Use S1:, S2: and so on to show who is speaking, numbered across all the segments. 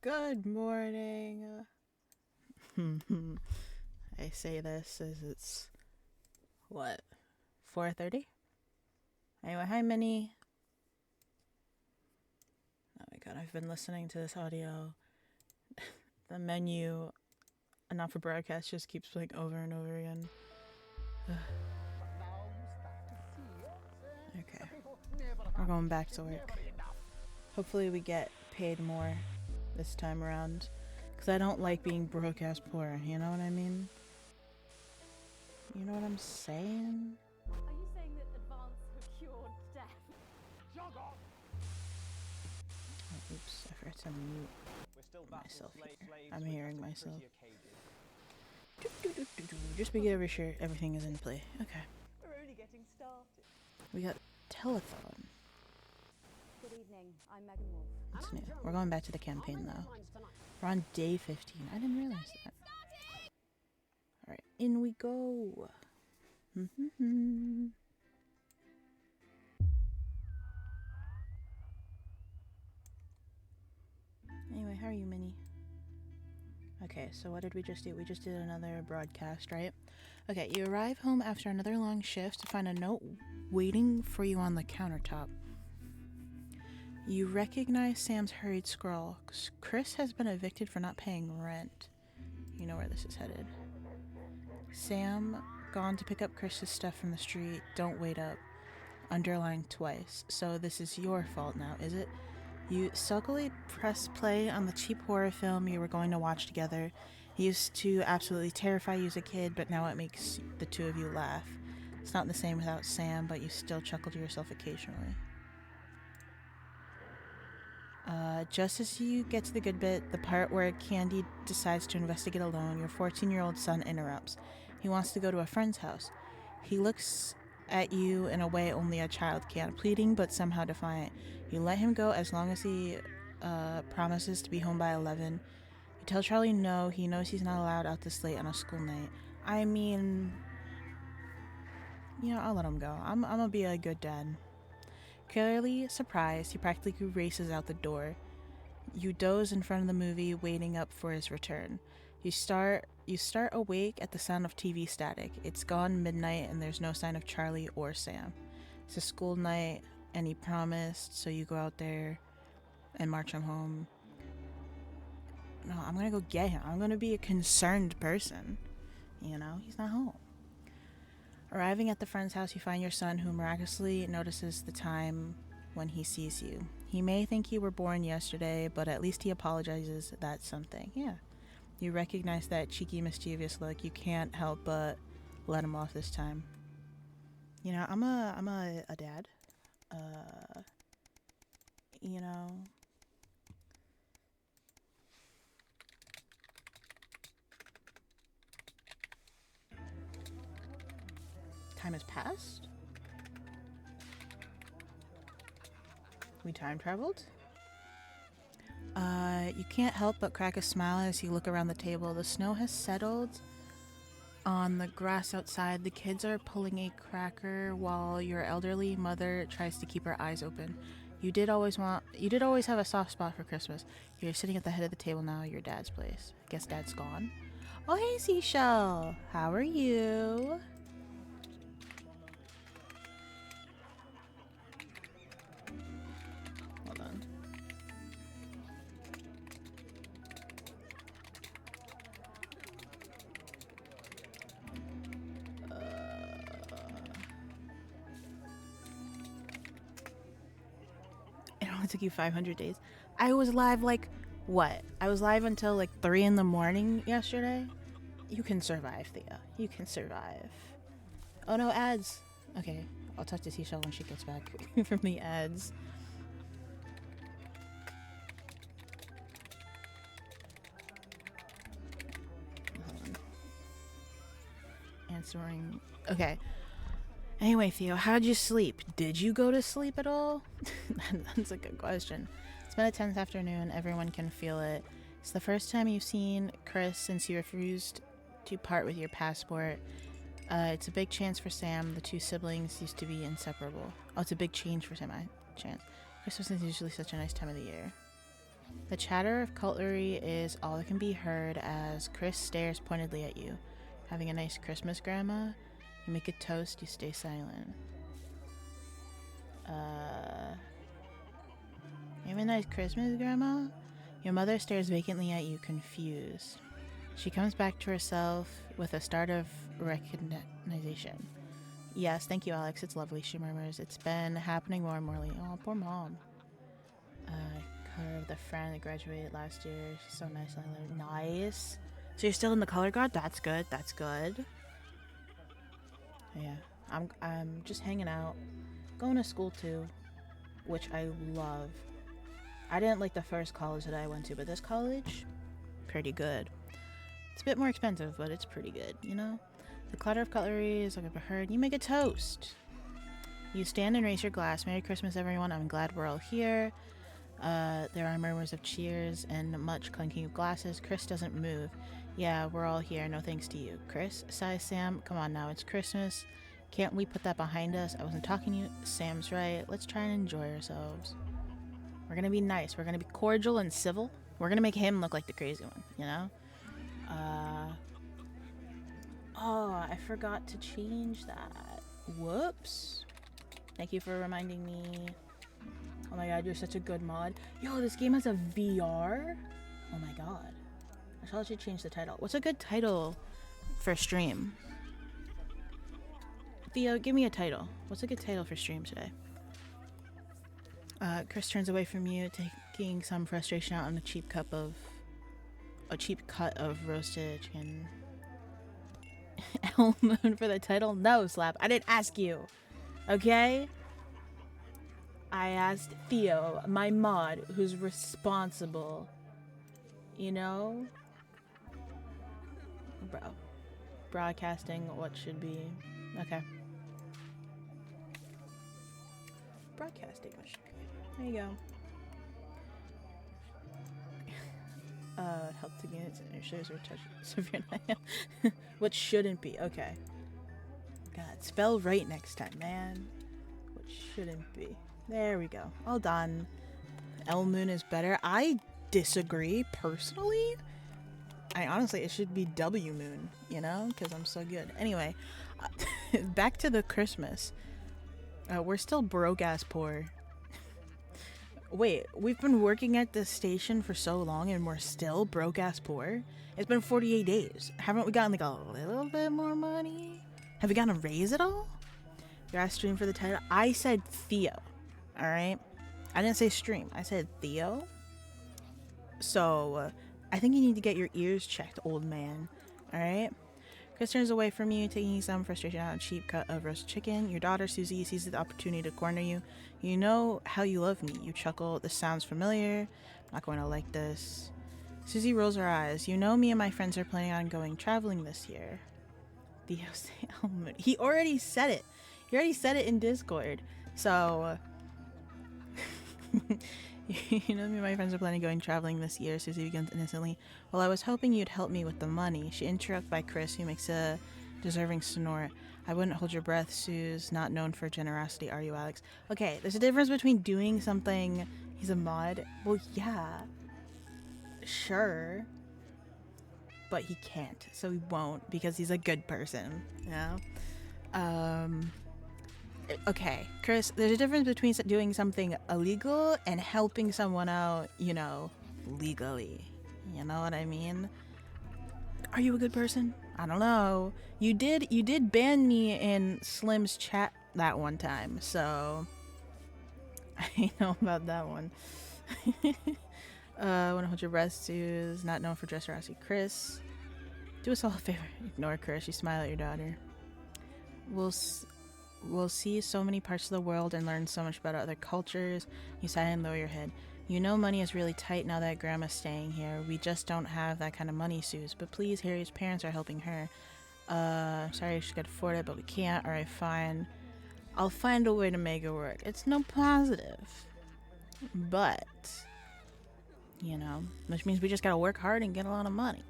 S1: Good morning. I say this as it's what 4:30. Anyway, hi Minnie. Oh my god, I've been listening to this audio. The menu, not for broadcast, just keeps playing over and over again. Okay, we're going back to work. Hopefully, we get paid more this time around, because I don't like being broadcast poor. You know what I mean? You know what I'm saying?
S2: Are you saying that advance have cured death?
S1: Oh, oops, I forgot to mute myself here. I'm hearing myself. Just be over sure everything is in play. Okay.
S2: We're only getting started.
S1: We got telethon.
S2: Good evening. I'm Megan Wolf.
S1: That's new. We're going back to the campaign though. We're on day 15. I didn't realize that. Alright, in we go. Anyway, how are you, Minnie? Okay, so what did we just do? We just did another broadcast, right? Okay, you arrive home after another long shift to find a note waiting for you on the countertop. You recognize Sam's hurried scrawl. Chris has been evicted for not paying rent. You know where this is headed. Sam, gone to pick up Chris's stuff from the street. Don't wait up. Underlined twice. So this is your fault now, is it? You sulkily press play on the cheap horror film you were going to watch together. It used to absolutely terrify you as a kid, but now it makes the two of you laugh. It's not the same without Sam, but you still chuckle to yourself occasionally. Just as you get to the good bit, the part where Candy decides to investigate alone, your 14-year-old son interrupts. He wants to go to a friend's house. He looks at you in a way only a child can, pleading but somehow defiant. You let him go as long as he promises to be home by 11. You tell Charlie no, he knows he's not allowed out this late on a school night. I mean, I'll let him go. I'm gonna be a good dad. Clearly surprised, he practically races out the door. You doze in front of the movie, waiting up for his return. You start awake at the sound of TV static. It's gone midnight and there's no sign of Charlie or Sam. It's a school night and he promised, so you go out there and march him home. No, I'm gonna go get him. I'm gonna be a concerned person. He's not home. Arriving at the friend's house, you find your son, who miraculously notices the time when he sees you. He may think you were born yesterday, but at least he apologizes. That's something. Yeah. You recognize that cheeky, mischievous look. You can't help but let him off this time. I'm a dad. You know. Time has passed? We time traveled? You can't help but crack a smile as you look around the table. The snow has settled on the grass outside. The kids are pulling a cracker while your elderly mother tries to keep her eyes open. You did always have a soft spot for Christmas. You're sitting at the head of the table now at your dad's place. Guess dad's gone. Oh, hey, Seashell. How are you? Hold on. It only took you 500 days. I was live what? I was live until 3 in the morning yesterday. You can survive, Thea. You can survive. Oh no, ads. Okay, I'll talk to Seashell when she gets back from the ads. Hold on. Answering. Okay. Anyway, Theo, how'd you sleep? Did you go to sleep at all? That's a good question. It's been a tense afternoon. Everyone can feel it. It's the first time you've seen Chris since you refused to part with your passport. It's a big chance for Sam. The two siblings used to be inseparable. Oh, it's a big change for Sam. Chance. Christmas is usually such a nice time of the year. The chatter of cutlery is all that can be heard as Chris stares pointedly at you. Having a nice Christmas, Grandma? You make a toast, you stay silent. You have a nice Christmas, Grandma? Your mother stares vacantly at you, confused. She comes back to herself with a start of recognition. Yes, thank you, Alex. It's lovely, she murmurs. It's been happening more and more lately. Oh, poor Mom. Color of the friend that graduated last year. She's so nice. Nice. So you're still in the color guard? That's good. That's good. Yeah. I'm just hanging out. Going to school too. Which I love. I didn't like the first college that I went to, but this college, pretty good. It's a bit more expensive, but it's pretty good, you know? The clatter of cutlery is like I've heard. You make a toast. You stand and raise your glass. Merry Christmas, everyone. I'm glad we're all here. There are murmurs of cheers and much clinking of glasses. Chris doesn't move. Yeah, we're all here. No thanks to you. Chris, sighs Sam. Come on now, it's Christmas. Can't we put that behind us? I wasn't talking to you. Sam's right. Let's try and enjoy ourselves. We're gonna be nice. We're gonna be cordial and civil. We're gonna make him look like the crazy one, you know? Oh, I forgot to change that. Whoops. Thank you for reminding me. Oh my god, you're such a good mod. Yo, this game has a VR? Oh my god. I shall let you change the title. What's a good title for stream? Theo, give me a title. What's a good title for stream today? Chris turns away from you, taking some frustration out on a cheap cut of roasted chicken. Moon for the title? No, Slap. I didn't ask you. Okay? I asked Theo, my mod, who's responsible. You know? Bro. Broadcasting what should be. Okay. Broadcasting what should be. There you go. Help to gain it shows or touch severe. What shouldn't be. Okay. God, spell right next time, man. What shouldn't be. There we go. All done. L Moon is better. I disagree personally. Honestly, it should be W Moon, you know, because I'm so good. Anyway, back to the Christmas. We're still broke ass poor. Wait, we've been working at this station for so long and we're still broke ass poor? It's been 48 days. Haven't we gotten like a little bit more money? Have we gotten a raise at all? You asked stream for the title. I said Theo. Alright? I didn't say stream. I said Theo. So, I think you need to get your ears checked, old man. Alright? Chris turns away from you, taking some frustration out on a cheap cut of roast chicken. Your daughter, Susie, seizes the opportunity to corner you. You know how you love me. You chuckle. This sounds familiar. I'm not going to like this. Susie rolls her eyes. You know me and my friends are planning on going traveling this year. He already said it. He already said it in Discord. So... You know me and my friends are planning on going traveling this year, Susie begins innocently. Well, I was hoping you'd help me with the money. She interrupted by Chris, who makes a deserving snort. I wouldn't hold your breath, Suze. Not known for generosity, are you, Alex? Okay, there's a difference between doing something... He's a mod? Well, yeah. Sure. But he can't, so he won't, because he's a good person, you know? Okay, Chris, there's a difference between doing something illegal and helping someone out, you know, legally. You know what I mean? Are you a good person? I don't know. You did ban me in Slim's chat that one time, so I know about that one. Wanna hold your breath, Suze. Not known for generosity, Chris. Do us all a favor. Ignore Chris. You smile at your daughter. We'll see so many parts of the world and learn so much about other cultures. You sigh and lower your head. You know money is really tight now that Grandma's staying here. We just don't have that kind of money, Suze. But please, Harry's parents are helping her. Sorry she could afford it, but we can't. Alright, fine. I'll find a way to make it work. It's no positive. But, you know, which means we just gotta work hard and get a lot of money.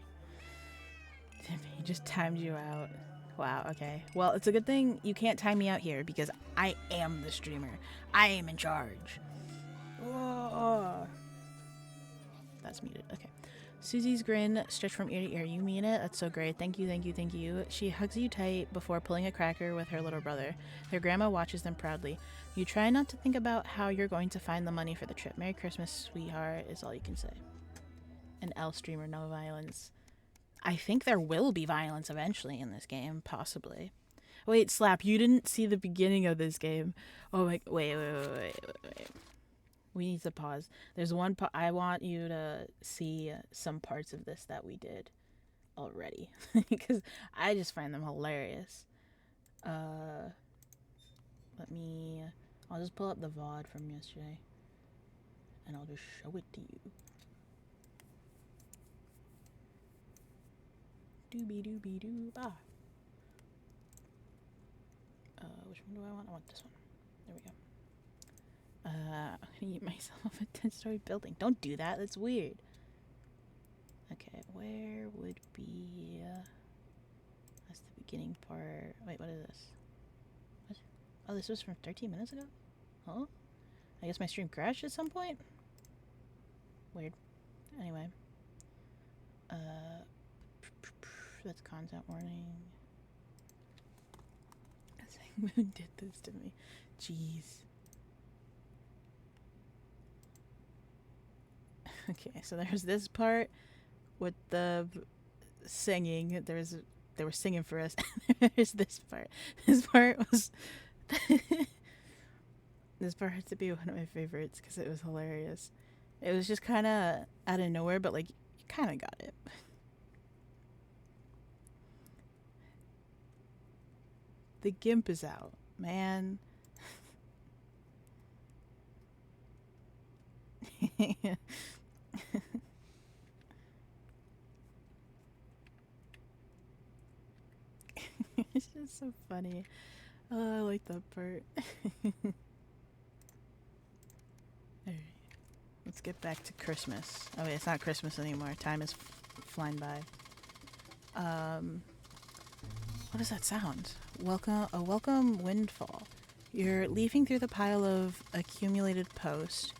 S1: He just timed you out. Wow, okay. Well, it's a good thing you can't time me out here because I am the streamer. I am in charge. Whoa. that's muted. Okay. Susie's grin stretched from ear to ear. You mean it? That's so great. Thank you, thank you, thank you. She hugs you tight before pulling a cracker with her little brother. Their grandma watches them proudly. You try not to think about how you're going to find the money for the trip. Merry Christmas, sweetheart, is all you can say. An L streamer, no violence. I think there will be violence eventually in this game, possibly. Wait, Slap, you didn't see the beginning of this game. Oh my, wait. We need to pause. There's one part I want you to see some parts of this that we did already because I just find them hilarious. I'll just pull up the VOD from yesterday and I'll just show it to you. Doobie doo. Which one do I want? I want this one. There we go. I'm gonna eat myself a 10-story building. Don't do that. That's weird. Okay, where would be... that's the beginning part. Wait, what is this? What? Oh, this was from 13 minutes ago? Huh? I guess my stream crashed at some point? Weird. Anyway. That's content warning. Moon did this to me. Jeez. Okay, so there's this part with the singing. They were singing for us. There's this part. This part was this part had to be one of my favorites because it was hilarious. It was just kind of out of nowhere, but like you kind of got it. The GIMP is out, man. It's just so funny. Oh, I like that part. Alright. Let's get back to Christmas. Oh wait, it's not Christmas anymore. Time is flying by. What does that sound? Welcome windfall. You're leafing through the pile of accumulated post.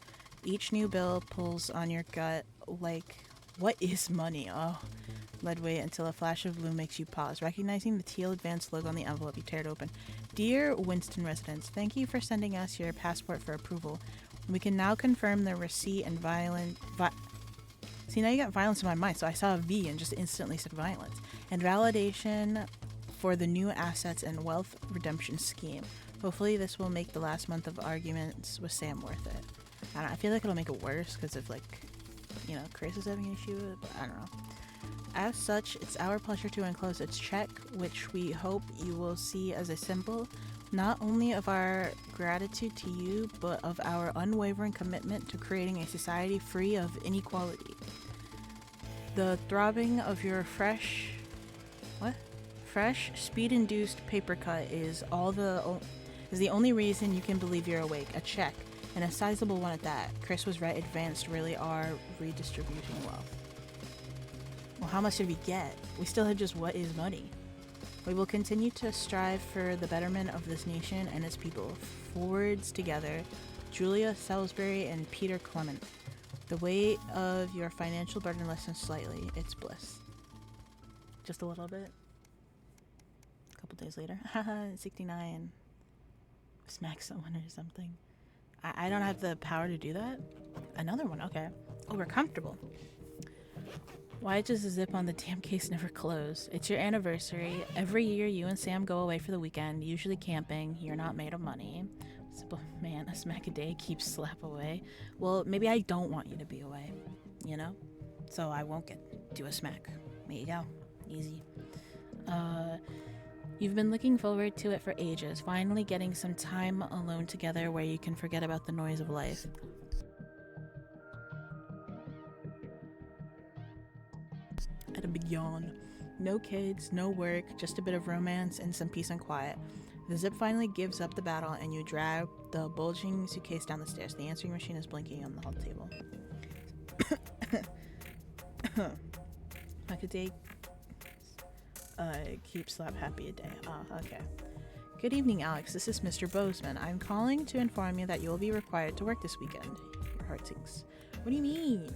S1: Each new bill pulls on your gut like, what is money? Oh, lead weight until a flash of blue makes you pause. Recognizing the teal advanced logo on the envelope, you tear it open. Dear Winston residents, thank you for sending us your passport for approval. We can now confirm the receipt and see, now you got violence in my mind, so I saw a V and just instantly said violence. And validation for the new assets and wealth redemption scheme. Hopefully this will make the last month of arguments with Sam worth it. I feel like it'll make it worse because of, like, you know, Chris is having an issue with it, but I don't know. As such, it's our pleasure to enclose a check, which we hope you will see as a symbol not only of our gratitude to you, but of our unwavering commitment to creating a society free of inequality. The throbbing of your fresh, speed-induced paper cut is the only reason you can believe you're awake. A check, and a sizable one at that. Chris was right, advanced really are redistributing wealth. Well, how much did we get? We still have just what is money. We will continue to strive for the betterment of this nation and its people. Forwards together, Julia Salisbury and Peter Clement. The weight of your financial burden lessens slightly. It's bliss. Just a little bit. A couple days later. Haha, 69. Smack someone or something. I don't have the power to do that? Another one, okay. Oh, we're comfortable. Why does the zip on the damn case never close? It's your anniversary. Every year you and Sam go away for the weekend, usually camping. You're not made of money. Simple man, a smack a day keeps Slap away. Well, maybe I don't want you to be away, you know? So I won't do a smack. There you go. Easy. You've been looking forward to it for ages, finally getting some time alone together where you can forget about the noise of life. At a big yawn. No kids, no work, just a bit of romance and some peace and quiet. The zip finally gives up the battle and you drag the bulging suitcase down the stairs. The answering machine is blinking on the hall table. Like a day keep Slap happy a day. Okay. Good evening, Alex. This is Mr. Bozeman. I'm calling to inform you that you will be required to work this weekend. Your heart sinks. What do you mean?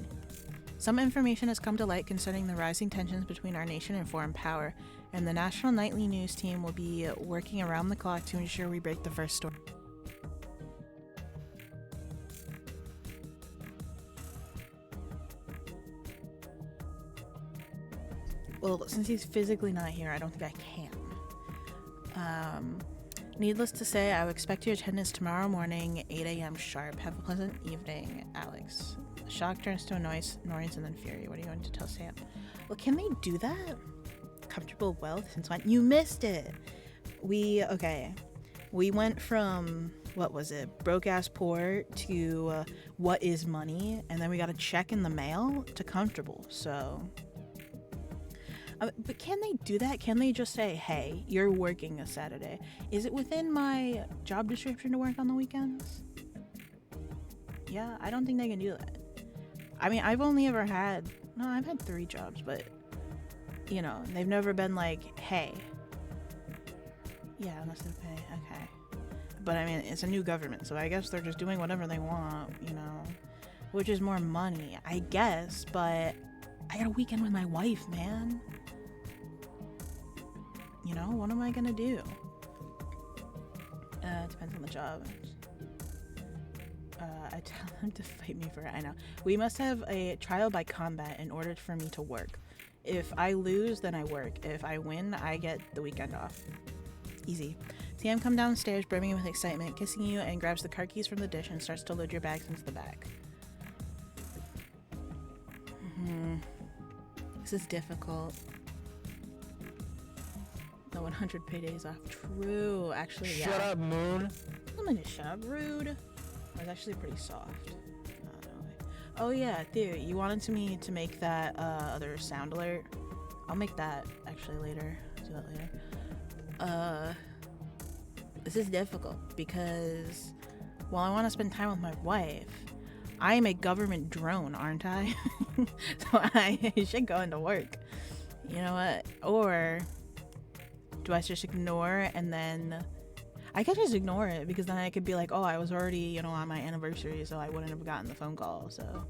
S1: Some information has come to light concerning the rising tensions between our nation and foreign power, and the National Nightly News team will be working around the clock to ensure we break the first story. Well, since he's physically not here, I don't think I can. Needless to say, I will expect your attendance tomorrow morning, 8 a.m. sharp. Have a pleasant evening, Alex. Shock turns to annoyance and then fury. What are you going to tell Sam? Well, can they do that? Comfortable wealth since when? You missed it. We went from, what was it, broke ass poor to what is money, and then we got a check in the mail to comfortable. So but can they do that? Can they just say, hey, you're working a Saturday? Is it within my job description to work on the weekends? Yeah, I don't think they can do that. I mean, I've had 3 jobs, but, you know, they've never been like, hey. Yeah, unless they pay, okay. But, I mean, it's a new government, so I guess they're just doing whatever they want, you know, which is more money, I guess, but I got a weekend with my wife, man. You know, what am I gonna do? It depends on the job. I tell them to fight me for it. I know. We must have a trial by combat in order for me to work. If I lose, then I work. If I win, I get the weekend off. Easy. TM come downstairs, brimming with excitement, kissing you, and grabs the car keys from the dish and starts to load your bags into the bag. This is difficult. The 100 paydays off. True. Actually, yeah.
S3: Shut up, Moon.
S1: I'm gonna shut up. Rude. That was actually pretty soft. No. Oh yeah, dude. You wanted me to make that other sound alert. I'll make that actually later. I'll do that later. This is difficult because while I want to spend time with my wife, I am a government drone, aren't I? So I should go into work. You know what? Or do I just ignore and then I could just ignore it because then I could be like, oh, I was already, you know, on my anniversary, so I wouldn't have gotten the phone call. So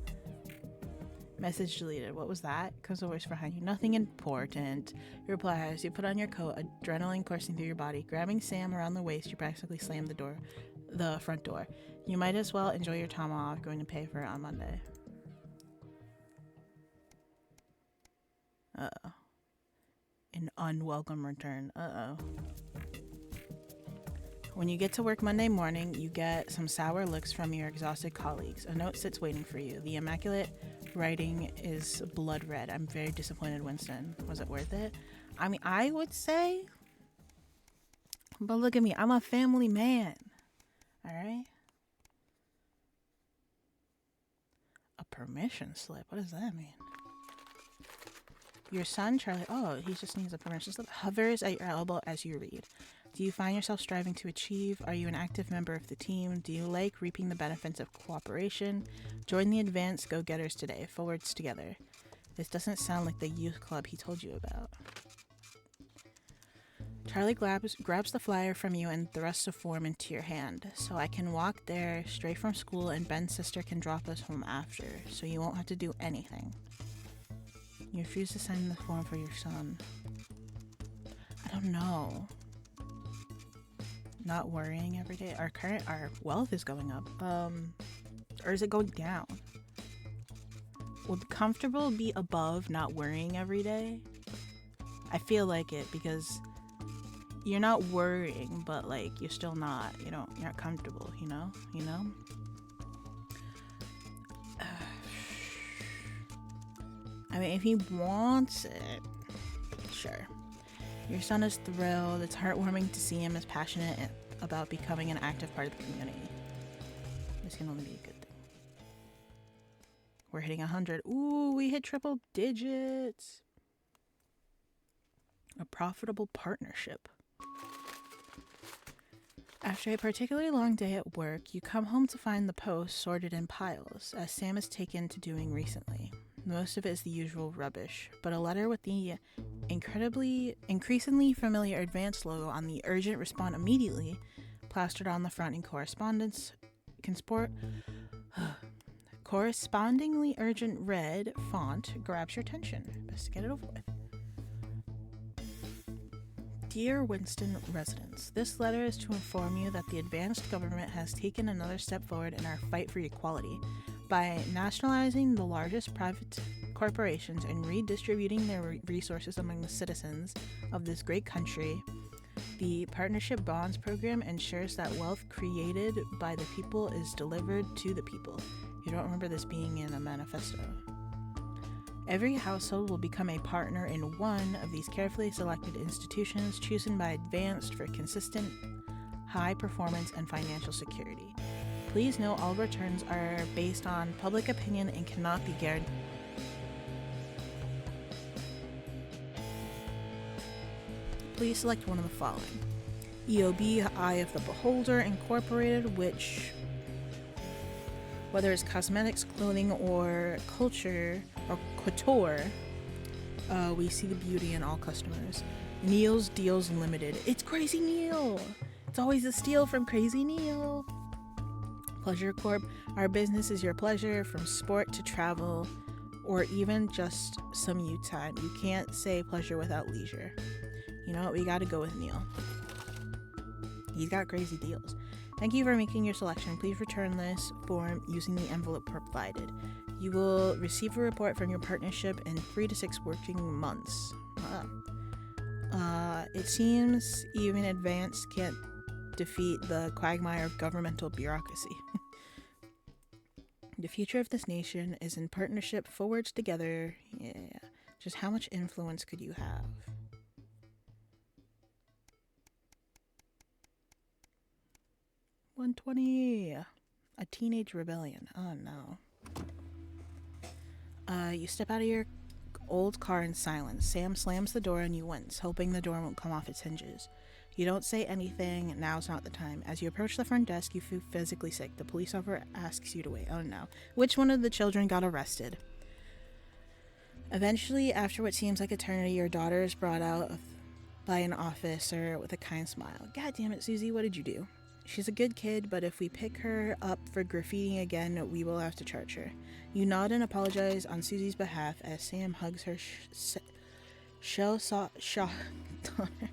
S1: message deleted. What was that? Comes the voice behind you. Nothing important. He replies, you put on your coat, adrenaline coursing through your body. Grabbing Sam around the waist, you practically slam the front door. You might as well enjoy your time off. Going to pay for it on Monday. Uh-oh. An unwelcome return. Uh-oh. When you get to work Monday morning, you get some sour looks from your exhausted colleagues. A note sits waiting for you. The immaculate writing is blood red. I'm very disappointed, Winston. Was it worth it? I mean, I would say, but look at me. I'm a family man. All right? A permission slip. What does that mean? Your son, Charlie, oh, he just needs a permission slip, hovers at your elbow as you read. Do you find yourself striving to achieve? Are you an active member of the team? Do you like reaping the benefits of cooperation? Join the advanced go-getters today. Forwards together. This doesn't sound like the youth club he told you about. Charlie grabs the flyer from you and thrusts a form into your hand. So I can walk there straight from school and Ben's sister can drop us home after, so you won't have to do anything. You refuse to sign the form for your son. I don't know. Not worrying every day. Our wealth is going up. Or is it going down? Would comfortable be above not worrying every day? I feel like it because you're not worrying, but like you're still not, you're not comfortable, you know? I mean, if he wants it, sure. Your son is thrilled. It's heartwarming to see him as passionate about becoming an active part of the community. This can only be a good thing. We're hitting 100. Ooh, we hit triple digits. A profitable partnership. After a particularly long day at work, you come home to find the post sorted in piles, as Sam has taken to doing recently. Most of it is the usual rubbish, but a letter with the increasingly familiar advanced logo on the urgent respond immediately, correspondingly urgent red font grabs your attention. Best to get it over with. Dear Winston residents, this letter is to inform you that the advanced government has taken another step forward in our fight for equality by nationalizing the largest private corporations and redistributing their resources among the citizens of this great country. The Partnership Bonds program ensures that wealth created by the people is delivered to the people. You don't remember this being in a manifesto. Every household will become a partner in one of these carefully selected institutions chosen by Advanced for consistent, high performance, and financial security. Please note all returns are based on public opinion and cannot be guaranteed. Please select one of the following. EOB Eye of the Beholder Incorporated, which, whether it's cosmetics, clothing, or culture, or couture, we see the beauty in all customers. Neil's Deals Limited. It's Crazy Neil! It's always a steal from Crazy Neil! Pleasure Corp. Our business is your pleasure, from sport to travel, or even just some you time. You can't say pleasure without leisure. You know what? We gotta go with Neil. He's got crazy deals. Thank you for making your selection. Please return this form using the envelope provided. You will receive a report from your partnership in 3 to 6 working months. It seems even Advanced can't defeat the quagmire of governmental bureaucracy. The future of this nation is in partnership, forwards together. Yeah. Just how much influence could you have? $120. A teenage rebellion. Oh no. You step out of your old car in silence. Sam slams the door and you wince, hoping the door won't come off its hinges. You don't say anything. Now's not the time. As you approach the front desk, you feel physically sick. The police officer asks you to wait. Oh no. Which one of the children got arrested? Eventually, after what seems like eternity, your daughter is brought out by an officer with a kind smile. God damn it, Susie, what did you do? She's a good kid, but if we pick her up for graffitiing again, we will have to charge her. You nod and apologize on Susie's behalf as Sam hugs her shell-shocked daughter.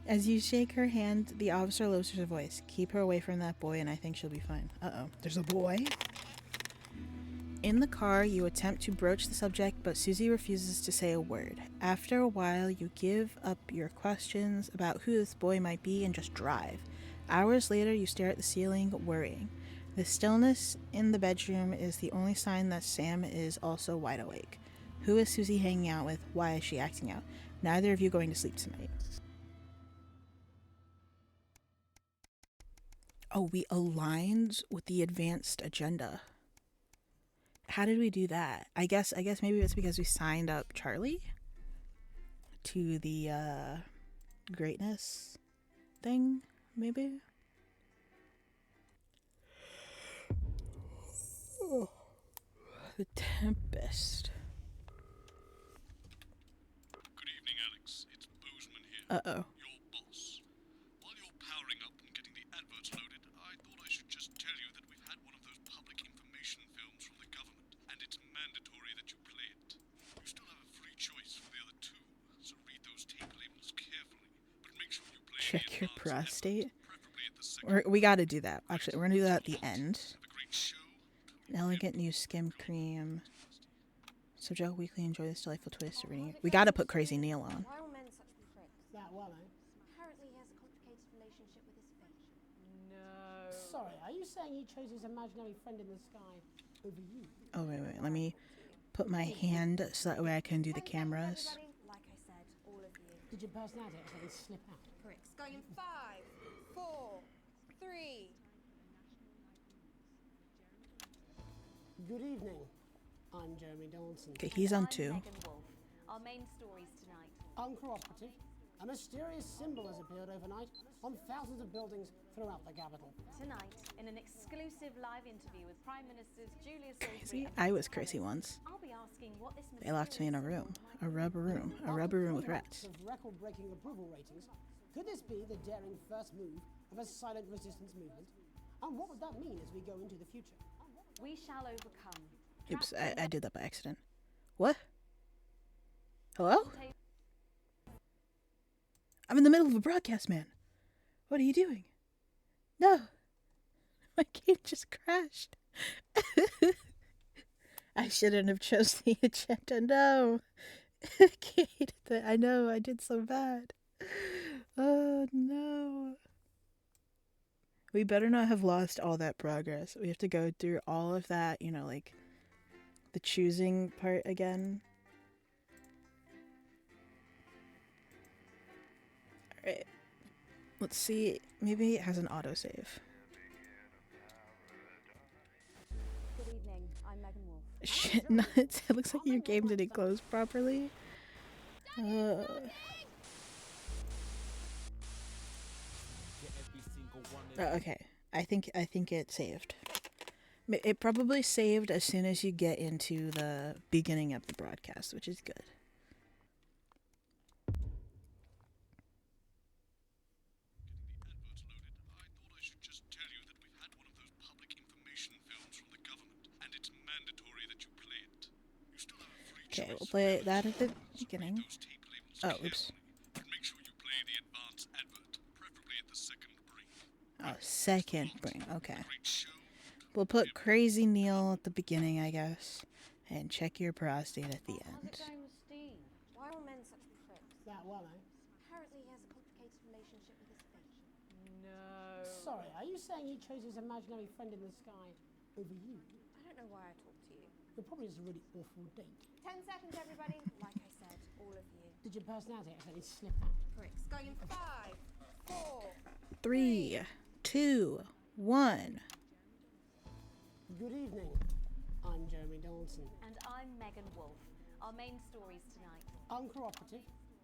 S1: As you shake her hand, the officer lowers her voice. Keep her away from that boy and I think she'll be fine. Uh-oh. There's a boy? In the car, you attempt to broach the subject, but Susie refuses to say a word. After a while, you give up your questions about who this boy might be and just drive. Hours later, you stare at the ceiling, worrying. The stillness in the bedroom is the only sign that Sam is also wide awake. Who is Susie hanging out with? Why is she acting out? Neither of you going to sleep tonight. Oh, we aligned with the Advanced agenda. How did we do that? I guess maybe it's because we signed up Charlie to the greatness thing, maybe? Oh. The Tempest.
S3: Good evening, Alex. It's Bozeman here.
S1: Uh-oh.
S3: Your boss. While you're powering up and getting the adverts loaded, I thought I should just tell you that we've had one of those public information films from the government, and it's mandatory that you play it. You still have a free choice for the other two, so read those tape labels carefully, but make sure you play
S1: Check your prostate.
S3: preferably at the second.
S1: We gotta do that. Actually, we're gonna do that at the end.
S3: Have a great show.
S1: An elegant new skim cream. So Joe Weekly, enjoy this delightful twist of reading. We gotta put Crazy Neil on.
S4: Why are men such pricks?
S5: That well, eh?
S4: Apparently he has a complicated relationship with his fish.
S2: No.
S5: Sorry, are you saying he chose his imaginary friend in the sky over you?
S1: Oh, wait. Let me put my hand so that way I can do the cameras.
S4: Everybody, like I said, all of you.
S5: Did your personality actually slip out?
S4: Pricks. Going in 5, 4, 3.
S5: Good evening. I'm Jeremy Donaldson.
S1: Okay, he's on
S2: I'm
S1: 2.
S2: Megan Wolf. Our main stories tonight.
S5: Uncooperative. A mysterious symbol has appeared overnight on thousands of buildings throughout the capital.
S2: Tonight, in an exclusive live interview with Prime Ministers Julia
S1: Crazy?
S2: Salisbury and
S1: I was
S2: Prince
S1: crazy
S2: Philip,
S1: once.
S2: I'll be asking what this
S1: They locked me in a room. A rubber room with rats.
S5: Of record-breaking approval ratings, could this be the daring first move of a silent resistance movement? And what would that mean as we go into the future?
S2: We shall overcome.
S1: Oops,
S2: Trapped
S1: I
S2: in
S1: did that by accident. What? Hello?
S2: Dante's
S1: I'm in the middle of a broadcast, man. What are you doing? No. My game just crashed. I shouldn't have chose the agenda. No. Kate, I know, I did so bad. Oh, no. We better not have lost all that progress. We have to go through all of that, you know, like the choosing part again. Alright. Let's see. Maybe it has an autosave.
S2: Good evening. I'm Megan Wolf.
S1: Shit, nuts. It looks like your game didn't close properly. Uh, okay. I think it saved. It probably saved as soon as you get into the beginning of the broadcast, which is good.
S3: Adverts loaded. I thought I should just tell you that we've had one of those public information films from the government, and it's mandatory that you play it. You still have a free
S1: Okay,
S3: choice.
S1: we'll play that at the beginning.
S3: Those tape labels
S1: Oh, oops.
S3: carefully, but make sure you play the advance advert, preferably at the second break.
S1: Oh, second bring. Okay.
S3: Great show.
S1: We'll put Crazy Neil at the beginning, I guess. And check your prostate at the
S2: How's
S1: end.
S2: it going with Steve?
S4: Why are all men such pricks?
S5: That well, eh?
S4: Apparently he has a complicated relationship with his fish.
S2: No.
S5: Sorry, are you saying he chose his imaginary friend in the sky over you?
S4: I don't know why I talk to you.
S5: You're probably just a really awful date.
S4: 10 seconds, everybody. Like I said, all of you.
S5: Did your personality accidentally slip out?
S4: Pricks. Going in 5, 4.
S1: 3, 2, 1.
S5: Good evening. I'm Jeremy Dawson.
S2: And I'm Megan Wolf. Our main stories tonight.
S5: Uncooperative.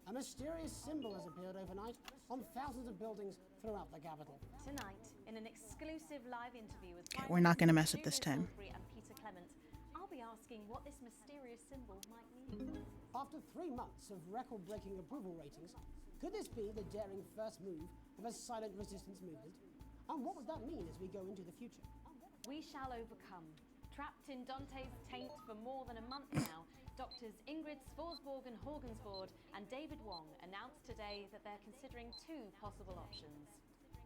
S5: A mysterious symbol has appeared overnight on thousands of buildings throughout the capital.
S2: Tonight, in an exclusive live interview with
S1: Okay,
S2: Prime
S1: we're not gonna mess
S2: Minister
S1: up this
S2: Julia
S1: time.
S2: Salisbury and Peter Clement, I'll be asking what this mysterious symbol might mean.
S5: After 3 months of record-breaking approval ratings, could this be the daring first move of a silent resistance movement? And what would that mean as we go into the future?
S2: We shall overcome. Trapped in Dante's taint for more than a month now, doctors Ingrid Svorsborg and Horgensvoord and David Wong announced today that they're considering 2 possible options.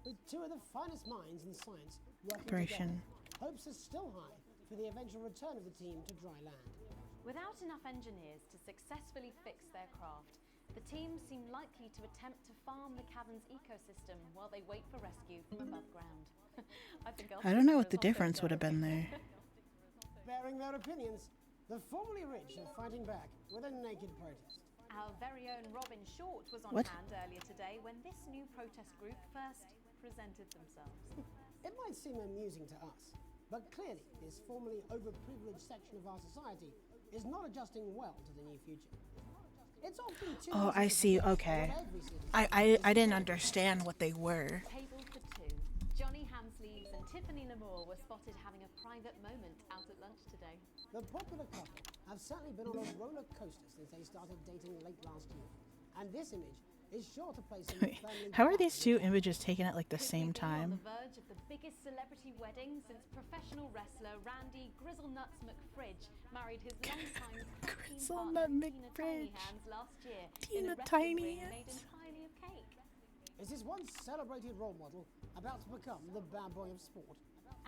S5: With 2 of the finest minds in science working
S1: Operation.
S5: together, hopes are still high for the eventual return of the team to dry land.
S2: Without enough engineers to successfully fix their craft, the team seem likely to attempt to farm the cavern's ecosystem while they wait for rescue from above ground.
S1: I don't know what the difference would have been there.
S5: Bearing their opinions, the formerly rich are fighting back with a naked protest.
S2: Our very own Robin Short was on
S1: What?
S2: hand earlier today when this new protest group first presented themselves.
S5: It might seem amusing to us, but clearly this formerly overprivileged section of our society is not adjusting well to the new future. It's often too
S1: Oh,
S5: easy
S1: I
S5: to
S1: see.
S5: forget
S1: Okay.
S5: that every citizen
S1: I didn't understand what they were.
S2: Table for 2. Johnny Hamsleeves and Tiffany Lamore were spotted having a private moment out at lunch today.
S5: The popular couple have certainly been on a roller coaster since they started dating late last year. And this image is sure to place them
S1: Wait,
S5: firmly
S1: how are
S5: back
S1: these
S5: in
S1: 2 images taken at like the
S2: Could
S1: same
S2: we be on
S1: time?
S2: the verge of the biggest celebrity wedding since professional wrestler Randy Grizzlenuts McFridge married his longtime tag team
S1: Grizzlenut
S2: partner Tina
S1: McFridge.
S2: Tiny Hands last year in
S1: Tina
S2: a wrestling
S1: Tiny
S2: ring made
S1: Hands.
S2: entirely of cake.
S5: Is this once celebrated role model about to become the bad boy of sport?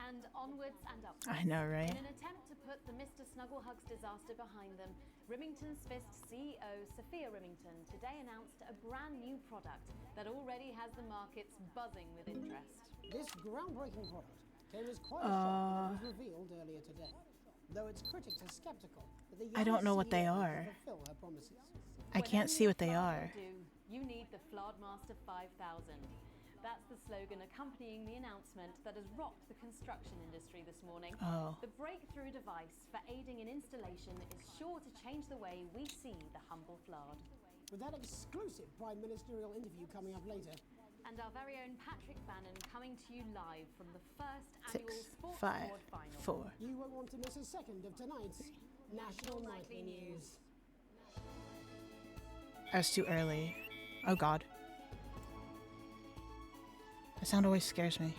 S2: And onwards and upwards.
S1: I know, right?
S2: In an attempt to put the Mr. Snugglehugs disaster behind them, Remington's Fist CEO Sophia Remington today announced a brand new product that already has the markets buzzing with interest.
S5: This groundbreaking product came as quite a shock when it was revealed earlier today. Though its critics are skeptical that the
S1: I don't know what they
S5: young
S1: are.
S5: CEO can fulfill her promises.
S1: I can't
S2: When
S1: see
S2: only
S1: what they
S2: a
S1: are.
S2: Flard will do, you need the Flardmaster 5000. That's the slogan accompanying the announcement that has rocked the construction industry this morning.
S1: Oh.
S2: The breakthrough device for aiding in installation is sure to change the way we see the humble Flard.
S5: With that exclusive prime ministerial interview coming up later,
S2: And our very own Patrick Bannon coming to you live from the first
S1: 6,
S2: annual Sports
S1: 5,
S2: Award final.
S1: 4.
S5: you won't want to miss a second of tonight's National Nightly News.
S1: That's too early. Oh god. The sound always scares me.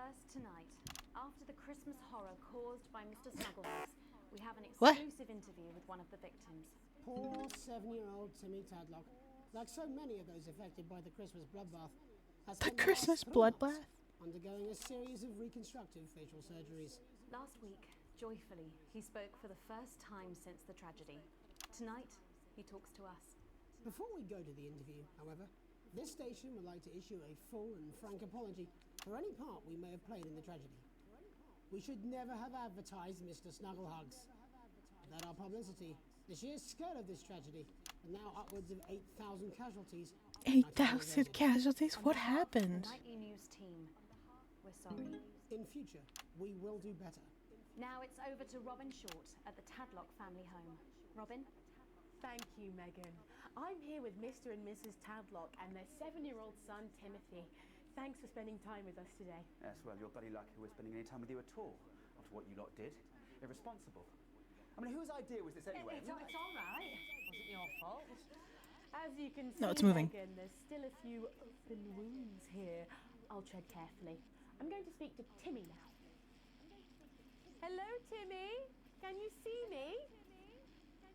S2: First tonight, after the Christmas horror caused by Mr. Snugglehouse, we have an
S1: What?
S2: exclusive interview with one of the victims.
S5: Poor 7-year-old Timmy Tadlock, like so many of those affected by the Christmas bloodbath, has
S1: The
S5: spent the
S1: Christmas
S5: last 3
S1: bloodbath?
S5: months undergoing a series of reconstructive facial surgeries.
S2: Last week, joyfully, he spoke for the first time since the tragedy. Tonight, he talks to us.
S5: Before we go to the interview, however, this station would like to issue a full and frank apology for any part we may have played in the tragedy. We should never have advertised Mr. Snugglehugs. Without our publicity, the sheer scale of this tragedy, and now upwards of 8,000 casualties.
S1: 8,000 casualties?
S2: On
S1: What
S2: behalf of
S1: happened?
S2: The Nightly News team, we're sorry.
S5: In future, we will do better.
S2: Now it's over to Robin Short at the Tadlock family home. Robin?
S6: Thank you, Megan. I'm here with Mr. and Mrs. Tadlock and their 7-year-old son, Timothy. Thanks for spending time with us today.
S7: Yes, well, you're bloody lucky we're spending any time with you at all, after what you lot did. Irresponsible. I mean, whose idea was this anyway?
S6: It's all right. It wasn't your fault. As you can see,
S1: No, it's moving.
S6: Megan, there's still a few open wounds here. I'll tread carefully. I'm going to speak to Timmy now. Hello, Timmy. Can you see me?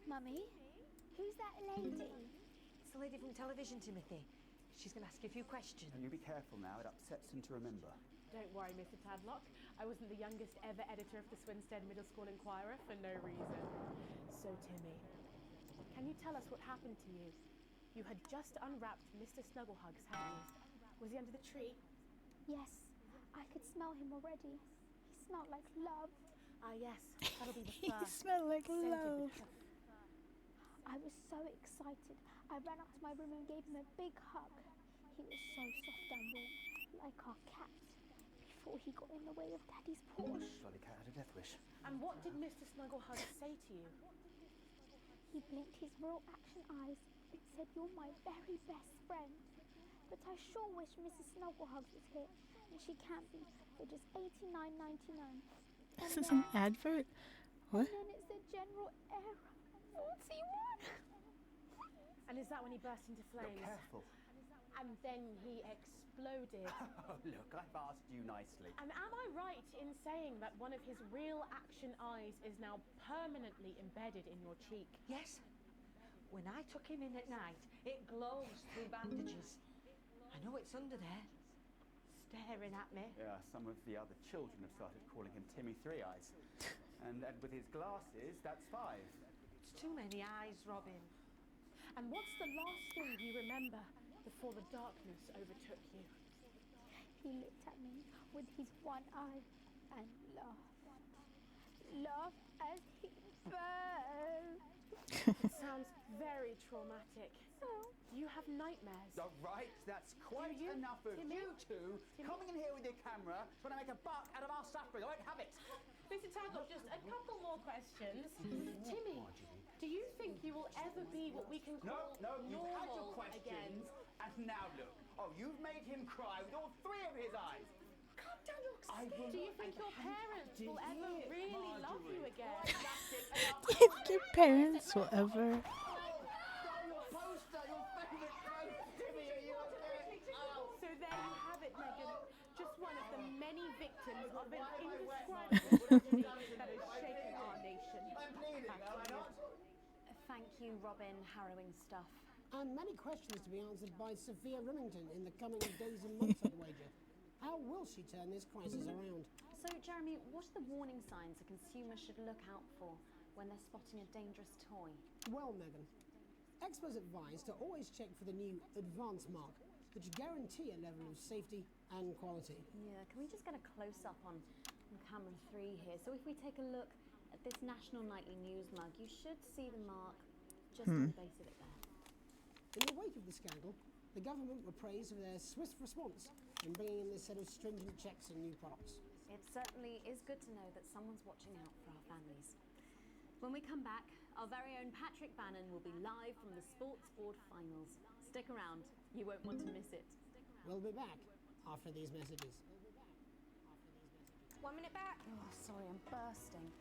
S8: Mummy, who's that lady?
S9: It's the lady from television, Timothy. She's going to ask you a few questions.
S7: And you be careful now, it upsets him to remember.
S6: Don't worry, Mr. Tadlock. I wasn't the youngest ever editor of the Swinstead Middle School Inquirer for no reason. So, Timmy, can you tell us what happened to you? You had just unwrapped Mr. Snugglehugs, hadn't you? Was he under the tree?
S8: Yes, I could smell him already. He smelled like love.
S6: Ah, yes. That'll be the
S1: He
S6: first.
S1: smelled like
S6: scent of the
S1: love.
S6: truth.
S8: I was so excited. I ran up to my room and gave him a big hug. He was so soft and warm, like our cat, before he got in the way of Daddy's Porsche.
S7: Bloody cat had a death wish.
S6: And what did Mr. Snugglehugs say to you?
S8: He blinked his real action eyes and said, "You're my very best friend." But I sure wish Mrs. Snugglehugs was here, and she can't be, for just $89.99.
S1: This is an advert? What?
S8: And then it's the General Error 41.
S6: And is that when he burst into
S7: You're
S6: flames?
S7: careful.
S6: And then he exploded.
S7: Oh, look, I've asked you nicely.
S6: And am I right in saying that one of his real action eyes is now permanently embedded in your cheek?
S9: Yes. When I took him in at night, it glows through bandages. I know it's under there, staring at me.
S7: Yeah, some of the other children have started calling him Timmy Three Eyes. And with his glasses, that's 5.
S9: It's too many eyes, Robin.
S6: And what's the last thing you remember before the darkness overtook you?
S8: He looked at me with his one eye and laughed. Laughed as he burned.
S6: It sounds very traumatic.
S8: Oh,
S6: Do you have nightmares?
S7: All right, that's quite
S6: you,
S7: enough of
S6: Timmy?
S7: you two coming in here with your camera trying to make a buck out of our suffering. I won't have it.
S6: Mr. Tadlock, just a couple more questions. Timmy, do you think you will ever be what we can
S7: No,
S6: call
S7: no, you've had your
S6: normal
S7: questions,
S6: again?
S7: and now look. Oh, you've made him cry with all 3 of his eyes.
S9: Calm down, look.
S7: I will
S6: Do you
S7: not-
S6: think your parents will ever really love you again?
S1: Do you think your parents will ever?
S7: Your poster, your favourite poster, Timmy, are you okay? Oh.
S6: So there you have it, Megan. Just one of the many victims of an indescribable tragedy that has shaken our nation.
S7: I'm bleeding, am I not?
S2: Thank you, Robin. Harrowing stuff.
S5: And many questions to be answered by Sophia Remington in the coming days and months, I'd wager. How will she turn this crisis around?
S2: So, Jeremy, what are the warning signs a consumer should look out for when they're spotting a dangerous toy?
S5: Well, Megan, experts advise to always check for the new Advance mark, which guarantee a level of safety and quality.
S2: Yeah, can we just get a close-up on camera 3 here? So if we take a look at this National Nightly News mug, you should see the mark just on the base of it there.
S5: In the wake of the scandal, the government were praised for their swift response in bringing in this set of stringent checks and new products.
S2: It certainly is good to know that someone's watching out for our families. When we come back, our very own Patrick Bannon will be live from the Sports Board Finals. Stick around, you won't want to miss it.
S5: We'll be back after these messages.
S4: 1 minute back.
S2: Oh, sorry, I'm bursting.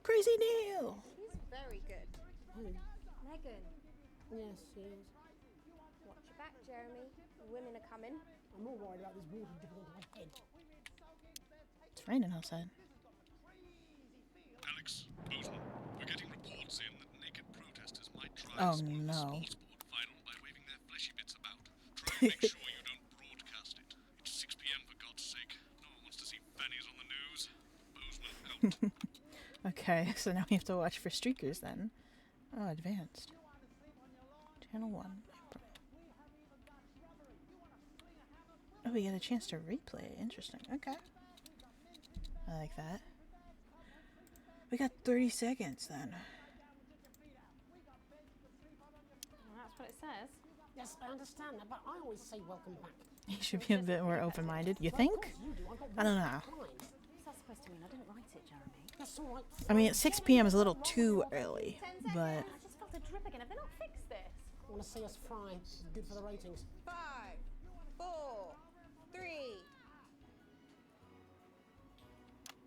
S1: Crazy Neil!
S4: She's very good.
S5: Yes,
S4: Megan,
S5: yes.
S4: watch your back, Jeremy. The women are coming.
S5: I'm more worried about this water dripping onto my head.
S1: It's raining outside.
S3: Alex, Boson, we're getting reports in that naked protesters might try
S1: Oh,
S3: to spoil the
S1: no.
S3: Sportsboard final by waving their fleshy bits about. Try and make sure you don't broadcast it. It's 6 p.m. for God's sake. No one wants to see fannies on the news. Bozeman out.
S1: Okay, so now we have to watch for streakers then. Oh, advanced. Channel 1. Oh, we get a chance to replay. Interesting. Okay. I like that. We got 30 seconds then.
S2: Well, that's what it says.
S5: Yes, I understand that, but I always say welcome back.
S1: You should be a bit more open-minded. You think? I don't know.
S2: What's that supposed to mean? I didn't write it, Jeremy.
S5: That's all right.
S1: I mean, 6 p.m. is a little too early, but
S2: I just felt a drip again. Have they not fixed this?
S5: Want to see us fry? It's good for the ratings.
S4: 5, 4, 3.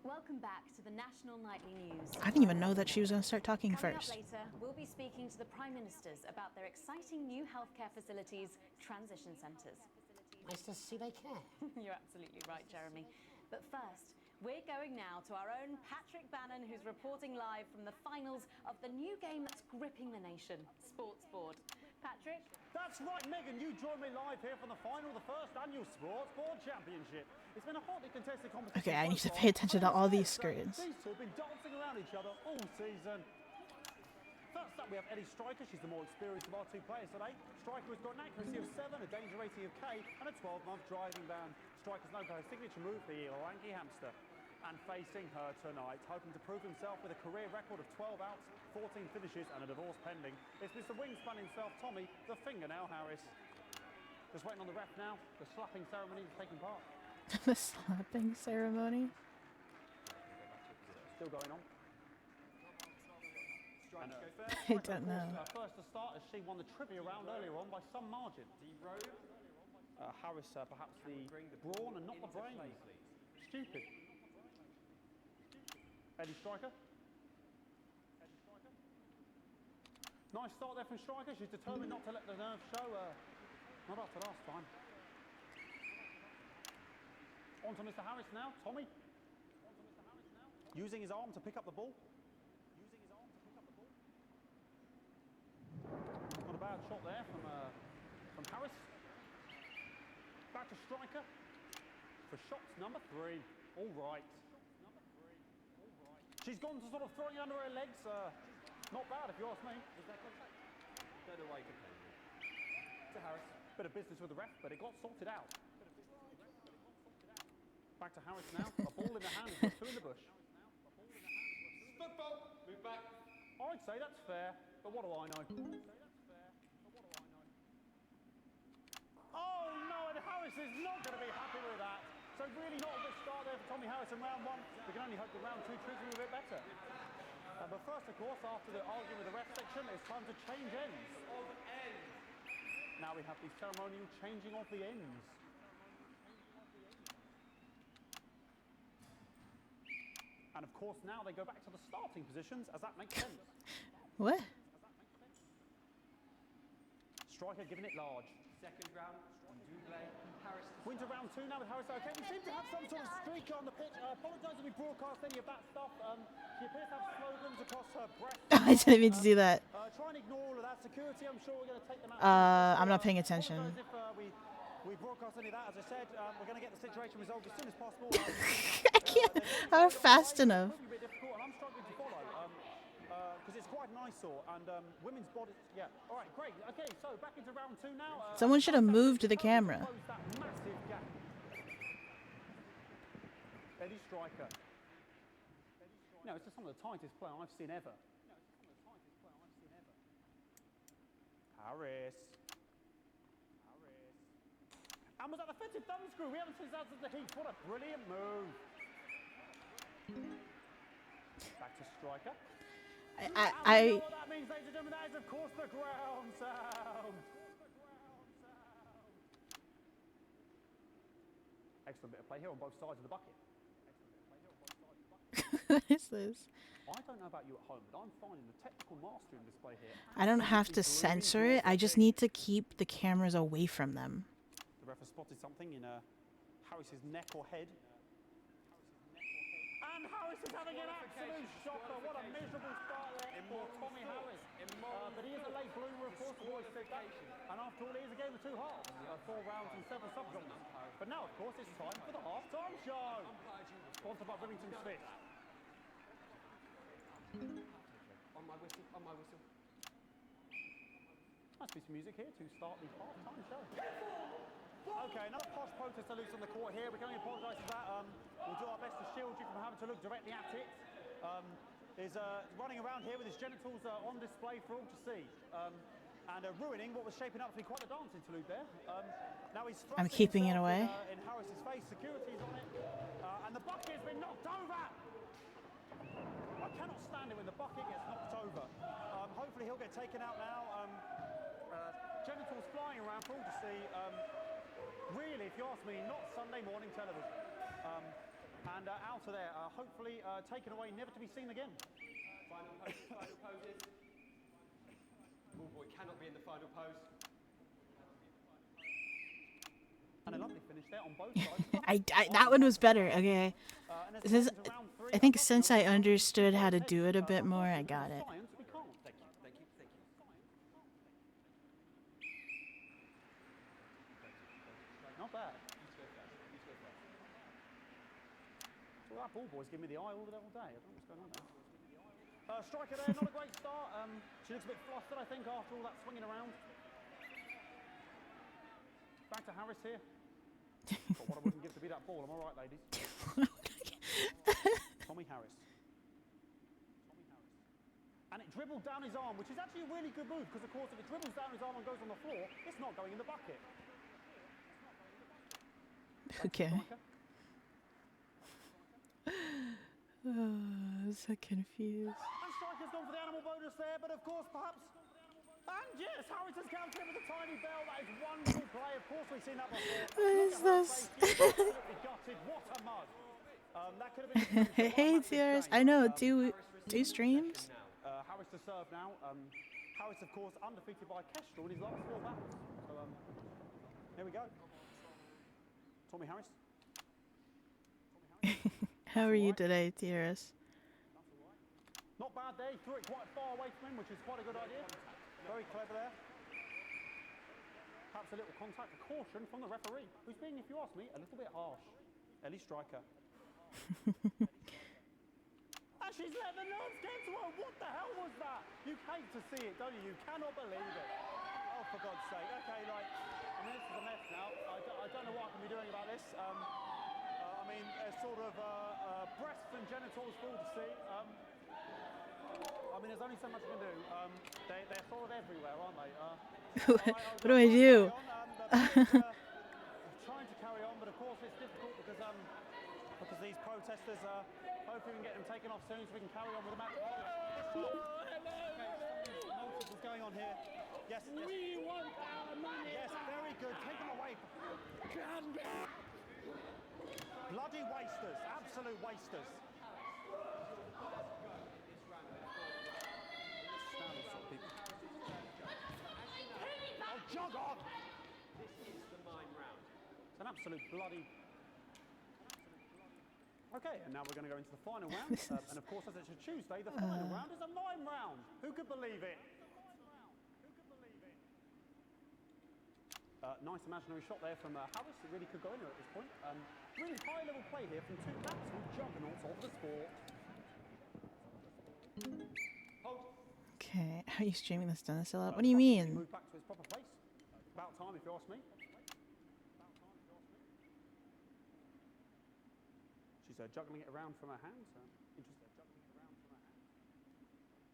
S2: Welcome back to the National Nightly News.
S1: I didn't even know that she was going to start talking
S2: Coming
S1: first.
S2: up later, we'll be speaking to the Prime Ministers about their exciting new healthcare facilities, transition centres.
S5: Nice to see they care.
S2: You're absolutely right, Jeremy. But first, we're going now to our own Patrick Bannon, who's reporting live from the finals of the new game that's gripping the nation, Sportsboard. Patrick?
S7: That's right, Megan. You join me live here from the final of the first annual Sportsboard Championship. It's been a hotly contested competition.
S1: Okay, I need to pay attention to all these screens.
S7: These two have been dancing around each other all season. First up, we have Eddie Striker. She's the more experienced of our two players today. Striker has got an accuracy of 7, a danger rating of K, and a 12-month driving ban. Striker's known for her signature move, the lanky hamster. And facing her tonight, hoping to prove himself with a career record of 12 outs, 14 finishes, and a divorce pending, it's Mr. Wingspan himself, Tommy, the Fingernail Harris. Just waiting on the ref now. The slapping ceremony is taking part.
S1: The slapping ceremony?
S7: Still going on.
S1: I don't know.
S7: First to start, as she won the trivia round earlier on by some margin. Harris, perhaps the brawn and not the brains. Stupid. Eddie Striker. Nice start there from Striker. She's determined not to let the nerves show. Not up to last time. On to Mr. Harris now. Tommy. Using his arm to pick up the ball. Not a bad shot there from Harris. Back to Striker for shots number 3. All right. She's gone to sort of throwing under her legs. Not bad if you ask me. Is that contact? Don't know why you complain. To Harris. Bit of business with the ref, but it got sorted out. Back to Harris now. A ball in the hand, but 2 in the bush. Football. Move back. I'd say that's fair, but what do I know? Oh no, and Harris is not going to be happy with that. So really not a good start there for Tommy Harris in round 1. We can only hope that round 2 treats him a bit better. But first, of course, after the argument with the ref section, it's time to change ends. Now we have the ceremonial changing of the ends. And of course, now they go back to the starting positions, as that makes sense.
S1: What?
S7: Striker giving it large. Second round, Harris. Wins round 2 now with Harris. Okay, we seem to have some sort of streak on the pitch. Apologise if we broadcast any of that stuff. She appears to have slogans across her breast.
S1: I didn't mean to do that.
S7: Try and ignore all of that. Security, I'm sure we're going to take them out.
S1: I'm not paying attention.
S7: Apologise if we broadcast any of that. As I said, we're going to get the situation resolved as soon as possible.
S1: I can't. I'm fast enough.
S7: It's a bit difficult, and I'm struggling to follow. Because it's quite an eyesore, and women's body. Yeah. All right, great. Okay, so back into round 2 now.
S1: Someone should have moved the camera.
S7: Close that massive gap. Eddie Striker. No, it's just some of the tightest play I've seen ever. Harris. And was that the fitted thumb screw? We haven't seen that since the heat. What a brilliant move. Back to Striker.
S1: I
S7: what that means, ladies and gentlemen, that is, of course, the ground sound. Excellent bit of play here on both sides of the bucket.
S1: what is this?
S7: I don't know about you at home, but I'm finding the technical mastery in this play here.
S1: I don't have to censor it. I just need to keep the cameras away from them.
S7: The ref has spotted something in Harris's neck or head. And Harris is having an absolute shocker. What a miserable start there for Tommy Harris. But he is a late bloomer, of course, the boys said that. And after all, it is a game of 2 halves. 4 rounds and 7 subgenres. But now, of course, it's time for the half-time show. Sponsored by Remington Smith.
S10: On my whistle, on my whistle.
S7: Nice piece of music here to start the half-time show. Okay, another posh protester loose on the court here. We can only apologise for that. We'll do our best to shield you from having to look directly at it. Is running around here with his genitals on display for all to see. And ruining what was shaping up to be quite a dance interlude there. Now he's
S1: I'm keeping it away.
S7: In Harris's face, security's on it. And the bucket has been knocked over! I cannot stand it when the bucket gets knocked over. Hopefully he'll get taken out now. Genitals flying around for all to see. Really, if you ask me, not Sunday morning television. And out of there, hopefully taken away, never to be seen again.
S10: Final poses. Ball boy cannot be in the final pose.
S7: And a lovely finish there on both sides.
S1: That one was better. Okay. This is, I think since I understood how to do it a bit more, I got it.
S10: Thank you.
S7: Not bad. Well, that ball boy's giving me the eye all day. I don't know what's going on there. Striker there, not a great start. She looks a bit flustered, I think, after all that swinging around. Back to Harris here. Got what I wouldn't give to be that ball. Am I right, ladies? Tommy Harris. And it dribbled down his arm, which is actually a really good move, because, of course, if it dribbles down his arm and goes on the floor, it's not going in the bucket.
S1: Okay. I'm so confused.
S7: And Striker's gone for the animal bonus there, but of course, perhaps... And yes, Harris has counted with a tiny bell. That is wonderful play. Of course, we've seen that before.
S1: What is this?
S7: Absolutely gutted. What a mud. That could have been...
S1: Hey, Tears. I know, two streams.
S7: Harris to serve now. Harris, of course, undefeated by Kestrel in his last 4 battles. So, here we go. Tommy Harris.
S1: How are you today, Tears?
S7: Not bad there. He threw it quite far away from him, which is quite a good idea. Very clever there. Perhaps a little contact, a caution from the referee, who's being, if you ask me, a little bit harsh. Ellie Striker. And she's let the nerves get to her. What the hell was that? You hate to see it, don't you? You cannot believe it. Oh, for God's sake. Okay, like, I mean, this is a mess now. I don't know what I can be doing about this. I mean, sort of breasts and genitals for all to see. I mean, there's only so much I can do. They're sort of everywhere, aren't they?
S1: What do I do?
S7: Trying to carry on, but of course it's difficult because these protesters, hopefully we can get them taken off soon so we can carry on with the match. What's going on here? Yes, we want our money. Yes, very good. Take them away. Bloody wasters, absolute wasters. Oh, jog on!
S10: This is the mime round.
S7: It's an absolute bloody... Okay, and now we're going to go into the final round. And of course, as it's a Tuesday, the final round is a mime round. Who could believe it? Nice imaginary shot there from Harris. It really could go anywhere at this point. Really high-level play here from 2 absolute juggernauts of the sport.
S1: Okay, how are you streaming this done still up? What do you mean?
S7: Move back to his proper place. About time, if you ask me. She's juggling it around from her hands. Interesting. Juggling it around from her hands.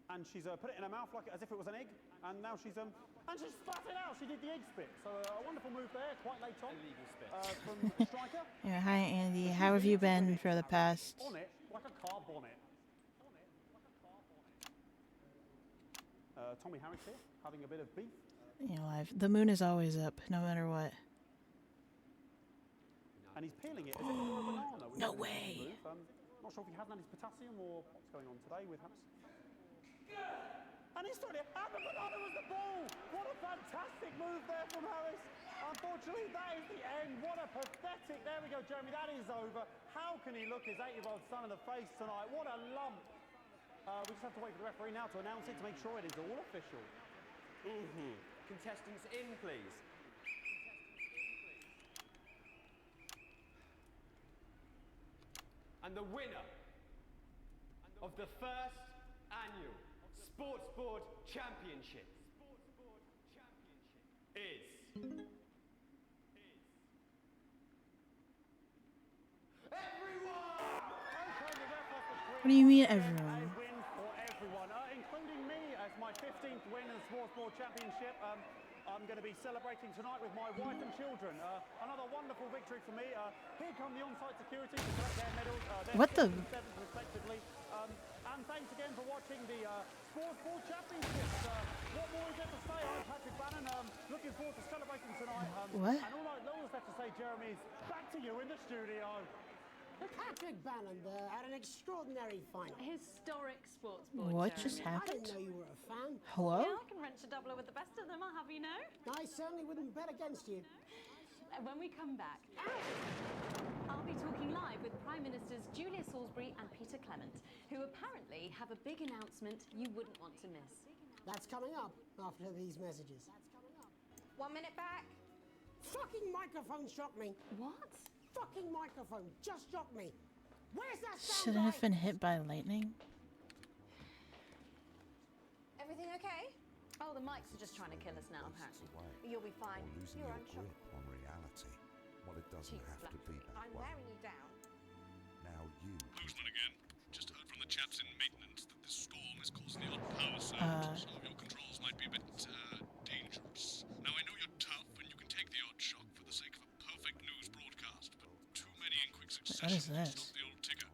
S7: And she's put it in her mouth like as if it was an egg. And now she's and she's spat it out. She did the egg spit. So a wonderful move there, quite late on.
S10: Illegal spit.
S7: From Striker.
S1: Yeah, hi Andy. How have you been for the past?
S7: On it like a car bonnet. Tommy Harris here, having a bit of beef.
S1: You know, the moon is always up, no matter what.
S7: And he's peeling it as if it were a banana.
S1: No way.
S7: Not sure if he hasn't had his potassium or what's going on today with Harris. And he's throwing it, and the banana was the ball! What a fantastic move there from Harris! Unfortunately, that is the end. What a pathetic... There we go, Jeremy, that is over. How can he look his 8-year-old son in the face tonight? What a lump. We just have to wait for the referee now to announce it to make sure it is all official.
S10: Contestants in, please. And the winner of the first annual Sports Board Championship is...
S1: What do you mean, everyone?
S7: A win for everyone, including me as my 15th win in the Sports Board Championship. I'm going to be celebrating tonight with my wife and children. Another wonderful victory for me. Here come the on-site security to collect their medals.
S1: What the?
S7: Respectively. And thanks again for watching the Sports Board Championships. What more is there to say? I'm Patrick Bannon. Looking forward to celebrating tonight.
S1: What?
S7: And all that's left to say, Jeremy, is back to you in the studio.
S5: Patrick Bannon had an extraordinary final.
S2: Historic sports board.
S1: What
S2: Jeremy.
S1: just
S5: I
S1: happened?
S5: didn't know you were a fan.
S1: Hello?
S2: Yeah, I can wrench a doubler with the best of them, I'll have you know.
S5: I certainly wouldn't bet against you.
S2: When we come back, I'll be talking live with Prime Ministers Julia Salisbury and Peter Clement, who apparently have a big announcement you wouldn't want to miss.
S5: That's coming up after these messages.
S4: 1 minute back.
S5: Fucking microphone shocked me.
S2: What?
S5: Fucking microphone just shocked me. Where's that sound?
S1: Shouldn't have been hit by lightning.
S4: Everything okay?
S2: Oh, the mics are just trying to kill us now, apparently.
S4: You'll be fine.
S11: Or losing
S4: You're
S11: your
S4: unsure.
S11: grip on reality. Well, it doesn't
S2: Cheeks
S11: have to be that
S4: I'm
S11: way.
S4: wearing you down.
S11: Now you...
S3: Postman again. Just heard from the chaps in maintenance that this storm is causing the odd power surge. Some of your controls might be a bit dangerous. Now, I know you're tough and you can take the odd shock for the sake of a perfect news broadcast, but too many in quick succession
S1: What is
S3: will
S1: this?
S3: stop the old ticker.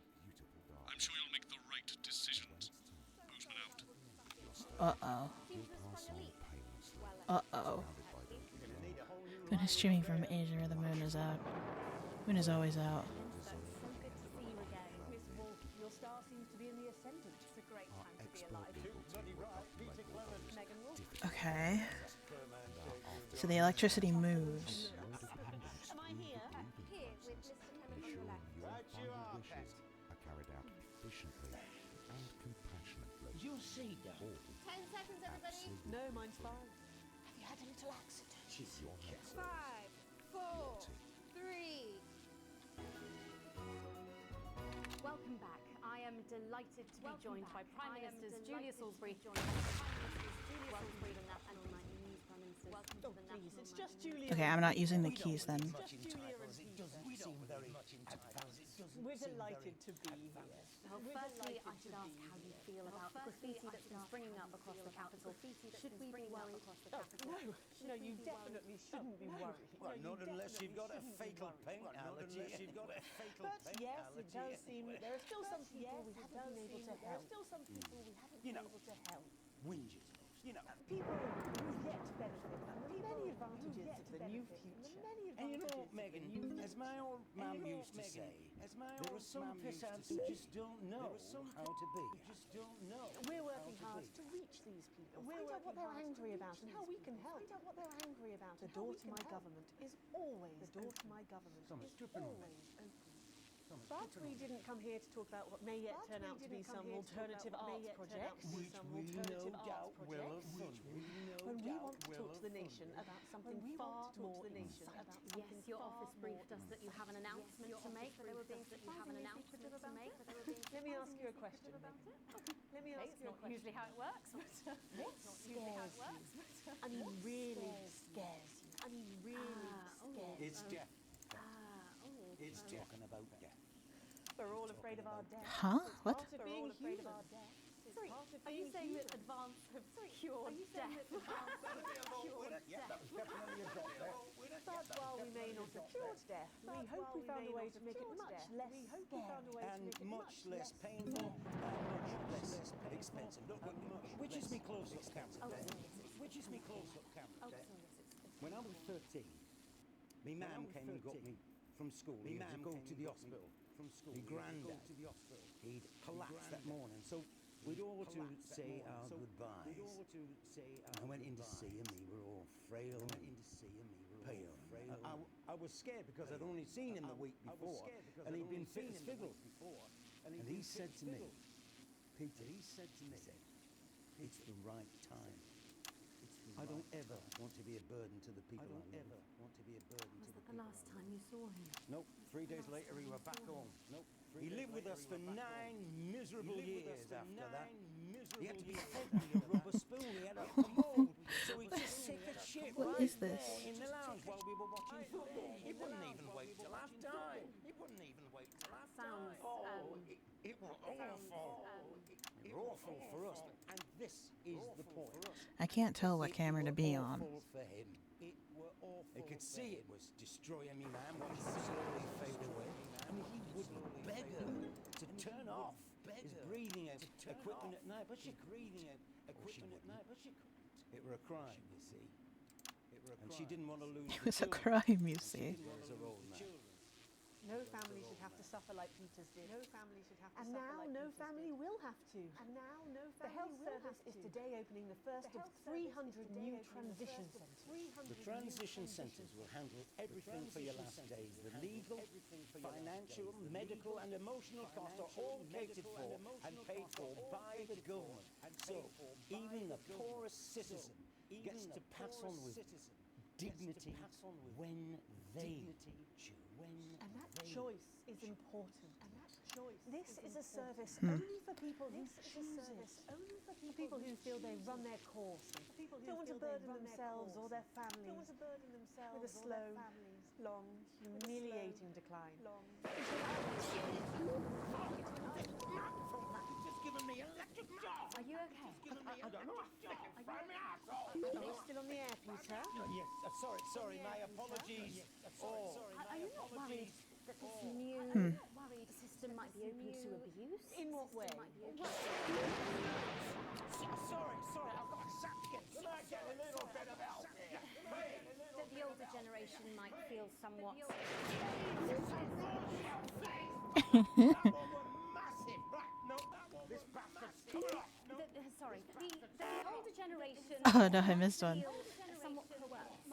S3: I'm sure you'll make the right decisions. Postman out.
S1: Uh-oh.
S11: You'll pass on painlessly.
S1: Uh-oh.
S11: Surrounded by those you love.
S1: Been streaming from Asia where the moon is out. Moon is always out.
S6: So good to see you again. Miss Wolf, your star seems to be in the ascendant. It's a great time to be alive. Megan Wolf.
S1: Okay. So the electricity moves.
S6: Am I here?
S4: Here with Mr. Clement
S11: Be
S4: on your
S11: sure
S4: left.
S11: your final wishes are carried out efficiently and compassionately.
S12: Your seat,
S4: 10 seconds, everybody.
S6: No, mine's fine.
S4: Have you had a little accident?
S11: Your health
S4: 5, 4, 3.
S2: Welcome back. I am delighted to be joined by Prime Ministers Julia Salisbury and National Night News Prime Ministers. Welcome to the
S6: Please,
S2: National
S6: it's
S2: Night
S6: just
S2: News.
S6: Julia.
S1: Okay, I'm not using the keys then.
S12: much in time as it doesn't seem very much in time as it doesn't
S6: We're
S12: seem
S6: delighted to
S12: very
S6: be here.
S2: Well, firstly, I should ask how you feel about the graffiti that's been springing up across the capital. Should we be worried?
S6: No, you definitely shouldn't be worried.
S12: Well,
S6: No,
S12: not
S6: you
S12: unless you've got a
S6: definitely
S12: fatal
S6: shouldn't be
S12: paint
S6: worried.
S12: allergy. Unless you've got a fatal
S6: But
S12: paint
S6: yes,
S12: allergy.
S6: it does seem that there are still some people we haven't been able to help.
S12: You
S6: Been
S12: know,
S6: able to help.
S12: whinges. You know,
S6: People who yet benefit from the many advantages of the new future.
S12: and you know, Megan, as my old mum used to say, there are some pissants who just don't know how to be. Just don't know.
S6: We're working hard to reach these people. Find out what they're angry about and how we can help. Find out what they're angry about. The door to my government is always always open. But we didn't come here to talk about what may yet turn out to be some alternative arts projects.
S12: Which we no doubt will have fun.
S6: When we want to talk to the nation about something far more exciting.
S2: Yes, your office briefed us that you have an announcement to make. That there were being surprisingly secretive about it.
S6: Let me ask you a question, Megan. Let me ask
S2: It's
S6: you a
S2: not
S6: question.
S2: usually how it works.
S6: What scares you? I mean, really scares you. I mean, really scares you.
S12: It's death. It's talking about death.
S6: We're all afraid of our death.
S1: Huh? What?
S6: Part of being human.
S2: Sorry, are you saying that advance have cured death?
S6: But while we may not have cured death, we hope we found a way to make it much less scary.
S12: And much less painful and much less expensive. Look, which is me close-up camera? Which is me close-up camera? When I was 13, my mum came and got me from school. He had to go to the hospital. My granddad, he'd collapsed that morning. So we'd all to say our goodbyes. I went in to see him. We were all frail, pale, I was scared because I'd only seen him the week before, and he'd been fit as fiddle. And he said to me, Peter, it's the right time. I don't ever want to be a burden to the people I love.
S9: Was that the last time you saw him?
S12: Nope. 3 days later, he were back home. He lived with us for 9 miserable years after that. He had to be fed with a rubber spoon. He had a cold, so he just sit the shit
S1: What
S12: right
S1: is this?
S12: there in the lounge while we were watching football. He wouldn't even wait till half time.
S9: Sounds,
S12: It was awful. It was awful for us, and this is the point.
S1: I can't tell what camera to be on.
S12: Awful for him. They could see it was destroying me, man, watching him slowly fade away. I mean, he wouldn't beg her to turn off his breathing equipment at night, but she couldn't. It were a crime, you see. And she didn't want to lose
S1: It was a crime, you see.
S6: No family should have to suffer like Peter's did. And now no family will have to. The health service is today opening the first of 300 new transition centres.
S12: The transition centres will handle everything for your last days. The legal, financial, medical and emotional costs are all catered for and paid for by the government. So even the poorest citizen gets to pass on with dignity when they choose.
S6: And that choice is important. This is a service only for people who choose it. For people who feel they run their course, don't want to burden themselves or their families with a slow, long, humiliating decline.
S9: Are you okay?
S12: I don't know.
S6: Are you still on the air, Peter?
S12: Yes. Sorry. My apologies.
S9: Are you not worried that this new system might be open to abuse?
S6: In what way?
S12: Sorry, I've got a second. Can I get a little bit of help here?
S2: That the older generation might feel somewhat.
S12: Massive. Right, no, this bastard's coming off.
S2: Sorry, the older generation.
S1: Oh no, I missed one.
S2: Somewhat coerced.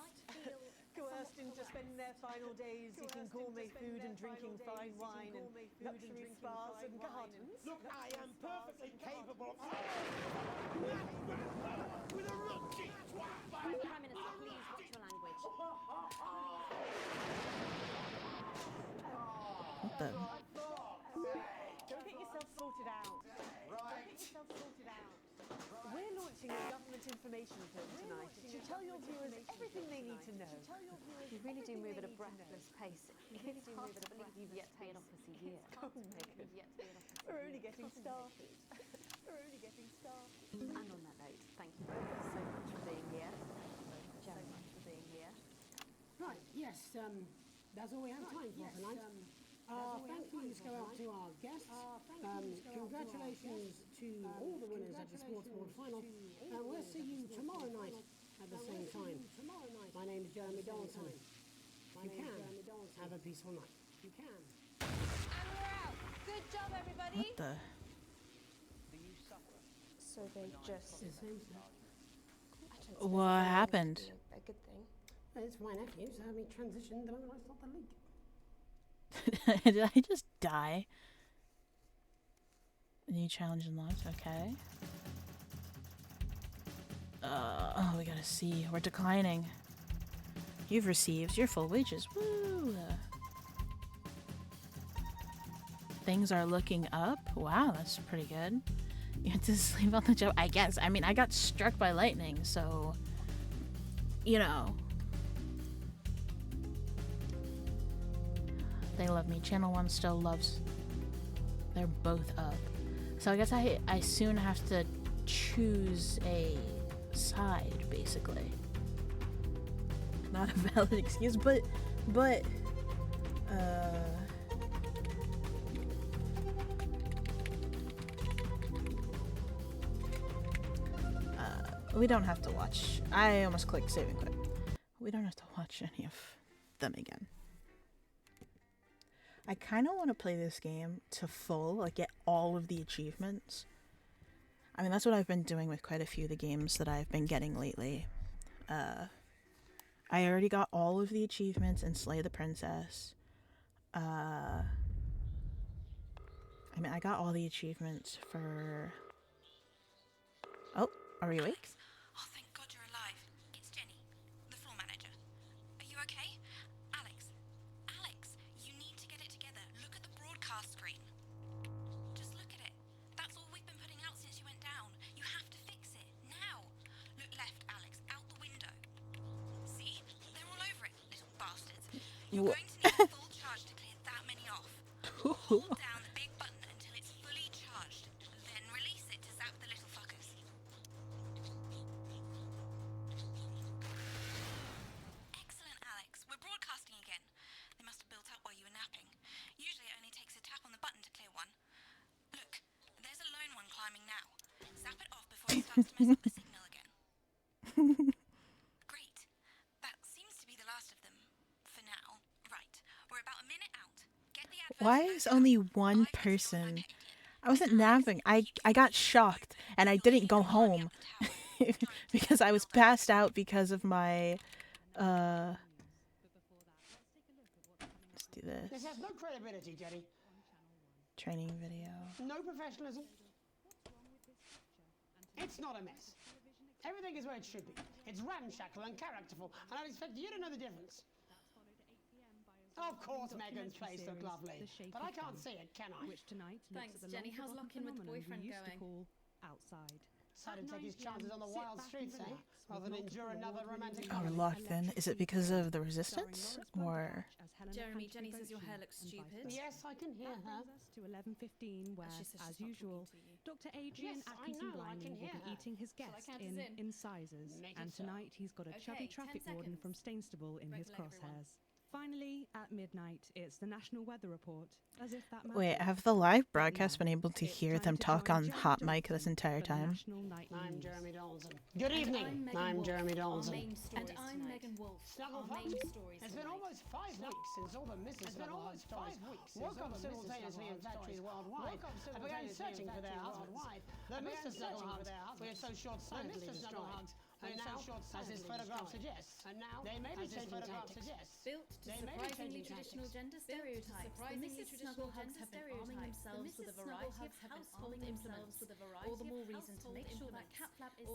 S6: Coerced into spending their final days eating gourmet food and drinking fine wine and luxury spas and gardens.
S12: Look, I am perfectly capable of... with a rookie twat!
S2: Prime Minister, please watch your language.
S1: What the?
S6: Go get yourself sorted out. We're launching a government information film tonight. It should tell your viewers everything they need to know.
S2: You really do move at a breathless pace. It's hard to believe you've yet paid off this a year.
S6: Oh, Megan. We're only getting started.
S2: And on that note, thank you both so much for being here.
S5: Right, yes, that's all we have time for tonight. Thank yous go out to our guests. Congratulations to all the winners at the Sports Board final. We'll see you tomorrow night at the same time. My name is Jeremy Donaldson. You can have a peaceful night. You can.
S2: And we're out. Good job, everybody.
S1: What the?
S8: So they just...
S1: What happened?
S8: A good thing.
S5: It's my nephew, so we transitioned the moment I stopped the leak.
S1: Did I just die? A new challenge unlocked, okay. Oh, we gotta see. We're declining. You've received your full wages. Woo! Things are looking up. Wow, that's pretty good. You have to sleep on the job, I guess. I mean, I got struck by lightning, so... You know. They love me. Channel 1 still loves. They're both up. So I guess I soon have to choose a side, basically. Not a valid excuse, but we don't have to watch. I almost clicked save and quit. We don't have to watch any of them again. I kind of want to play this game to full, like get all of the achievements. I mean, that's what I've been doing with quite a few of the games that I've been getting lately. I already got all of the achievements in Slay the Princess. I mean, I got all the achievements for... Oh, are we awake?
S13: Oh, thank God you're alive. It's Jenny, the floor manager. Are you okay? Alex, you need to get it together. Look at the broadcast screen. Just look at it. That's all we've been putting out since you went down. You have to fix it, now. Look left, Alex, out the window. See? They're all over it, little bastards. You're going to need a full charge to clear that many off. Hold down the big button until it's fully charged, then release it to zap the little fuckers. Excellent, Alex. We're broadcasting again. They must have built up while you were napping. Usually it only takes a tap on the button to clear one. Look, there's a lone one climbing now. Zap it off before it starts to mess up the signal again. Great. That seems to be the last of them. For now. Right. We're about a minute out. Get the advert.
S1: Why is only one person? I wasn't napping. I got shocked and I didn't go home because I was passed out because of my let's do
S5: This
S1: this
S5: has no credibility, Jenny.
S1: training video.
S5: No professionalism. It's not a mess. Everything is where it should be. It's ramshackle and characterful, and I'd expect you to know the difference. Of course, Megan's face looked lovely, but I can't see it, can I?
S14: Which tonight
S2: Thanks, Jenny. How's lock-in with the boyfriend going?
S14: Outside.
S5: Decided to take his chances on the wild streets, eh? Rather than endure another romantic.
S1: Oh, we're locked in. Is it because of the resistance or?
S2: Jeremy, Jenny says your hair looks stupid.
S5: Yes, I can hear her.
S14: To 11:15, where,
S2: She says she's
S14: as
S2: not
S14: usual, Dr. Adrian
S5: Yes, I
S14: Atkinson
S5: know, I
S14: Blimey
S5: can
S14: will
S5: hear
S14: be
S5: her.
S14: eating his
S2: Shall I
S14: guest
S2: count us
S14: in
S2: in?
S14: incisors,
S5: Make
S14: and
S5: it so.
S14: tonight he's got a chubby
S2: 10
S14: traffic warden
S2: seconds.
S14: from Stainstable in his
S2: Regulate everyone.
S14: crosshairs. Finally, at midnight, it's the National Weather Report, as if that
S1: Wait,
S14: matters.
S1: have the live
S14: But
S1: broadcast
S14: no,
S1: been able to
S14: it's
S1: hear
S14: time
S1: them
S14: to
S1: talk
S14: join
S1: on
S14: Jeremy
S1: hot mic this
S14: Donaldson
S1: entire
S14: for the
S1: time?
S14: National Nightly
S5: I'm
S14: News.
S5: Jeremy Donaldson. Good evening. I'm Jeremy Donaldson.
S2: And I'm Megan Wolf.
S5: Snuggle
S2: Our
S5: Fox.
S2: main stories
S5: It's been
S2: tonight.
S5: almost 5 weeks since all the Mrs. Snuggle stories woke up simultaneously in factories worldwide and began searching for their husbands. The Mr. Snugglehugs were so short-sightedly destroyed. And now, as his photograph suggests, they may be changing tactics.
S2: Built to
S5: They may be
S2: surprisingly
S5: changing
S2: traditional
S5: tactics.
S2: gender stereotypes, the Mrs. Snugglehugs have been arming themselves with a variety of household implements. All the more reason to make sure that CapLab is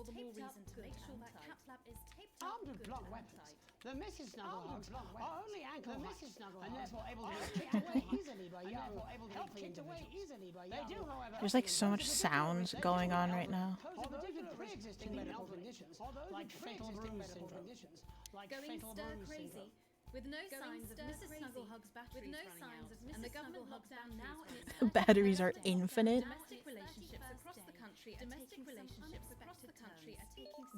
S2: taped up,
S5: Armed with
S2: good
S5: blunt
S2: and
S5: weapons,
S2: tight.
S5: the Mrs. Snugglehugs are only ankle and therefore able to be kicked away easily by young, healthy individuals. They do, however,
S1: There's like so much sounds going on right now.
S5: or particular pre-existing medical conditions, like fatal bruise syndrome.
S2: Going stir crazy. With no signs of Mrs. Snugglehug's batteries running out, and the government lockdown now in its
S1: Batteries are infinite.
S2: Domestic relationships across the country are taking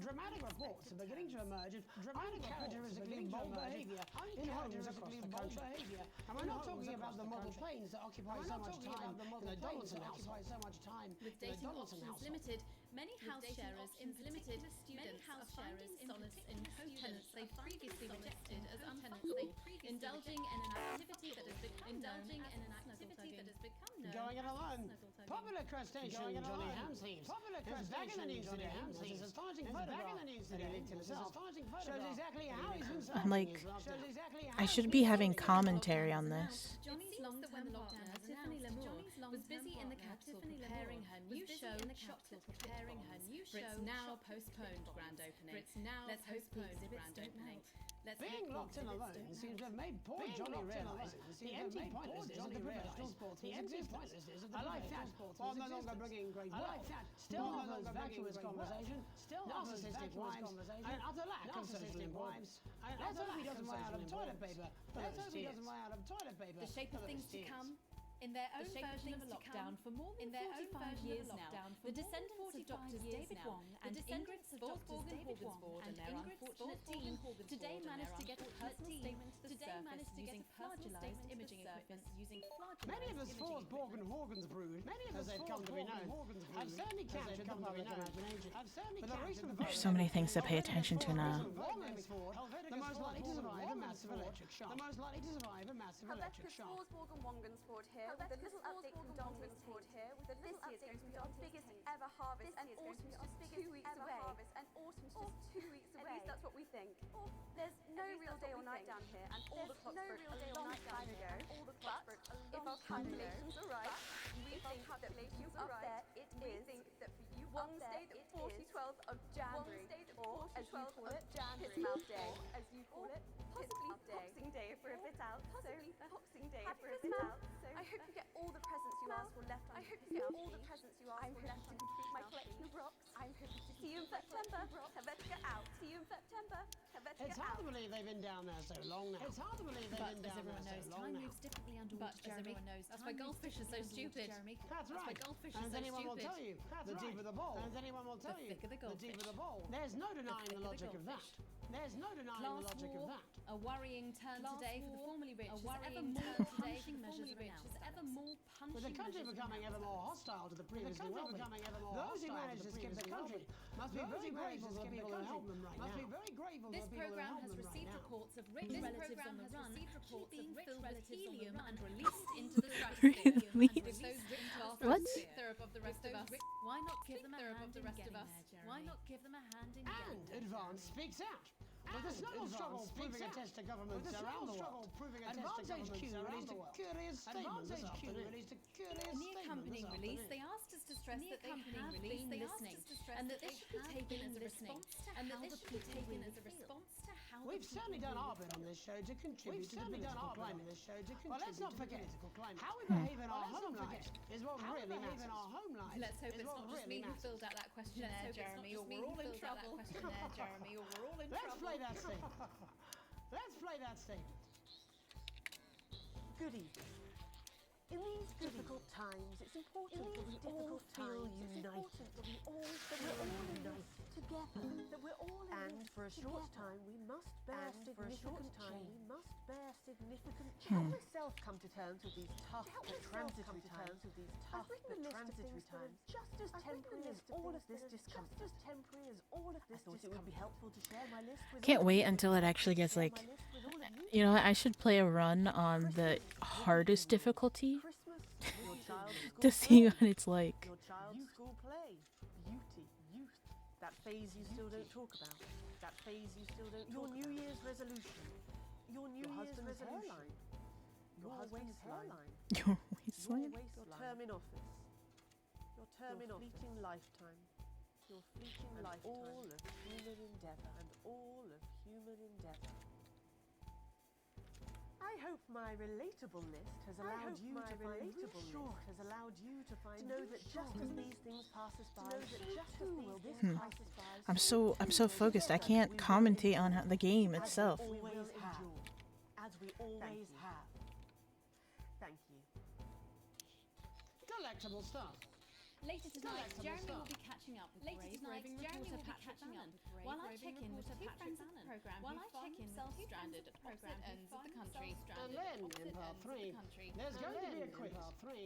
S5: Dramatic reports are beginning to emerge of uncharacteristically bold behaviour in homes across the country. And we're not talking about the model planes that occupy so much time in the Donaldson household.
S2: With dating options limited, many house sharers implemented students are finding solace in co-tenants they previously rejected as untenable, indulging in an activity that has become known.
S5: Going it alone. Popular crustacean Johnny Hamsleeves is back in the news today. Hamsleeves is astonishing photograph that he linked himself. Shows exactly how he's been
S1: I'm like, I should be having commentary on this.
S2: Johnny's long-term partner, Tiffany Lamore, was busy in the capital preparing her new show, for its now postponed grand opening. Let's hope the exhibits don't melt.
S5: Being locked in alone seems to have made poor Johnny realise the empty pointlessness of the professional sports existence. I like that, while no longer bringing great wealth, still offers vacuous conversation, narcissistic wives, and an utter lack of social importance. Let's hope he doesn't run out of toilet paper.
S2: The shape of things to come. In their own version of a lockdown for more than 45 years now, the descendants of Doctors David Wong and Ingrid Svorsborg and their unfortunate team today managed to get a personal statement to surface using personal-stabilized imaging equipment using
S5: Many of the Forsborg and Horgans brood, as they've come to be known, have certainly captured the public imagination. With a recent
S1: There's so many things to pay attention to now.
S5: the most likely to survive a massive electric shock. The most likely to survive a massive electric shock.
S15: Forsborg and Wongensford here with a little update from Dongensford here with a little update going to be our biggest ever harvest and autumn's just 2 weeks away. And autumn's just 2 weeks away. At least that's what we think. There's no real day or night down here and all the clocks broke a long time ago. All the clocks broke a long time ago. If our calculations are right, we think that for you up there, it is that for you Wednesday the 4012th of January, or as you call it, Pissmouth Day, as you call it, possibly Boxing Day if we're a bit out. Possibly Boxing Day if we're a bit out. So I hope you get all the presents you asked for left. I hope you get all the presents you asked for left to complete my collection of rocks. I'm hoping to see you in September. Helvetica out. See you in September. Helvetica
S5: It's hard to believe they've been down there so long now. It's hard to believe they've been down there so long now.
S2: differently underwater, Jeremy. That's why goldfish are so stupid. Jeremy.
S5: That's right.
S2: Goldfish
S5: And
S2: are so
S5: anyone will
S2: stupid.
S5: tell you, the deeper the bowl. And anyone will tell you,
S2: thicker the
S5: the deeper
S2: goldfish.
S5: the bowl. There's no denying the logic of that. There's no denying the
S2: Class
S5: logic of
S2: war,
S5: that.
S2: a worrying turn today for the formerly rich.
S15: a
S2: As
S15: worrying
S2: ever
S15: turn
S2: more
S15: today
S2: punishing measures are announced. As ever more punishing
S5: With the country
S2: measures
S5: becoming ever more hostile to the previously wealthy, those who manage to skip the country must be very grateful to the people who help them right now. Must be very grateful to
S2: This
S5: the people who
S2: program
S5: help
S2: has
S5: them right
S2: received
S5: now.
S2: reports of rich
S5: This
S2: relatives
S5: program
S2: on the
S5: has
S2: run
S5: received
S2: actually
S5: reports of
S2: being
S5: rich
S2: filled with
S5: relatives on the
S2: helium
S5: run.
S2: and released into the stratosphere.
S1: Released?
S2: With those rich bastards
S1: What?
S2: think they're above the rest of us. Why not give them a hand in getting there, Jeremy? Why not give them a hand in
S5: And
S2: getting there?
S5: Advance speaks out. With the snuggle struggle proving a test to governments around the world. Advance HQ released a curious statement this afternoon.
S2: In the accompanying release, they asked us to stress that they have been listening, and that this should be taken as a response to how the people really feel.
S5: We've certainly done our bit on this show to contribute to the political climate. Well, let's not forget how we behave in our home life is what really matters.
S2: Let's hope it's not just me who filled out that questionnaire, Jeremy, or we're all in trouble. Jeremy, or we're all in
S5: Let's
S2: trouble.
S5: play that statement. Let's play that statement.
S16: Good evening. In these difficult times, it's important that we all feel united. That we're all united together. That we're all and for a short time we must bear significant change. We must bear significant change. Help myself come to terms with these tough but transitory times. Just as temporary as all of this discomfort. Just as temporary as all of this discomfort. I thought it would be helpful to share my list with
S1: Can't wait until it actually gets like, you know what, I should play a run on the hardest difficulty to see what it's like.
S16: Your child's school play, beauty, youth, that phase you still don't talk about, that phase you still don't talk about. Your New Year's resolution, your New Year's resolution, your husband's hairline,
S1: Your waistline?
S16: your term in office, your fleeting lifetime, your fleeting lifetime, all of human endeavour, and all of human endeavour. I hope my relatable list has allowed you to find reassurance, has allowed you to find to know that just as these things pass us by, so too will this pass us by.
S1: I'm so focused. I can't commentate on the game itself.
S16: As we always have. As we always have. Thank you.
S5: Delectable stuff.
S2: Later tonight, Jeremy will be catching up with raving reporter Patrick Bannon. While I check in with two friends of the program who find themselves stranded at opposite ends of the country.
S5: And then in part 3, there's going to be a quiz.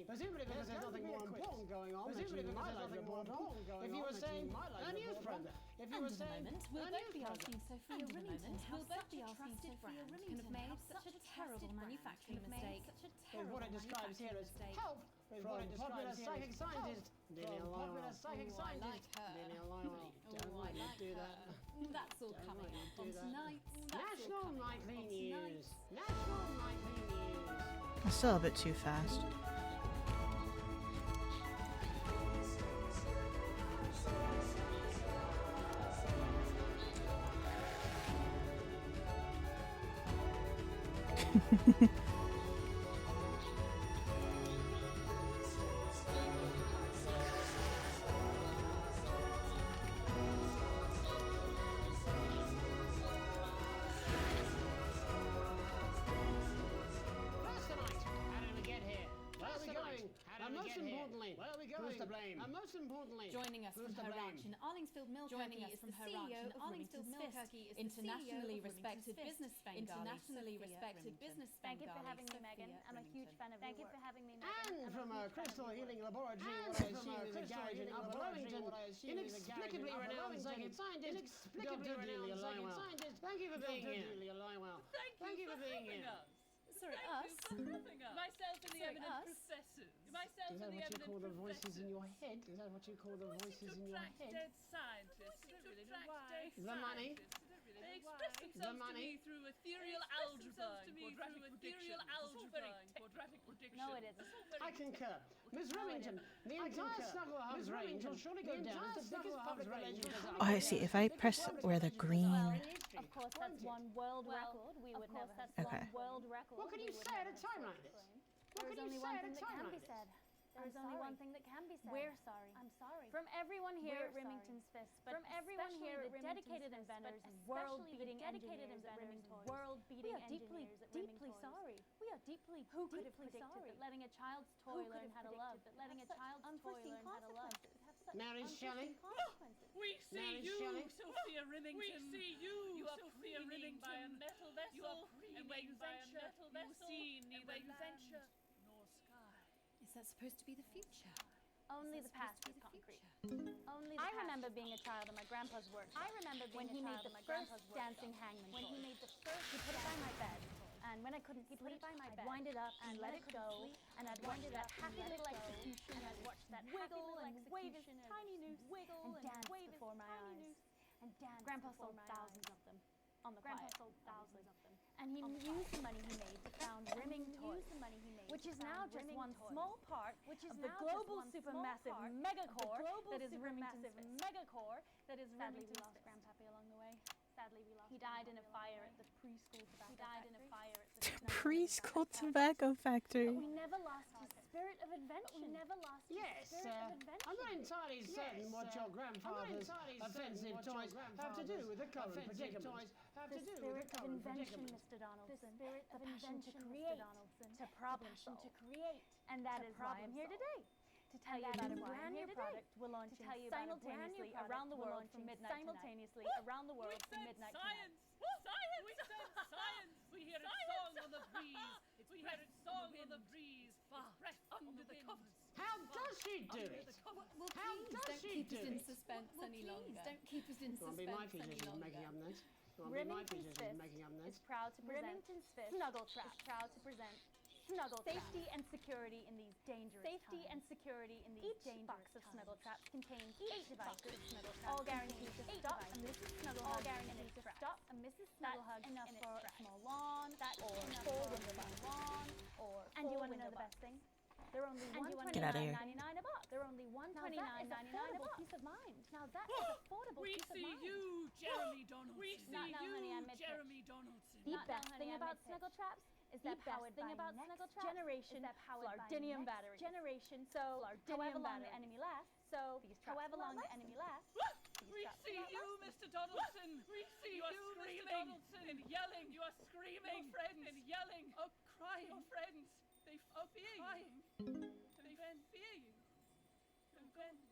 S5: Presumably because there's nothing more important going on. Presumably because there's nothing more important going on. If you were saying a news program. If you were saying
S2: we'll both be asking Sophia Remington how such a trusted brand can have made such a terrible manufacturing mistake.
S5: With what it describes here as help from popular psychic scientist Delia Lyle. Delia Lyle. Don't let me do that.
S2: That's all coming up on tonight's
S5: National Nightly News. National Nightly News.
S1: I'm still a bit too fast.
S5: First tonight, how did we get here? Where are we going? And most importantly, where are we going?
S17: Who's to blame?
S5: And most importantly,
S2: Joining us
S5: who's
S2: from
S5: to
S2: her
S5: blame?
S2: ranch in Arlingsfield Milkirky is the CEO of Arlingsfield Milkirky, internationally respected business internationally respected business
S15: Thank you for having me, Megan. I'm a huge fan of your work. Thank you for having me, Megan.
S5: And from a crystal healing laboratory, what I assume is a garage in Upper Wellington, inexplicably renowned psychic scientist, Dr. Delia Lywell. Thank you for being here. Thank you for being here.
S2: Sorry, us?
S18: Myself and the
S2: Sorry,
S18: eminent
S2: us?
S18: professors.
S5: Is
S18: Myself
S5: that
S18: and the
S5: what you
S18: eminent
S5: call the voices in your
S18: professors.
S5: head? Is that what you call the voices in your head?
S18: Dead scientists. I don't really know why.
S5: The money?
S18: They express themselves to me through ethereal algebra and quadratic predictions.
S15: No, it isn't.
S5: I concur. Miss Remington, the entire Snugglehugs range will surely go down as the biggest public relations disaster.
S1: Oh, I see. If I press where the green.
S15: Of course, that's one world record. We would never have set
S1: Okay.
S15: one world record.
S5: What can you say at a time like this?
S15: There is only one thing that can be said. There is only one thing that can be said. We're sorry. I'm sorry. From everyone here at Remington's Fist, but from everyone here at dedicated inventors, world-beating engineers at Remington, world-beating engineers at deeply sorry. We are deeply, who could have predicted that letting a child's toy learn how to love, that letting a child's toy learn how to love,
S5: Mary Shelley?
S18: We see
S5: Mary
S18: you,
S5: Shelley?
S18: Sophia Remington. We see you, you are Sophia Remington, by a metal vessel. You are and when you venture, you see neither land nor sky.
S2: Is that supposed to be the future?
S15: Only the past is concrete. Only I remember being a child in my grandpa's workshop. I remember being when he made the first dancing hangman. When he made the first, he put it by my bed. And when I couldn't sleep, I'd wind it up and let it go. And I'd watch that happy little execution. I'd watch that wiggle and wave his tiny noose, wiggle and dance before my eyes. And dance. Grandpa sold thousands of them on the quiet. Grandpa sold thousands of them. And he used the money he made to found Rimming Toys, which is now just one small part of the global supermassive megacore that is Remington's megacore that is Remington's. Sadly, we lost Grandpappy along the way. Sadly, we lost. He died in a fire at the preschool tobacco. He died in a fire at the
S1: Preschool tobacco factory.
S15: But we never lost his spirit of invention. We never lost his spirit of invention.
S5: I'm not entirely certain what your grandfather's offensive toys have to do with the current predicament.
S15: The spirit of invention, Mr. Donaldson. The spirit of invention to create, to problem solve, to create, and that is why I'm here today. To tell you about a brand new product we're launching simultaneously around the world from midnight simultaneously around the world from midnight tonight.
S18: Science! We said science! We hear its song on the breeze. We hear its song on the breeze. Its breath under the covers.
S5: How does she do it?
S2: Well,
S5: How
S2: please
S5: does
S2: don't
S5: she
S2: keep
S5: do
S2: us in
S5: it?
S2: suspense any longer. Don't keep us in
S5: Won't be
S2: suspense
S5: my
S2: any
S5: physician
S2: longer.
S5: making up this. Won't be my
S15: Remington's
S5: physician
S15: Fist
S5: making up this.
S15: is proud to present Snuggle Trap. Is proud to present Snuggle Safety and security in these dangerous Safety and security in these dangerous box of Snuggle Traps contains 8 devices, all guaranteed to stop a Mrs. Snugglehug, all guaranteed to stop a Mrs. Snugglehug enough for a small lawn, or 4 Wonderland lawn, or and you want to know the best thing? They're only $129.99 a box. They're only $129.99 a box. Piece of mind. Now that is affordable
S18: We
S15: peace of
S18: see
S15: mind.
S18: you, Jeremy Donaldson. We see
S15: Not now,
S18: you,
S15: honey, I'm mid-pitch.
S18: Jeremy Donaldson.
S15: The best thing about Snuggle Traps is that powered by next generation Flardinium batteries. So however long the enemy lasts, however long the enemy lasts.
S18: We see you, Mr. Donaldson. We see you, Mr. Donaldson, and yelling. You are screaming. Your friends and yelling. Oh, crying. Your friends. They fear you. They fear you.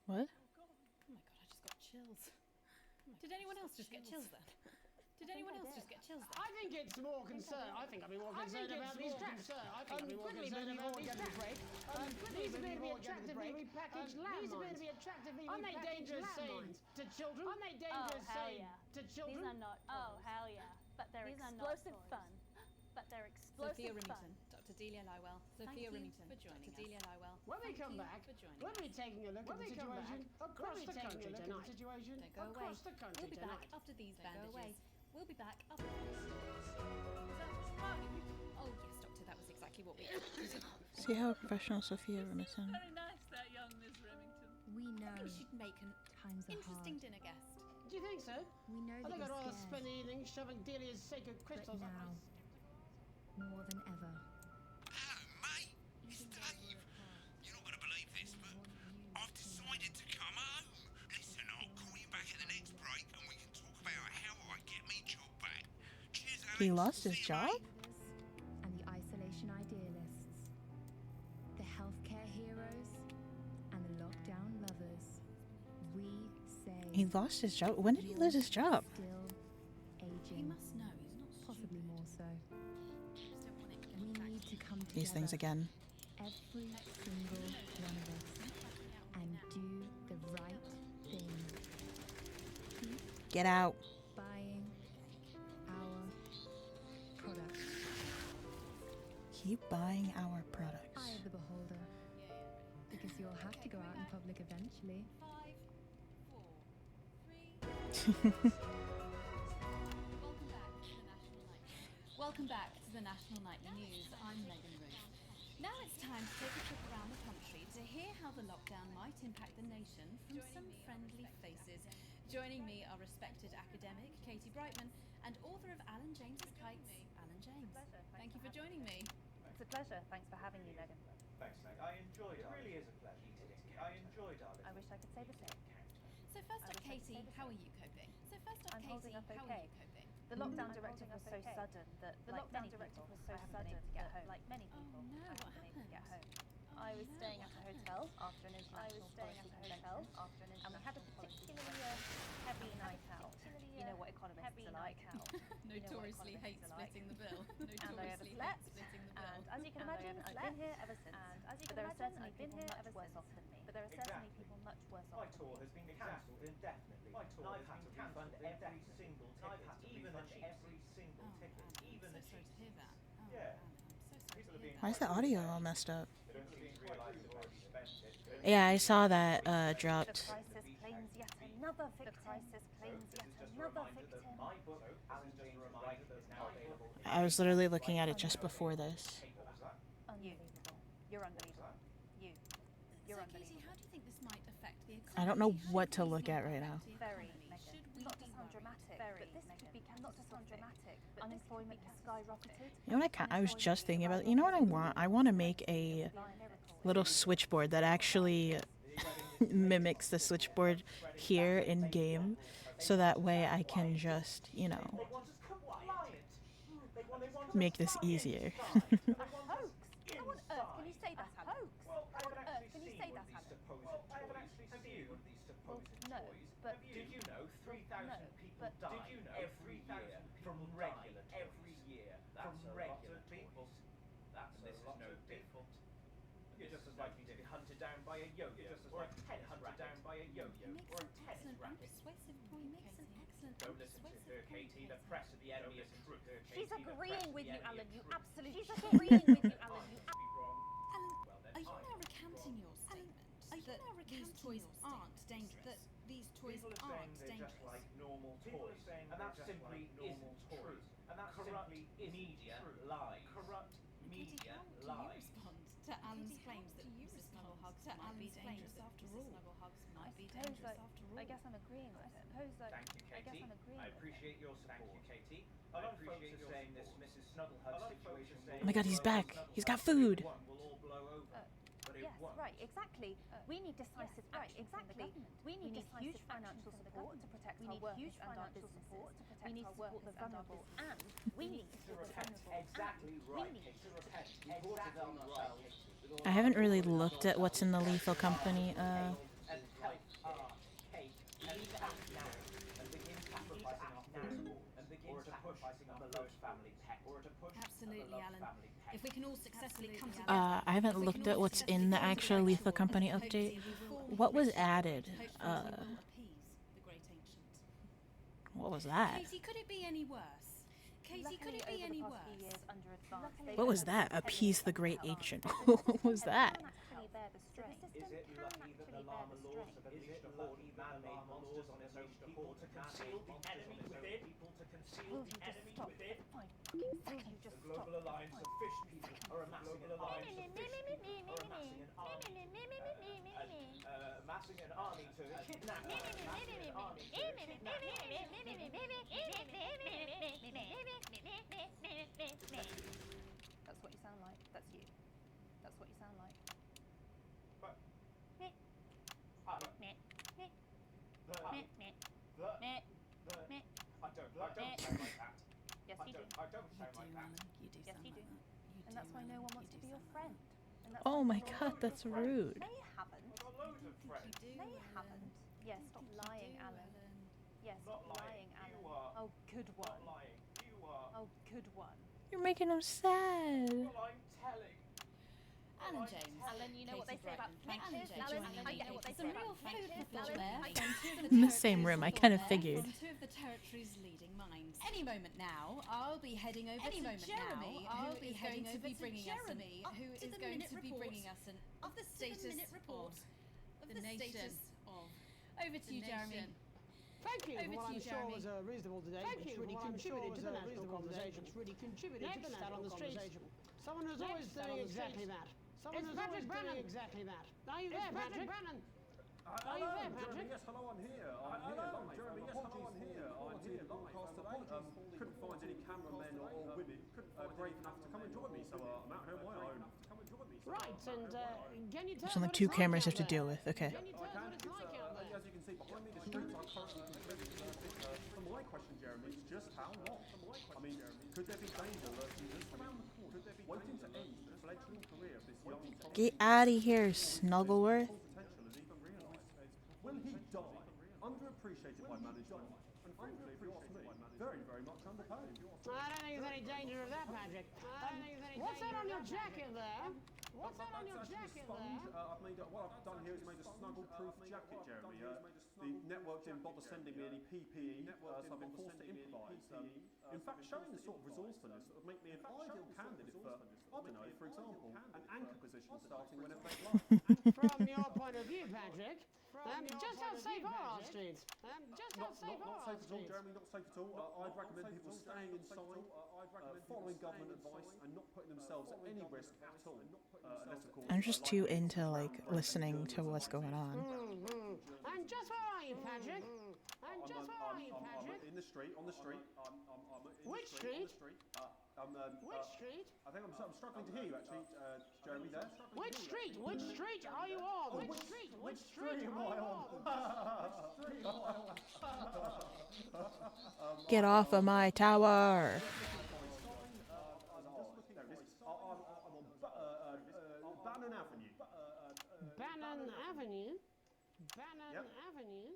S1: What?
S2: Oh my god, I just got chills. Did anyone else just get chills then? Did anyone else just get chills then?
S5: I think it's more concerned. I think I'd be more concerned about these traps. I think I'd be more concerned about these traps. These appear to be attractively repackaged landmines. Aren't they dangerous saying to children? Aren't they dangerous saying to children?
S15: These are not. Oh hell yeah! But they're explosive fun. But they're
S2: Sophia
S15: explosive fun.
S2: Remington, Dr. Delia Lywell. Sophia Remington, Dr. Delia Lywell.
S5: When we come back, we'll be taking a look at the situation across the country tonight.
S2: Don't go away.
S5: Across the country
S2: We'll be back
S5: tonight.
S2: after these
S5: Don't go
S2: bandages.
S5: away.
S2: We'll be back after Oh yes, Doctor, that was exactly what we
S1: See how professional Sophia Remington.
S18: Very nice, that young Miss Remington.
S13: We know
S2: we should make an
S13: times are
S2: interesting
S13: hard.
S2: dinner guest.
S5: Do you think so?
S13: We know
S5: I
S13: that
S5: think I'd
S13: you're
S5: rather
S13: scared.
S5: spend the evening shoving Delia's sacred crystals up
S13: now, more than ever.
S11: Hello, mate. It's Dave. You're not going to believe this, but I've decided to come home. Listen, I'll call you back at the next break and we can talk about how I get me job back. Cheers, Alex.
S1: He lost his
S11: See you,
S1: job?
S11: mate.
S13: And the isolation idealists. The healthcare heroes
S1: lost his job? When did he lose his job?
S17: Still aging.
S2: He must know. He's not
S17: Possibly more so.
S2: Just don't want it to
S17: We need to come together.
S1: These things again.
S17: Every single one of us. And do the right thing. Keep
S1: Get out.
S17: buying our products.
S1: Keep buying our products.
S17: Eye of the beholder. Because you'll have to go out in public eventually.
S2: Welcome back to the National Nightly News. I'm Megan Ruth. Now it's time to take a trip around the country to hear how the lockdown might impact the nation from some friendly faces. Joining me are respected academic Katie Brightman and author of Alan James's Kites, Alan James. Thank you for joining me.
S19: It's a pleasure. Thanks for having me, Megan.
S10: Thanks, Meg. I enjoyed it. It really is a pleasure. I enjoyed our
S19: I wish I could say the same.
S2: So first up, Katie, how are you coping?
S19: I'm holding up
S2: how
S19: okay.
S2: are you coping?
S19: The lockdown directive was so sudden that, like many people, I haven't been able to get home. Like many people, I haven't been able to get home. I was staying at a hotel after an international policy convention, and we had a particularly heavy night out. You know what economists are like.
S2: Notoriously hate splitting the bill.
S19: And I overslept. And as you can imagine, I've been here ever since. But there are certainly people much worse off than me. But there are certainly people much worse off.
S10: My tour has been cancelled indefinitely. My tour has had to refund every single ticket, even the every single ticket, even the
S2: Sorry to hear that.
S10: Yeah.
S1: Why is the audio all messed up?
S10: They don't seem to realise they've already spent it.
S1: Yeah, I saw that dropped.
S19: The crisis claims yet another victim. The crisis claims yet another victim.
S10: My book, Alan James Wright, is now available.
S1: I was literally looking at it just before this.
S19: Unbelievable. You're unbelievable. You're
S2: So Katie, how do you think this might affect the economy?
S1: I don't know what to look at right now.
S19: Very, Megan. Not to sound dramatic, but this could be not to sound dramatic. Unemployment has skyrocketed.
S1: You know what I was just thinking about? You know what I want? I want to make a little switchboard that actually mimics the switchboard here in game, so that way I can just, you know, make this easier.
S19: A hoax? How on earth can you say that's a hoax? How on earth can you say that's a hoax? Well, no, but
S10: Did you know 3,000 people die every year from regular every year from regular people? This is no different. You're just as likely to be hunted down by a yo-yo, or a head hunted down by a yo-yo, or a tennis racket. Don't listen to her, Katie. The press of the enemy isn't her, Katie.
S19: she's agreeing with you, Alan. You absolutely. She's
S10: She's
S19: agreeing with you, Alan. You
S2: Are you now recanting your statement that these toys aren't dangerous? That these toys
S10: People are saying
S2: aren't
S10: they're
S2: dangerous?
S10: just like normal toys, and that simply isn't true. And that's simply media lies. Corrupt media
S2: How do you
S10: lies.
S2: respond to Alan's claims that Mrs. Snugglehugs might be dangerous after all? Might be
S19: suppose
S2: dangerous
S19: that-
S2: after all.
S19: I guess I'm agreeing with him. Suppose that.
S10: Thank you,
S19: I guess
S10: Katie.
S19: I'm agreeing
S10: I
S19: with him.
S10: appreciate your support. Thank you, Katie. A lot of folks are saying this Mrs. Snugglehug situation.
S1: Oh my god, he's back. He's got food.
S10: Will all blow over, but it
S19: Yes,
S10: won't.
S19: right, exactly. We need decisive action from the government. We need huge financial support to protect our workers and our businesses. We need to support the vulnerable, and we need to support the vulnerable.
S10: Exactly right, Katie. Exactly right, Katie.
S1: I haven't really looked at what's in the Lethal Company.
S10: And help our cake and act now, and begin sacrificing our food, and begin sacrificing our beloved family pet, or to push
S2: Absolutely, Alan. If we can all successfully come together.
S1: I haven't looked at what's in the actual Lethal Company update. What was added? What was that?
S2: Katie, could it be any worse? Katie, could it be any worse?
S1: What was that? Appease the Great Ancient. What was that?
S10: Is it lucky that the llama laws have unleashed a horde of man-made monsters on its own people to conceal the enemy within? The Global Alliance of Fish People are amassing an alliance of fish people are amassing an army. Amassing an army to kidnap. Amassing an army to
S19: That's what you sound like. That's you. That's what you sound like.
S10: But I don't sound like that.
S19: Yes, you do.
S10: I don't sound like that.
S19: Yes, you do. And that's why no one wants to be your friend. And that's
S1: Oh
S19: why
S1: my
S19: no one
S1: god,
S19: wants
S1: that's
S19: your friend.
S1: rude.
S19: No, you haven't.
S10: I've got loads of friends.
S19: No, you haven't. Yes, stop lying, Alan. Yes,
S10: Not lying.
S19: Alan.
S10: You are.
S19: Oh, good one.
S10: Not lying. You are.
S19: Oh, good one.
S1: You're making him sad.
S10: Well, I'm telling.
S20: Alan James.
S19: Alan, you know what they say about
S20: Thank you
S19: flex.
S20: for
S19: Alan,
S20: joining
S19: I
S20: me.
S19: get what they
S20: It's
S19: say
S20: a real
S19: about flex.
S20: food for
S19: Alan,
S20: thought
S19: I
S20: there
S19: get
S20: from two of the
S1: In the same
S20: territories
S1: room, I
S20: thought
S1: kind of
S20: there
S1: figured.
S20: From two of the territory's leading minds. Any moment now, I'll be heading over to Jeremy, who is going to be bringing us an of the status of the nation of. Over to you, Jeremy.
S5: Thank you.
S20: Over
S5: What
S20: to
S5: I'm
S20: you,
S5: sure
S20: Jeremy.
S5: was a reasonable debate. Thank you. Really contributed to the national conversation. Really contributed to the national conversation. Someone who's always doing exactly that. Someone who's always doing exactly that. Are you there, Patrick? Are you there, Patrick?
S7: Yes, hello, I'm here. I'm here live. Jeremy, yes, hello, I'm here. I'm here broadcast today. Couldn't find any cameramen or women brave enough to come and join me, so I'm out here on my own.
S5: Right, and can you tell
S1: There's only
S5: what
S1: two
S5: it's
S1: cameras you
S5: like
S1: have to
S5: out
S1: deal
S5: there?
S1: with. Okay.
S5: Can you tell us what it's like out there?
S7: As you can see behind me, the streets are currently completely deserted. For my question, Jeremy, is just how long? I mean, could there be danger lurking just around the corner? Could there be waiting to end the fledgling career of this young Tom?
S1: Get out of here, Snuggleworth.
S7: Potential is even realised. Will he die? Underappreciated by management, and frankly, if you ask me, very, very much underpaid.
S5: I don't think there's any danger of that, Patrick. What's that on your jacket there? What's that on your jacket there?
S7: I've made what I've done here is made a snuggle-proof jacket, Jeremy. The network didn't bother sending me any PPE, so I've been forced to improvise. In fact, showing the sort of resourcefulness that would make me an ideal candidate for, I don't know, for example, an anchor position starting whenever they like.
S5: From your point of view, Patrick, just how safe are our streets? Just how safe are our
S7: Not safe at all,
S5: streets?
S7: Jeremy, not safe at all. I'd recommend people staying inside, following government advice, and not putting themselves at any risk at all. Unless, of course,
S1: I'm just too into like listening to what's going on.
S5: And just where are you, Patrick? And just where are you, Patrick?
S7: In the street, on the street.
S5: Which street?
S7: Which street? I think I'm struggling to hear you actually, Jeremy. There.
S5: Which street? Which street are you on? Which street? Which street
S7: am
S5: are
S7: I
S5: you
S7: on?
S1: Get off of my tower.
S7: Bannon Avenue.
S5: Bannon Avenue? Bannon Avenue?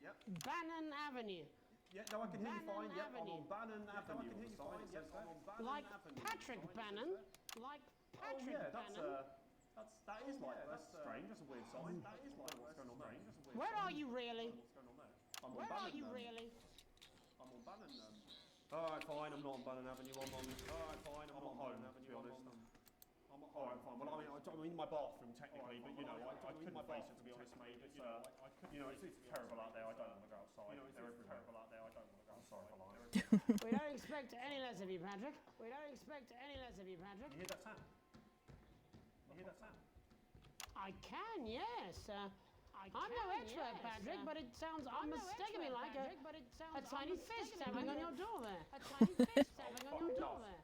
S7: Yep.
S5: Bannon Avenue.
S7: Yeah, no, I can hear you fine. Yep, I'm
S5: Avenue.
S7: on Bannon Avenue. I can hear you fine. Yes, I'm on Bannon
S5: Like
S7: Avenue.
S5: Patrick Bannon? Like Patrick
S7: Oh yeah,
S5: Bannon?
S7: that is like that's strange. That's a weird sign. That is like what's going on there.
S5: Where are you really?
S7: I'm on
S5: Where are
S7: Bannon,
S5: you really?
S7: I'm on Bannon. Alright, fine. I'm not on Bannon Avenue. Alright, fine. I'm not home. To be honest. Alright, fine. Well, I mean, I'm in my bathroom technically, but you know, I couldn't face it to be honest, mate. But you know, it's terrible out there. I don't want to go outside. They're terrible out there. I don't want to go outside for life.
S5: We don't expect any less of you, Patrick. We don't expect any less of you, Patrick.
S7: You hear that sound? You hear that sound?
S5: I can, yes. I'm no expert, Patrick, but it sounds unmistakably like a tiny fist tapping on your door there. A tiny fist tapping on your door there.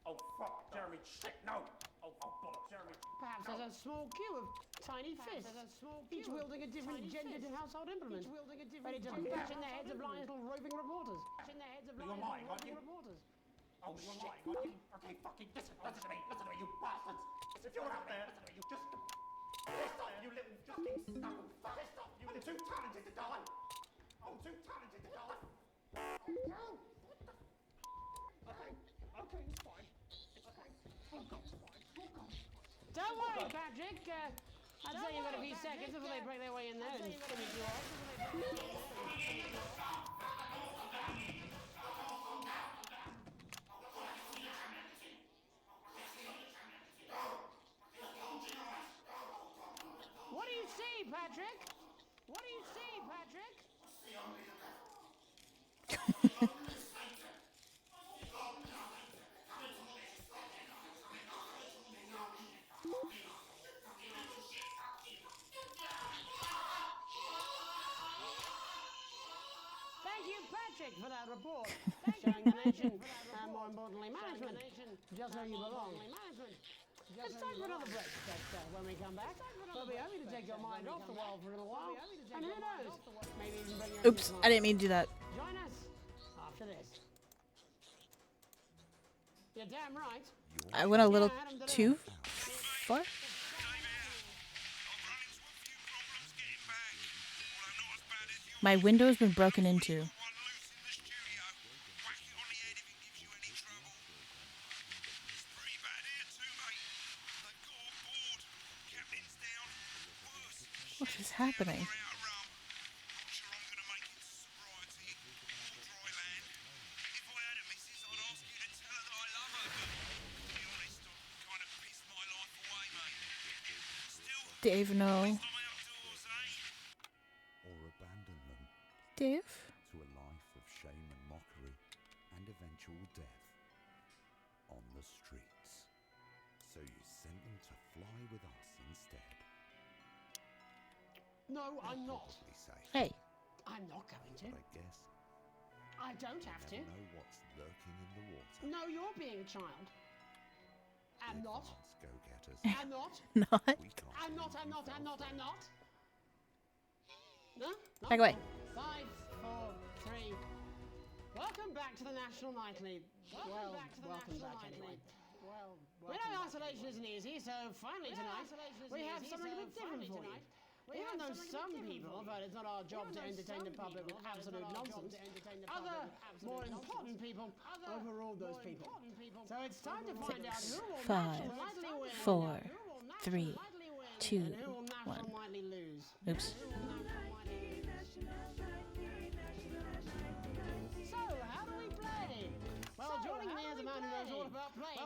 S7: Oh fuck, Jeremy! Shit, no! Oh bollocks, Jeremy!
S5: Perhaps there's a small queue of tiny fists, each wielding a different gendered household implement, ready to bash in the heads of lying little roving reporters.
S7: You're lying, aren't you? Oh shit! Okay, fucking listen to me, you bastards! If you're out there, you just piss off, you little fucking snuggle fuck! Piss off, you little too talented to die! I'm too talented to die! No! What the? Okay, it's fine. It's okay. Oh God, it's fine. Oh God.
S5: Don't worry, Patrick. I'd say you've got a few seconds before they break their way in there and finish you off. What do you see, Patrick? What do you see, Patrick? Thank you, Patrick, for that report. Showing the nation, and more importantly, management, just where you belong. It's time for another break, but when we come back, we'll be happy to take your mind off the wall for a little while. And who knows, maybe even bring you a
S1: Oops,
S5: few
S1: I didn't mean to do that.
S5: Join us after this. You're damn right.
S1: I went a little too far. My window's been broken into. What is happening? Dave, no.
S12: Or abandon them
S1: Dave?
S12: to a life of shame and mockery and eventual death on the streets. So you sent them to fly with us instead.
S5: No, I'm not.
S1: Hey.
S5: I'm not going to.
S12: I guess
S5: I don't have to.
S12: you never know what's lurking in the water.
S5: No, you're being a child. I'm not.
S12: Go-getters.
S5: I'm not.
S1: Not.
S5: I'm not. I'm not. I'm not. I'm not. No? Not
S1: Back away.
S5: 5, 4, 3. Welcome back to the National Night League. Welcome back anyway. We know isolation isn't easy, so finally tonight we have something a bit different for you. Even though some people thought it's not our job to entertain the public with absolute nonsense, other more important people overruled those people. So it's time to find out who will
S1: 5,
S5: nationally win,
S1: 4,
S5: who will
S1: 3, 2,
S5: and who will
S1: 1.
S5: nationally lose.
S1: Oops.
S5: So, how do we play? Well, joining me as a man who knows all about playing.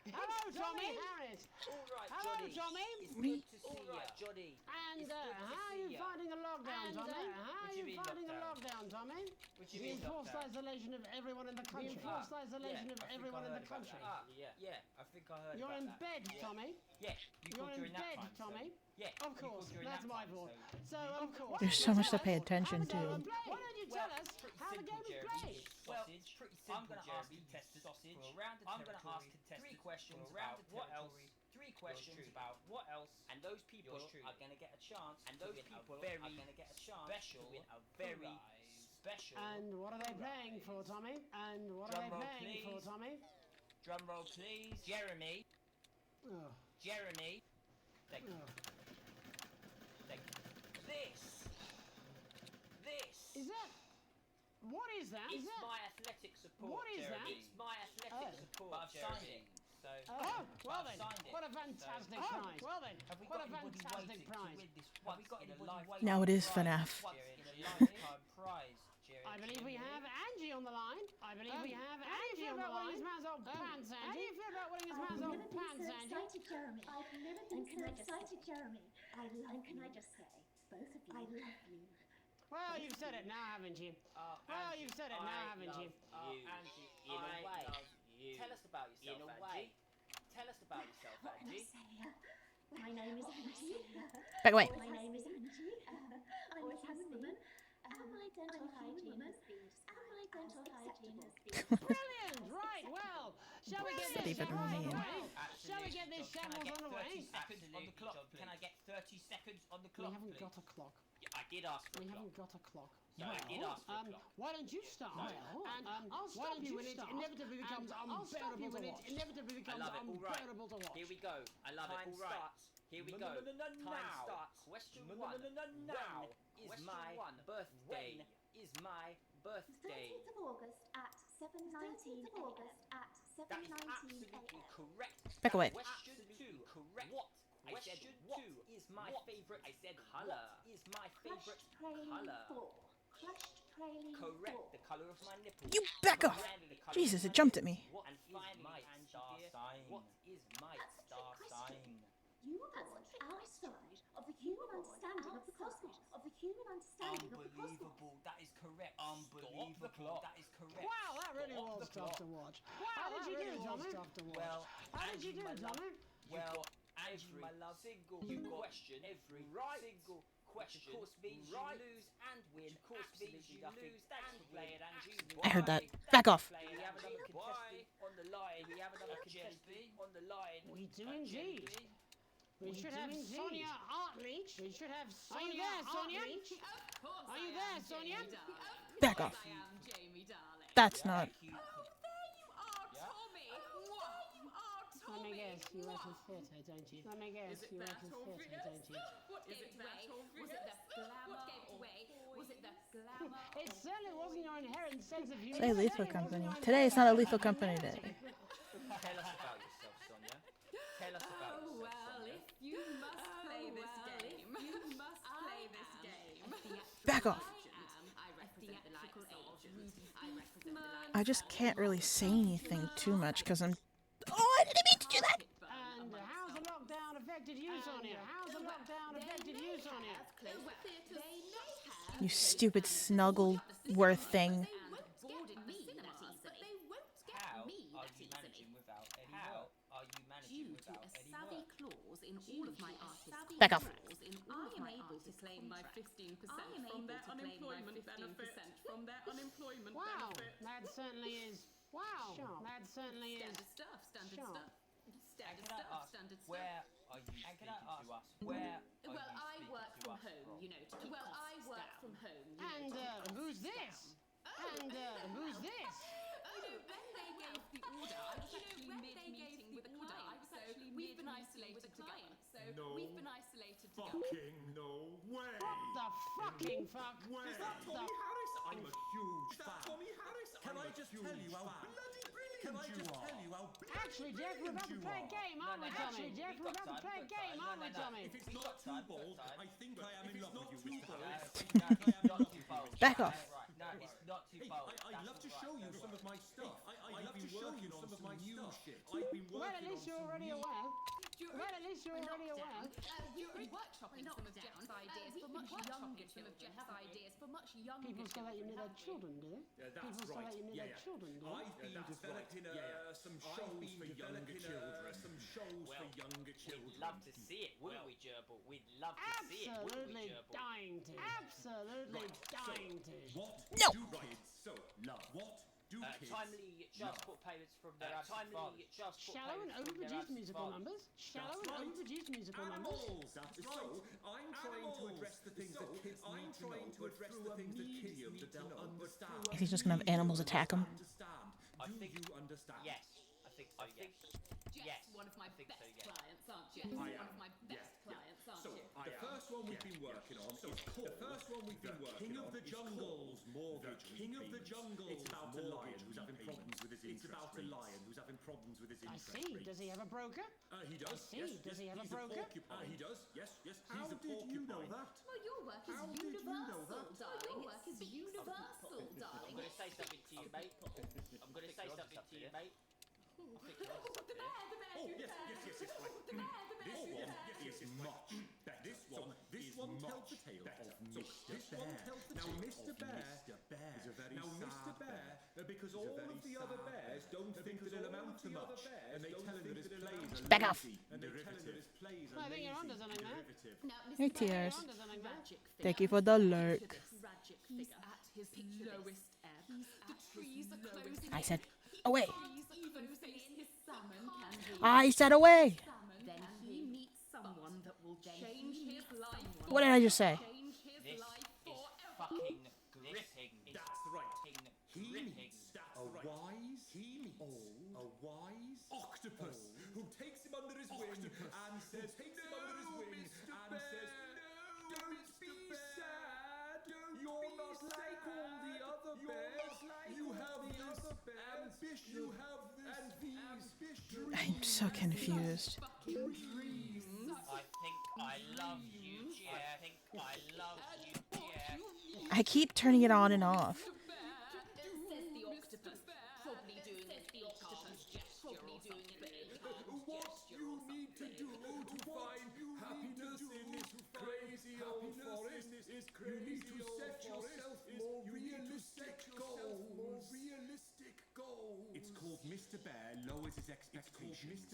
S5: Hello, Tommy Harris.
S10: All right,
S5: Hello,
S10: Johnny.
S5: Tommy.
S10: It's good to see you, Johnny.
S5: And
S10: It's good to
S5: how are
S10: see
S5: you
S10: ya.
S5: finding the lockdown,
S10: And,
S5: Tommy?
S10: what
S5: How are
S10: do you
S5: you
S10: mean
S5: finding the
S10: lockdown?
S5: lockdown, Tommy?
S10: What do you
S5: The
S10: mean
S5: enforced
S10: lockdown?
S5: isolation of everyone in the country. The enforced isolation of everyone in the country.
S10: Yeah, I think I heard
S5: You're
S10: about
S5: in
S10: that.
S5: bed,
S10: Yeah.
S5: Tommy.
S10: Yeah,
S5: You're in bed, Tommy.
S10: Yeah,
S5: Of course, that's my fault. So, of course.
S1: There's so much to pay attention to.
S5: Why don't you tell us how the game is played?
S10: Well, it's pretty simple, I'm going to ask contestants sausage. I'm going to ask contestants 3 questions about what else. 3 questions about what else. And those people are going to get a chance. And those people are going to get a chance special, to win a very special.
S5: And what are they playing for, Tommy? And what are they playing for, Tommy?
S10: Drum roll, please. Jeremy.
S5: Oh.
S10: Jeremy. Thank you. Thank you. This.
S5: Is that? What is that?
S10: It's my athletic support.
S5: What is that?
S10: It's my athletic support. But I've signed it. So.
S5: Oh, well then.
S10: Signed it.
S5: What a fantastic prize. Well then.
S10: Have we
S5: What
S10: got
S5: a
S10: anybody
S5: fantastic
S10: waiting
S5: prize.
S10: to win this once in a lifetime?
S1: Now it is FNAF.
S10: Once in a lifetime prize, Jerry.
S5: I believe we have Angie on the line. I believe we have Angie on the line. How do you feel about winning his man's old pants, Angie? How do you feel about winning his man's old pants, Angie?
S21: Excited, Jeremy. I've never been so excited, Jeremy. And can I just say, both of you, I love you.
S5: Well, you've said it now, haven't you? Well, you've said it now, haven't you?
S10: Angie, in a way. Tell us about yourself, Angie. Tell us about yourself,
S21: What can I
S10: Angie.
S21: say? My name is Angie.
S1: Back away.
S21: My name is Angie. I'm a trans woman. And my dental hygiene has been
S5: Brilliant! Right, well, shall we get this
S1: Even
S5: shambles on the
S1: mean.
S5: way? Shall we get this shambles on the way?
S10: 30 seconds on the clock. Can I get 30 seconds on the
S5: We
S10: clock,
S5: haven't
S10: please?
S5: got a clock.
S10: Yeah, I did ask for
S5: We
S10: a clock.
S5: haven't got a clock.
S10: No, I did ask for a clock.
S5: Why don't you start? And I'll why don't you when it inevitably becomes unbearable to watch? Inevitably
S10: I
S5: becomes
S10: love it. All right.
S5: unbearable to watch.
S10: Here we go. I love it. All right. Here we go. Time starts. Question 1. Now is my birthday. Is my birthday.
S21: 13th of August at 7:19 a.m.
S10: That is absolutely correct.
S1: Back away.
S10: Question 2. Correct. What? I said what is my favorite color? Is my favorite color?
S21: Crushed praline
S10: Correct.
S21: 4.
S10: The color of my nipple.
S1: You back off. Jesus, it jumped at me.
S10: And finally, my star sign. What is my star sign?
S21: You were born outside of the human understanding of the cosmos.
S10: Unbelievable. That is correct. Unbelievable. That is correct.
S5: Wow, that really was tough to watch. How did you do, Tommy?
S10: Well,
S5: How did you do, Tommy?
S10: Well, Angie, my love, single question, every single question, of course means you lose and win. Of course means you lose and win.
S1: I heard that. Back off.
S10: We have another contestant on the line. We have another contestant on the line.
S5: We do indeed. We should have Sonia Artleach. We should have Sonia Artleach. Are you there, Sonia?
S1: Back off.
S18: I am Jamie, darling.
S1: That's not.
S18: Oh, there you are, Tommy. What? You are
S5: Let me
S18: Tommy.
S5: guess. you work in theatre, don't you? Let me guess, you work in theatre, don't you?
S3: What gave it away? Was it the glamour? What gave it away? Was it the glamour?
S5: It certainly wasn't your inherent sense of humor.
S1: Say Lethal Company. Today is not a Lethal Company day.
S10: Tell us about yourself, Sonia. Tell us about yourself,
S3: Well, if you must play this game, you must play this game.
S1: Back off.
S3: I represent the likes of Rudy. I represent the likes
S1: I just can't really say anything too much because I'm. Oh, I didn't mean to do that!
S5: And how's the lockdown affected you, Sonia? How's the lockdown affected you, Sonia?
S1: You stupid Snuggleworth thing.
S10: How are you managing without any help? Are you managing without any
S3: savvy clause in all of my artists'
S1: Back off.
S3: I am able to claim my 15% from their unemployment benefit. From their unemployment
S5: Wow,
S3: benefit.
S5: that certainly is. Wow, that certainly is.
S3: Standard stuff, standard
S5: Sharp.
S3: stuff. Standard
S10: Can I
S3: stuff,
S10: ask,
S3: standard stuff.
S10: where are you speaking to us? Where are
S3: Well,
S10: you
S3: I
S10: speaking
S3: work
S10: to
S3: from
S10: us
S3: home,
S10: from?
S3: you know, to keep costs down. From home, you know,
S5: And
S3: to keep costs
S5: who's
S3: down.
S5: this? And who's this?
S3: You know, when they gave the order, I was actually mid-meeting with a client, so we've been isolated together. So we've been isolated together.
S22: Fucking no way!
S5: What the fucking fuck?
S22: Is that Tommy Harris? I'm a huge fan. Tommy Harris? Can I just tell you how bloody brilliant Can I just tell you how
S5: Actually, Jeff, we're about to play a game, aren't we, Tommy? Jeff, we're about to play a game, aren't we, Tommy?
S22: If it's not too bold, I think I am in love with you, Mr. Harris.
S1: Back off.
S10: No, it's not too bold.
S22: I'd love to show you some of my stuff. I'd love to show you some of my new shit.
S5: Well, at least you're already aware. Well, at least you're already aware.
S3: You're workshopping some of Jeff's ideas for much younger children.
S5: People still let you near their children, do they? People still let you near their children, do they?
S22: I've been developing some shows for younger children. Some shows for younger children.
S10: We'd love to see it, wouldn't we, Gerbil? We'd love to see it, wouldn't we,
S5: Absolutely
S10: Gerbil?
S5: dying to. Absolutely dying to.
S22: What
S1: No.
S22: do kids love? What do kids
S10: Timely transport payments from their absent fathers.
S5: Shallow and overproduced musical numbers. Shallow and overproduced musical numbers.
S22: Animals. That's right. I'm trying to address the things that kids need to know, but through a medium that they'll understand.
S1: Is he just gonna have animals attack him?
S22: Do you understand?
S10: Yes, I think so. Yes. Yes.
S3: One of my best clients, aren't you?
S22: I
S3: One
S22: am.
S3: of my best clients, aren't
S22: So,
S3: you?
S22: the first one we've been working on is called King of the Jungle's Mortgage. King of the Jungle's It's about a lion who's having problems with his interest. It's about a lion who's having problems with his
S5: I
S22: interest.
S5: see. Does he have a broker?
S22: He does.
S5: I see. Does he have a broker?
S22: He does. Yes. He's How a did you know porcupine. that?
S3: Well, your work is
S22: How did you know
S3: universal,
S22: that?
S3: darling. Your work is universal,
S10: I'm
S3: darling.
S10: going to say something to you, mate. I'm going to say something to you, mate. I think you're onto something here.
S22: Oh, yes, right. This one is much better. This one tells the tale of Mr. Bear. Now, Mr. Bear is a very Mr. Bear, because all of the other bears don't think that it'll amount to much, and they tell him that his plays are
S1: Back off.
S22: derivative.
S5: I think you're onto something there.
S1: Hey, Tears.
S3: Tragic
S1: Thank you for the lurk.
S3: tragic figure. At his lowest ebb. The trees are closing
S1: I said, away.
S3: even face his salmon can be.
S1: I said away.
S3: Then he meets someone that will change his life.
S1: What did I just say?
S3: Change his
S10: This
S3: life
S10: is
S3: forever.
S10: fucking gripping.
S22: That's right. He
S10: Gripping.
S22: meets a wise octopus who takes him under his wing and says, "Don't be sad. You're not like all the other bears. You have this ambition. You have this ambition.
S1: I'm so confused.
S10: I think I love you, Jeff. I think I love you, Jeff.
S1: I keep turning it on and off.
S3: Says the octopus. Probably doing the octopus gesture. Probably doing
S22: What you need to do to find happiness in this crazy old forest is you need to set yourself more realistic goals. It's called Mr. Bear lowers his expectations.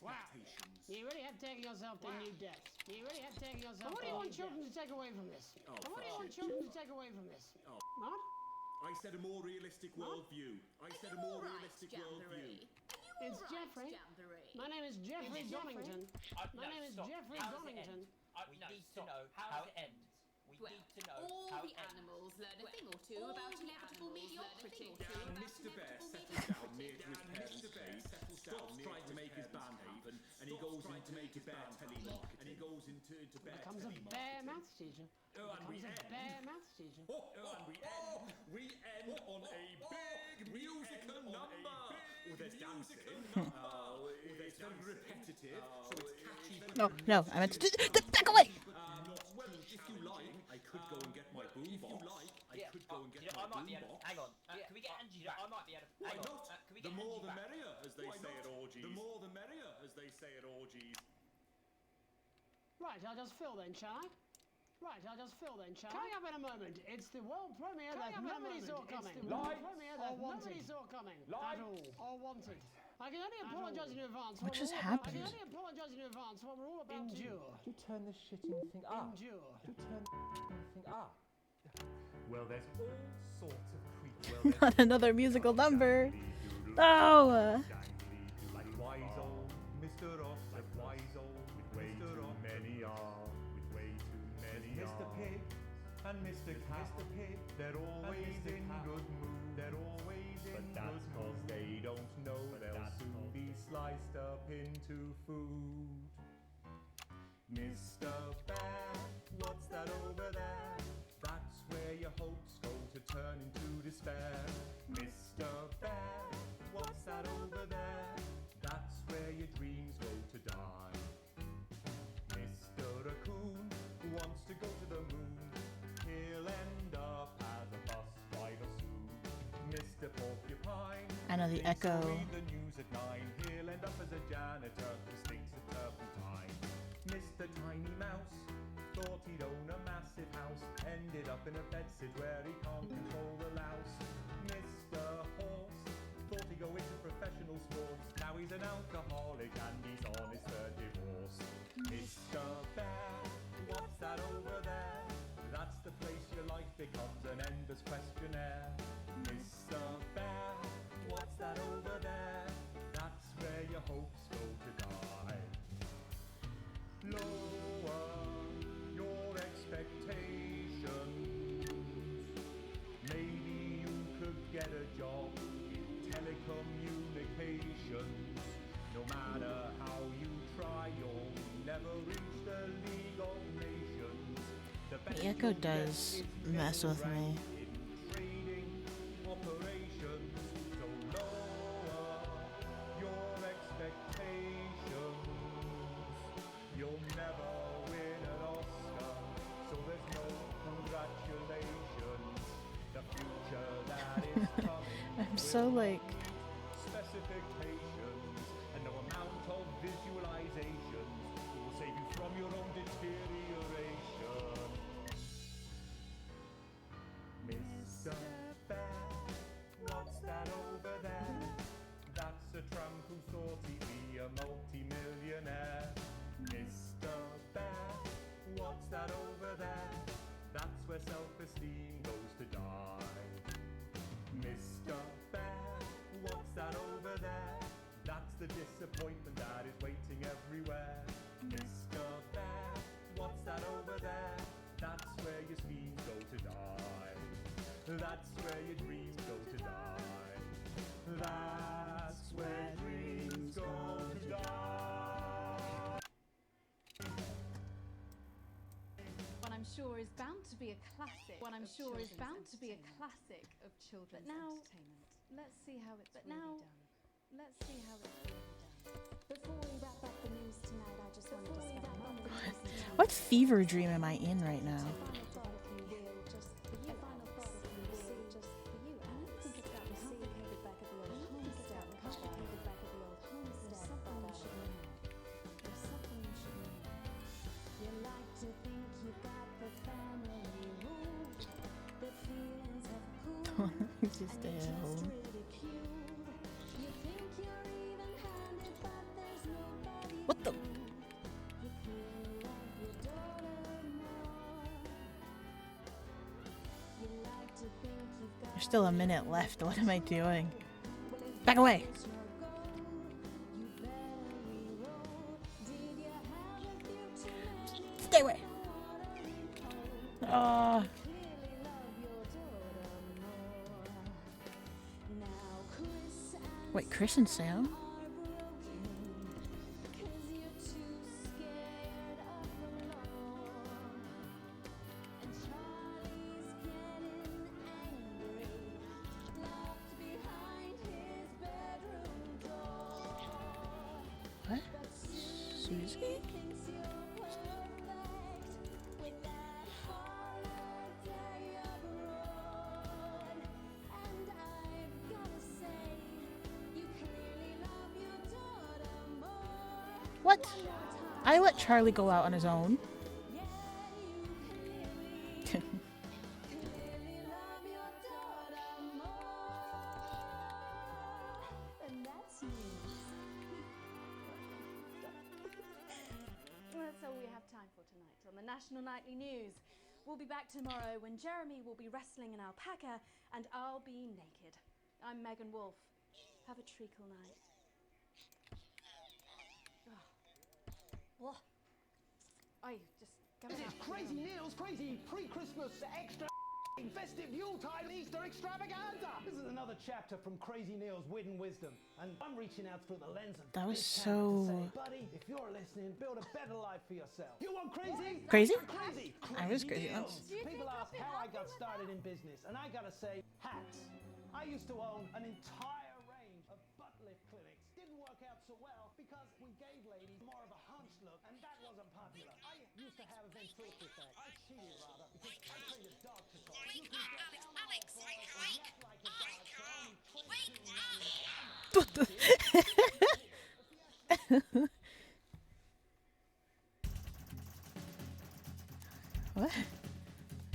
S5: Wow. You really have taken yourself to new depths. You really have taken yourself. What do you want children to take away from this? What do you want children to take away from this? What?
S22: I said a more realistic worldview.
S5: It's Jeffrey. My name is Jeffrey Donington. My name is Jeffrey Donington.
S10: We need to know how it ends. We need to know
S3: all
S10: how
S3: the
S10: it ends.
S3: animals learn a thing or two about inevitable mediocrity.
S22: Mr. Bear settles down near to his parents' place, stops trying to make his band goes into make a bear telemarketing, and he goes into bear
S5: Becomes a bear maths teacher.
S22: And we end.
S5: Bear maths teacher.
S22: And we end on a big musical number. Oh, there's dancing. It's very repetitive, so it's catchy.
S1: No, I meant to back away.
S22: Well, if you like, I could go and get my boombox. I could go and get my boombox.
S10: Hang on. Can we get Angie? I might be able to.
S22: Why
S10: Hang on.
S22: not?
S10: Can we
S22: The
S10: get
S22: more
S10: Angie
S22: the
S10: back?
S22: merrier, as they say at orgies. The more the merrier, as they say at orgies.
S5: Right, I'll just fill then, shall I? Coming up in a moment, it's the world premiere that nobody saw coming. At all. Or wanted. I can only apologise in advance.
S1: What just happened?
S5: I can only apologise in advance what we're all about to endure.
S4: Do turn this shitting thing up.
S5: Endure.
S4: Do turn this thing up. Well, there's all sorts of creatures.
S1: Not another musical number. Oh.
S4: Like wise old Mr. Ross, like wise old with way too many are, with way too many Mr. Pig and Mr. Cat, they're always in good mood, they're always in good mood. But that's cause they don't know they'll soon be sliced up into food. Mr. Bear, what's that over there? That's where your hopes go to turn into despair. Mr. Bear, what's that over there? That's where your dreams go to die. Mr. Raccoon wants to go to the moon. He'll end up as a bus driver soon. Mr. Porcupine,
S1: I know the
S4: thinks
S1: echo.
S4: he'll read the news at 9. He'll end up as a janitor who stinks of turpentine. Mr. Tiny Mouse thought he'd own a massive house, ended up in a bedsit where he can't control the louse. Mr. Horse thought he'd go into professional sports, now he's an alcoholic and he's on his third divorce. Mr. Bear, what's that over there? That's the place your life becomes an endless questionnaire. Mr. Bear, what's that over there? That's where your hopes go to die. Lower your expectations. Maybe you could get a job in telecommunications. No matter how you try, you'll never reach the League of Nations.
S1: The echo does mess with me.
S4: Trading operations, so lower your expectations. You'll never win an Oscar, so there's no congratulations. The future that is coming.
S1: I'm so like.
S4: Specifications and no amount of visualizations will save you from your own deterioration. Mr. Bear, what's that over there? That's a tramp who thought he'd be a multi-millionaire. Mr. Bear, what's that over there? That's where self-esteem goes to die. Mr. Bear, what's that over there? That's the disappointment that is waiting everywhere. Mr. Bear, what's that over there? That's where your schemes go to die. That's where your dreams go to die. That's where dreams go to die.
S2: One I'm sure is bound to be a classic. One I'm sure is bound to be a classic of children's entertainment. Let's see how it's really done. Let's see how it's really done.
S21: Before we wrap up the news tonight, I just wanted to spend a moment.
S1: What fever dream am I in right now? Just stay at home. What the? There's still a minute left. What am I doing? Back away! Stay away! Wait, Chris and Sam? Susie? What? I let Charlie go out on his own.
S2: That's all we have time for tonight on the National Nightly News. We'll be back tomorrow when Jeremy will be wrestling an alpaca and I'll be naked. I'm Megan Wolf. Have a treacle night. What? I just go
S6: This is
S2: out.
S6: Crazy Neil's crazy pre-Christmas extra festive Yuletide Easter extravaganza. This is another chapter from Crazy Neil's Wit and Wisdom, and I'm reaching out through the lens of
S1: That was
S6: this camera to
S1: so-
S6: say, buddy, if you're listening, build a better life for yourself. You want crazy?
S1: Crazy?
S6: Crazy.
S1: I was crazy
S6: Deals.
S1: once.
S6: People ask how I got started in business, and I gotta say, hats. I used to own an entire range of butt lift clinics. Didn't work out so well because we gave ladies more of a hunched look, and that wasn't popular. I used to have a ventriloquist act. I cheated rather because I played a dog to talk. You can get down on all fours and act like a dog for only $22.99.
S1: What the? What?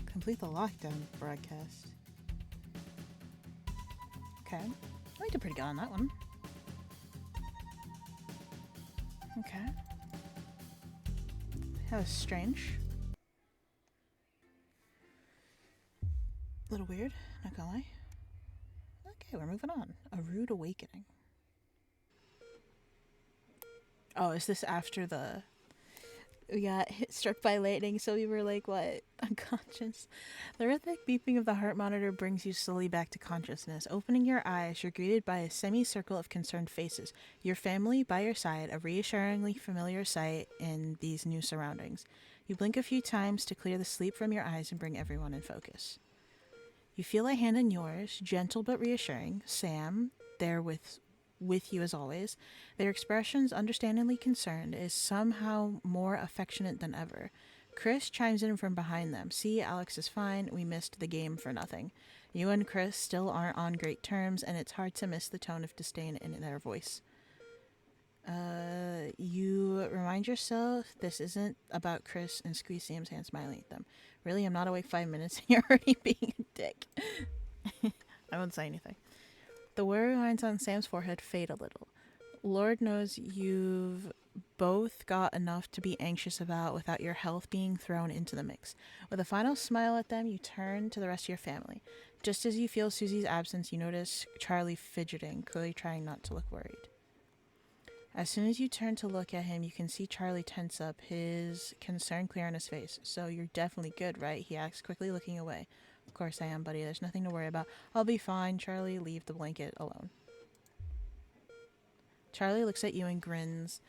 S1: Complete the lockdown broadcast. Okay. We did pretty good on that one. Okay. That was strange. A little weird, not gonna lie. Okay, we're moving on. A rude awakening. Oh, is this after we got struck by lightning, so we were like, what? Unconscious. The rhythmic beeping of the heart monitor brings you slowly back to consciousness. Opening your eyes, you're greeted by a semicircle of concerned faces. Your family by your side, a reassuringly familiar sight in these new surroundings. You blink a few times to clear the sleep from your eyes and bring everyone in focus. You feel a hand in yours, gentle but reassuring. Sam, there with you as always. Their expressions, understandingly concerned, is somehow more affectionate than ever. Chris chimes in from behind them. See, Alex is fine. We missed the game for nothing. You and Chris still aren't on great terms, and it's hard to miss the tone of disdain in their voice. You remind yourself this isn't about Chris and squeeze Sam's hand, smiling at them. Really, I'm not awake 5 minutes and you're already being a dick. I won't say anything. The worry lines on Sam's forehead fade a little. Lord knows you've both got enough to be anxious about without your health being thrown into the mix. With a final smile at them, you turn to the rest of your family. Just as you feel Susie's absence, you notice Charlie fidgeting, clearly trying not to look worried. As soon as you turn to look at him, you can see Charlie tense up, his concern clear on his face. So you're definitely good, right? He asks, quickly looking away. Of course I am, buddy. There's nothing to worry about. I'll be fine, Charlie. Leave the blanket alone. Charlie looks at you and grins.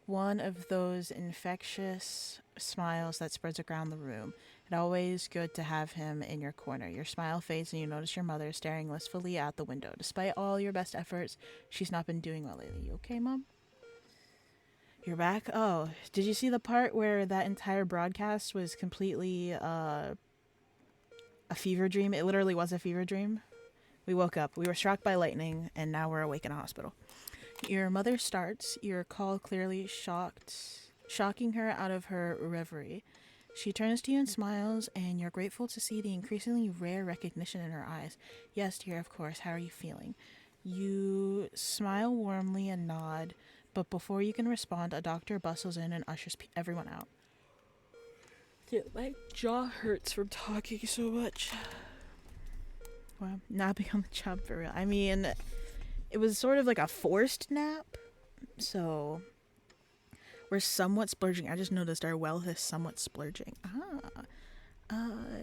S1: One of those infectious smiles that spreads around the room. It's always good to have him in your corner. Your smile fades and you notice your mother staring wistfully out the window. Despite all your best efforts, she's not been doing well lately. You okay, Mom? You're back? Oh, did you see the part where that entire broadcast was completely a fever dream? It literally was a fever dream. We woke up. We were struck by lightning, and now we're awake in a hospital. Your mother starts, your call clearly shocking her out of her reverie. She turns to you and smiles, and you're grateful to see the increasingly rare recognition in her eyes. Yes, dear, of course. How are you feeling? You smile warmly and nod, but before you can respond, a doctor bustles in and ushers everyone out. Dude, my jaw hurts from talking so much. Well, napping on the job for real. I mean, it was sort of like a forced nap, so we're somewhat splurging. I just noticed our wealth is somewhat splurging.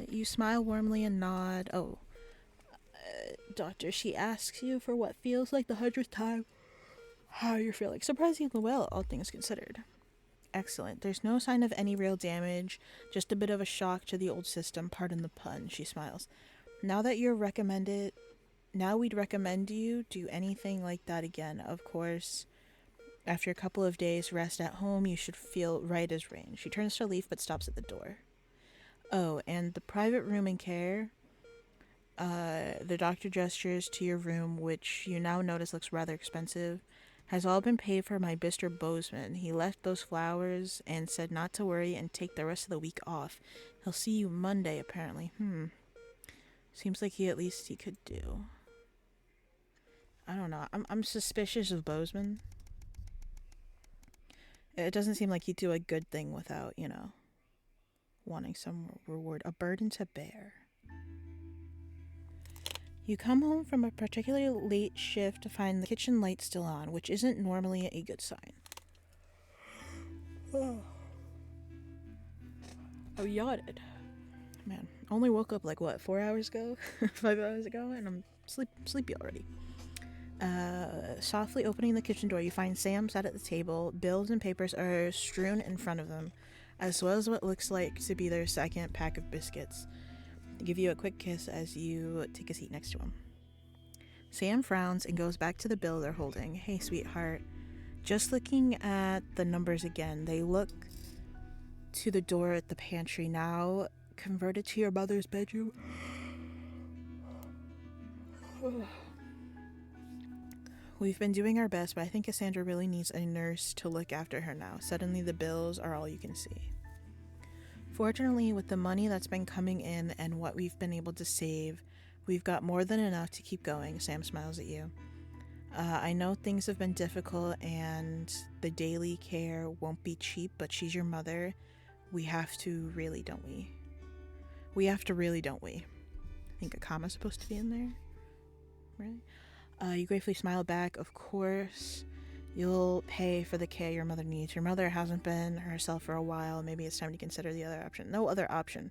S1: You smile warmly and nod. Oh, doctor, she asks you for what feels like the 100th time how you're feeling. Surprisingly well, all things considered. Excellent. There's no sign of any real damage, just a bit of a shock to the old system. Pardon the pun, she smiles. Now we'd recommend you do anything like that again. Of course, After a couple of days rest at home, you should feel right as rain. She turns to leave but stops at the door. Oh, and the private room and care, the doctor gestures to your room, which you now notice looks rather expensive, has all been paid for by Mr. Bozeman. He left those flowers and said not to worry and take the rest of the week off. He'll see you Monday, apparently. Seems like he could do. I don't know. I'm suspicious of Bozeman. It doesn't seem like he'd do a good thing without, wanting some reward. A burden to bear. You come home from a particularly late shift to find the kitchen light still on, which isn't normally a good sign. I yawned. Man, only woke up 4 hours ago? 5 hours ago, and I'm sleepy already. Softly opening the kitchen door, you find Sam sat at the table. Bills and papers are strewn in front of them, as well as what looks like to be their second pack of biscuits. They give you a quick kiss as you take a seat next to him. Sam frowns and goes back to the bill they're holding. Hey, sweetheart. Just looking at the numbers again, they look to the door at the pantry, now converted to your mother's bedroom. We've been doing our best, but I think Cassandra really needs a nurse to look after her now. Suddenly the bills are all you can see. Fortunately, with the money that's been coming in and what we've been able to save, we've got more than enough to keep going. Sam smiles at you. I know things have been difficult and the daily care won't be cheap, but she's your mother. We have to really, don't we? We have to really, don't we? I think a comma's supposed to be in there. Really? You gratefully smile back. Of course, you'll pay for the care your mother needs. Your mother hasn't been herself for a while. Maybe it's time to consider the other option. No other option.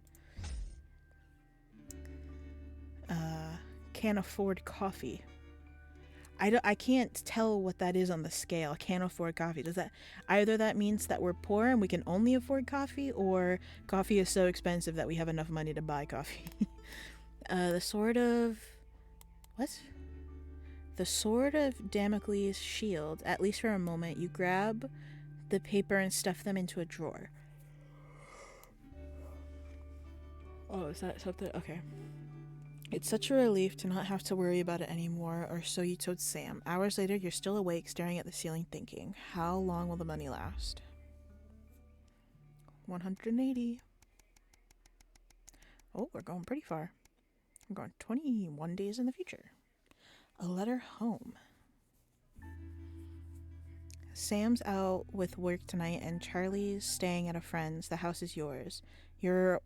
S1: Can't afford coffee. I can't tell what that is on the scale. Can't afford coffee. Does that either that means that we're poor and we can only afford coffee, or coffee is so expensive that we have enough money to buy coffee? The sword of Damocles' shield. At least for a moment, you grab the paper and stuff them into a drawer. Oh, is that something? Okay. It's such a relief to not have to worry about it anymore, or so you told Sam. Hours later, you're still awake, staring at the ceiling, thinking, how long will the money last? 180. Oh, we're going pretty far. We're going 21 days in the future. A letter home. Sam's out with work tonight, and Charlie's staying at a friend's. The house is yours. You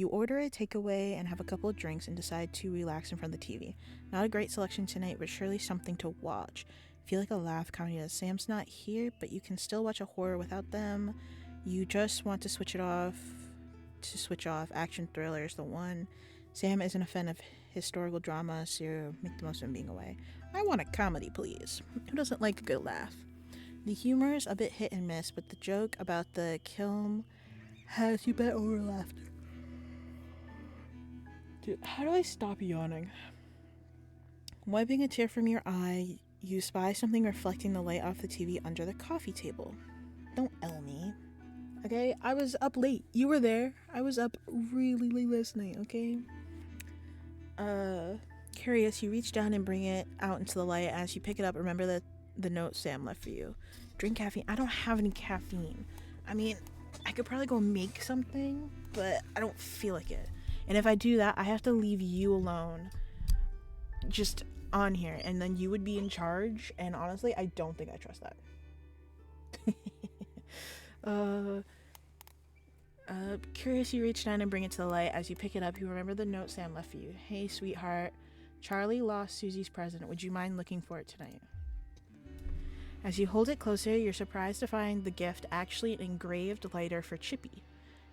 S1: order a takeaway and have a couple of drinks and decide to relax in front of the TV. Not a great selection tonight, but surely something to watch. Feel like a laugh comedy as Sam's not here, but you can still watch a horror without them. You just want to switch off. Action thriller is the one. Sam isn't a fan of historical drama, so make the most of him being away. I want a comedy, please. Who doesn't like a good laugh? The humor is a bit hit and miss, but the joke about the kiln has you bet over laughter. Dude, how do I stop yawning? Wiping a tear from your eye, you spy something reflecting the light off the TV under the coffee table. Don't L me. Okay? I was up late. You were there. I was up really late last night, okay? Curious, you reach down and bring it out into the light. As you pick it up, remember that the note Sam left for you. Drink caffeine. I don't have any caffeine. I mean, I could probably go make something, but I don't feel like it. And if I do that, I have to leave you alone just on here, and then you would be in charge, and honestly, I don't think I trust that. Curious, you reach down and bring it to the light. As you pick it up, you remember the note Sam left for you. Hey, sweetheart. Charlie lost Susie's present. Would you mind looking for it tonight? As you hold it closer, you're surprised to find the gift actually an engraved lighter for Chippy.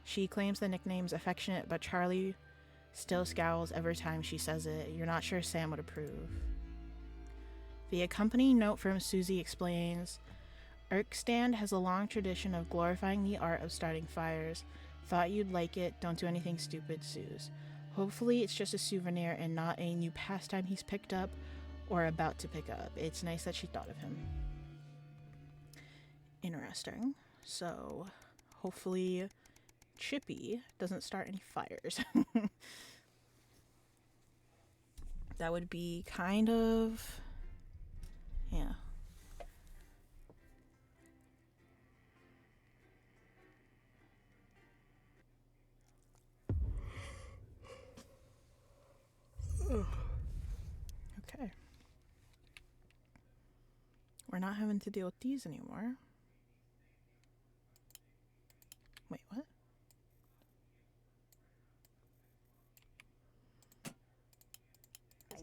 S1: She claims the nickname's affectionate, but Charlie still scowls every time she says it. You're not sure Sam would approve. The accompanying note from Susie explains, Erkstand has a long tradition of glorifying the art of starting fires. Thought you'd like it. Don't do anything stupid, Suze. Hopefully it's just a souvenir and not a new pastime he's picked up or about to pick up. It's nice that she thought of him. interesting. So hopefully Chippy doesn't start any fires. That would be kind of, yeah. Okay. We're not having to deal with these anymore. Wait, what?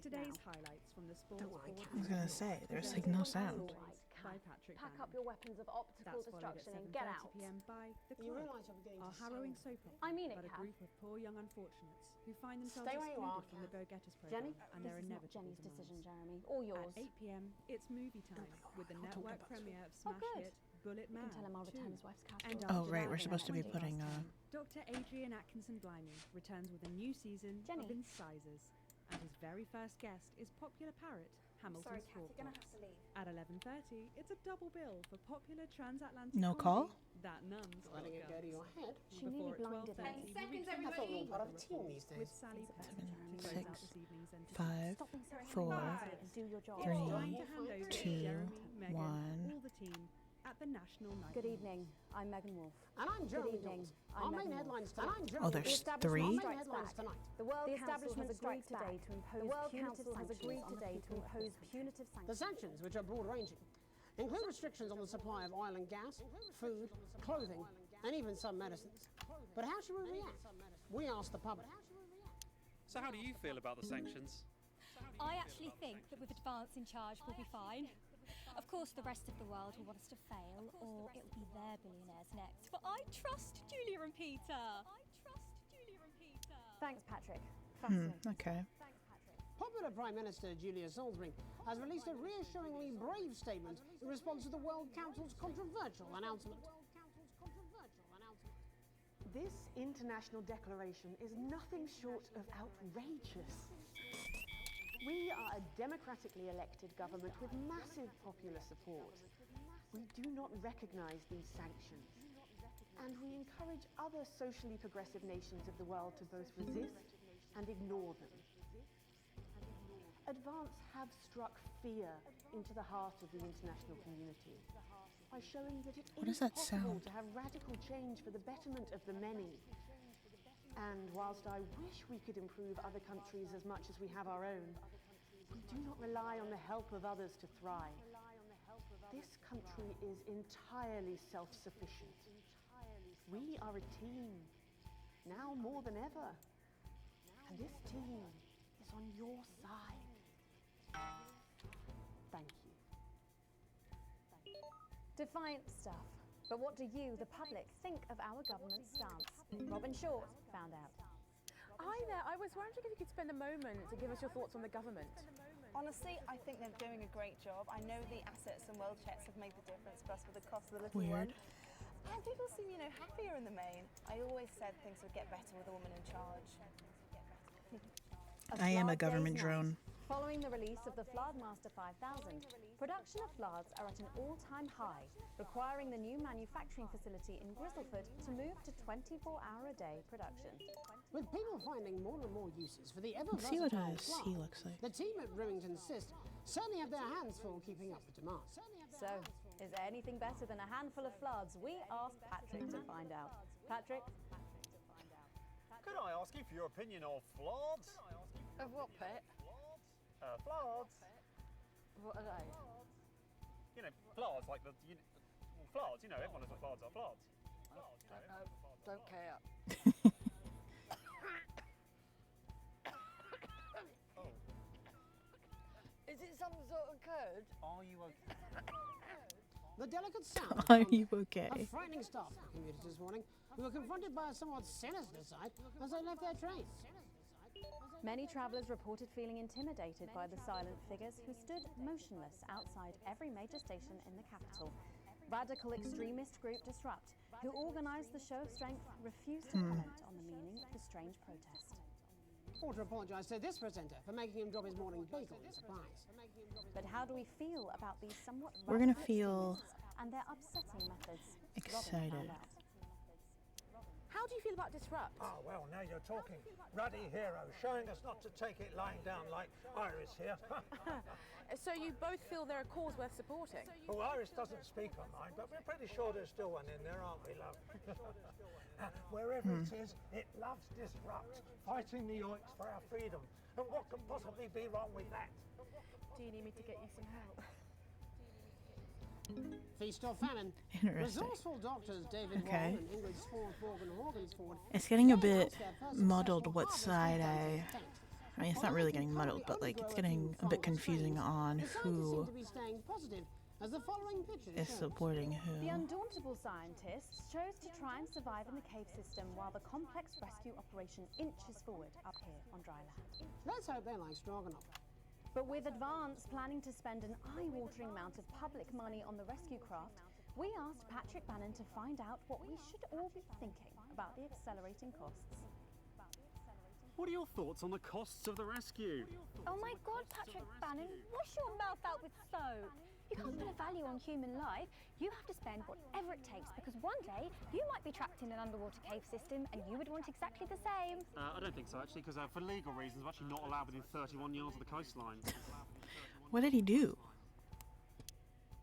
S14: Today's highlights from the sports board.
S1: I was gonna say, there's like no sound.
S14: By Patrick
S15: Pack
S14: Bannon.
S15: up your weapons of optical
S14: That's followed
S15: destruction
S14: at
S15: and get out.
S14: 7:30 p.m. by The
S5: You
S14: Club,
S5: realise I'm getting
S14: our
S5: to
S14: harrowing
S5: say-
S14: soap opera
S15: I mean it,
S14: about a
S15: Kat.
S14: group of poor young unfortunates who find themselves
S15: Stay where you are,
S14: excluded from the Go-Getters program
S15: Jenny,
S14: and
S15: this
S14: their
S15: is not
S14: inevitable
S15: Jenny's
S14: demise.
S15: decision, Jeremy, or yours.
S14: At 8 p.m, it's movie time with the network premiere of smash
S15: good.
S14: hit Bullet
S15: You
S14: Man
S15: can tell him I'll
S14: 2.
S15: return his wife's castle.
S14: And
S1: Oh,
S14: after
S1: right,
S14: that,
S1: we're supposed to be
S14: at
S1: putting,
S14: 10, Dr. Adrian Atkinson Blimey returns with a new season
S15: Jenny.
S14: of Incisors, and his very first guest is popular parrot Hamilton
S15: Sorry, Kath, you're gonna
S14: Swartz.
S15: have to leave.
S14: At 11:30, it's a double bill for popular transatlantic
S1: No
S14: comedy,
S1: call?
S14: That Nuns
S5: Letting it go to your head.
S15: She nearly blinded me.
S14: 10
S15: seconds,
S5: I thought we were part of a team these days.
S14: with Sally Pett to close out this evening's entertainment.
S1: 5,
S15: Stop being so
S1: 4,
S15: excited and do your job.
S1: 3,
S14: It's time to hand over to
S1: 2,
S14: Jeremy, Megan,
S1: 1.
S14: all the team at the National Night.
S15: Good evening. I'm Megan Wolf.
S5: And I'm Jeremy
S15: Good evening.
S5: Dawes.
S15: I'm
S5: Our main
S15: Megan
S5: headlines
S15: Wolf.
S5: tonight.
S1: Oh, there's
S15: The
S1: 3?
S5: Our main
S15: Strikes
S5: headlines
S15: back.
S5: tonight.
S15: The World
S19: The
S15: Council
S19: establishment
S15: has agreed
S19: strikes back.
S15: today to impose
S19: The World
S15: punitive
S19: Council has
S15: sanctions
S19: agreed
S15: on the
S19: today to
S15: people of
S19: impose
S15: Pakistan.
S19: punitive sanctions.
S5: The sanctions, which are broad-ranging, include restrictions on the supply of oil and gas, food, clothing, and even some medicines. But how should we react? We asked the public.
S8: So how do you feel about the sanctions?
S9: I actually think that with Advance in charge, we'll be fine. Of course, the rest of the world will want us to fail, or it'll be their billionaires next. But I trust Julia and Peter.
S15: Thanks, Patrick.
S1: Okay.
S5: Popular Prime Minister Julia Salisbury has released a reassuringly brave statement in response to the World Council's controversial announcement.
S23: This international declaration is nothing short of outrageous. We are a democratically elected government with massive popular support. We do not recognise these sanctions, and we encourage other socially progressive nations of the world to both resist and ignore them. Advance have struck fear into the heart of the international community by showing that it
S1: What
S23: is
S1: does that
S23: possible
S1: sound?
S23: to have radical change for the betterment of the many. And whilst I wish we could improve other countries as much as we have our own, we do not rely on the help of others to thrive. This country is entirely self-sufficient. We are a team, now more than ever. And this team is on your side. Thank you.
S15: Defiant stuff. But what do you, the public, think of our government's stance? Robin Short found out.
S24: Hi there, I was wondering if you could spend a moment to give us your thoughts on the government.
S25: Honestly, I think they're doing a great job. I know the assets and world checks have made the difference, plus with the cost of the little
S1: Weird.
S25: one. And people seem, happier in the main. I always said things would get better with a woman in charge.
S1: I am a
S15: Flard
S1: government
S15: Day's
S1: drone.
S15: night. Following the release of the Flardmaster 5000, production of Flards are at an all-time high, requiring the new manufacturing facility in Grizzleford to move to 24-hour-a-day production.
S5: With people finding more and more uses for the
S1: Let's see what
S5: ever-versatile
S1: a C
S5: Flard,
S1: looks like.
S5: the team at Brewington Cyst certainly have their hands full keeping up with demand.
S15: So, is there anything better than a handful of Flards? We asked Patrick to find out. Patrick?
S7: Could I ask you for your opinion of Flards?
S24: Of what, Pet?
S7: Flards.
S24: What are they?
S7: Flards, like Flards, everyone knows what Flards are. Flards.
S24: Don't care. Is it some sort of code?
S7: Are you okay?
S5: The delicate sound
S1: Are you okay?
S5: of frightening staff commuters this morning who were confronted by a somewhat sinister sight as they left their train.
S15: Many travellers reported feeling intimidated by the silent figures who stood motionless outside every major station in the capital. Radical extremist group Disrupt, who organised the show of strength, refused to comment on the meaning of the strange protest.
S5: Ought to apologise to this presenter for making him drop his morning bagel in surprise.
S15: But how do we feel about these somewhat
S1: We're gonna
S15: radical
S1: feel
S15: extremists
S2: and their upsetting methods.
S1: Excited.
S2: Robin found out.
S24: How do you feel about Disrupt?
S6: Oh, well, now you're talking. Ruddy hero, showing us not to take it lying down like Iris here.
S24: So you both feel they're a cause worth supporting?
S6: Oh, Iris doesn't speak her mind, but we're pretty sure there's still one in there, aren't we, love? Wherever it is, it loves Disrupt, fighting the Yoiks for our freedom. And what can possibly be wrong with that?
S24: Do you need me to get you some help?
S5: Feast or famine.
S1: Interesting.
S5: Resourceful doctors David
S1: Okay.
S5: Wong and Ingrid Sporsborg and Horgensford.
S1: It's getting a bit muddled what side I mean, it's not really getting muddled, but like it's getting a bit confusing on
S5: The scientists
S1: who
S5: seem to be staying positive, as the following picture
S1: is
S5: shows.
S1: supporting
S2: The
S1: who.
S2: undauntable scientists chose to try and survive in the cave system while the complex rescue operation inches forward up here on dry land.
S5: Let's hope they like Stroganoff.
S2: But with Advance planning to spend an eye-watering amount of public money on the rescue craft, we asked Patrick Bannon to find out what we should all be thinking about the accelerating costs.
S8: What are your thoughts on the costs of the rescue?
S9: Oh my God, Patrick Bannon, wash your mouth out with soap. You can't put a value on human life. You have to spend whatever it takes because one day you might be trapped in an underwater cave system and you would want exactly the same.
S8: I don't think so, actually, because for legal reasons, we're actually not allowed within 31 yards of the coastline.
S1: What did he do?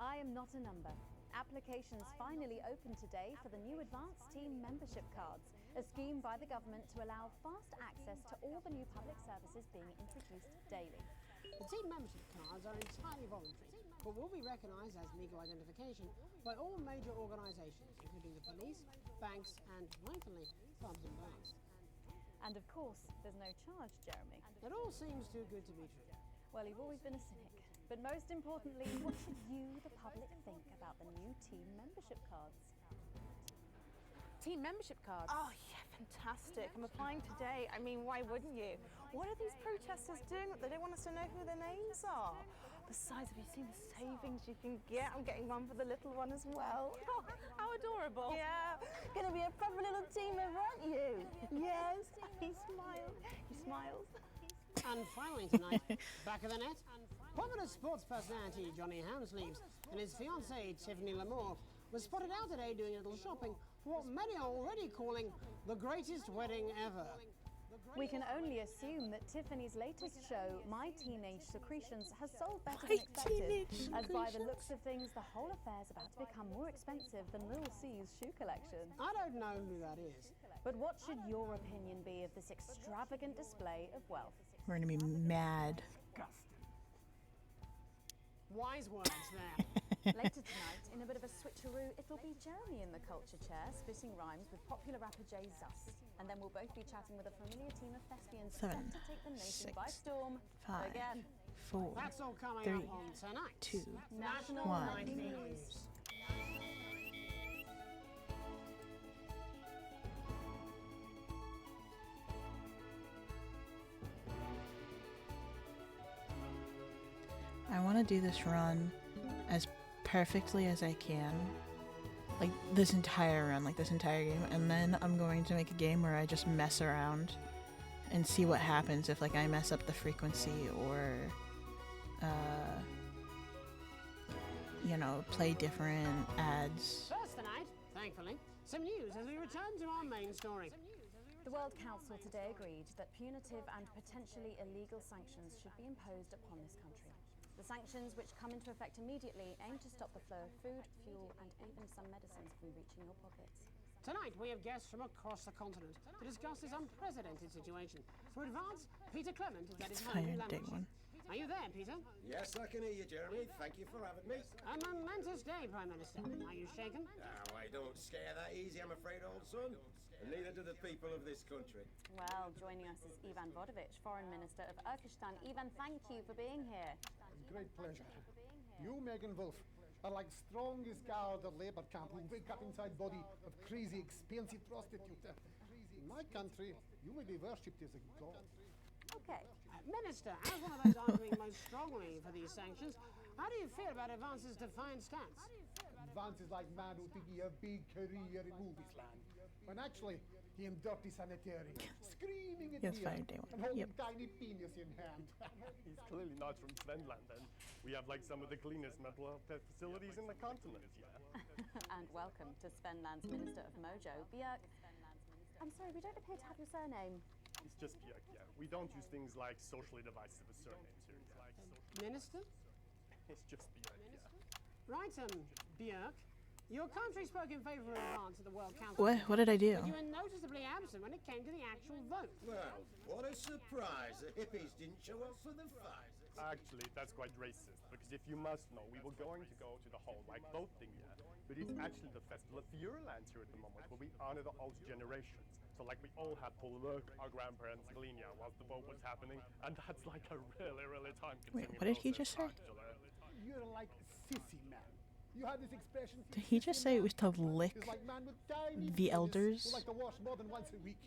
S2: I am not a number. Applications finally opened today for the new Advanced Team membership cards, a scheme by the government to allow fast access to all the new public services being introduced daily.
S5: The team membership cards are entirely voluntary, but will be recognised as legal identification by all major organisations, including the police, banks, and, rightfully, pubs and bars.
S2: And of course, there's no charge, Jeremy.
S5: It all seems too good to be true.
S2: Well, you've always been a cynic. But most importantly, what should you, the public, think about the new team membership cards?
S24: Team membership cards?
S25: Oh, yeah, fantastic. I'm applying today. I mean, why wouldn't you? What are these protesters doing that they don't want us to know who their names are? Besides, have you seen the savings you can get? I'm getting one for the little one as well.
S24: Oh, how adorable.
S25: Yeah, gonna be a proper little team member, aren't you? Yes, he smiles. He smiles.
S5: And finally tonight, back of the net, popular sports personality Johnny Hounsleaves and his fiancée Tiffany Lamour was spotted out today doing a little shopping for what many are already calling the greatest wedding ever.
S2: We can only assume that Tiffany's latest show, My Teenage Secretions, has sold better
S1: My
S2: than expected,
S1: Teenage
S2: as by the
S1: Secretions.
S2: looks of things, the whole affair's about to become more expensive than Little C's shoe collection.
S5: I don't know who that is.
S2: But what should your opinion be of this extravagant display of wealth?
S1: We're gonna be mad.
S5: Wise words there.
S2: Later tonight, in a bit of a switcheroo, it'll be Jeremy in the culture chair, spitting rhymes with popular rapper Jay Zus. And then we'll both be chatting with a familiar team of thespians set
S1: 7,
S2: to take the nation
S1: 6,
S2: by storm
S1: 5,
S2: again.
S1: 4,
S5: That's all coming
S1: 3,
S5: up on tonight.
S1: 2,
S5: National
S1: 1.
S5: Night News.
S1: I want to do this run as perfectly as I can. Like this entire run, like this entire game. And then I'm going to make a game where I just mess around and see what happens if like I mess up the frequency or, you know, play different ads.
S5: First tonight, thankfully, some news as we return to our main story.
S2: The World Council today agreed that punitive and potentially illegal sanctions should be imposed upon this country. The sanctions, which come into effect immediately, aim to stop the flow of food, fuel, and even some medicines from reaching your pockets.
S5: Tonight, we have guests from across the continent to discuss this unprecedented situation. For Advance, Peter Clement is at his home in
S1: Big
S5: Language.
S1: one.
S5: Are you there, Peter?
S11: Yes, I can hear you, Jeremy. Thank you for having me.
S5: A momentous day, Prime Minister. Are you shaken?
S11: Oh, I don't scare that easy, I'm afraid, old son. And neither do the people of this country.
S2: Well, joining us is Ivan Vodovich, Foreign Minister of Urkistan. Ivan, thank you for being here.
S13: Great pleasure. You, Megan Wolf, are like strongest guard of labor camp who wake up inside body of crazy, expensive prostitute. In my country, you may be worshipped as a god.
S5: Okay. Minister, as one of those arguing most strongly for these sanctions, how do you feel about Advance's defiant stance?
S13: Advance is like man who thinking a big career in movies land. When actually, in dirty sanitarium, screaming at
S1: Yes,
S13: me
S1: fine, day one.
S13: and holding
S1: Yep.
S13: tiny penis in hand.
S4: He's clearly not from Svenland, and we have like some of the cleanest mental health facilities in the continent, yeah.
S2: And welcome to Svenland's Minister of Mojo, Björk. I'm sorry, we don't appear to have your surname.
S4: It's just Björk, yeah. We don't use things like socially divisive surnames here, yeah.
S5: Minister?
S4: It's just Björk, yeah.
S5: Right, Björk. Your country spoke in favour of advance at the World Council.
S1: What did I do?
S5: But you were noticeably absent when it came to the actual vote.
S11: Well, what a surprise. The hippies didn't show up for the fight.
S4: Actually, that's quite racist, because if you must know, we were going to go to the whole like voting, yeah. But it's actually the Festival of Feuerland here at the moment, where we honor the old generations. So like we all had to work our grandparents' Galicia whilst the vote was happening, and that's like a really time-consuming
S1: Wait, what did he just say?
S13: You're like sissy man. You had this expression.
S1: Did he just say it was to lick
S13: It's like man with tiny
S1: the
S13: penis
S1: elders?
S13: who like to wash more than once a week.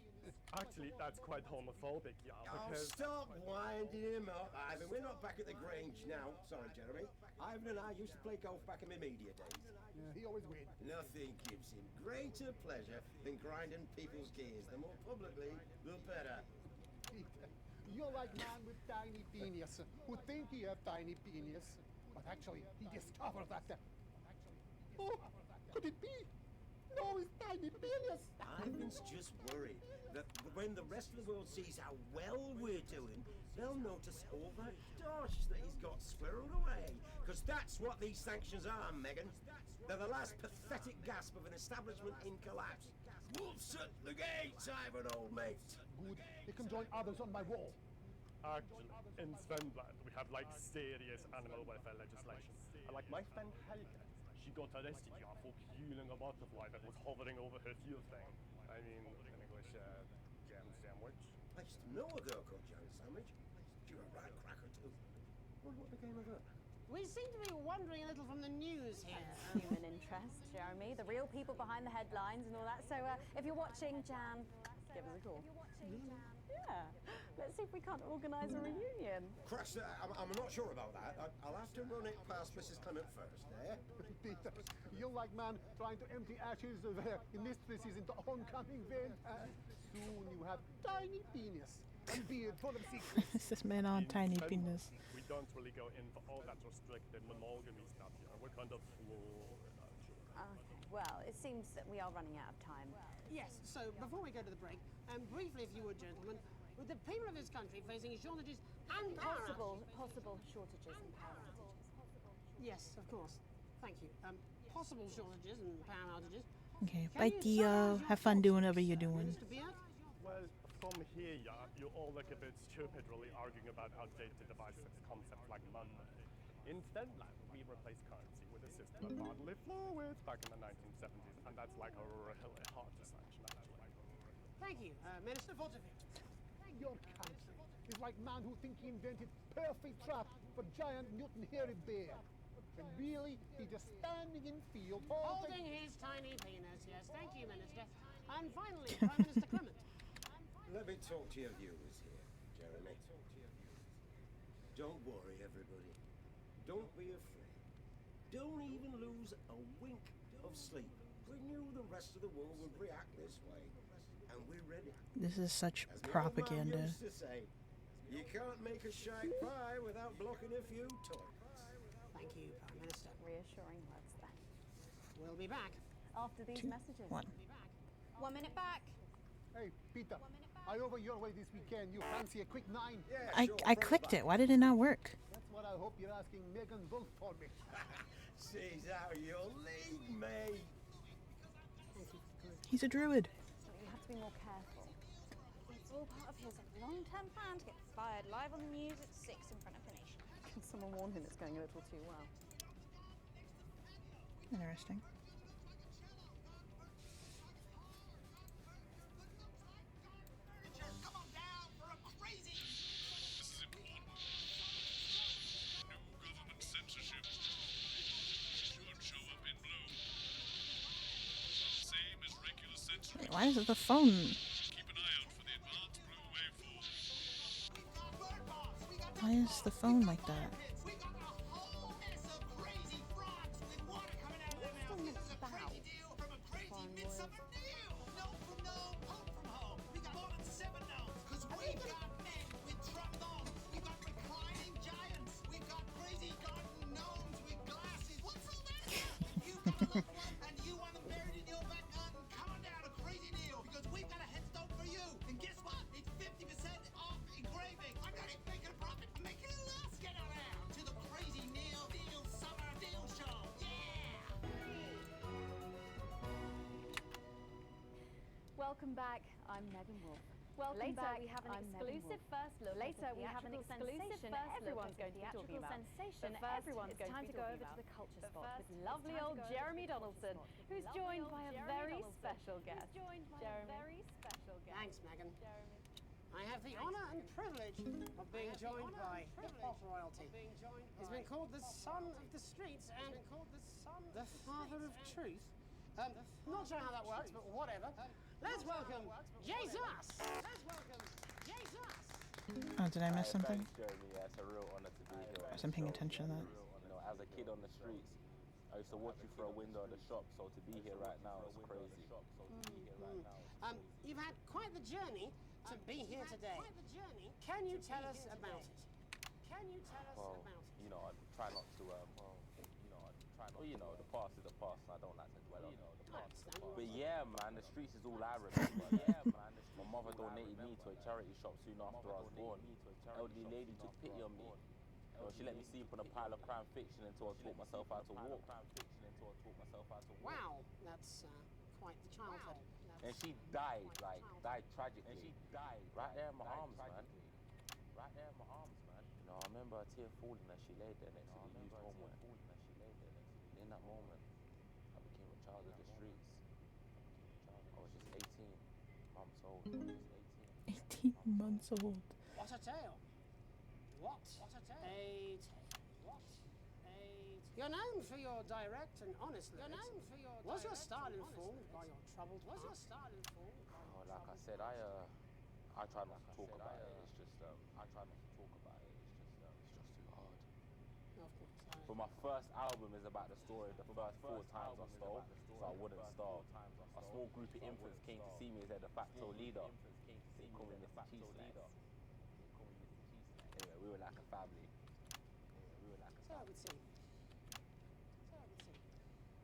S4: Actually, that's quite homophobic, yeah,
S11: Oh,
S4: because...
S11: stop winding him up, Ivan. We're not back at the Grange now. Sorry, Jeremy. Ivan and I used to play golf back in my media days.
S13: Yeah, he always wins.
S11: Nothing gives him greater pleasure than grinding people's gears. The more publicly, the better.
S13: Peter, you're like man with tiny penis who think he have tiny penis, but actually he discovered that. Oh, could it be? No, it's tiny penis.
S11: Ivan's just worried that when the rest of the world sees how well we're doing, they'll notice all that dosh that he's got squirreled away. Because that's what these sanctions are, Megan. They're the last pathetic gasp of an establishment in collapse. Wolves at the gates, Ivan, old mate.
S13: Good. You can join others on my wall.
S4: Actually, in Svenland, we have like serious animal welfare legislation. And like my friend Helga, she got arrested here for killing a butterfly that was hovering over her fuel tank. I mean, in English, jam sandwich.
S11: I used to know a girl called Jam Sandwich. She was a right cracker too. Wonder what became of her.
S5: We seem to be wandering a little from the news here.
S2: Human interest, Jeremy, the real people behind the headlines and all that. So if you're watching, Jan, give us a call. Yeah, let's see if we can't organise a reunion.
S11: Crash, I'm not sure about that. I'll have to run it past Mrs. Clement first, eh?
S13: Peter, you're like man trying to empty ashes of mistresses into oncoming vein. Soon you have tiny penis and beard full of secrets.
S1: It's this man on tiny penis.
S4: We don't really go in for all that restricted monogamy stuff here. We're kind of Florida.
S2: Okay, well, it seems that we are running out of time.
S5: Yes, so before we go to the break, briefly, if you would, gentlemen, with the people of this country facing shortages and
S2: Possible shortages and power outages.
S5: Yes, of course. Thank you. Possible shortages and power outages.
S1: Okay, bye Theo. Have fun doing whatever you're doing.
S5: Mr. Björk?
S4: Well, from here, yeah, you all look a bit stupid really arguing about outdated devices, concepts like money. In Svenland, we replaced currency with a system of bodily fluids back in the 1970s, and that's like a really hard to sanction, actually.
S5: Thank you, Minister Fortefeuille.
S13: Your country is like man who think he invented perfect trap for giant mutant hairy bear. And really, he's just standing in field
S5: Holding his tiny penis, yes. Thank you, Minister. And finally, Prime Minister Clement.
S11: Let me talk to your viewers here, Jeremy. Don't worry, everybody. Don't be afraid. Don't even lose a wink of sleep. We knew the rest of the world would react this way, and we're ready.
S1: This is such
S11: As my old man
S1: propaganda.
S11: used to say, you can't make a shag pie without blocking a few toilets.
S5: Thank you, Prime Minister.
S2: Reassuring words then.
S5: We'll be back.
S2: After these
S1: 2,
S2: messages.
S1: 1.
S2: 1 minute back.
S13: Hey, Peter, I over your way this weekend. You fancy a quick 9?
S11: Yeah,
S1: I clicked it. Why did it not work?
S13: That's what I hope you're asking Megan Wolf for me.
S11: She's out of your league, mate.
S1: He's a druid.
S2: So you have to be more careful. It's all part of his long-term plan to get fired live on the news at 6 in front of the nation. Can someone warn him it's going a little too well?
S1: Interesting. Wait, why is it the phone? Why is the phone like that?
S2: Welcome back. I'm Megan Wolf. Welcome
S19: Later,
S2: back.
S19: we have an
S2: I'm Megan
S19: exclusive
S2: Wolf.
S19: first look.
S2: Later,
S19: at the
S2: we have an
S19: theatrical
S2: exclusive
S19: sensation
S2: first
S19: everyone's
S2: look
S19: going to be talking about.
S2: sensation
S19: But first,
S2: everyone's
S19: it's
S2: going
S19: time
S2: to
S19: to
S2: be
S19: go
S2: talking
S19: over to
S2: about.
S19: the culture
S2: But
S19: spot
S2: first,
S19: with
S2: it's
S19: lovely
S2: time to
S19: old
S2: go over to
S19: Jeremy
S2: the culture
S19: Donaldson,
S2: spot with
S19: who's
S2: lovely
S19: joined
S2: old
S19: by a
S2: Jeremy
S19: very
S2: Donaldson,
S19: special
S2: who's
S19: guest.
S2: joined by a
S19: Jeremy.
S2: very special guest.
S5: Thanks, Megan.
S2: Jeremy.
S5: I have the honour and privilege of being joined by hip-hop royalty. He's been called the son of the streets and the father of truth. Not sure how that works, but whatever. Let's welcome Jesus! Let's welcome Jesus!
S1: Oh, did I miss something?
S12: Thanks, Jeremy. Yeah, it's a real honor to be here.
S1: I wasn't paying attention to that.
S12: You know, as a kid on the streets, I used to watch you through a window of the shop, so to be here right now is crazy.
S5: You've had quite the journey to be here today. Can you tell us about it? Can you tell us
S12: Well,
S5: about it?
S12: you know, I try not to, the past is the past, and I don't like to dwell on it. But yeah, man, the streets is all I remember. My mother donated me to a charity shop soon after I was born. Elderly lady took pity on me. You know, she let me sleep on a pile of crime fiction until I taught myself how to walk.
S5: Wow, that's quite the childhood.
S12: And she died tragically. And she died right there in my arms, man. Right there in my arms, man. You know, I remember a tear falling as she lay there next to the used homeware. In that moment, I became a child of the streets. I was just 18 months old.
S1: 18 months old.
S5: What a tale! What a tale! You're known for your direct and honest lyrics. Was your style informed by your troubled past?
S12: Oh, like I said, I try not to talk about it. It's just it's just too hard.
S5: Of course.
S12: But my first album is about the story of the first 4 times I stole, so I wouldn't starve. A small group of infants came to see me as their de facto leader. They called me Mr. Cheese Leader. Anyway, we were like a family.
S5: So I would say.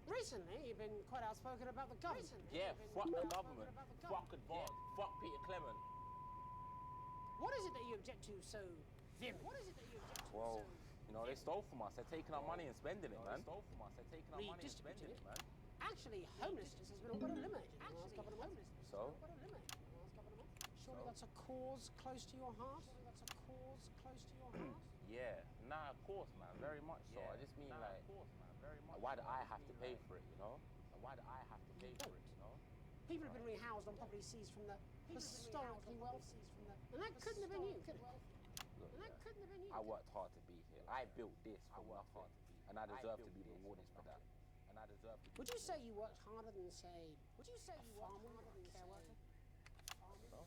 S5: Recently, you've been quite outspoken about the government.
S12: Yeah, fuck the government. Fuck advance. Fuck Peter Clement.
S5: What is it that you object to so vehemently?
S12: Well, you know, they stole from us. They're taking our money and spending it, man.
S5: Redistributing it. Actually, homelessness has been all but eliminated in the last couple of months.
S12: So?
S5: Surely that's a cause close to your heart?
S12: Yeah, nah, of course, man. Very much so. I just mean, like, why do I have to pay for it, you know?
S5: People have been rehoused on property seized from the historically wealthy. And that couldn't have been you, could it?
S12: I worked hard to be here. I built this from nothing, and I deserve to be rewarded for that.
S5: Would you say you worked harder than, say, a farmer or a care worker?
S12: No.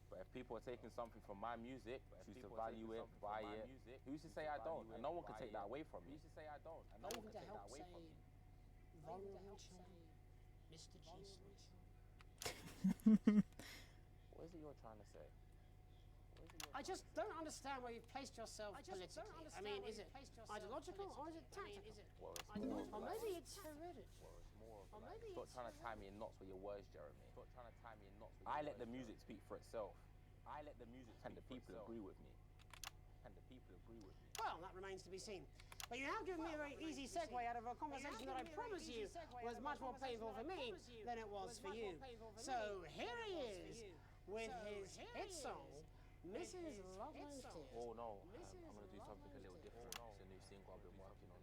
S12: But if people are taking something from my music, choose to value it, buy it, who's to say I don't? And no one can take that away from me.
S5: Vulnerable children, Mr. Jesus.
S12: What is it you're trying to say?
S5: I just don't understand where you've placed yourself politically. I mean, is it ideological or is it tactical?
S12: Well, it's
S5: Or maybe it's hereditary.
S12: Stop trying to tie me in knots with your words, Jeremy. I let the music speak for itself. And the people agree with me.
S5: Well, that remains to be seen. But you have given me a very easy segue out of a conversation that I promise you was much more painful for me than it was for you. So here he is with his hit song, Mrs. Lovelace Tears.
S12: Oh no, I'm going to do something a little different. It's a new single I've been working on.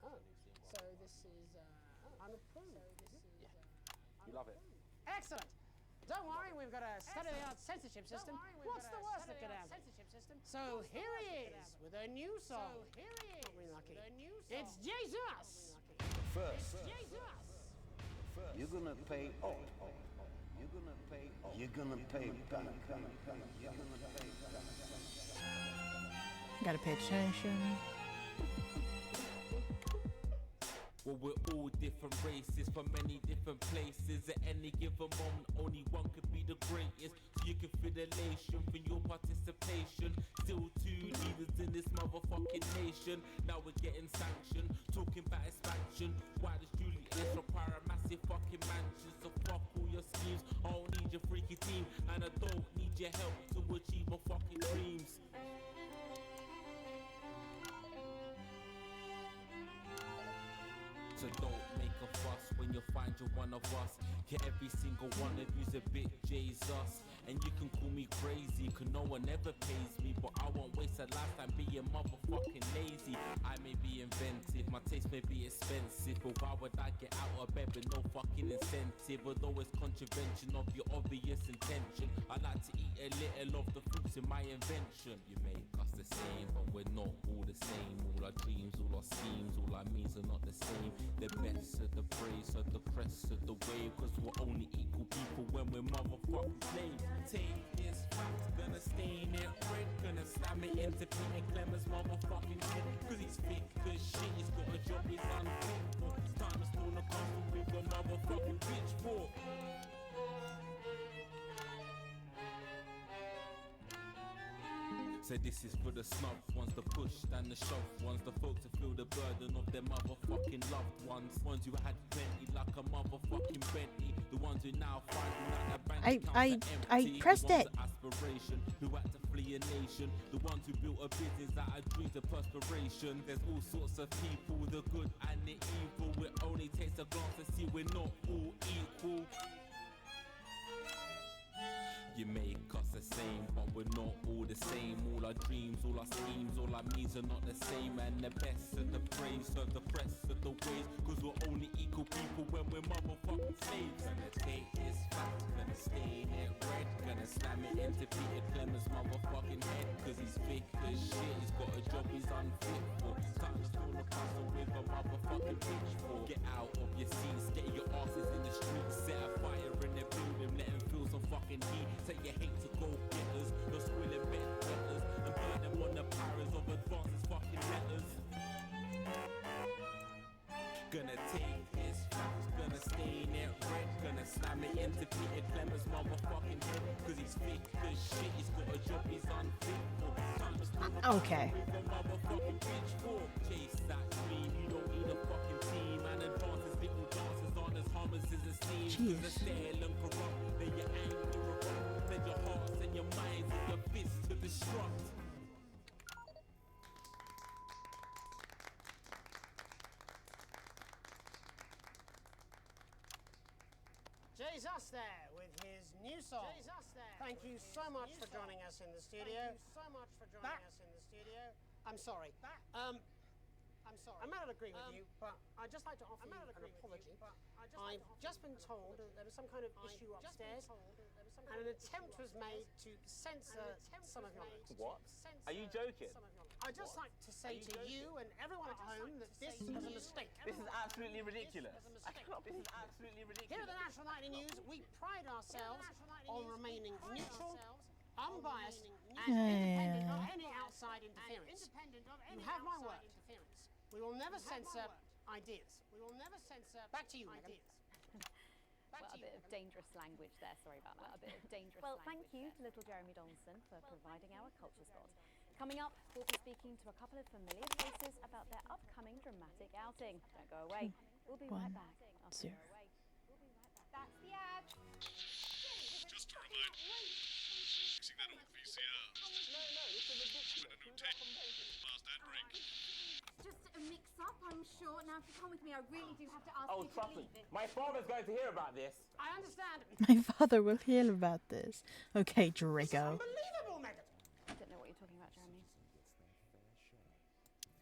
S5: Oh, so this is unapproved.
S12: Yeah, you love it.
S5: Excellent. Don't worry, we've got a state-of-the-art censorship system. What's the worst that could happen? So here he is with a new song. Not really lucky. It's Jesus.
S16: First, you're gonna pay up. You're gonna pay back.
S1: Gotta pay attention.
S17: Well, we're all different races from many different places. At any given moment, only one could be the greatest. So you can feel elation from your participation. Still 2 leaders in this motherfucking nation. Now we're getting sanctioned, talking about expansion. Why does Julius require a massive fucking mansion? So fuck all your schemes. I don't need your freaky team, and I don't need your help to achieve my fucking dreams. So don't make a of us. When you find you're one of us, yeah, every single one of you's a bit Jesus. And you can call me crazy, cause no one ever pays me. But I won't waste a lifetime being motherfucking lazy. I may be inventive, my taste may be expensive, but why would I get out of bed with no fucking incentive? Although it's contravention of your obvious intention, I like to eat a little of the fruits in my invention. You make us the same, but we're not all the same. All our dreams, all our schemes, all our means are not the same. The best of the praise, of the crest of the wave, cause we're only equal people when we're motherfucking slaves. Take this fact, gonna stain it red, gonna slam it into Peter Clemens' motherfucking head, cause he's thick as shit, he's got a job he's unfit for. It's time to stone a castle with a motherfucking pitchfork. So this is for the snub ones, the push and the shove ones, the folks who feel the burden of their motherfucking loved ones who had plenty like a motherfucking Bentley, the ones who now finding out their bank accounts are empty,
S1: pressed
S17: the ones
S1: it.
S17: of aspiration who had to flee a nation, the ones who built a business out of dreams of perspiration. There's all sorts of people, the good and the evil. It only takes a glance to see we're not all equal. You make us the same, but we're not all the same. All our dreams, all our schemes, all our means are not the same. And the best of the praise, of the press of the ways, cause we're only equal people when we're motherfucking slaves. Gonna take this fact, gonna stain it red, gonna slam it into Peter Clemens' motherfucking head, cause he's thick as shit, he's got a job he's unfit for. Time to stone a castle with a motherfucking pitchfork. Get out of your seats, get your asses in the streets, set a fire in the building, let them feel some fucking heat. Say you hate to go getters, you're squilling bed letters, and burn them on the powers of advances fucking letters. Gonna take his facts, gonna stain it red, gonna slam it into Peter Clemens' motherfucking head, cause he's thick as shit, he's got a job he's unfit for. Time to stone a
S1: Okay.
S17: with a motherfucking pitchfork. Chase that dream, you don't need a fucking team, and advances little dances aren't as harmless as it seems.
S1: Jeez.
S17: Cause they're stale and corrupt, then your anger erupt, then your hearts and your minds and your fists to destruct.
S5: Jesus there with his new song. Thank you so much for joining us in the studio. I'm sorry. I may not agree with you, but I'd just like to offer you an apology. I've just been told that there was some kind of issue upstairs, and an attempt was made to censor some of your notes.
S12: What? Are you joking?
S5: I'd just like to say to you and everyone at home that this is a mistake.
S12: This is absolutely ridiculous. I cannot believe this is absolutely ridiculous.
S5: Here at the National Nightly News, we pride ourselves on remaining neutral, unbiased, and independent of any outside interference. You have my word. We will never censor ideas. Back to you, Megan.
S2: Well, a bit of dangerous language there. Sorry about that. A bit of dangerous
S9: Well,
S2: language.
S9: thank you to little Jeremy Donaldson for providing our culture spot. Coming up, we'll be speaking to a couple of familiar faces about their upcoming dramatic outing. Don't go away. We'll be right back. After
S1: 0.
S9: That's the ad.
S3: Just a reminder, fixing that old VCR.
S12: No, this is ridiculous.
S3: A new tape. Last ad break.
S15: Just a mix-up, I'm sure. Now, if you come with me, I really do have to ask
S12: Oh,
S15: you to
S12: trust me.
S15: leave it.
S12: My father's going to hear about this.
S5: I understand.
S1: My father will hear about this. Okay, Draco.
S5: Unbelievable, Megan.
S2: I don't know what you're talking about, Jeremy.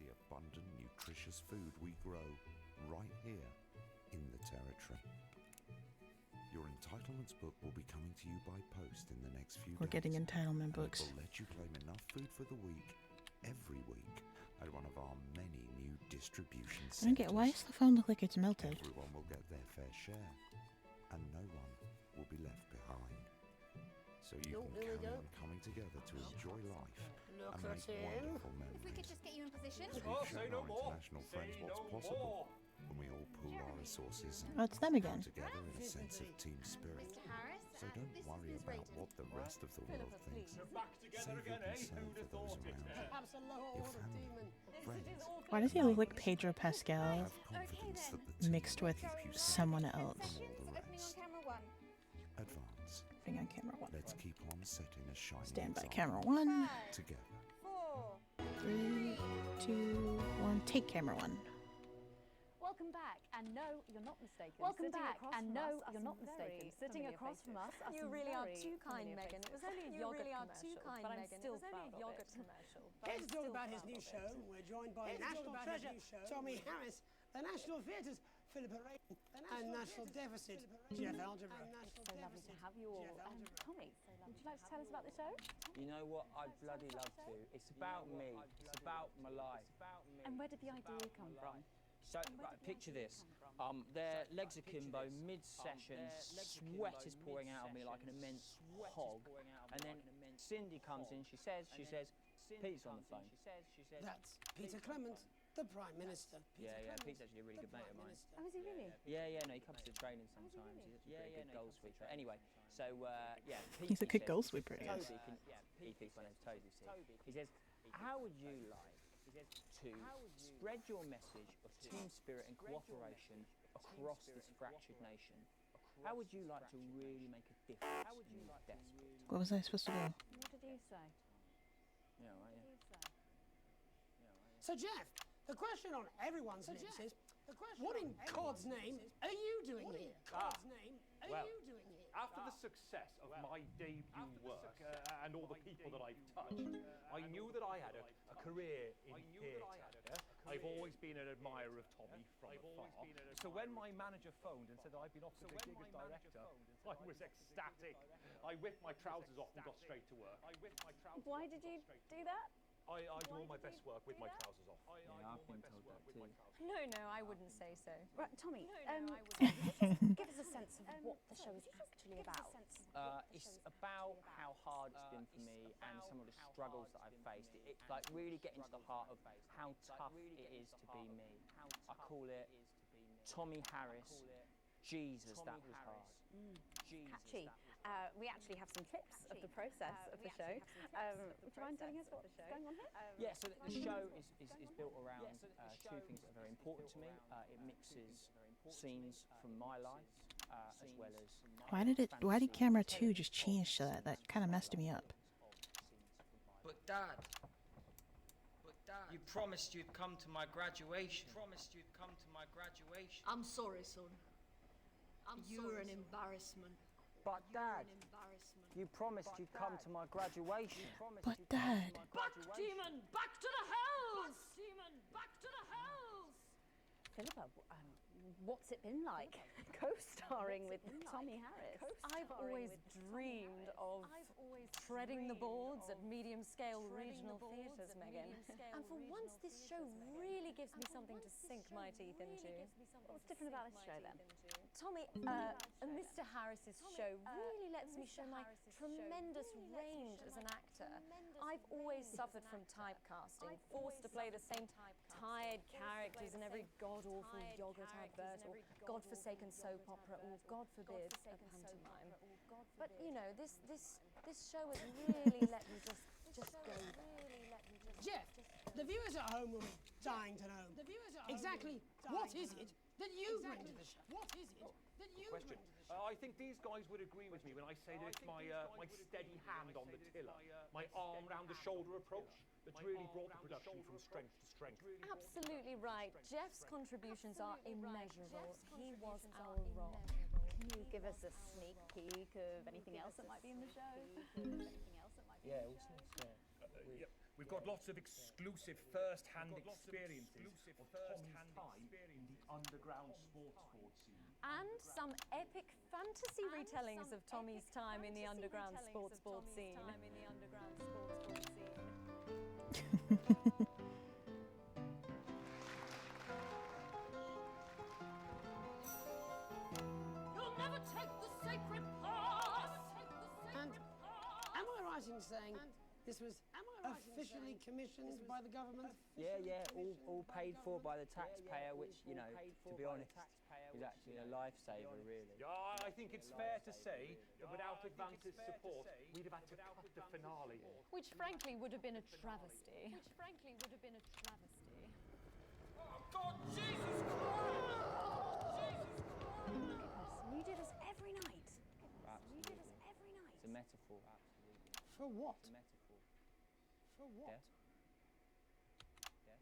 S10: The abundant, nutritious food we grow right here in the territory. Your entitlements book will be coming to you by post in the next few
S1: We're
S10: days.
S1: getting entitlement
S10: It
S1: books.
S10: will let you claim enough food for the week, every week, at one of our many new distribution
S1: I don't get, why does the phone look like it's melted?
S10: Everyone will get their fair share, and no one will be left behind. So you
S5: Oh,
S10: can
S5: here we
S10: carry
S5: go.
S10: on coming together to enjoy life
S5: Look
S10: and
S5: at
S10: make
S5: him.
S10: wonderful
S15: If we
S10: memories.
S15: could just get you in position.
S10: As we show our international friends what's possible when we all pool our resources and
S1: Oh, it's them again.
S10: come together in a sense of team spirit.
S15: Mr. Harris,
S10: So don't worry about what the rest of the world thinks. Save your concern for those around you.
S5: Perhaps a lower
S10: Your
S5: order
S10: family,
S5: demon.
S10: friends.
S1: Why does he look like Pedro Pascal
S10: Have confidence that the team
S1: mixed with
S10: will keep you
S1: someone
S10: separate
S1: else?
S10: from all the rest.
S15: camera one.
S10: Advance.
S1: Thing on camera 1.
S10: Let's keep on setting a shining
S1: Stand by
S10: example
S1: camera 1.
S10: together.
S15: 4.
S1: 3, 2, 1. Take camera 1.
S9: Welcome
S14: Welcome back, and no, you're not mistaken.
S9: Welcome
S14: Sitting
S9: back,
S14: across
S9: and
S14: from
S9: no,
S14: us are
S9: you're
S14: some
S9: not mistaken.
S14: very
S9: Sitting
S14: familiar
S9: across from
S14: faces.
S9: us are
S14: You
S9: some
S14: really are
S9: very
S14: too kind,
S9: familiar
S14: Megan. It was
S9: faces.
S14: only a
S9: You
S14: yogurt
S9: really are
S14: commercial,
S9: too kind,
S14: but I'm
S9: Megan.
S14: still
S9: It was only
S14: proud
S9: a
S14: of
S9: yogurt
S14: it.
S9: commercial.
S5: Here to talk about his new show, we're joined by National Treasure Tommy Harris, the National Theatre's Philippa Raven, and National Deficit Jeff Algebra.
S9: So lovely to have you all. Tommy, would you like to tell us about the show?
S18: You know what? I'd bloody love to. It's about me. It's about my life.
S9: And where did the idea come from?
S18: So, right, picture this. Their legs akimbo, mid-session, sweat is pouring out of me like an immense hog. And then Cindy comes in, she says, Pete's on the phone.
S5: That's Peter Clement, the Prime Minister.
S18: Yeah, Pete's actually a really good mate of mine.
S9: Oh, is he really?
S18: Yeah, no, he comes to training sometimes. He's a pretty good goal sweeper. Anyway, so, yeah, Pete,
S1: He's a good goal sweeper, I guess.
S18: He thinks my name's Toby, see. He says, how would you like to spread your message of team spirit and cooperation across this fractured nation? How would you like to really make a difference in these desperate times?
S1: What was I supposed to do?
S9: What did you say?
S18: Yeah, right, yeah.
S5: So, Jeff, the question on everyone's lips is, what in God's name are you doing here?
S4: Well, after the success of my debut work and all the people that I've touched, I knew that I had a career in theatre. I've always been an admirer of Tommy from afar. So when my manager phoned and said that I'd been offered a gig as director, I was ecstatic. I whipped my trousers off and got straight to work.
S9: Why did you do that?
S4: I do all my best work with my trousers off.
S18: Yeah, I've been told that too.
S9: No, I wouldn't say so. Right, Tommy, give us a sense of what the show is actually about.
S18: It's about how hard it's been for me and some of the struggles that I've faced. It's like really getting to the heart of how tough it is to be me. I call it Tommy Harris. Jesus, that was hard.
S9: Catchy. We actually have some clips of the process of the show. Would you mind telling us what's going on here?
S18: Yeah, so the show is built around two things that are very important to me. It mixes scenes from my life as well as...
S1: Why did camera 2 just change to that? That kind of messed me up.
S20: But Dad, you promised you'd come to my graduation.
S21: I'm sorry, son. You're an embarrassment.
S18: But Dad, you promised you'd come to my graduation.
S1: But Dad.
S21: Back, demon! Back to the hells! Demon! Back to the hells!
S9: Philippa, what's it been like co-starring with Tommy Harris?
S22: I've always dreamed of treading the boards at medium-scale regional theatres, Megan. And for once, this show really gives me something to sink my teeth into.
S9: What's different about this show, then?
S22: Tommy, Mr. Harris's show really lets me show my tremendous range as an actor. I've always suffered from typecasting, forced to play the same tired characters in every god-awful yogurt advert or godforsaken soap opera or, God forbid, a pantomime. But, you know, this show has really let me just go there.
S5: Jeff, the viewers at home will be dying to know exactly what is it that you bring to the show? What is it that you
S4: Question. I think these guys would agree with me when I say that it's my steady hand on the tiller, my arm round the shoulder approach that's really brought the production from strength to strength.
S22: Absolutely right. Jeff's contributions are immeasurable. He was our rock.
S9: Can you give us a sneak peek of anything else that might be in the show?
S18: Yeah, all sorts,
S4: Yeah. We've got lots of exclusive first-hand experiences of Tommy's time in the underground sports board scene.
S22: And some epic fantasy retellings of Tommy's time in the underground sports board scene.
S21: You'll never take the sacred path!
S5: And am I right in saying this was officially commissioned by the government?
S18: Yeah, all paid for by the taxpayer, which, you know, to be honest, is actually a lifesaver, really.
S4: Yeah, I think it's fair to say that without Advance's support, we'd have had to cut the finale.
S22: Which frankly would have been a travesty.
S21: Oh, God, Jesus Christ!
S9: You do this every night.
S18: Absolutely. It's a metaphor. Absolutely.
S5: For what?
S18: It's a metaphor.
S5: For what?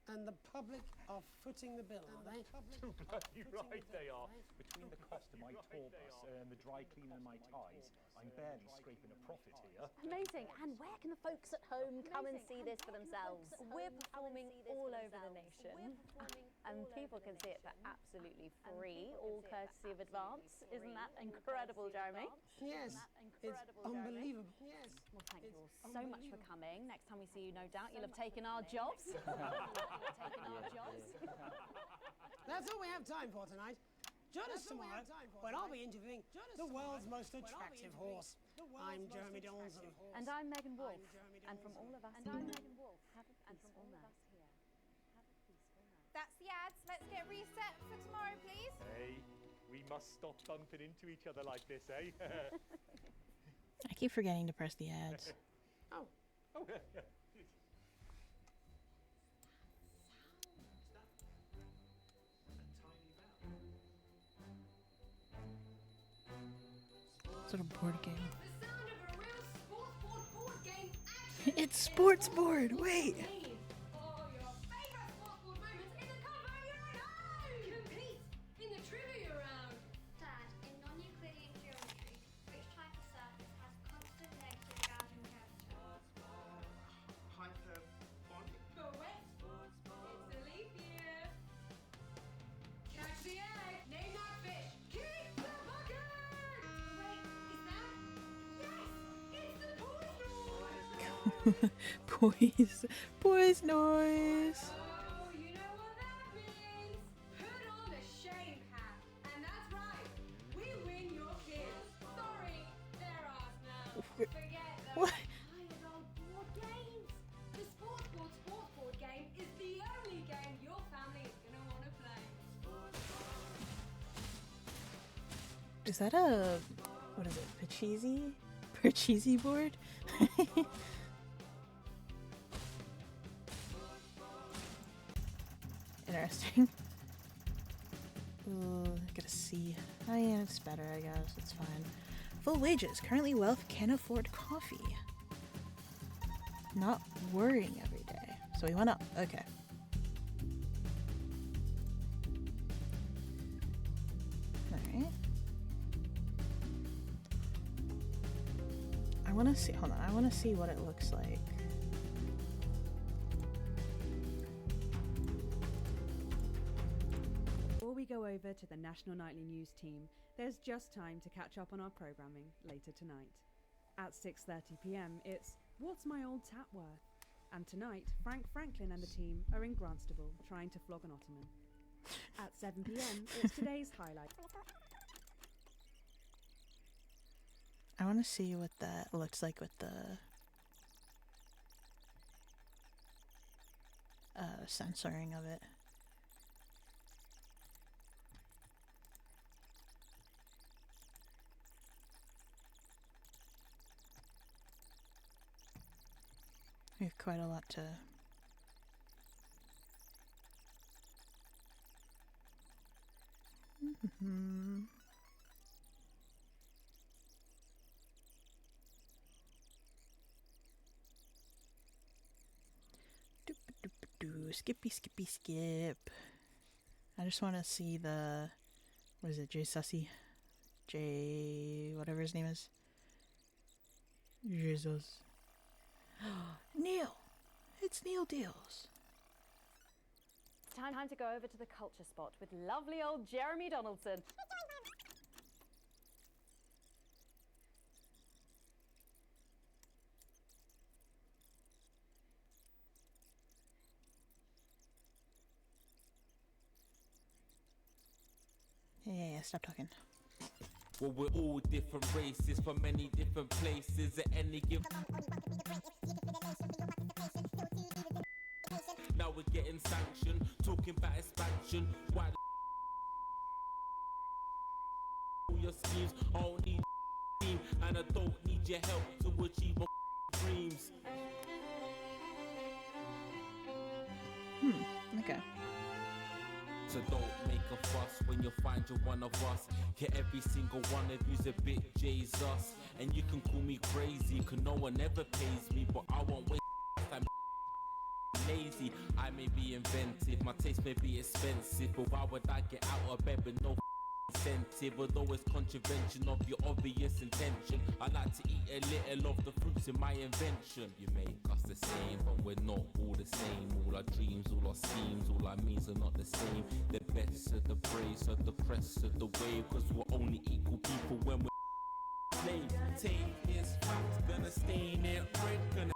S5: And the public are footing the bill, are they?
S6: Too bloody right they are. Between the cost of my tour bus and the dry cleaning of my ties, I'm barely scraping a profit here.
S22: Amazing. And where can the folks at home come and see this for themselves? We're performing all over the nation. And people can see it for absolutely free, all courtesy of Advance. Isn't that incredible, Jeremy?
S5: Yes, it's unbelievable. Yes.
S22: Well, thank you all so much for coming. Next time we see you, no doubt, you'll have taken our jobs.
S5: That's all we have time for tonight. Join us tomorrow when I'll be interviewing the world's most attractive horse. I'm Jeremy Donaldson.
S22: And I'm Megan Wolf. And from all of us here, have a peaceful night.
S15: That's the ads. Let's get reset for tomorrow, please.
S6: Hey, we must stop bumping into each other like this, eh?
S1: I keep forgetting to press the ads.
S5: Oh.
S6: Oh.
S1: Sort of board game.
S21: The sound of a real sports board game
S1: It's sports board. Wait.
S21: All your favorite sports board moments in the comfort of your own home. Compete in the trivia round.
S15: Dad, in non-Euclidean geometry, which type of surface has constant negative Gaussian curvature?
S11: Hyperbolic?
S21: Correct. It's a leap year. Catch the egg. Name that fish. Kick the bucket. Wait, is that? Yes, it's the
S1: Poise noise.
S21: Oh, you know what that means. Put on the shame hat. And that's right. We win your kids. Sorry, they're ours now. Forget those
S1: What?
S21: tired old board games. The sports board game is the only game your family is going to want to play.
S1: Is that a, what is it, Pachisi? Pachisi board? Interesting. Ooh, get a C. Oh yeah, it's better, I guess. It's fine. Full wages. Currently wealth can afford coffee. Not worrying every day. So we went up. Okay. Alright. I want to see, hold on, I want to see what it looks like.
S7: Before we go over to the National Nightly News team, there's just time to catch up on our programming later tonight. At 6:30 p.m, it's What's My Old Tap Worth? And tonight, Frank Franklin and the team are in Grantstable trying to flog an Ottoman. At 7 p.m, it's today's highlight.
S1: I want to see what that looks like with the censoring of it. We have quite a lot to... Skippy, skippy, skip. I just want to see the... What is it? Jay Sussy? Jay... whatever his name is. Jesus. Neil! It's Neil Deals.
S22: It's time to go over to the culture spot with lovely old Jeremy Donaldson.
S1: Yeah, stop talking.
S17: Well, we're all different races from many different places at any given. Now we're getting sanctioned, talking about expansion. Why all your schemes? I don't need team, and I don't need your help to achieve my dreams.
S1: Okay.
S17: So don't make a fuss when you find you're one of us. Yeah, every single one of you's a bit Jesus. And you can call me crazy, cause no one ever pays me. But I won't waste time lazy. I may be inventive, my taste may be expensive, but why would I get out of bed with no incentive? Although it's contravention of your obvious intention, I like to eat a little of the fruits in my invention. You make us the same, but we're not all the same. All our dreams, all our schemes, all our means are not the same. The best of the praise of the press of the wave, cause we're only equal people when we're slaves. Take this fact, gonna stain it red, gonna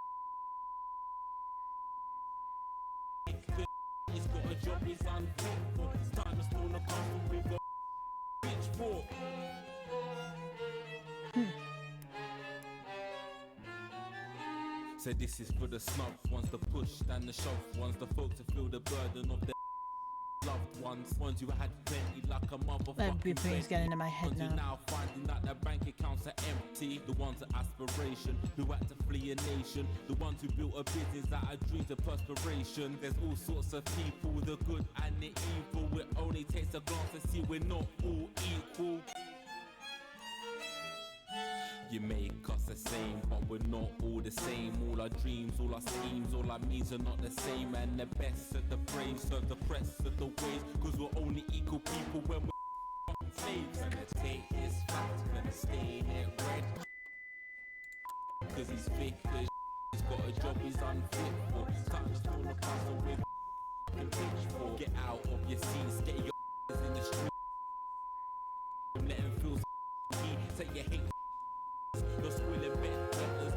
S17: he's got a job he's unfit for. It's time to stone a castle with a pitchfork. So this is for the snub ones, the push and the shove ones, the folks who feel the burden of their loved ones who had plenty like a motherfucking
S1: Everything's getting into my head
S17: ones who now finding that their bank accounts are empty. The ones of aspiration who had to flee a nation. The ones who built a business out of dreams of perspiration. There's all sorts of people, the good and the evil. It only takes a glance to see we're not all equal. You make us the same, but we're not all the same. All our dreams, all our schemes, all our means are not the same. And the best of the brave serve the press of the waves, cause we're only equal people when we're slaves. Gonna take his fact, gonna stain it red, cause he's thick as he's got a job he's unfit for. Time to stone a castle with a pitchfork. Get out of your seats, get your in the street. Let him feel say you hate you're squealing bed letters.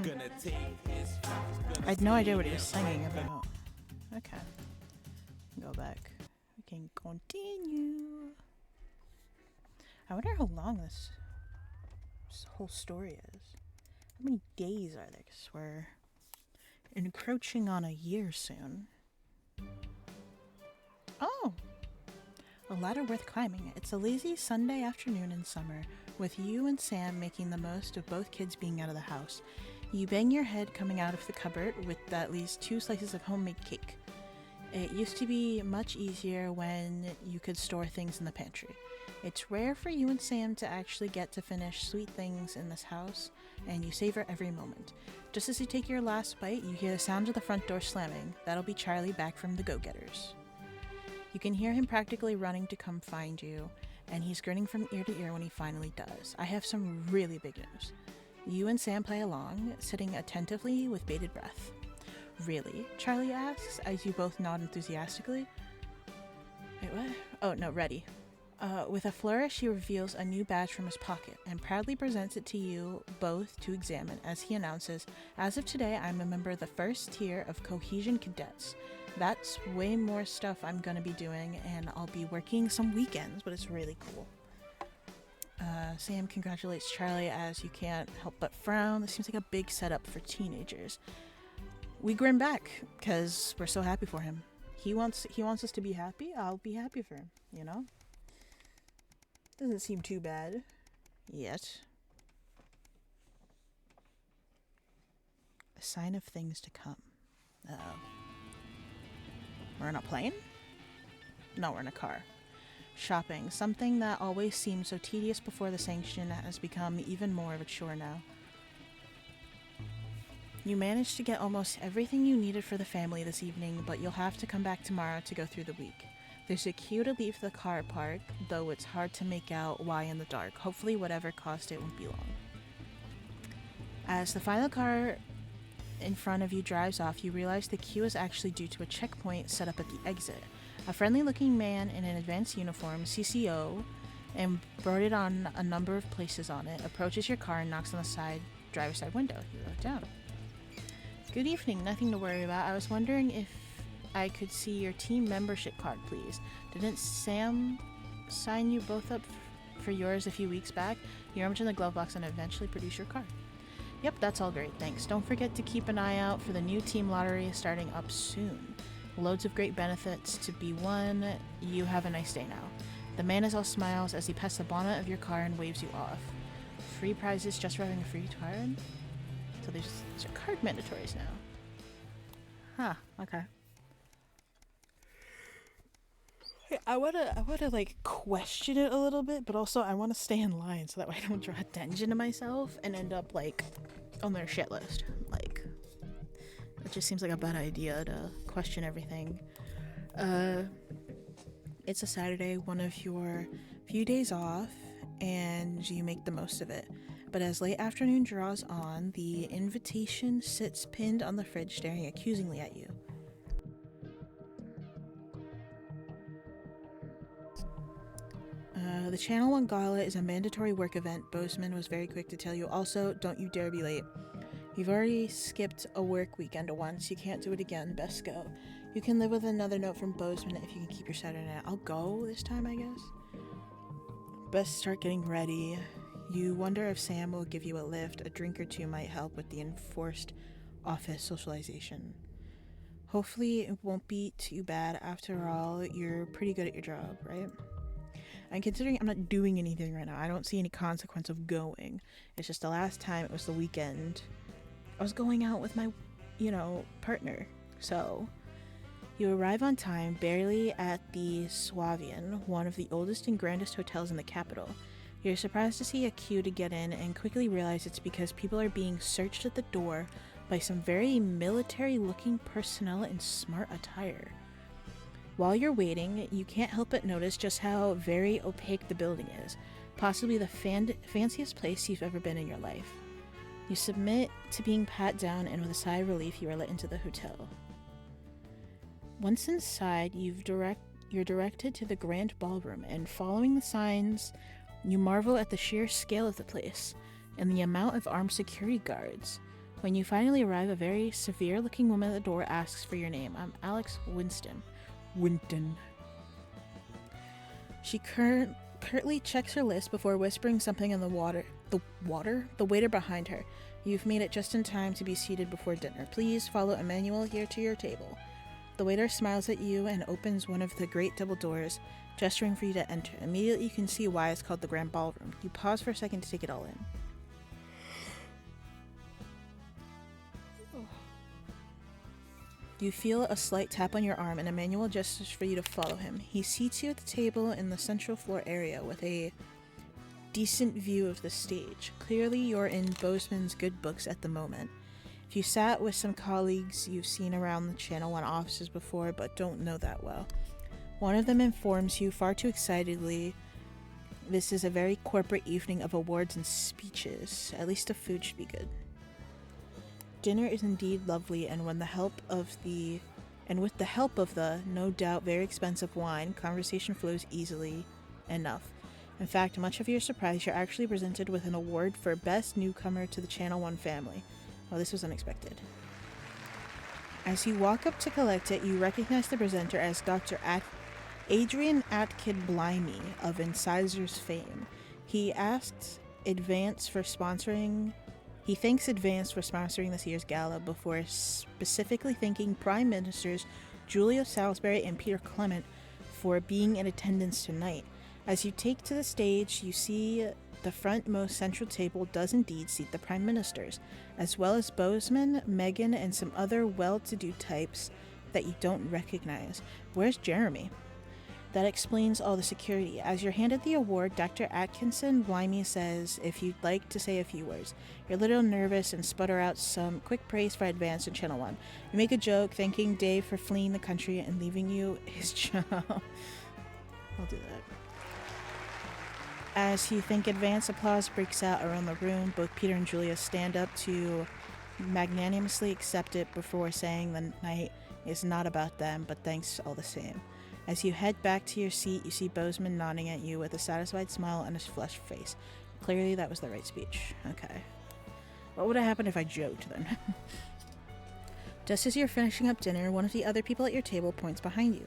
S17: Gonna take his facts.
S1: I had no idea what he was singing about. Okay. Go back. We can continue. I wonder how long this whole story is. How many days are there? Because we're encroaching on a year soon. Oh! A ladder worth climbing. It's a lazy Sunday afternoon in summer, with you and Sam making the most of both kids being out of the house. You bang your head coming out of the cupboard with at least 2 slices of homemade cake. It used to be much easier when you could store things in the pantry. It's rare for you and Sam to actually get to finish sweet things in this house, and you savor every moment. Just as you take your last bite, you hear the sound of the front door slamming. That'll be Charlie back from the Go-Getters. You can hear him practically running to come find you, and he's grinning from ear to ear when he finally does. I have some really big news. You and Sam play along, sitting attentively with bated breath. Really? Charlie asks, as you both nod enthusiastically. Wait, what? Oh, no, ready. With a flourish, he reveals a new badge from his pocket and proudly presents it to you both to examine as he announces, as of today, I'm a member of the first tier of Cohesion Cadets. That's way more stuff I'm going to be doing, and I'll be working some weekends, but it's really cool. Sam congratulates Charlie as you can't help but frown. This seems like a big setup for teenagers. We grin back, because we're so happy for him. He wants us to be happy. I'll be happy for him, you know? Doesn't seem too bad. Yet. A sign of things to come. Uh-oh. We're in a plane? No, we're in a car. Shopping. Something that always seemed so tedious before the sanction has become even more of a chore now. You managed to get almost everything you needed for the family this evening, but you'll have to come back tomorrow to go through the week. There's a queue to leave the car park, though it's hard to make out why in the dark. Hopefully whatever caused it won't be long. As the final car in front of you drives off, you realize the queue is actually due to a checkpoint set up at the exit. A friendly-looking man in an advanced uniform, CCO, embroidered on a number of places on it, approaches your car and knocks on the driver's side window. You wrote down. Good evening, nothing to worry about. I was wondering if I could see your team membership card, please. Didn't Sam sign you both up for yours a few weeks back? You rummage in the glove box and eventually produce your card. Yep, that's all great, thanks. Don't forget to keep an eye out for the new team lottery starting up soon. Loads of great benefits to be won. You have a nice day now. The man is all smiles as he pats the bonnet of your car and waves you off. Free prizes just for having a free card? So there's card mandatories now. Huh, okay. I wanna like question it a little bit, but also I wanna stay in line so that way I don't draw attention to myself and end up like on their shit list. Like, it just seems like a bad idea to question everything. It's a Saturday, one of your few days off, and you make the most of it. But as late afternoon draws on, the invitation sits pinned on the fridge, staring accusingly at you. The Channel 1 Gala is a mandatory work event. Bozeman was very quick to tell you. Also, don't you dare be late. You've already skipped a work weekend once. You can't do it again. Best go. You can live with another note from Bozeman if you can keep your Saturday night. I'll go this time, I guess. Best start getting ready. You wonder if Sam will give you a lift. A drink or two might help with the enforced office socialization. Hopefully it won't be too bad. After all, you're pretty good at your job, right? And considering I'm not doing anything right now, I don't see any consequence of going. It's just the last time, it was the weekend, I was going out with my, partner. So, you arrive on time, barely at the Swavian, one of the oldest and grandest hotels in the capital. You're surprised to see a queue to get in and quickly realize it's because people are being searched at the door by some very military-looking personnel in smart attire. While you're waiting, you can't help but notice just how very opaque the building is, possibly the fanciest place you've ever been in your life. You submit to being pat down, and with a sigh of relief, you are let into the hotel. Once inside, you're directed to the grand ballroom, and following the signs, you marvel at the sheer scale of the place and the amount of armed security guards. When you finally arrive, a very severe-looking woman at the door asks for your name. I'm Alex Winston. Winton. She curtly checks her list before whispering something in the waiter behind her. You've made it just in time to be seated before dinner. Please follow Emmanuel here to your table. The waiter smiles at you and opens one of the great double doors, gesturing for you to enter. Immediately you can see why it's called the Grand Ballroom. You pause for a second to take it all in. You feel a slight tap on your arm, and Emmanuel gestures for you to follow him. He seats you at the table in the central floor area with a decent view of the stage. Clearly, you're in Bozeman's good books at the moment. If you sat with some colleagues you've seen around the Channel 1 offices before but don't know that well. One of them informs you far too excitedly this is a very corporate evening of awards and speeches. At least the food should be good. Dinner is indeed lovely, and with the help of the no doubt very expensive wine, conversation flows easily enough. In fact, much of your surprise, you're actually presented with an award for Best Newcomer to the Channel 1 family. Well, this was unexpected. As you walk up to collect it, you recognize the presenter as Dr. Adrian Atkin Blimey of Incisors fame. He thanks Advance for sponsoring this year's gala before specifically thanking Prime Ministers Julia Salisbury and Peter Clement for being in attendance tonight. As you take to the stage, you see the frontmost central table does indeed seat the Prime Ministers, as well as Bozeman, Meghan, and some other well-to-do types that you don't recognize. Where's Jeremy? That explains all the security. As you're handed the award, Dr. Atkinson Blimey says if you'd like to say a few words. You're a little nervous and sputter out some quick praise for Advance and Channel 1. You make a joke, thanking Dave for fleeing the country and leaving you his job. I'll do that. As you think Advance, applause breaks out around the room. Both Peter and Julia stand up to magnanimously accept it before saying the night is not about them, but thanks all the same. As you head back to your seat, you see Bozeman nodding at you with a satisfied smile on his flushed face. Clearly that was the right speech. Okay. What would have happened if I joked then? Just as you're finishing up dinner, one of the other people at your table points behind you.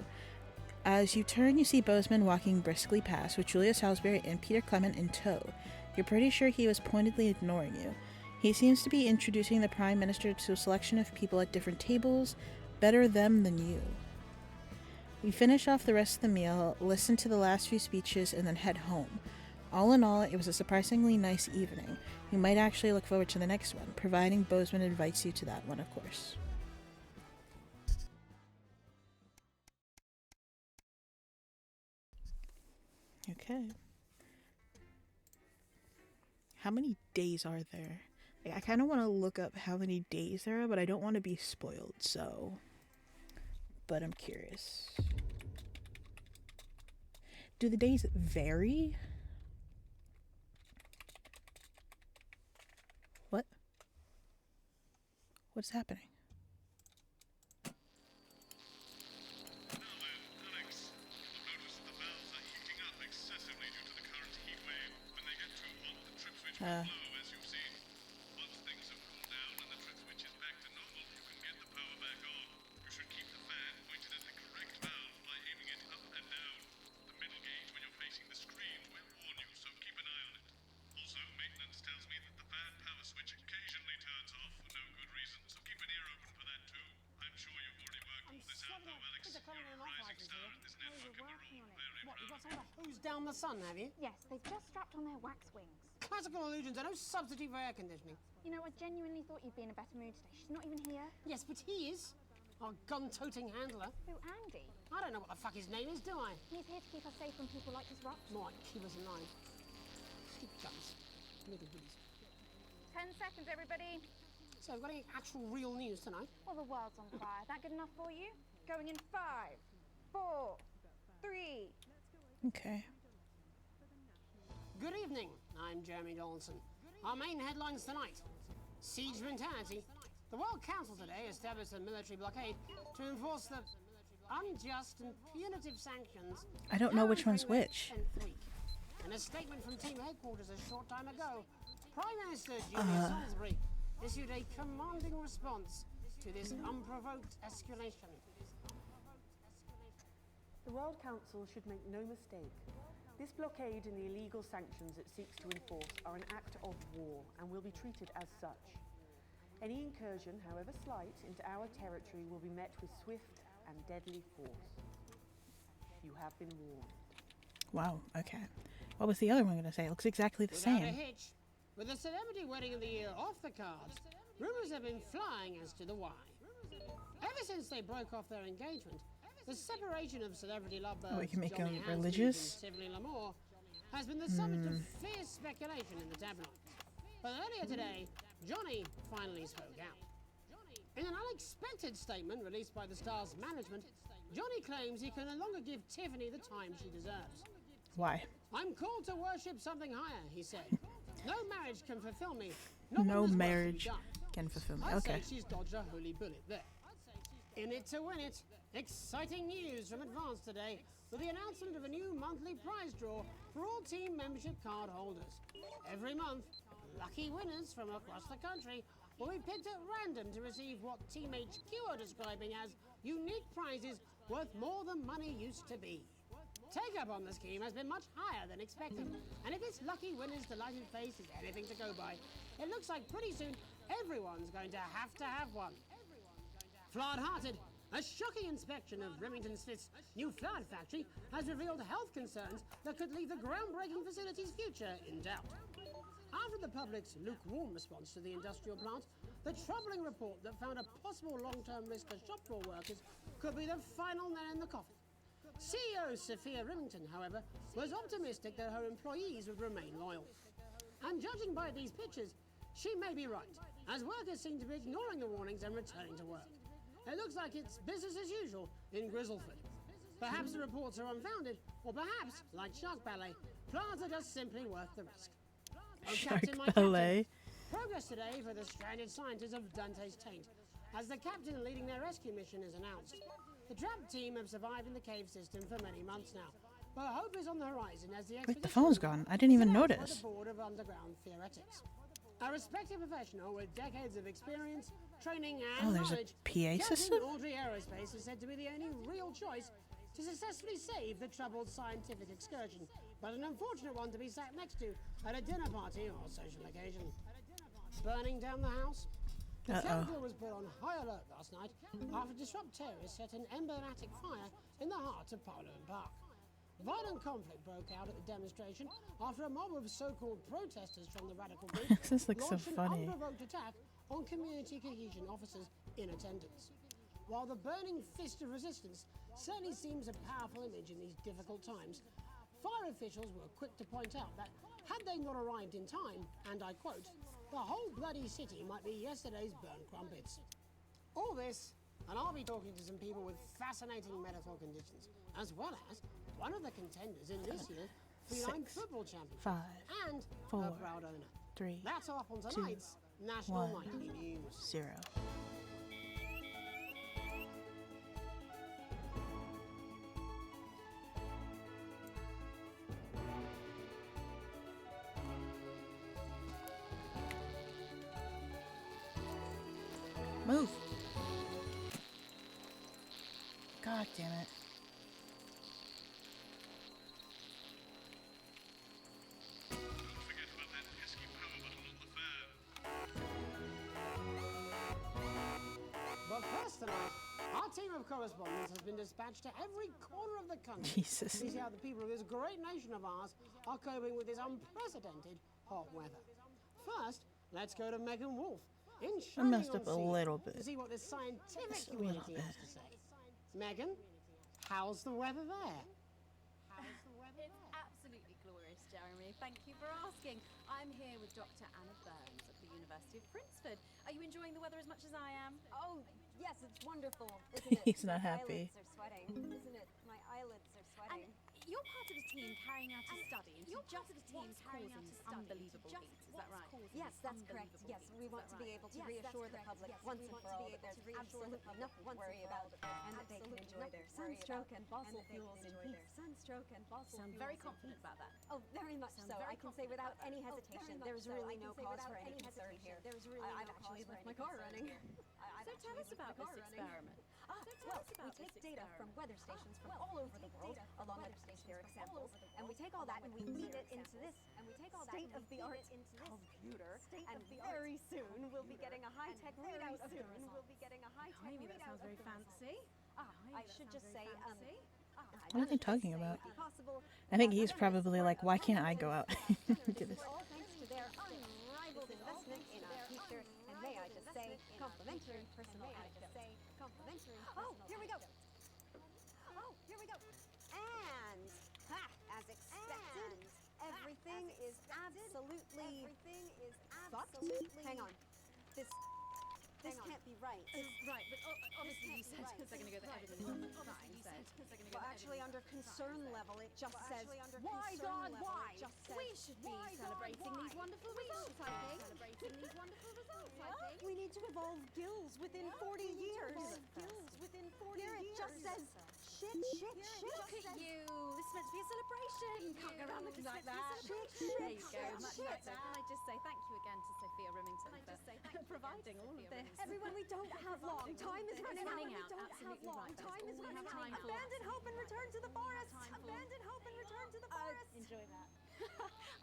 S1: As you turn, you see Bozeman walking briskly past with Julia Salisbury and Peter Clement in tow. You're pretty sure he was pointedly ignoring you. He seems to be introducing the Prime Minister to a selection of people at different tables, better them than you. You finish off the rest of the meal, listen to the last few speeches, and then head home. All in all, it was a surprisingly nice evening. You might actually look forward to the next one, providing Bozeman invites you to that one, of course. Okay. How many days are there? Like, I kind of want to look up how many days there are, but I don't want to be spoiled, so. But I'm curious. Do the days vary? What? What's happening?
S3: As you've seen. Once things have cooled down and the trip switches back to normal, you can get the power back on. You should keep the fan pointed at the correct valve by aiming it up and down. The middle gauge when you're facing the screen will warn you, so keep an eye on it. Also, maintenance tells me that the fan power switch occasionally turns off for no good reason, so keep an ear open for that too. I'm sure you've already worked all this out though, Alex. You're a rising star in this network and we're all very
S5: What, you got
S3: proud.
S5: some Who's Down the Sun, have you?
S9: Yes, they've just strapped on their wax wings.
S5: Classical illusions are no substitute for air conditioning.
S9: You know, I genuinely thought you'd be in a better mood today. She's not even here.
S5: Yes, but he is. Our gun-toting handler.
S9: Who, Andy?
S5: I don't know what the fuck his name is, do I?
S9: He's here to keep us safe from people like Disrupt.
S5: Might keep us in line. Stupid guns. Little goodies.
S9: 10 seconds, everybody.
S5: So, we've got any actual real news tonight?
S9: Well, the world's on fire. That good enough for you? Going in 5, 4, 3.
S1: Okay.
S5: Good evening. I'm Jeremy Donaldson. Our main headlines tonight. Siege mentality. The World Council today established a military blockade to enforce the unjust and punitive sanctions.
S1: I don't know which one's which.
S5: In a statement from team headquarters a short time ago, Prime Minister Julia Salisbury issued a commanding response to this unprovoked escalation.
S8: The World Council should make no mistake. This blockade and the illegal sanctions it seeks to enforce are an act of war and will be treated as such. Any incursion, however slight, into our territory will be met with swift and deadly force. You have been warned.
S1: Wow, okay. What was the other one going to say? It looks exactly the
S5: Without a
S1: same.
S5: hitch, with the celebrity wedding of the year off the cards, rumours have been flying as to the why. Ever since they broke off their engagement, the separation of celebrity lovebirds
S1: Oh, we can make
S5: Johnny
S1: them
S5: Hansfield
S1: religious?
S5: and Tiffany L'Amour has been the subject of fierce speculation in the tabloids. But earlier today, Johnny finally spoke out. In an unexpected statement released by the star's management, Johnny claims he can no longer give Tiffany the time she deserves.
S1: Why?
S5: I'm called to worship something higher, he said. No marriage can fulfill me. Not
S1: No
S5: when there's work to be
S1: marriage
S5: done.
S1: can fulfill me.
S5: I'd
S1: Okay.
S5: say she's dodged a holy bullet there. In it to win it, exciting news from Advance today with the announcement of a new monthly prize draw for all team membership card holders. Every month, lucky winners from across the country will be picked at random to receive what Team HQ are describing as unique prizes worth more than money used to be. Take up on the scheme has been much higher than expected, and if this lucky winner's delighted face is anything to go by, it looks like pretty soon everyone's going to have one. Flawed-hearted, a shocking inspection of Remington Smith's new Flawed factory has revealed health concerns that could leave the groundbreaking facility's future in doubt. After the public's lukewarm response to the industrial plant, the troubling report that found a possible long-term risk to shop floor workers could be the final nail in the coffin. CEO Sophia Remington, however, was optimistic that her employees would remain loyal. And judging by these pictures, she may be right, as workers seem to be ignoring the warnings and returning to work. It looks like it's business as usual in Grizzleford. Perhaps the reports are unfounded, or perhaps, like Shark Ballet, plants are just simply worth the risk. Oh,
S1: Shark
S5: Captain, my
S1: Ballet.
S5: Captain. Progress today for the stranded scientists of Dante's Taint, as the captain leading their rescue mission is announced. The trapped team have survived in the cave system for many months now, but hope is on the horizon as the
S1: Wait, the
S5: expedition
S1: phone's gone. I didn't even
S5: set out by
S1: notice.
S5: the Board of Underground Theoretics. A respected professional with decades of experience, training and
S1: Oh, there's a
S5: knowledge,
S1: PA
S5: Captain
S1: system?
S5: Audrey Aerospace is said to be the only real choice to successfully save the troubled scientific excursion, but an unfortunate one to be sat next to at a dinner party or social occasion. Burning down the house? The Capitol was put on high alert last night after disrupt terrorists set an emblematic fire in the heart of Parliament Park. Violent conflict broke out at the demonstration after a mob of so-called protesters from the radical group
S1: This looks so
S5: launched an
S1: funny.
S5: unprovoked attack on community cohesion officers in attendance. While the burning fist of resistance certainly seems a powerful image in these difficult times, Fire officials were quick to point out that had they not arrived in time, and I quote, the whole bloody city might be yesterday's burnt crumpets. All this, and I'll be talking to some people with fascinating medical conditions, as well as one of the contenders in this year's Feline
S1: 6,
S5: Football Championship,
S1: 5,
S5: and
S1: 4,
S5: a proud owner.
S1: 3,
S5: That's all up on
S1: 2,
S5: tonight's National
S1: 1,
S5: Nightly News.
S1: 0. Move! God damn it.
S5: But first tonight, our team of correspondents has been dispatched to every corner of the country
S1: Jesus.
S5: to see how the people of this great nation of ours are coping with this unprecedented hot weather. First, let's go to Megan Wolf in
S1: I messed up a
S5: Shining-on-Sea
S1: little bit.
S5: to see what the scientific
S1: Just a little
S5: community has to say. Megan, how's the weather there?
S13: It's absolutely glorious, Jeremy. Thank you for asking. I'm here with Dr. Anna Burns at the University of Princeford. Are you enjoying the weather as much as I am?
S9: Oh, yes, it's wonderful, isn't it?
S1: He's not
S9: My
S1: happy.
S9: eyelids are sweating, isn't it? My eyelids are sweating.
S13: And you're part of a team carrying out a study into just what's causing this unbelievable heat. Is that right?
S9: Yes, that's correct. Yes, we want to be able to reassure the public once and for all that there's absolutely nothing to worry about and that they can enjoy their sunstroke and fossil fuels in peace. Sunstroke and fossil
S13: Sound
S9: fuels
S13: very
S9: in
S13: confident
S9: peace.
S13: about that.
S9: Oh, very much so. I can say without any hesitation, there's really no cause for any concern here. I've actually left my car running.
S13: So tell us about this experiment.
S9: Well, we take data from weather stations from all over the world, along with atmospheric samples, and we take all that and we feed it into this state-of-the-art computer, and very soon we'll be getting a high-tech readout of the results.
S13: Amy, that sounds very fancy.
S9: I should just say,
S1: What are they talking about? I think he's probably like, why can't I go out and do this?
S9: all thanks to their unrivaled investment in our future, and may I just say, complimentary personal anecdotes. Oh, here we go. And, as expected, everything is absolutely fucked. Hang on. This can't be right.
S13: Right, but obviously you said a second ago that everything was fine.
S9: Well, actually, under concern level, it just says,
S13: Why, God, why? We
S9: should
S13: be celebrating these wonderful results, I think.
S9: We need to evolve gills within 40 years. Here it just says, shit.
S13: Look at you. This is meant to be a celebration. You can't go around looking like that. There you go. Much better. Can I just say thank you again to Sophia Remington for providing all of this?
S9: Everyone, we don't have long. Time is running out.
S13: We don't have long.
S9: Time is running out.
S13: Time for.
S9: Abandon hope and return to the forest. Abandon hope and return to the forest.
S13: Enjoy that.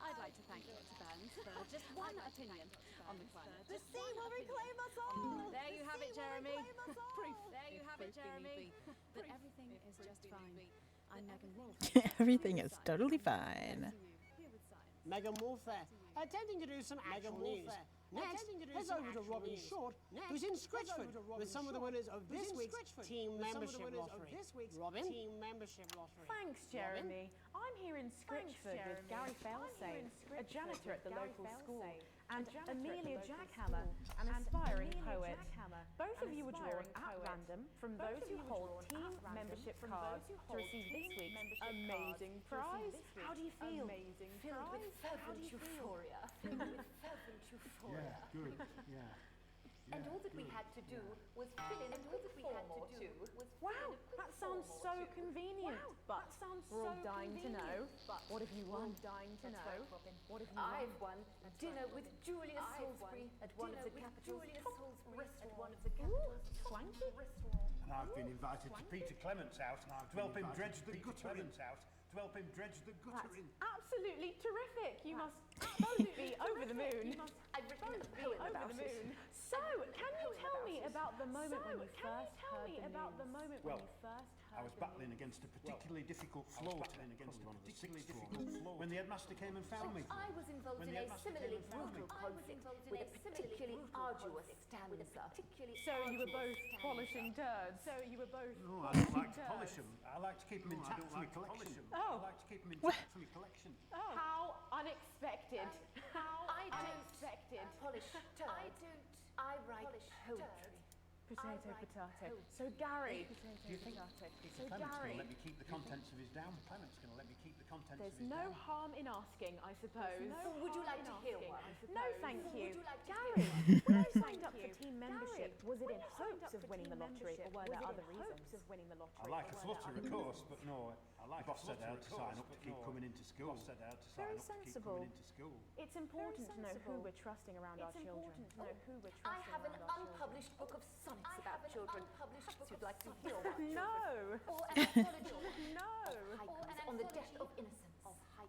S13: I'd like to thank Dr. Burns for just one opinion on the climate.
S9: The sea will reclaim us all.
S13: There you have it, Jeremy.
S9: Proof.
S13: There you have it, Jeremy. That everything is just fine. I'm Megan Wolf.
S1: Everything is totally fine.
S5: Megan Wolf there, attempting to do some actual news. Next, heads over to Robin Short, who's in Scritchford with some of the winners of this week's Team Membership Lottery. Robin? Team Membership Lottery.
S19: Thanks, Jeremy. I'm here in Scritchford with Gary Felsay, a janitor at the local school, and Amelia Jackhammer, an aspiring poet. Both of you are drawing at random from those who hold team membership cards to receive this week's amazing prize. How do you feel?
S13: Filled with fervent euphoria.
S4: Yeah, good. Yeah.
S13: And all that we had to do was fill in a quick form or two.
S19: Wow, that sounds so convenient. But we're all dying to know. What have you won? What have you won?
S13: I've won dinner with Julius Salisbury at one of the capital's restaurants.
S19: Swanky.
S23: And I've been invited to Peter Clement's house to help him dredge the gutter in.
S19: That's absolutely terrific. You must both be over the moon.
S13: I've written a poem about it.
S19: So, can you tell me about the moment when you first heard the news?
S23: I was battling against a particularly difficult floor when the headmaster came and found me.
S2: I was involved in a similarly brutal conflict with a particularly arduous stanza.
S19: So you were both polishing turds. So you were both.
S23: No, I don't like to polish them. I like to keep them intact for my collection.
S19: Oh.
S23: I like to keep them intact for my collection.
S19: Oh. How unexpected. How
S2: I don't
S19: unexpected.
S2: polish turds. I write poetry.
S19: Potato, potato. So Gary.
S23: Do you think Peter Clement's going to let me keep the contents of his down? Clement's going to let me keep the contents
S19: There's
S23: of his
S19: no
S23: down?
S19: harm in asking, I suppose.
S2: Would you like to hear one?
S19: No, thank you.
S2: Would you like to
S19: Gary,
S2: hear
S19: when you signed up for team membership, was it in hopes of winning the lottery, or were there other reasons of winning the lottery?
S23: I like a flutter, of course, but no. The boss said I had to sign up to keep coming into school.
S19: Very sensible. It's important to know who
S2: sensible.
S19: we're trusting around our children.
S2: I have an unpublished book of sonnets about children. Perhaps you'd like to hear one.
S19: No.
S2: Or an anthology
S19: No.
S2: haikus on the death of innocence.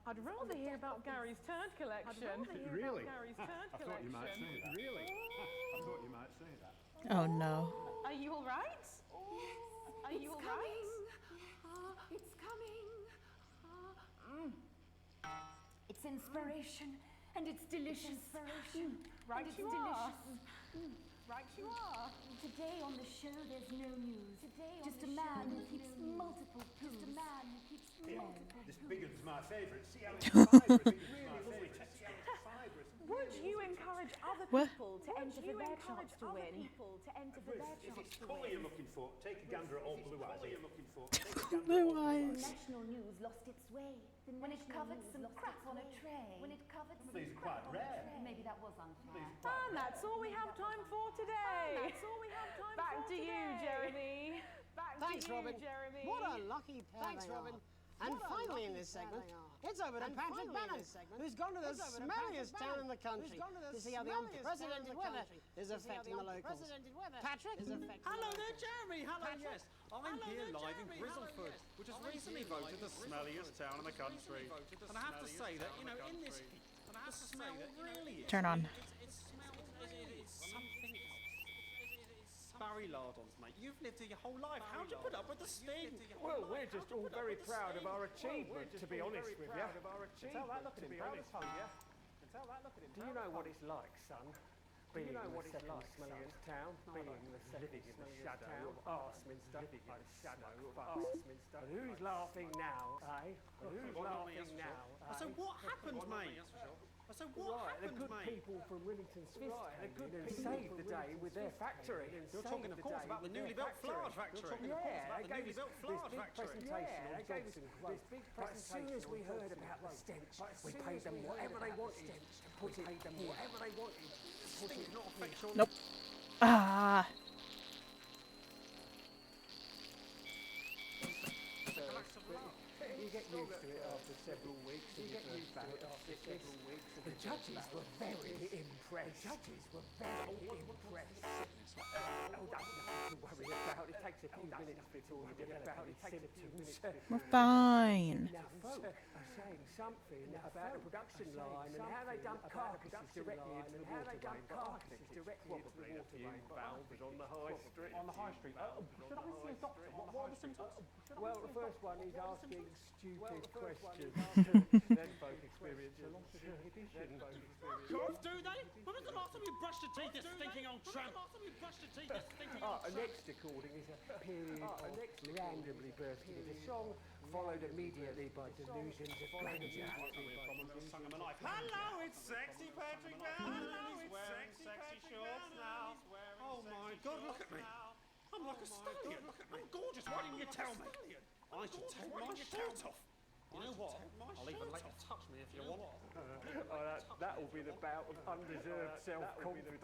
S19: I'd rather hear about Gary's turd collection.
S23: Really?
S19: Gary's turd
S23: I thought you might say
S19: collection.
S23: that. Really? I thought you might say that.
S1: Oh no.
S19: Are you all right? Are you all right?
S2: It's coming. It's inspiration, and it's delicious.
S19: Right
S2: and
S19: you
S2: it's
S19: are.
S2: delicious.
S19: Right you are.
S2: Today on the show, there's no news. Just a man who keeps multiple poos. Just a man who keeps multiple
S23: This big one's my favourite. See how it's fibrous? It's my favourite. See how it's fibrous?
S19: Would you encourage other
S1: What?
S19: people to enter for their chance to win?
S23: If it's colour you're looking for, take a gander at all blue eyes. You're looking for.
S1: Blue eyes.
S2: national news lost its way when it covered some crap on a tray. When it covered some
S23: These are quite rare.
S2: Maybe that was unfair.
S19: And that's all we have time for today. Back to you, Jeremy.
S5: Thanks, Robin.
S19: Jeremy.
S5: What a lucky pair. Thanks, Robin. And finally in this segment, it's over to Patrick Bannon, who's gone to the smelliest town in the country to see how the unprecedented weather is affecting the locals. Patrick?
S12: Hello there, Jeremy. Hello, yes. I'm here live in Grizzleford, which has recently voted the smelliest town in the country. And I have to say that, you know, in this, the smell really is.
S1: Turn on.
S12: It's something. Barry Lardons, mate. You've lived here your whole life. How'd you put up with the stink?
S6: Well, we're just all very proud of our achievement, to be honest with you. Tell that look at him, proud as hell, yeah? Do you know what it's like, son? Being in the second smelliest town, being the second smelliest town of Arseminster, And who's laughing now, eh? Who's laughing now?
S12: So what happened, mate? So what
S6: The
S12: happened,
S6: good
S12: mate?
S6: people from Willington's Fist who saved the day with their factory.
S12: You're talking, of course, about the newly built flour factory.
S6: Yeah,
S12: the newly built flour factory.
S6: They gave us this big presentation. But as soon as we heard about the stench, we paid them whatever they wanted. Put it whatever they wanted. Put it not affect your.
S1: Nope. Ah.
S6: You get used to it after several weeks. The judges were very impressed. Oh, that's nothing to worry about. It takes a few minutes before you get about it. Symptoms.
S1: We're fine.
S6: Now, folks are saying something about the production line and how they dump carcasses directly into the water main. Probably a few valves on the high street.
S12: On the high street. Should I see a doctor? What are the symptoms?
S6: Well, the first one is asking stupid questions. Then folk experience a loss of inhibition.
S12: Cough, do they? When was the last time you brushed your teeth, you stinking old tramp?
S6: Next recording is a period of randomly bursting into song, followed immediately by delusions of grandeur.
S12: Hello, it's sexy Patrick Bannon. Hello, it's sexy shorts now. Oh my God, look at me. I'm like a stallion. I'm gorgeous. Why didn't you tell me? I should take my shirt off. You know what? I'll even let you touch me if you want.
S6: That will be the bout of undeserved self-confidence.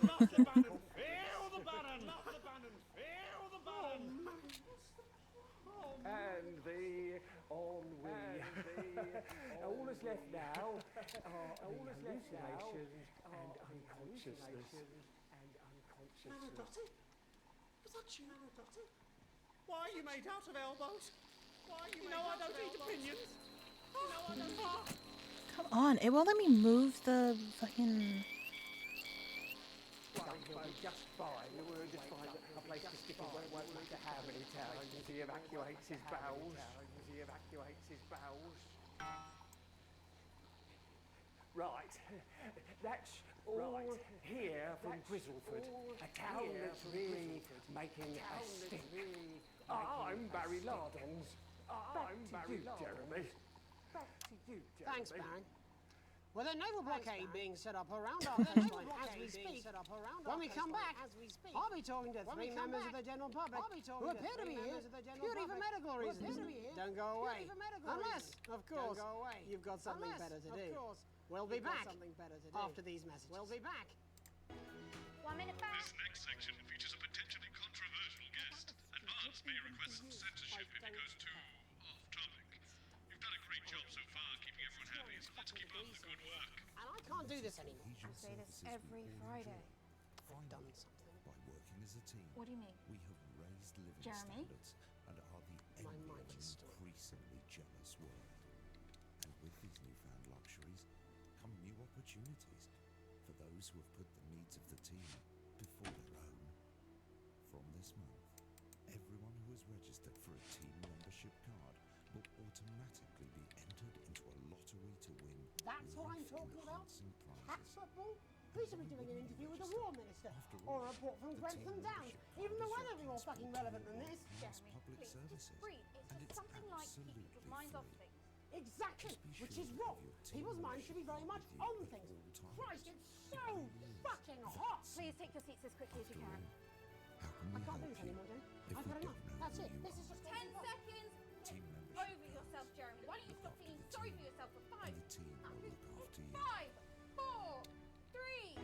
S12: Love the Bannon. Feel the Bannon. Love the Bannon. Feel the Bannon.
S6: And the ennui. All that's left now are hallucinations and unconsciousness.
S12: Manadotti? Is that you, Manadotti? Why are you made out of elbows? You know I don't eat opinions.
S1: Come on, it won't let me move the fucking.
S6: We'll be just fine. We're just fine. I play sticky where it won't matter how many times he evacuates his bowels. Right, that's all here from Grizzleford, a town that's really making a stink. I'm Barry Lardons. I'm Barry Jeremy. Back to you, Jeremy.
S5: Thanks, Baron. With a naval blockade being set up around our coastline as we speak, when we come back, I'll be talking to three members of the general public who appear to be here purely for medical reasons. Don't go away. Unless, of course, you've got something better to do. We'll be back after these messages. We'll be back.
S9: 1 minute back.
S3: This next section features a potentially controversial guest. Advance may request some censorship if it goes too off-topic. You've done a great job so far keeping everyone happy, so let's keep up the good work.
S5: And I can't do this anymore.
S9: I say this every Friday.
S5: I've done something.
S10: By working as a team,
S9: What do you mean?
S10: we have raised living
S9: Jeremy?
S10: standards and are the
S5: My
S10: envy
S5: mic
S10: of an
S5: is still-
S10: increasingly jealous world. And with these newfound luxuries come new opportunities for those who have put the needs of the team before their own. From this month, everyone who has registered for a team membership card will automatically be entered into a lottery to win.
S5: That's what I'm talking about?
S10: enhancing
S5: Tax
S10: prizes.
S5: football? We should be doing an interview with the War Minister, or a report from Grantham Downs. Even the weather will be more fucking relevant than this.
S9: Jeremy,
S10: public
S9: please,
S10: services.
S9: just breathe. It's
S10: And
S9: just
S10: it's
S9: something like keep
S10: absolutely
S9: people's minds off
S10: free.
S9: things.
S5: Exactly, which is wrong. People's minds should be very much on things. Christ, it's so fucking hot.
S9: Please take your seats as quickly as you can.
S10: How can
S5: I
S10: we
S5: can't
S10: help
S5: do this
S10: you
S5: anymore, dude.
S10: if
S5: I've
S10: we
S5: had
S10: don't
S5: enough.
S10: know
S5: That's
S10: who
S5: it.
S10: you
S5: This is
S10: are?
S5: just
S9: 10 seconds.
S10: Team membership
S9: Over yourself, Jeremy. Why don't you stop feeling sorry for yourself for 5?
S10: and the team will look after you.
S9: 5, 4, 3.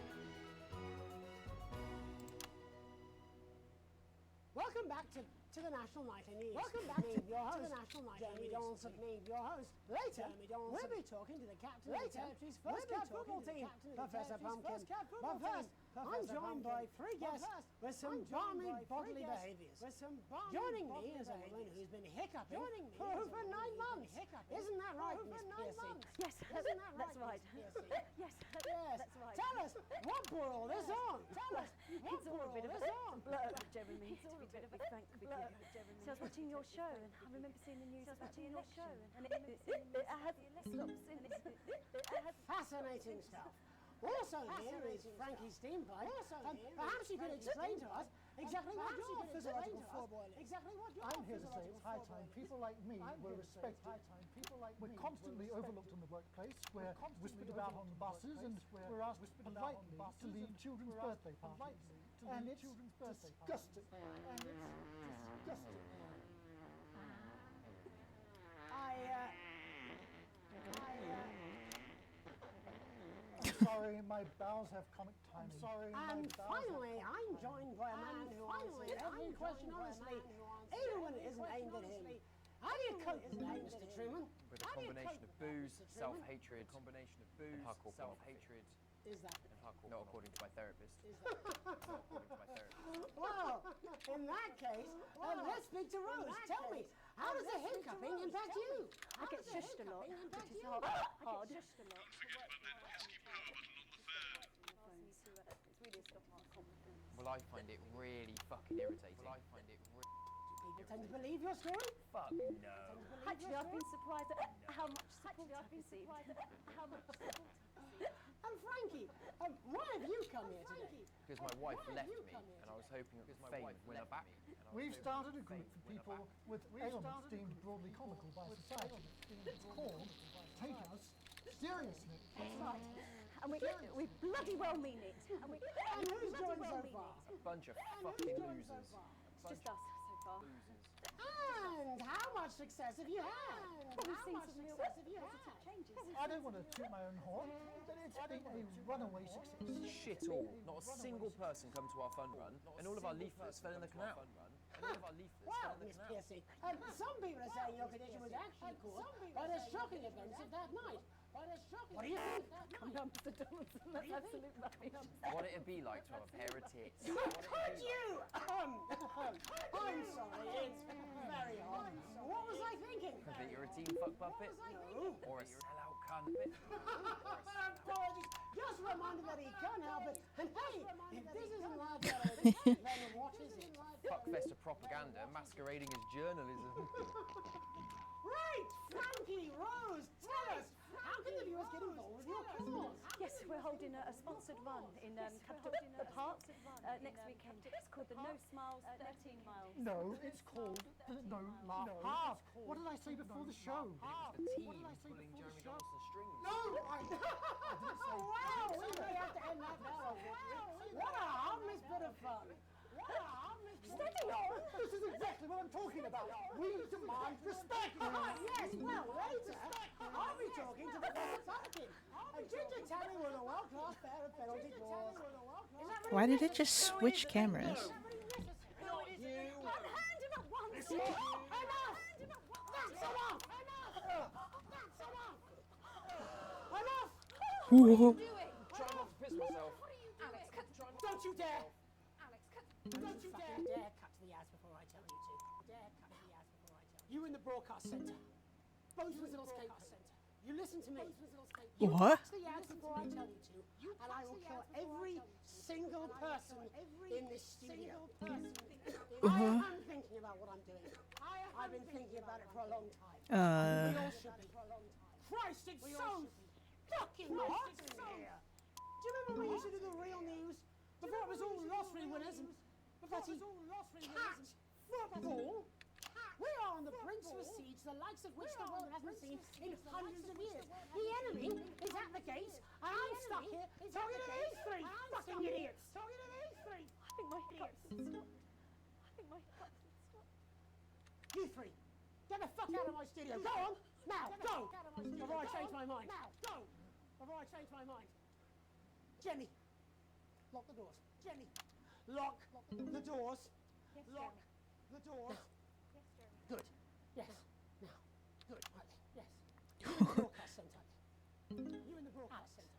S5: Welcome back to the National Nightly News. Welcome back to your host, the National Nightly Jeremy Donaldson. Your host. Later, we'll be talking to the captain of the territory's first cat football team, Professor Pumpkin. But first, I'm joined by three guests with some balmy bodily behaviours. Joining me is a woman who's been hiccuping for over 9 months. Isn't that right, Miss Piercy?
S19: Yes,
S5: Isn't that
S19: that's
S5: right,
S19: right.
S5: Miss Piercy?
S19: Yes,
S5: Yes.
S19: that's right.
S5: Tell us, what brought all this on? Tell us, what
S19: It's all
S5: brought
S19: a bit
S5: all
S19: of
S5: this
S19: a
S5: on?
S19: blur, Jeremy. It's all a bit of a frank with you. So I was watching your show, and I remember seeing the news about the election, and it has
S5: Fascinating stuff. Also here is Frankie Steampipe. Perhaps you could explain to us exactly what your physiological football is.
S14: I'm here to say it's high time people like me were respected. We're constantly overlooked in the workplace. We're whispered about on the buses, and we're asked politely to leave children's birthday parties. And it's disgusting. I'm sorry, my bowels have comic timing.
S5: And finally, I'm joined by a man who answers every question honestly, even when it isn't aimed at him. How do you cope with that, Mr. Truman?
S16: With a combination of booze, self-hatred, and hardcore self-hatred.
S5: Is that?
S16: And hardcore. Not according to my therapist.
S5: Well, in that case, let's speak to Rose. Tell me, how does the hiccuping impact you?
S19: I get shushed a lot, which is hard.
S3: Don't forget about that pesky power button on the fan.
S19: It's really a stop our confidence.
S16: Well, I find it really fucking irritating.
S5: People tend to believe your story?
S16: Fuck no.
S19: Actually, I've been surprised at how much support I've received.
S5: And Frankie, why have you come here today?
S16: Because my wife left me, and I was hoping that fame would win her back.
S14: We've started a group for people with ailments deemed broadly comical by society. It's called Take Us Seriously.
S19: That's right. And we bloody well mean it. And
S5: who's joined so far?
S16: A bunch of fucking losers.
S19: It's just us so far.
S5: And how much success have you had?
S19: Well, we've seen some real positive changes.
S14: I don't want to toot my own horn, but it's been a runaway success.
S16: Shit all. Not a single person come to our fun run, and all of our leaflets fell in the canal.
S5: Well, Miss Piercy, some people are saying your condition was actually caused by the shocking events of that night. What do you think?
S19: Come down to the Donaldson, that's absolute rubbish.
S16: What it'd be like to have a pair of tits.
S5: Could you? I'm sorry, it's very hard. What was I thinking?
S16: That you're a team fuck puppet? Or a sellout cunt?
S5: Apologies, just reminded that he can't help it. And hey, if this isn't live television, then what is it?
S16: manifest of propaganda masquerading as journalism.
S5: Right, Frankie, Rose, tell us, how can the viewers get involved with your cause?
S21: Yes, we're holding a sponsored run in Capital Park next weekend. It's called the No Smiles 13 Miles.
S14: No, it's called the No Laugh Half. What did I say before the show?
S16: The team pulling Jeremy Donaldson strings.
S14: No, I didn't say.
S5: Wow, we may have to end that now. What a harmless bit of fun.
S14: Steady on! This is exactly what I'm talking about. We demand respect.
S5: Yes, well, later, I'll be talking to the Tarkin. And Ginger Tammy were a world-class pair of penalty claws.
S1: Why did it just switch cameras?
S5: Hand him at once! Enough! That's enough! That's enough! Enough!
S1: Whoa.
S16: Try not to piss myself.
S5: Don't you dare! Don't you dare cut to the ads before I tell you to. Dare cut to the ads before I tell you. You in the broadcast centre. Both Whistles Cape Centre. You listen to me. You
S1: What?
S5: cut to the ads before I tell you to, and I will kill every single person in this studio. I am thinking about what I'm doing. I've been thinking about it for a long time. We all should be. Christ, it's so fucking hot in here. Do you remember when we used to do the real news? Before it was all lottery winners and bloody cat football. We are on the brink of a siege, the likes of which the world hasn't seen in hundreds of years. The enemy is at the gates, and I'm stuck here talking to these three fucking idiots. Talking to these three.
S21: I think my hiccups have stopped. I think my hiccups have stopped.
S5: You three, get the fuck out of my studio. Go on, now, go. Before I change my mind. Now, go. Before I change my mind. Jenny. Lock the doors. Jenny, lock the doors.
S21: Yes,
S5: Lock the doors.
S21: Yes, Jeremy.
S5: Good. Yes. Now. Good. Right there. Yes. You in the broadcast centre. You in the broadcast centre.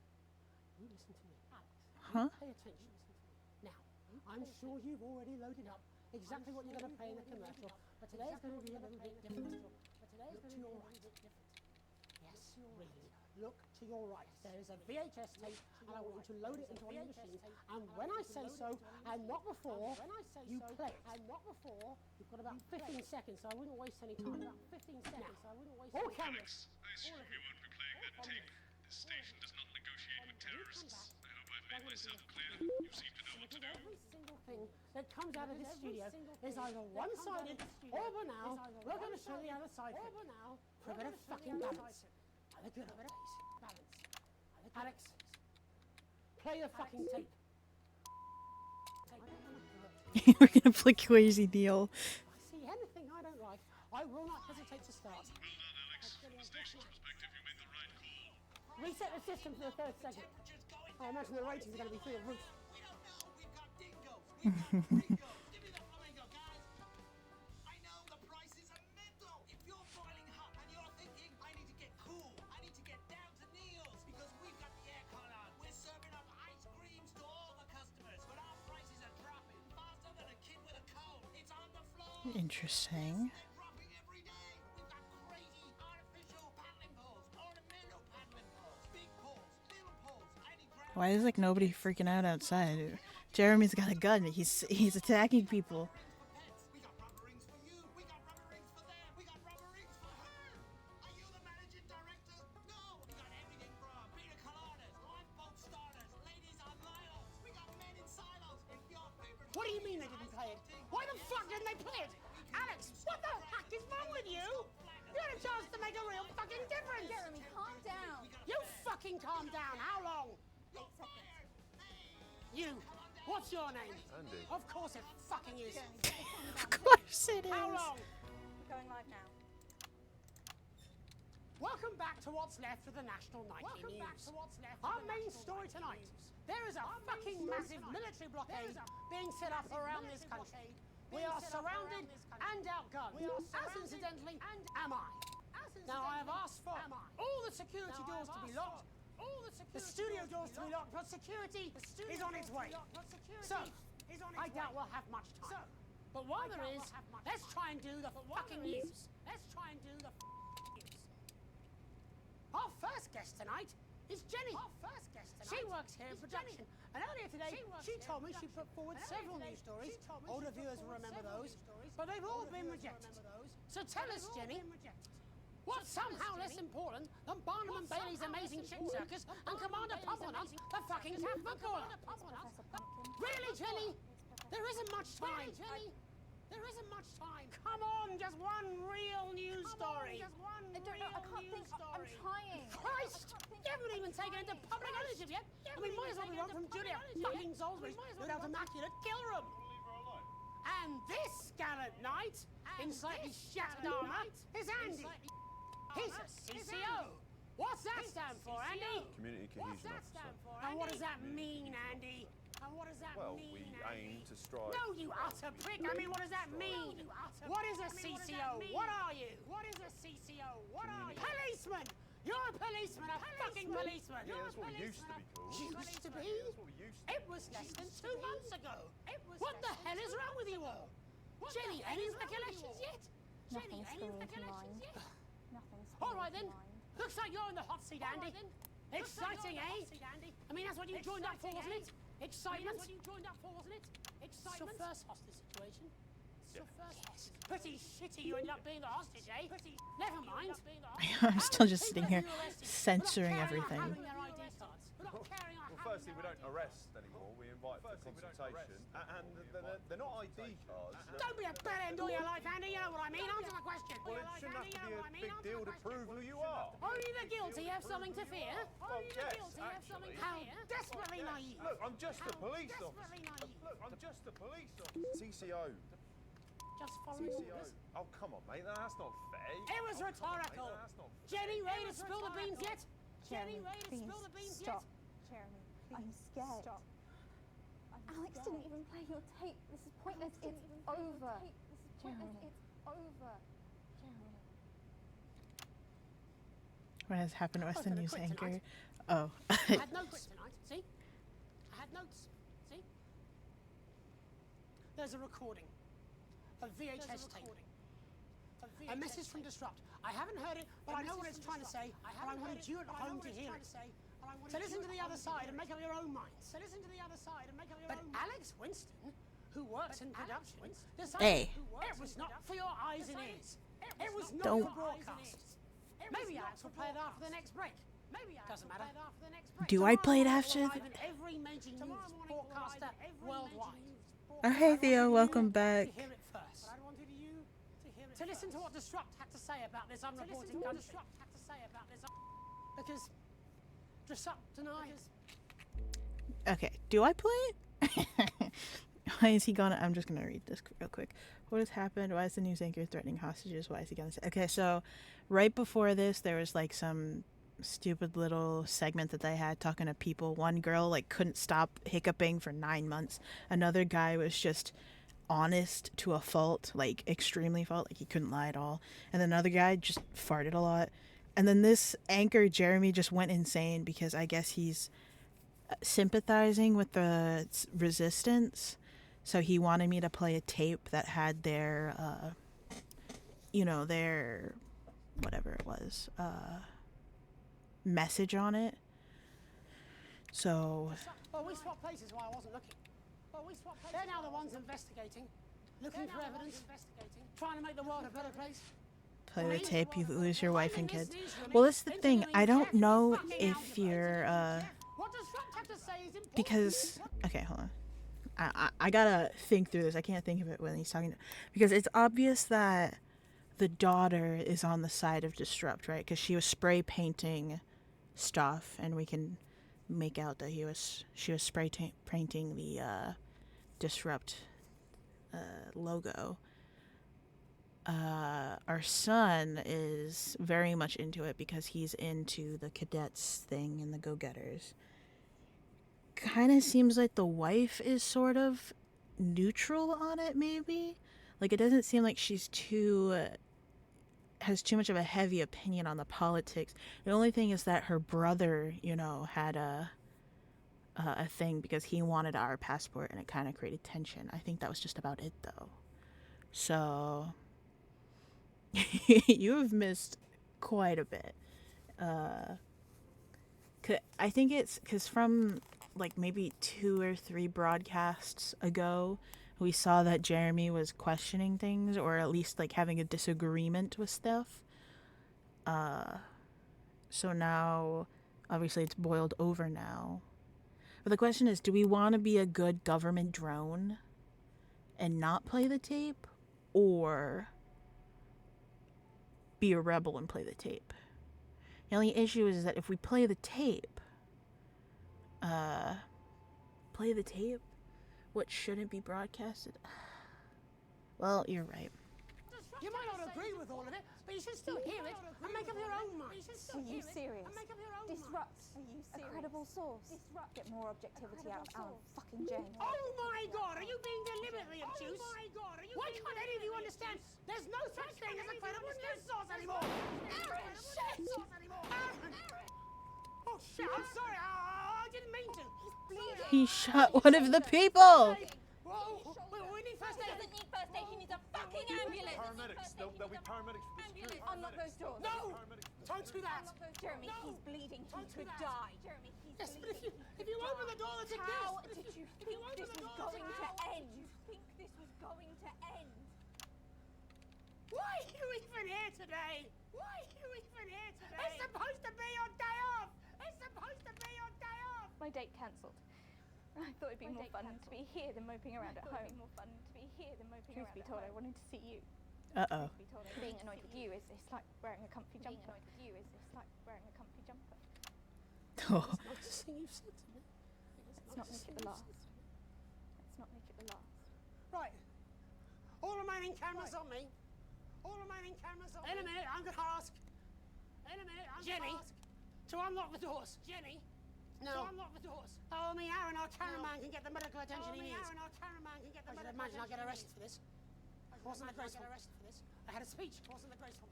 S5: You listen to me. Alex.
S1: Huh?
S5: Pay attention. Listen to me. Now, I'm sure you've already loaded up exactly what you're going to play in the commercial, but today's going to be a little bit different. Look to your right. Yes, really. Look to your right. There is a VHS tape, and I want you to load it into one of your machines. And when I say so, and not before, you play it. And not before, you've got about 15 seconds, so I wouldn't waste any time. About 15 seconds, so I wouldn't waste any time.
S3: Alex, I assume you won't be playing that tape. This station does not negotiate with terrorists. I hope I've made myself clear. You seem to know what to do.
S5: Every single thing that comes out of this studio is either one-sided or banal. We're going to show the other side for a bit of fucking balance. And a good balance. Alex, play the fucking tape.
S1: We're gonna play Crazy Deal.
S5: I see anything I don't like, I will not hesitate to start.
S3: Well done, Alex. From a station's perspective, you made the right call.
S5: Reset the system for the third segment. I imagine the ratings are going to be through the roof.
S1: Interesting. Why is like nobody freaking out outside? Jeremy's got a gun. He's attacking people.
S5: What do you mean they didn't play it? Why the fuck didn't they play it? Alex, what the heck is wrong with you? You had a chance to make a real fucking difference.
S21: Jeremy, calm down.
S5: You fucking calm down. How long?
S21: 8 seconds.
S5: You. What's your name?
S16: Andy.
S5: Of course it fucking is.
S1: Of course it
S5: How
S1: is.
S5: long?
S21: We're going live now.
S5: Welcome back to what's left of the National Nightly News. Our main story tonight. There is a fucking massive military blockade being set up around this country. We are surrounded and outgunned. As incidentally, am I. Now I have asked for all the security doors to be locked, the studio doors to be locked, but security is on its way. So, I doubt we'll have much time. But while there is, let's try and do the fucking news. Let's try and do the news. Our first guest tonight is Jenny. Our first guest tonight. She works here in production. And earlier today, she told me she put forward several news stories. Older viewers will remember those. But they've all been rejected. So tell us, Jenny, what's somehow less important than Barnum and Bailey's Amazing Shit Circus and Commander Pumpkinut, the fucking Cat McCullough? Really, Jenny? There isn't much time. There isn't much time. Come on, just one real news story.
S9: I don't know, I can't think. I'm trying.
S5: Christ! You haven't even taken into public ownership yet. I mean, might as well be one from Julia fucking Salisbury's without immaculate Gilrum. And this gallant knight, in slightly shattered armour, is Andy. He's a CCO. What's that stand for, Andy?
S15: Community Cohesion Officer.
S5: And what does that mean, Andy? And what does that
S15: Well,
S5: mean,
S15: we
S5: Andy?
S15: aim to strive.
S5: No, you utter prick! I mean, what does that mean? What is a CCO? What are you? What is a CCO? What are you? Policeman! You're a policeman, a fucking policeman!
S15: Yeah, that's what we used to be called.
S5: Used to be?
S15: That's what we used to
S5: It was less than 2 months ago. What the hell is wrong with you all? Jenny, any recollections yet? Jenny,
S9: Nothing's
S5: any
S9: springing to
S5: recollections
S9: mind.
S5: yet?
S9: Nothing's
S5: All right
S9: springing
S5: then.
S9: to mind.
S5: Looks like you're in the hot seat, Andy. Exciting, eh? I mean, that's what you joined up for, wasn't it? Excitement. That's what you joined up for, wasn't it? Excitement. It's your first hostage situation. It's your first hostage. Pretty shitty you ended up being the hostage, eh? Never mind.
S1: I'm still just sitting here censoring everything.
S15: Well, firstly, we don't arrest anymore. We invite for consultation. And they're not ID cards.
S5: Don't be a bad end all your life, Andy. You know what I mean. Answer the question.
S15: Well, it shouldn't have to be a big deal to prove who you are.
S5: Only the guilty have something to fear.
S15: Well,
S5: Only the
S15: yes,
S5: guilty have something to
S15: actually.
S5: fear. How desperately naive.
S15: Look, I'm just a police
S5: Desperately
S15: officer.
S5: naive.
S15: Look, I'm just a police officer. CCO.
S5: Just following
S15: CCO.
S5: orders.
S15: Oh, come on, mate. That's not fair.
S5: It was rhetorical.
S15: That's not
S5: Jenny, ready to spill the beans yet? Jenny,
S9: Jeremy,
S5: ready to
S9: please
S5: spill the beans
S9: stop.
S5: yet?
S9: Jeremy, I'm scared.
S13: Stop.
S9: Alex didn't even play your tape. This is pointless. It's over. Jeremy. It's over. Jeremy.
S1: What has happened to us, the
S5: gonna
S1: news
S5: quit
S1: anchor?
S5: tonight.
S1: Oh.
S5: I had notes tonight. See? I had notes. See? There's a recording. A VHS tape. A message from Disrupt. I haven't heard it, but I know what it's trying to say, and I wanted you at home to hear it. So listen to the other side and make up your own minds. So listen to the other side and make up your own minds. But Alex Winston, who works in production, decided
S1: Hey.
S5: it was not for your eyes and ears. It was not
S1: Don't-
S5: for broadcast. Maybe Alex will play it after the next break. Doesn't matter.
S1: Do I play it after?
S5: Live in every major news broadcaster worldwide.
S1: Oh, hey Theo, welcome back.
S5: To hear it first. But I wanted you to hear it. To listen to what Disrupt had to say about this unreported country. Because Disrupt denies.
S1: Okay, do I play it? Why is he gonna? I'm just gonna read this real quick. What has happened? Why is the news anchor threatening hostages? Why is he gonna say? Okay, so right before this, there was like some stupid little segment that they had talking to people. One girl like couldn't stop hiccuping for 9 months. Another guy was just honest to a fault, like extremely fault, like he couldn't lie at all. And then another guy just farted a lot. And then this anchor Jeremy just went insane because I guess he's sympathizing with the resistance. So he wanted me to play a tape that had their, their, whatever it was, message on it. So.
S5: Well, we swapped places while I wasn't looking. They're now the ones investigating, looking for evidence, trying to make the world a better place.
S1: Play the tape, you lose your wife and kids. Well, that's the thing. I don't know if you're,
S5: What does Trump have to say is important?
S1: because, okay, hold on. I gotta think through this. I can't think of it when he's talking. Because it's obvious that the daughter is on the side of Disrupt, right? Because she was spray painting stuff, and we can make out that she was spray painting the Disrupt logo. Our son is very much into it because he's into the cadets thing and the go-getters. Kind of seems like the wife is sort of neutral on it, maybe. Like, it doesn't seem like she's has too much of a heavy opinion on the politics. The only thing is that her brother, had a thing because he wanted our passport, and it kind of created tension. I think that was just about it, though. So you have missed quite a bit. I think it's because from like maybe 2 or 3 broadcasts ago, we saw that Jeremy was questioning things, or at least like having a disagreement with stuff. So now, obviously, it's boiled over now. But the question is, do we want to be a good government drone and not play the tape, or be a rebel and play the tape? The only issue is that if we play the tape, what shouldn't be broadcasted? Well, you're right.
S5: You might not agree with all of it, but you should still hear it and make up your own mind.
S9: Are you serious? Disrupt. A credible source. Get more objectivity out of Alan fucking James.
S5: Oh my god, are you being deliberately obtuse? Oh my god, are you Why can't any of you understand? There's no such thing as a credible news source anymore! Aaron, shit! Aaron! Oh shit, I'm sorry, I didn't mean to.
S1: He shot one of the people!
S5: Whoa, we need first aid.
S9: He doesn't need first aid, he needs a fucking ambulance!
S15: Paramedics, there'll be paramedics for the security.
S9: Unlock those doors.
S5: No! Don't do that!
S9: Jeremy, he's bleeding. He could die. Jeremy,
S5: Yes, but if you open the door, it's a
S9: How
S5: gift.
S9: did you think this was going to end?
S5: Why are you even here today? It's supposed to be your day off!
S9: My date cancelled. I thought it'd be more fun to be here than moping around at home. Truth be told, I wanted to see you.
S1: Uh-oh.
S9: Being annoyed with you is it's like wearing a comfy jumper.
S1: Oh.
S5: Nicest thing you've said to me.
S9: Let's not make it the last.
S5: Right. All remaining cameras on me. In a minute, I'm gonna ask. Jenny, to unlock the doors. No. Oh, me, Aaron, our cameraman can get the medical attention he needs. I should imagine I'll get arrested for this. Wasn't that graceful? I had a speech. Wasn't that graceful?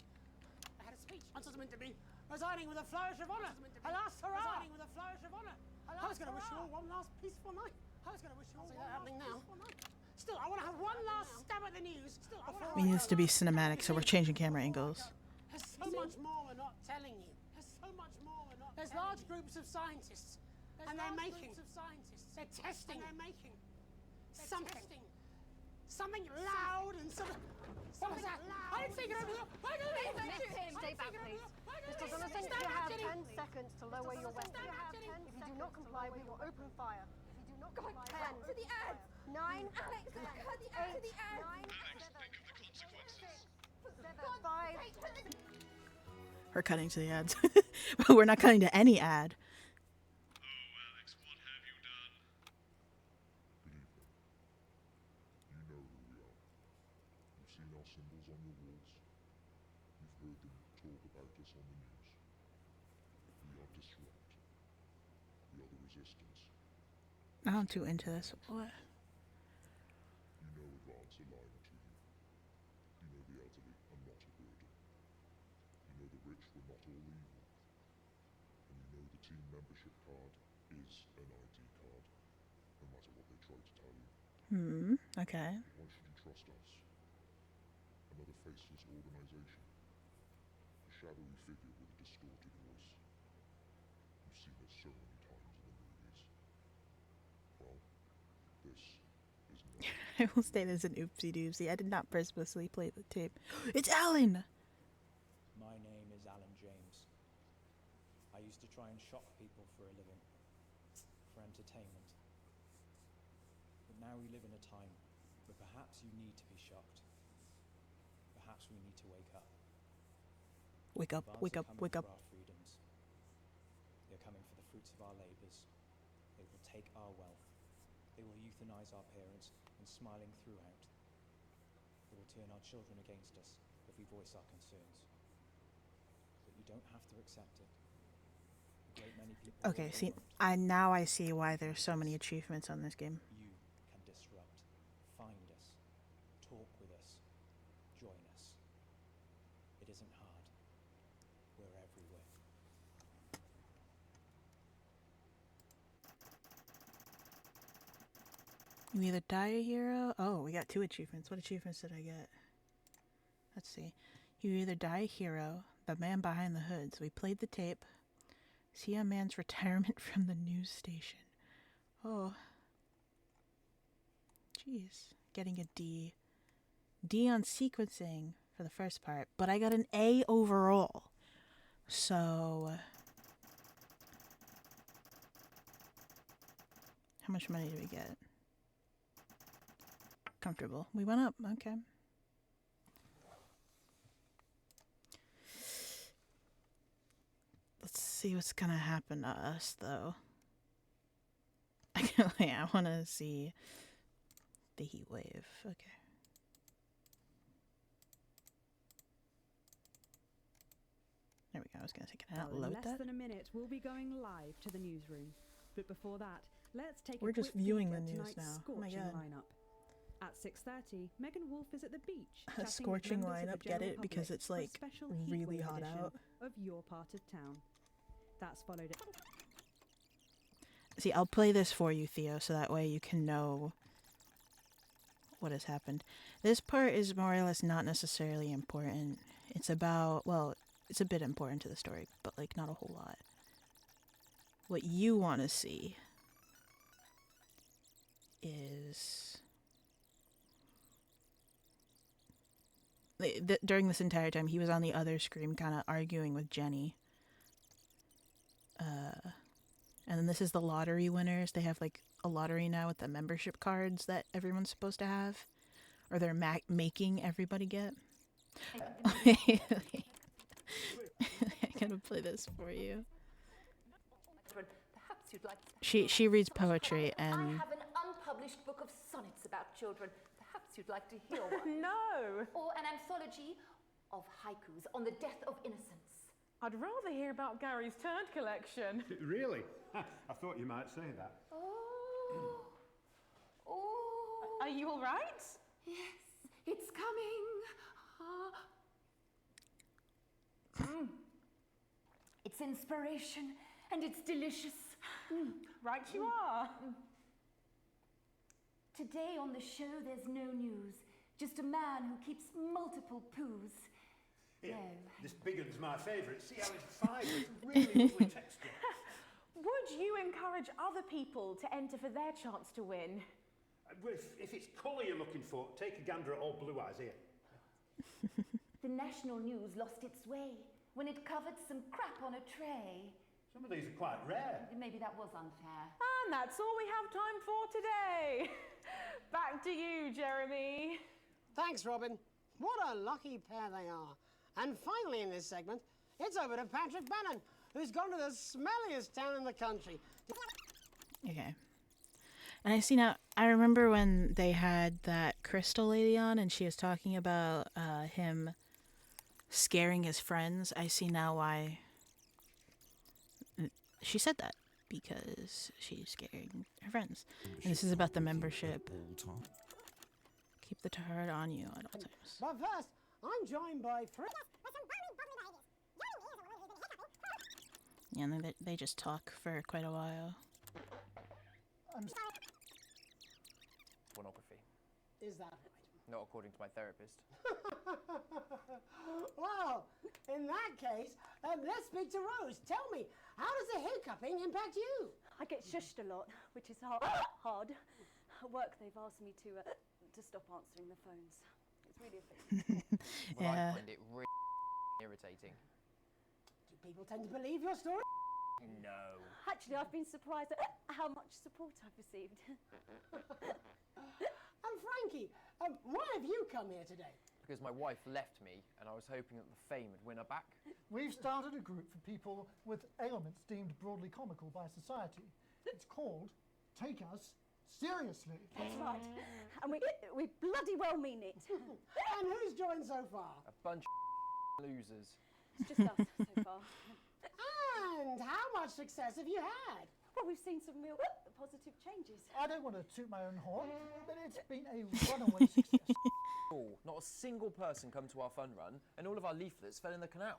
S5: I'm supposed to be resigning with a flourish of honour. Alas, hurrah! I was going to wish you all one last peaceful night. I'll see that happening now. Still, I want to have one last stab at the news.
S1: It needs to be cinematic, so we're changing camera angles.
S5: There's so much more we're not telling you. There's large groups of scientists, and they're testing something loud and something. What was that? I didn't think it over there. I didn't even
S9: Shoot him. Stay back, please. Mr. Jonathan, you have 10 seconds to lower your weapon. If you do not comply, we will open fire. God, 10. To the ads. 9. Alex, cut the ad to the ads. 9. 5.
S1: We're cutting to the ads. We're not cutting to any ad.
S3: You know who we are. You've seen our symbols on your walls. You've heard them talk about us on the news. We are Disrupt. We are the Resistance.
S1: I'm too into this. What?
S3: You know advance are lying to you. You know the elderly are not a burden. You know the rich were not all evil. And you know the team membership card is an ID card, no matter what they try to tell you.
S1: Okay.
S3: Why should you trust us? Another faceless organization. A shadowy figure with a distorted voice. You've seen it so many times in the movies. Well, this is not.
S1: I will say this an oopsie doopsie. I did not purposely play the tape. It's Alan!
S11: My name is Alan James. I used to try and shock people for a living, for entertainment. But now we live in a time where perhaps you need to be shocked. Perhaps we need to wake up.
S1: Wake up,
S11: Bards
S1: wake
S11: are
S1: up,
S11: coming
S1: wake up.
S11: for our freedoms. They're coming for the fruits of our labours. They will take our wealth. They will euthanize our parents and smiling throughout. They will turn our children against us if we voice our concerns. But you don't have to accept it. A great many people
S1: Okay,
S11: will
S1: see,
S11: won't.
S1: now I see why there's so many achievements on this game.
S11: You can disrupt. Find us. Talk with us. Join us. It isn't hard. We're everywhere.
S1: You either die a hero. Oh, we got 2 achievements. What achievements did I get? Let's see. You either die a hero, the man behind the hoods. We played the tape. See a man's retirement from the news station. Oh. Jeez. Getting a D. D on sequencing for the first part, but I got an A overall. So... how much money do we get? Comfortable. We went up. Okay. Let's see what's gonna happen to us, though. I want to see the heat wave. Okay. There we go. I was gonna take it out.
S7: In
S1: Load
S7: less
S1: that.
S7: than a minute, we'll be going live to the newsroom. But before that, let's take
S1: We're
S7: a
S1: just
S7: quick
S1: viewing
S7: peek
S1: the
S7: at
S1: news
S7: tonight's
S1: now. Oh my
S7: scorching
S1: God.
S7: lineup. At 6:30, Megan Wolf is at the beach.
S1: A
S7: chatting with
S1: scorching
S7: members of the
S1: lineup, get
S7: general
S1: it? Because
S7: public
S1: it's
S7: for a
S1: like
S7: special heat
S1: really
S7: wave
S1: hot
S7: edition
S1: out.
S7: of your part of town. That's followed.
S1: See, I'll play this for you, Theo, so that way you can know what has happened. This part is more or less not necessarily important. It's about, well, it's a bit important to the story, but like not a whole lot. What you want to see is... during this entire time, he was on the other screen kind of arguing with Jenny. And then this is the lottery winners. They have like a lottery now with the membership cards that everyone's supposed to have. Or they're making everybody get. I'm gonna play this for you.
S18: Perhaps you'd like to...
S1: She reads poetry
S18: I
S1: and
S18: have an unpublished book of sonnets about children. Perhaps you'd like to hear one.
S19: No!
S18: Or an anthology of haikus on the death of innocence.
S19: I'd rather hear about Gary's Turd collection.
S23: Really? I thought you might say that.
S18: Oh. Oh.
S19: Are you all right?
S18: Yes, it's coming. It's inspiration and it's delicious.
S19: Right you are.
S2: Today on the show, there's no news. Just a man who keeps multiple poos.
S23: Here,
S2: No.
S23: this big one's my favourite. See how it's fibre? It's really lovely texture.
S19: Would you encourage other people to enter for their chance to win?
S23: Well, if it's colour you're looking for, take a gander at old Blue Eyes here.
S2: The national news lost its way when it covered some crap on a tray.
S23: Some of these are quite rare.
S2: Maybe that was unfair.
S19: And that's all we have time for today. Back to you, Jeremy.
S5: Thanks, Robin. What a lucky pair they are. And finally in this segment, it's over to Patrick Bannon, who's gone to the smelliest town in the country.
S1: okay. And I see now, I remember when they had that Crystal lady on and she was talking about him scaring his friends. I see now why she said that, because she's scaring her friends. And this is about the membership. Keep the turd on you at all times.
S5: But first, I'm joined by three...
S1: Yeah, and then they just talk for quite a while.
S16: Pornography.
S5: Is that
S16: Not according to my therapist.
S5: Well, in that case, let's speak to Rose. Tell me, how does the hiccuping impact you?
S9: I get shushed a lot, which is hard. At work, they've asked me to stop answering the phones. It's really offensive.
S16: Well,
S1: Yeah.
S16: I find it really irritating.
S5: Do people tend to believe your story?
S16: No.
S9: Actually, I've been surprised at how much support I've received.
S5: And Frankie, why have you come here today?
S16: Because my wife left me and I was hoping that the fame would win her back.
S14: We've started a group for people with ailments deemed broadly comical by society. It's called Take Us Seriously.
S9: That's right. And we bloody well mean it.
S5: And who's joined so far?
S16: A bunch of losers.
S9: It's just us so far.
S5: And how much success have you had?
S9: Well, we've seen some real positive changes.
S14: I don't want to toot my own horn, but it's been a runaway success.
S16: Not a single person come to our fun run, and all of our leaflets fell in the canal.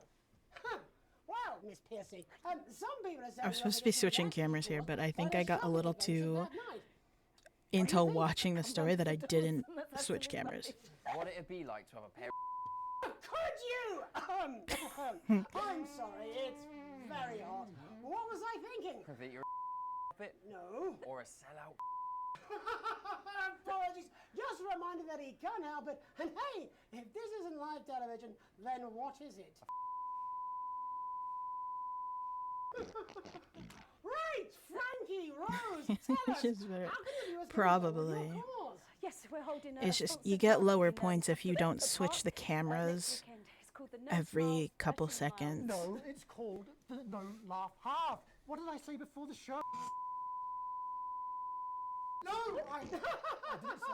S5: Well, Miss Piercy, some people are saying...
S1: I was supposed to be switching cameras here, but I think I got a little too into watching the story that I didn't switch cameras.
S16: What it'd be like to have a pair of
S5: Could you? I'm sorry, it's very hot. What was I thinking?
S16: That you're a bit.
S5: No.
S16: Or a sellout.
S5: Apologies. Just a reminder that he can't help it. And hey, if this isn't live television, then what is it? Right, Frankie, Rose, tell us.
S1: Just very-
S5: how can the viewers
S1: probably.
S5: control your cause?
S9: Yes, we're holding
S1: It's just you get lower points if you don't switch the cameras every couple seconds.
S14: No, it's called the No Laugh Half. What did I say before the show? No, I didn't say.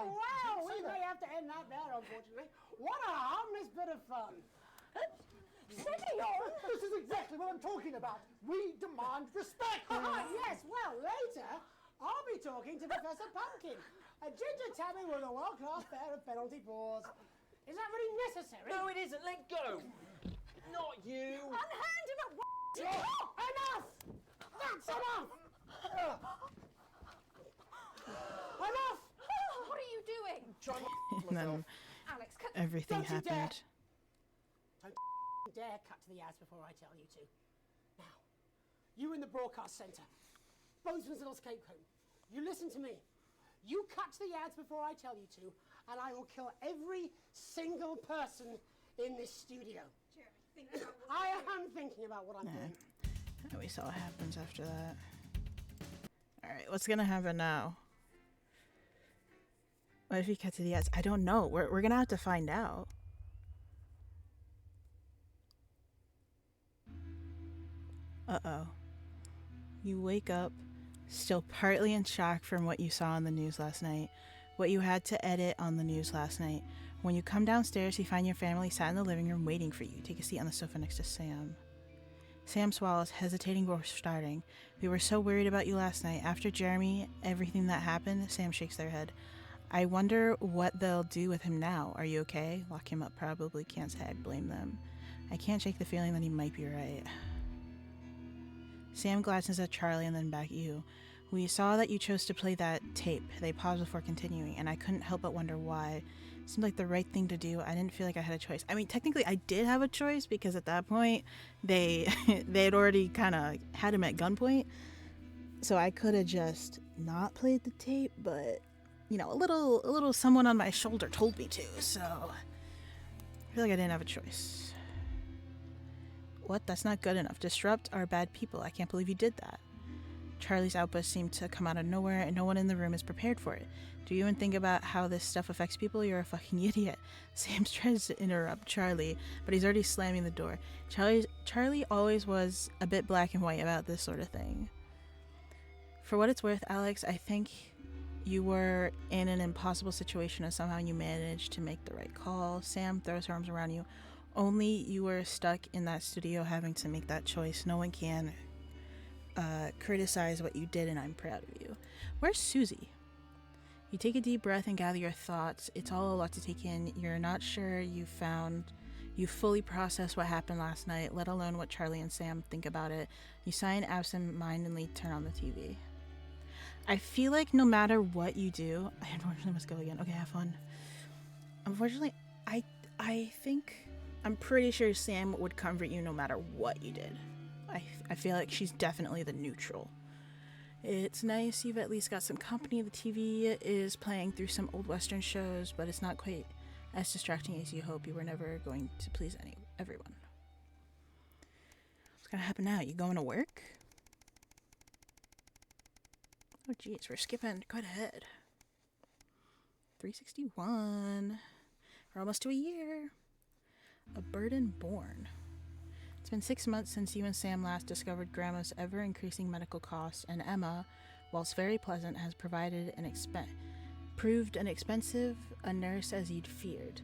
S5: Wow, we may have to end that there, unfortunately. What a harmless bit of fun.
S14: This is exactly what I'm talking about. We demand respect.
S5: Yes, well, later, I'll be talking to Professor Pumpkin, a ginger tabby with a world-class pair of penalty paws. Is that really necessary?
S16: No, it isn't. Let go. Not you.
S5: Unhand him at once! Enough! That's enough! Enough!
S9: What are you doing?
S1: And then
S9: Alex, cut.
S1: everything
S5: Don't you dare.
S1: happened.
S5: Don't dare cut to the ads before I tell you to. Now, you in the broadcast centre, Bozeman's Little Scapegoat, you listen to me. You cut to the ads before I tell you to, and I will kill every single person in this studio. I am thinking about what I'm doing.
S1: And we saw what happens after that. Alright, what's gonna happen now? What if he cut to the ads? I don't know. We're gonna have to find out. Uh-oh. You wake up still partly in shock from what you saw on the news last night, what you had to edit on the news last night. When you come downstairs, you find your family sat in the living room waiting for you. Take a seat on the sofa next to Sam. Sam swallows, hesitating before starting. We were so worried about you last night. After Jeremy, everything that happened, Sam shakes their head. I wonder what they'll do with him now. Are you okay? Lock him up, probably. Can't say I blame them. I can't shake the feeling that he might be right. Sam glances at Charlie and then back at you. We saw that you chose to play that tape. They paused before continuing, and I couldn't help but wonder why. It seemed like the right thing to do. I didn't feel like I had a choice. I mean, technically I did have a choice because at that point they had already kind of had him at gunpoint. So I could have just not played the tape, but you know, a little someone on my shoulder told me to. So I feel like I didn't have a choice. What? That's not good enough. Disrupt are bad people. I can't believe you did that. Charlie's outburst seemed to come out of nowhere, and no one in the room is prepared for it. Do you even think about how this stuff affects people? You're a fucking idiot. Sam tries to interrupt Charlie, but he's already slamming the door. Charlie always was a bit black and white about this sort of thing. For what it's worth, Alex, I think you were in an impossible situation and somehow you managed to make the right call. Sam throws her arms around you. Only you were stuck in that studio having to make that choice. No one can criticize what you did, and I'm proud of you. Where's Susie? You take a deep breath and gather your thoughts. It's all a lot to take in. You're not sure you fully processed what happened last night, let alone what Charlie and Sam think about it. You sigh and absent-mindedly turn on the TV. I feel like no matter what you do, I unfortunately must go again. Okay, have fun. Unfortunately, I think I'm pretty sure Sam would comfort you no matter what you did. I feel like she's definitely the neutral. It's nice you've at least got some company. The TV is playing through some old Western shows, but it's not quite as distracting as you hope. You were never going to please everyone. What's gonna happen now? You going to work? Oh geez, we're skipping quite ahead. 361. We're almost to a year. A burden born. It's been 6 months since you and Sam last discovered Grandma's ever-increasing medical costs, and Emma, whilst very pleasant, has proved an expensive a nurse as you'd feared.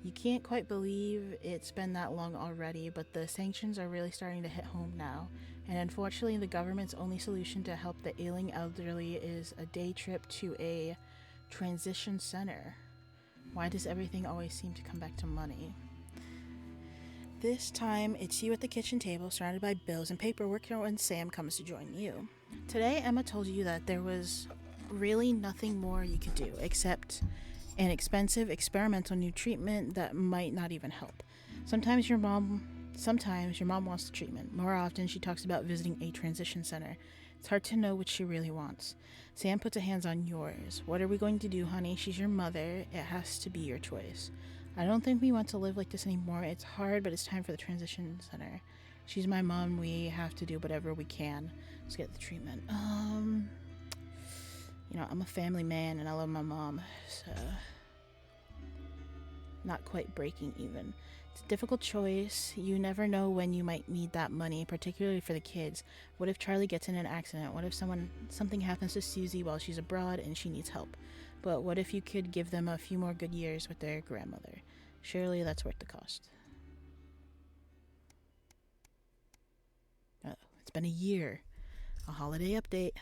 S1: You can't quite believe it's been that long already, but the sanctions are really starting to hit home now, and unfortunately the government's only solution to help the ailing elderly is a day trip to a transition center. Why does everything always seem to come back to money? This time, it's you at the kitchen table, surrounded by bills and paperwork when Sam comes to join you. Today, Emma told you that there was really nothing more you could do, except an expensive experimental new treatment that might not even help. Sometimes your mom wants the treatment. More often, she talks about visiting a transition center. It's hard to know what she really wants. Sam puts her hands on yours. What are we going to do, honey? She's your mother. It has to be your choice. I don't think we want to live like this anymore. It's hard, but it's time for the transition center. She's my mom. We have to do whatever we can to get the treatment. I'm a family man and I love my mom, so not quite breaking even. It's a difficult choice. You never know when you might need that money, particularly for the kids. What if Charlie gets in an accident? What if something happens to Susie while she's abroad and she needs help? But what if you could give them a few more good years with their grandmother? Surely that's worth the cost. Oh, it's been a year. A holiday update.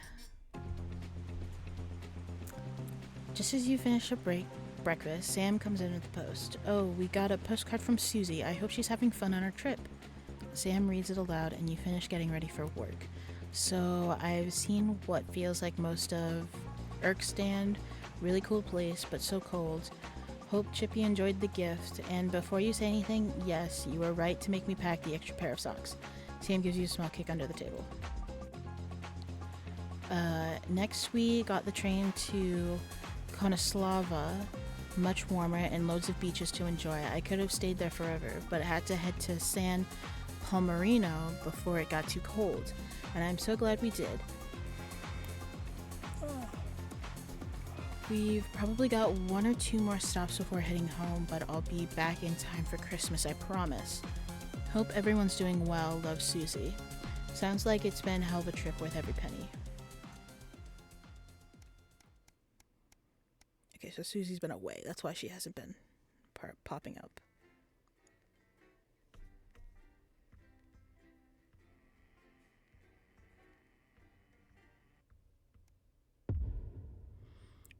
S1: Just as you finish up breakfast, Sam comes in with the post. Oh, we got a postcard from Susie. I hope she's having fun on her trip. Sam reads it aloud and you finish getting ready for work. So I've seen what feels like most of Erkstand. Really cool place, but so cold. Hope Chippy enjoyed the gift. And before you say anything, yes, you were right to make me pack the extra pair of socks. Sam gives you a small kick under the table. Next we got the train to Konoslava, much warmer and loads of beaches to enjoy. I could have stayed there forever, but I had to head to San Palmerino before it got too cold, and I'm so glad we did. We've probably got 1 or 2 more stops before heading home, but I'll be back in time for Christmas, I promise. Hope everyone's doing well. Love, Susie. Sounds like it's been a hell of a trip worth every penny. Okay, so Susie's been away. That's why she hasn't been popping up.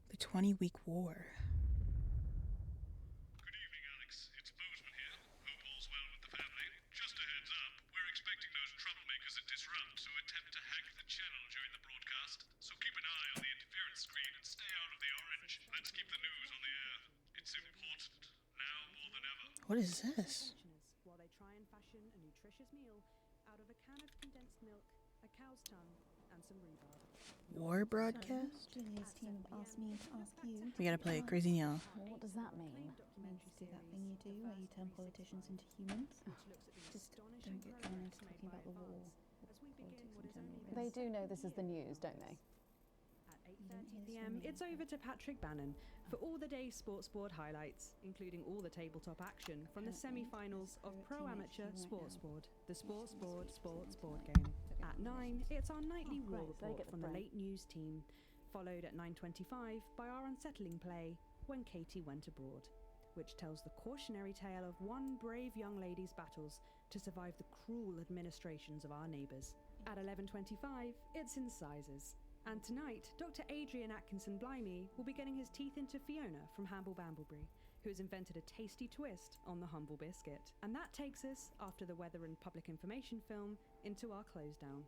S1: The 20-week war.
S3: Good evening, Alex. It's Bozeman here. Hope all's well with the family. Just a heads up, we're expecting those troublemakers at Disrupt to attempt to hack the channel during the broadcast. So keep an eye on the interference screen and stay out of the orange. Let's keep the news on the air. It's important, now more than ever.
S1: What is this?
S7: While they try and fashion a nutritious meal out of a can of condensed milk, a cow's tongue, and some rhubarb.
S1: War broadcast?
S17: Julia's team have asked me to ask you.
S1: We gotta play Crazy Neil.
S17: What does that mean? It means to do that thing you do where you turn politicians into humans. Just don't get drawn into talking about the war. Politics in general.
S20: They do know this is the news, don't they?
S7: At 8:30 p.m, it's over to Patrick Bannon for all the day's sports board highlights, including all the tabletop action from the semi-finals of Pro Amateur Sports Board, the Sports Board game. At 9, it's our nightly war report from the late news team, followed at 9:25 by our unsettling play, When Katie Went Abroad, which tells the cautionary tale of one brave young lady's battles to survive the cruel administrations of our neighbours. At 11:25, it's Incisors. And tonight, Dr. Adrian Atkinson Blimey will be getting his teeth into Fiona from Hamble Bamblebury, who has invented a tasty twist on the humble biscuit. And that takes us, after the weather and public information film, into our close down.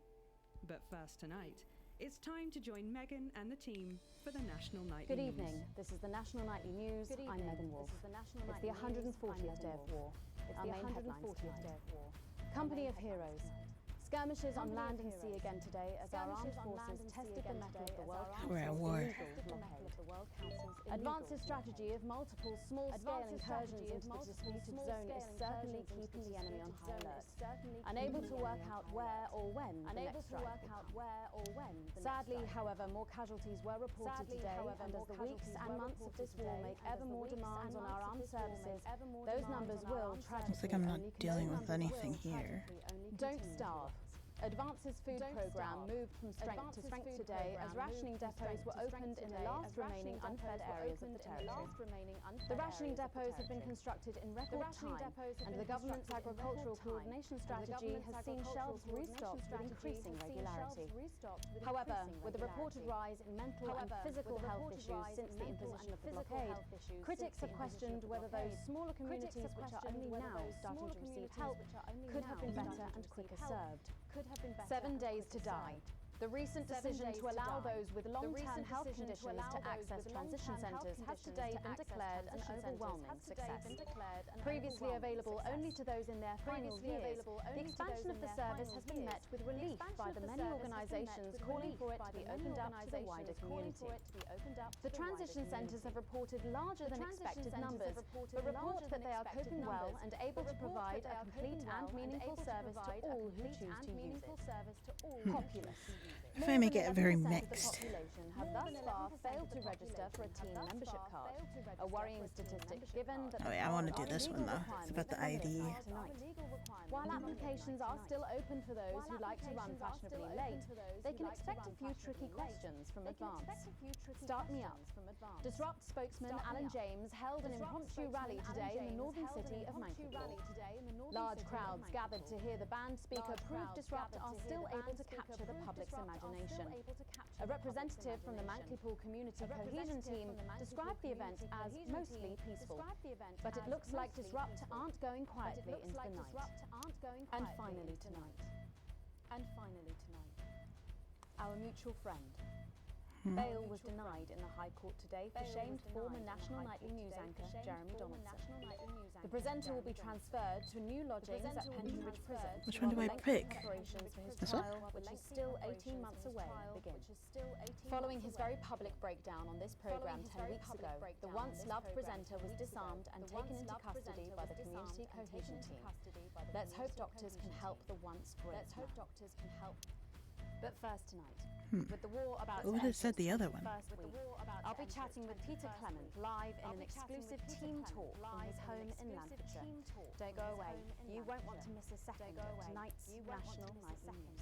S7: But first tonight, it's time to join Megan and the team for the National Nightly News.
S20: Good evening. This is the National Nightly News. I'm Megan Wolf. It's the 140th day of war. Our main headlines tonight. Company of Heroes. Skirmishes on land and sea again today as our armed forces tested the mettle of the World
S1: We're at
S20: Council's
S1: war.
S20: illegal blockade. Advance's strategy of multiple small-scale incursions into the disputed zone is certainly keeping the enemy on high alert, unable to work out where or when the next strike will come. Sadly, however, more casualties were reported today, and as the weeks and months of this war make ever more demands on our armed services, those numbers will tragically
S1: Looks like I'm not
S20: only
S1: dealing
S20: continue.
S1: with anything here.
S20: Don't starve. Advance's food program moved from strength to strength today as rationing depots were opened in the last remaining unfed areas of the territory. The rationing depots have been constructed in record time, and the government's agricultural coordination strategy has seen shelves restocked with increasing regularity. However, with the reported rise in mental and physical health issues since the imposition of the blockade, critics have questioned whether those smaller communities which are only now starting to receive help could have been better and quicker served. 7 days to die. The recent decision to allow those with long-term health conditions to access transition centres has today been declared an overwhelming success. Previously available only to those in their final years, the expansion of the service has been met with relief by the many organisations calling for it to be opened up to the wider community. The transition centres have reported larger than expected numbers, but report that they are coping well and able to provide a complete and meaningful service to all who choose to use it. Populous.
S1: I find it get very mixed.
S20: Have thus far failed to register for a teen membership card, a worrying statistic given that
S1: Oh yeah, I want to do this one though. It's about the ID.
S20: While applications are still open for those who like to run fashionably late, they can expect a few tricky questions from advance. Start me up. Disrupt spokesman Alan James held an impromptu rally today in the northern city of Manchester. Large crowds gathered to hear the band speaker prove Disrupt are still able to capture the public's imagination. A representative from the Mankley-Pool Community Cohesion Team described the event as mostly peaceful. But it looks like Disrupt aren't going quietly into the night. And finally tonight. Our mutual friend. Bail was denied in the High Court today for shamed former National Nightly News anchor Jeremy Donaldson. The presenter will be transferred to new lodgings at Penton Ridge Prison.
S1: Which one do I pick?
S20: Preparations for his
S1: This one?
S20: trial, which is still 18 months away, begin. Following his very public breakdown on this programme 10 weeks ago, the once-loved presenter was disarmed and taken into custody by the Community Cohesion Team. Let's hope doctors can help the once great man. But first tonight, with the war about
S1: Who would have said the other one?
S20: first week, I'll be chatting with Peter Clement live in an exclusive team talk from his home in Lanfordshire. Don't go away. You won't want to miss a second of tonight's National Nightly News.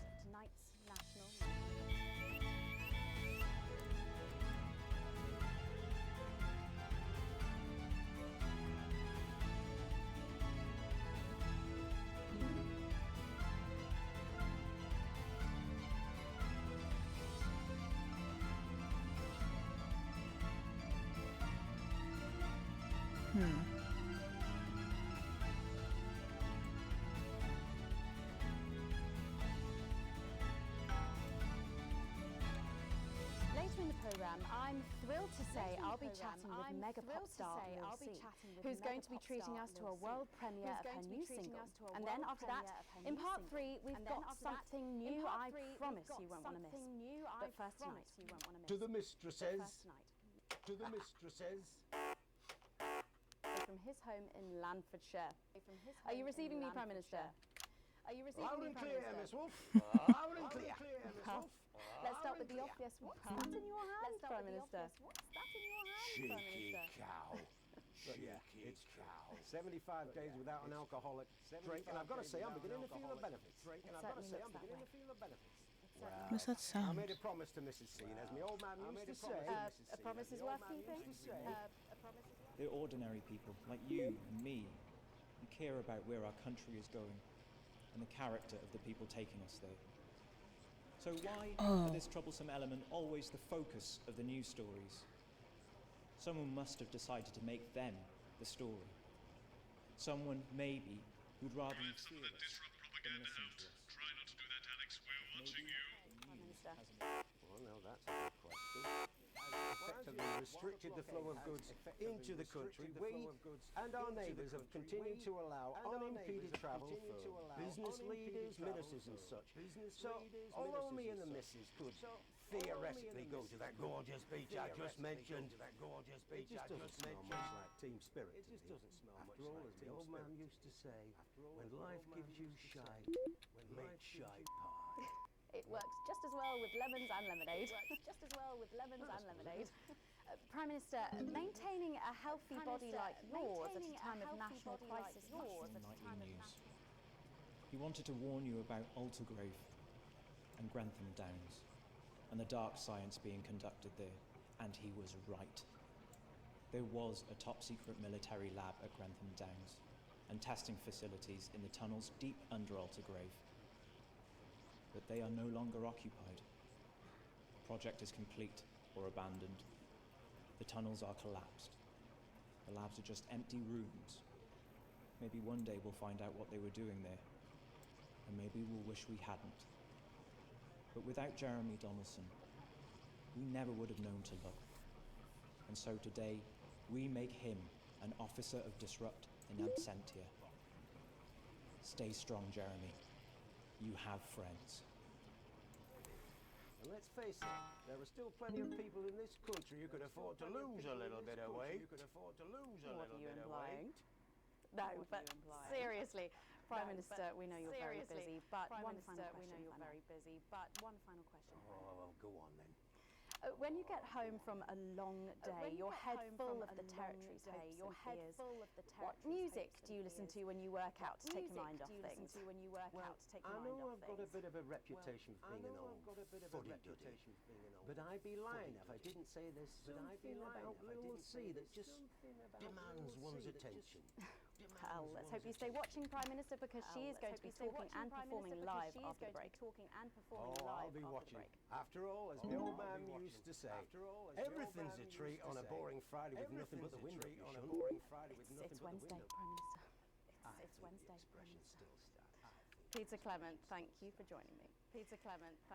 S20: Later in the programme, I'm thrilled to say I'll be chatting with mega pop star Lil C, who's going to be treating us to a world premiere of her new single. And then after that, in part 3, we've got something new I promise you won't want to miss. But first tonight.
S23: To the mistresses. To the mistresses.
S20: From his home in Lanfordshire. Are you receiving me, Prime Minister? Are you receiving
S23: Loud
S20: me,
S23: and
S20: Prime
S23: clear,
S20: Minister?
S23: Miss Wolf. Loud and clear, Miss Wolf.
S20: Let's start with the obvious. What's that in your hand, Prime Minister?
S23: Cheeky cow. Yeah, it's cow. 75 days without an alcoholic drink, and I've got to say, I'm beginning to feel the benefits.
S1: What's that
S23: I
S1: sound?
S23: made a promise to Mrs. Scene, as my old man used to say.
S20: A promise is worth keeping?
S11: They're ordinary people, like you and me, who care about where our country is going and the character of the people taking us there. So why are this troublesome element always the focus of the news stories? Someone must have decided to make them the story. Someone, maybe, who'd rather you fear us than listen to us.
S3: Try not to do that, Alex. We're watching you.
S23: Well, now that's a good question. Effectively restricted the flow of goods into the country. We and our neighbours have continued to allow unimpeded travel for business leaders, ministers and such. So, although me and the missus could theoretically go to that gorgeous beach I just mentioned, it just doesn't smell much like team spirit to me. After all, as the old man used to say, when life gives you shite, make shite pie.
S20: It works just as well with lemons and lemonade. Prime Minister, maintaining a healthy body like yours at a time of national crisis
S11: Nightly News. He wanted to warn you about Aldergrave and Grantham Downs and the dark science being conducted there, and he was right. There was a top-secret military lab at Grantham Downs and testing facilities in the tunnels deep under Aldergrave. But they are no longer occupied. The project is complete or abandoned. The tunnels are collapsed. The labs are just empty rooms. Maybe one day we'll find out what they were doing there. And maybe we'll wish we hadn't. But without Jeremy Donaldson, we never would have known to look. And so today, we make him an officer of Disrupt in absentia. Stay strong, Jeremy. You have friends.
S23: And let's face it, there are still plenty of people in this country who could afford to lose a little bit of weight.
S20: What are you implying? No, but seriously, Prime Minister, we know you're very busy, but one final question.
S23: Oh, well, go on then.
S20: When you get home from a long day, your head full of the territory's hopes and fears, what music do you listen to when you work out to take your mind off things?
S23: I know I've got a bit of a reputation for being an old fuddy-duddy, but I'd be lying if I didn't say there's something about Little C that just demands one's attention.
S20: Well, let's hope you stay watching, Prime Minister, because she is going to be talking and performing live after the break.
S23: Oh, I'll be watching. After all, as the old man used to say, everything's a treat on a boring Friday with nothing but the window.
S20: It's Wednesday, Prime Minister. It's Wednesday, Prime Minister. Peter Clement, thank you for joining me.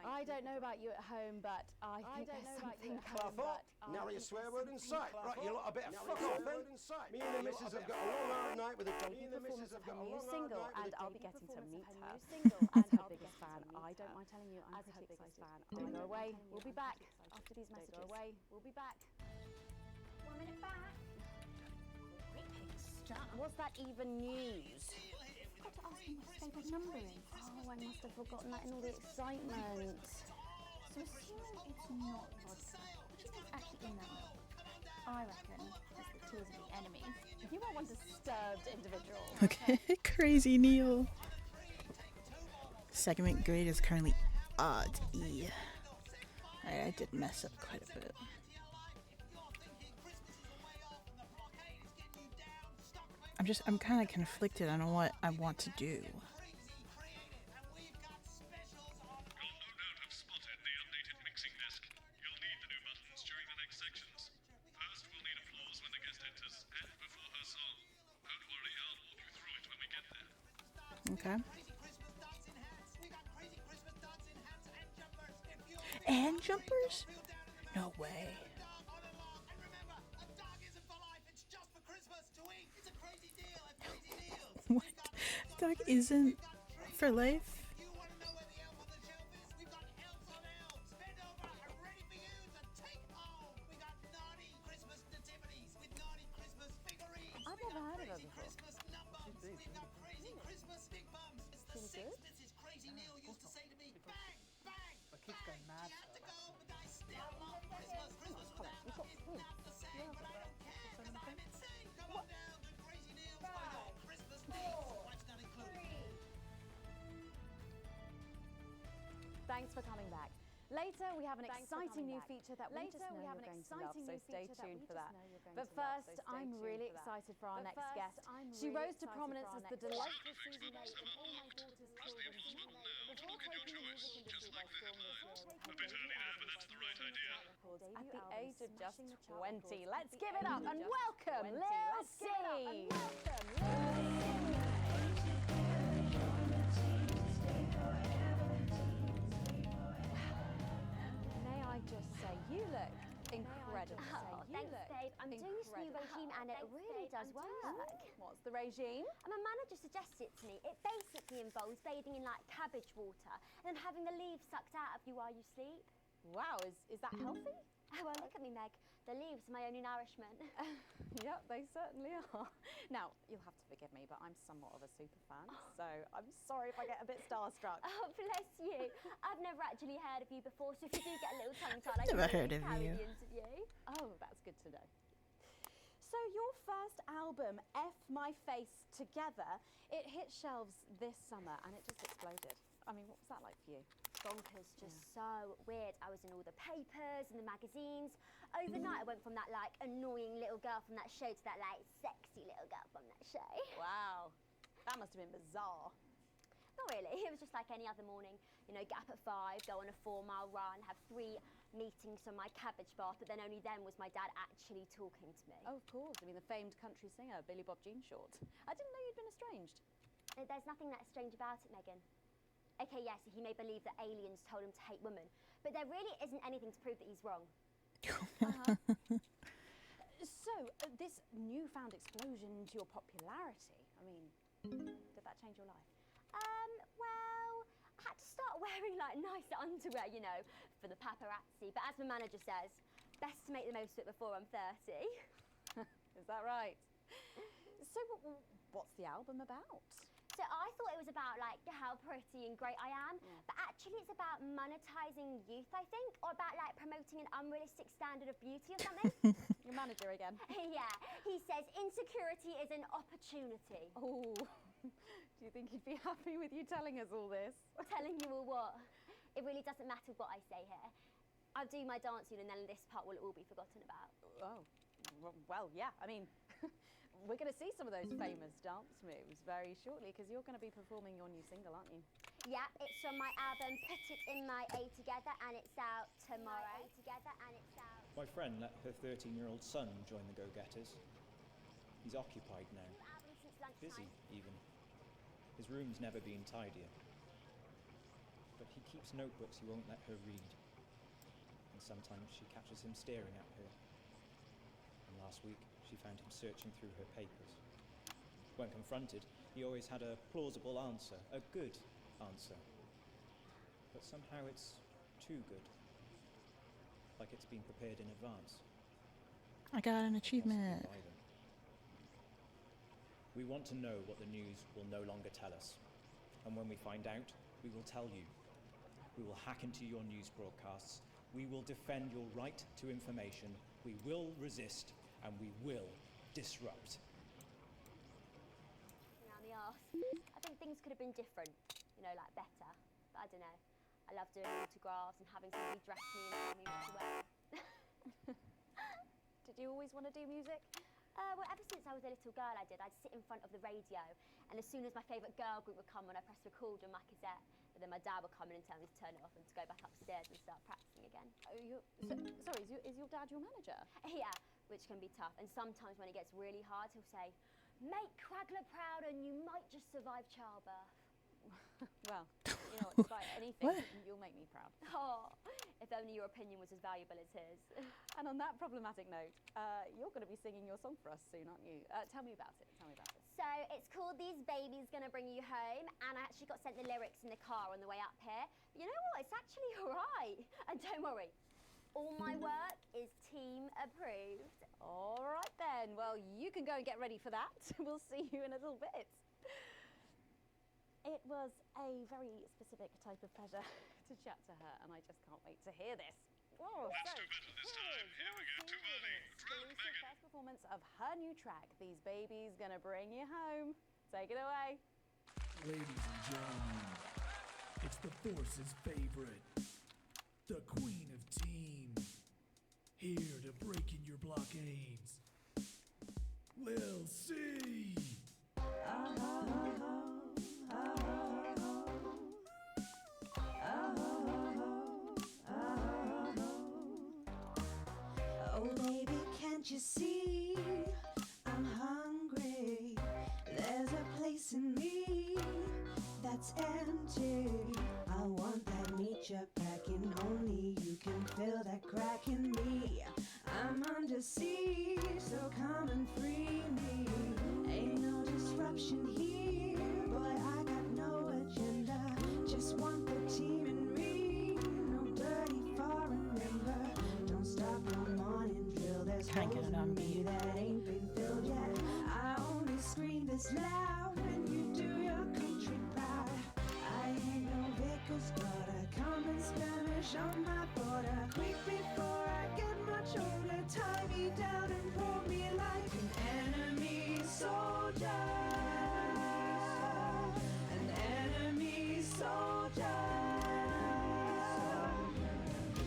S20: I don't know about you at home, but I think there's something
S23: Cloth up, nary a swear word in sight. Right, you lot, a bit of fuck off then. Me and the missus have got a long hard night with a
S20: debut performance of her new single, and I'll be getting to meet her. As her biggest fan, I don't mind telling you, I'm pretty excited. Don't go away, we'll be back after these messages. 1 minute back. Was that even news?
S9: I forgot to ask him what Stable's number is.
S20: Oh, I must have forgotten that in all the excitement.
S9: So assuming it's not vodka, what do you think's actually in that milk? I reckon it's the tears of the enemy.
S20: You are one disturbed individual.
S1: Okay, crazy Neil. Segment grade is currently odd E. I did mess up quite a bit. I'm kind of conflicted on what I want to do. Okay. And jumpers? No way. What? Dog isn't for life?
S20: I've never heard of her before. She's good?
S14: My kid's going mad.
S20: Thanks for coming back. Later, we have an exciting new feature that we just know you're going to love, so stay tuned for that. But first, I'm really excited for our next guest. She rose to prominence as the delightful Susie May in All My Daughter's Children's Movie. Before taking the music industry by storm this year, at the age of just 20. Let's give it up and welcome Lil C! May I just say, you look incredible.
S9: Oh, thanks, Dave. I'm doing this new regime and it really does work.
S20: What's the regime?
S9: My manager suggested it to me. It basically involves bathing in like cabbage water and then having the leaves sucked out of you while you sleep.
S20: Wow, is that healthy?
S9: Well, look at me, Meg. The leaves are my only nourishment.
S20: Yep, they certainly are. Now, you'll have to forgive me, but I'm somewhat of a super fan, so I'm sorry if I get a bit starstruck.
S9: Oh, bless you. I've never actually heard of you before, so if you do get a little tongue-tied, I
S1: Never heard of you.
S9: The interview.
S20: Oh, that's good to know. So your first album, F My Face Together, it hit shelves this summer and it just exploded. I mean, what was that like for you?
S9: Bonkers, just so weird. I was in all the papers and the magazines. Overnight, I went from that like annoying little girl from that show to that like sexy little girl from that show.
S20: Wow, that must have been bizarre.
S9: Not really, it was just like any other morning. You know, get up at 5, go on a 4-mile run, have 3 meetings on my cabbage bath, but then only then was my dad actually talking to me.
S20: Oh, of course. I mean, the famed country singer, Billy Bob Jean Short. I didn't know you'd been estranged.
S9: There's nothing that strange about it, Megan.
S4: Okay, yes, he may believe that aliens told him to hate women, but there really isn't anything to prove that he's wrong.
S19: So, this newfound explosion to your popularity, I mean, did that change your life?
S4: Well, I had to start wearing like nice underwear, you know, for the paparazzi. But as my manager says, best to make the most of it before I'm 30.
S19: Is that right? So, what's the album about?
S4: So I thought it was about like how pretty and great I am, but actually it's about monetizing youth, I think, or about like promoting an unrealistic standard of beauty or something.
S19: Your manager again.
S4: Yeah, he says insecurity is an opportunity.
S19: Oh, do you think he'd be happy with you telling us all this?
S4: Telling you all what? It really doesn't matter what I say here. I'll do my dance and then this part will all be forgotten about.
S19: Oh, well, yeah, I mean, we're going to see some of those famous dance moves very shortly because you're going to be performing your new single, aren't you?
S4: Yeah, it's from my album Put It In My A Together and it's out tomorrow.
S11: My friend let her 13-year-old son join the Go-Getters. He's occupied now. Busy, even. His room's never been tidier. But he keeps notebooks he won't let her read. And sometimes she catches him staring at her. And last week, she found him searching through her papers. When confronted, he always had a plausible answer, a good answer. But somehow it's too good. Like it's been prepared in advance.
S1: I got an achievement.
S11: We want to know what the news will no longer tell us. And when we find out, we will tell you. We will hack into your news broadcasts. We will defend your right to information. We will resist, and we will disrupt.
S4: Now the arse. I think things could have been different, you know, like better. But I don't know. I love doing autographs and having somebody dress me and tell me what to wear.
S19: Did you always want to do music?
S4: Well, ever since I was a little girl, I'd sit in front of the radio, and as soon as my favourite girl group would come on, I'd press record on my cassette, and then my dad would come in and tell me to turn it off and to go back upstairs and start practicing again.
S19: Sorry, is your dad your manager?
S4: Yeah, which can be tough, and sometimes when it gets really hard, he'll say, "Make Quagler proud and you might just survive childbirth."
S19: Well, you know what, despite anything, you'll make me proud.
S4: Oh, if only your opinion was as valuable as his.
S19: And on that problematic note, you're going to be singing your song for us soon, aren't you? Tell me about it.
S4: So it's called These Babies Gonna Bring You Home, and I actually got sent the lyrics in the car on the way up here. But you know what? It's actually alright. And don't worry, all my work is team approved.
S19: All right then. Well, you can go and get ready for that. We'll see you in a little bit. It was a very specific type of pleasure to chat to her, and I just can't wait to hear this. Oh,
S3: Let's do better this time. Here we go, too early. Drunk Megan.
S19: First performance of her new track, These Babies Gonna Bring You Home. Take it away.
S8: Ladies and gentlemen, it's the Force's favorite, the Queen of Teams, here to break in your blockades. We'll see.
S22: Oh baby, can't you see I'm hungry? There's a place in me that's empty. I want that meat you're packing, only you can fill that crack in me. I'm under siege, so come and free me. Ain't no disruption here, boy, I got no agenda. Just want the team and me, no dirty foreign member. Don't stop no morning drill, there's holes in me that ain't been filled yet. I only scream this loud when you do your country proud. I ain't no vicar's daughter, common Spanish on my border. Quick before I get much older, tie me down and pull me like an enemy soldier. An enemy soldier.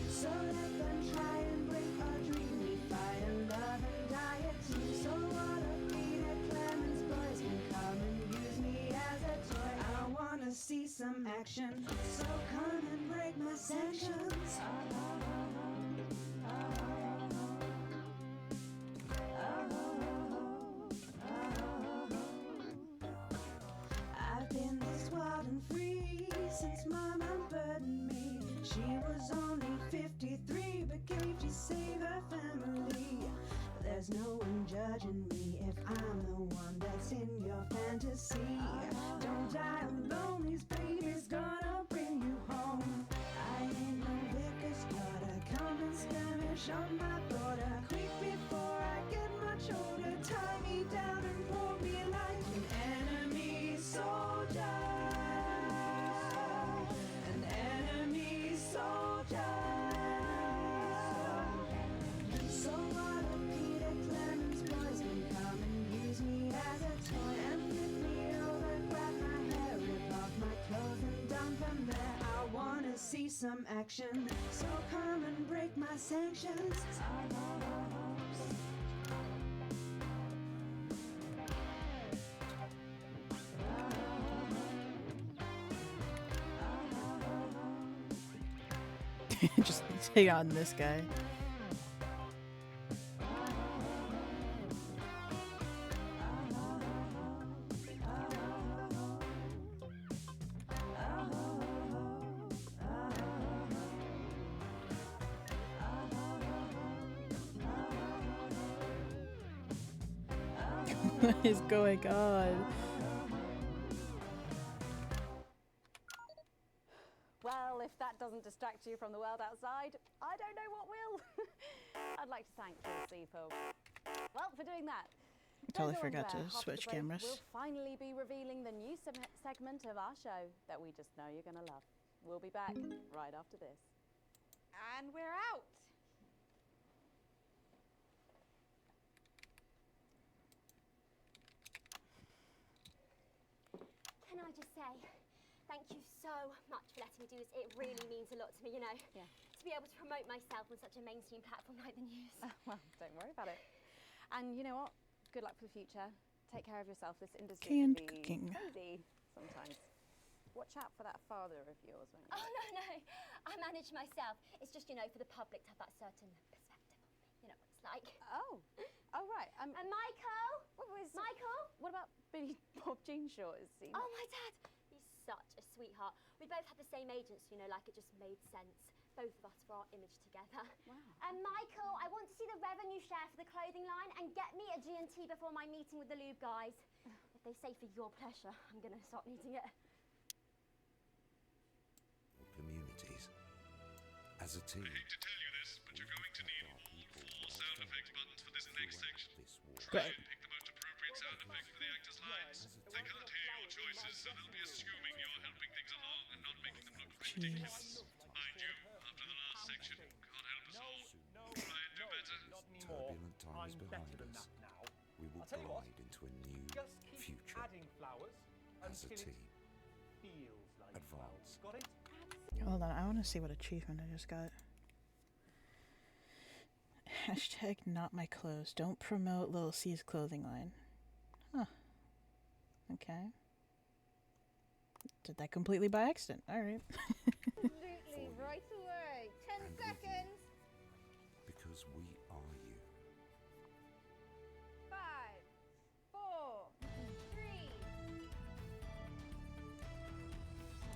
S22: So let them try and break our dream. We fight and love and die a team. So what a Peter Clemens boys can come and use me as a toy. I wanna see some action, so come and break my sanctions. I've been this wild and free since She was only 53, but gave to save her family. There's no one judging me if I'm the one that's in your fantasy. Don't die alone, this baby's gonna bring you home. I ain't no vicar's daughter, come and skirmish on my border. Quick before I get much older, tie me down and pour me like an enemy soldier. An enemy soldier. So what if Peter Clemens boys can come and use me as a toy and flip me over, grab my hair, rip off my clothes and dump them there? I wanna see some action, so come and break my sanctions.
S1: Just take on this guy. What is going on?
S6: Well, if that doesn't distract you from the world outside, I don't know what will. I'd like to thank you, Seafoam. Well, for doing that.
S1: Totally
S6: Don't go
S1: forgot to
S6: anywhere. After
S1: switch
S6: the break,
S1: cameras.
S6: We'll finally be revealing the new segment of our show that we just know you're going to love. We'll be back right after this.
S13: And we're out.
S4: Can I just say, thank you so much for letting me do this. It really means a lot to me, you know.
S6: Yeah.
S4: To be able to promote myself on such a mainstream platform like the news.
S6: Well, don't worry about it. And you know what? Good luck for the future. Take care of yourself. This industry can
S1: Canned
S6: be
S1: cooking.
S6: crazy sometimes. Watch out for that father of yours, won't you?
S4: Oh, no. I manage myself. It's just, you know, for the public to have that certain perspective of me. You know what it's like.
S6: Oh, right.
S4: And Michael? Michael?
S6: What about Billy Bob Jeanshaw? Is he?
S4: Oh, my dad. He's such a sweetheart. We both had the same agents, you know, like it just made sense. Both of us for our image together.
S6: Wow.
S4: And Michael, I want to see the revenue share for the clothing line and get me a G&T before my meeting with the lube guys. If they say for your pleasure, I'm going to start needing it.
S10: Communities. As a team.
S3: I hate to tell you this, but you're going to need all 4 sound effects buttons for this next section. Try
S1: Great.
S3: and pick the most appropriate sound effect for the actors' lines. They can't hear your choices, so they'll be assuming you're helping things along and not making them look ridiculous. Mind you, after the last section, can't help us all. Try and do better.
S10: Turbulent times behind us. We will
S11: tell you what,
S10: glide into a new
S11: Just keep
S10: future
S11: adding flowers
S10: as a
S11: until
S10: team.
S11: it feels like
S10: Advance.
S11: Got it?
S1: Hold on, I want to see what achievement I just got. Hashtag not my clothes. Don't promote Little C's clothing line. Huh. Okay. Did that completely by accident. Alright.
S13: Absolutely, right away. 10 seconds.
S10: Because we are you.
S13: 5, 4, 3.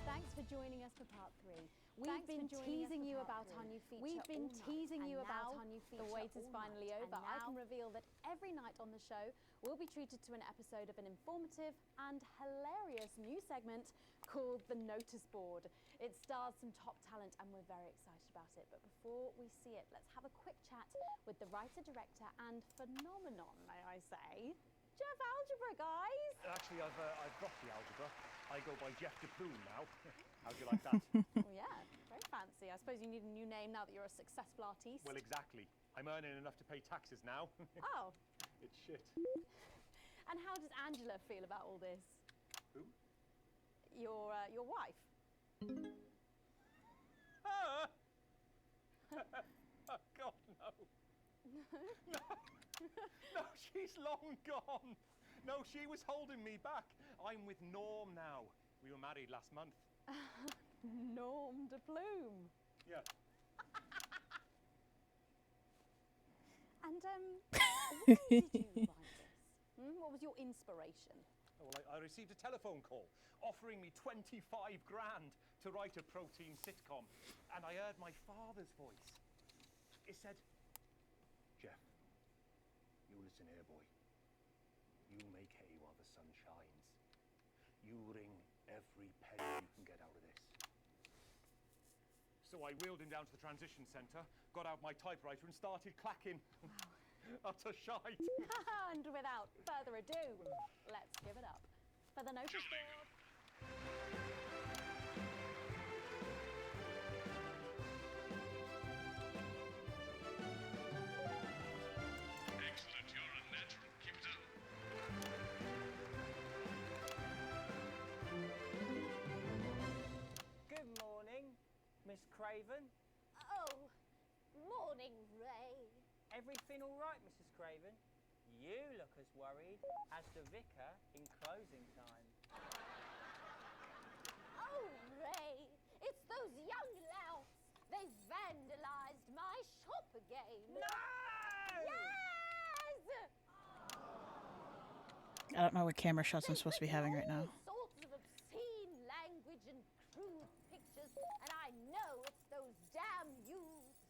S20: Thanks for joining us for part 3. We've been teasing you about our new feature. We've been teasing you about our new feature. The wait is finally over. I can reveal that every night on the show we'll be treated to an episode of an informative and hilarious new segment called The Notice Board. It stars some top talent and we're very excited about it. But before we see it, let's have a quick chat with the writer, director and phenomenon, may I say, Jeff Algebra, guys!
S11: Actually, I've dropped the algebra. I go by Jeff DePoon now. How'd you like that?
S20: Well, yeah, very fancy. I suppose you need a new name now that you're a successful artiste.
S11: Well, exactly. I'm earning enough to pay taxes now.
S20: Oh.
S11: It's shit.
S20: And how does Angela feel about all this?
S11: Who?
S20: Your wife.
S11: Ah! Oh, God, no. No, she's long gone. No, she was holding me back. I'm with Norm now. We were married last month.
S20: Norm de Plume.
S11: Yeah.
S20: And what did you write this? What was your inspiration?
S12: Well, I received a telephone call offering me 25 grand to write a protein sitcom. And I heard my father's voice. It said, Jeff, you listen here, boy. You make hay while the sun shines. You wring every penny you can get out of this. So I wheeled him down to the transition centre, got out my typewriter and started clacking. Utter shite.
S6: And without further ado, let's give it up for the notice board.
S3: Excellent, you're a natural. Keep it up.
S15: Good morning, Miss Craven.
S4: Oh, morning, Ray.
S15: Everything all right, Mrs. Craven? You look as worried as the vicar in closing time.
S4: Oh, Ray, it's those young louts. They've vandalised my shop again.
S15: No!
S4: Yes!
S1: I don't know what camera shots I'm supposed to be having right now.
S4: Sorts of obscene language and crude pictures, and I know it's those damn youths.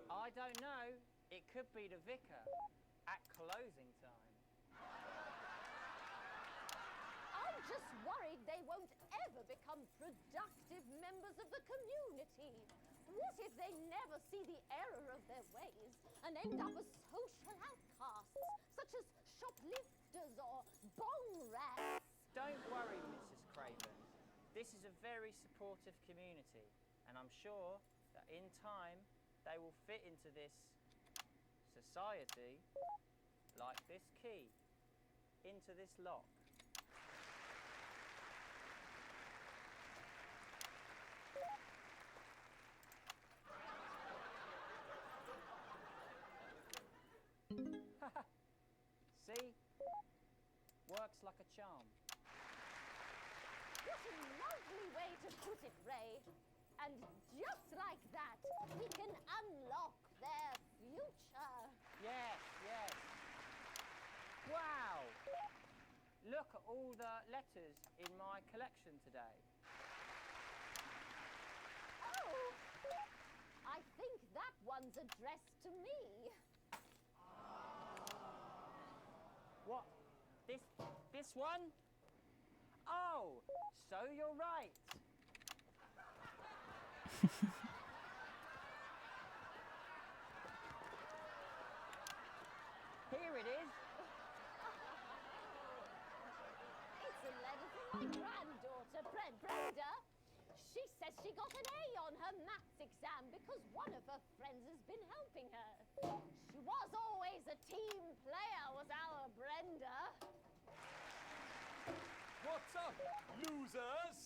S15: I don't know. It could be the vicar at closing time.
S4: I'm just worried they won't ever become productive members of the community. What if they never see the error of their ways and end up as social outcasts, such as shoplifters or bong rats?
S15: Don't worry, Mrs. Craven. This is a very supportive community, and I'm sure that in time they will fit into this society like this key into this lock. See? Works like a charm.
S4: What a lovely way to put it, Ray. And just like that, we can unlock their future.
S15: Yes, yes. Wow! Look at all the letters in my collection today.
S4: Oh! I think that one's addressed to me.
S15: What? This one? Oh, so you're right. Here it is.
S4: It's a letter from my granddaughter, Brenda. She says she got an A on her maths exam because one of her friends has been helping her. She was always a team player, was our Brenda.
S12: What's up, losers?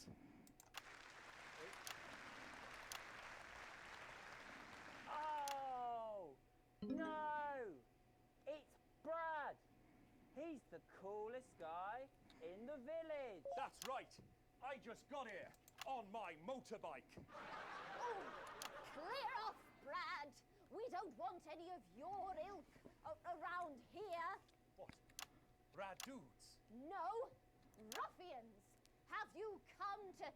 S15: Oh, no. It's Brad. He's the coolest guy in the village.
S12: That's right. I just got here on my motorbike.
S4: Oh, clear off, Brad. We don't want any of your ilk around here.
S12: What? Rad dudes?
S4: No, ruffians. Have you come to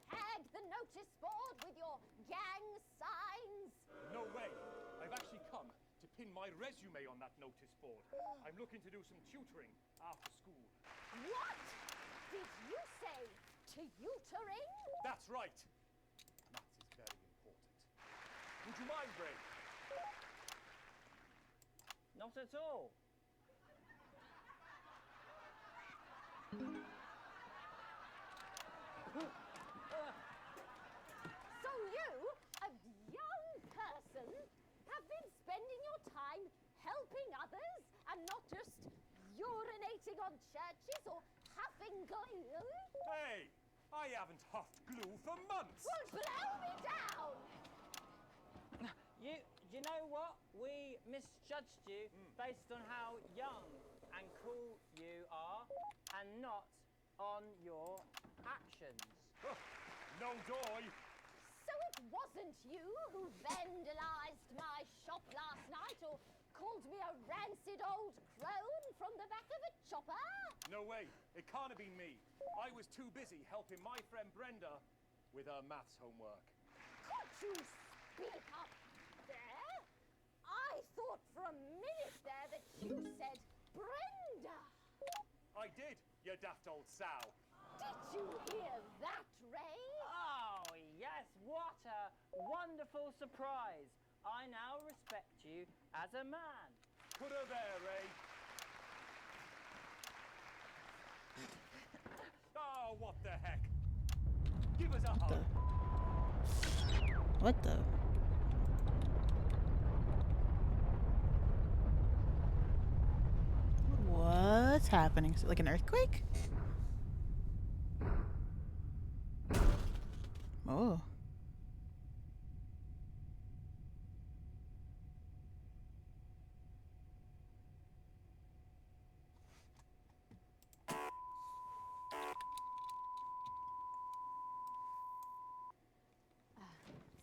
S4: tag the notice board with your gang signs?
S12: No way. I've actually come to pin my resume on that notice board. I'm looking to do some tutoring after school.
S4: What did you say? Tutoring?
S12: That's right. Maths is very important. Would you mind, Bray?
S15: Not at all.
S4: So you, a young person, have been spending your time helping others and not just urinating on churches or huffing glue?
S12: Hey, I haven't huffed glue for months.
S4: Well, blow me down!
S15: You know what? We misjudged you based on how young and cool you are and not on your actions.
S12: No doy.
S4: So it wasn't you who vandalised my shop last night or called me a rancid old crone from the back of a chopper?
S12: No way. It can't have been me. I was too busy helping my friend Brenda with her maths homework.
S4: Could you speak up there? I thought for a minute there that you said Brenda.
S12: I did, you daft old sow.
S4: Did you hear that, Ray?
S15: Oh, yes, what a wonderful surprise. I now respect you as a man.
S12: Put her there, Ray. Oh, what the heck? Give us a hug.
S1: What the? What's happening? Is it like an earthquake? Oh.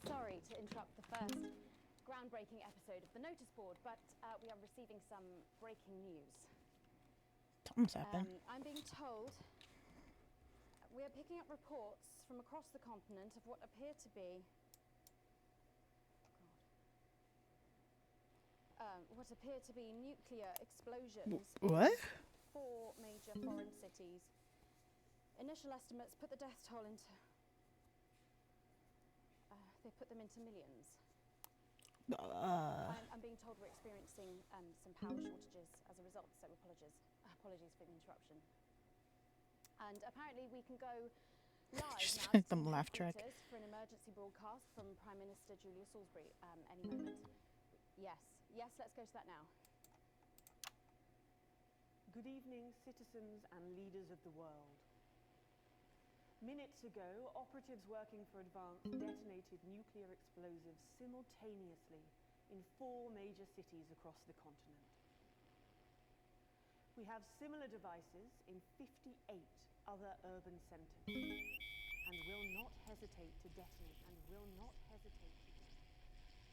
S20: Sorry to interrupt the first groundbreaking episode of the notice board, but we are receiving some breaking news.
S1: Something's happened.
S20: I'm being told we are picking up reports from across the continent of what appear to be nuclear explosions
S1: What?
S20: in 4 major foreign cities. Initial estimates put the death toll into they put them into millions. I'm being told we're experiencing some power shortages as a result, so apologies for the interruption. And apparently we can go live
S1: Just
S20: now to
S1: them laugh track.
S20: headquarters for an emergency broadcast from Prime Minister Julia Salisbury any moment. Yes, let's go to that now.
S19: Good evening, citizens and leaders of the world. Minutes ago, operatives working for Advance detonated nuclear explosives simultaneously in 4 major cities across the continent. We have similar devices in 58 other urban centres and will not hesitate to detonate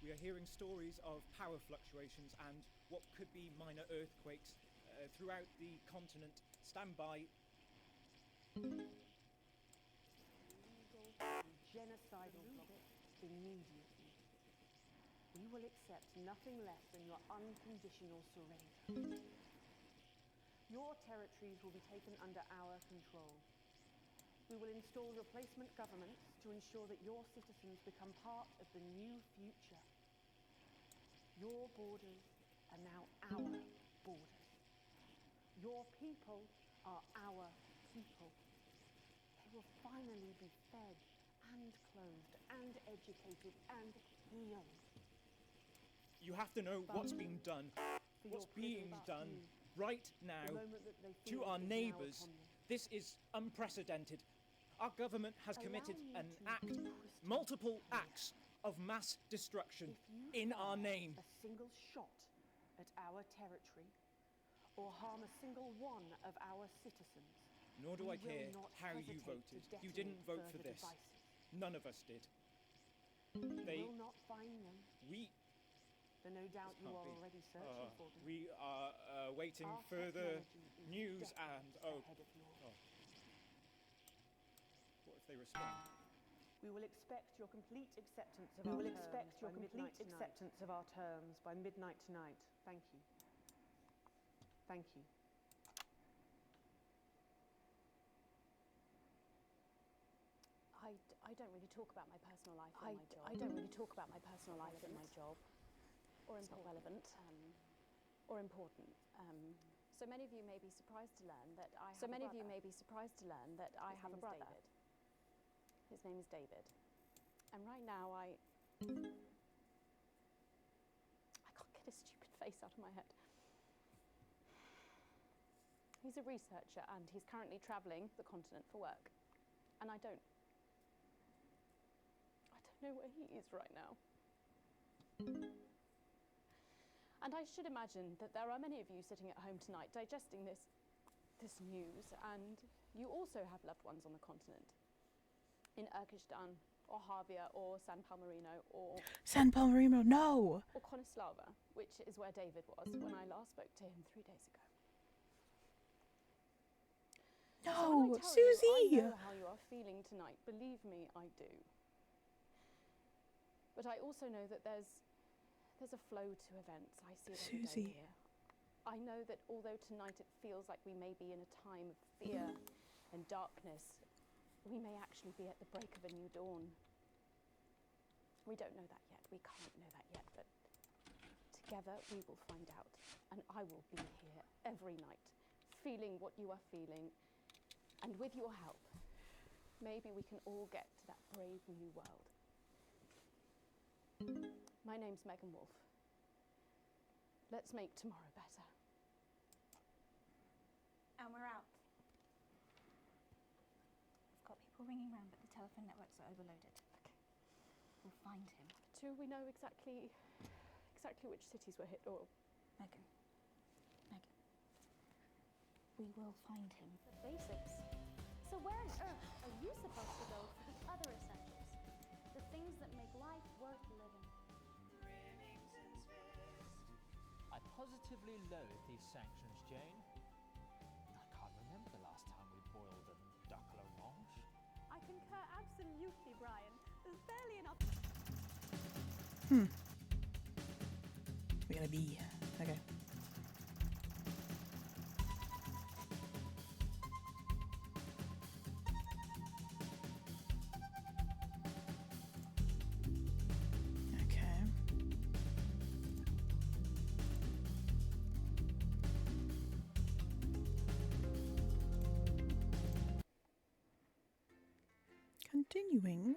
S11: We are hearing stories of power fluctuations and what could be minor earthquakes throughout the continent. Stand by.
S19: Genocidal block immediately. We will accept nothing less than your unconditional surrender. Your territories will be taken under our control. We will install replacement governments to ensure that your citizens become part of the new future. Your borders are now our borders. Your people are our people. They will finally be fed and clothed and educated and healed.
S11: You have to know what's being done. What's being done right now to our neighbours. This is unprecedented. Our government has committed multiple acts of mass destruction in our name.
S19: A single shot at our territory or harm a single one of our citizens.
S11: Nor do I care how you voted. You didn't vote for this. None of us did.
S19: They will not find them. Though no doubt you are already searching for them.
S11: We are waiting further news and what if they respond?
S19: We will expect your complete acceptance of our terms by midnight tonight. Thank you. Thank you.
S20: I don't really talk about my personal life in my job. I don't really talk about my personal life in my job. Or it's not relevant. Or important. So many of you may be surprised to learn that I have a brother. His name is David. And right now I can't get his stupid face out of my head. He's a researcher and he's currently travelling the continent for work. And I don't know where he is right now. And I should imagine that there are many of you sitting at home tonight digesting this news, and you also have loved ones on the continent. In Urkistan, or Javia, or San Palmerino, or
S1: San Palmerino, no!
S20: or Coneslava, which is where David was when I last spoke to him 3 days ago.
S1: No,
S20: so when I tell
S1: Susie!
S20: You, I know how you are feeling tonight. Believe me, I do. But I also know that there's a flow to events. I see it every day
S1: Susie.
S20: here. I know that although tonight it feels like we may be in a time of fear and darkness, we may actually be at the break of a new dawn. We don't know that yet. We can't know that yet, but together we will find out. And I will be here every night, feeling what you are feeling. And with your help, maybe we can all get to that brave new world. My name's Megan Wolf. Let's make tomorrow better.
S9: And we're out. I've got people ringing round, but the telephone networks are overloaded. Okay. We'll find him.
S20: Do we know exactly which cities were hit, or?
S9: Megan. We will find him.
S4: The basics. So where on earth are you supposed to go for the other essentials? The things that make life worth living.
S2: I positively loathe these sanctions, Jane. I can't remember the last time we boiled a duck à l'orange.
S6: I concur absolutely, Brian. There's barely enough.
S1: We're gonna be. Okay. Continuing.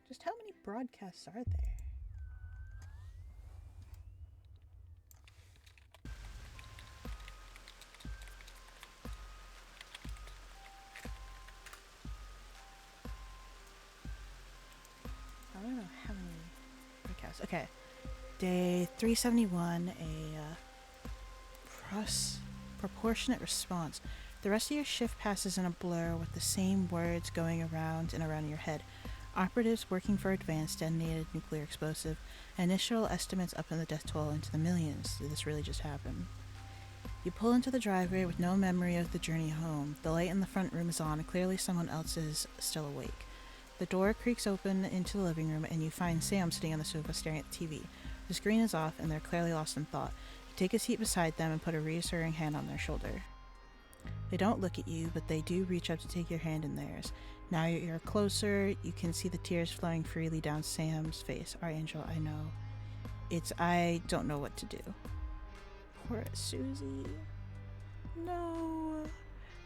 S1: Just how many broadcasts are there? I don't know how many broadcasts. Okay. Day 371, a proportionate response. The rest of your shift passes in a blur with the same words going around and around your head. Operatives working for advanced detonated nuclear explosive. Initial estimates up in the death toll into the millions. Did this really just happen? You pull into the driveway with no memory of the journey home. The light in the front room is on. Clearly someone else is still awake. The door creaks open into the living room and you find Sam sitting on the sofa staring at the TV. The screen is off and they're clearly lost in thought. You take a seat beside them and put a reassuring hand on their shoulder. They don't look at you, but they do reach up to take your hand in theirs. Now you're closer, you can see the tears flowing freely down Sam's face. Our angel, I know. I don't know what to do. Poor Susie. No.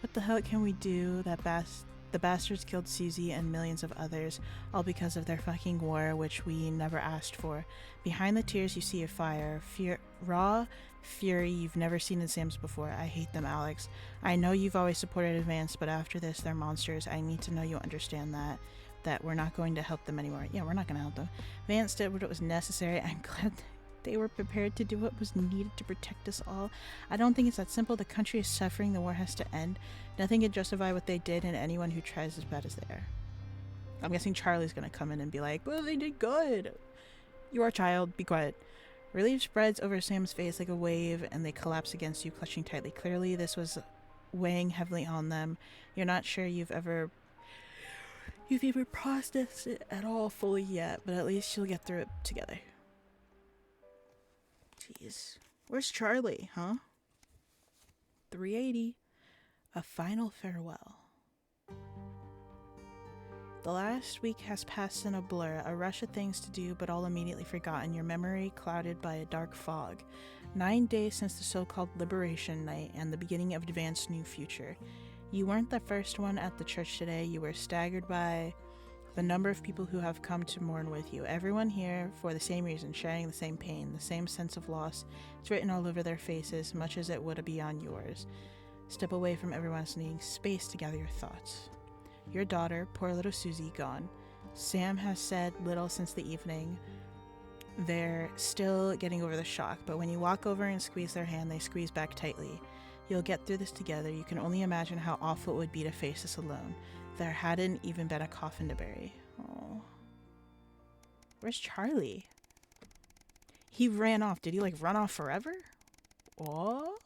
S1: What the hell can we do? The bastards killed Susie and millions of others, all because of their fucking war, which we never asked for. Behind the tears you see a fire. Raw fury you've never seen in Sam's before. I hate them, Alex. I know you've always supported Advance, but after this, they're monsters. I need to know you understand that we're not going to help them anymore. Yeah, we're not going to help them. Vance did what was necessary. I'm glad they were prepared to do what was needed to protect us all. I don't think it's that simple. The country is suffering. The war has to end. Nothing can justify what they did, and anyone who tries as bad as they are. I'm guessing Charlie's going to come in and be like, well, they did good. You are a child. Be quiet. Relief spreads over Sam's face like a wave, and they collapse against you, clutching tightly. Clearly, this was weighing heavily on them. You're not sure you've ever processed it at all fully yet, but at least you'll get through it together. Jeez. Where's Charlie, huh? 380. A final farewell. The last week has passed in a blur, a rush of things to do, but all immediately forgotten, your memory clouded by a dark fog. 9 days since the so-called Liberation Night and the beginning of Advanced New Future. You weren't the first one at the church today. You were staggered by the number of people who have come to mourn with you. Everyone here for the same reason, sharing the same pain, the same sense of loss. It's written all over their faces, much as it would be on yours. Step away from everyone else, needing space to gather your thoughts. Your daughter, poor little Susie, gone. Sam has said little since the evening. They're still getting over the shock, but when you walk over and squeeze their hand, they squeeze back tightly. You'll get through this together. You can only imagine how awful it would be to face this alone. There hadn't even been a coffin to bury. Oh. Where's Charlie? He ran off. Did he, like, run off forever? Oh?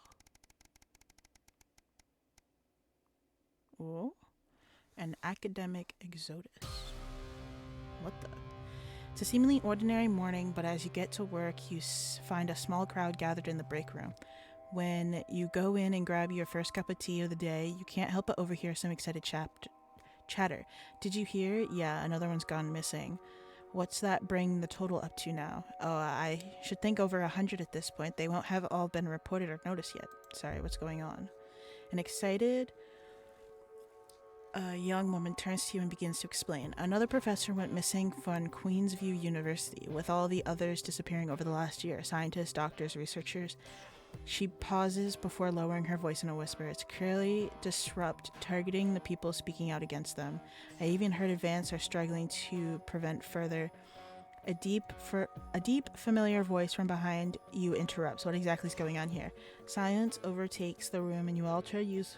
S1: Oh? An academic exodus. What the? It's a seemingly ordinary morning, but as you get to work, you find a small crowd gathered in the break room. When you go in and grab your first cup of tea of the day, you can't help but overhear some excited chatter. Did you hear? Yeah, another one's gone missing. What's that bring the total up to now? Oh, I should think over 100 at this point. They won't have all been reported or noticed yet. Sorry, what's going on? An excited young woman turns to you and begins to explain. Another professor went missing from Queensview University, with all the others disappearing over the last year. Scientists, doctors, researchers. She pauses before lowering her voice in a whisper. It's clearly disrupt, targeting the people speaking out against them. I even heard advance are struggling to prevent further. A deep, familiar voice from behind you interrupts. What exactly is going on here? Silence overtakes the room, and you all try to use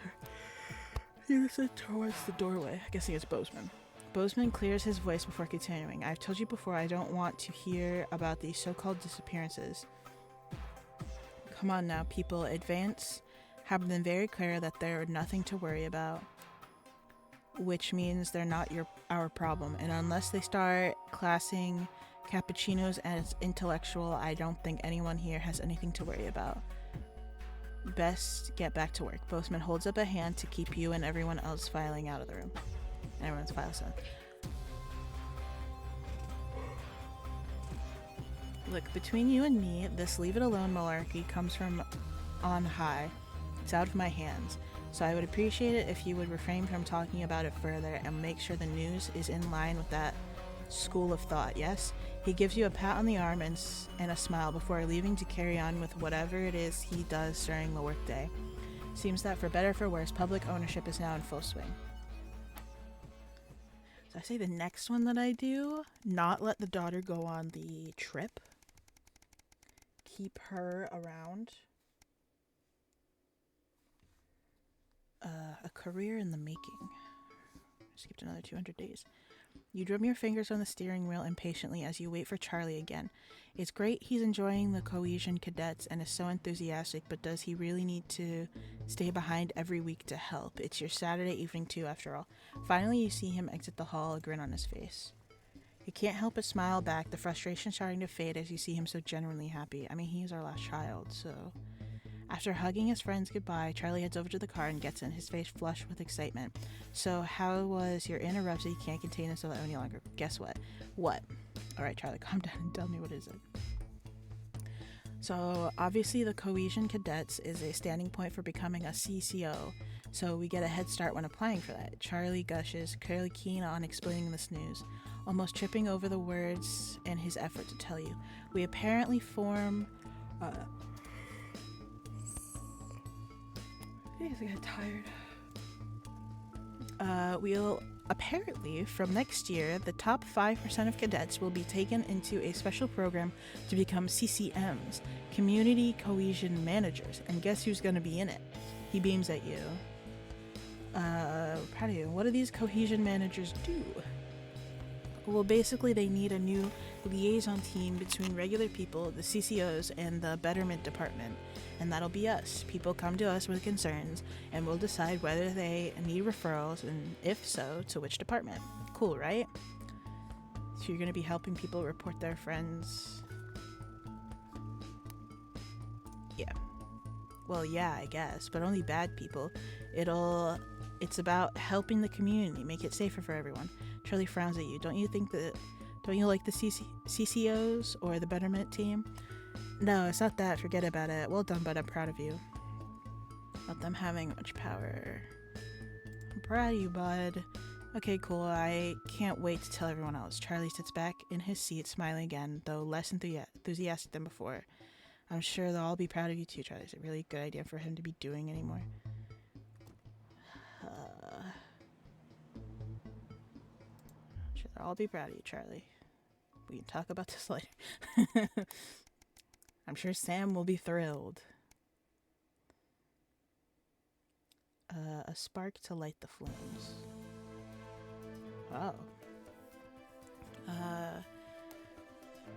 S1: it towards the doorway. I'm guessing it's Bozeman. Bozeman clears his voice before continuing. I've told you before, I don't want to hear about these so-called disappearances. Come on now, people. Advance have been very clear that they're nothing to worry about, which means they're not our problem. And unless they start classing cappuccinos as intellectual, I don't think anyone here has anything to worry about. Best get back to work. Bozeman holds up a hand to keep you and everyone else filing out of the room. Everyone's files out. Look, between you and me, this leave it alone malarkey comes from on high. It's out of my hands. So I would appreciate it if you would refrain from talking about it further and make sure the news is in line with that school of thought, yes? He gives you a pat on the arm and a smile before leaving to carry on with whatever it is he does during the workday. Seems that for better or for worse, public ownership is now in full swing. So I say the next one that I do, not let the daughter go on the trip. Keep her around. A career in the making. Skipped another 200 days. You drum your fingers on the steering wheel impatiently as you wait for Charlie again. It's great he's enjoying the cohesion cadets and is so enthusiastic, but does he really need to stay behind every week to help? It's your Saturday evening too, after all. Finally, you see him exit the hall, a grin on his face. You can't help but smile back, the frustration starting to fade as you see him so genuinely happy. I mean, he is our last child, so... After hugging his friends goodbye, Charlie heads over to the car and gets in, his face flushed with excitement. So, how was your interruption? You can't contain himself any longer. Guess what? What? Alright, Charlie, calm down and tell me what is it. So, obviously the Cohesion Cadets is a standing point for becoming a CCO, so we get a head start when applying for that. Charlie gushes, clearly keen on explaining this news, almost tripping over the words in his effort to tell you. We apparently form... I get tired. We'll apparently, from next year, the top 5% of cadets will be taken into a special program to become CCMs, Community Cohesion Managers. And guess who's going to be in it? He beams at you. Proud of you. What do these cohesion managers do? Well, basically, they need a new liaison team between regular people, the CCOs, and the Betterment Department. And that'll be us. People come to us with concerns, and we'll decide whether they need referrals, and if so, to which department. Cool, right? So you're going to be helping people report their friends. Yeah. Well, yeah, I guess, but only bad people. It's about helping the community, make it safer for everyone. Charlie frowns at you. Don't you like the CCOs or the Betterment team? No, it's not that. Forget about it. Well done, bud. I'm proud of you. Not them having much power. I'm proud of you, bud. Okay, cool. I can't wait to tell everyone else. Charlie sits back in his seat, smiling again, though less enthusiastic than before. I'm sure they'll all be proud of you too, Charlie. It's a really good idea for him to be doing anymore. I'm sure they'll all be proud of you, Charlie. We can talk about this later. I'm sure Sam will be thrilled. a spark to light the flames. Wow.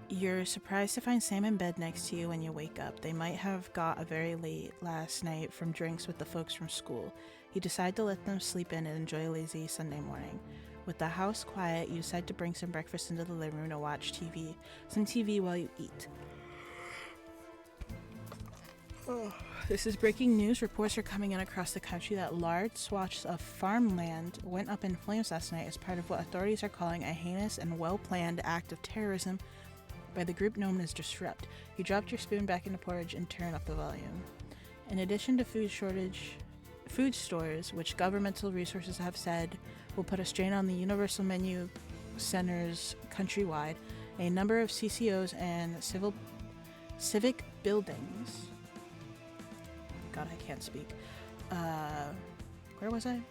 S1: You're surprised to find Sam in bed next to you when you wake up. They might have got a very late last night from drinks with the folks from school. You decide to let them sleep in and enjoy a lazy Sunday morning. With the house quiet, you decide to bring some breakfast into the living room to watch TV. Some TV while you eat. Oh, this is breaking news. Reports are coming in across the country that large swaths of farmland went up in flames last night as part of what authorities are calling a heinous and well-planned act of terrorism by the group known as Disrupt. You dropped your spoon back into porridge and turn up the volume. In addition to food stores, which governmental resources have said will put a strain on the universal menu centers countrywide, a number of CCOs and civic buildings. God, I can't speak. Where was I?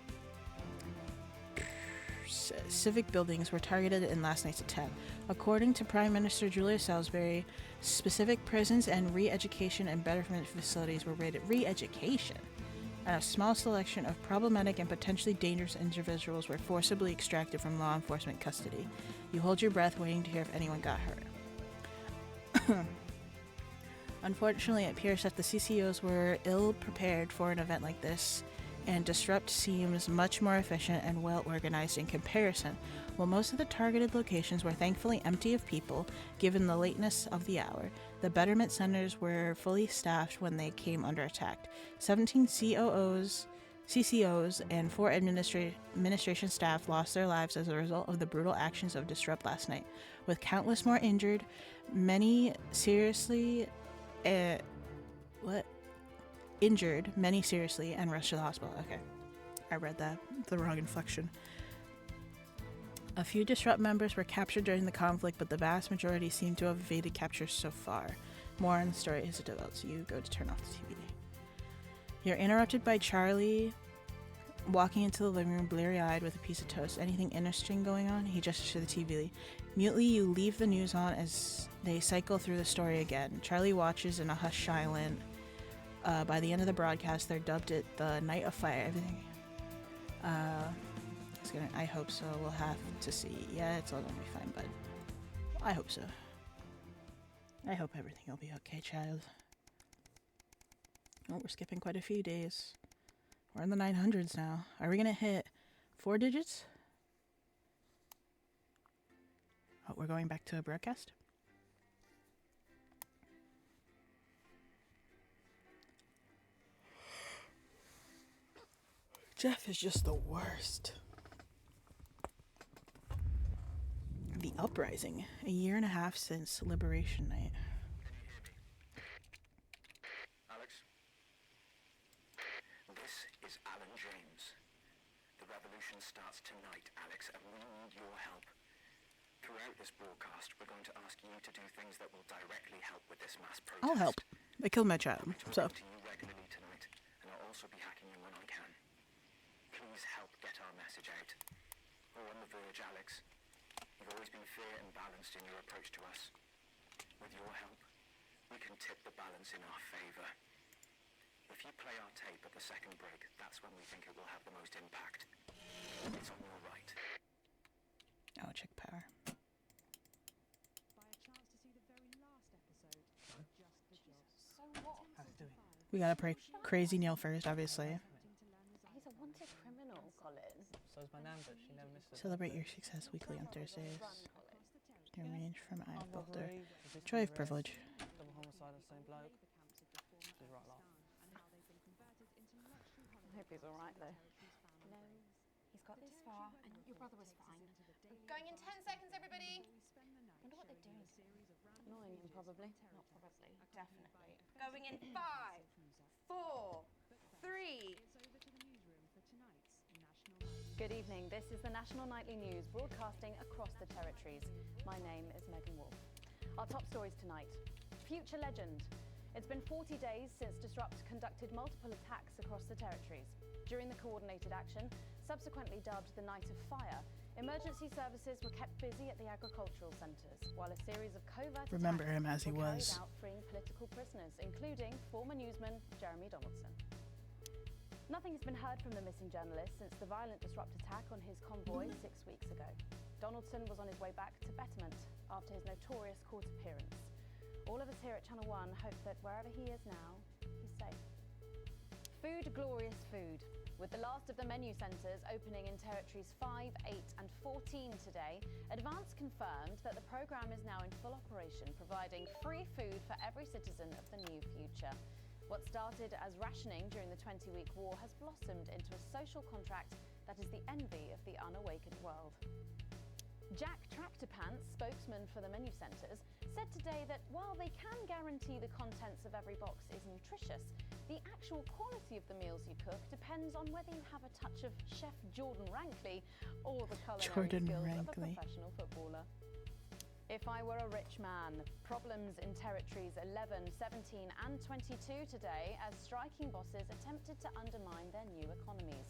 S1: Civic buildings were targeted in last night's attempt. According to Prime Minister Julia Salisbury, specific prisons and re-education and betterment facilities were raided. Re-education? And a small selection of problematic and potentially dangerous individuals were forcibly extracted from law enforcement custody. You hold your breath waiting to hear if anyone got hurt. Unfortunately, it appears that the CCOs were ill-prepared for an event like this, and Disrupt seems much more efficient and well-organized in comparison. While most of the targeted locations were thankfully empty of people, given the lateness of the hour, the betterment centers were fully staffed when they came under attack. 17 CCOs, and 4 administration staff lost their lives as a result of the brutal actions of Disrupt last night, with countless more injured, many seriously and rushed to the hospital. Okay, I read that the wrong inflection. A few Disrupt members were captured during the conflict, but the vast majority seem to have evaded capture so far. More on the story as it develops. You go to turn off the TV. You're interrupted by Charlie walking into the living room, bleary-eyed with a piece of toast. Anything interesting going on? He gestures to the TV. Mutely, you leave the news on as they cycle through the story again. Charlie watches in a hushed silence. By the end of the broadcast, they're dubbed it the Night of Fire. Everything. I hope so. We'll have to see. Yeah, it's all gonna be fine, bud. I hope so. I hope everything will be okay, child. Oh, we're skipping quite a few days. We're in the 900s now. Are we gonna hit 4 digits? Oh, we're going back to a broadcast? Jeff is just the worst. The Uprising, a year and a half since Liberation Night.
S16: Alex? This is Alan James. The revolution starts tonight, Alex, and we need your help. Throughout this broadcast, we're going to ask you to do things that will directly help with this mass protest.
S1: I'll help. I killed my child, so.
S16: To you regularly tonight, and I'll also be hacking you when I can. Please help get our message out. We're on the verge, Alex. You've always been fair and balanced in your approach to us. With your help, we can tip the balance in our favour. If you play our tape at the second break, that's when we think it will have the most impact. It's on your right.
S1: Oh, check power. We gotta pray crazy Neil first, obviously.
S6: He's a wanted criminal, Colin.
S2: So's my nan, but she never misses.
S1: Celebrate your success weekly on Thursdays. You range from Eye of Boulder. Joy of Privilege.
S2: Double homicide of the same bloke. She's right laugh.
S6: I hope he's alright, though.
S13: No, he's got this far, and your brother was fine. Going in 10 seconds, everybody. Wonder what they're doing.
S6: Annoying him, probably.
S13: Not probably, definitely. Going in 5, 4, 3.
S6: Good evening. This is the National Nightly News, broadcasting across the territories. My name is Megan Wolf. Our top stories tonight. Future legend. It's been 40 days since Disrupt conducted multiple attacks across the territories. During the coordinated action, subsequently dubbed the Night of Fire, emergency services were kept busy at the agricultural centres, while a series of covert
S1: Remember
S6: attacks
S1: him as he
S6: were carried
S1: was.
S6: out freeing political prisoners, including former newsman Jeremy Donaldson. Nothing has been heard from the missing journalist since the violent disrupt attack on his convoy 6 weeks ago. Donaldson was on his way back to Betterment after his notorious court appearance. All of us here at Channel 1 hope that wherever he is now, he's safe. Food, glorious food. With the last of the menu centres opening in territories 5, 8 and 14 today, Advance confirmed that the programme is now in full operation, providing free food for every citizen of the new future. What started as rationing during the 20-week war has blossomed into a social contract that is the envy of the unawakened world. Jack Tractorpants, spokesman for the menu centres, said today that while they can guarantee the contents of every box is nutritious, the actual quality of the meals you cook depends on whether you have a touch of Chef Jordan Rankley or the culinary skills of a professional footballer. If I were a rich man, problems in territories 11, 17 and 22 today as striking bosses attempted to undermine their new economies.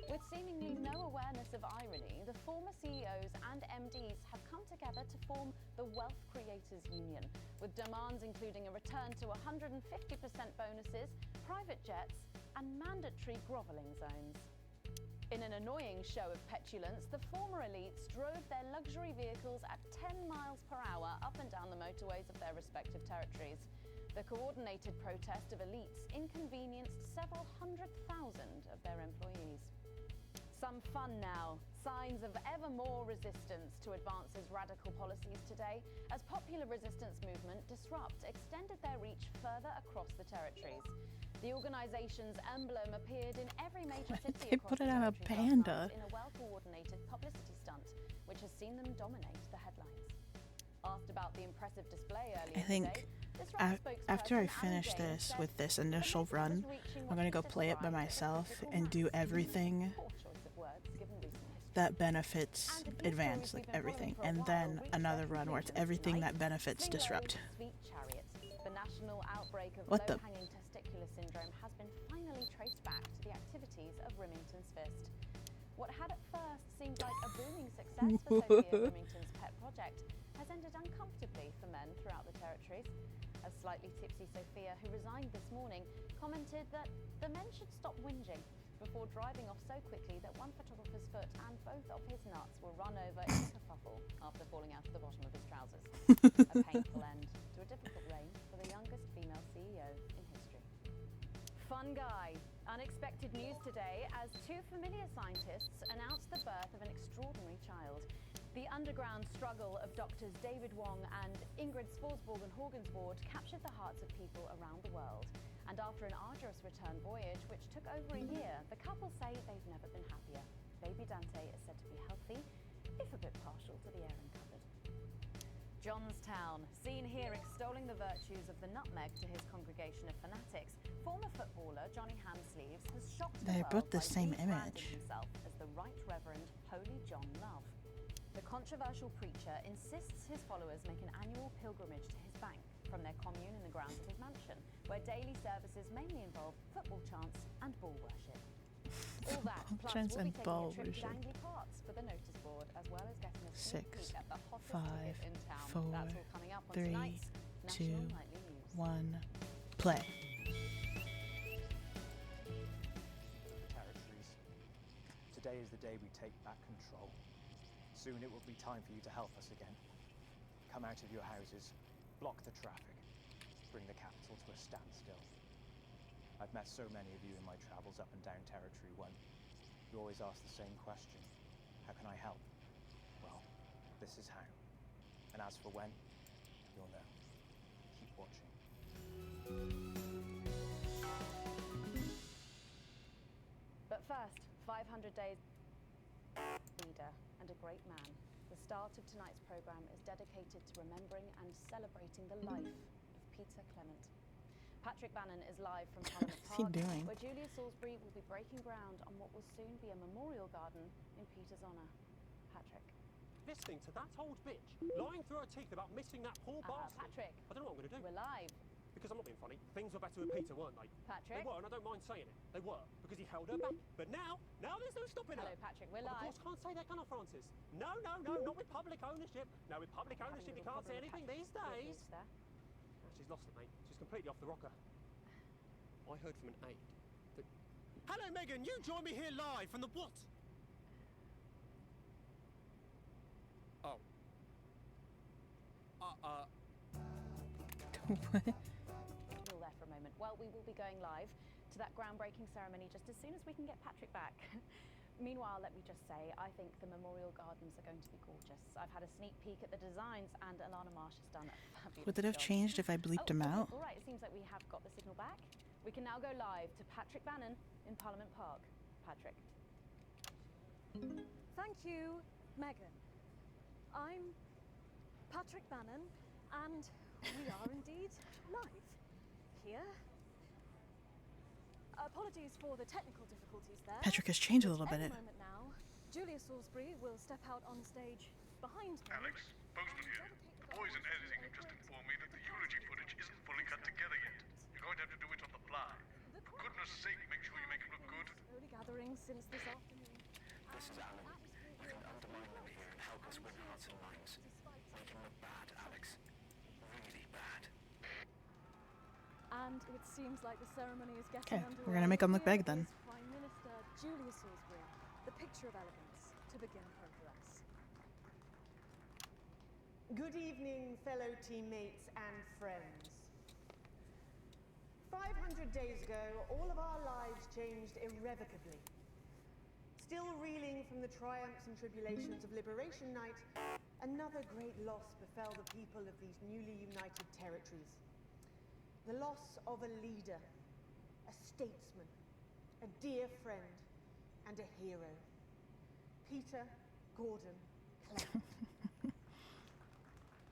S6: With seemingly no awareness of irony, the former CEOs and MDs have come together to form the Wealth Creators Union, with demands including a return to 150% bonuses, private jets and mandatory grovelling zones. In an annoying show of petulance, the former elites drove their luxury vehicles at 10 miles per hour up and down the motorways of their respective territories. The coordinated protest of elites inconvenienced several 100,000 of their employees. Some fun now. Signs of ever more resistance to Advance's radical policies today, as popular resistance movement Disrupt extended their reach further across the territories. The organisation's emblem appeared in every major city
S1: They
S6: across
S1: put
S6: the
S1: it on a
S6: territory last
S1: panda.
S6: night in a well-coordinated publicity stunt, which has seen them dominate the headlines. Asked about the impressive display earlier
S1: I think
S6: today, Disrupt
S1: after I
S6: spokesperson
S1: finish
S6: Alan James
S1: this
S6: said,
S1: with this initial run, I'm gonna go play it by myself and do everything that benefits Advance, like everything, and then another run where it's everything that benefits Disrupt.
S6: Sweet Chariot. The national outbreak of
S1: What the-
S6: low-hanging testicular syndrome has been finally traced back to the activities of Remington's Fist. What had at first seemed like a booming success for Sophia Remington's pet project has ended uncomfortably for men throughout the territories. A slightly tipsy Sophia, who resigned this morning, commented that the men should stop whinging before driving off so quickly that one photographer's foot and both of his nuts were run over in a kerfuffle after falling out of the bottom of his trousers. A painful end to a difficult reign for the youngest female CEO in history. Fun guy. Unexpected news today as two familiar scientists announced the birth of an extraordinary child. The underground struggle of doctors David Wong and Ingrid Sforsborg and Horgensward captured the hearts of people around the world. And after an arduous return voyage, which took over a year, the couple say they've never been happier. Baby Dante is said to be healthy, if a bit partial to the airing cupboard. Johnstown, seen here extolling the virtues of the nutmeg to his congregation of fanatics, former footballer Johnny Hansleeves has shocked
S1: They
S6: the world
S1: put the
S6: by
S1: same
S6: rebranding
S1: image.
S6: himself as the Right Reverend Holy John Love. The controversial preacher insists his followers make an annual pilgrimage to his bank from their commune in the grounds of his mansion, where daily services mainly involve football chants and ball worship. All that, plus
S1: Chants
S6: we'll be
S1: and
S6: taking
S1: ball
S6: a trip to
S1: worship.
S6: Langley Parks for the notice board, as well as getting a sneak
S1: 6,
S6: peek at the hottest
S1: 5,
S6: ticket in town.
S1: 4,
S6: That's all coming up on
S1: 3,
S6: tonight's
S1: 2,
S6: National Nightly News.
S1: 1, play.
S11: Territories. Today is the day we take back control. Soon it will be time for you to help us again. Come out of your houses, block the traffic, bring the capital to a standstill. I've met so many of you in my travels up and down Territory 1. You always ask the same question. How can I help? Well, this is how. And as for when, you'll know. Keep watching.
S6: But first, 500 days leader and a great man. The start of tonight's programme is dedicated to remembering and celebrating the life of Peter Clement. Patrick Bannon is live from Parliament
S1: What's he
S6: Park,
S1: doing?
S6: where Julia Salisbury will be breaking ground on what will soon be a memorial garden in Peter's honour. Patrick.
S12: Listening to that old bitch lying through her teeth about missing that poor bastard.
S6: Patrick.
S12: I don't know what I'm going to do.
S6: We're live.
S12: Because I'm not being funny. Things were better with Peter, weren't they?
S6: Patrick.
S12: They were, and I don't mind saying it. They were, because he held her back. But now there's no stopping her.
S6: Hello, Patrick. We're
S12: Of
S6: live.
S12: course, can't say that, can I, Francis? No, not with public ownership. No, with public ownership, you can't say anything these days. She's lost it, mate. She's completely off the rocker. I heard from an aide that...
S5: Hello, Megan. You join me here live from the what? Oh.
S1: What?
S6: Still there for a moment. Well, we will be going live to that groundbreaking ceremony just as soon as we can get Patrick back. Meanwhile, let me just say, I think the Memorial Gardens are going to be gorgeous. I've had a sneak peek at the designs, and Alana Marsh has done a fabulous
S1: Would it have
S6: job.
S1: changed if I bleeped him out?
S6: All right, it seems like we have got the signal back. We can now go live to Patrick Bannon in Parliament Park. Patrick.
S9: Thank you, Megan. I'm Patrick Bannon, and we are indeed live here. Apologies for the technical difficulties there.
S1: Patrick has changed a little bit.
S9: Any moment now, Julia Salisbury will step out on stage behind me.
S3: Alex, Bozeman here. The boys in editing have just informed me that the eulogy footage isn't fully cut together yet. You're going to have to do it on the fly. For goodness sake, make sure you make it look good.
S9: Slowly gathering since this afternoon.
S16: This is Alan. You can undermine them here and help us win hearts and minds. Make them look bad, Alex. Really bad.
S9: And it seems like the ceremony is getting
S1: Okay,
S9: underway.
S1: we're gonna make him look
S9: Here
S1: big then.
S9: is Prime Minister Julia Salisbury, the picture of elegance, to begin her address.
S18: Good evening, fellow teammates and friends. 500 days ago, all of our lives changed irrevocably. Still reeling from the triumphs and tribulations of Liberation Night, another great loss befell the people of these newly united territories. The loss of a leader, a statesman, a dear friend, and a hero. Peter Gordon Clement.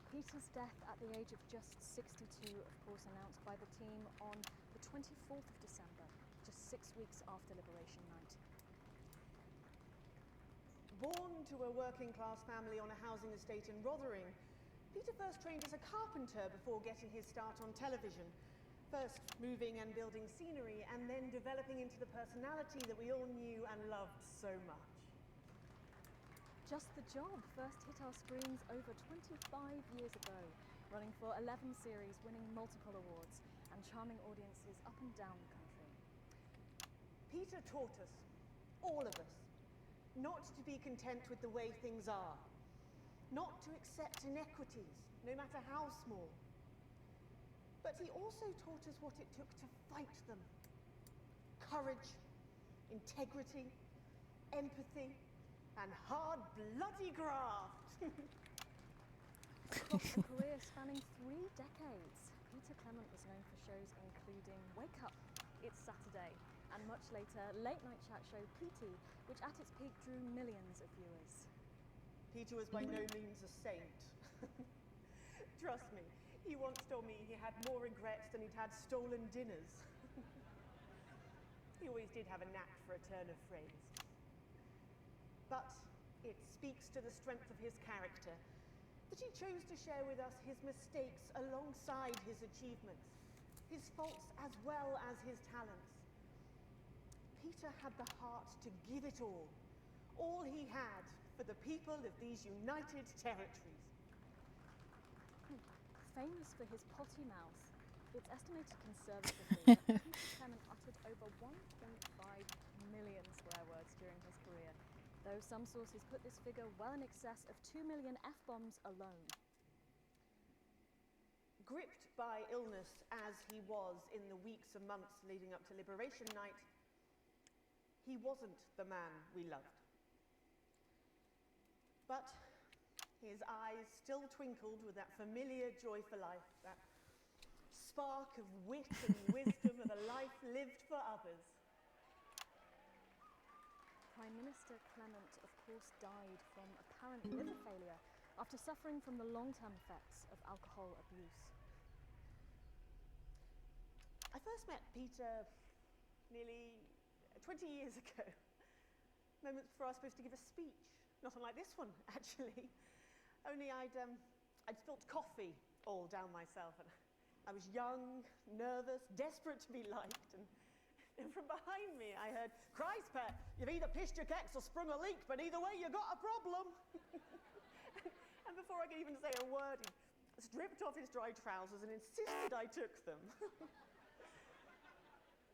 S9: Peter's death at the age of just 62, of course, announced by the team on the 24th of December, just 6 weeks after Liberation Night.
S18: Born to a working-class family on a housing estate in Rotherham, Peter first trained as a carpenter before getting his start on television. First moving and building scenery, and then developing into the personality that we all knew and loved so much.
S9: Just the Job first hit our screens over 25 years ago, running for 11 series, winning multiple awards, and charming audiences up and down the country.
S18: Peter taught us, all of us, not to be content with the way things are, not to accept inequities, no matter how small. But he also taught us what it took to fight them. Courage, integrity, empathy, and hard, bloody graft.
S9: Across a career spanning 3 decades, Peter Clement was known for shows including Wake Up, It's Saturday, and much later, late night chat show PT, which at its peak drew millions of viewers.
S18: Peter was by no means a saint. Trust me, he once told me he had more regrets than he'd had stolen dinners. He always did have a knack for a turn of phrase. But it speaks to the strength of his character that he chose to share with us his mistakes alongside his achievements, his faults as well as his talents. Peter had the heart to give it all he had for the people of these united territories.
S9: Famous for his potty mouth, it's estimated conservatively that Peter Clement uttered over 1.5 million swear words during his career, though some sources put this figure well in excess of 2 million F-bombs alone.
S18: Gripped by illness as he was in the weeks and months leading up to Liberation Night, he wasn't the man we loved. But his eyes still twinkled with that familiar joy for life, that spark of wit and wisdom of a life lived for others.
S9: Prime Minister Clement, of course, died from apparent liver failure after suffering from the long-term effects of alcohol abuse.
S18: I first met Peter nearly 20 years ago, moments before I was supposed to give a speech. Not unlike this one, actually. Only I'd spilt coffee all down myself, and I was young, nervous, desperate to be liked, and from behind me I heard, "Christ, Pet, you've either pissed your kecks or sprung a leak, but either way you got a problem." And before I could even say a word, he stripped off his dry trousers and insisted I took them.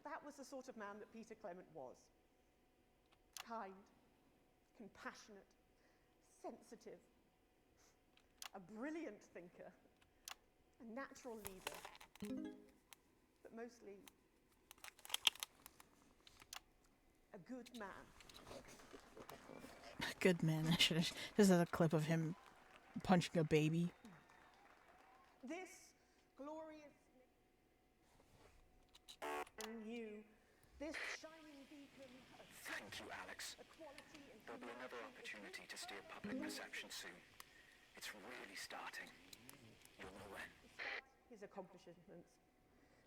S18: that was the sort of man that Peter Clement was. Kind, compassionate, sensitive, a brilliant thinker, a natural leader, but mostly a good man.
S1: Good man. I should have. This is a clip of him punching a baby.
S18: This glorious and you, this shining beacon of
S16: Thank you, Alex. There'll be another opportunity to steer public perception soon. It's really starting. You'll know when.
S18: His accomplishments,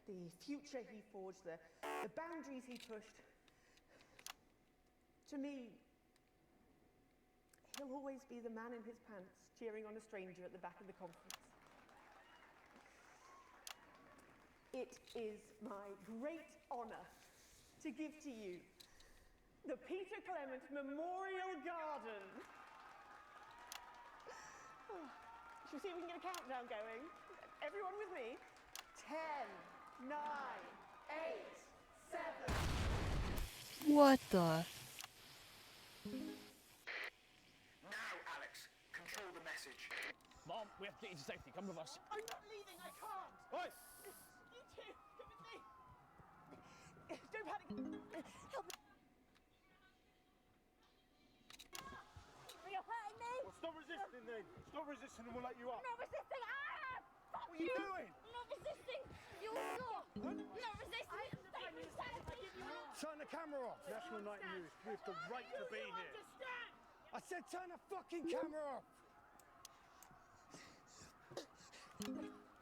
S18: the future he forged, the boundaries he pushed. To me, he'll always be the man in his pants cheering on a stranger at the back of the conference. It is my great honour to give to you the Peter Clement Memorial Garden. Should we see if we can get a countdown going? Everyone with me? 10, 9, 8, 7.
S1: What the?
S16: Now, Alex, control the message.
S2: Mom, we have to get you to safety. Come with us.
S18: I'm not leaving, I can't.
S2: Oi!
S18: You two, come with me. Don't panic. Help me.
S9: You're hurting me!
S5: Well, stop resisting then. Stop resisting and we'll let you up.
S9: I'm not resisting! Ah! Fuck
S5: What are you doing?
S9: I'm not resisting! You stop! I'm not resisting! Take me
S5: Turn the camera off. National Night News. We have the right to be here. I said turn the fucking camera off.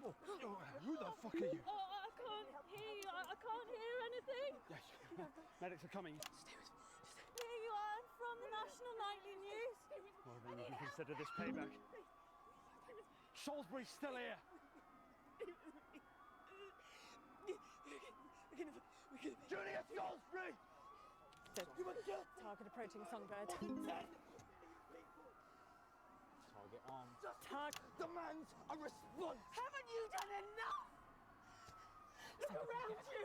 S5: Oh, who the fuck are you?
S9: Oh, I can't hear you. I can't hear anything.
S5: Yes, medics are coming.
S9: Here you are. I'm from the National Nightly News.
S5: Well, then you can consider this payback. Salisbury's still here. Julia Salisbury!
S18: You were killed. Target approaching Songbird.
S2: Target on.
S18: Target
S5: demands a response.
S18: Haven't you done enough? Look around you.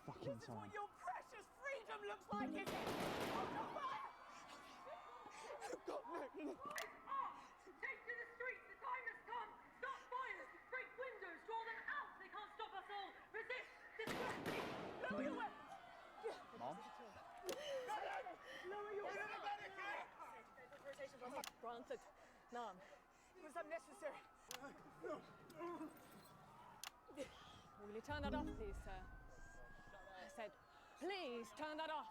S2: Fucking
S18: This is what your precious freedom looks like, is it? Open fire! You've got no.
S7: Take to the streets, the time has come. Stop fires, break windows, draw them out. They can't stop us all. Resist, distract me.
S18: Lower your weapons.
S2: Mom?
S18: Lower your weapons. Granted. None. It was unnecessary.
S6: Will you turn that off, please, sir? I said, please turn that off.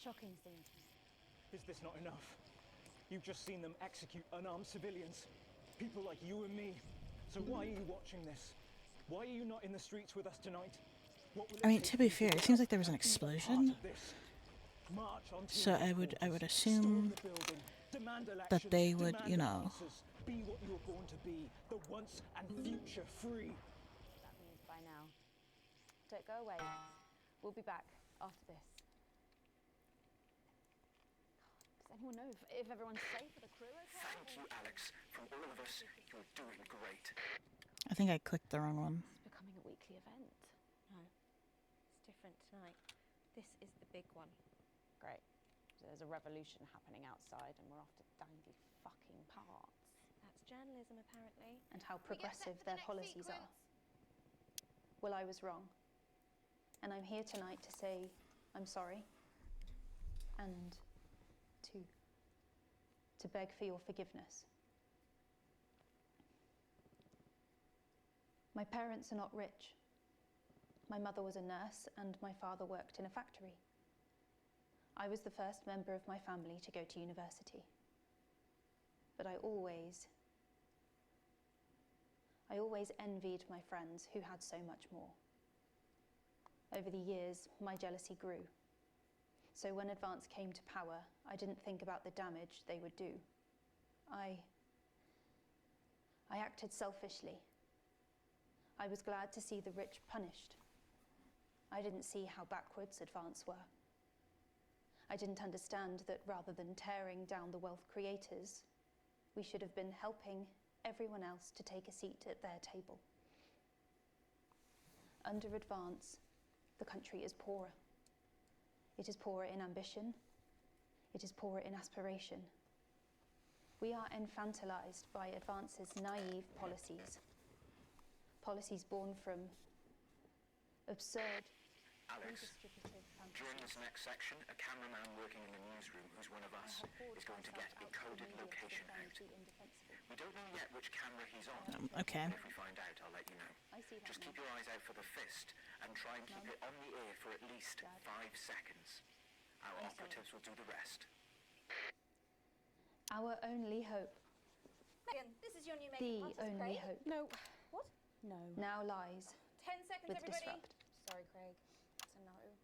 S20: Shocking scene.
S11: Is this not enough? You've just seen them execute unarmed civilians. People like you and me. So why are you watching this? Why are you not in the streets with us tonight?
S1: I mean, to be fair, it seems like there was an explosion. So I would assume that they would, you know.
S11: Be what you were born to be, the once and future free.
S20: That means by now. Don't go away. We'll be back after this. Does anyone know if everyone's safe for the crew? Okay?
S16: Thank you, Alex. From all of us, you're doing great.
S1: I think I clicked the wrong one.
S20: It's becoming a weekly event.
S17: No, it's different tonight. This is the big one.
S20: Great. There's a revolution happening outside and we're after dangly fucking parts.
S17: That's journalism, apparently.
S20: And how progressive their policies are. Well, I was wrong. And I'm here tonight to say I'm sorry. And to beg for your forgiveness. My parents are not rich. My mother was a nurse and my father worked in a factory. I was the first member of my family to go to university. But I always envied my friends who had so much more. Over the years, my jealousy grew. So when Advance came to power, I didn't think about the damage they would do. I acted selfishly. I was glad to see the rich punished. I didn't see how backwards Advance were. I didn't understand that rather than tearing down the wealth creators, we should have been helping everyone else to take a seat at their table.
S9: Under advance, the country is poorer. It is poorer in ambition. It is poorer in aspiration. We are infantilized by advance's naive policies. Policies born from absurd,
S16: Alex,
S9: redistributive
S16: during this
S9: fantasies.
S16: next section, a cameraman working in the newsroom who's one of us is going to get a coded location out. We don't know yet which camera he's on.
S1: Okay.
S16: If we find out, I'll let you know. Just keep your eyes out for the fist and try and keep it on the air for at least 5 seconds. Our operatives will do the rest.
S9: Our only hope,
S13: Megan, this is your new
S9: the
S13: makeup artist,
S9: only
S13: Craig.
S9: hope,
S13: No. What?
S9: no, now lies
S13: 10 seconds,
S9: with
S13: everybody.
S9: Disrupt.
S13: Sorry, Craig. It's a no.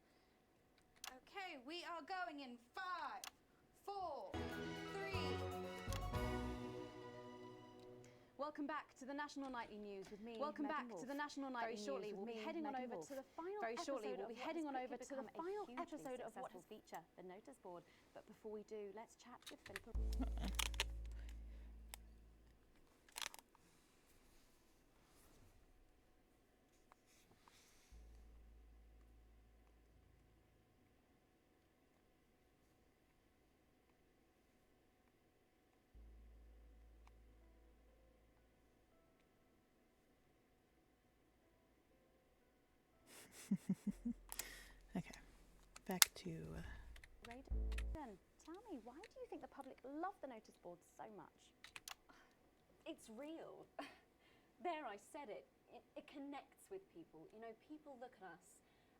S13: Okay, we are going in 5, 4, 3.
S6: Welcome back to the National Nightly News with me.
S20: Welcome
S6: Megan
S20: back
S6: Wolf.
S20: to the National Nightly
S6: Very shortly,
S20: News
S6: we'll
S20: with
S6: be
S20: me,
S6: heading on
S20: Megan
S6: over
S20: Wolf.
S6: to the final
S20: Very shortly,
S6: episode
S20: we'll be
S6: of what
S20: heading
S6: has
S20: on over
S6: quickly
S20: to the
S6: become a
S20: final
S6: hugely
S20: episode of what
S6: successful
S20: has
S6: feature, The Notice Board. But before we do, let's chat with Philippa.
S1: Okay, back to
S6: Raiden, tell me, why do you think the public love the notice board so much?
S14: It's real. There, I said it. It connects with people. You know, people look at us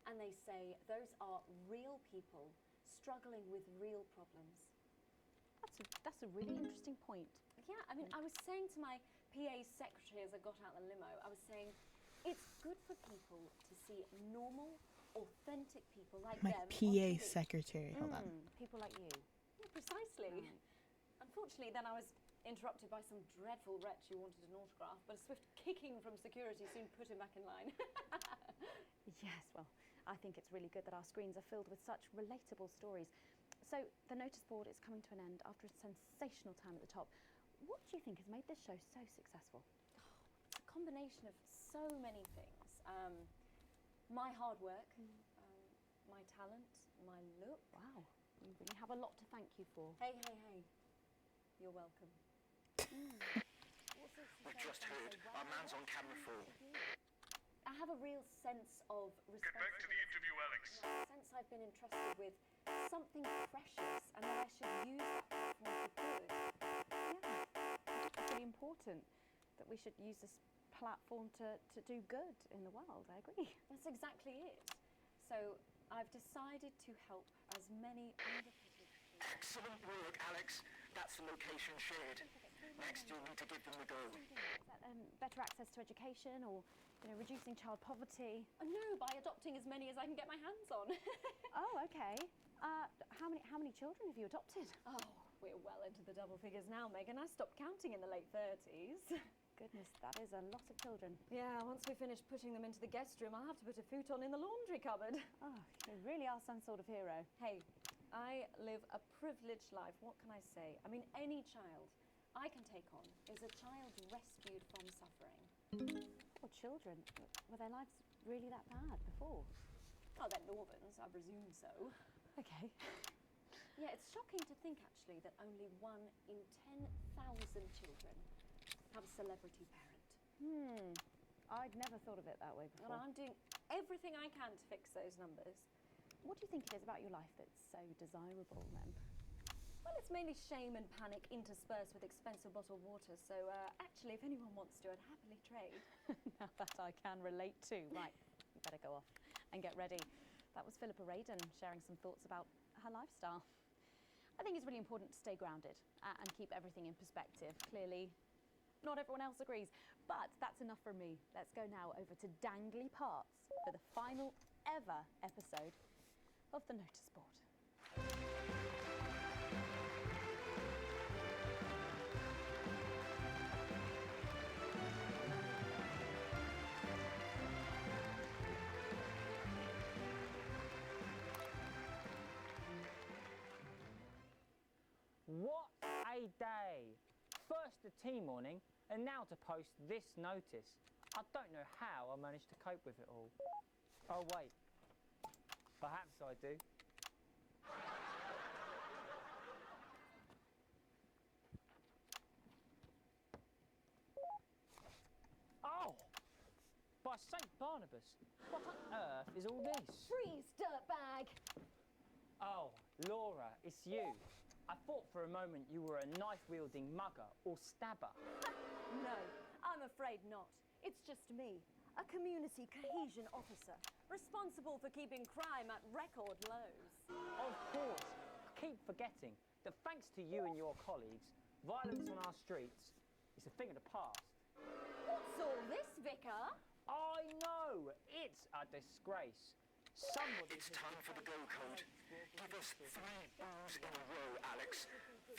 S14: and they say, those are real people struggling with real problems.
S6: That's a really interesting point.
S14: Yeah, I mean, I was saying to my PA secretary as I got out the limo, I was saying, it's good for people to see normal, authentic people like
S1: my
S14: them. on
S1: PA
S14: TV.
S1: secretary. Hold on.
S6: People like you.
S14: Yeah, precisely. Unfortunately, then I was interrupted by some dreadful wretch who wanted an autograph, but a swift kicking from security soon put him back in line.
S6: Yes, well, I think it's really good that our screens are filled with such relatable stories. So, the notice board is coming to an end after a sensational time at the top. What do you think has made this show so successful?
S14: It's a combination of so many things. My hard work, my talent, my look.
S6: Wow, you really have a lot to thank you for.
S14: Hey, hey, hey. You're welcome.
S16: We've just heard. Our man's on camera 4.
S14: I have a real sense of responsibility.
S3: Get back to the interview, Alex.
S14: Since I've been entrusted with something precious and that I should use that platform for good.
S6: Yeah, it's really important that we should use this platform to do good in the world. I agree.
S14: That's exactly it. So I've decided to help as many underprivileged people.
S16: Excellent work, Alex. That's the location shared. Next, you'll need to give them the go.
S6: Better access to education, or reducing child poverty.
S14: No, by adopting as many as I can get my hands on.
S6: Oh, okay. How many children have you adopted?
S14: Oh, we're well into the double figures now, Megan. I stopped counting in the late 30s.
S6: Goodness, that is a lot of children.
S14: Yeah, once we finish putting them into the guest room, I'll have to put a futon in the laundry cupboard.
S6: Oh, you really are some sort of hero.
S14: Hey, I live a privileged life. What can I say? I mean, any child I can take on is a child rescued from suffering.
S6: Poor children. Were their lives really that bad before?
S14: Oh, they're Northern's, I presume so.
S6: Okay.
S14: Yeah, it's shocking to think, actually, that only 1 in 10,000 children have a celebrity parent.
S6: I'd never thought of it that way before.
S14: And I'm doing everything I can to fix those numbers.
S6: What do you think it is about your life that's so desirable, then?
S14: Well, it's mainly shame and panic interspersed with expensive bottled water, so actually, if anyone wants to, I'd happily trade.
S6: Now that I can relate to. Right, you better go off and get ready. That was Philippa Raiden sharing some thoughts about her lifestyle. I think it's really important to stay grounded and keep everything in perspective. Clearly, not everyone else agrees, but that's enough for me. Let's go now over to Dangly Parts for the final ever episode of The Notice Board.
S15: What a day! First the tea morning, and now to post this notice. I don't know how I managed to cope with it all. Oh wait, perhaps I do. Oh! By St. Barnabas, what on earth is all this?
S14: Freeze, dirtbag!
S15: Oh, Laura, it's you. I thought for a moment you were a knife-wielding mugger or stabber.
S14: No, I'm afraid not. It's just me, a community cohesion officer, responsible for keeping crime at record lows.
S15: Of course. Keep forgetting that thanks to you and your colleagues, violence on our streets is a thing of the past.
S14: What's all this, Vicar?
S15: I know! It's a disgrace. Somebody
S16: It's time for the go code. Give us 3 boos in a row, Alex.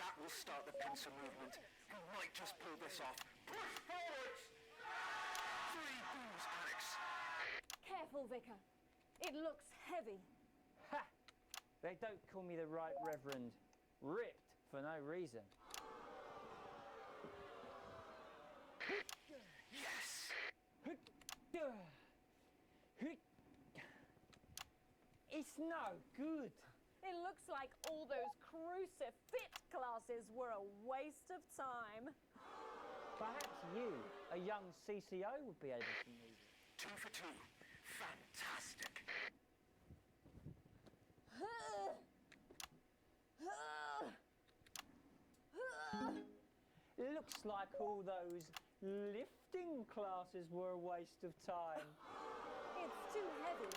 S16: That will start the pincer movement. You might just pull this off. Push forwards! 3 boos, Alex.
S14: Careful, Vicar. It looks heavy.
S15: Ha! They don't call me the Right Reverend. Ripped for no reason.
S16: Yes!
S15: It's no good.
S14: It looks like all those crucifix classes were a waste of time.
S15: Perhaps you, a young CCO, would be able to use it.
S16: 2 for 2. Fantastic.
S15: Looks like all those lifting classes were a waste of time.
S14: It's too heavy,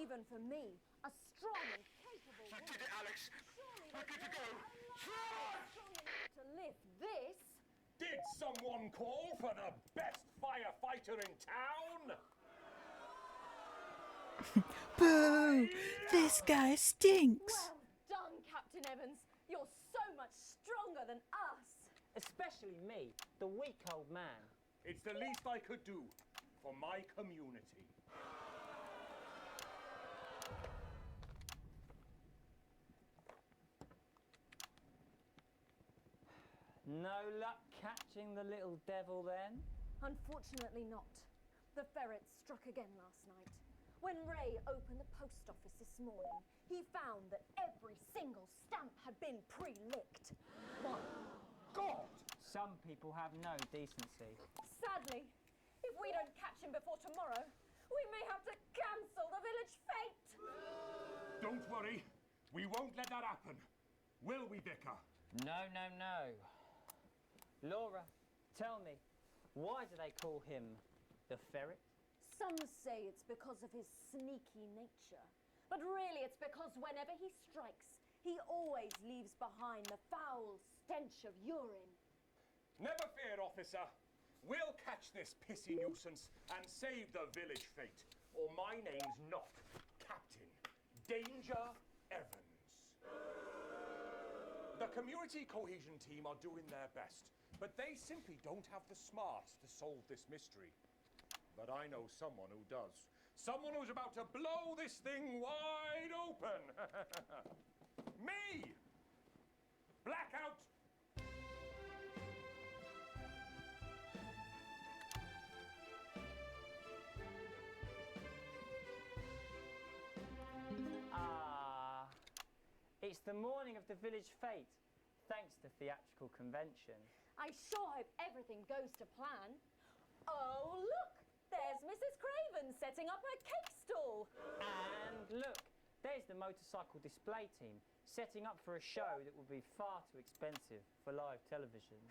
S14: even for me, a strong and capable
S16: You
S14: woman.
S16: did it, Alex. We're good to go.
S14: Strong enough to lift this.
S12: Did someone call for the best firefighter in town?
S1: Boo! This guy stinks!
S14: Well done, Captain Evans. You're so much stronger than us.
S15: Especially me, the weak old man.
S12: It's the least I could do for my community.
S15: No luck catching the little devil then?
S14: Unfortunately not. The ferret struck again last night. When Ray opened the post office this morning, he found that every single stamp had been pre-licked.
S12: My God!
S15: Some people have no decency.
S14: Sadly, if we don't catch him before tomorrow, we may have to cancel the village fete.
S12: Don't worry, we won't let that happen. Will we, Vicar?
S15: No, no, no. Laura, tell me, why do they call him the ferret?
S14: Some say it's because of his sneaky nature. But really it's because whenever he strikes, he always leaves behind the foul stench of urine.
S12: Never fear, officer. We'll catch this pissy nuisance and save the village fete. Or my name's not Captain Danger Evans. The community cohesion team are doing their best, but they simply don't have the smarts to solve this mystery. But I know someone who does. Someone who's about to blow this thing wide open. Me! Blackout!
S15: It's the morning of the village fete, thanks to theatrical convention.
S14: I sure hope everything goes to plan. Oh, look! There's Mrs. Craven setting up her cake stall.
S15: And look, there's the motorcycle display team, setting up for a show that will be far too expensive for live television.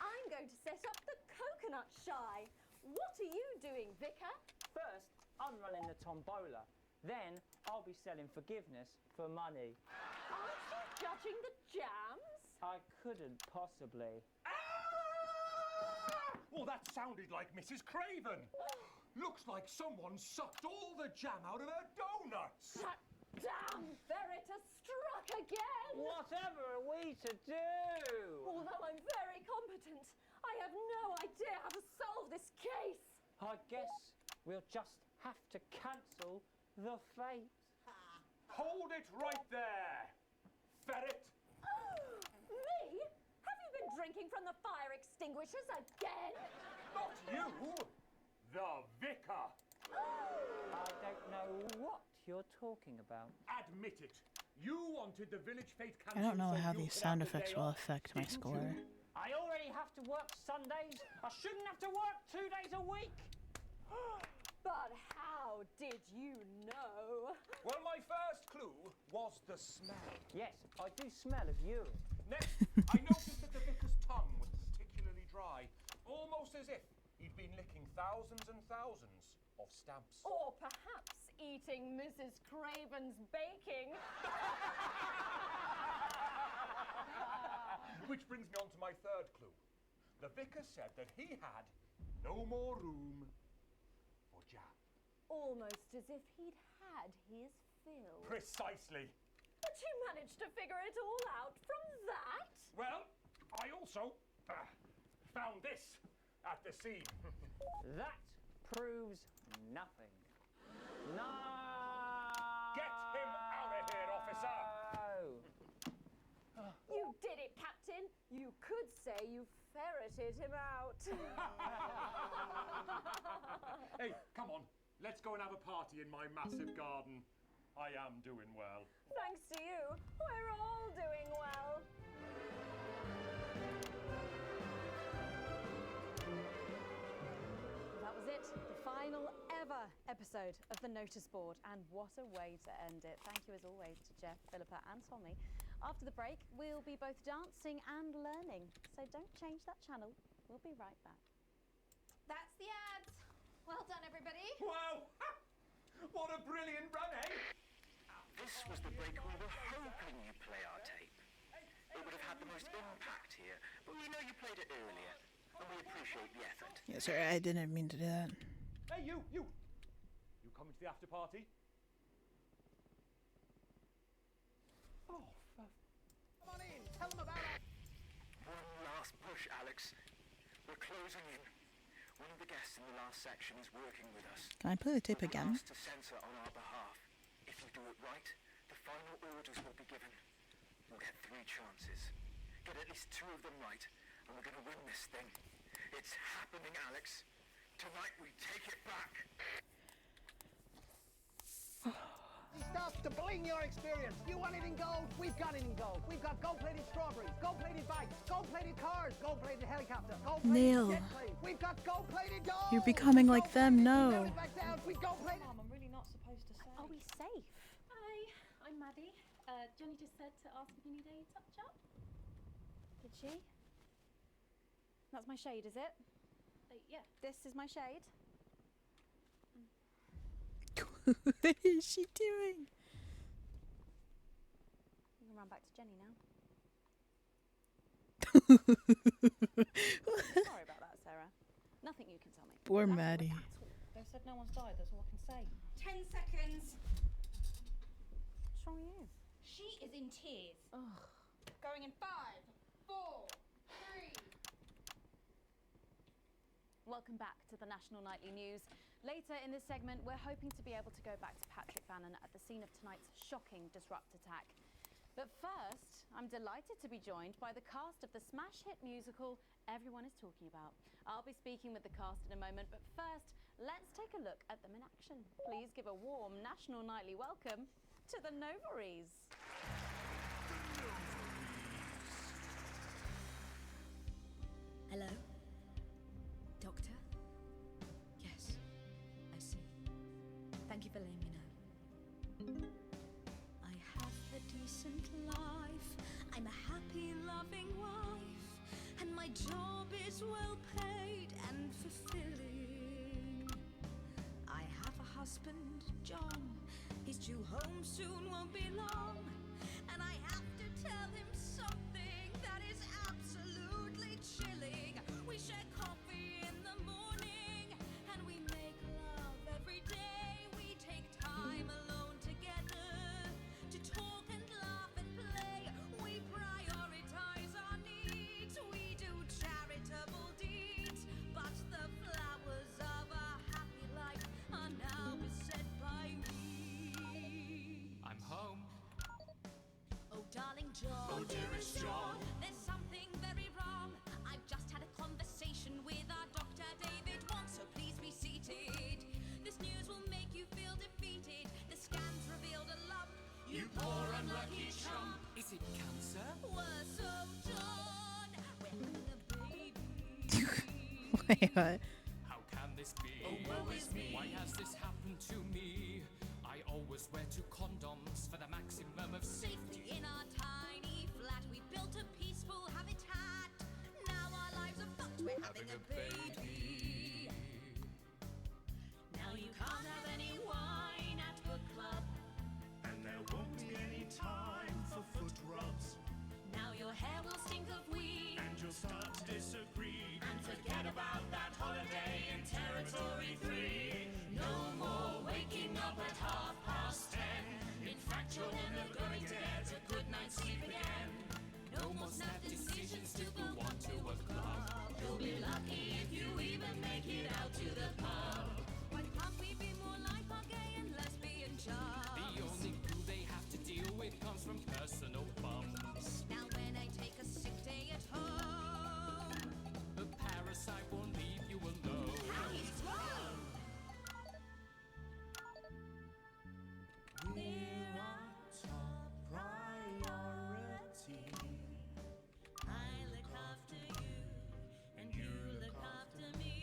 S14: I'm going to set up the coconut shy. What are you doing, Vicar?
S15: First, I'm running the tombola. Then, I'll be selling forgiveness for money.
S14: Aren't you judging the jams?
S15: I couldn't possibly.
S12: Well, that sounded like Mrs. Craven. Looks like someone sucked all the jam out of her donuts.
S14: That damn ferret has struck again!
S15: Whatever are we to do?
S14: Although I'm very competent, I have no idea how to solve this case.
S15: I guess we'll just have to cancel the fate.
S12: Hold it right there, ferret.
S14: Me? Have you been drinking from the fire extinguishers again?
S12: Not you. The vicar!
S15: I don't know what you're talking about.
S12: Admit it. You wanted the village fete
S1: I
S12: cancelled
S1: don't know
S12: so
S1: how
S12: you
S1: these
S12: could
S1: sound
S12: have the
S1: effects
S12: day
S1: will
S12: off,
S1: affect my
S12: didn't
S1: score.
S12: you?
S15: I already have to work Sundays. I shouldn't have to work 2 days a week.
S14: But how did you know?
S12: Well, my first clue was the smell.
S15: Yes, I do smell of urine.
S12: Next, I noticed that the vicar's tongue was particularly dry, almost as if he'd been licking thousands and thousands of stamps.
S14: Or perhaps eating Mrs. Craven's baking.
S12: Which brings me on to my third clue. The vicar said that he had no more room for jam.
S14: Almost as if he'd had his fill.
S12: Precisely.
S14: But you managed to figure it all out from that?
S12: Well, I also found this at the scene.
S15: That proves nothing. No!
S12: Get him out of here, officer!
S14: You did it, Captain. You could say you ferreted him out.
S12: Hey, come on. Let's go and have a party in my massive garden. I am doing well.
S14: Thanks to you, we're all doing well.
S6: That was it, the final ever episode of the Notice Board, and what a way to end it. Thank you as always to Jeff, Philippa and Tommy. After the break, we'll be both dancing and learning, so don't change that channel. We'll be right back.
S13: That's the ads. Well done, everybody.
S12: Wow! What a brilliant run, eh?
S16: This was the break we were hoping you'd play our tape. It would have had the most impact here, but we know you played it earlier, and we appreciate the effort.
S1: Yeah, sorry, I didn't mean to do that.
S12: Hey, you! You coming to the after party? Oh,
S5: Come on in, tell them about it.
S16: One last push, Alex. We're closing in. One of the guests in the last section is working with us.
S1: Can I play the tape again?
S16: To censor on our behalf. If you do it right, the final orders will be given. You'll get 3 chances. Get at least 2 of them right, and we're going to win this thing. It's happening, Alex. Tonight we take it back.
S5: Stuff to bling your experience. You want it in gold? We've got it in gold. We've got gold-plated strawberries, gold-plated bikes, gold-plated cars, gold-plated helicopter, gold-plated
S1: Neil.
S5: jet plane. We've got gold-plated dolls.
S1: You're becoming like them, no.
S5: We gold-plated.
S19: Mum, I'm really not supposed to say.
S6: Are we safe?
S13: Hi, I'm Maddie. Johnny just said to ask if you need a touch-up.
S6: Did she? That's my shade, is it?
S13: Yeah.
S6: This is my shade?
S1: What is she doing?
S6: I'm gonna run back to Jenny now. Sorry about that, Sarah. Nothing you can tell me.
S1: Poor Maddie.
S19: They said no one's died, that's all I can say.
S13: 10 seconds.
S6: What's wrong with you?
S13: She is in tears.
S6: Ugh.
S13: Going in 5, 4, 3.
S6: Welcome back to the National Nightly News. Later in this segment, we're hoping to be able to go back to Patrick Bannon at the scene of tonight's shocking Disrupt attack. But first, I'm delighted to be joined by the cast of the smash hit musical everyone is talking about. I'll be speaking with the cast in a moment, but first, let's take a look at them in action. Please give a warm National Nightly welcome to the Novaries.
S8: Hello? Doctor? Yes, I see. Thank you for letting me know. I have a decent life. I'm a happy, loving wife. And my job is well paid and fulfilling. I have a husband, John. He's due home soon, won't be long. And I have to tell him something that is absolutely chilling. We share coffee in the morning, and we make love every day. We take time alone together to talk and laugh and play. We prioritize our needs. We do charitable deeds. But the flowers of a happy life are now beset by weeds.
S21: I'm home.
S8: Oh, darling John.
S21: Oh, dearest John.
S8: There's something very wrong. I've just had a conversation with our doctor, David Wong, so please be seated.
S7: You poor unlucky chump.
S21: Is it cancer?
S7: Worse, oh John. We're having a baby.
S1: Wait, what?
S21: How can this be?
S7: Oh, woe is me.
S21: Why has this happened to me? I always wear 2 condoms for the maximum of
S7: Safety in our tiny flat. We built a peaceful habitat. Now our lives are fucked. We're having a baby. Now you can't have any wine at book club.
S3: And there won't be any time for foot rubs.
S7: Now your hair will stink of weed.
S3: And you'll start to disagree.
S7: And forget about that holiday in Territory 3. No more waking up at 10:30. In fact, you're never gonna get a good night's sleep again. No more snap decisions to go on to a club. You'll be lucky if you even make it out to the pub. Why can't we be more like our gay and lesbian chums?
S21: The only glue they have to deal with comes from personal bums.
S7: Now when I take a sick day at home,
S21: The parasite won't leave you alone.
S7: how he's grown.
S3: We're our top priority.
S7: I look after you, and you look after me.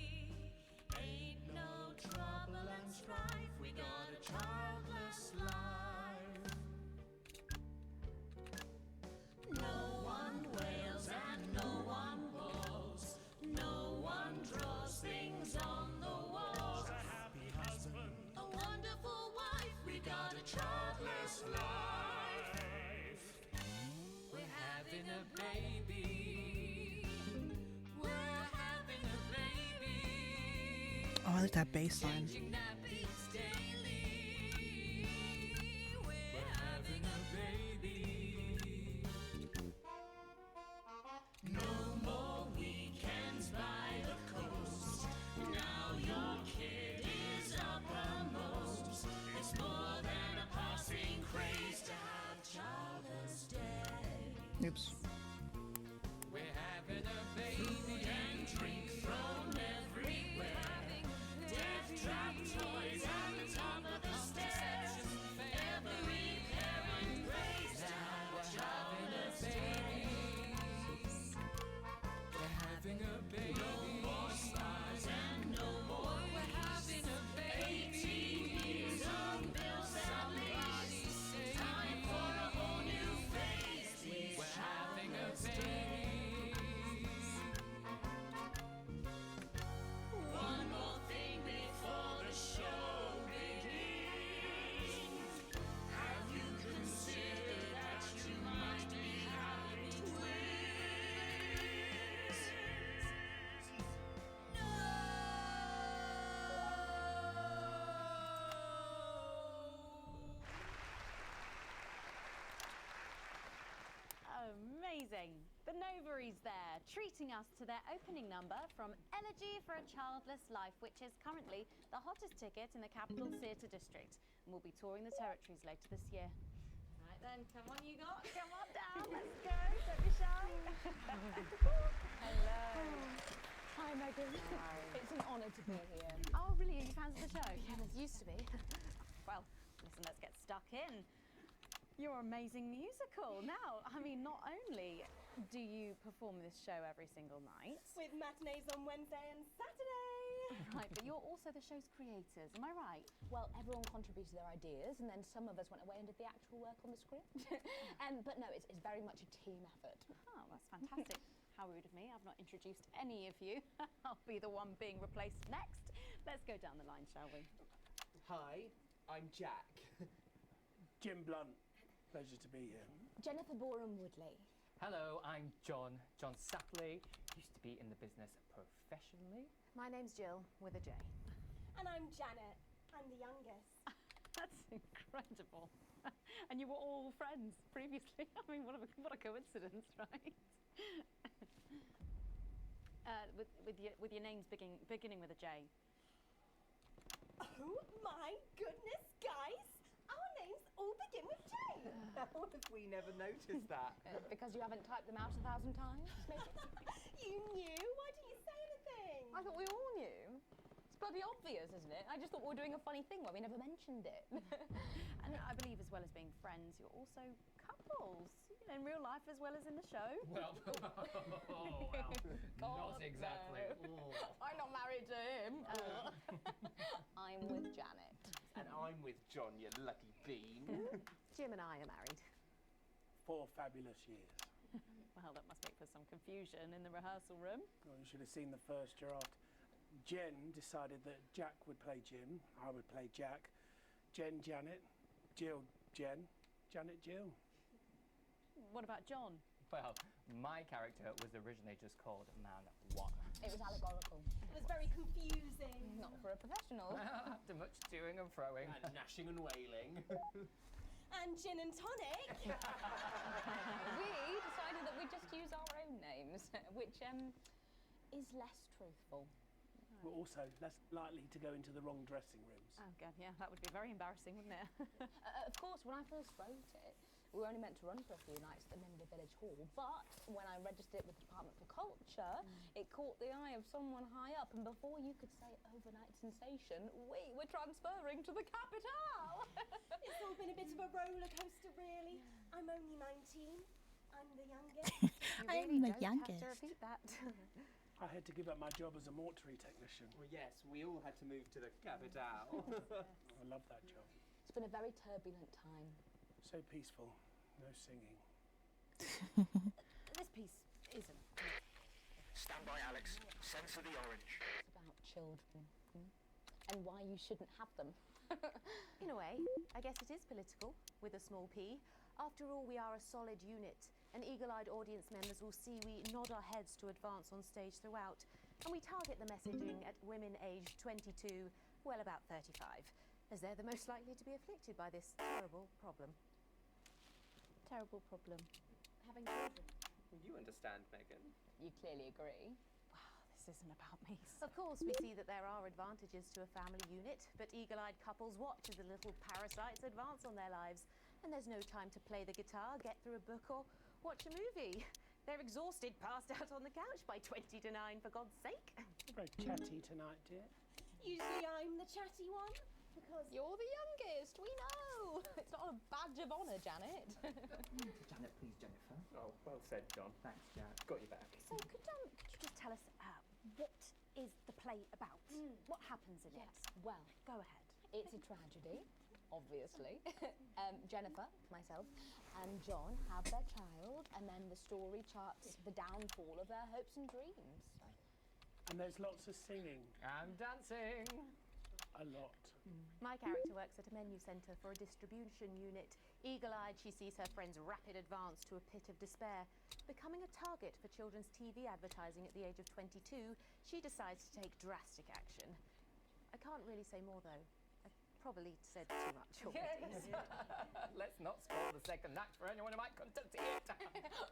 S7: Ain't no trouble and strife. We got a childless life. No one wails and no one bawls. No one draws things on the walls.
S3: A happy husband.
S7: A wonderful wife. We got a childless life. We're having a baby. We're having a baby.
S1: Oh, I like that bass line.
S7: Changing nappies daily. We're having a baby. No more weekends by the coast. Now your kid is uppermost. It's more than a passing craze to have childless day.
S1: Oops.
S21: We're having a baby.
S7: Food and drink thrown everywhere. Death trap toys at the top of the stairs. Every parent prays to have a childless day.
S21: We're having a baby.
S7: No more stars and no more. We're having a baby. 18 years on bills at least. Time for a whole new phase. These
S21: We're having a
S7: childless
S21: baby.
S7: One more thing before the show begins. Have you considered that you might be having twins?
S6: Amazing. The Novaries there, treating us to their opening number from Elegy for a Childless Life, which is currently the hottest ticket in the Capital Theatre District, and will be touring the territories later this year. Right then, come on you lot, come on down, let's go, don't be shy. Hello. Hi Megan. Hi. It's an honour to be here. Oh really, are you fans of the show? Yeah, used to be. Well, listen, let's get stuck in. Your amazing musical. Now, I mean, not only do you perform this show every single night,
S22: With matinees on Wednesday and Saturday.
S6: right, but you're also the show's creators, am I right?
S23: Well, everyone contributed their ideas, and then some of us went away and did the actual work on the script. But no, it's very much a team effort.
S6: Oh, that's fantastic. How rude of me. I've not introduced any of you. I'll be the one being replaced next. Let's go down the line, shall we?
S24: Hi, I'm Jack.
S25: Jim Blunt. Pleasure to be here.
S23: Jennifer Boreham Woodley.
S2: Hello, I'm John Sapley. Used to be in the business professionally.
S6: My name's Jill, with a J.
S22: And I'm Janet. I'm the youngest.
S6: That's incredible. And you were all friends previously. I mean, what a coincidence, right? with your names beginning with a J.
S22: Oh my goodness, guys! Our names all begin with J.
S24: How have we never noticed that?
S23: Because you haven't typed them out 1,000 times, maybe?
S22: You knew? Why didn't you say anything?
S6: I thought we all knew. It's
S23: bloody obvious, isn't it? I just thought we were doing a funny thing where we never mentioned it.
S6: And I believe as well as being friends, you're also couples, you know, in real life as well as in the show.
S21: Well, not exactly.
S23: I'm not married to him. I'm with Janet.
S12: And I'm with John, you lucky bean.
S19: Jim and I are married.
S25: 4 fabulous years.
S6: Well, that must make for some confusion in the rehearsal room.
S25: Well, you should have seen the first draft. Jen decided that Jack would play Jim, I would play Jack, Jen Janet, Jill Jen, Janet Jill.
S6: What about John?
S21: Well, my character was originally just called Man 1.
S23: It was allegorical.
S22: It was very confusing.
S23: Not for a professional.
S21: After much toing and froing.
S12: And gnashing and wailing.
S22: And gin and tonic.
S23: We decided that we'd just use our own names, which is less truthful.
S25: We're also less likely to go into the wrong dressing rooms.
S6: Oh, God, yeah, that would be very embarrassing, wouldn't it?
S23: Of course, when I first wrote it, we were only meant to run for a few nights at the Nimby Village Hall, but when I registered it with the Department for Culture, it caught the eye of someone high up, and before you could say overnight sensation, we were transferring to the capital.
S22: It's all been a bit of a roller coaster, really. I'm only 19. I'm the youngest.
S1: I'm the youngest.
S6: Have to repeat that.
S25: I had to give up my job as a mortuary technician.
S12: Well, yes, we all had to move to the capital.
S25: I love that job.
S23: It's been a very turbulent time.
S25: So peaceful, no singing.
S6: This piece isn't.
S16: Stand by, Alex. Censor the orange.
S23: It's about children and why you shouldn't have them.
S19: In a way, I guess it is political, with a small p. After all, we are a solid unit, and eagle-eyed audience members will see we nod our heads to advance on stage throughout, and we target the messaging at women aged 22, well, about 35, as they're the most likely to be afflicted by this terrible problem.
S6: Terrible problem.
S23: Having children.
S12: You understand, Megan.
S23: You clearly agree.
S6: Wow, this isn't about me.
S19: Of course, we see that there are advantages to a family unit, but eagle-eyed couples watch as the little parasites advance on their lives, and there's no time to play the guitar, get through a book, or watch a movie. They're exhausted, passed out on the couch by 20 to 9, for God's sake.
S25: Very chatty tonight, dear.
S22: Usually I'm the chatty one, because
S23: You're the youngest, we know. It's not a badge of honour, Janet.
S16: Janet, please, Jennifer.
S12: Oh, well said, John.
S16: Thanks, Jack.
S12: Got you back.
S9: So could you just tell us what is the play about? What happens in it?
S23: Well,
S9: Go ahead.
S23: it's a tragedy, obviously. Jennifer, myself, and John have their child, and then the story charts the downfall of their hopes and dreams.
S25: And there's lots of singing.
S21: And dancing.
S25: A lot.
S19: My character works at a menu centre for a distribution unit. Eagle-eyed, she sees her friend's rapid advance to a pit of despair. Becoming a target for children's TV advertising at the age of 22, she decides to take drastic action. I can't really say more, though. I've probably said too much already.
S21: Let's not spoil the second act for anyone who might come to see it.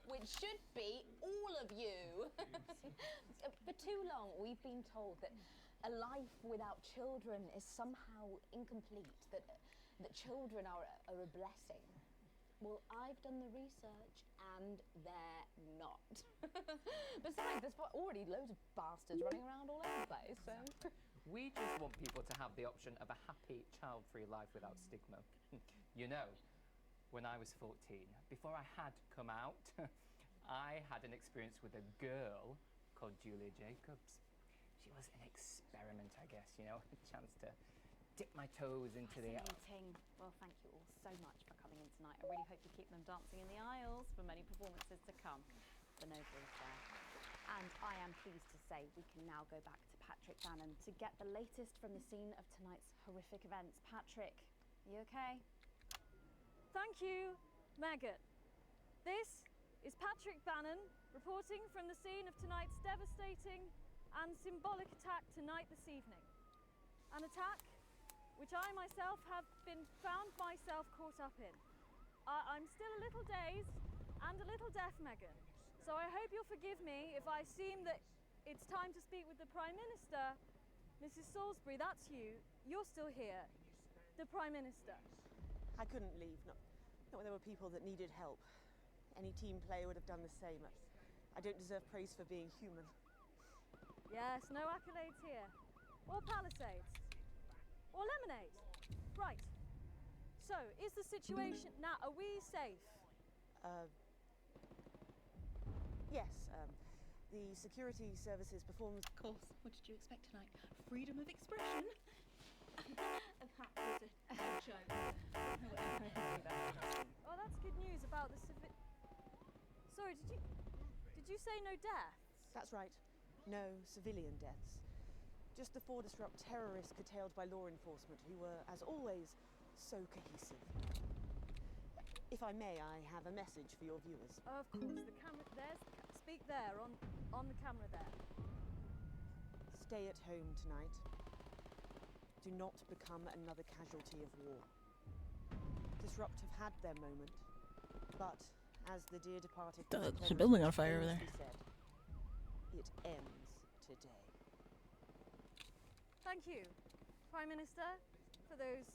S23: Which should be all of you. For too long, we've been told that a life without children is somehow incomplete, that children are a blessing. Well, I've done the research, and they're not. Besides, there's already loads of bastards running around all over the place, so...
S21: We just want people to have the option of a happy, child-free life without stigma. You know, when I was 14, before I had come out, I had an experience with a girl called Julia Jacobs. She was an experiment, I guess, you know, a chance to dip my toes into the...
S6: Fascinating. Well, thank you all so much for coming in tonight. I really hope you keep them dancing in the aisles for many performances to come. The nobles there. And I am pleased to say we can now go back to Patrick Bannon to get the latest from the scene of tonight's horrific events. Patrick, are you okay?
S4: Thank you, Megan. This is Patrick Bannon reporting from the scene of tonight's devastating and symbolic attack tonight this evening. An attack which I myself have found myself caught up in. I'm still a little dazed and a little deaf, Megan, so I hope you'll forgive me if I seem that it's time to speak with the Prime Minister. Mrs. Salisbury, that's you. You're still here. The Prime Minister.
S10: I couldn't leave, not when there were people that needed help. Any team player would have done the same. I don't deserve praise for being human.
S4: Yes, no accolades here. or Palisades? Or Lemonade? Right. So, is the situation now, are we safe?
S10: Yes, the security services performed...
S8: Of course, what did you expect tonight? Freedom of expression? That was a joke.
S4: Oh, that's good news about the Sorry, did you say no deaths?
S10: That's right. No civilian deaths. Just the 4 disrupt terrorists curtailed by law enforcement who were, as always, so cohesive. If I may, I have a message for your viewers.
S4: Of course, the camera, speak there, on the camera there.
S10: Stay at home tonight. Do not become another casualty of war. Disrupt have had their moment, but as the dear departed...
S1: There's a building on fire over there.
S10: Said, it ends today.
S4: Thank you, Prime Minister, for those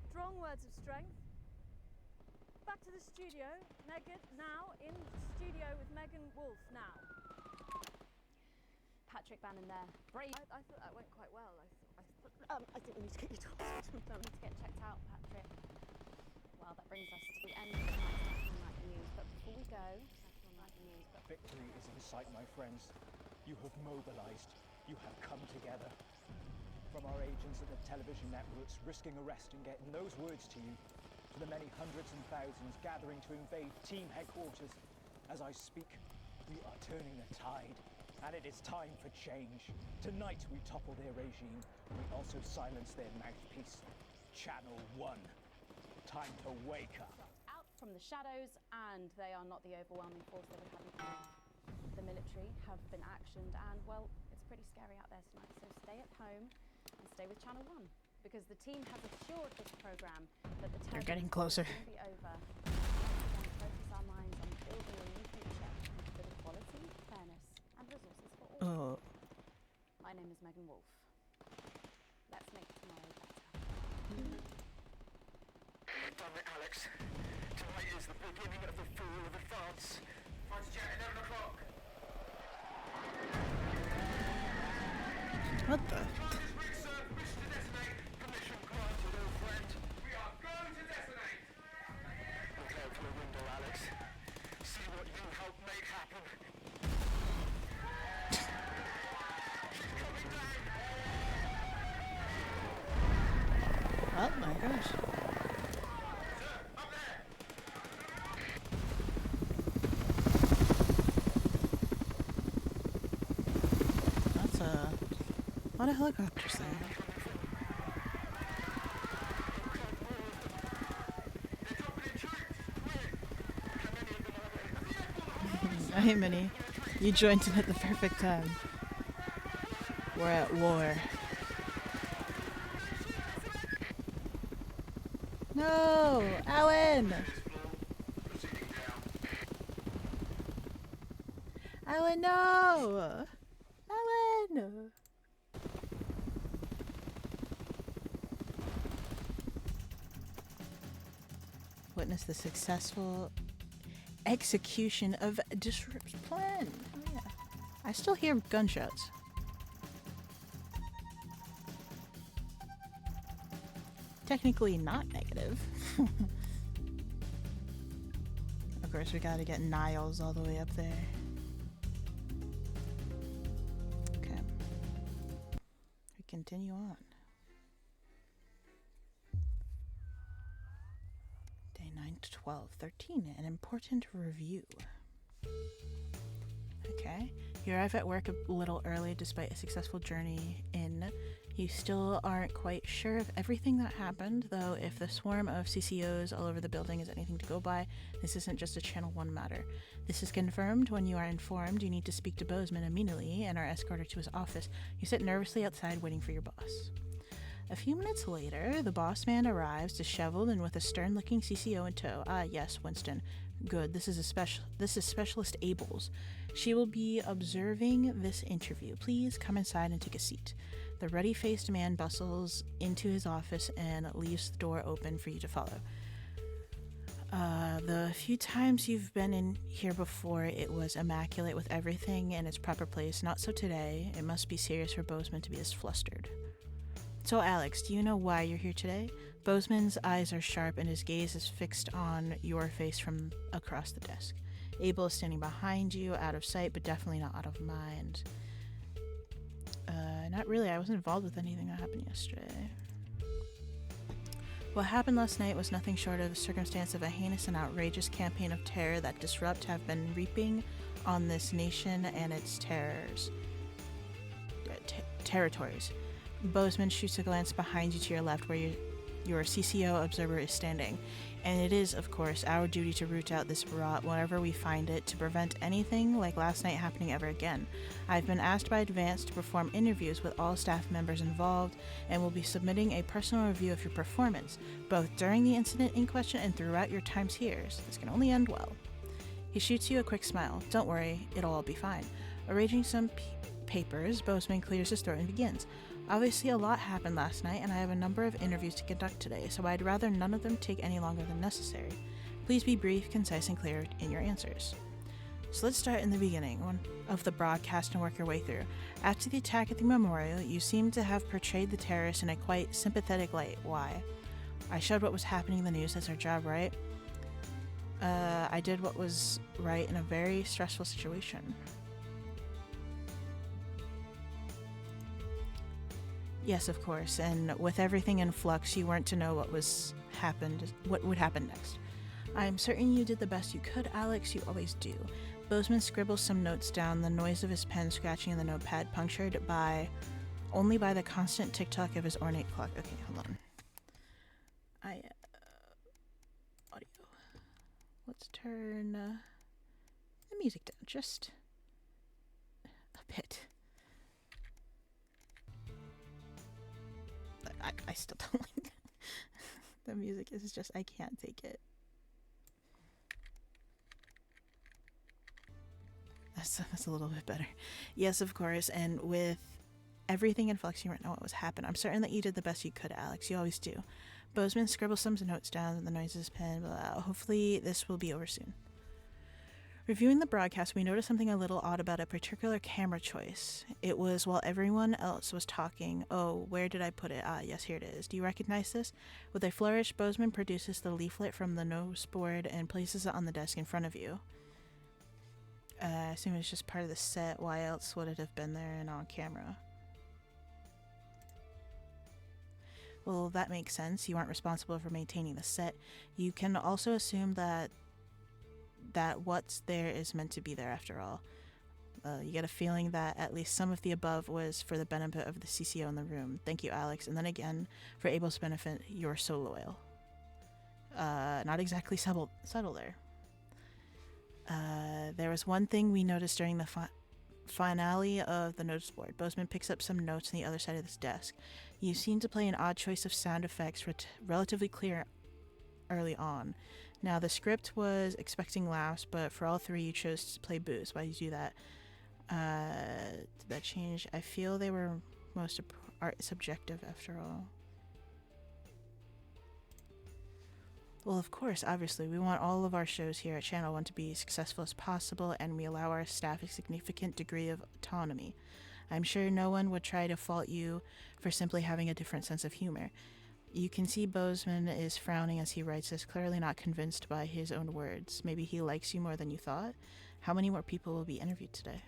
S4: strong words of strength. Back to the studio. Megan, now in the studio with Megan Wolf now.
S6: Patrick Bannon there. Brave.
S4: I thought that went quite well.
S6: I think we need to get you to hospital. We need to get checked out, Patrick. Well, that brings us to the end of tonight's National Night News. But before we go, National Night News.
S12: Victory is in sight, my friends. You have mobilized. You have come together. From our agents at the television networks risking arrest and getting those words to you, to the many hundreds and thousands gathering to invade team headquarters. As I speak, we are turning the tide, and it is time for change. Tonight we topple their regime. We also silence their mouthpiece. Channel 1. Time to wake up.
S6: Out from the shadows, and they are not the overwhelming force they would have you believe. The military have been actioned, and well, it's pretty scary out there tonight. So stay at home and stay with Channel 1. Because the team has assured this program that the
S1: They're getting closer.
S6: will be over. And focus our minds on building a new future with equality, fairness, and resources for all. My name is Megan Wolf. Let's make tomorrow better.
S16: Damn it, Alex. Tonight is the beginning of the fall of France. Fighter jet, 11 o'clock.
S1: What the? Oh my gosh. That's a lot of helicopters there. Hey Minnie, you joined in at the perfect time. We're at war. No! Alan! Alan, no! Alan! Witness the successful execution of Disrupt's plan. Oh yeah. I still hear gunshots. Technically not negative. Of course, we gotta get Niles all the way up there. Okay. We continue on. Day 9 to 12. 13. An important review. Okay. You arrive at work a little early despite a successful journey in. You still aren't quite sure of everything that happened, though if the swarm of CCOs all over the building is anything to go by, this isn't just a Channel 1 matter. This is confirmed when you are informed you need to speak to Bozeman immediately and are escorted to his office. You sit nervously outside waiting for your boss. A few minutes later, the boss man arrives, disheveled and with a stern-looking CCO in tow. Ah, yes, Winston. Good. This is Specialist Ables. She will be observing this interview. Please come inside and take a seat. The ruddy-faced man bustles into his office and leaves the door open for you to follow. The few times you've been in here before, it was immaculate with everything in its proper place. Not so today. It must be serious for Bozeman to be this flustered. So, Alex, do you know why you're here today? Bozeman's eyes are sharp and his gaze is fixed on your face from across the desk. Abel is standing behind you, out of sight, but definitely not out of mind. Not really. I wasn't involved with anything that happened yesterday. What happened last night was nothing short of a circumstance of a heinous and outrageous campaign of terror that Disrupt have been reaping on this nation and its territories. Bozeman shoots a glance behind you to your left where your CCO observer is standing, and it is, of course, our duty to root out this rot wherever we find it to prevent anything like last night happening ever again. I've been asked by Advance to perform interviews with all staff members involved and will be submitting a personal review of your performance, both during the incident in question and throughout your times here. So this can only end well. He shoots you a quick smile. Don't worry, it'll all be fine. Arranging some papers, Bozeman clears his throat and begins. Obviously, a lot happened last night, and I have a number of interviews to conduct today, so I'd rather none of them take any longer than necessary. Please be brief, concise, and clear in your answers. So let's start in the beginning of the broadcast and work your way through. After the attack at the memorial, you seem to have portrayed the terrorists in a quite sympathetic light. Why? I showed what was happening in the news. That's our job, right? I did what was right in a very stressful situation. Yes, of course, and with everything in flux, you weren't to know what would happen next. I'm certain you did the best you could, Alex, you always do. Bozeman scribbles some notes down, the noise of his pen scratching in the notepad punctured only by the constant tick-tock of his ornate clock. Okay, hold on. Audio. Let's turn the music down just a bit. I still don't like the music. Is just, I can't take it. That's a little bit better. Yes, of course, and with everything in flux, you weren't know what was happening. I'm certain that you did the best you could, Alex. You always do. Bozeman scribbles some notes down, the noise of his pen, blah. Hopefully this will be over soon. Reviewing the broadcast, we noticed something a little odd about a particular camera choice. It was while everyone else was talking. Oh, where did I put it? Ah, yes, here it is. Do you recognize this? With a flourish, Bozeman produces the leaflet from the nose board and places it on the desk in front of you. I assume it's just part of the set. Why else would it have been there and on camera? Well, that makes sense. You aren't responsible for maintaining the set. You can also assume that what's there is meant to be there after all. You get a feeling that at least some of the above was for the benefit of the CCO in the room. Thank you, Alex. And then again, for Abel's benefit, you're so loyal. Not exactly subtle there. There was one thing we noticed during the finale of the notice board. Bozeman picks up some notes on the other side of this desk. You seem to play an odd choice of sound effects relatively clear early on. Now, the script was expecting laughs, but for all three, you chose to play boos. Why did you do that? Did that change? I feel they were most subjective after all. Well, of course, obviously, we want all of our shows here at Channel 1 to be as successful as possible, and we allow our staff a significant degree of autonomy. I'm sure no one would try to fault you for simply having a different sense of humor. You can see Bozeman is frowning as he writes this, clearly not convinced by his own words. Maybe he likes you more than you thought. How many more people will be interviewed today?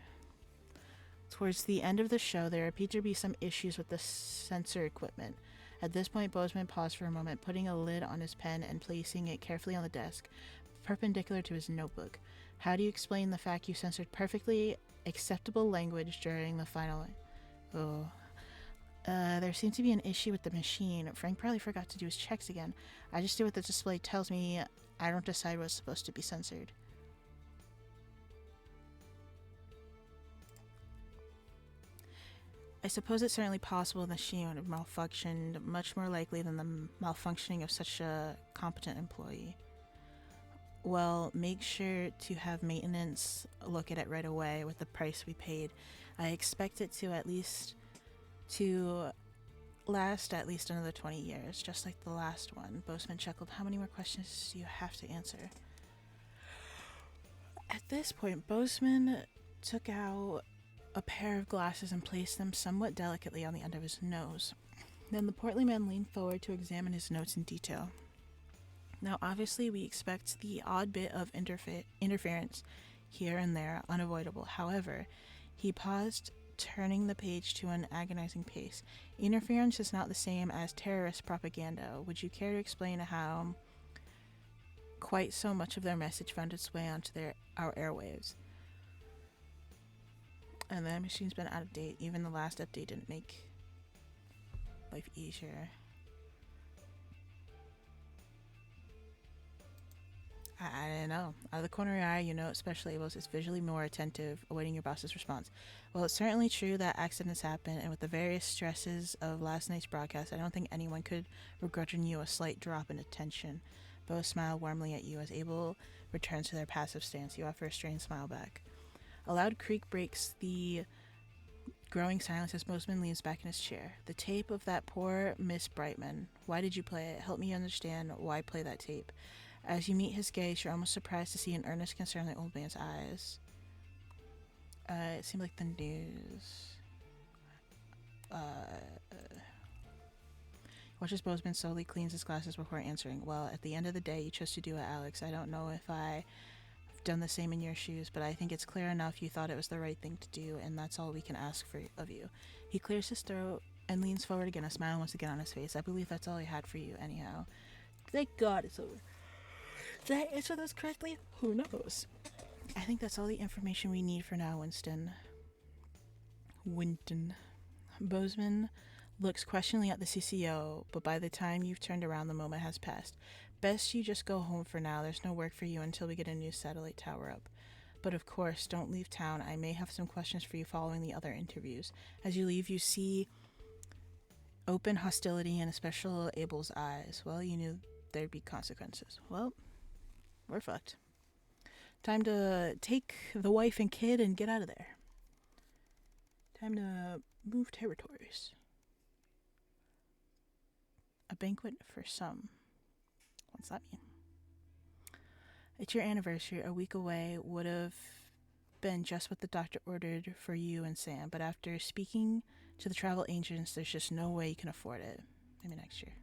S1: Towards the end of the show, there appear to be some issues with the sensor equipment. At this point, Bozeman paused for a moment, putting a lid on his pen and placing it carefully on the desk, perpendicular to his notebook. How do you explain the fact you censored perfectly acceptable language during the final... there seemed to be an issue with the machine. Frank probably forgot to do his checks again. I just do what the display tells me. I don't decide what's supposed to be censored. I suppose it's certainly possible the machine would have malfunctioned, much more likely than the malfunctioning of such a competent employee. Well, make sure to have maintenance look at it right away with the price we paid. I expect it to last at least another 20 years, just like the last one. Bozeman chuckled. How many more questions do you have to answer? At this point, Bozeman took out a pair of glasses and placed them somewhat delicately on the end of his nose. Then the portly man leaned forward to examine his notes in detail. Now, obviously, we expect the odd bit of interference here and there, unavoidable. However, he paused, turning the page to an agonizing pace. Interference is not the same as terrorist propaganda. Would you care to explain how quite so much of their message found its way onto our airwaves? And the machine's been out of date. Even the last update didn't make life easier. I don't know. Out of the corner of your eye, you know Special Labels is visually more attentive, awaiting your boss's response. Well, it's certainly true that accidents happen, and with the various stresses of last night's broadcast, I don't think anyone could begrudge you a slight drop in attention. Both smile warmly at you as Abel returns to their passive stance. You offer a strained smile back. A loud creak breaks the growing silence as Bozeman leans back in his chair. The tape of that poor Miss Brightman. Why did you play it? Help me understand why play that tape. As you meet his gaze, you're almost surprised to see an earnest concern in the old man's eyes. It seemed like the news. Watches Bozeman slowly cleans his glasses before answering. Well, at the end of the day, you chose to do it, Alex. I don't know if I've done the same in your shoes, but I think it's clear enough you thought it was the right thing to do, and that's all we can ask of you. He clears his throat and leans forward again, a smile once again on his face. I believe that's all I had for you, anyhow. Thank God it's over. Did I answer those correctly? Who knows? I think that's all the information we need for now, Winston. Bozeman looks questioningly at the CCO, but by the time you've turned around, the moment has passed. Best you just go home for now. There's no work for you until we get a new satellite tower up. But of course, don't leave town. I may have some questions for you following the other interviews. As you leave, you see open hostility in Special Abel's eyes. Well, you knew there'd be consequences. Well, we're fucked. Time to take the wife and kid and get out of there. Time to move territories. A banquet for some. What's that mean? It's your anniversary. A week away would have been just what the doctor ordered for you and Sam, but after speaking to the travel agents, there's just no way you can afford it. Maybe next year.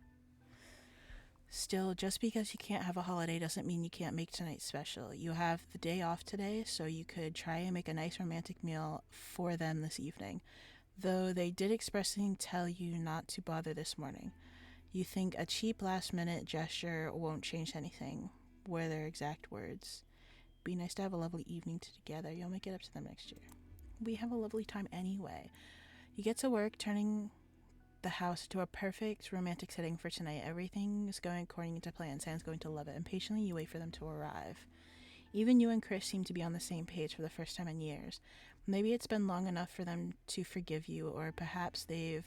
S1: Still, just because you can't have a holiday doesn't mean you can't make tonight special. You have the day off today, so you could try and make a nice romantic meal for them this evening. Though they did expressly tell you not to bother this morning. You think a cheap last-minute gesture won't change anything, were their exact words. Be nice to have a lovely evening together. You'll make it up to them next year. We have a lovely time anyway. You get to work turning the house into a perfect romantic setting for tonight. Everything is going according to plan. Sam's going to love it, and patiently you wait for them to arrive. Even you and Chris seem to be on the same page for the first time in years. Maybe it's been long enough for them to forgive you, or perhaps they've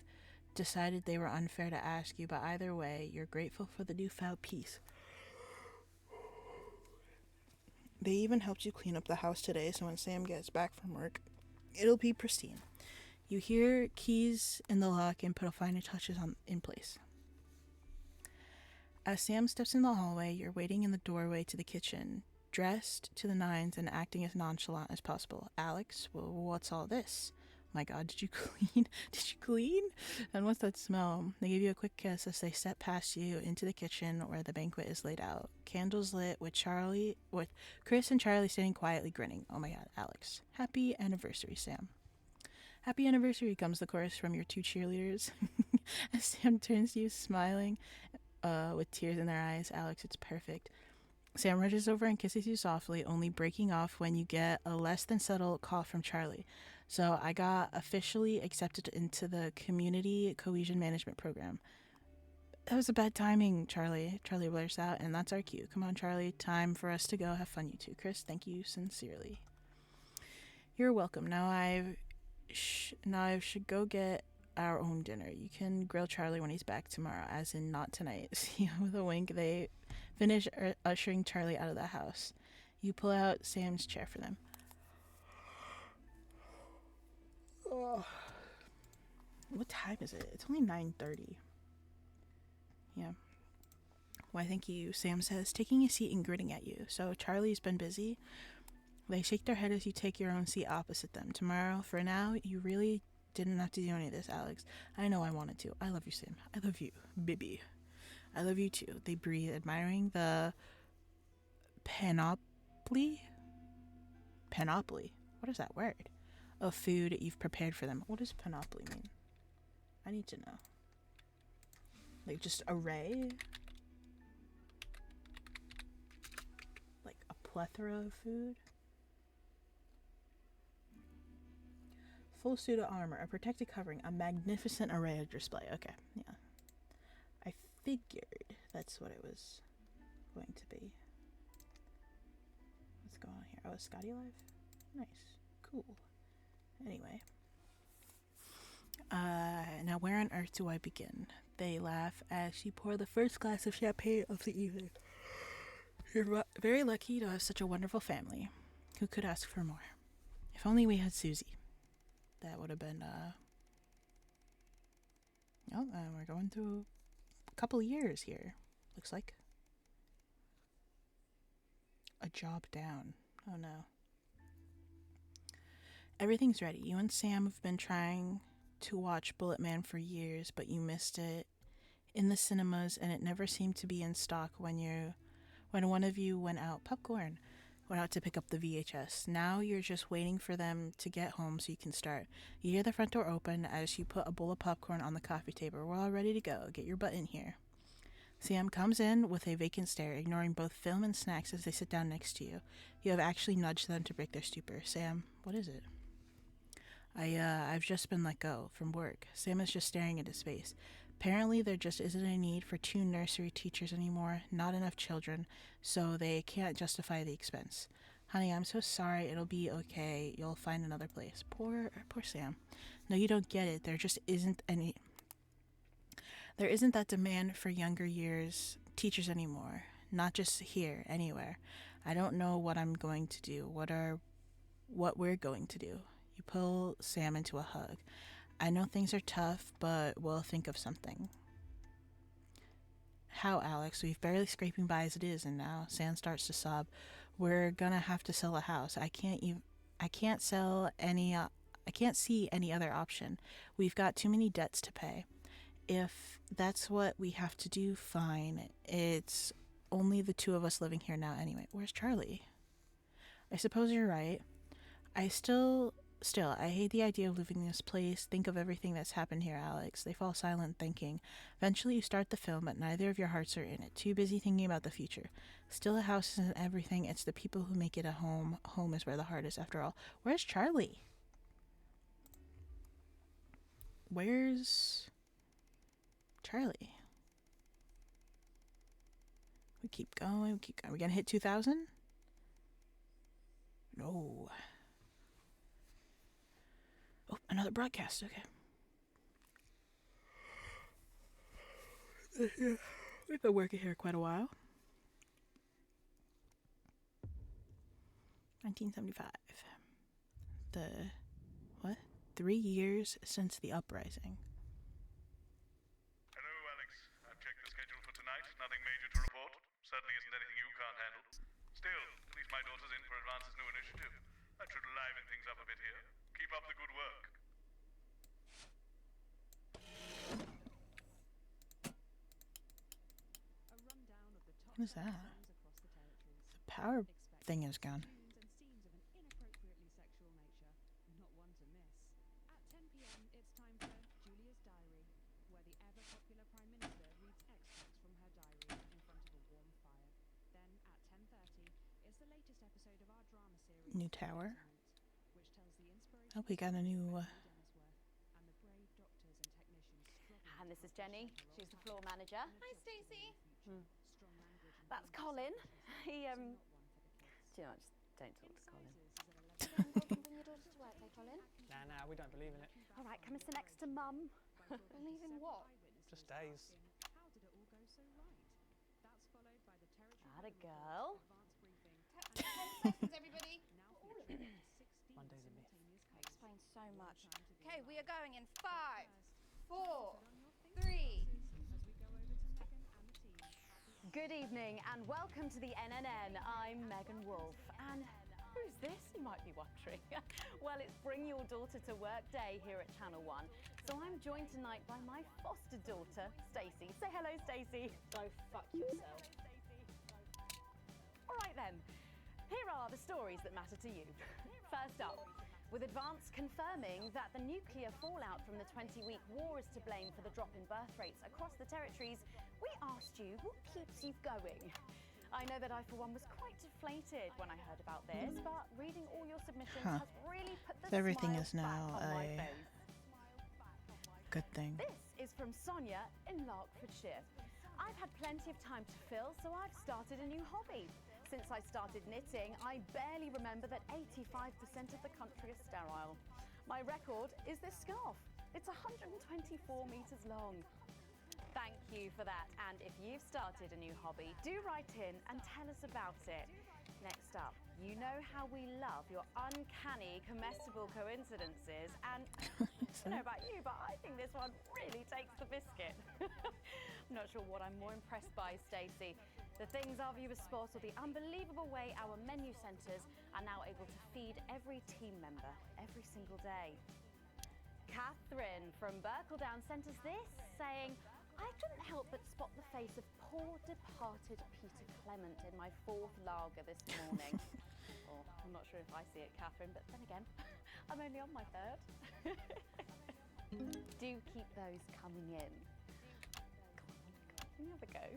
S1: decided they were unfair to ask you, but either way, you're grateful for the newfound peace. They even helped you clean up the house today, so when Sam gets back from work, it'll be pristine. You hear keys in the lock and put a final touches in place. As Sam steps in the hallway, you're waiting in the doorway to the kitchen, dressed to the nines and acting as nonchalant as possible. Alex, well, what's all this? My God, did you clean? Did you clean? And what's that smell? They give you a quick kiss as they step past you into the kitchen where the banquet is laid out. Candles lit with Chris and Charlie standing quietly grinning. Oh my God, Alex. Happy anniversary, Sam. Happy anniversary, comes the chorus from your two cheerleaders. As Sam turns to you, smiling, with tears in their eyes. Alex, it's perfect. Sam rushes over and kisses you softly, only breaking off when you get a less than subtle call from Charlie. So I got officially accepted into the Community Cohesion Management Program. That was a bad timing, Charlie. Charlie blurts out, and that's our cue. Come on, Charlie. Time for us to go. Have fun, you two. Chris, thank you sincerely. You're welcome. Now I should go get our own dinner. You can grill Charlie when he's back tomorrow, as in not tonight. See, with a wink, they finish ushering Charlie out of the house. You pull out Sam's chair for them. Oh. What time is it? It's only 9:30. Yeah. Why, thank you, Sam says, taking a seat and grinning at you. So Charlie's been busy. They shake their head as you take your own seat opposite them. Tomorrow, for now, you really didn't have to do any of this, Alex. I know I wanted to. I love you, Sam. I love you, baby. I love you too. They breathe, admiring the panoply? What is that word? Of food you've prepared for them. What does panoply mean? I need to know. Like just array? Like a plethora of food? Full suit of armor, a protected covering, a magnificent array of display. Okay, yeah. I figured that's what it was going to be. What's going on here? Oh, is Scotty alive? Nice. Cool. Anyway. Now where on earth do I begin? They laugh as she poured the first glass of champagne of the evening. You're very lucky to have such a wonderful family. Who could ask for more? If only we had Susie. That would have been, we're going through a couple years here, looks like. A job down. Oh no. Everything's ready. You and Sam have been trying to watch Bullet Man for years, but you missed it in the cinemas, and it never seemed to be in stock when one of you went out to pick up the VHS. Now you're just waiting for them to get home so you can start. You hear the front door open as you put a bowl of popcorn on the coffee table. We're all ready to go. Get your butt in here. Sam comes in with a vacant stare, ignoring both film and snacks as they sit down next to you. You have actually nudged them to break their stupor. Sam, what is it? I've just been let go from work. Sam is just staring into space. Apparently there just isn't a need for 2 nursery teachers anymore, not enough children, so they can't justify the expense. Honey, I'm so sorry. It'll be okay. You'll find another place. Poor Sam. No, you don't get it. There isn't that demand for younger years teachers anymore. Not just here, anywhere. I don't know what I'm going to do. What we're going to do. You pull Sam into a hug. I know things are tough, but we'll think of something. How, Alex? We've barely scraping by as it is, and now Sam starts to sob. We're gonna have to sell a house. I can't see any other option. We've got too many debts to pay. If that's what we have to do, fine. It's only the 2 of us living here now anyway. Where's Charlie? I suppose you're right. Still, I hate the idea of leaving this place. Think of everything that's happened here, Alex. They fall silent, thinking. Eventually you start the film, but neither of your hearts are in it. Too busy thinking about the future. Still, a house isn't everything. It's the people who make it a home. Home is where the heart is, after all. Where's Charlie? Where's Charlie? We keep going. We gonna hit 2,000? No. Oh, another broadcast. Okay. We've been working here quite a while. 1975. 3 years since the uprising.
S3: Hello, Alex. I've checked the schedule for tonight. Nothing major to report. Certainly isn't anything you can't handle. Still, at least my daughter's in for Advance's new initiative. That should liven things up a bit here. Keep up the good work.
S1: What is that? The power thing is gone. New tower. Oh, we got a new.
S6: And this is Jenny. She's the floor manager. Hi, Stacey. That's Colin. He do you know, just don't talk to Colin.
S9: Bring your daughter to work, Colin.
S11: Nah, we don't believe in it.
S6: All right, come and sit next to Mum.
S9: Believe in what?
S11: Just days.
S6: That a girl.
S13: 10 seconds, everybody.
S11: Monday's a myth.
S9: Explains so much. Okay, we are going in 5, 4, 3.
S6: Good evening and welcome to the NNN. I'm Megan Wolf. And who's this, you might be you wondering? Well, it's Bring Your Daughter to Work Day here at Channel 1. So I'm joined tonight by my foster daughter, Stacey. Say hello, Stacey.
S4: Go fuck yourself.
S6: All right then, here are the stories that matter to you. First up, with Advance confirming that the nuclear fallout from the 20-week war is to blame for the drop in birth rates across the territories, we asked you what keeps you going. I know that I, for one, was quite deflated when I heard about this, but reading all your submissions has really put the
S1: Everything
S6: smile
S1: is now
S6: back on my
S1: a
S6: face.
S1: good thing.
S6: This is from Sonia in Larkfordshire. I've had plenty of time to fill, so I've started a new hobby. Since I started knitting, I barely remember that 85% of the country is sterile. My record is this scarf. It's 124 metres long. Thank you for that. And if you've started a new hobby, do write in and tell us about it. Next up, you know how we love your uncanny comestible coincidences, and I don't know about you, but I think this one really takes the biscuit. I'm not sure what I'm more impressed by, Stacey. The things our viewers spot, or the unbelievable way our menu centres are now able to feed every team member every single day. Catherine from Berkeldown sent us this, saying, I couldn't help but spot the face of poor departed Peter Clement in my fourth lager this morning. Oh, I'm not sure if I see it, Catherine, but then again, I'm only on my third. Do keep those coming in. Come on, can you have a go?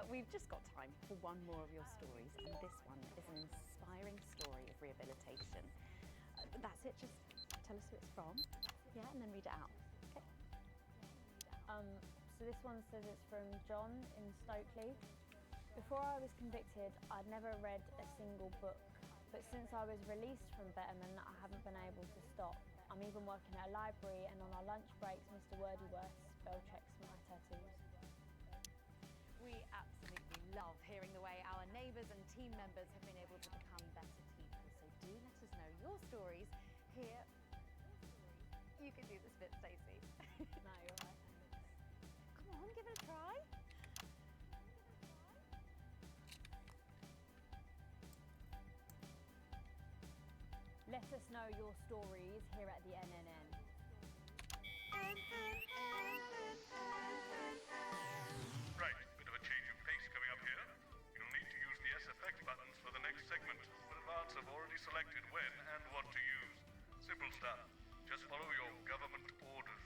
S6: We've just got time for one more of your stories, and this one is an inspiring story of rehabilitation. That's it, just tell us who it's from, yeah, and then read it out. Okay.
S9: So this one says it's from John in Stokely. Before I was convicted, I'd never read a single book, but since I was released from Betterman, I haven't been able to stop. I'm even working at a library, and on our lunch breaks, Mr. Wordyworth spell checks my tattoos.
S6: We absolutely love hearing the way our neighbours and team members have been able to become better people. So do let us know your stories here. You can do this bit, Stacey.
S9: No, you're right.
S6: Come on, give it a try.
S9: Let us know your stories here at the NNN.
S3: Right, bit of a change of pace coming up here. You'll need to use the S-Effect buttons for the next segment, but Advance have already selected when and what to use. Simple stuff. Just follow your government orders.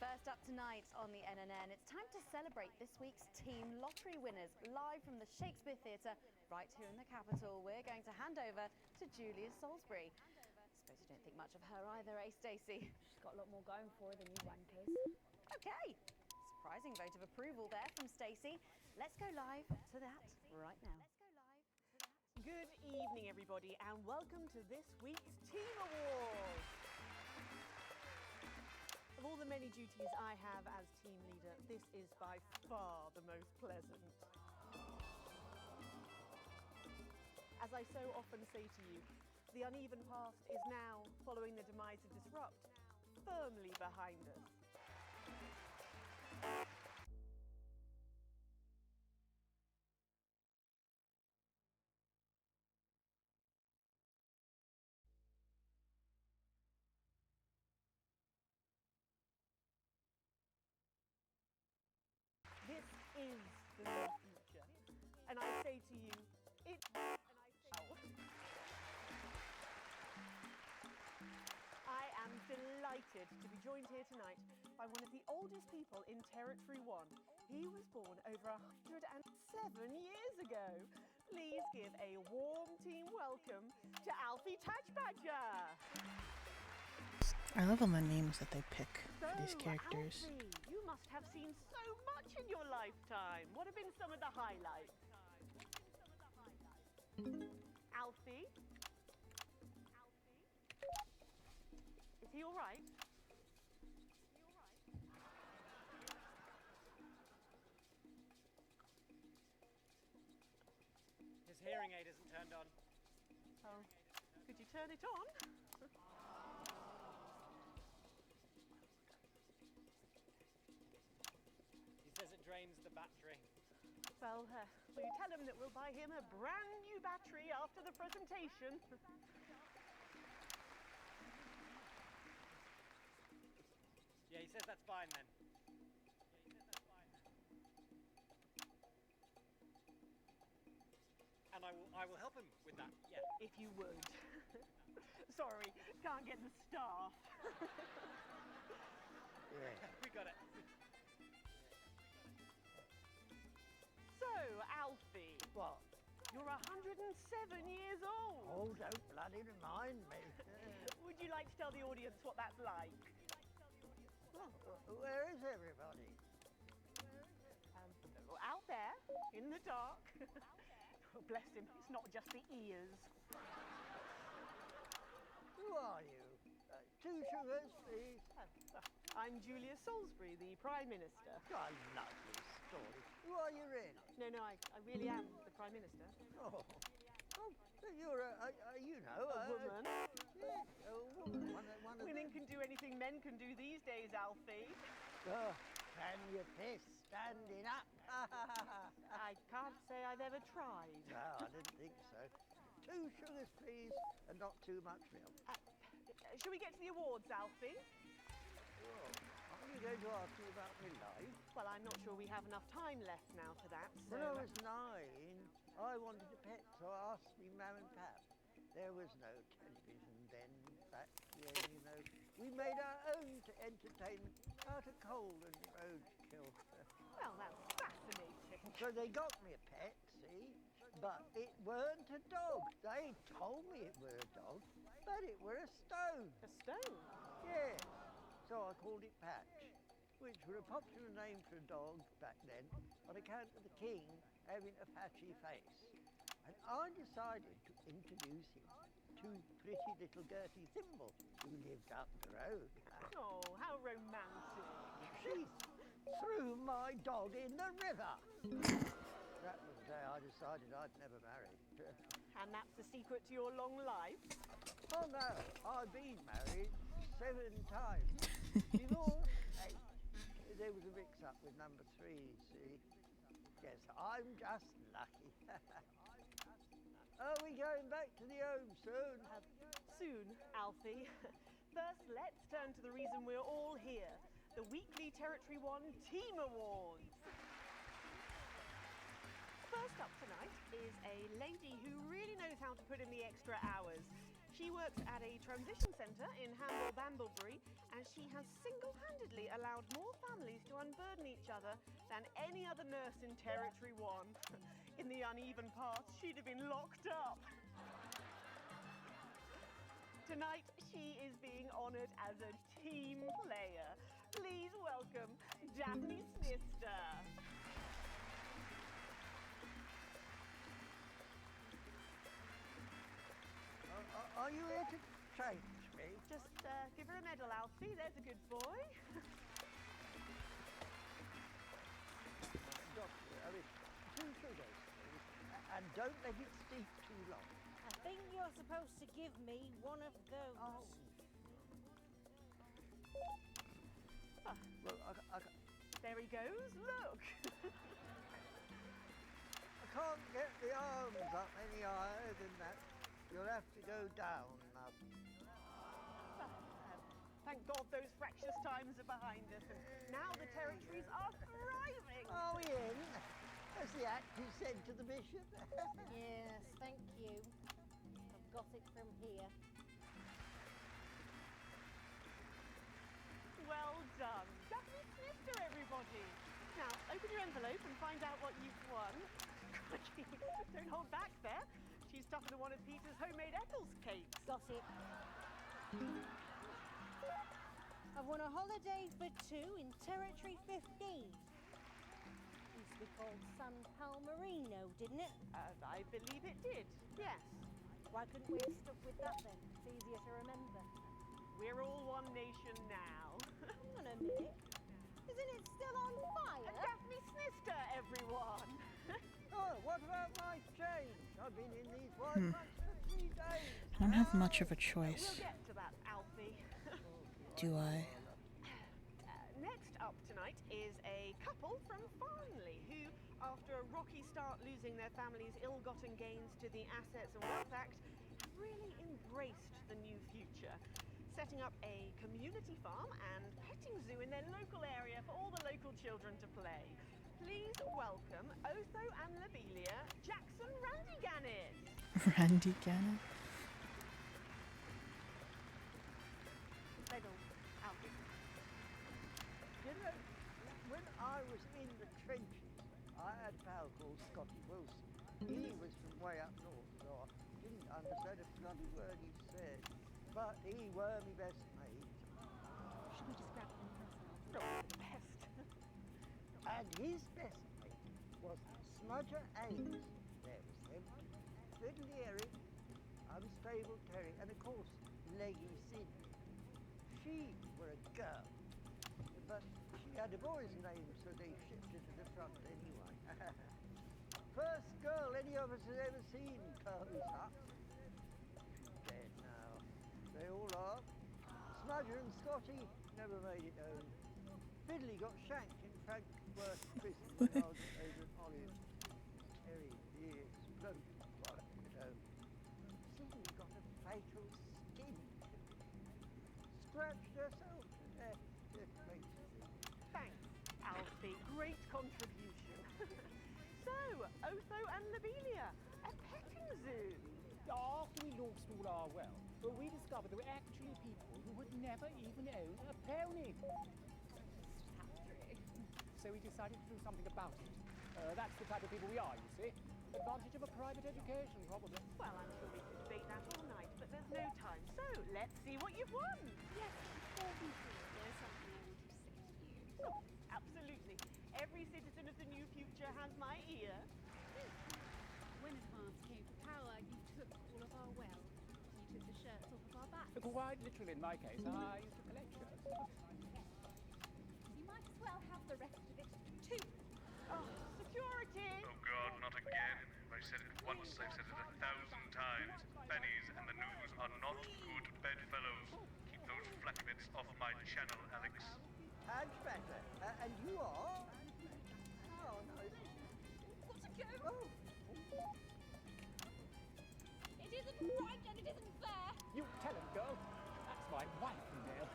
S6: First up tonight on the NNN, it's time to celebrate this week's team lottery winners. Live from the Shakespeare Theatre, right here in the capital, we're going to hand over to Julia Salisbury. Suppose you don't think much of her either, eh, Stacey?
S9: She's got a lot more going for her than you wankers.
S6: Okay, surprising vote of approval there from Stacey. Let's go live to that right now.
S10: Good evening, everybody, and welcome to this week's Team Awards. Of all the many duties I have as team leader, this is by far the most pleasant. As I so often say to you, the uneven past is now, following the demise of Disrupt, firmly behind us. This is the new future. And I say to you, I am delighted to be joined here tonight by one of the oldest people in Territory 1. He was born over 107 years ago. Please give a warm team welcome to Alfie Touchbadger.
S1: I love all the names that they pick for these characters.
S10: Alfie, you must have seen so much in your lifetime. What have been some of the highlights? Alfie? Is he all right?
S14: hearing aid isn't turned on.
S19: Oh, could you turn it on?
S14: He says it drains the battery.
S19: Well, will you tell him that we'll buy him a brand new battery after the presentation?
S14: Yeah, he says that's fine then. And I will help him with that, yeah.
S19: If you would. Sorry, can't get the staff.
S14: We got it.
S19: So, Alfie.
S5: What?
S19: You're 107 years old.
S5: Oh, don't bloody remind me.
S19: Would you like to tell the audience what that's like?
S5: Well, where is everybody?
S19: Out there, in the dark. Oh, bless him, it's not just the ears.
S5: Who are you? 2 sugars, please.
S19: I'm Julia Salisbury, the Prime Minister.
S5: I love this story. Who are you really?
S19: No, I really am the Prime Minister.
S5: Oh, so you're a
S19: woman.
S5: Yeah, a woman. One of
S19: Women
S5: them.
S19: can do anything men can do these days, Alfie.
S5: Oh, can you piss standing up?
S19: I can't say I've ever tried.
S5: No, I didn't think so. 2 sugars, please, and not too much milk.
S19: Shall we get to the awards, Alfie?
S5: Oh, are you going to ask me about my life?
S19: Well, I'm not sure we have enough time left now for that, so...
S5: When I was 9, I wanted a pet, so I asked me Mam and Pap. There was no television then, back then, you know. We made our own entertainment out of coal and roadkill.
S19: Well, that's fascinating.
S5: So they got me a pet, see? But it weren't a dog. They told me it were a dog, but it were a stone.
S19: A stone?
S5: Yeah. So I called it Patch, which were a popular name for a dog back then on account of the king having a patchy face. And I decided to introduce him to pretty little Gertie Thimble, who lived up the road.
S19: Oh, how romantic.
S5: She threw my dog in the river. That was the day I decided I'd never marry.
S19: And that's the secret to your long life?
S5: Oh no, I've been married 7 times. Divorced 8. There was a mix-up with number 3, see? Yes, I'm just lucky. Are we going back to the home soon?
S19: Soon, Alfie. First, let's turn to the reason we're all here. The weekly Territory 1 Team Awards. First up tonight is a lady who really knows how to put in the extra hours. She works at a transition centre in Hamble-Bamblebury, and she has single-handedly allowed more families to unburden each other than any other nurse in Territory 1. In the uneven parts, she'd have been locked up. Tonight, she is being honoured as a team player. Please welcome Daphne Snister.
S5: Are you here to change me?
S19: Just give her a medal, Alfie. There's a good boy.
S5: Doctor, I mean, 2 sugars, please. And don't let it steep too long.
S15: I think you're supposed to give me one of those.
S5: Oh. Well,
S19: There he goes. Look.
S5: I can't get the arms up any higher than that. You'll have to go down, Mum.
S19: Thank God those fractious times are behind us, and now the territories are thriving.
S5: Are we in? As the actor said to the bishop.
S15: Yes, thank you. I've got it from here.
S19: Well done. Daphne Snister, everybody. Now, open your envelope and find out what you've won. Don't hold back there. She's tougher than one of Peter's homemade Eccles cakes.
S15: Got it. I've won a holiday for 2 in Territory 15. Used to be called San Palmerino, didn't it?
S19: I believe it did, yes.
S15: Why couldn't we have stuck with that then? It's easier to remember.
S19: We're all one nation now.
S15: Hang on a minute. Isn't it still on fire?
S19: Daphne Snister, everyone.
S5: Oh, what about my change? I I've been in these wide ruts for 3 days.
S1: I don't have much of a choice.
S10: We'll get to that, Alfie.
S1: Do I?
S10: Next up tonight is a couple from Farnley who, after a rocky start losing their family's ill-gotten gains to the Assets and Wealth Act, have really embraced the new future, setting up a community farm and petting zoo in their local area for all the local children to play. Please welcome Otho and Lobelia Jackson Randy-Gannet.
S1: Randy Gannon?
S10: Alfie.
S5: You know, when I was in the trenches, I had a pal called Scotty Wilson. He was from way up north, so I didn't understand a bloody word he said. But he were my best mate.
S9: Should we just grab them first?
S5: No, best. And his best mate was Smudger Ames. There was him. Fiddly Eric, Unstable Terry, and of course, Leggy Sydney. She were a girl, but she had a boy's name, so they shipped her to the front anyway. First girl any of us had ever seen close up. She's dead now. They all are. Smudger and Scotty never made it home. Fiddly got shanked in Frankfurt prison when I was over at Olive. Terry, the exploded right at home. Sydney got a fatal skin. Scratched herself to death. Just makes you think.
S10: Thanks, Alfie. Great contribution. So, Otho and Lobelia, a petting zoo.
S2: After we lost all our wealth, we discovered there were actually people who would never even own a pony. So we decided to do something about it. That's the type of people we are, you see. Advantage of a private education, probably.
S10: Well, I'm sure we could debate that all night, but there's no time. So, let's see what you've won.
S13: Yes, before we do, there's something I wanted to say to you.
S10: Oh, absolutely. Every citizen of the new future has my ear.
S13: When advance came to power, you took all of our wealth. You took the shirts off of our backs.
S2: Quite literally, in my case, I used to collect shirts.
S13: You might as well have the rest of it, too.
S10: Oh, security!
S3: Oh God, not again. I've said it once, I've said it 1,000 times. Bennies and the news are not good bedfellows. Keep those flatbits off my channel, Alex.
S5: Hands better. And you are? Oh, no.
S13: Got to go. It isn't right and it isn't fair.
S2: You tell him, girl. That's my wife, you know.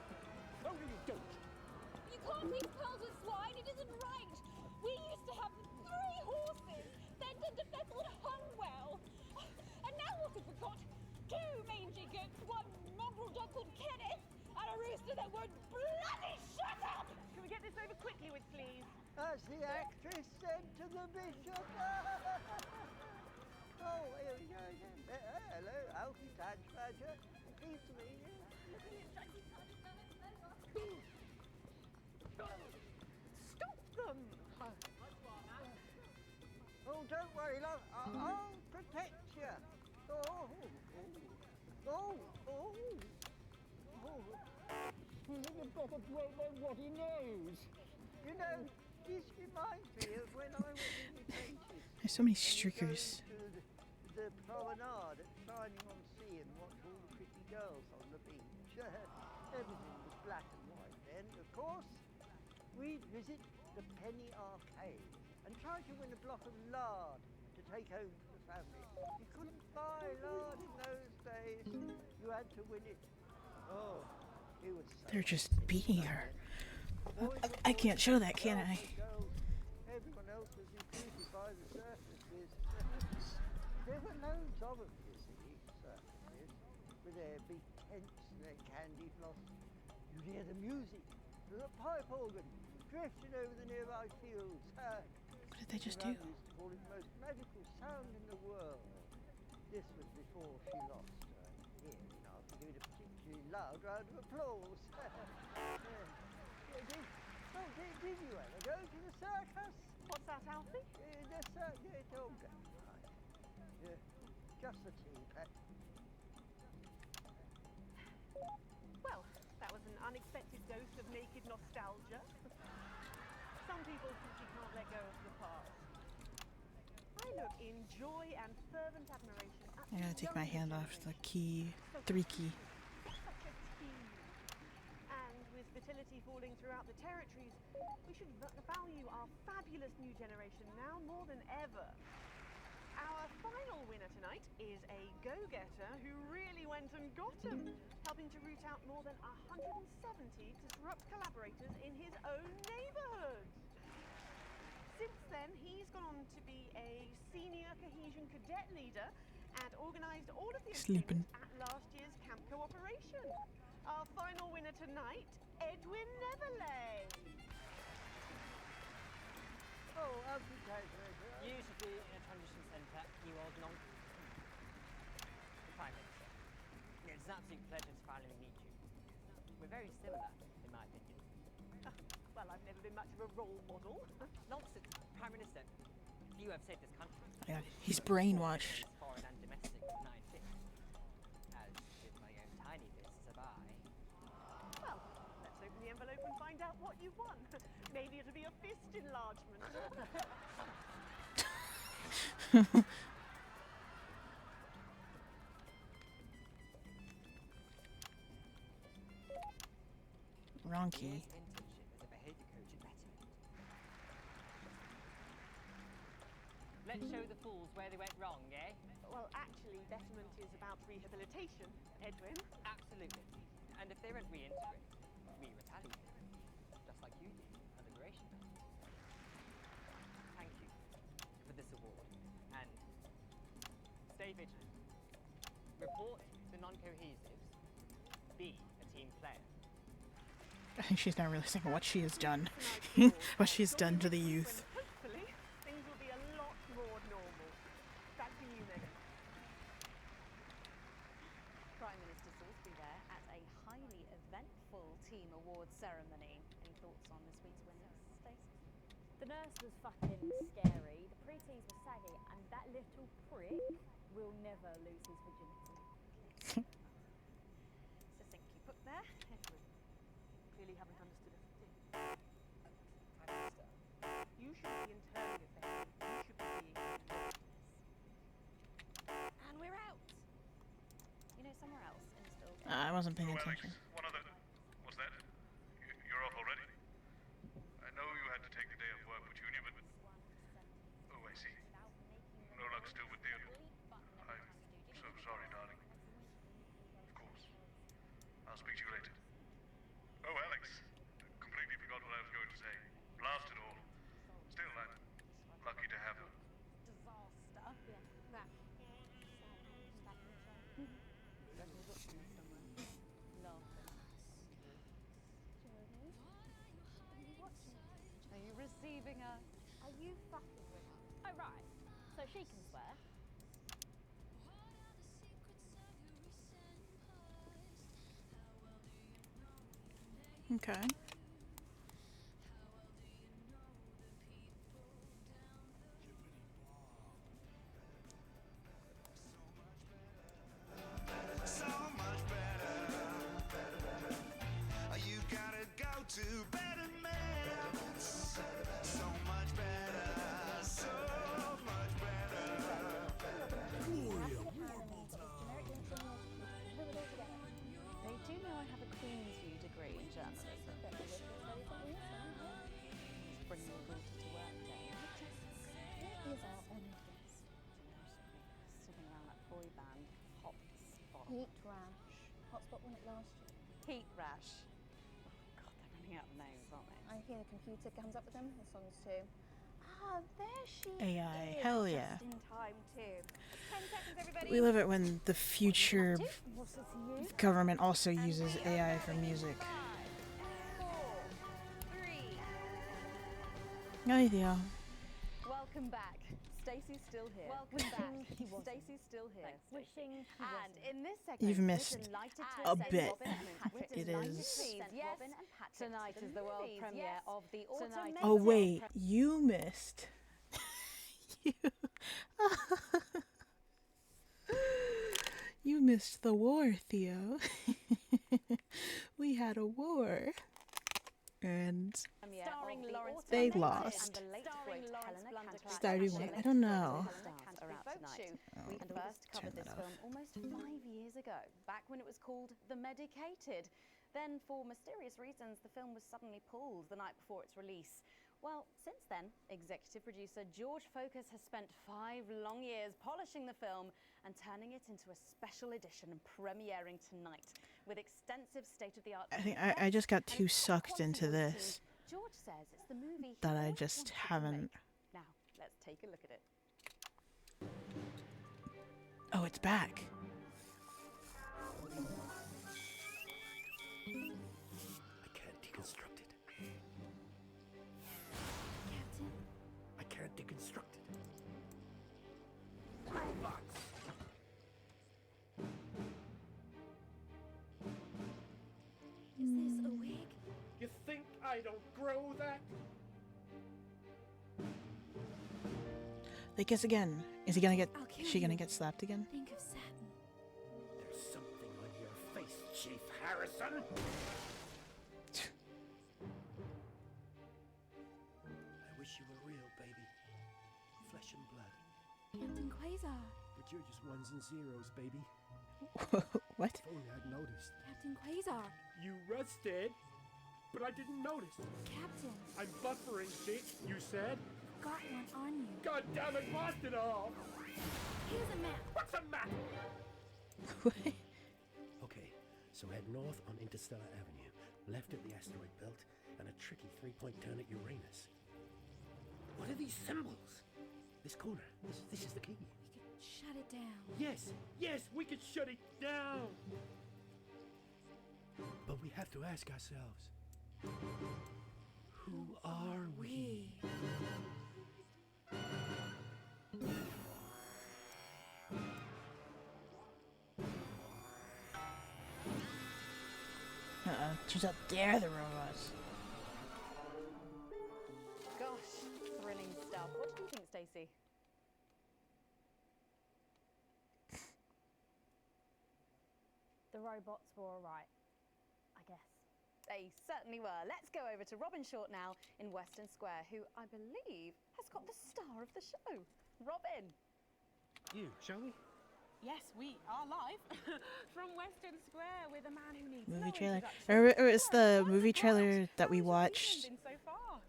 S2: Only you don't.
S13: You can't eat pearls with swine. It isn't right. We used to have 3 horses. Then turned to Bethel and Hungwell. And now what have we got? 2 mangy goats, 1 mongrel dog called Kenneth, and a rooster that won't bloody shut up!
S10: Can we get this over quickly with, please?
S5: As the actress said to the bishop. Oh, here we go again. Hello, Alfie Tadge Badger. Pleased to meet you.
S10: Stop them!
S5: Oh, don't worry, love. I'll protect you. Oh, oh, oh, oh.
S2: You better break what he knows.
S5: You know, this reminds me of when I was in the trenches.
S1: There's so many streakers.
S5: The promenade at Shining on Sea and watch all the pretty girls on the beach. Everything was black and white then. Of course, we'd visit the Penny Arcade and try to win a block of lard to take home to the family. You couldn't buy lard in those days. You had to win it. Oh, it was so
S1: They're just beating her. I can't show that, can I?
S5: Everyone else was recruited by the circuses. There were loads of them, you see, circuses, with their big tents and their candy floss. You'd hear the music, the pipe organ, drifting over the nearby fields.
S1: What did they just do?
S5: Used to call it the most magical sound in the world. This was before she lost her hearing after giving a particularly loud round of applause. Did you ever go to the circus?
S10: What's that, Alfie?
S5: The circus. Oh, go. Yeah, just the tea, Pet.
S10: Well, that was an unexpected dose of naked nostalgia. Some people simply can't let go of the past. look in joy and fervent admiration at
S1: I gotta take my hand off the key, 3 key.
S10: such a team. And with fertility falling throughout the territories, we should value our fabulous new generation now more than ever. Our final winner tonight is a go-getter who really went and got 'em, helping to root out more than 170 disrupt collaborators in his own neighbourhood. Since then, he's gone on to be a senior cohesion cadet leader and organised all of the
S1: Sleeping.
S10: at last year's camp cooperation. Our final winner tonight, Edwin Neverlay.
S2: Oh, application.
S14: You should be in a transition centre, you old non. Prime Minister. It's an absolute pleasure to finally meet you. We're very similar, in my opinion.
S10: Well, I've never been much of a role model.
S14: Nonsense, Prime Minister. You have saved this country.
S1: Yeah, he's brainwashed.
S14: Foreign and domestic with 9 fists. As with my own tiny fists have I.
S10: Well, let's open the envelope and find out what you won. Maybe it'll be a fist enlargement.
S1: Wrong key.
S14: Internship as a behaviour coach at Betterment. Let's show the fools where they went wrong, eh?
S10: Well, actually, Betterment is about rehabilitation, Edwin.
S14: Absolutely. And if they won't reintegrate, we retaliate. Just like you did at Liberation Day. Thank you for this award. And stay vigilant. Report to non-cohesives. Be a team player.
S1: I think she's not realizing what she has done. What she's done to the youth.
S10: Hopefully, things will be a lot more normal. Back to you, Megan.
S6: Prime Minister Salisbury there at a highly eventful team awards ceremony. Any thoughts on this week's winners, Stacey?
S4: The nurse was fucking scary, the preteens were saggy, and that little prick will never lose his virginity.
S6: Succinctly put there, Edward.
S10: Clearly haven't understood a thing.
S14: Prime Minister.
S10: You shouldn't be interning at Betterment. You should be being indoors.
S6: And we're out. You know, somewhere else installed.
S1: I wasn't paying
S3: Oh, Alex,
S1: attention.
S3: one other. What's that? You're off already? I know you had to take the day of work with Junior, but... Oh, I see. No luck still with Theodore. I'm so sorry, darling. Of course. I'll speak to you later. Oh, Alex. Completely forgot what I was going to say. Blast it all. Still, I'm lucky to have her.
S6: Are you receiving her?
S4: Are you fucking with her? Oh, right. So she can swear.
S1: Okay.
S7: So much better. You gotta go to Betterment. So much better. So much better. Gloria
S6: They do know I have a Queen's View degree in journalism. Bringing your daughter to work day.
S9: Is our honour guest.
S6: Sitting around that boy band, Hotspot.
S9: Heat rash. Hotspot won it last year.
S6: Heat rash. Oh, God, they're running out of names, aren't they?
S9: I hear the computer comes up with them. The songs too. Ah, there she
S1: AI,
S9: is.
S1: hell yeah.
S9: Just in time too. 10 seconds, everybody.
S1: We love it when the future
S9: What's it to you?
S1: government also uses AI for music.
S6: 4, 3.
S1: Hi, Theo.
S6: Welcome back. Stacey's still here.
S9: Welcome back.
S6: Stacey's still here.
S9: Wishing he
S6: And
S9: wasn't.
S6: in this segment,
S1: You've missed
S6: we're delighted to
S1: a
S6: present
S1: bit.
S6: Robin and Patrick.
S1: It
S6: Delighted to
S1: is.
S6: present
S4: Yes,
S6: Robin and Patrick
S4: tonight
S6: to
S4: is the world
S6: movies.
S4: premiere
S6: Yes,
S4: of the
S6: tonight.
S4: autumn.
S1: Oh, wait. You missed. You missed the war, Theo. We had a war. And
S6: Starring Lawrence
S1: they
S6: Blunder
S1: lost.
S6: and the late great Helena Cantor.
S1: Starting one. I don't know.
S6: Are out tonight. We
S1: Oh,
S6: first covered
S1: turn
S6: this
S1: that
S6: film almost 5 years ago, back when it was called The Medicated. Then, for mysterious reasons, the film was suddenly pulled the night before its release. Well, since then, executive producer George Focus has spent 5 long years polishing the film and turning it into a special edition and premiering tonight with extensive state-of-the-art.
S1: I think I just got too sucked into this
S6: George says it's the movie
S1: that I just haven't.
S6: Now, let's take a look at it.
S1: Oh, it's back.
S17: I can't deconstruct it.
S8: Captain,
S17: I can't deconstruct it. Robots!
S8: is this a wig?
S17: You think I don't grow that?
S1: They kiss again. Is he gonna get?
S8: I'll kill
S1: Is she gonna
S8: you.
S1: get slapped again?
S8: Think of Saturn.
S17: There's something on your face, Chief Harrison. I wish you were real, baby. Flesh and blood.
S8: Captain Quasar.
S17: But you're just ones and zeros, baby.
S1: What?
S17: If only I'd noticed.
S8: Captain Quasar.
S17: You rusted, but I didn't notice.
S8: Captain.
S17: I'm buffering, bitch, you said.
S8: Got one on you.
S17: God damn it, blast it off!
S8: Here's a map.
S17: What's a map? Okay, so head north on Interstellar Avenue, left at the asteroid belt, and a tricky three-point turn at Uranus. What are these symbols? This corner. This is the key.
S8: We could shut it down.
S17: Yes, we could shut it down. But we have to ask ourselves, who are we?
S1: Turns out they're the robots.
S6: Gosh, thrilling stuff. What do you think, Stacey? The robots were alright, I guess. They certainly were. Let's go over to Robin Short now in Western Square, who I believe has got the star of the show. Robin!
S18: You, shall we?
S19: Yes, we are live from Western Square with a man who needs
S1: Movie
S19: no
S1: trailer.
S19: introduction.
S1: It was the movie trailer that we watched
S19: Been so far.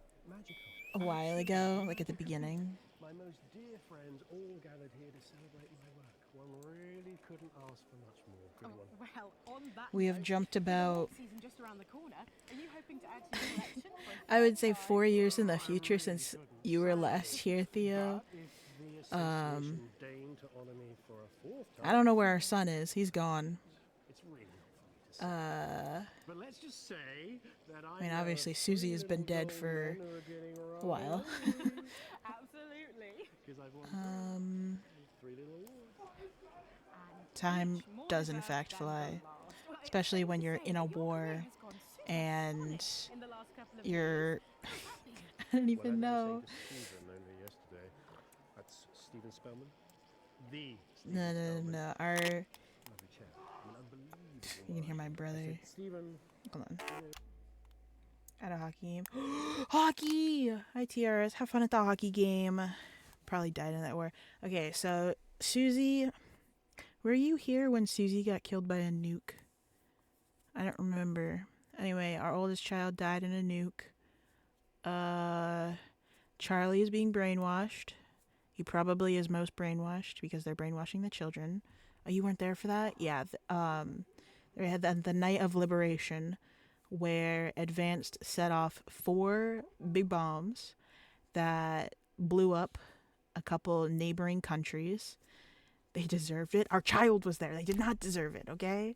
S1: a while ago, like at the beginning.
S17: My most dear friends all gathered here to celebrate my work. One really couldn't ask for much more. Good one.
S19: Well, on that
S1: We have
S19: note,
S1: jumped
S19: with the
S1: about,
S19: award season just around the corner, are you hoping to add to your collection for a
S1: I would say 4 years in the future since you were last here, Theo.
S17: Deign to honor me for a fourth time.
S1: I don't know where our son is. He's gone.
S17: It's really not for me to say. But let's just say that
S1: I mean, obviously Susie has been dead for a while.
S19: Absolutely.
S17: Because I've won 3 little awards.
S1: Time does in fact fly, especially when you're in a war and you're. I don't even know.
S17: Stephen only yesterday. That's Stephen Spellman. The
S1: No. Our.
S17: lovely chap. An unbelievable.
S1: You can hear my brother.
S17: Stephen.
S1: Hold on. At a hockey game. Hockey! Hi, TRS. Have fun at the hockey game. Probably died in that war. Okay, so Susie. Were you here when Susie got killed by a nuke? I don't remember. Anyway, our oldest child died in a nuke. Charlie is being brainwashed. He probably is most brainwashed because they're brainwashing the children. Oh, you weren't there for that? Yeah. They had the Night of Liberation, where Advanced set off 4 big bombs that blew up a couple neighboring countries. They deserved it. Our child was there. They did not deserve it, okay?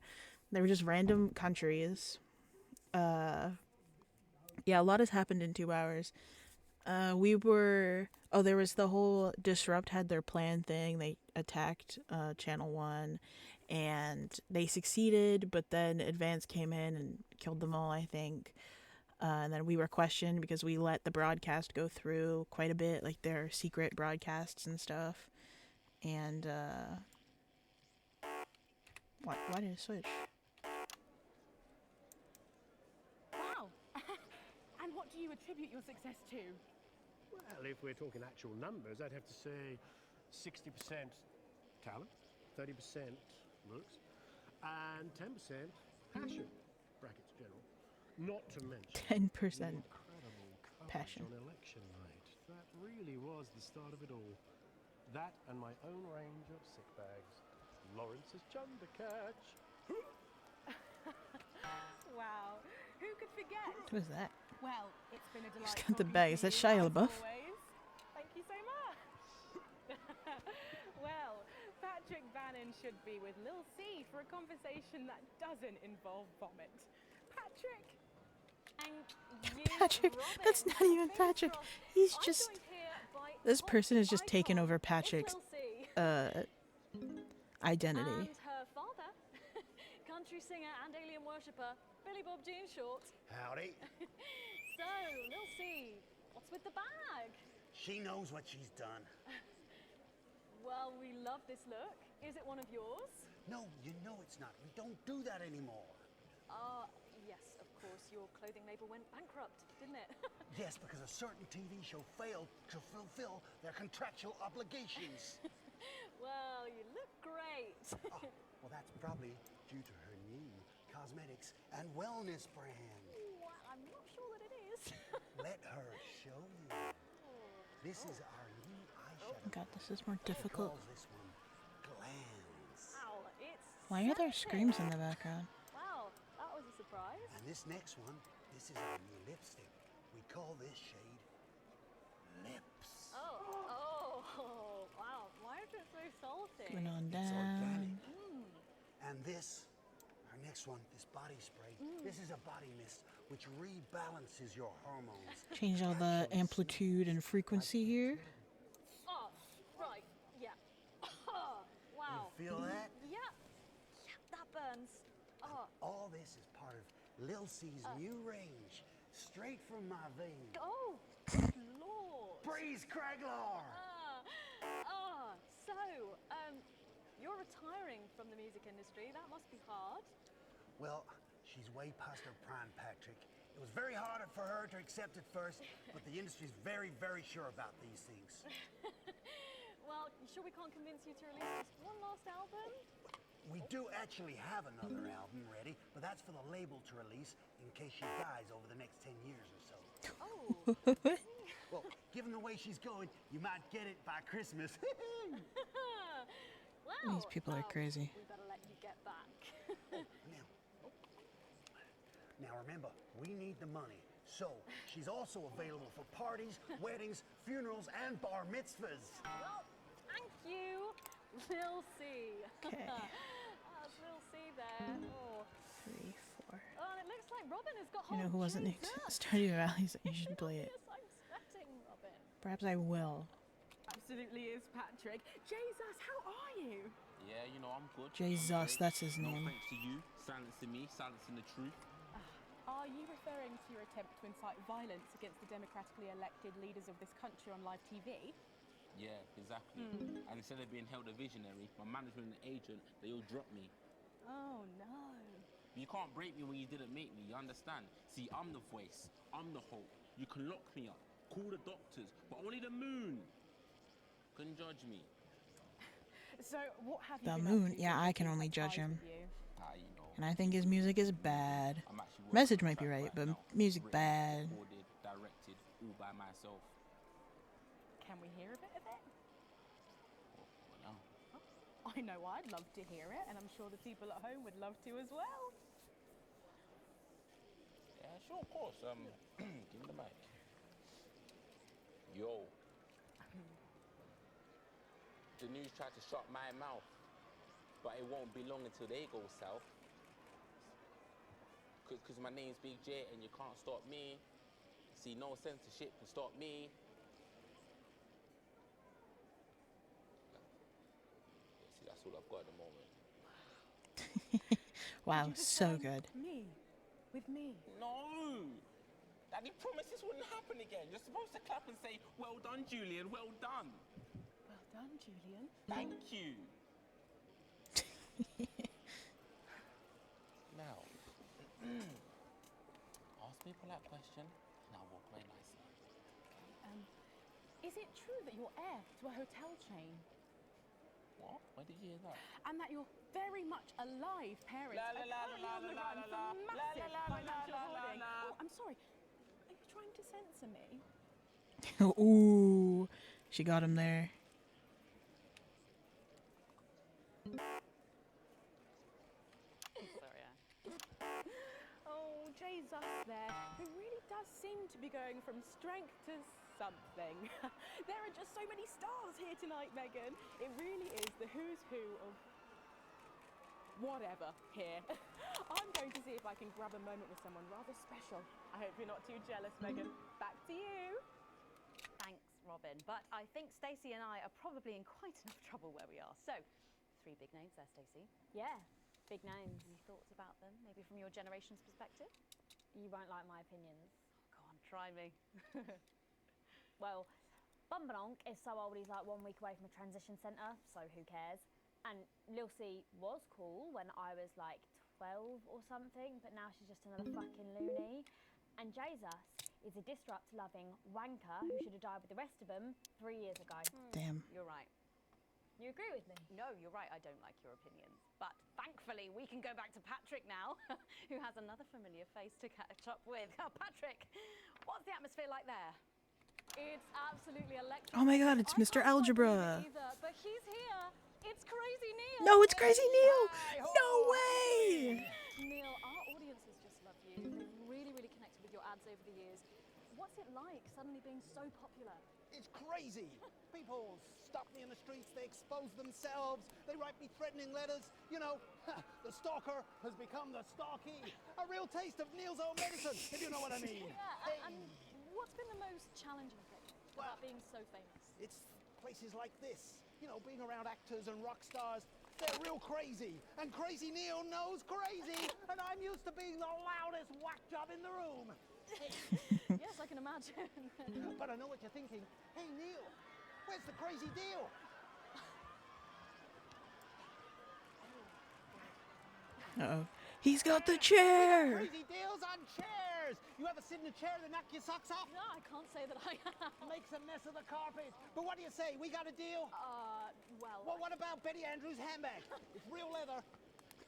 S1: They were just random countries. Yeah, a lot has happened in 2 hours. There was the whole Disrupt had their plan thing. They attacked Channel 1, and they succeeded, but then Advance came in and killed them all, I think. And then we were questioned because we let the broadcast go through quite a bit, like their secret broadcasts and stuff. And, why did it switch?
S19: Wow. a success too?
S17: Well, if we're talking actual numbers, I'd have to say 60% talent, 30% looks, and 10% passion, brackets general. Not to mention
S1: 10%
S17: the incredible coverage
S1: passion.
S17: on election night. That really was the start of it all. That and my own range of sick bags. Lawrence's Chundercatch.
S19: Wow, who could forget?
S1: What is that?
S19: Well, it's been a delight.
S1: He's got the
S19: talking
S1: bag.
S19: to
S1: Is that
S19: you,
S1: Shia
S19: as
S1: LaBeouf?
S19: always. Thank you so much. Well, Patrick Bannon should be with Lil C for a conversation that doesn't involve vomit. Patrick.
S1: Patrick, that's not even Patrick. He's just. This person has just taken over Patrick's identity.
S4: And her father, country singer and alien worshipper, Billy Bob Jean Short.
S20: Howdy.
S4: So, Lil C, what's with the bag?
S20: She knows what she's done.
S4: Well, we love this look. Is it one of yours?
S20: No, you know it's not. We don't do that anymore.
S4: Yes, of course. Your clothing label went bankrupt, didn't it?
S20: Yes, because a certain TV show failed to fulfill their contractual obligations.
S4: Well, you look great.
S20: Well, that's probably due to her new cosmetics and wellness brand.
S4: Well, I'm not sure that it is.
S20: Let her show you. This is our new eyeshadow.
S1: God, this is more difficult.
S20: She calls this one Glands.
S4: Wow, it's
S1: Why are there
S4: sexy.
S1: screams in the background?
S4: Wow, that was a surprise.
S20: And this next one, this is our new lipstick. We call this shade Lips.
S4: Oh, wow. Why is it so salty?
S1: Going on
S20: It's
S1: down.
S20: organic.
S4: Mm.
S20: And this, our next one, this body spray. This is a body mist which rebalances your hormones.
S1: Change all the amplitude and frequency here.
S4: Oh, right, yeah. Wow.
S20: You feel that?
S4: Yeah, that burns. Oh,
S20: All this is part of Lil C's new range, straight from my veins.
S4: oh, good lord.
S20: Breeze Craglar!
S4: So, you're retiring from the music industry. That must be hard.
S20: Well, she's way past her prime, Patrick. It was very hard for her to accept at first, but the industry's very, very sure about these things.
S4: Well, you sure we can't convince you to release just one last album?
S20: We do actually have another album ready, but that's for the label to release in case she dies over the next 10 years or so.
S4: Oh.
S20: Well, given the way she's going, you might get it by Christmas.
S4: Well,
S1: These people are crazy.
S4: we better let you get back.
S20: Now remember, we need the money. So, she's also available for parties, weddings, funerals, and bar mitzvahs.
S4: Well, thank you, Lil C.
S1: Okay.
S4: That's Lil C there. Oh.
S1: 3, 4.
S4: Oh, and it looks like Robin has got
S1: You know
S4: hold
S1: who
S4: of
S1: wasn't named
S4: Jesus.
S1: Stardew Valley, so you should play it.
S4: Yes, I'm sweating, Robin.
S1: Perhaps I will.
S19: Absolutely is, Patrick. Jesus, how are you?
S22: Yeah, you know, I'm good.
S1: Jesus, that's his name.
S22: No thanks to you, silencing me, silencing the truth.
S19: Are you referring to your attempt to incite violence against the democratically elected leaders of this country on live TV?
S22: Yeah, exactly. And instead of being held a visionary, my management and agent, they all dropped me.
S19: Oh, no.
S22: You can't break me when you didn't make me, you understand? See, I'm the voice, I'm the hope. You can lock me up, call the doctors, but only the moon can judge me.
S19: So, what have you
S1: The
S19: been up
S1: moon.
S19: to
S1: Yeah,
S19: since
S1: I can
S19: we
S1: only
S19: cut
S1: judge
S19: ties
S1: him.
S19: with you?
S22: You know,
S1: And I think his music is bad.
S22: I'm actually working
S1: Message
S22: on a
S1: might be
S22: track
S1: right, but
S22: now,
S1: music
S22: written,
S1: bad.
S22: Recorded, directed, all by myself.
S19: Can we hear a bit of it?
S22: No.
S19: I know I'd love to hear it, and I'm sure the people at home would love to as well.
S22: Yeah, sure, of course. Give me the mic. Yo. The news tried to shut my mouth, but it won't be long until they go south. Cause my name's Big J and you can't stop me. See, no censorship can stop me. See, that's all I've got at the moment.
S1: Wow, so good.
S19: Me. With me.
S22: No! Daddy promised this wouldn't happen again. You're supposed to clap and say, well done, Julian, well done.
S19: Well done, Julian.
S22: Thank you. Now, ask me a polite question and I'll walk away nicely.
S19: Is it true that you're heir to a hotel chain?
S22: What? Where did you hear that?
S19: And that you're very much alive parents
S22: La, la,
S19: are
S22: la,
S19: currently
S22: la,
S19: on the
S22: la,
S19: run
S22: la,
S19: for
S22: la,
S19: massive
S22: la, la, la,
S19: financial
S22: la, la,
S19: hoarding.
S22: la.
S19: Oh, I'm sorry. Are you trying to censor me?
S1: Ooh, she got him there.
S6: Sorry,
S19: Oh, Jesus there, who really does seem to be going from strength to something. There are just so many stars here tonight, Megan. It really is the who's who of whatever here. I'm going to see if I can grab a moment with someone rather special. I hope you're not too jealous, Megan. Back to you.
S6: Thanks, Robin. But I think Stacey and I are probably in quite enough trouble where we are. So, 3 big names there, Stacey.
S9: Yeah, big names.
S6: Any thoughts about them? Maybe from your generation's perspective?
S9: You won't like my opinions.
S6: Go on, try me.
S9: Well, Bumbanonk is so old he's like 1 week away from a transition centre, so who cares? And Lil C was cool when I was like 12 or something, but now she's just another fucking loony. And Jesus is a disrupt-loving wanker who should have died with the rest of them 3 years ago.
S1: Damn.
S6: You're right.
S9: You agree with me?
S6: No, you're right. I don't like your opinions. But thankfully, we can go back to Patrick now, who has another familiar face to catch up with. Oh, Patrick, what's the atmosphere like there?
S4: It's absolutely electric.
S1: Oh my god, it's Mr. Algebra.
S4: Either, but he's here. It's Crazy Neil.
S1: No, it's Crazy Neil. No way.
S4: Neil, our audiences just love you. They've really, really connected with your ads over the years. What's it like suddenly being so popular?
S20: It's crazy. People stop me in the streets, they expose themselves, they write me threatening letters. You know, the stalker has become the stalkee. A real taste of Neil's own medicine, if you know what I mean.
S4: Yeah, and what's been the most challenging thing about being so famous?
S20: It's places like this. You know, being around actors and rock stars. They're real crazy. And Crazy Neil knows crazy. And I'm used to being the loudest whack job in the room.
S4: Yes, I can imagine.
S20: But I know what you're thinking. Hey, Neil, where's the crazy deal?
S1: Uh-oh. He's got the chair.
S20: Crazy deals on chairs. You ever sit in a chair that knock your socks off?
S4: No, I can't say that I have.
S20: Makes a mess of the carpet. But what do you say? We got a deal?
S4: Well,
S20: what about Betty Andrews' handbag? It's real leather.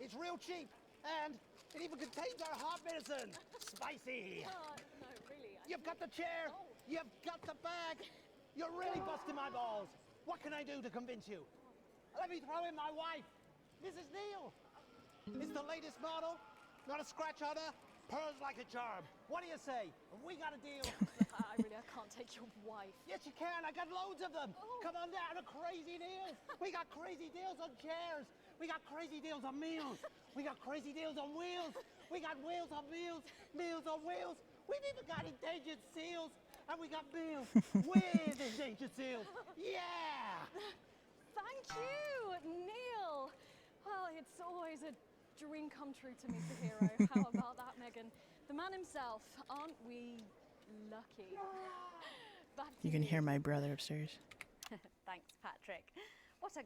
S20: It's real cheap. And it even contains our heart medicine. Spicy.
S4: No, really.
S20: You've got the chair. You've got the bag. You're really busting my balls. What can I do to convince you? Let me throw in my wife, Mrs. Neil. It's the latest model. Not a scratch on her. Pearls like a charm. What do you say? We got a deal.
S4: I can't take your wife.
S20: Yes, you can. I got loads of them. Come on down to Crazy Deals. We got crazy deals on chairs. We got crazy deals on meals. We got crazy deals on wheels. We got wheels on meals. Meals on wheels. We've even got endangered seals. And we got meals with endangered seals. Yeah!
S4: Thank you, Neil. Well, it's always a dream come true to meet the hero. How about that, Megan? The man himself. Aren't we lucky? Back to
S1: You can hear my brother upstairs.
S6: Thanks, Patrick. What a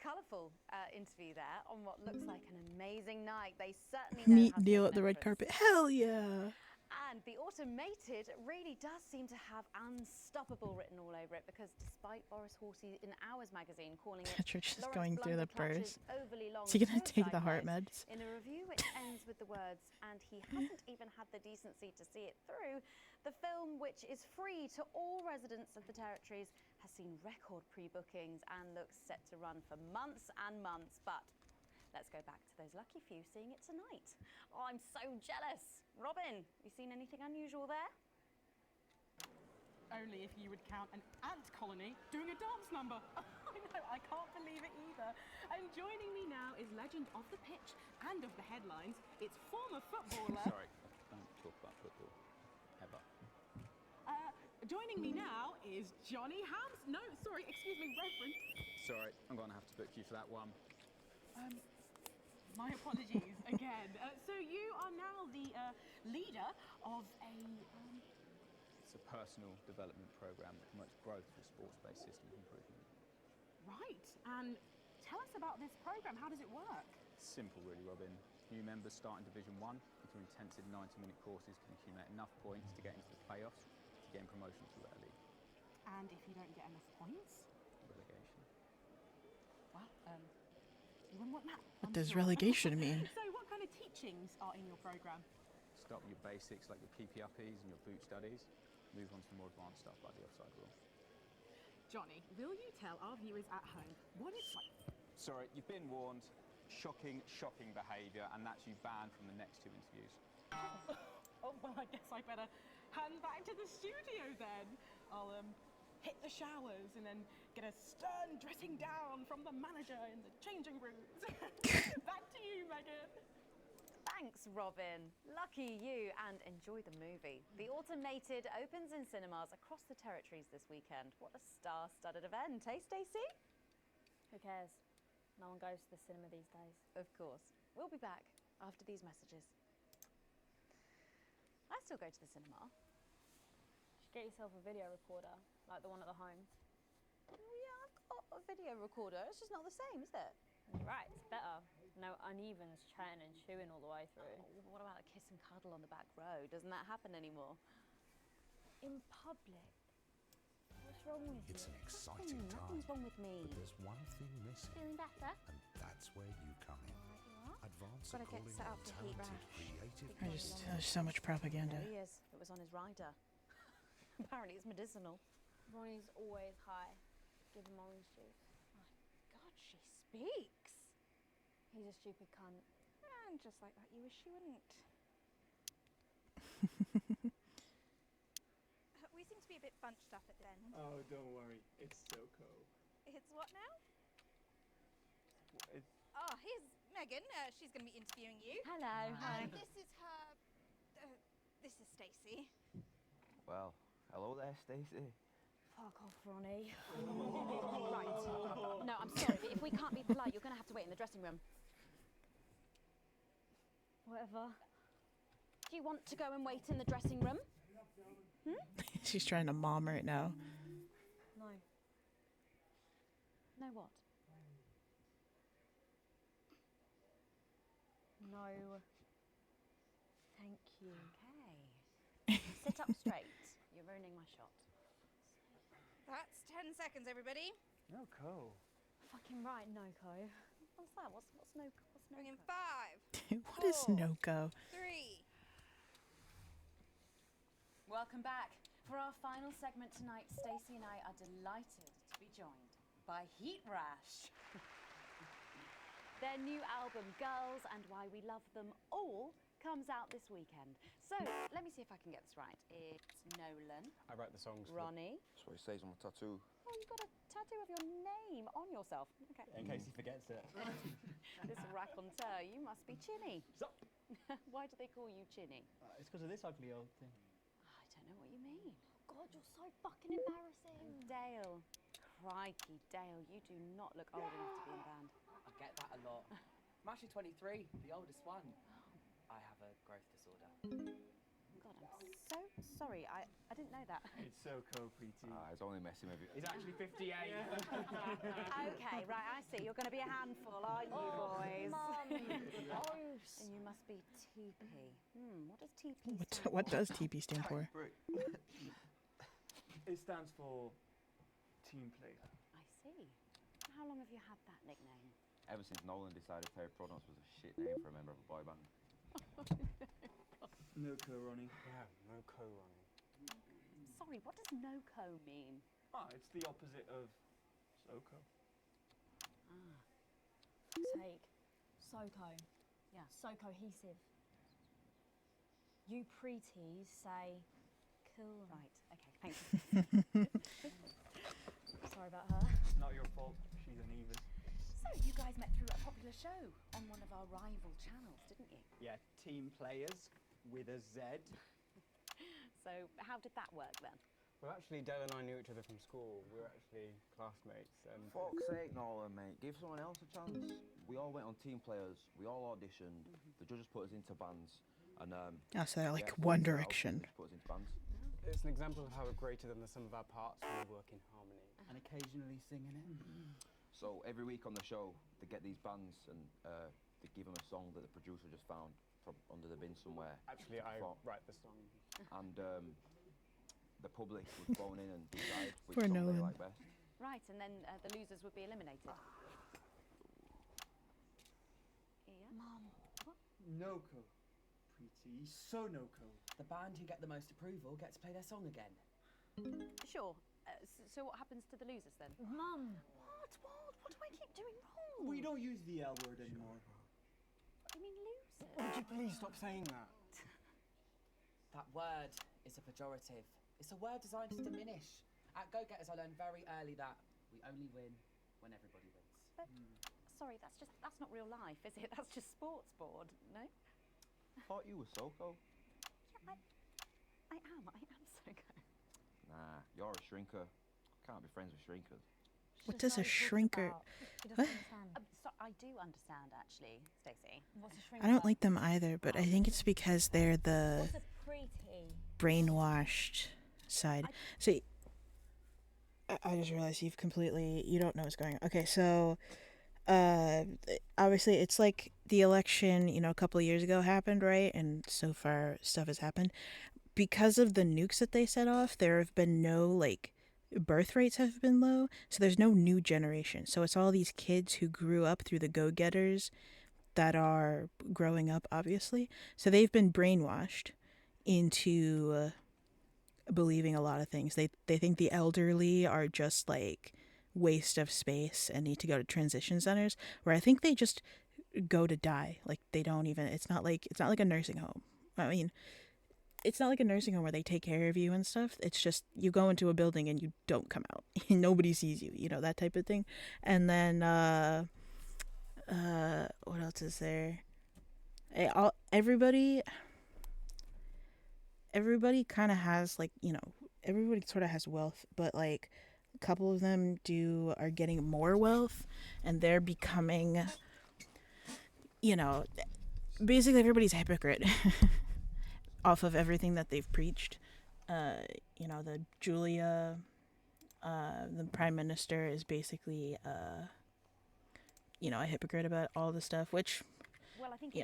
S6: colourful interview there on what looks like an amazing night. They certainly know
S1: Meet
S6: how to
S1: Neil
S6: make
S1: at the red
S6: entrance.
S1: carpet. Hell yeah.
S6: And the automated really does seem to have unstoppable written all over it, because despite Boris Horsey in Hours magazine calling it
S1: Patrick's just
S6: Lawrence
S1: going through the
S6: Blunderclatch's
S1: purse.
S6: overly long
S1: Is he gonna take the
S6: suicide
S1: heart
S6: note,
S1: meds?
S6: in a review which ends with the words, and he hasn't even had the decency to see it through, the film, which is free to all residents of the territories, has seen record pre-bookings and looks set to run for months and months. But let's go back to those lucky few seeing it tonight. Oh, I'm so jealous. Robin, you seen anything unusual there?
S19: Only if you would count an ant colony doing a dance number. I know, I can't believe it either. And joining me now is legend of the pitch and of the headlines. It's former footballer.
S12: Sorry, don't talk about football. Ever.
S19: Joining me now is Johnny Hams. No, sorry, excuse me, Reverend.
S12: Sorry, I'm going to have to book you for that one.
S19: My apologies again. So you are now the leader of a...
S12: It's a personal development program that promotes growth for sports-based systems improvement.
S19: Right, and tell us about this program. How does it work?
S12: Simple, really, Robin. New members start in Division 1 and through intensive 90-minute courses can accumulate enough points to get into the playoffs to gain promotion to the league.
S19: And if you don't get enough points,
S12: Relegation.
S19: well, you wouldn't want that.
S1: What does relegation mean?
S19: So what kind of teachings are in your programme?
S12: Start with your basics like your PPRPs and your boot studies. Move on to the more advanced stuff like the offside rule.
S19: Johnny, will you tell our viewers at home what it's like?
S12: Sorry, you've been warned. Shocking behaviour, and that's you banned from the next 2 interviews.
S19: Oh, well, I guess I better hand back to the studio then. I'll hit the showers and then get a stern dressing down from the manager in the changing rooms. Back to you, Megan.
S6: Thanks, Robin. Lucky you, and enjoy the movie. The Automated opens in cinemas across the territories this weekend. What a star-studded event, eh, Stacey?
S9: Who cares? No one goes to the cinema these days.
S6: Of course. We'll be back after these messages. I still go to the cinema.
S9: You should get yourself a video recorder, like the one at the home.
S6: Yeah, I've got a video recorder. It's just not the same, is it?
S9: You're right, it's better. No unevens chatting and chewing all the way through.
S6: Oh, what about a kiss and cuddle on the back row? Doesn't that happen anymore?
S9: In public? What's wrong with you?
S7: It's an exciting time.
S6: Nothing's wrong with me.
S7: But there's one thing missing,
S9: Feeling better?
S7: and that's where you come in. Advance
S6: Gotta get
S7: calling
S6: set up
S7: on
S6: for heat
S7: talented,
S6: rash.
S7: creative
S1: There's so much propaganda.
S6: There he is. It was on his rider. Apparently it's medicinal.
S9: Ronnie's always high. Give him orange juice.
S6: God, she speaks.
S9: He's a stupid cunt.
S19: And just like that, you wish you wouldn't.
S13: We seem to be a bit bunched up at the end.
S16: Oh, don't worry. It's Soko.
S13: It's what now?
S16: It's
S13: Oh, here's Megan. She's going to be interviewing you.
S6: Hello. Hi.
S13: This is her. This is Stacey.
S21: Well, hello there, Stacey.
S9: Fuck off, Ronnie.
S6: Right. No, I'm sorry, but if we can't be polite, you're going to have to wait in the dressing room.
S9: Whatever.
S6: Do you want to go and wait in the dressing room?
S1: She's trying to mom right now.
S9: No.
S6: No what?
S9: No. Thank you.
S6: Okay. Sit up straight. You're ruining my shot.
S13: That's 10 seconds, everybody.
S16: Noko.
S9: Fucking right, Noko.
S6: What's that? What's no?
S13: Bring in 5.
S1: What is no-go?
S13: 3.
S6: Welcome back. For our final segment tonight, Stacey and I are delighted to be joined by Heat Rash. Their new album, Girls and Why We Love Them All, comes out this weekend. So, let me see if I can get this right. It's Nolan.
S12: I wrote the songs.
S6: Ronnie.
S21: That's what it says on my tattoo.
S6: Oh, you've got a tattoo of your name on yourself. Okay.
S12: In case he forgets it.
S6: This raconteur, you must be Chinny. Why do they call you Chinny?
S11: It's because of this ugly old thing.
S6: I don't know what you mean.
S9: God, you're so fucking embarrassing.
S6: Dale. Crikey, Dale, you do not look old enough to be in band.
S14: I get that a lot. I'm actually 23, the oldest one. I have a growth disorder.
S6: God, I'm so sorry. I didn't know that.
S16: It's Soko, Preeti.
S21: He's only messing with you.
S16: He's actually 58.
S6: Okay, right, I see. You're going to be a handful, aren't you, boys?
S9: Mum.
S6: And you must be TP. What does TP stand for?
S1: What does TP stand for?
S16: It stands for team player.
S6: I see. How long have you had that nickname?
S21: Ever since Nolan decided Terry Pronos was a shit name for a member of a boy band.
S16: Noko, Ronnie.
S11: Yeah, Noko, Ronnie.
S6: Sorry, what does no-co mean?
S16: It's the opposite of Soko.
S9: Take. Soko.
S6: Yeah.
S9: So cohesive. You preties say cool.
S6: Right, okay, thank you.
S9: Sorry about her.
S16: Not your fault. She's an Evis.
S6: So, you guys met through a popular show on one of our rival channels, didn't you?
S11: Yeah, team players with a Z.
S6: So, how did that work then?
S11: Well, actually, Dale and I knew each other from school. We were actually classmates. And
S21: Fuck's sake, Nolan, mate. Give someone else a chance. We all went on team players. We all auditioned. The judges put us into bands. And
S1: So they're like
S21: yeah,
S1: One
S21: put us out,
S1: Direction.
S21: just put us into bands.
S11: it's an example of how we're greater than the sum of our parts when we work in harmony.
S12: And occasionally singing it.
S21: So every week on the show, they get these bands and they give them a song that the producer just found from under the bin somewhere.
S11: Actually, I
S21: perform.
S11: write the song.
S21: And the public would phone in and decide which
S1: Poor
S21: song they
S1: Nolan.
S21: like best.
S6: Right, and then the losers would be eliminated.
S9: Mum.
S16: Noko. Pretty, so Noko.
S5: The band who get the most approval get to play their song again.
S6: Sure. So what happens to the losers then?
S9: Mum.
S6: What do I keep doing wrong?
S16: We don't use the L word anymore.
S6: You mean losers?
S11: Would you please stop saying that?
S5: That word is a pejorative. It's a word designed to diminish. At Go Getters, I learned very early that we only win when everybody wins.
S6: But, sorry, that's not real life, is it? That's just sports board, no?
S21: Thought you were Soko.
S6: Yeah, I am Soko.
S21: Nah, you're a shrinker. Can't be friends with shrinkers.
S1: What does a shrinker? What?
S6: So I do understand, actually, Stacey.
S9: What's a shrinker?
S1: I don't like them either, but I think it's because they're the
S9: What's a pretty?
S1: brainwashed side. See, I just realized you don't know what's going on. Okay, so obviously it's like the election, a couple of years ago happened, right? And so far stuff has happened. Because of the nukes that they set off, there have been no birth rates have been low, so there's no new generation. So it's all these kids who grew up through the go-getters that are growing up, obviously. So they've been brainwashed into believing a lot of things. They think the elderly are just waste of space and need to go to transition centers, where I think they just go to die. They don't even. It's not like a nursing home. I mean, it's not like a nursing home where they take care of you and stuff. It's just you go into a building and you don't come out. Nobody sees you, that type of thing. And then what else is there? Everybody kind of has everybody sort of has wealth, but a couple of them are getting more wealth, and they're becoming, basically everybody's a hypocrite. Off of everything that they've preached. The Julia, the prime minister, is basically, a hypocrite about all the stuff, which,
S6: Well, I think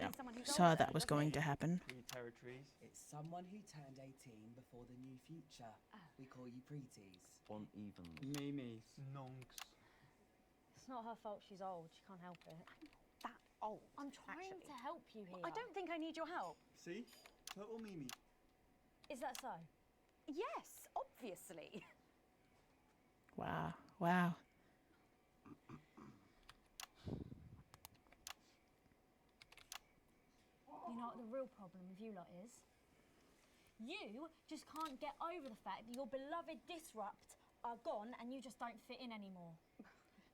S1: saw that was going to happen.
S16: Pre-territories.
S5: It's someone who turned 18 before the new future. We call you preties.
S21: Unevenly.
S16: Mimis. Nonks.
S9: It's not her fault she's old. She can't help it.
S6: That old.
S9: I'm trying to help you here.
S6: I don't think I need your help.
S16: See? Total Mimi.
S9: Is that so?
S6: Yes, obviously.
S1: Wow.
S9: You know what the real problem with you lot is? You just can't get over the fact that your beloved Disrupt are gone and you just don't fit in anymore.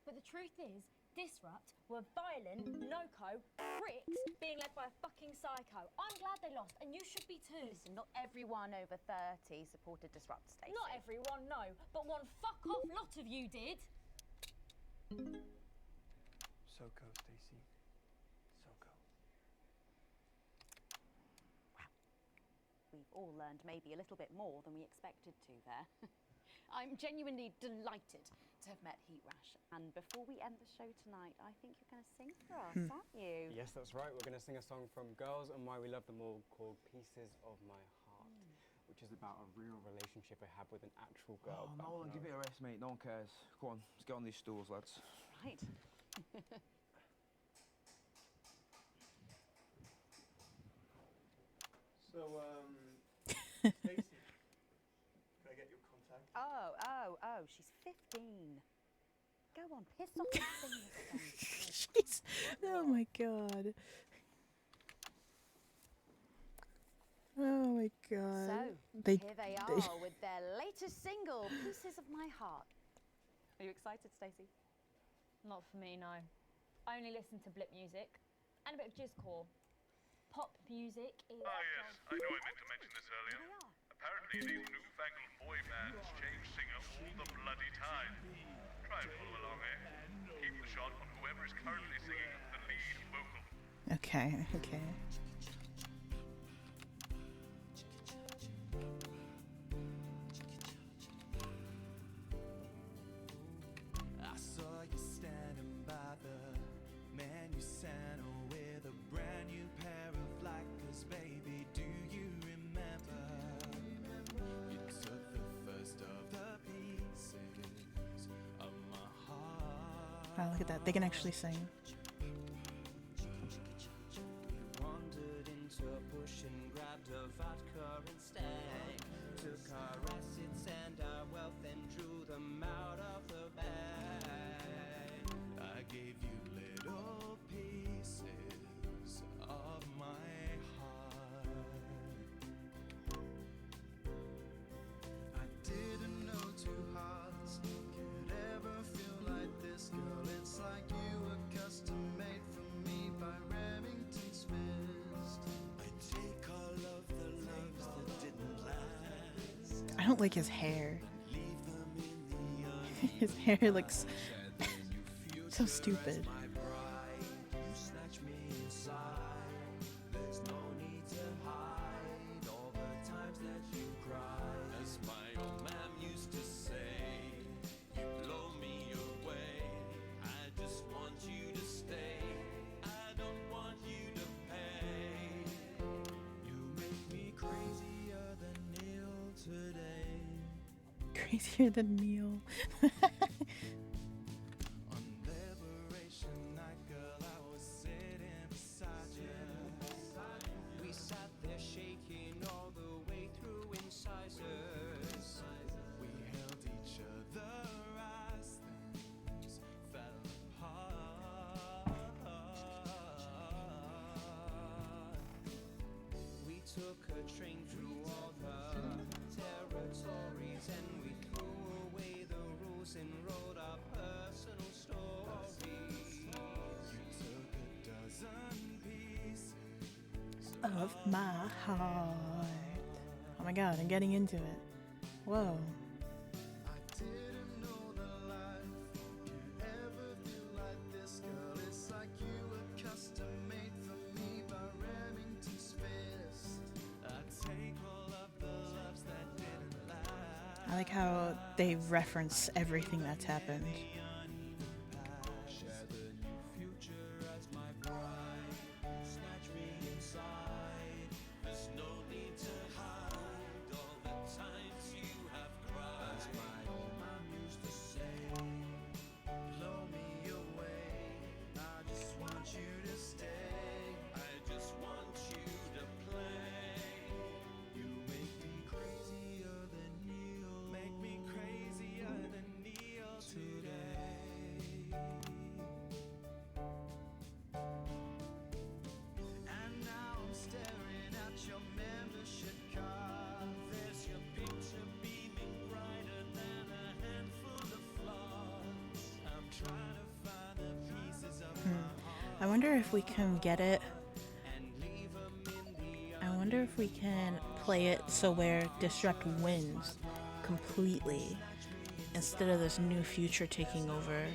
S9: But the truth is, Disrupt were violent, no-co, pricks being led by a fucking psycho. I'm glad they lost, and you should be too.
S6: Listen, not everyone over 30 supported Disrupt, Stacey.
S9: Not everyone, no, but one fuck-off lot of you did.
S16: Soko, Stacey. Soko.
S6: We've all learned maybe a little bit more than we expected to there. I'm genuinely delighted to have met Heat Rash. And before we end the show tonight, I think you're going to sing for us, aren't you?
S11: Yes, that's right. We're going to sing a song from Girls and Why We Love Them All called Pieces of My Heart, which is about a real relationship I have with an actual girl.
S21: Oh, Nolan, give it a rest, mate. No one cares. Go on, let's get on these stools, lads.
S6: Right.
S16: So, Stacey, can I get your contact?
S6: Oh, she's 15. Go on, piss off and sing this song.
S1: Jeez. Oh my god. Oh my god.
S6: So, here they are with their latest single, Pieces of My Heart. Are you excited, Stacey?
S9: Not for me, no. I only listen to blip music and a bit of jizzcore. Pop music is...
S3: Ah, yes, I know I meant to mention this earlier. Apparently these newfangled boy bands change singer all the bloody time. Try and follow along, eh? Keep the shot on whoever is currently singing the lead vocal.
S1: Okay.
S15: I saw you standing by the menu center with a brand new pair of Lakers, baby. Do you remember? You took the
S1: Wow, look at that. They can actually sing.
S15: Wandered into a bush and grabbed a vodka and stang. Took our assets and our wealth and drew them out of the bag. I gave you little pieces of my heart. I didn't know two hearts could ever feel like this, girl. It's like you were custom made for me by Remington Smith. I take all of the loves that didn't last.
S1: I don't like his hair. His hair looks so stupid.
S15: You snatch me inside. There's no need to hide all the times that you cried. As my old man used to say, you blow me away. I just want you to stay. I don't want you to pay. You make me crazier than Neil today.
S1: Crazier than Neil.
S15: On Liberation Night, girl, I was sitting beside you. We sat there shaking all the way through incisors. We held each other as things fell apart. We took a train through all the territories and we threw away the rules and wrote our personal stories. You took a dozen pieces
S1: Of my heart. Oh my god, I'm getting into it. Whoa.
S15: I didn't know that life could ever feel like this, girl. It's like you were custom made for me by Remington's fist. I take all of the loves that didn't last.
S1: I like how they reference everything that's happened.
S15: Share the new future as my bride. Snatch me inside. There's no need to hide all the times you have cried. As my old man used to say, blow me away. I just want you to stay. I just want you to play. You make me crazier than Neil. Make me crazier than Neil today. And now I'm staring at your membership card. There's your picture beaming brighter than a handful of flaws. I'm trying to find the pieces of my heart
S1: I wonder if we can get it.
S15: and leave 'em in the
S1: I wonder if we can play it so where Destruct wins completely instead of this new future taking over.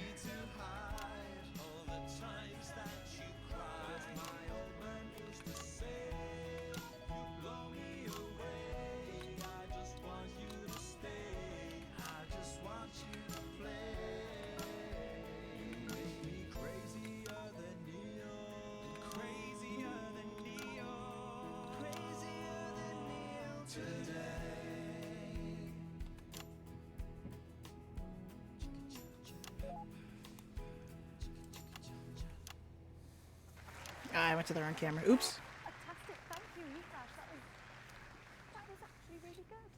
S1: I went to the wrong camera. Oops.
S6: Fantastic, thank you, Nikash. That was actually really good.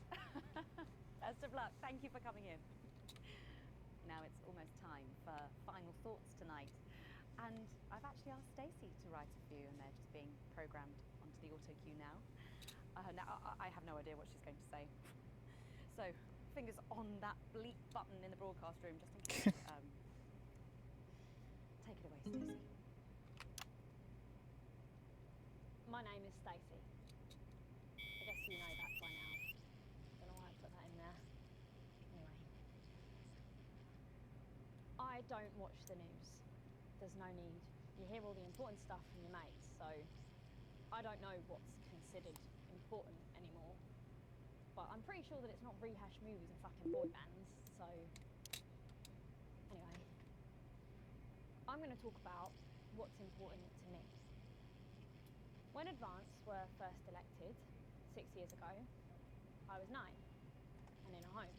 S6: Best of luck. Thank you for coming in. Now it's almost time for final thoughts tonight, and I've actually asked Stacey to write a few, and they're just being programmed onto the auto cue now. Now I have no idea what she's going to say, so fingers on that bleep button in the broadcast room just in case. Take it away, Stacey.
S9: My name is Stacey. I guess you know that by now. Don't know why I put that in there. Anyway. I don't watch the news. There's no need. You hear all the important stuff from your mates, so I don't know what's considered important anymore. But I'm pretty sure that it's not rehashed movies and fucking boy bands, so anyway. I'm going to talk about what's important to me. When Advance were first elected 6 years ago, I was 9 and in a home.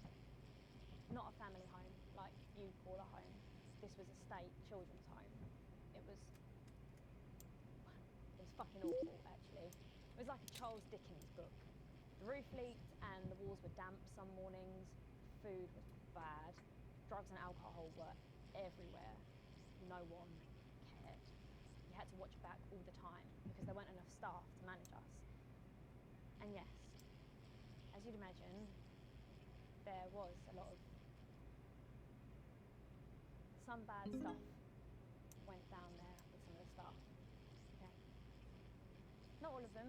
S9: Not a family home like you call a home.
S6: this was a state children's home. It was fucking awful, actually. It was like a Charles Dickens book. The roof leaked and the walls were damp some mornings. Food was bad. Drugs and alcohol were everywhere. No one cared. You had to watch your back all the time because there weren't enough staff to manage us. And yes, as you'd imagine, there was a lot of... Some bad stuff went down there with some of the staff. Okay. Not all of them,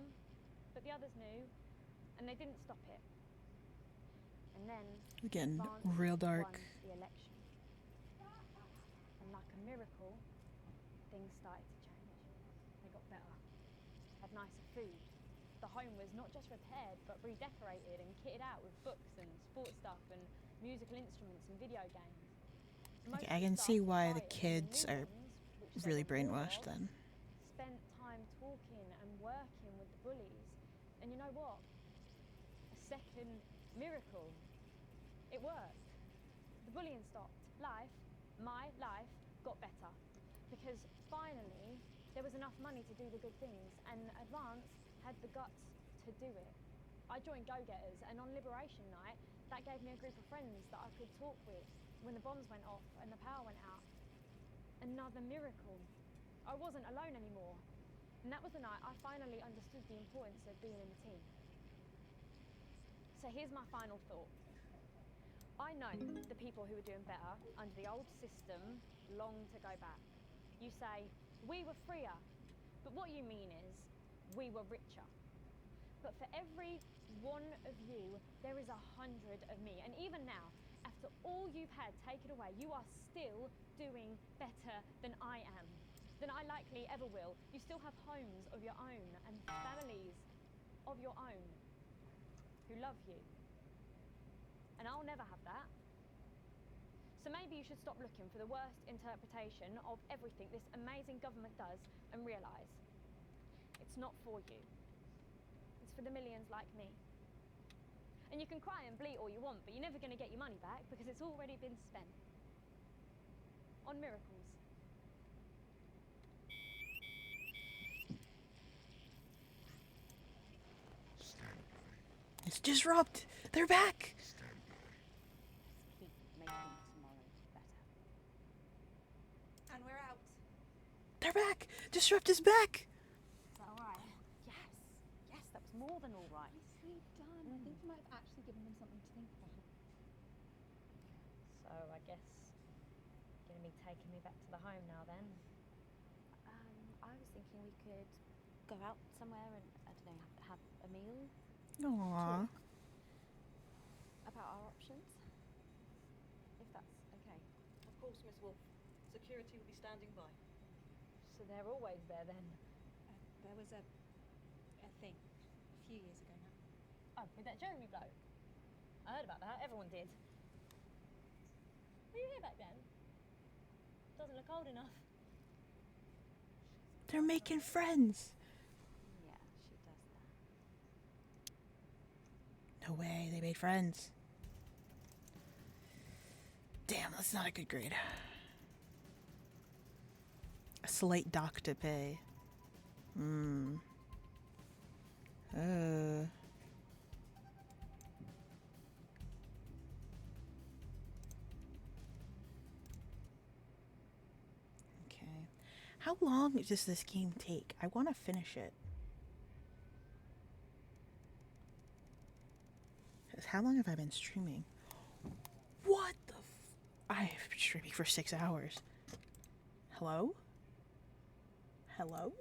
S6: but the others knew, and they didn't stop it. And then
S1: Again,
S6: Advance
S1: real dark.
S6: won the election. And like a miracle, things started to change. They got better. Had nicer food. The home was not just repaired, but redecorated and kitted out with books and sports stuff and musical instruments and video games.
S1: Okay, I can see why the kids are really brainwashed then.
S6: Spent time talking and working with the bullies. And you know what? A second miracle. It worked. The bullying stopped. Life, my life, got better. Because finally, there was enough money to do the good things, and Advance had the guts to do it. I joined Go Getters, and on Liberation Night, that gave me a group of friends that I could talk with when the bombs went off and the power went out. Another miracle. I wasn't alone anymore. And that was the night I finally understood the importance of being in a team. So here's my final thought. I know the people who were doing better under the old system long to go back. You say, we were freer, but what you mean is, we were richer. But for every one of you, there is 100 of me. And even now, after all you've had taken away, you are still doing better than I am, than I likely ever will. You still have homes of your own and families of your own who love you. And I'll never have that. So maybe you should stop looking for the worst interpretation of everything this amazing government does and realise it's not for you. It's for the millions like me. And you can cry and bleat all you want, but you're never going to get your money back because it's already been spent on miracles.
S1: It's Disrupt! They're back!
S6: Keep making tomorrow better.
S8: And we're out.
S1: They're back! Disrupt is back!
S6: Is that alright? Yes. Yes, that was more than alright.
S9: Nicely done. I think you might have actually given them something to think about.
S6: So I guess you're going to be taking me back to the home now then? I was thinking we could go out somewhere and, I don't know, have a meal.
S1: Aww.
S6: Talk about our options. If that's okay.
S2: Of course, Miss Wolf. Security will be standing by.
S6: So they're always there then?
S9: There was a thing a few years ago now.
S6: Oh, with that Jeremy bloke? I heard about that. Everyone did. Were you here back then? Doesn't look old enough.
S1: They're making friends!
S6: Yeah, she does that.
S1: No way, they made friends. Damn, that's not a good grade. A slight dock to pay. Okay. How long does this game take? I want to finish it. How long have I been streaming? What the I've been streaming for 6 hours. Hello? Hello?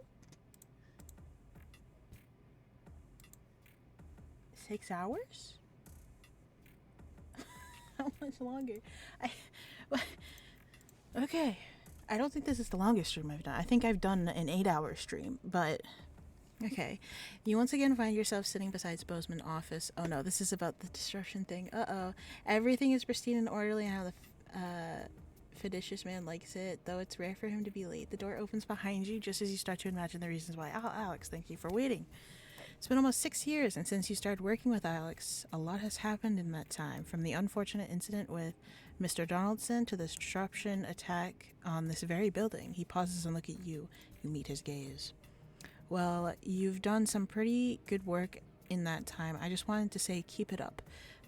S1: 6 hours? How much longer? Okay. I don't think this is the longest stream I've done. I think I've done an 8-hour stream, but... Okay. You once again find yourself sitting beside Bozeman's office. Oh no, this is about the disruption thing. Uh-oh. Everything is pristine and orderly and how the Fidicious man likes it, though it's rare for him to be late. The door opens behind you just as you start to imagine the reasons why. Oh, Alex, thank you for waiting. It's been almost 6 years, and since you started working with Alex, a lot has happened in that time, from the unfortunate incident with Mr. Donaldson to the disruption attack on this very building. He pauses and looks at you. You meet his gaze. Well, you've done some pretty good work in that time. I just wanted to say keep it up,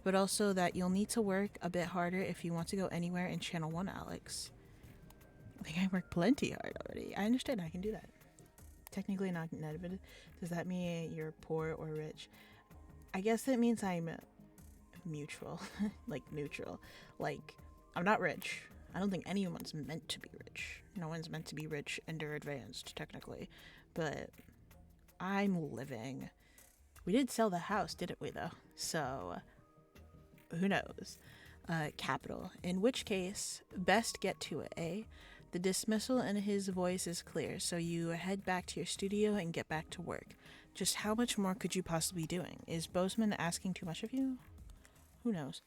S1: but also that you'll need to work a bit harder if you want to go anywhere in Channel 1, Alex. I think I work plenty hard already. I understand I can do that. Technically not net, does that mean you're poor or rich? I guess it means I'm mutual, like neutral. Like, I'm not rich. I don't think anyone's meant to be rich. No one's meant to be rich and or advanced, technically. But I'm living. We did sell the house, didn't we, though? So, who knows? Capital. In which case, best get to it, eh? The dismissal in his voice is clear, so you head back to your studio and get back to work. Just how much more could you possibly be doing? Is Bozeman asking too much of you? Who knows?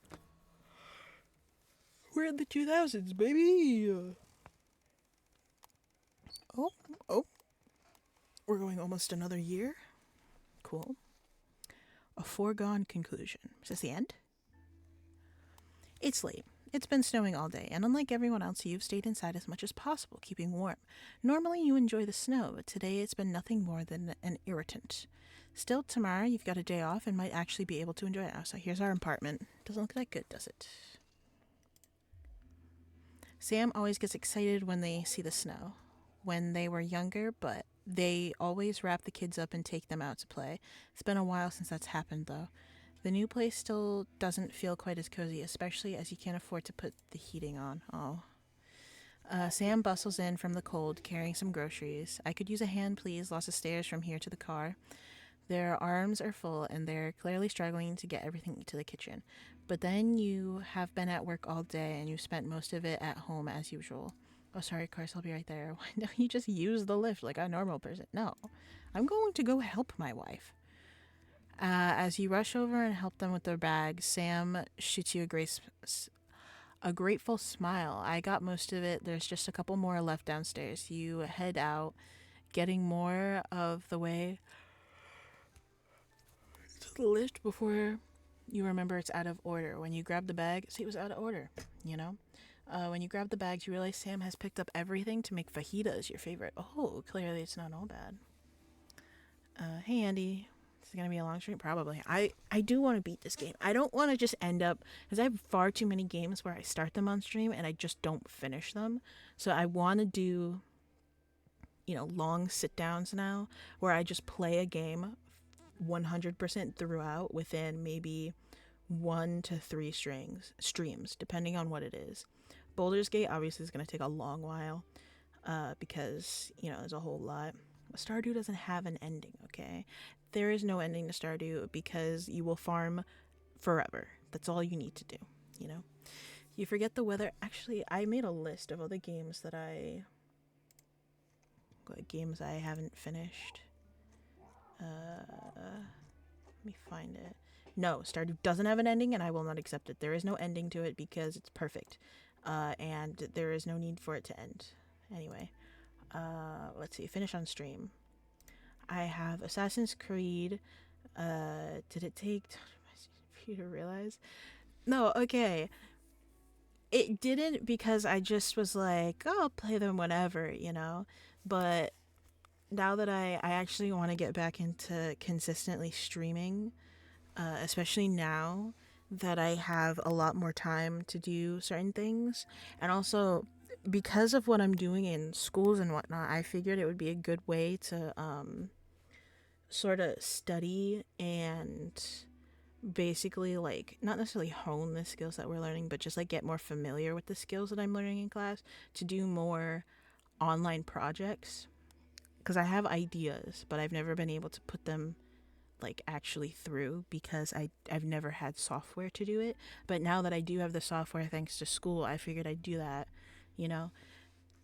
S1: We're in the 2000s, baby! Oh. We're going almost another year. Cool. A foregone conclusion. Is this the end? It's late. It's been snowing all day, and unlike everyone else, you've stayed inside as much as possible, keeping warm. Normally you enjoy the snow, but today it's been nothing more than an irritant. Still, tomorrow you've got a day off and might actually be able to enjoy it. So here's our apartment. Doesn't look that good, does it? Sam always gets excited when they see the snow. When they were younger, but they always wrap the kids up and take them out to play. It's been a while since that's happened, though. The new place still doesn't feel quite as cozy, especially as you can't afford to put the heating on. Oh. Sam bustles in from the cold, carrying some groceries. I could use a hand, please. Lots of stairs from here to the car. Their arms are full, and they're clearly struggling to get everything to the kitchen. But then you have been at work all day, and you've spent most of it at home as usual. Oh, sorry, Cars, I'll be right there. Why don't you just use the lift like a normal person? No, I'm going to go help my wife. As you rush over and help them with their bags, Sam shoots you a grateful smile. I got most of it. There's just a couple more left downstairs. You head out, getting more of the way to the lift before you remember it's out of order. When you grab the bag, see, it was out of order, you know? When you grab the bags, you realize Sam has picked up everything to make fajitas your favorite. Oh, clearly it's not all bad. Hey, Andy. Is it going to be a long stream? Probably. I do want to beat this game. I don't want to just end up, because I have far too many games where I start them on stream and I just don't finish them. So I want to do, long sit downs now where I just play a game 100% throughout within maybe 1 to 3 streams, depending on what it is. Baldur's Gate obviously is going to take a long while because, there's a whole lot. Stardew doesn't have an ending, okay? There is no ending to Stardew because you will farm forever. That's all you need to do, You forget the weather. Actually, I made a list of all the games that I haven't finished. Let me find it. No, Stardew doesn't have an ending, and I will not accept it. There is no ending to it because it's perfect, and there is no need for it to end. Anyway, let's see. Finish on stream. I have Assassin's Creed. Did it take for you to realize? No, okay. It didn't because I just was like, oh, I'll play them whenever, But now that I actually want to get back into consistently streaming, especially now that I have a lot more time to do certain things, and also because of what I'm doing in schools and whatnot, I figured it would be a good way to sort of study and basically not necessarily hone the skills that we're learning, but just get more familiar with the skills that I'm learning in class to do more online projects, because I have ideas but I've never been able to put them actually through because I've never had software to do it. But now that I do have the software thanks to school, I figured I'd do that,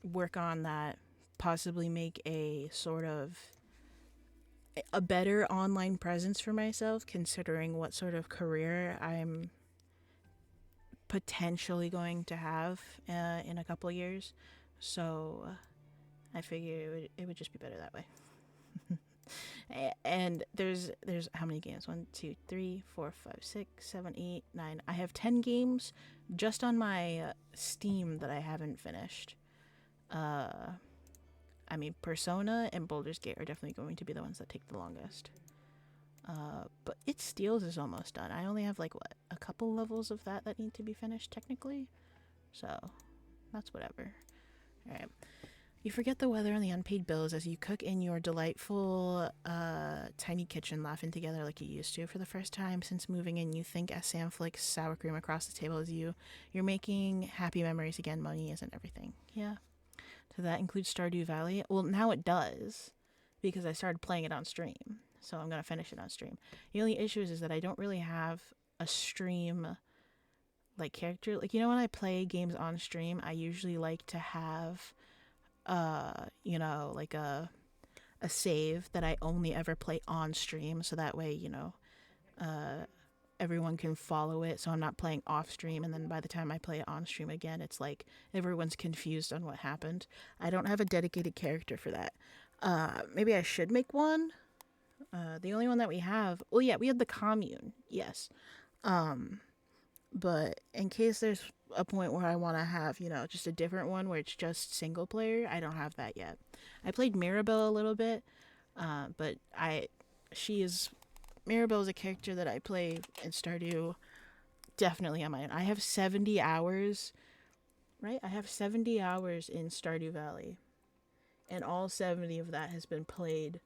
S1: work on that, possibly make a sort of a better online presence for myself, considering what sort of career I'm potentially going to have in a couple of years. So I figured it would just be better that way. And there's how many games? 1, 2, 3, 4, 5, 6, 7, 8, 9. I have 10 games just on my Steam that I haven't finished. I mean, Persona and Baldur's Gate are definitely going to be the ones that take the longest. But It Steals is almost done. I only have, like, what, a couple levels of that need to be finished, technically. So, that's whatever. Alright. You forget the weather and the unpaid bills as you cook in your delightful, tiny kitchen, laughing together like you used to. For the first time since moving in, you think as Sam flicks sour cream across the table as you're making happy memories again. Money isn't everything. Yeah. So that includes Stardew Valley. Well, now it does, because I started playing it on stream. So I'm going to finish it on stream. The only issue is that I don't really have a stream, like, character. Like, you know, when I play games on stream, I usually like to have, you know, like a save that I only ever play on stream. So that way, you know, everyone can follow it. So I'm not playing off stream. And then by the time I play it on stream again, it's like everyone's confused on what happened. I don't have a dedicated character for that. Maybe I should make one. The only one that we have, well, yeah, we had the commune, yes. But in case there's a point where I want to have, you know, just a different one where it's just single player, I don't have that yet. I played Mirabelle a little bit, but Mirabelle is a character that I play in Stardew definitely on my own. I have 70 hours, right? I have 70 hours in Stardew Valley, and all 70 of that has been played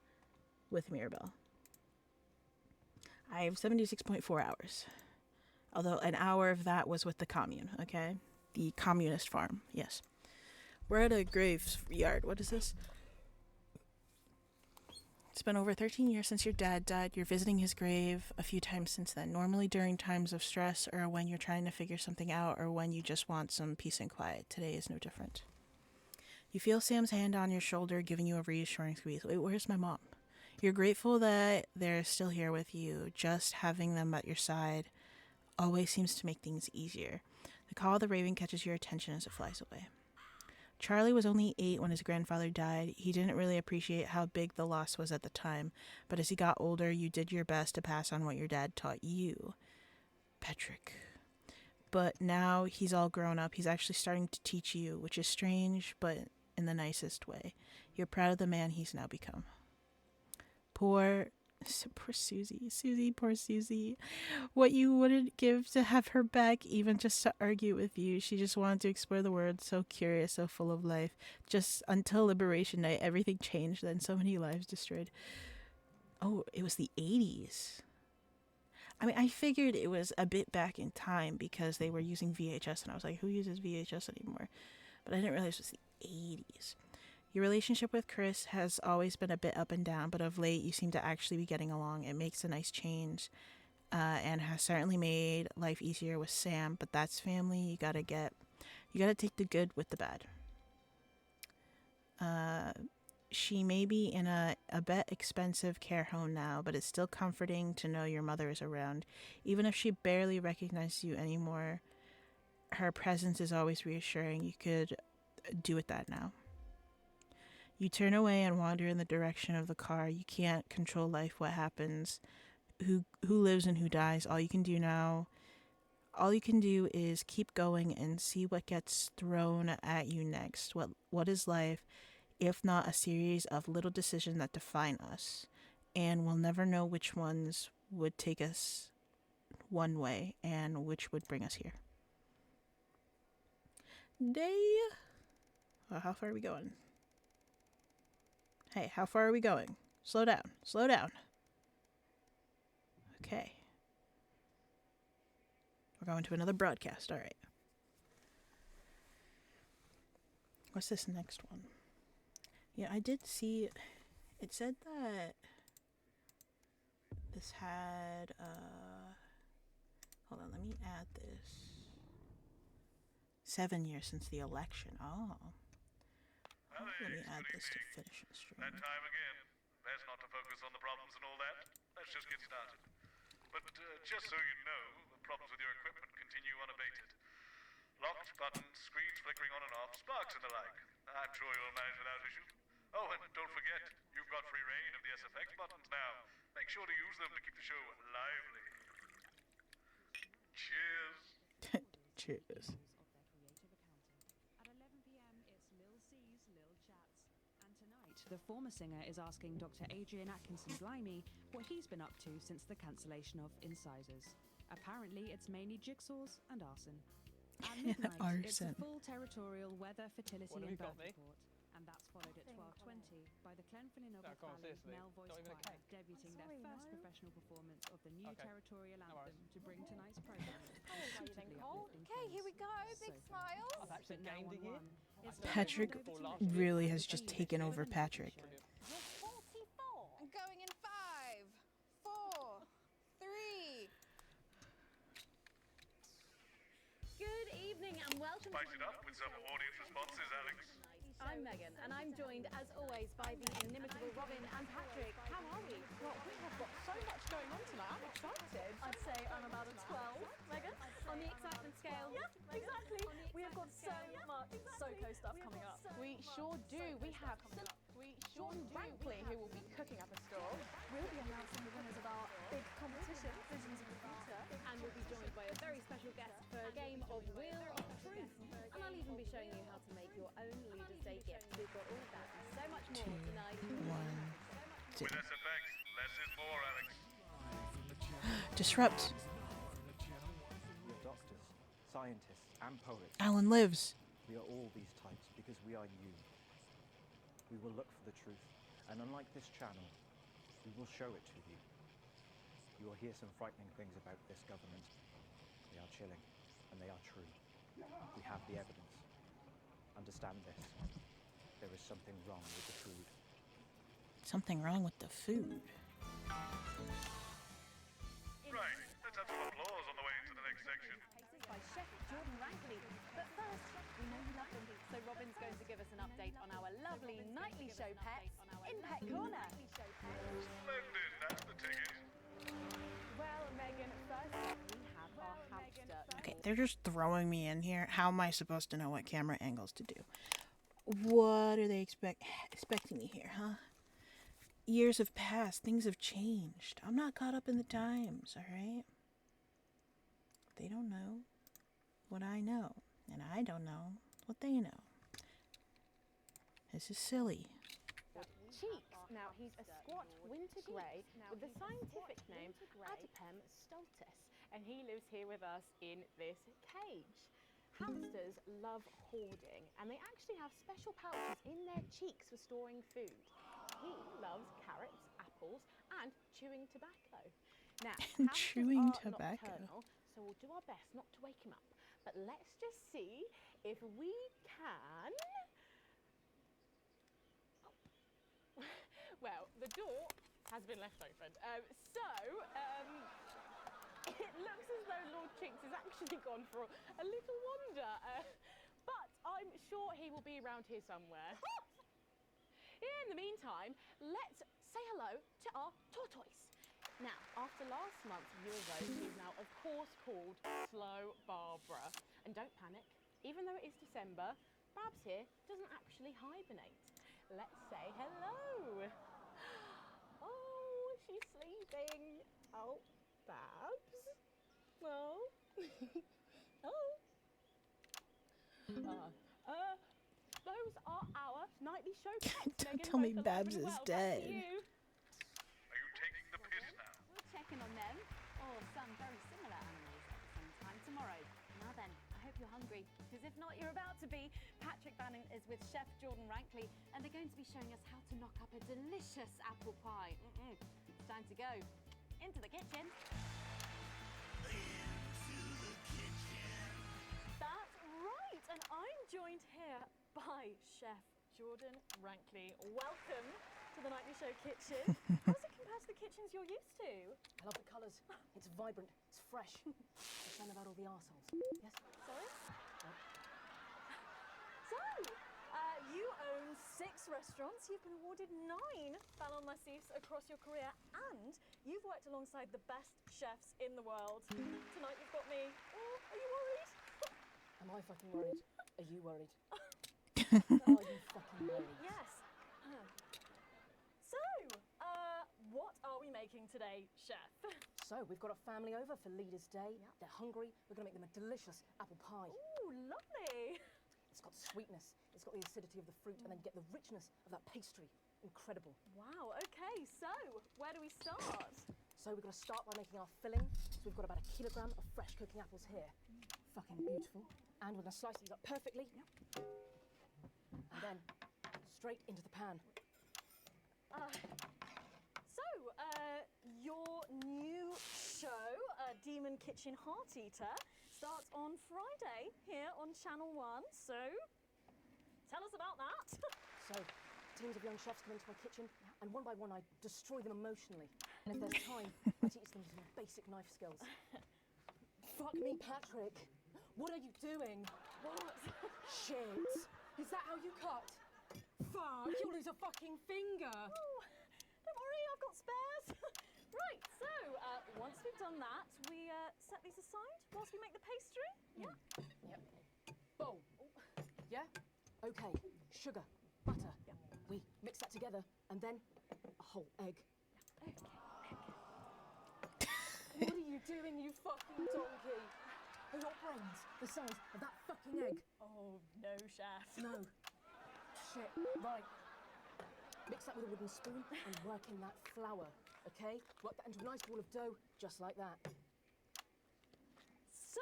S1: with Mirabelle. I have 76.4 hours. Although an hour of that was with the commune, okay? The communist farm, yes. We're at a graveyard. What is this? It's been over 13 years since your dad died. You're visiting his grave a few times since then. Normally during times of stress or when you're trying to figure something out or when you just want some peace and quiet. Today is no different. You feel Sam's hand on your shoulder giving you a reassuring squeeze. Wait, where's my mom? You're grateful that they're still here with you. Just having them at your side always seems to make things easier. The call of the raven catches your attention as it flies away. Charlie was only 8 when his grandfather died. He didn't really appreciate how big the loss was at the time, but as he got older, you did your best to pass on what your dad taught you. Patrick. But now he's all grown up. He's actually starting to teach you, which is strange, but in the nicest way. You're proud of the man he's now become. Poor Susie, poor Susie. What you wouldn't give to have her back, even just to argue with you. She just wanted to explore the world, so curious, so full of life. Just until Liberation Night, everything changed, then so many lives destroyed. Oh, it was the 80s. I mean, I figured it was a bit back in time because they were using VHS, and I was like, who uses VHS anymore? But I didn't realize it was the 80s. Your relationship with Chris has always been a bit up and down, but of late you seem to actually be getting along. It makes a nice change, and has certainly made life easier with Sam, but that's family. You gotta take the good with the bad. She may be in a bit expensive care home now, but it's still comforting to know your mother is around. Even if she barely recognizes you anymore, her presence is always reassuring. You could do with that now. You turn away and wander in the direction of the car. You can't control life, what happens, who lives and who dies. All you can do is keep going and see what gets thrown at you next. What is life if not a series of little decisions that define us? And we'll never know which ones would take us one way and which would bring us here. Well, how far are we going? Hey, how far are we going? Slow down. Slow down. Okay. We're going to another broadcast. All right. What's this next one? Yeah, I did see... It said that this had... Hold on, let me add this. 7 years since the election. Oh. Let me add this to finish the stream.
S3: That time again. Best not to focus on the problems and all that. Let's just get started. But just so you know, the problems with your equipment continue unabated. Locked buttons, screens flickering on and off, sparks and the like. I'm sure you'll manage without issue. Oh, and don't forget, you've got free reign of the SFX buttons now. make sure to use them to keep the show lively. Cheers.
S1: Cheers.
S10: At 11 p.m., it's Lil C's Lil Chats. And tonight, the former singer is asking Dr. Adrian Atkinson Blimey what he's been up to since the cancellation of Incisors. Apparently, it's mainly jigsaws and arson. At midnight, it's a
S1: Arson.
S10: full territorial weather, fertility,
S14: What have
S10: and
S14: you got,
S10: birth
S14: mate?
S10: report. And that's followed at 12:20 by the Glenfinnan
S14: No, go on,
S10: Valley
S14: seriously.
S10: Male Voice
S14: Not even a
S10: Choir
S14: cake.
S10: debuting their first professional performance of the new
S14: Okay.
S10: territorial
S14: No
S10: anthem
S14: worries.
S10: to bring tonight's program. suitably uplifting
S13: Okay, here we
S10: themes.
S13: go. Big
S10: So
S13: smiles.
S14: I've actually
S10: But now
S14: gained a
S10: on
S14: year.
S10: one, it's
S1: Patrick really has just taken over Patrick.
S13: You're 44. I'm going in 5, 4, 3.
S6: Good evening and welcome
S3: Spice it up with some audience responses, Alex.
S6: I'm Megan, and I'm joined, as always, by the inimitable Robin and Patrick. How are we?
S19: Well, we have got so much going on tonight. I'm excited.
S4: I'd say I'm about a 12. Megan?
S6: On the excitement scale.
S4: Yeah, exactly. We have got so much SoCo stuff coming up.
S19: We sure do. We have Jordan Rankley, who will be cooking up a store.
S4: We'll be announcing the winners of our big competition, Visions of the Future.
S6: And we'll be joined by a very special guest for a game of Wheel of Truth. And I'll even be showing you how to make your own Leader's Day gift. We've got all of that and so much more tonight.
S1: 2, 1, 2.
S3: With SFX, less is more, Alex.
S1: Disrupt.
S18: We are doctors, scientists, and poets.
S1: Alan lives.
S18: We are all these types because we are you. We will look for the truth, and unlike this channel, we will show it to you. You will hear some frightening things about this government. They are chilling, and they are true. We have the evidence. Understand this. There is something wrong with the food.
S1: Something wrong with the food.
S3: Right, let's have some applause on the way into the next section.
S6: By Chef Jordan Rankley. But first, we know you love them, so Robin's going to give us an update on our lovely nightly show pets in Pet Corner.
S3: Splendid, that's the ticket.
S19: Well, Megan, first we have our hamster.
S1: Okay, they're just throwing me in here. How am I supposed to know what camera angles to do? What are they expecting me here, huh? Years have passed. Things have changed. I'm not caught up in the times, alright? They don't know what I know, and I don't know what they know. This is silly.
S19: Cheeks. Now, he's a squat winter grey with the scientific name Adipem stultus, and he lives here with us in this cage. Hamsters love hoarding, and they actually have special pouches in their cheeks for storing food. He loves carrots, apples, and chewing tobacco. Now, hamsters
S1: Chewing
S19: are
S1: tobacco.
S19: nocturnal, so we'll do our best not to wake him up. But let's just see if we can. Well, the door has been left open. It looks as though Lord Chinks has actually gone for a little wander. But I'm sure he will be around here somewhere. In the meantime, let's say hello to our tortoise. Now, after last month's Euro, he's now, of course, called Slow Barbara. And don't panic, even though it is December, Babs here doesn't actually hibernate. Let's say hello. Oh, she's sleeping. Oh, Babs. Oh. Those are our nightly show pets.
S1: Don't
S19: Megan,
S1: tell me
S19: both alive
S1: Babs
S19: and
S1: is
S19: well. Back to
S1: dead.
S19: you.
S3: Are you taking the piss now?
S6: We'll check in on them, or some very similar animals at the same time tomorrow. Now then, I hope you're hungry, because if not, you're about to be. Patrick Bannon is with Chef Jordan Rankley, and they're going to be showing us how to knock up a delicious apple pie. It's time to go into the kitchen.
S4: That's right, and I'm joined here by Chef Jordan Rankley. Welcome to the Nightly Show kitchen. How does it compare to the kitchens you're used to?
S23: I love the colours. It's vibrant. It's fresh. It's none about all the arseholes. Yes?
S4: Sorry? So, you own 6 restaurants, you've been awarded 9 Ballon d'Or across your career, and you've worked alongside the best chefs in the world. Tonight you've got me. Oh, are you worried?
S23: Am I fucking worried? Are you worried? Are you fucking worried?
S4: Yes. So, what are we making making today, chef?
S23: So, we've got a family over for Leaders' Day. They're hungry. We're going to make them a delicious apple pie.
S4: Ooh, lovely.
S23: It's got sweetness, it's got the acidity of the fruit, and then you get the richness of that pastry. Incredible.
S4: Wow, okay, so where do we start?
S23: So we've got to start by making our filling. So we've got about 1 kilogram of fresh cooking apples here. Fucking beautiful. And we're going to slice these up perfectly. And then straight into the pan.
S4: Your new show, Demon Kitchen Heart Eater, starts on Friday here on Channel 1. So, tell us about that.
S23: So, teams of young chefs come into my kitchen, and one by one I destroy them emotionally. And if there's time, I teach them some basic knife skills. Fuck me, Patrick. What are you doing?
S4: What?
S23: Shit. Is that how you cut? Fuck, you'll lose a fucking finger.
S4: Oh, don't worry, I've got spares. Right, so once we've done that, we set these aside whilst we make the pastry. Yeah.
S23: Yep. Bowl. Yeah? Okay. Sugar, butter. Yeah. We mix that together, and then a whole egg. What are you doing, you fucking donkey? Are your brains the size of that fucking egg?
S4: Oh, no, chef.
S23: No. Shit. Right. Mix that with a wooden spoon and work in that flour, okay? Work that into a nice ball of dough, just like that.
S4: So,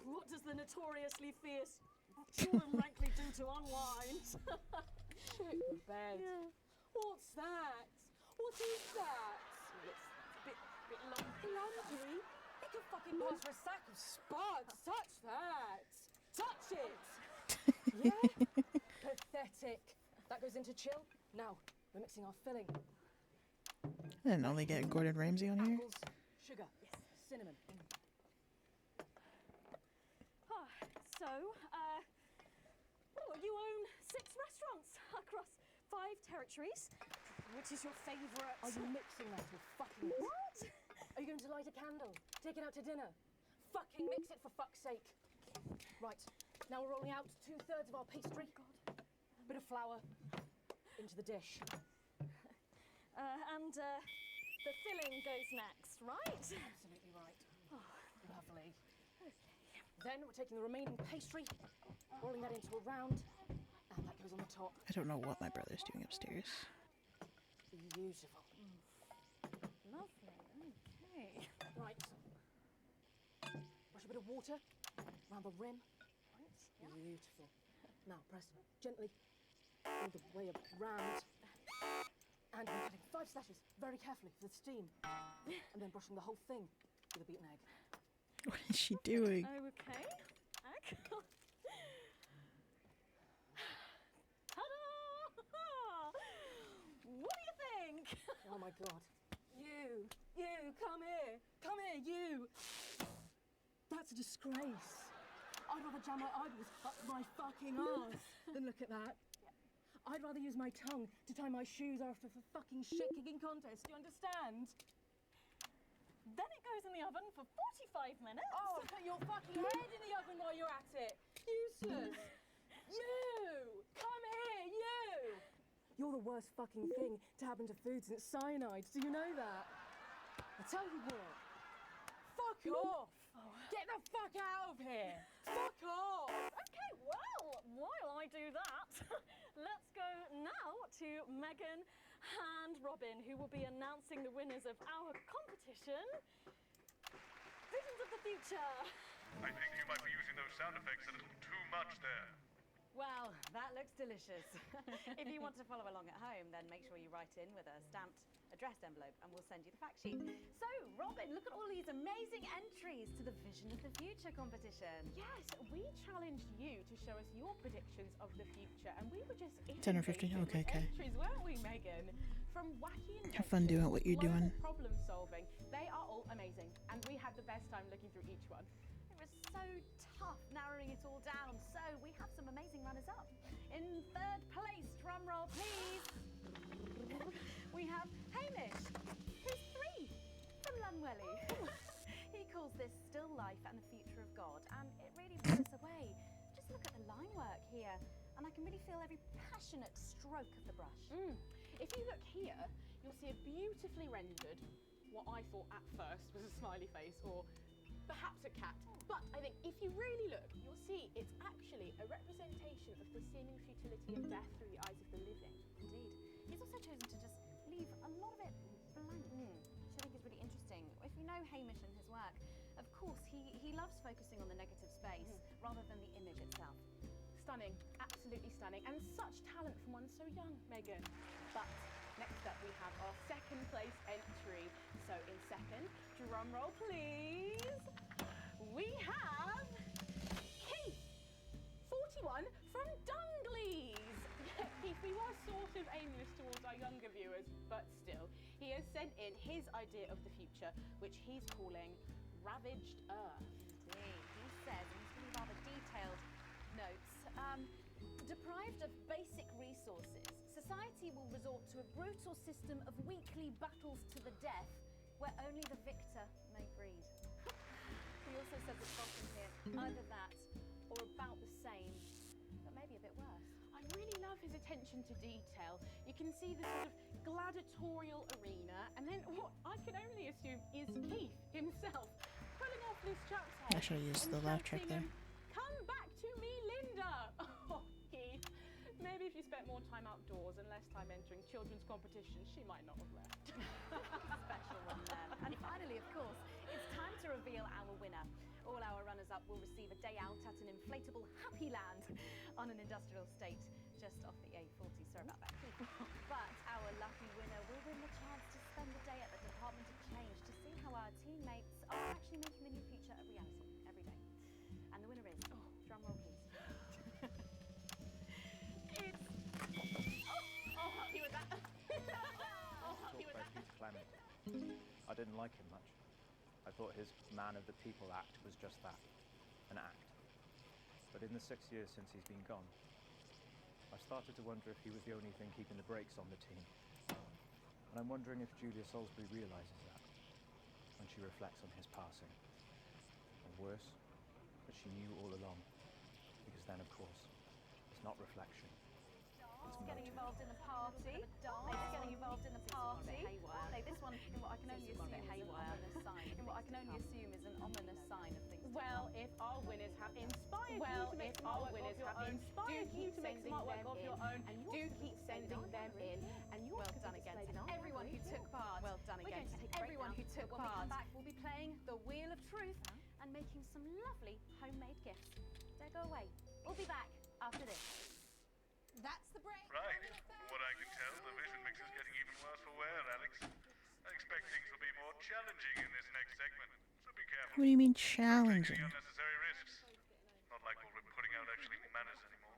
S4: what does the notoriously fierce Jordan Rankley do to unwind?
S23: Shit the bed.
S4: Yeah.
S23: What's that? What is that?
S4: It's a bit lumpy.
S23: Laundry? It could fucking pass for a sack of spuds. Touch that. Touch it. Yeah? Pathetic. That goes into chill. Now, we're mixing our filling.
S1: I didn't only get Gordon Ramsay on here.
S23: Apples, sugar, cinnamon.
S4: You own 6 restaurants across 5 territories. Which is your favourite?
S23: Are you mixing that or fucking it?
S4: What?
S23: Are you going to light a candle? Take it out to dinner? Fucking mix it for fuck's sake. Right, now we're rolling out 2/3 of our pastry. Bit of flour into the dish.
S4: And the filling goes next, right?
S23: Absolutely right. Oh, lovely. Okay. Then we're taking the remaining pastry, rolling that into a round, and that goes on the top.
S1: I don't know what my brother's doing upstairs.
S23: Beautiful.
S4: Lovely. Okay.
S23: Right. Brush a bit of water around the rim.
S4: Right.
S23: Yeah. Beautiful. Now press gently all the way around. And we're cutting 5 slashes very carefully for the steam. And then brushing the whole thing with a beaten egg.
S1: What is she doing?
S4: Okay. Egg. Ta-da! What do you think?
S23: Oh my god. You, come here, you. That's a disgrace. I'd rather jam my eyeballs up my fucking arse than look at that. I'd rather use my tongue to tie my shoes after a fucking shit-kicking contest, do you understand?
S4: Then it goes in the oven for 45 minutes.
S23: Oh, put your fucking head in the oven while you're at it. Useless. You! Come here, you! You're the worst fucking thing to happen to food since cyanide. Do you know that? I tell you what. Fuck off! Get the fuck out of here! Fuck off!
S4: Okay, well, while I do that, let's go now to Megan and Robin, who will be announcing the winners of our competition, Visions of the Future.
S3: I think you might be using those sound effects a little too much there.
S6: Well, that looks delicious. If you want to follow along at home, then make sure you write in with a stamped addressed envelope and we'll send you the fact sheet. So, Robin, look at all these amazing entries to the Vision of the Future competition.
S19: Yes, we challenged you to show us your predictions of the future, and we were just
S1: 10 or 15, okay.
S19: entries, weren't we, Megan? From wacky and
S1: Have fun doing what you're doing.
S19: problem solving, they are all amazing, and we had the best time looking through each one.
S6: It was so tough narrowing it all down, so we have some amazing runners-up. In 3rd place, drumroll please, we have Hamish, who's 3 from Lunwelly. He calls this still life and the future of God, and it really blew us away. Just look at the line work here, and I can really feel every passionate stroke of the brush.
S19: If you look here, you'll see a beautifully rendered, what I thought at first was a smiley face or perhaps a cat. But I think if you really look, you'll see it's actually a representation of the seeming futility of death through the eyes of the living.
S6: Indeed. He's also chosen to just leave a lot of it blank, which I think is really interesting. If you know Hamish and his work, of course, he loves focusing on the negative space rather than the image itself.
S19: Stunning, absolutely stunning, and such talent from one so young, Megan. But next up we have our second place entry. So in second, drum roll please, we have Keith, 41 from Dungleys. Keith, we were sort of aiming this towards our younger viewers, but still, he has sent in his idea of the future, which he's calling Ravaged Earth.
S6: Indeed, he says in his really rather detailed notes, deprived of basic resources, society will resort to a brutal system of weekly battles to the death, where only the victor may breed. He also says at the bottom here, either that or about the same, but maybe a bit worse.
S19: I really love his attention to detail. You can see the sort of gladiatorial arena, and then what I can only assume is Keith himself pulling off this chap's head.
S1: I should have used the laugh track there.
S19: Come back to me, Linda! Oh, Keith. Maybe if you spent more time outdoors and less time entering children's competitions, she might not have left.
S6: Special one there. And finally, of course, it's time to reveal our winner. All our runners-up will receive a day out at an inflatable Happy Land on an industrial estate just off the A40. Sorry about that. But our lucky winner will win the chance to spend the day at the Department of Change to see how our teammates are actually making the new future a reality every day. And the winner is, drum roll please.
S19: It's... Oh, help you with that. Oh, help you with that.
S18: Peter Clement. I didn't like him much. I thought his Man of the People act was just that, an act. But in the 6 years since he's been gone, I started to wonder if he was the only thing keeping the brakes on the team. And I'm wondering if Julia Salisbury realises that when she reflects on his passing. Or worse, that she knew all along. Because then, of course, it's not reflection. It's
S6: Getting
S18: motive.
S6: involved in the party. It's getting involved in the party. No, this one, in what I can only assume is an ominous sign. In what I can only assume is an ominous sign of things.
S19: Well, if our winners have inspired you to make some artwork of your own, and do keep sending them in. And you're
S6: well done again to everyone who took part. Well done again to everyone who took part. When we come back, we'll be playing the Wheel of Truth and making some lovely homemade gifts. Don't go away. We'll be back after this.
S9: That's the break.
S3: Right. From what I can tell, the vision mix is getting even worse for wear, Alex. I expect things will be more challenging in this next segment, so be careful.
S1: What do you mean
S3: Don't take
S1: challenging?
S3: any unnecessary risks. Not like we'll be putting out actually manners anymore.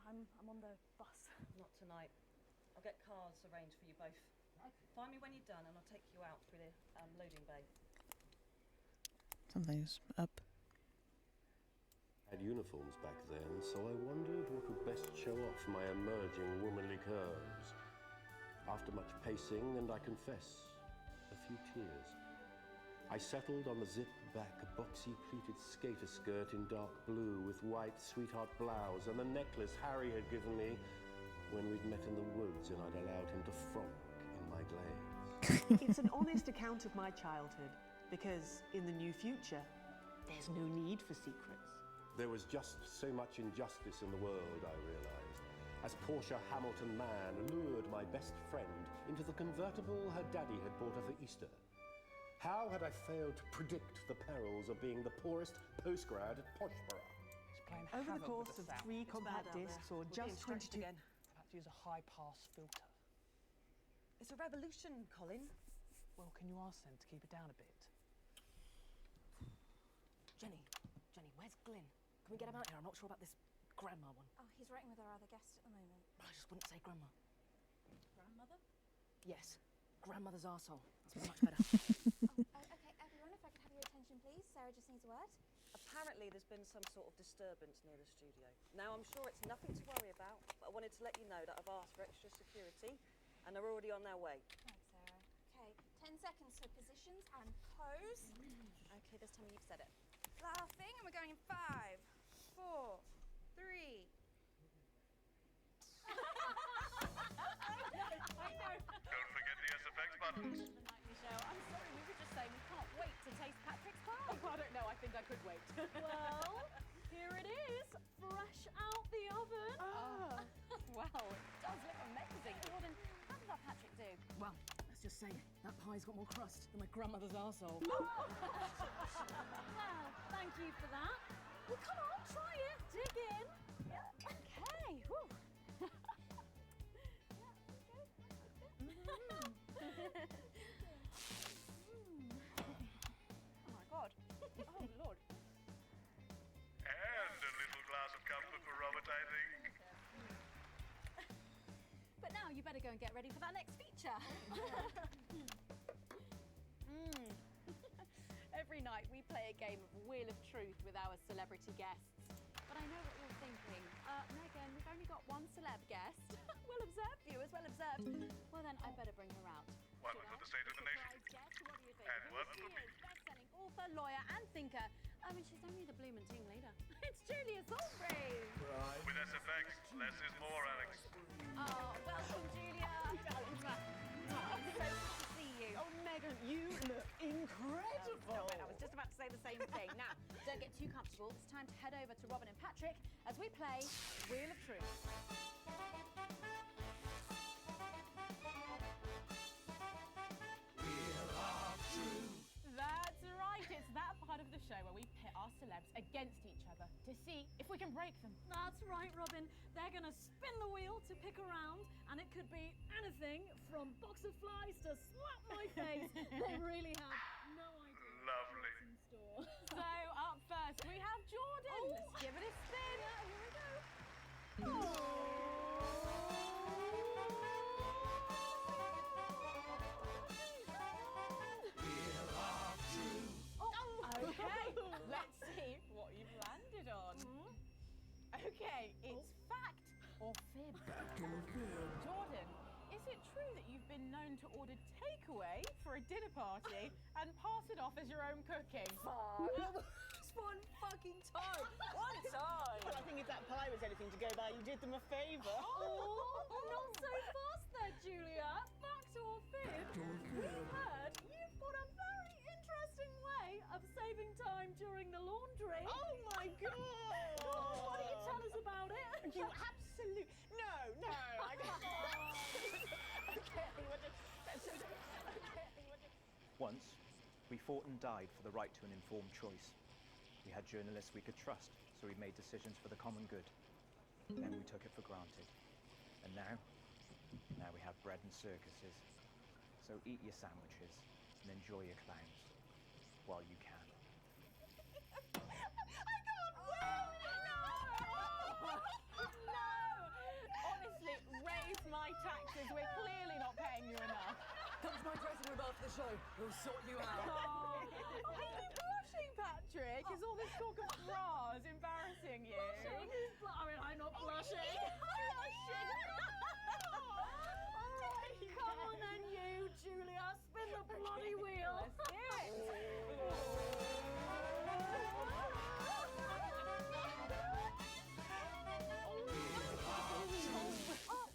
S6: I'm on the bus.
S2: Not tonight. I'll get cars arranged for you both. Find me when you're done and I'll take you out through the loading bay.
S1: Something's up.
S17: Had uniforms back then, so I wondered what would best show off my emerging womanly curves. After much pacing, and I confess, a few tears, I settled on the zip-back, boxy-pleated skater skirt in dark blue with white sweetheart blouse and the necklace Harry had given me when we'd met in the woods and I'd allowed him to frolic in my glades.
S20: It's an honest account of my childhood, because in the new future, there's no need for secrets.
S17: There was just so much injustice in the world, I realized, as Portia Hamilton Mann lured my best friend into the convertible her daddy had bought her for Easter. How had I failed to predict the perils of being the poorest postgrad at Poshborough?
S20: Over the course of 3 compact discs or just 22...
S22: Again. I had to use a high-pass filter.
S2: It's a revolution, Colin.
S22: Well, can you ask them to keep it down a bit?
S2: Jenny, where's Glyn? Can we get him out here? I'm not sure about this grandma one.
S9: Oh, he's writing with our other guest at the moment.
S2: I just wouldn't say grandma.
S9: Grandmother?
S2: Yes, grandmother's arsehole. That's much better.
S9: Okay, everyone, if I could have your attention, please. Sarah just needs a word.
S2: Apparently there's been some sort of disturbance near the studio. Now, I'm sure it's nothing to worry about, but I wanted to let you know that I've asked for extra security, and they're already on their way.
S9: Thanks, Sarah. Okay, 10 seconds for positions and pose.
S6: Okay, this time you've said it.
S9: Laughing, and we're going in 5, 4, 3.
S3: Don't forget
S23: Just saying, that pie's got more crust than my grandmother's arsehole.
S4: Well, thank you for that. Well, come on, try it. Dig in. Yeah. Okay. Whew.
S6: Oh my god. Oh lord.
S3: And a little glass of comfort for Robert, I think.
S6: But now you better go and get ready for that next feature. Every night we play a game of Wheel of Truth with our celebrity guests. But I know what you're thinking. Megan, we've only got one celeb guest. Well observed, viewers, well observed. Well then, I better bring her out.
S3: One for the State of the Nation.
S6: Guest, what do you think?
S3: And one
S6: She
S3: for me.
S6: is best-selling author, lawyer, and thinker. I mean, she's only the bloomin' team leader. It's Julia Thornbury.
S3: With SFX, less is more, Alex.
S6: Oh, welcome, Julia. Oh, so good to see you.
S19: Oh, Megan, you look incredible.
S6: Stop it. I was just about to say the same thing. Now, don't get too comfortable. It's time to head over to Robin and Patrick as we play Wheel of Truth.
S19: That's right, it's that part of the show where we pit our celebs against each other to see if we can break them.
S4: That's right, Robin. They're going to spin the wheel to pick a round, and it could be anything from box of flies to slap my face. They really have no idea
S3: Lovely.
S4: what's in store.
S19: So, up first, we have Jordan.
S6: Oh.
S19: Let's give it a spin.
S4: Yeah, here we go.
S19: Okay, let's see what you've landed on. Okay, it's fact or fib. Jordan, is it true that you've been known to order takeaway for a dinner party and pass it off as your own cooking?
S23: It's one fucking time. One time.
S20: Well, I think if that pie was anything to go by, you did them a favour.
S4: Oh, not so fast there, Julia. Fact or fib? We've heard you've got a very interesting way of saving time during the laundry.
S20: Oh my God!
S4: Why don't you tell us about it?
S20: You absolute no, I can't.
S18: Once, we fought and died for the right to an informed choice. We had journalists we could trust, so we made decisions for the common good. Then we took it for granted. And now we have bread and circuses. So eat your sandwiches and enjoy your clowns while you can.
S19: Honestly, raise my taxes. We're clearly not paying you enough.
S23: Come to my dressing room after the show. We'll sort you out.
S19: Oh, are you blushing, Patrick? Is all this talk of bras embarrassing you?
S4: Blushing? I mean, I'm not blushing. Come on then, you, Julia. Spin the bloody wheel.
S19: Let's do it.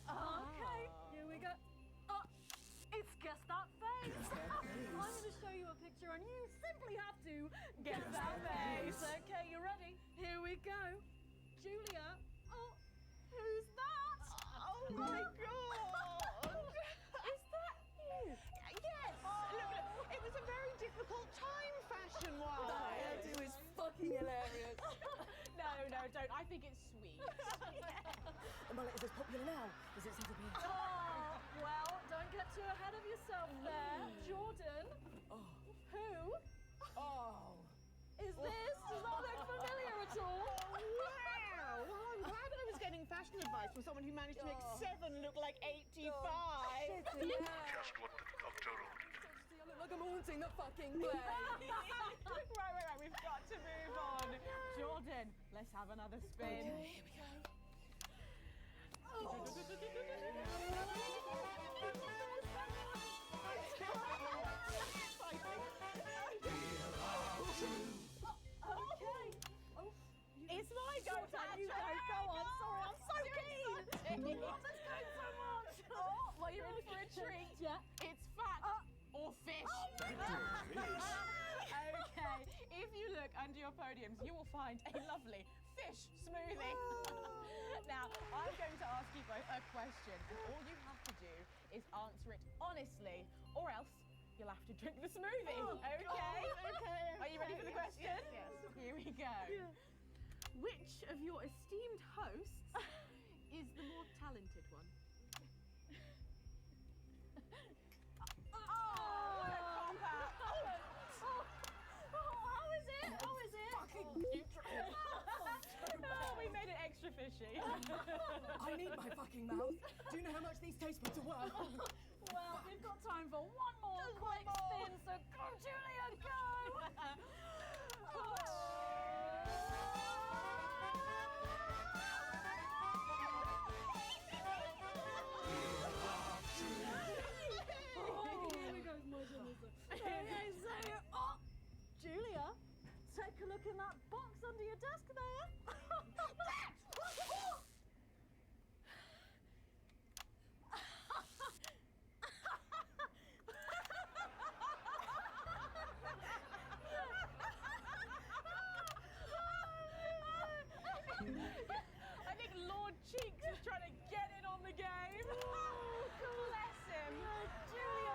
S4: Okay, here we go. It's Guess That Face. I'm going to show you a picture and you simply have to
S19: Guess that face.
S4: Okay, you ready? Here we go. Julia. Oh, who's that?
S20: Oh my God!
S19: Is that you?
S20: Yes. Look, it was a very difficult time fashion-wise.
S23: That hairdo is fucking hilarious.
S19: No, don't. I think it's sweet.
S23: Well, is this popular now? Is it ever been?
S4: Oh, well, don't get too ahead of yourself there. Jordan.
S23: Oh.
S4: Who
S23: Oh.
S4: is this? Does that look familiar at all?
S20: Wow! Well, I'm glad I was getting fashion advice from someone who managed to make 7 look like 85.
S3: Just what the doctor ordered.
S23: I look like I'm haunting the fucking place.
S19: Right. We've got to move on. Jordan, let's have another spin.
S23: Okay, here we go.
S19: It's my go,
S4: You go, go on. Sorry, I'm so keen. Let's go so much.
S19: Oh, well, you're in for a treat.
S4: Yeah.
S19: It's fact or fish. Okay, if you look under your podiums, you will find a lovely fish smoothie. Now, I'm going to ask you both a question, and all you have to do is answer it honestly, or else you'll have to drink the smoothie.
S20: Oh,
S19: okay?
S20: God, okay,
S19: Are you ready for the
S20: yes,
S19: question?
S20: yes.
S19: Here we go. Which of your esteemed hosts is the more talented one?
S20: What a cop-out.
S19: How is it? How is it?
S20: Fucking neutral.
S19: We made it extra fishy.
S23: I need my fucking mouth. Do you know how much these taste buds are worth?
S4: Well, we've got time for one more quick spin, so go, Julia, go! Okay, so, Julia, take a look in that box under your desk there.
S19: I think Lord Cheeks is trying to get in on the game. Bless him.
S4: Julia,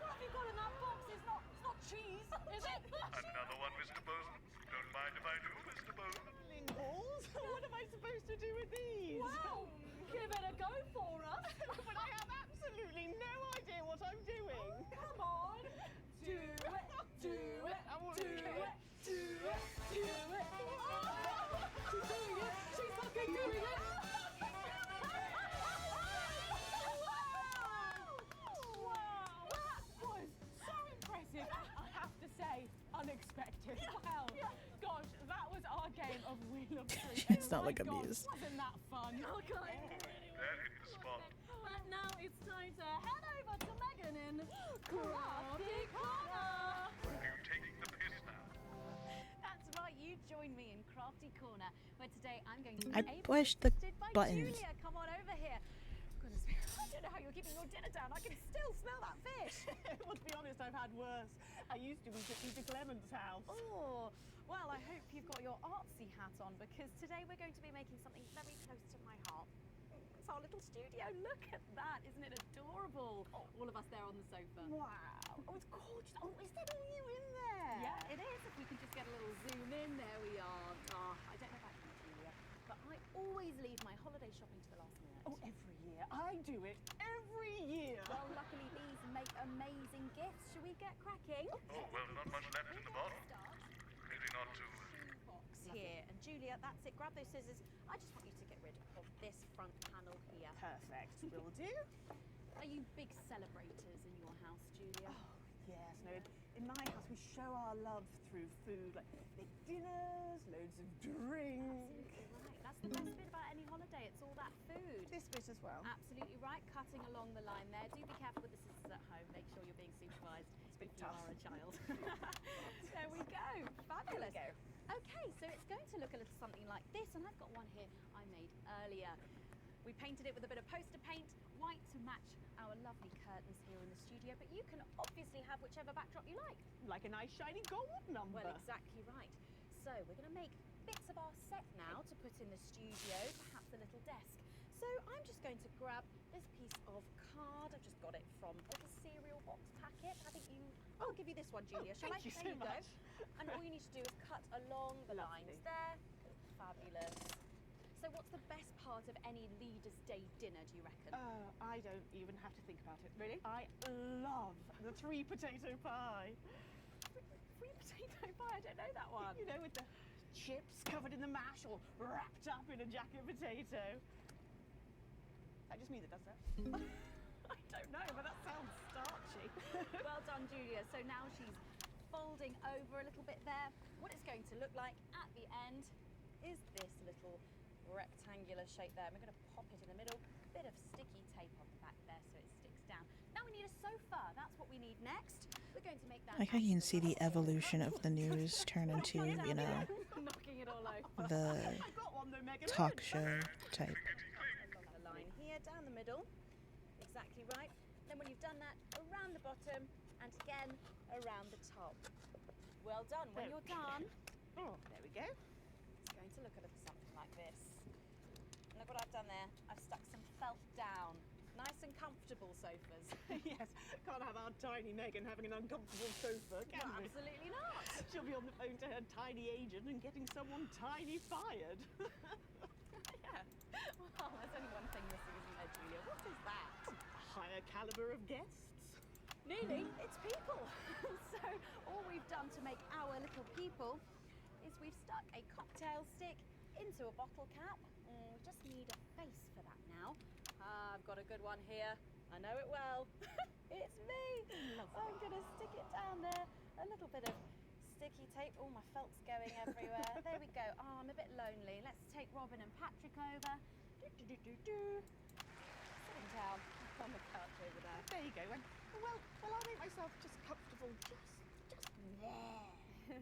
S4: what have you got in that box? It's not cheese, is it?
S3: Another one, Mr. Boson. Don't mind if I do, Mr. Boson.
S20: Balls? What am I supposed to do with these?
S4: Well, give it a go for us.
S20: But I have absolutely no idea what I'm doing.
S4: Come on. Do it, do it,
S20: I want
S4: do
S20: to
S4: it,
S20: do it.
S4: do it, do it. She's doing it. She's fucking doing it.
S19: Wow, that was so impressive. I have to say, unexpected. Wow. Gosh, that was our game of Wheel of Truth.
S1: It's not
S19: Oh
S1: like
S19: my God,
S1: abuse.
S19: Wasn't that fun?
S4: Okay.
S3: That hit the spot.
S4: And now it's time to head over to Megan in Crafty Corner.
S3: Are you taking the piss now?
S6: That's right, you join me in Crafty Corner, where today I'm going to
S1: I
S6: be
S1: pushed the
S6: assisted by
S1: buttons.
S6: Julia. Come on over here. Goodness me, I don't know how you're keeping your dinner down. I can still smell that fish.
S20: Well, to be honest, I've had worse. I used to eat at Peter Clement's house.
S6: Oh, well, I hope you've got your artsy hat on, because today we're going to be making something very close to my heart. It's our little studio. Look at that. Isn't it adorable? All of us there on the sofa.
S20: Wow. Oh, it's gorgeous. Oh, is that all you in there?
S6: Yeah, it is. If we can just get a little zoom in, there we are. Oh, I don't know about you, Julia, but I always leave my holiday shopping to the last minute.
S20: Oh, every year. I do it every year.
S6: Well, luckily these make amazing gifts. Shall we get cracking?
S3: Oh, well, not much left in the bottle. Maybe not too.
S6: Box here. And Julia, that's it. Grab those scissors. I just want you to get rid of this front panel here.
S20: Perfect. Will do.
S6: Are you big celebrators in your house, Julia?
S20: Oh, yes. No, in my house, we show our love through food, like big dinners, loads of drink.
S6: Absolutely right. That's the best bit about any holiday. It's all that food.
S20: This bit as well.
S6: Absolutely right. Cutting along the line there. Do be careful with the scissors at home. Make sure you're being supervised.
S20: It's a bit
S6: if
S20: tough.
S6: You are a child. There we go. Fabulous.
S20: There we go.
S6: Okay, so it's going to look a little something like this, and I've got one here I made earlier. We painted it with a bit of poster paint, white to match our lovely curtains here in the studio, but you can obviously have whichever backdrop you like.
S20: Like a nice shiny gold number.
S6: Well, exactly right. So we're going to make bits of our set now to put in the studio, perhaps a little desk. So I'm just going to grab this piece of card. I've just got it from a little cereal box packet. I think you... I'll give you this one, Julia. Shall I?
S20: Thank you
S6: There
S20: so
S6: you go.
S20: much.
S6: And all you need to do is cut along the lines there. Fabulous. So what's the best part of any Leaders' Day dinner, do you reckon?
S20: I don't even have to think about it. Really? I love the 3 potato pie.
S6: Free potato pie, I don't know that one.
S20: You know, with the chips covered in the mash or wrapped up in a jacket potato. That just me that does that?
S6: I don't know, but that sounds starchy. Well done, Julia. So now she's folding over a little bit there. What it's going to look like at the end is this little rectangular shape there. And we're going to pop it in the middle. Bit of sticky tape on the back there so it sticks down. Now we need a sofa. That's what we need next. We're going to make that.
S1: I like how you can see the evolution of the news turn into, you know,
S6: knocking it all over.
S1: the talk show type.
S6: Along the line here, down the middle. Exactly right. Then when you've done that, around the bottom and again around the top. Well done. When you're done,
S20: oh, there we go.
S6: It's going to look a little something like this. And look what I've done there. I've stuck some felt down Nice and comfortable sofas.
S20: Yes, can't have our tiny Megan having an uncomfortable sofa, can
S6: Well,
S20: we?
S6: absolutely not.
S20: She'll be on the phone to her tiny agent and getting someone tiny fired.
S6: Yeah. Well, there's only one thing missing, isn't there, Julia? What is that?
S20: Higher caliber of guests.
S6: Nearly. It's people. So all we've done to make our little people is we've stuck a cocktail stick into a bottle cap. We just need a face for that now. I've got a good one here. I know it well. It's me. I'm going to stick it down there. A little bit of sticky tape. Oh, my felt's going everywhere. There we go. Oh, I'm a bit lonely. Let's take Robin and Patrick over. Sitting down on the couch over there.
S20: There you go. Well, I'll make myself just comfortable just there.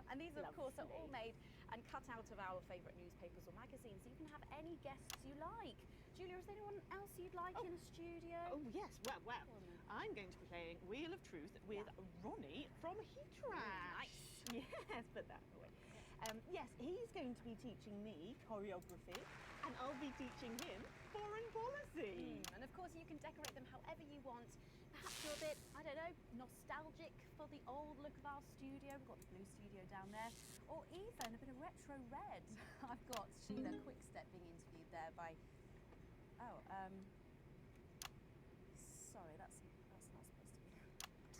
S6: And these, of course, are all made and cut out of our favourite newspapers or magazines. You can have any guests you like. Julia, is there anyone else you'd like in a studio?
S20: Oh, yes. Well, I'm going to be playing Wheel of Truth with Ronnie from Heatrash.
S6: Nice.
S20: Yes, put that away. Yes, he's going to be teaching me choreography, and I'll be teaching him foreign policy.
S6: And of course, you can decorate them however you want. Perhaps you're a bit, I don't know, nostalgic for the old look of our studio. We've got the blue studio down there. Or even a bit of retro red. I've got Sheila Quickstep being interviewed there by... Sorry, that's not supposed to be...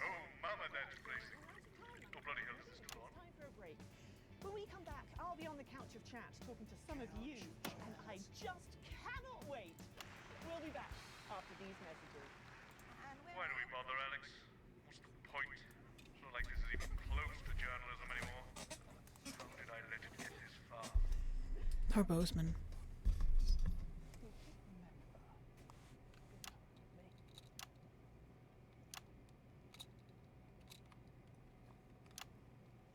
S3: Oh, Mama, that's blazing. Oh, bloody hell, is this still on?
S20: Time for a break. When we come back, I'll be on the couch of chat talking to some of you, and I just cannot wait. We'll be back after these messages.
S3: Why do we bother, Alex? What's the point? It's not like this is even close to journalism anymore. How did I let it get this far?
S1: Poor Bozeman.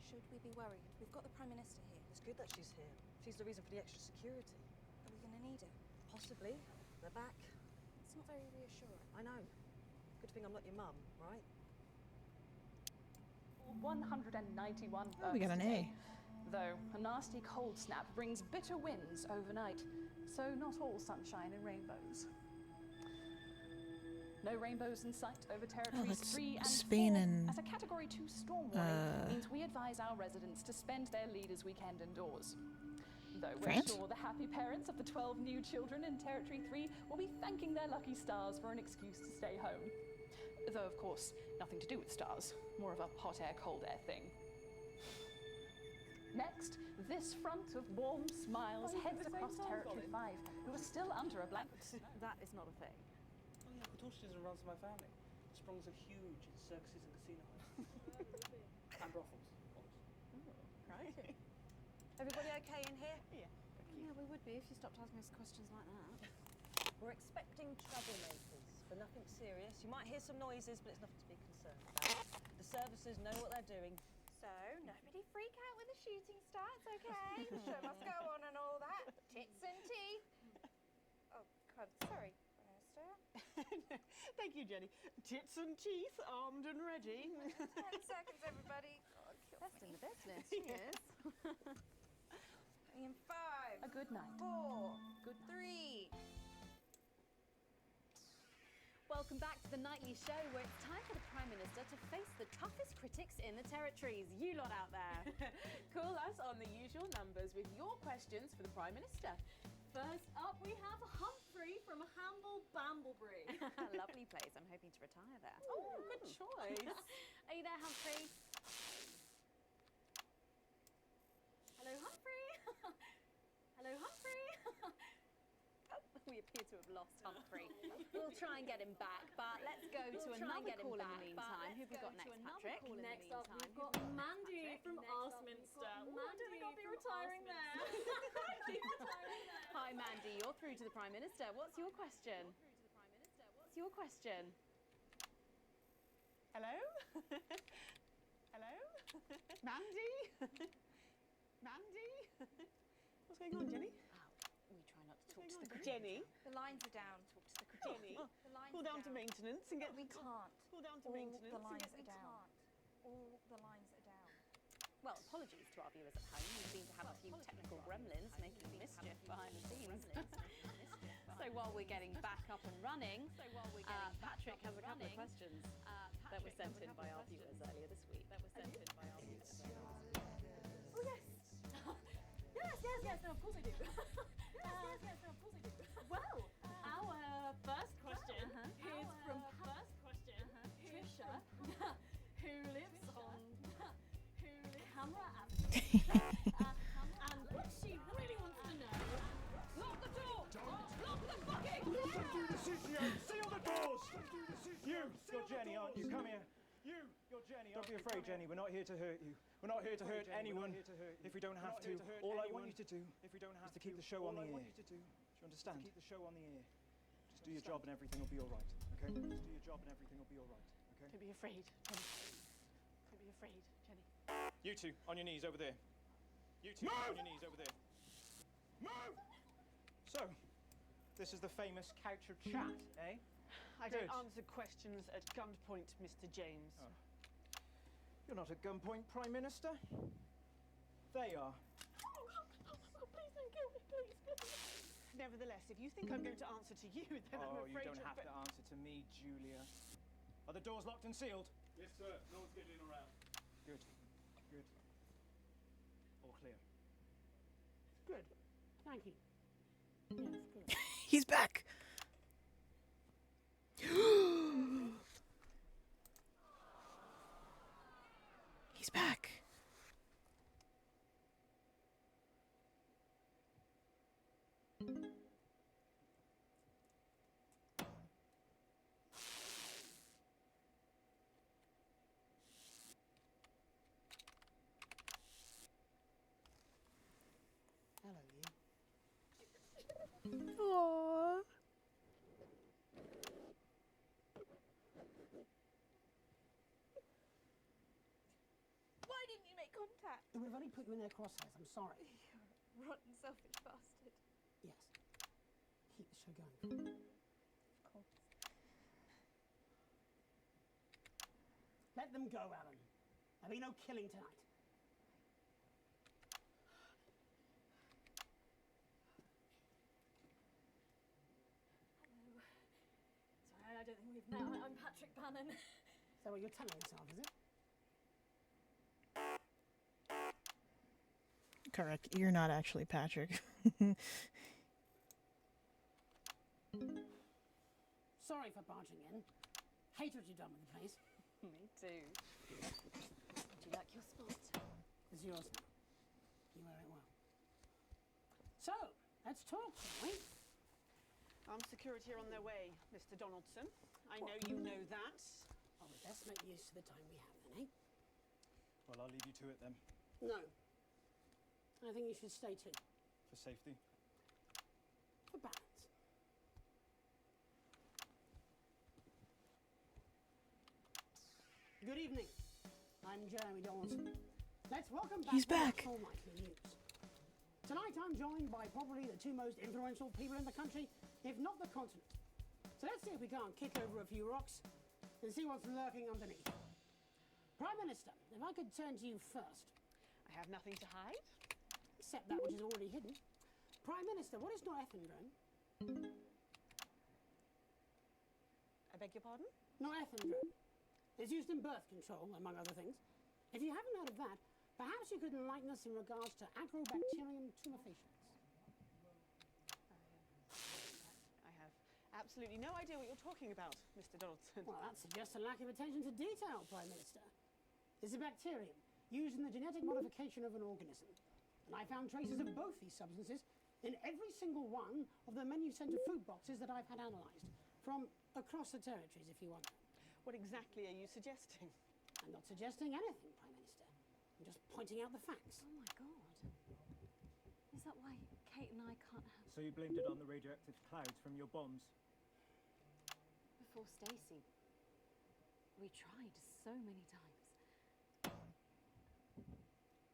S2: Should we be worried? We've got the Prime Minister here. It's good that she's here. She's the reason for the extra security. Are we going to need it? Possibly. They're back. It's not very reassuring. I know. Good thing I'm not your mum, right?
S5: 191
S1: Oh, we got an A.
S5: Though a nasty cold snap brings bitter winds overnight, so not all sunshine and rainbows. No rainbows in sight over territories
S1: that's
S5: 3 and
S1: Spain
S5: 4,
S1: and,
S5: as a Category 2 storm warning means we advise our residents to spend their leaders' weekend indoors. Though we're
S1: France?
S5: sure the happy parents of the 12 new children in Territory 3 will be thanking their lucky stars for an excuse to stay home. Though, of course, nothing to do with stars, more of a hot air, cold air thing. Next, this front of warm smiles heads across Territory 5, who are still under a blanket.
S6: That is not a thing.
S22: Oh yeah, Katoshis runs my family. Sprungs are huge in circuses and casinos. And brothels.
S6: Right. Everybody okay in here? Yeah, we would be if you stopped asking us questions like that.
S2: We're expecting troublemakers, but nothing serious. You might hear some noises, but it's nothing to be concerned about. The services know what they're doing.
S9: So, nobody freak out when the shooting starts, okay? The show must go on and all that. Tits and teeth. Oh, God, sorry, Minister.
S20: Thank you, Jenny. Tits and teeth, armed and ready.
S9: 10 seconds, everybody. God,
S6: Best in the business, she is.
S9: in 5.
S5: A good night.
S9: 4.
S5: Good
S9: 3.
S6: Welcome back to the Nightly Show, where it's time for the Prime Minister to face the toughest critics in the territories. You lot out there.
S19: Call us on the usual numbers with your questions for the Prime Minister. First up, we have Humphrey from Hamble Bamblebury.
S6: Lovely place. I'm hoping to retire there.
S19: Oh, good choice.
S6: Are you there, Humphrey? Hello, Humphrey. Hello, Humphrey. We appear to have lost Humphrey. We'll try and get him back, but let's go to another call in the meantime. Who've we got next, Patrick?
S4: Next up, we've got Mandy from Arsminster. I don't think I'll be retiring there.
S6: Hi, Mandy. You're through to the Prime Minister. What's your question? What's your question?
S20: Hello? Hello? Mandy? Mandy? What's going on, Jenny?
S6: We try not to talk to the critic.
S20: Jenny?
S9: The lines are down.
S6: Talk to the critic.
S20: Jenny?
S9: The lines
S20: Pull
S9: are
S20: down to maintenance and get...
S9: We can't.
S20: Pull down to
S9: All
S20: maintenance
S9: the
S20: and
S9: lines
S20: get...
S9: are down. All the lines are down.
S6: Well, apologies to our viewers at home. We seem to have a few technical gremlins making mischief behind the scenes. So while we're getting back up and running, Patrick has a couple of questions that were sent in by our viewers earlier this week.
S23: Oh, yes. yes, no, of course I do. yes, no, of course I do. Well, our first question is from Trisha, who lives on Camera Avenue. And what she really wants to know, lock the door! Lock the fucking door!
S18: Don't do this, CCO! Seal the doors! Don't do this, CCO! You're Jenny, aren't you? Come here. You're Jenny. Don't be afraid, Jenny. We're not here to hurt you. We're not here to hurt anyone if we don't have to. All I want you to do is to keep the show on the air. Do you understand? Keep the show on the air. Just do your job and everything will be all right. Okay? Just do your job and everything will be all right. Okay?
S23: Don't be afraid, Jenny. Don't be afraid, Jenny.
S18: You two, on your knees over there. You two, on your knees over there. Move! So, this is the famous couch of chat, eh?
S20: I don't answer questions at gunpoint, Mr. James.
S18: Oh. You're not at gunpoint, Prime Minister. They are.
S23: Please don't kill me, please.
S20: Nevertheless, if you think I'm going to answer to you, then I'm
S18: Oh, you
S20: afraid
S18: don't have to answer to me, Julia. Are the doors locked and sealed?
S22: Yes, sir. No one's getting in or out.
S18: Good. Good. All clear.
S20: Good. Thank you. Yes, good.
S1: He's back. He's back.
S20: Hello, you.
S1: Aww.
S23: Why didn't you make contact?
S20: We've only put you in their crosshairs. I'm sorry.
S23: You're a rotten, selfish bastard.
S20: Yes. Keep the show going.
S23: Of course.
S20: Let them go, Alan. There'll be no killing tonight.
S23: Hello. Sorry, I don't think we've met. I'm Patrick Bannon.
S20: Is that what you're telling yourself, is it?
S1: Correct. You're not actually Patrick.
S20: Sorry for barging in. Hate what you've done with the place.
S6: Me too. Would you like your spot?
S20: It's yours now. You wear it well. So, let's talk, shall we? Armed security are on their way, Mr. Donaldson. I know you know that. Oh, we'd best make use of the time we have then, eh?
S18: Well, I'll leave you to it then.
S20: No. I think you should stay too.
S18: For safety.
S20: For balance. Good evening. I'm Jeremy Donaldson. Let's welcome back
S1: He's
S20: the
S1: back.
S20: National Nightly News. Tonight I'm joined by probably the two most influential people in the country, if not the continent. So let's see if we can't kick over a few rocks and see what's lurking underneath. Prime Minister, if I could turn to you first.
S19: I have nothing to hide.
S20: Except that which is already hidden. Prime Minister, what is norethindrone?
S19: I beg your pardon?
S20: Norethindrone. It's used in birth control, among other things. If you haven't heard of that, perhaps you could enlighten us in regards to Agrobacterium tumefaciens.
S19: I have absolutely no idea what you're talking about, Mr. Donaldson.
S20: Well, that suggests a lack of attention to detail, Prime Minister. It's a bacterium used in the genetic modification of an organism. And I found traces of both these substances in every single one of the menu centre food boxes that I've had analysed, from across the territories, if you want.
S19: What exactly are you suggesting?
S20: I'm not suggesting anything, Prime Minister. I'm just pointing out the facts.
S6: Oh my god. Is that why Kate and I can't have...
S18: So you blamed it on the radioactive clouds from your bombs?
S6: Before Stacy. We tried so many times.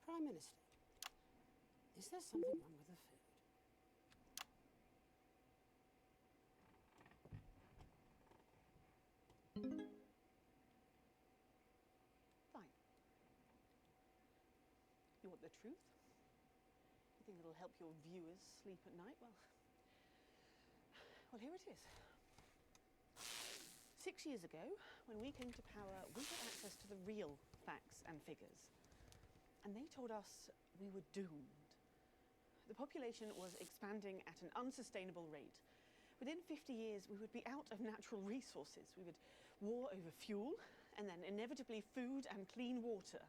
S20: Prime Minister, is there something wrong with the food?
S19: Fine.
S7: want the truth? You think it'll help your viewers sleep at night? Well, here it is. 6 years ago, when we came to power, we had access to the real facts and figures. And they told us we were doomed. The population was expanding at an unsustainable rate. Within 50 years, we would be out of natural resources. We would war over fuel, and then inevitably food and clean water.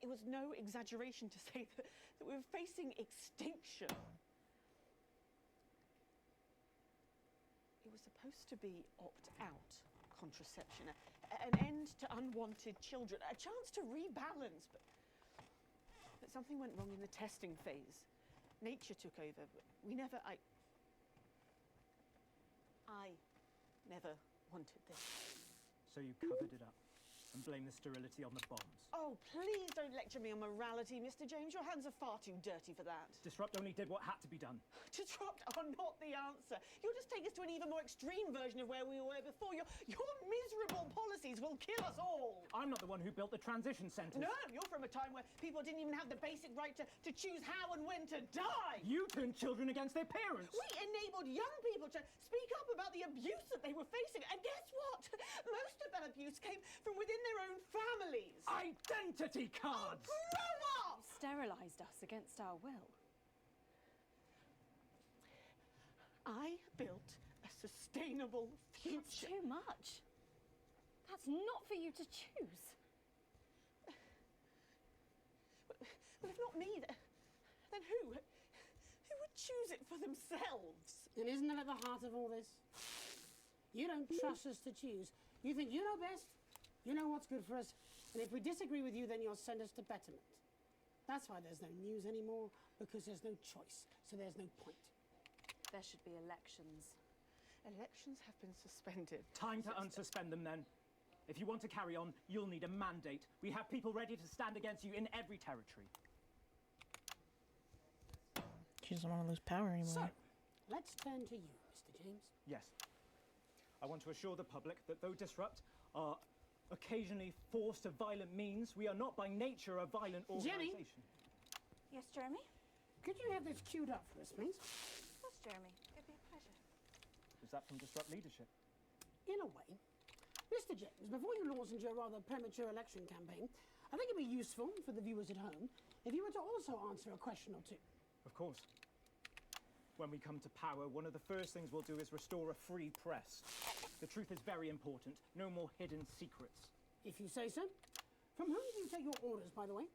S7: It was no exaggeration to say that we were facing extinction. It was supposed to be opt-out contraception, an end to unwanted children, a chance to rebalance, but something went wrong in the testing phase. Nature took over. I never wanted this.
S18: So you covered it up and blame the sterility on the bombs.
S7: Oh, please don't lecture me on morality, Mr. James. Your hands are far too dirty for that.
S18: Disrupt only did what had to be done.
S7: Disrupt are not the answer. You'll just take us to an even more extreme version of where we were before. Your miserable policies will kill us all.
S18: I'm not the one who built the transition centres.
S7: No, you're from a time where people didn't even have the basic right to choose how and when to die.
S18: You turned children against their parents.
S7: We enabled young people to speak up about the abuse that they were facing. And guess what? Most of that abuse came from within their own families.
S18: Identity cards!
S7: Oh, grow up!
S4: You sterilised us against our will.
S7: I built a sustainable future.
S4: That's too much. That's not for you to choose.
S7: Well, if not me, then who? Who would choose it for themselves?
S20: And isn't that at the heart of all this? You don't trust us to choose. You think you know best, you know what's good for us, and if we disagree with you, then you'll send us to betterment. That's why there's no news anymore, because there's no choice, so there's no point.
S4: There should be elections.
S7: Elections have been suspended.
S18: Time to unsuspend them then. If you want to carry on, you'll need a mandate. We have people ready to stand against you in every territory.
S1: She doesn't want to lose power anymore.
S20: So, let's turn to you, Mr. James.
S18: Yes. I want to assure the public that though Disrupt are occasionally forced to violent means, we are not by nature a violent organisation.
S20: Jenny?
S9: Yes, Jeremy?
S20: Could you have this queued up for us, please?
S9: Yes, Jeremy. It'd be a pleasure.
S18: Is that from Disrupt leadership?
S20: In a way. Mr. James, before you launch into your rather premature election campaign, I think it'd be useful for the viewers at home if you were to also answer a question or two.
S18: Of course. When we come to power, one of the first things we'll do is restore a free press. The truth is very important. No more hidden secrets.
S20: If you say so. From whom do you take your orders, by the way?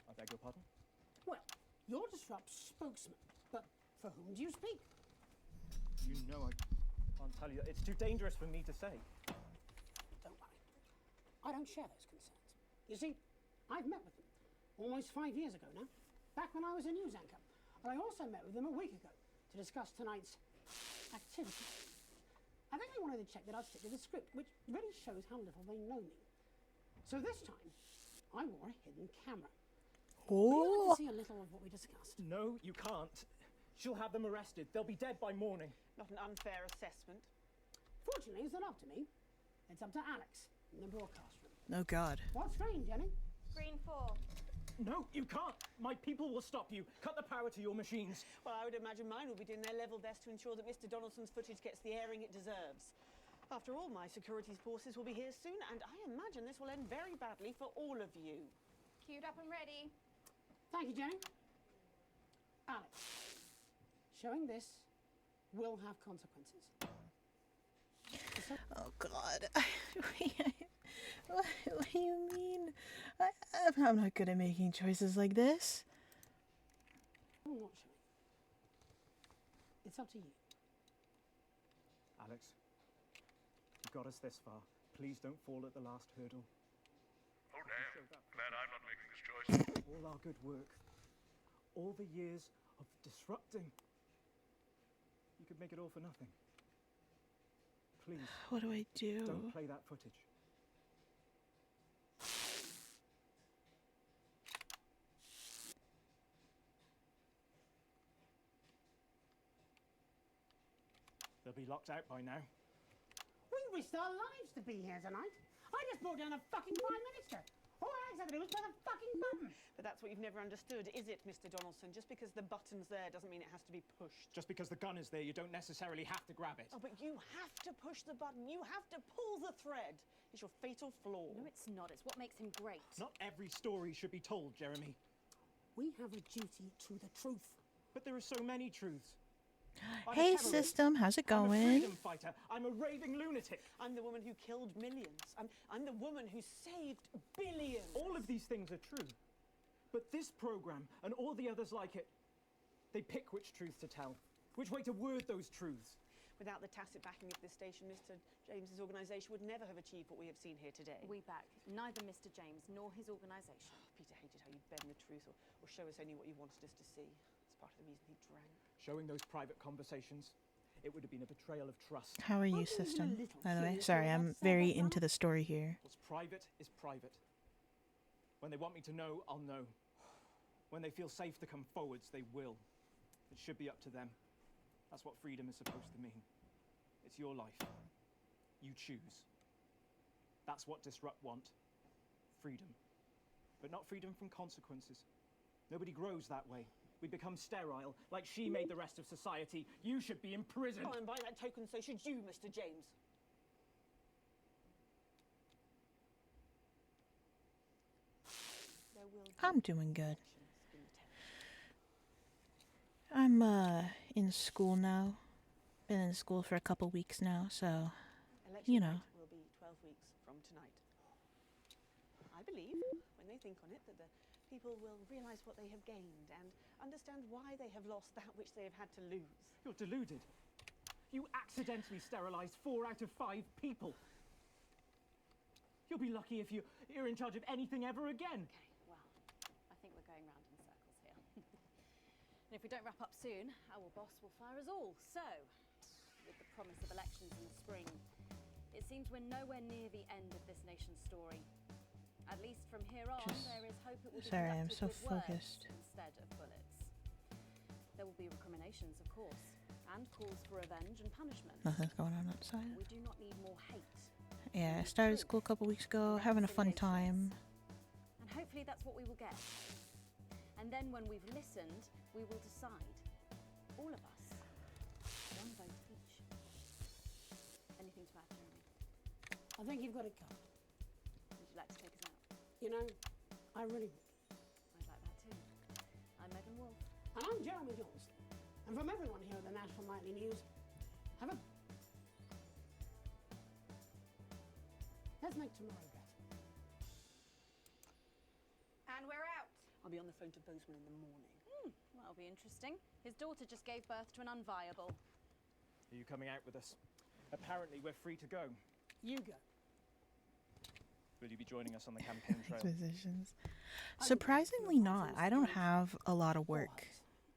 S18: I beg your pardon?
S20: Well, you're Disrupt's spokesman, but for whom do you speak?
S18: You know I can't tell you. It's too dangerous for me to say.
S20: Don't worry. I don't share those concerns. You see, I've met with them almost 5 years ago now, back when I was a news anchor. And I also met with them a week ago to discuss tonight's activity. I think they wanted to check that I'd stick to the script, which really shows how little they know me. So this time, I wore a hidden camera. Would you like to see a little of what we discussed?
S18: No, you can't. She'll have them arrested. They'll be dead by morning.
S7: Not an unfair assessment.
S20: Fortunately, it's not up to me. It's up to Alex in the broadcast room.
S1: Oh, God.
S20: What's strange, Jenny?
S9: Green 4.
S18: No, you can't. My people will stop you. Cut the power to your machines.
S7: Well, I would imagine mine will be doing their level best to ensure that Mr. Donaldson's footage gets the airing it deserves. After all, my security forces will be here soon, and I imagine this will end very badly for all of you.
S9: Queued up and ready.
S20: Thank you, Jenny. Alex, showing this will have consequences.
S1: Oh, God. What do you mean? I'm not good at making choices like this.
S20: I'm not showing. It's up to you.
S18: Alex, you got us this far. Please don't fall at the last hurdle.
S3: Oh, damn. Glad I'm not making this choice.
S18: All our good work. All the years of disrupting. You could make it all for nothing. Please.
S1: What do I do?
S18: Don't play that footage. They'll be locked out by now.
S20: We risked our lives to be here tonight. I just brought down a fucking Prime Minister. All I said to do was press a fucking button.
S7: But that's what you've never understood, is it, Mr. Donaldson? Just because the button's there doesn't mean it has to be pushed.
S11: Just because the gun is there, you don't necessarily have to grab it.
S7: Oh, but you have to push the button. You have to pull the thread. It's your fatal flaw.
S6: No, it's not. It's what makes him great.
S11: Not every story should be told, Jeremy.
S20: We have a duty to the truth.
S11: But there are so many truths. I'm a
S1: Hey,
S11: terrorist.
S1: system, how's it
S11: I'm a
S1: going?
S11: freedom fighter. I'm a raving lunatic.
S7: I'm the woman who killed millions. I'm the woman who saved billions.
S11: All of these things are true. But this program and all the others like it, they pick which truth to tell, which way to word those truths.
S7: Without the tacit backing of this station, Mr. James's organisation would never have achieved what we have seen here today.
S6: We back neither Mr. James nor his organisation.
S7: Peter hated how you bend the truth or show us only what you wanted us to see. It's part of the reason he drank.
S11: Showing those private conversations, it would have been a betrayal of trust.
S1: How are you, system? By the way, sorry, I'm very into the story here.
S11: What's private is private. When they want me to know, I'll know. When they feel safe to come forwards, they will. It should be up to them. That's what freedom is supposed to mean. It's your life. You choose. That's what Disrupt want. Freedom. But not freedom from consequences. Nobody grows that way. We become sterile, like she made the rest of society. You should be imprisoned.
S7: Oh, and by that token, so should you, Mr. James. There will be
S1: I'm doing good. I'm in school now. Been in school for a couple weeks now, so
S7: Election
S1: you know.
S7: night will be 12 weeks from tonight. I believe, when they think on it, that the people will realise what they have gained and understand why they have lost that which they have had to lose.
S11: You're deluded. You accidentally sterilised 4 out of 5 people. You'll be lucky if you're in charge of anything ever again.
S6: Okay, well, I think we're going round in circles here. And if we don't wrap up soon, our boss will fire us all. So, with the promise of elections in the spring, it seems we're nowhere near the end of this nation's story. At least from here on, there is hope it will be
S1: Sorry, I'm
S6: conducted
S1: so
S6: with words
S1: focused.
S6: instead of bullets. There will be recriminations, of course, and calls for revenge and punishment.
S1: Nothing's going on outside.
S6: We do not need more hate.
S1: Yeah, I started school a couple weeks ago, having a fun time.
S6: And hopefully that's what we will get. And then when we've listened, we will decide. All of us. One vote each. Anything to add, Jeremy?
S20: I think you've got it covered.
S6: Would you like to take us out?
S20: You know, I really would.
S6: I'd like that too. I'm Megan Wolf.
S20: And I'm Jeremy Johnston. And from everyone here at the National Nightly News, have a... Let's make tomorrow better.
S6: And we're out.
S7: I'll be on the phone to Bozeman in the morning.
S6: That'll be interesting. His daughter just gave birth to an unviable.
S11: Are you coming out with us? Apparently, we're free to go.
S20: You go.
S11: Will you be joining us on the campaign trail?
S1: Expositions. Surprisingly not. I don't have a lot of work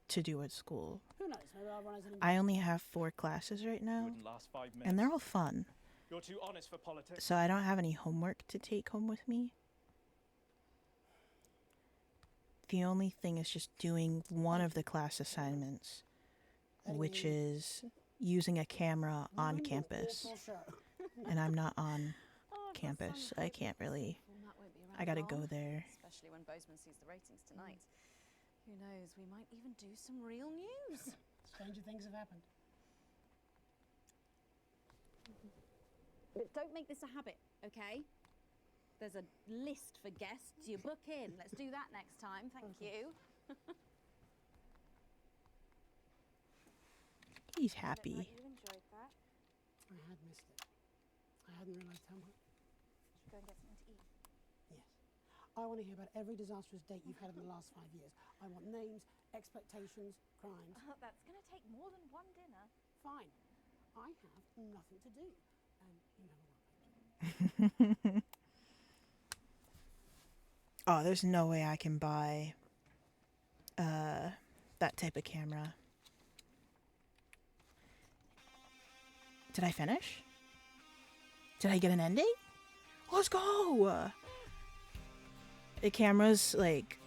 S1: to do at school.
S20: Who knows? Maybe I'll run as an...
S1: I only have 4 classes right now,
S11: Wouldn't last 5 minutes.
S1: and they're all fun.
S11: You're too honest for politics.
S1: So I don't have any homework to take home with me. The only thing is just doing one of the class assignments, which is using a camera on campus. And I'm not on campus. I can't really. I gotta go there.
S6: Especially when Bozeman sees the ratings tonight. Who knows, we might even do some real news.
S20: Stranger things have happened.
S6: But don't make this a habit, okay? There's a list for guests. You book in. Let's do that next time. Thank you.
S1: He's happy.
S6: You enjoyed that.
S20: I had missed it. I hadn't realised how much.
S6: Should we go and get something to eat?
S20: Yes. I want to hear about every disastrous date you've had in the last 5 years. I want names, expectations, crimes.
S9: That's going to take more than one dinner.
S20: Fine. I have nothing to do. And you have a
S1: Oh, there's no way I can buy that type of camera. Did I finish? Did I get an ending? Let's go! The camera's like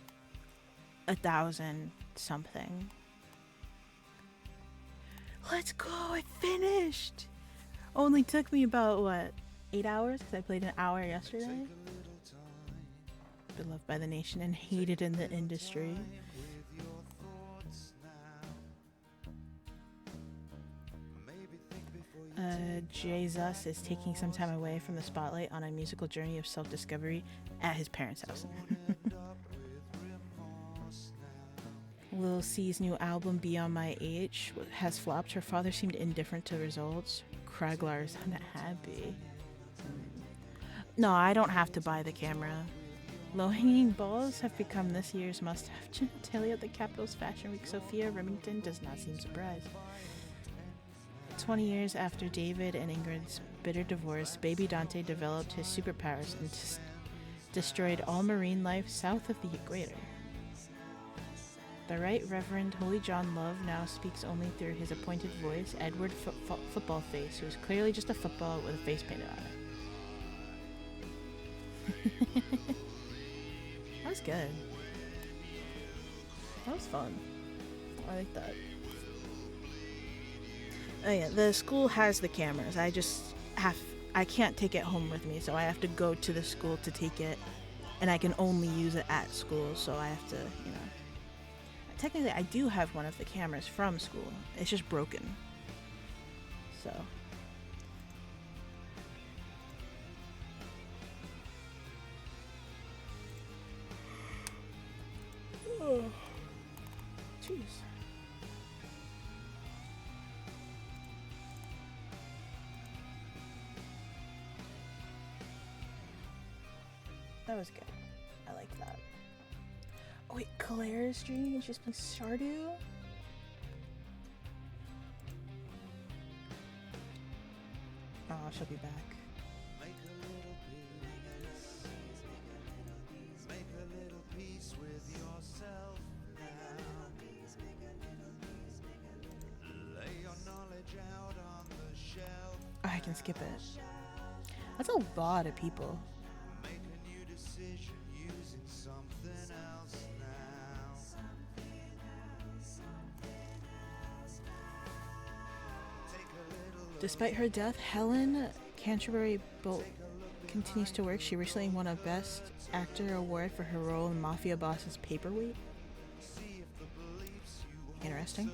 S1: 1,000 something. Let's go! I finished! Only took me about, what, 8 hours? Because I played an hour yesterday. beloved by the nation and hated in the industry. Jesus is taking some time away from the spotlight on a musical journey of self-discovery at his parents' house. Lil C's new album, Beyond My Age, has flopped. Her father seemed indifferent to results. Kraglar is unhappy. No, I don't have to buy the camera. Low-hanging balls have become this year's must-have. Genitalia at the Capitol's Fashion Week. Sophia Remington does not seem surprised. 20 years after David and Ingrid's bitter divorce, baby Dante developed his superpowers and destroyed all marine life south of the equator. The Right Reverend Holy John Love now speaks only through his appointed voice, Edward Football Face, who is clearly just a football with a face painted on it. That was good. That was fun. I like that. Oh yeah, the school has the cameras. I can't take it home with me, so I have to go to the school to take it, and I can only use it at school, so I have to, you know. Technically, I do have one of the cameras from school. It's just broken. So. Oh. Jeez. That was good. I like that. Oh wait, Claire's streaming and she's playing Stardew? Oh, she'll be back.
S15: Make a little peace with yourself now. Lay your knowledge out on the shelf.
S1: Oh, I can skip it. That's a lot of people.
S15: Make a new decision using something else now.
S1: Despite her death, Helen Canterbury Bolt continues to work. She recently won a Best Actor award for her role in Mafia Boss's Paperweight. Interesting.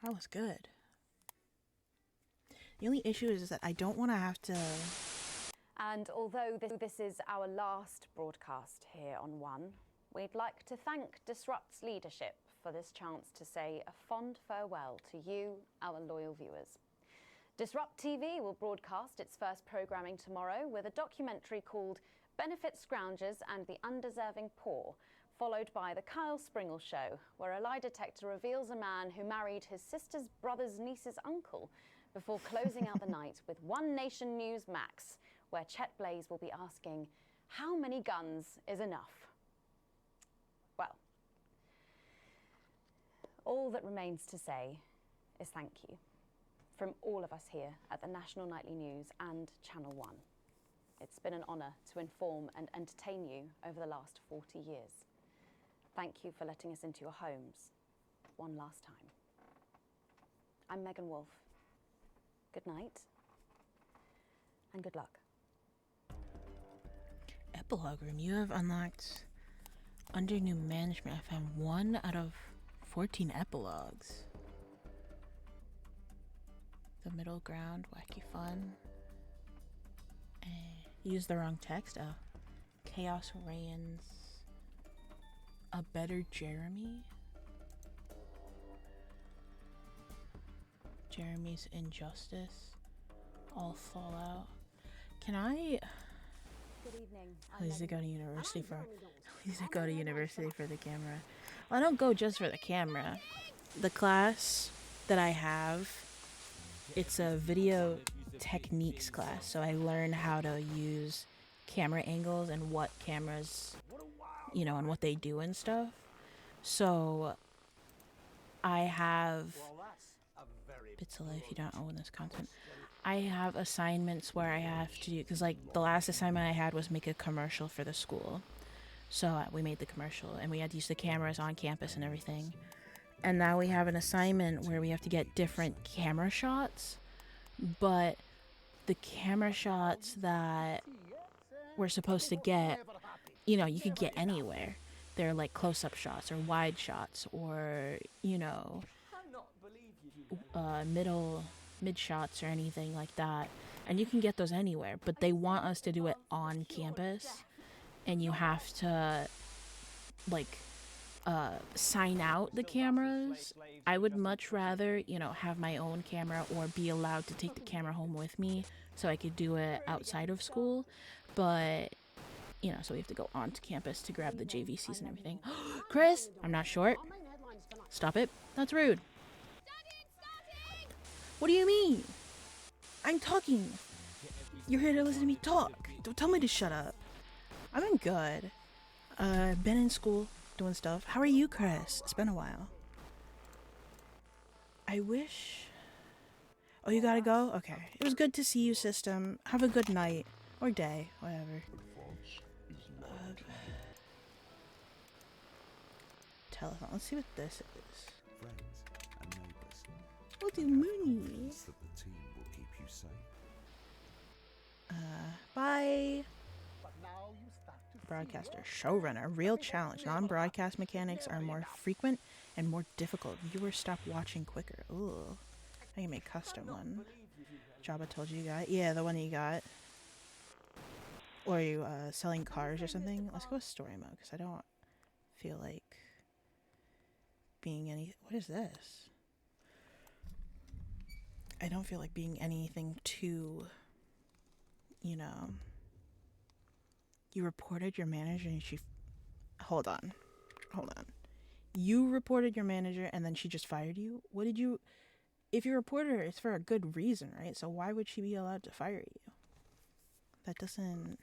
S1: That was good. The only issue is that I don't want to have to...
S6: And although this is our last broadcast here on One, we'd like to thank Disrupt's leadership for this chance to say a fond farewell to you, our loyal viewers. Disrupt TV will broadcast its first programming tomorrow with a documentary called Benefit Scroungers and the Undeserving Poor, followed by The Kyle Springle Show, where a lie detector reveals a man who married his sister's brother's niece's uncle before closing out the night with One Nation News Max, where Chet Blaze will be asking, how many guns is enough? Well, all that remains to say is thank you from all of us here at the National Nightly News and Channel 1. It's been an honour to inform and entertain you over the last 40 years. Thank you for letting us into your homes one last time. I'm Megan Wolf. Good night and good luck.
S1: Epilogue room. You have unlocked under new management. I found 1 out of 14 epilogues. The middle ground, wacky fun. Use the wrong text. Oh, chaos reigns. A better Jeremy. Jeremy's injustice. All Fallout. Can I?
S6: Good evening.
S1: At least I go to university for. At least I go to university for the camera. Well, I don't go just for the camera. The class that I have, it's a video techniques class, so I learn how to use camera angles and what cameras, you know, and what they do and stuff. So I have bits of life. You don't own this content. I have assignments where I have to do, because like the last assignment I had was make a commercial for the school. So we made the commercial and we had to use the cameras on campus and everything. And now we have an assignment where we have to get different camera shots, but the camera shots that we're supposed to get, you know, you could get anywhere. They're like close-up shots or wide shots or, you know, mid shots or anything like that. And you can get those anywhere, but they want us to do it on campus, and you have to like sign out the cameras. I would much rather, you know, have my own camera or be allowed to take the camera home with me so I could do it outside of school. But, you know, so we have to go onto campus to grab the JVCs and everything. Chris, I'm not short. Stop it. That's rude. What do you mean? I'm talking. You're here to listen to me talk. Don't tell me to shut up. I've been good. Been in school, doing stuff. How are you, Chris? It's been a while. I wish... Oh, you gotta go? Okay. It was good to see you, system. Have a good night. Or day. Whatever. Telephone. Let's see what this is.
S12: Friends and neighbours.
S1: We'll do Mooney.
S12: That the team will keep you safe.
S1: Bye. Broadcaster, showrunner, real challenge. Non-broadcast mechanics are more frequent and more difficult. Viewers stop watching quicker. Ooh. I can make custom one. Jabba told you got it. Yeah, the one you got. Or are you selling cars or something? Let's go with story mode because I don't feel like being any... What is this? I don't feel like being anything too, you know... You reported your manager and she... Hold on. You reported your manager and then she just fired you? What did you... If you reported her, it's for a good reason, right? So why would she be allowed to fire you? That doesn't...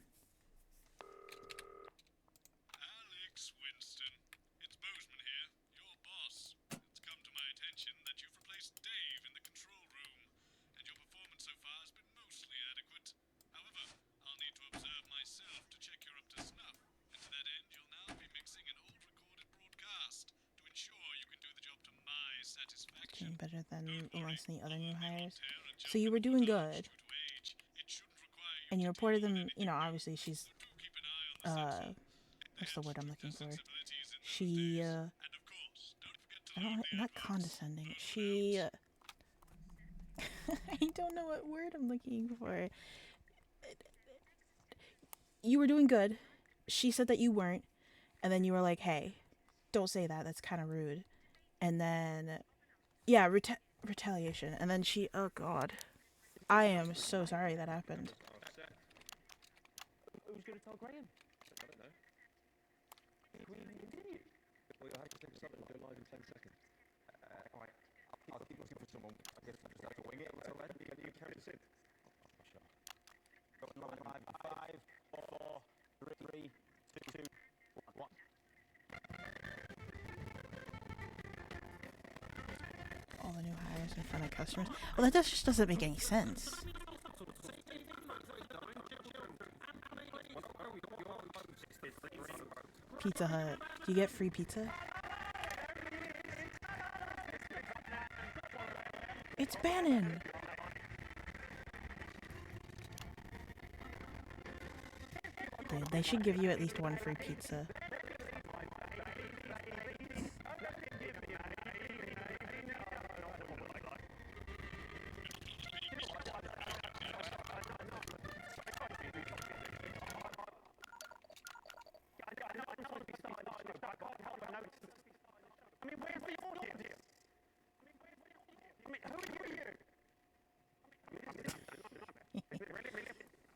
S3: Alex Winston, it's Bozeman here, your boss. It's come to my attention that you've replaced Dave in the control room, and your performance so far has been mostly adequate. However, I'll need to observe myself to check you're up to snuff, and to that end you'll now be mixing an old recorded broadcast to ensure you can do the job to my satisfaction.
S1: Doing better than most of the other new hires. So you were doing good. And you reported them, you know, obviously she's, what's the word I'm looking for? She, not condescending. She, I don't know what word I'm looking for. You were doing good. She said that you weren't. And then you were like, hey, don't say that. That's kind of rude. And then, yeah, retaliation. And then she, oh God. I am so sorry that happened.
S11: Who's going to tell Graham? I don't know. We continue. Well, you'll have to think of something to go live in 10 seconds. Alright, I'll keep looking for someone. I guess I'll just have to wing it until then. You carry this in. Sure. Go on, 5, 4, 3, 2, 1.
S1: All the new hires in front of customers. Well, that just doesn't make any sense. Pizza Hut. Do you get free pizza? It's Bannon! Dude, they should give you at least one free pizza.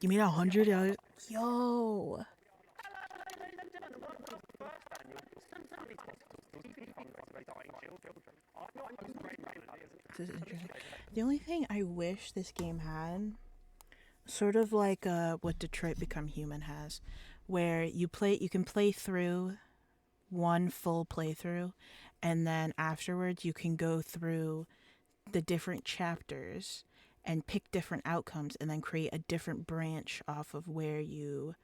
S1: Give me that $100. Yo. This is interesting. The only thing I wish this game had, sort of like what Detroit Become Human has, where you can play through one full playthrough, and then afterwards you can go through the different chapters and pick different outcomes and then create a different branch off of where you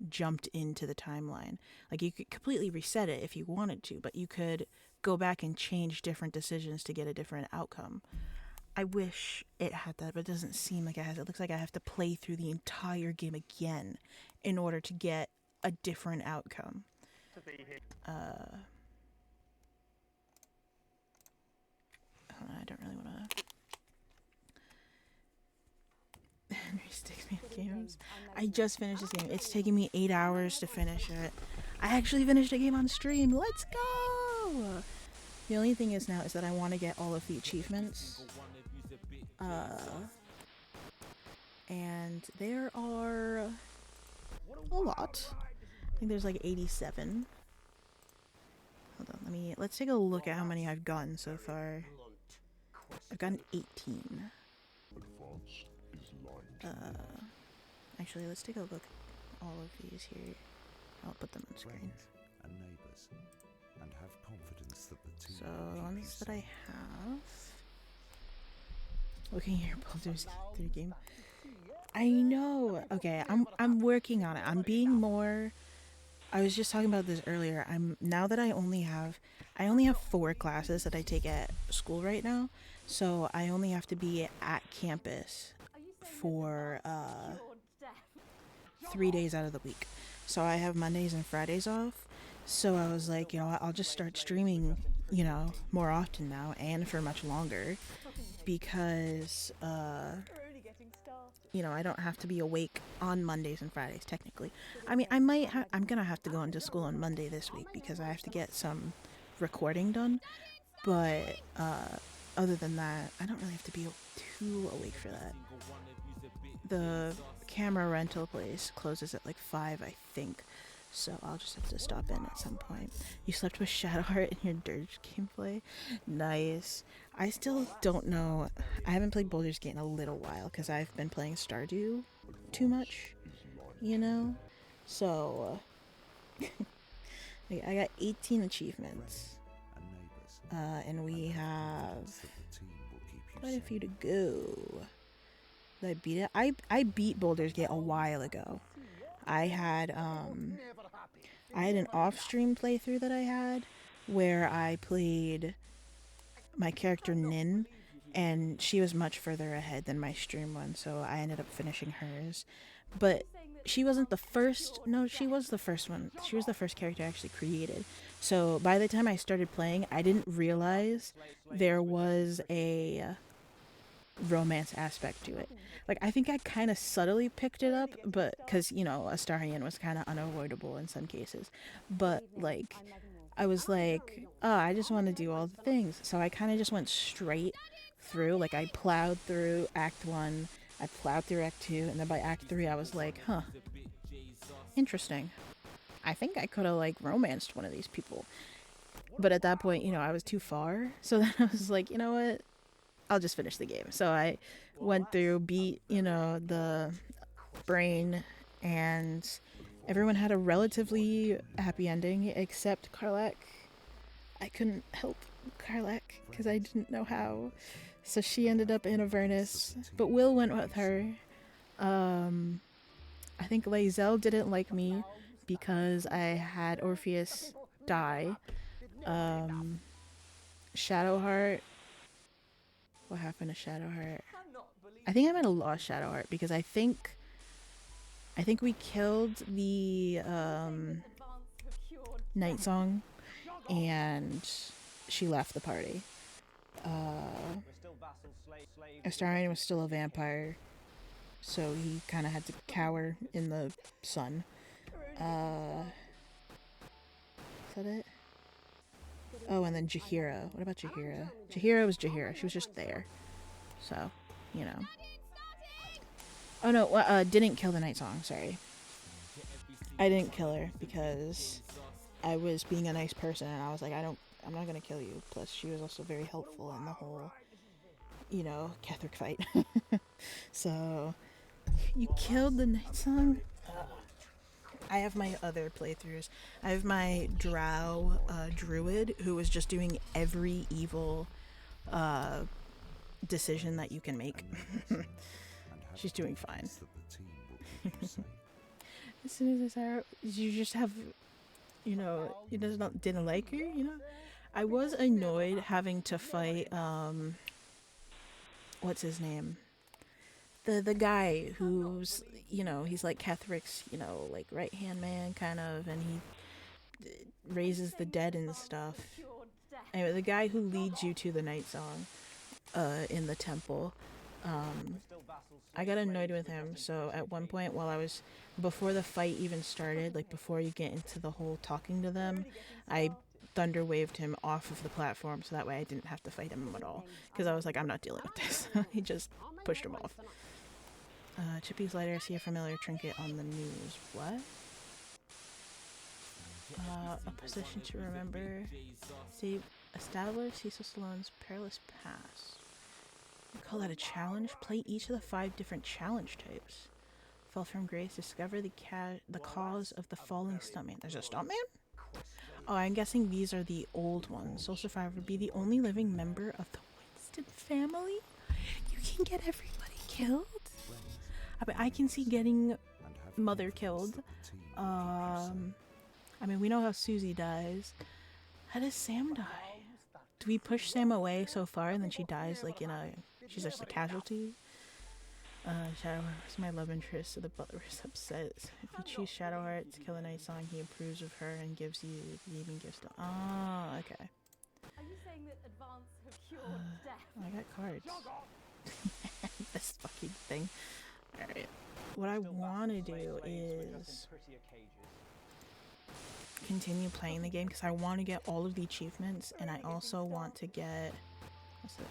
S1: jumped into the timeline. Like, you could completely reset it if you wanted to, but you could go back and change different decisions to get a different outcome. I wish it had that, but it doesn't seem like it has. It looks like I have to play through the entire game again in order to get a different outcome. I don't really want to. Henry Sticksman Games. I just finished this game. It's taking me 8 hours to finish it. I actually finished a game on stream. Let's go! The only thing is now is that I want to get all of the achievements. And there are a lot. I think there's like 87. Hold on, let's take a look at how many I've gotten so far. I've gotten 18. Actually, let's take a look at all of these here. I'll put them on screen.
S12: And neighbors, and have confidence that the team
S1: So
S12: will
S1: the
S12: keep
S1: ones
S12: you
S1: that
S12: safe.
S1: I have. Looking here, Baldur's Gate 3 game. I know. Okay, I'm working on it. I'm being more. I was just talking about this earlier. Now that I only have 4 classes that I take at school right now, so I only have to be at campus for 3 days out of the week. So I have Mondays and Fridays off. So I was like, you know what, I'll just start streaming, you know, more often now and for much longer, because you know, I don't have to be awake on Mondays and Fridays technically. I mean, I'm gonna have to go into school on Monday this week because I have to get some recording done, but other than that, I don't really have to be too awake for that. The camera rental place closes at like 5, I think, so I'll just have to stop in at some point. You slept with Shadowheart in your Dirge gameplay? Nice. I still don't know. I haven't played Baldur's Gate in a little while because I've been playing Stardew too much, you know? So, I got 18 achievements. And we have quite a few to go. Did I beat it? I beat Baldur's Gate a while ago. I had an off-stream playthrough that I had where I played my character Nin, and she was much further ahead than my stream one, so I ended up finishing hers. But she wasn't the first. No, she was the first one. She was the first character I actually created. So by the time I started playing, I didn't realize there was a romance aspect to it. Like, I think I kind of subtly picked it up, but because, you know, Astarion was kind of unavoidable in some cases. But, like, I was like, oh, I just want to do all the things. So I kind of just went straight through. Like, I plowed through Act 1, I plowed through Act 2, and then by Act 3 I was like, huh, interesting. I think I could have, like, romanced one of these people. But at that point, you know, I was too far. So then I was like, you know what? I'll just finish the game. So I went through, beat, you know, the brain, and everyone had a relatively happy ending except Karlach. I couldn't help Karlach because I didn't know how. So she ended up in Avernus, but Will went with her. I think Lae'zel didn't like me because I had Orpheus die. Shadowheart. What happened to Shadowheart? I think I might have lost Shadowheart because I think we killed the Night Song and she left the party. Astarion was still a vampire, so he kind of had to cower in the sun. Is that it? Oh, and then Jaheira. What about Jaheira? Jaheira was Jaheira. She was just there. So, you know. Oh no, didn't kill the Night Song, sorry. I didn't kill her because I was being a nice person and I was like, I'm not gonna kill you. Plus, she was also very helpful in the whole, you know, Ketheric fight. So, you killed the Night Song? I have my other playthroughs. I have my Drow druid who was just doing every evil decision that you can make. She's doing fine. As soon as I saw her, you just have, you know, you just didn't like her, you know? I was annoyed having to fight what's his name? The guy who's, you know, he's like Ketherick's, you know, like right-hand man kind of, and he raises the dead and stuff. Anyway, the guy who leads you to the night song in the temple, I got annoyed with him. So at one point before the fight even started, like before you get into the whole talking to them, I thunder waved him off of the platform so that way I didn't have to fight him at all, because I was like, I'm not dealing with this. He just pushed him off. Chippy's lighter, see a familiar trinket on the news. What? A position to remember. See, establish Cecil Sloan's perilous past. We call that a challenge. Play each of the 5 different challenge types. Fell from grace. Discover the cause of the falling stuntman. There's a stuntman? Oh, I'm guessing these are the old ones. Sole survivor. Be the only living member of the Winston family. You can get everybody killed. I mean, I can see getting Mother killed. I mean, we know how Susie dies. How does Sam die? Do we push Sam away so far and then she dies like she's just a casualty? Shadowheart is my love interest, so the butler is upset. If you choose Shadowheart to kill a night song, he approves of her and gives you the even gifts. Ah, okay.
S4: Are you saying that Advance have cured death?
S1: I got cards. This fucking thing. Alright. What I want to do is continue playing the game because I want to get all of the achievements, and I also want to get... What's this?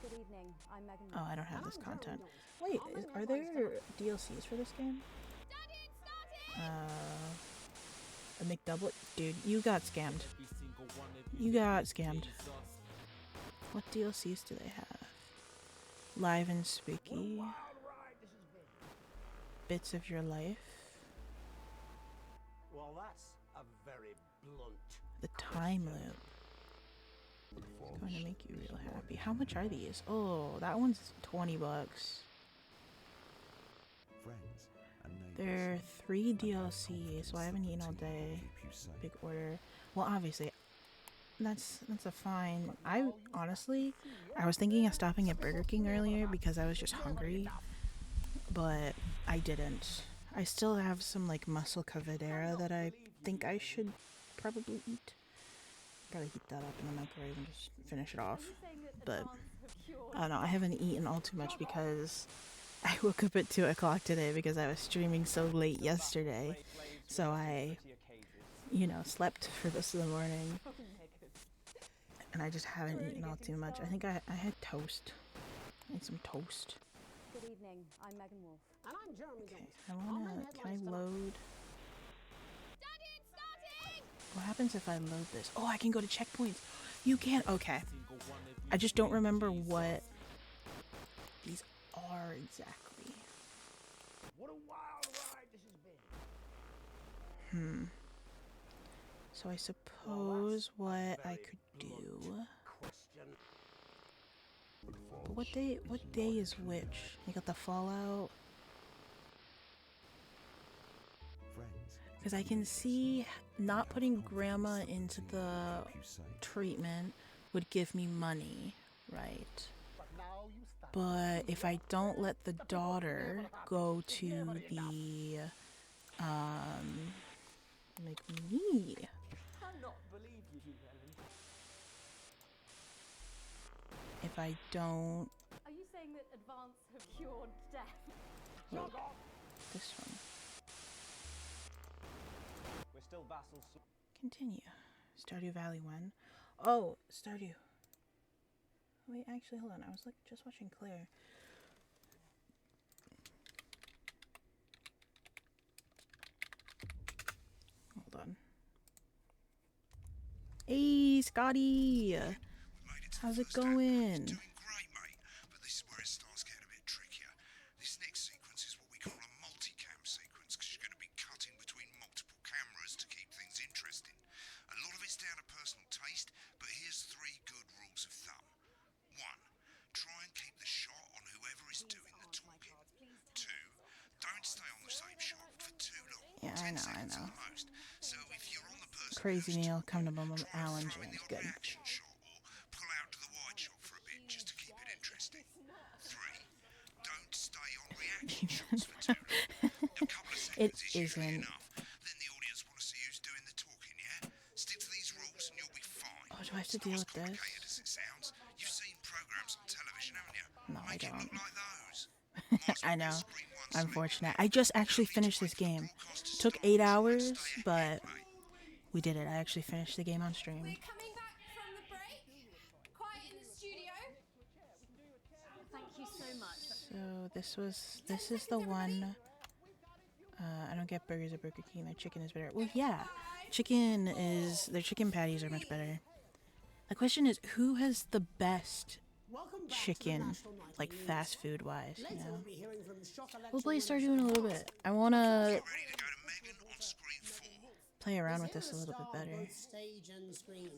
S6: Good evening. I'm Megan.
S1: Oh, I don't have this content. Wait, are there DLCs for this game? A McDouble? Dude, you got scammed. You got scammed. What DLCs do they have? Live and Spooky. Bits of Your Life.
S17: Well, that's a very blunt.
S1: The Time Loop. It's going to make you real happy. How much are these? Oh, that one's $20. There are 3 DLCs, so I haven't eaten all day. Big order. Well, obviously, that's a fine. I was thinking of stopping at Burger King earlier because I was just hungry, but I didn't. I still have some like muscle cavadera that I think I should probably eat. Probably heat that up in the microwave and just finish it off. But I don't know. I haven't eaten all too much because I woke up at 2 o'clock today because I was streaming so late yesterday. So I, slept for this in the morning. And I just haven't eaten all too much. I think I had toast. I had some toast.
S6: Good evening. I'm Megan Wolf.
S20: And I'm Jeremy
S1: Okay, can I load? What happens if I load this? Oh, I can go to checkpoints. You can. Okay. I just don't remember what these are exactly.
S20: What a wild ride this has been.
S1: So I suppose what I could do. But what day is which? You got the Fallout. Because I can see not putting grandma into the treatment would give me money, right? But if I don't let the daughter go to the, like me. If I don't...
S4: Are you saying that Advance have cured death?
S1: Wait, this one.
S11: We're still vassals.
S1: Continue. Stardew Valley 1. Oh, Stardew. Wait, actually, hold on. I was just watching Claire. Hold on. Hey, Scotty! How's it going?
S12: Doing great, mate. But this is where it starts getting a bit trickier. This next sequence is what we call a multicam sequence, because you're going to be cutting between multiple cameras to keep things interesting. A lot of it's down to personal taste, but here's 3 good rules of thumb. 1. Try and keep the shot on whoever is doing the talking. 2. Don't stay on the same shot for too long.
S1: Yeah, I know, I know.
S12: Most. So if you're on the person
S1: Crazy Neil, come to Mama Alan James. Good.
S12: action shot or pull out to the wide shot for a bit just to keep it
S1: It
S12: sequence is usually
S1: isn't.
S12: enough, then the audience want to see who's doing the talking, yeah? Stick to these rules and you'll be fine.
S1: Oh, do I have to deal with this?
S12: Complicated as it sounds. You've seen programs on television, haven't you?
S1: No, I
S12: Make it
S1: don't.
S12: look like those.
S1: I know. Unfortunate. I just actually finished this game. Took 8 hours, but we did it. I actually finished the game on stream.
S13: We're coming back from the break. Quiet in the studio.
S6: Thank you so much.
S1: So this is the one. I don't get burgers at Burger King. Their chicken is better. Well, yeah, their chicken patties are much better. The question is, who has the best chicken, like fast food wise? You know, we'll play Stardew in a little bit. I wanna play around with this a little bit better.
S20: Stage and screen.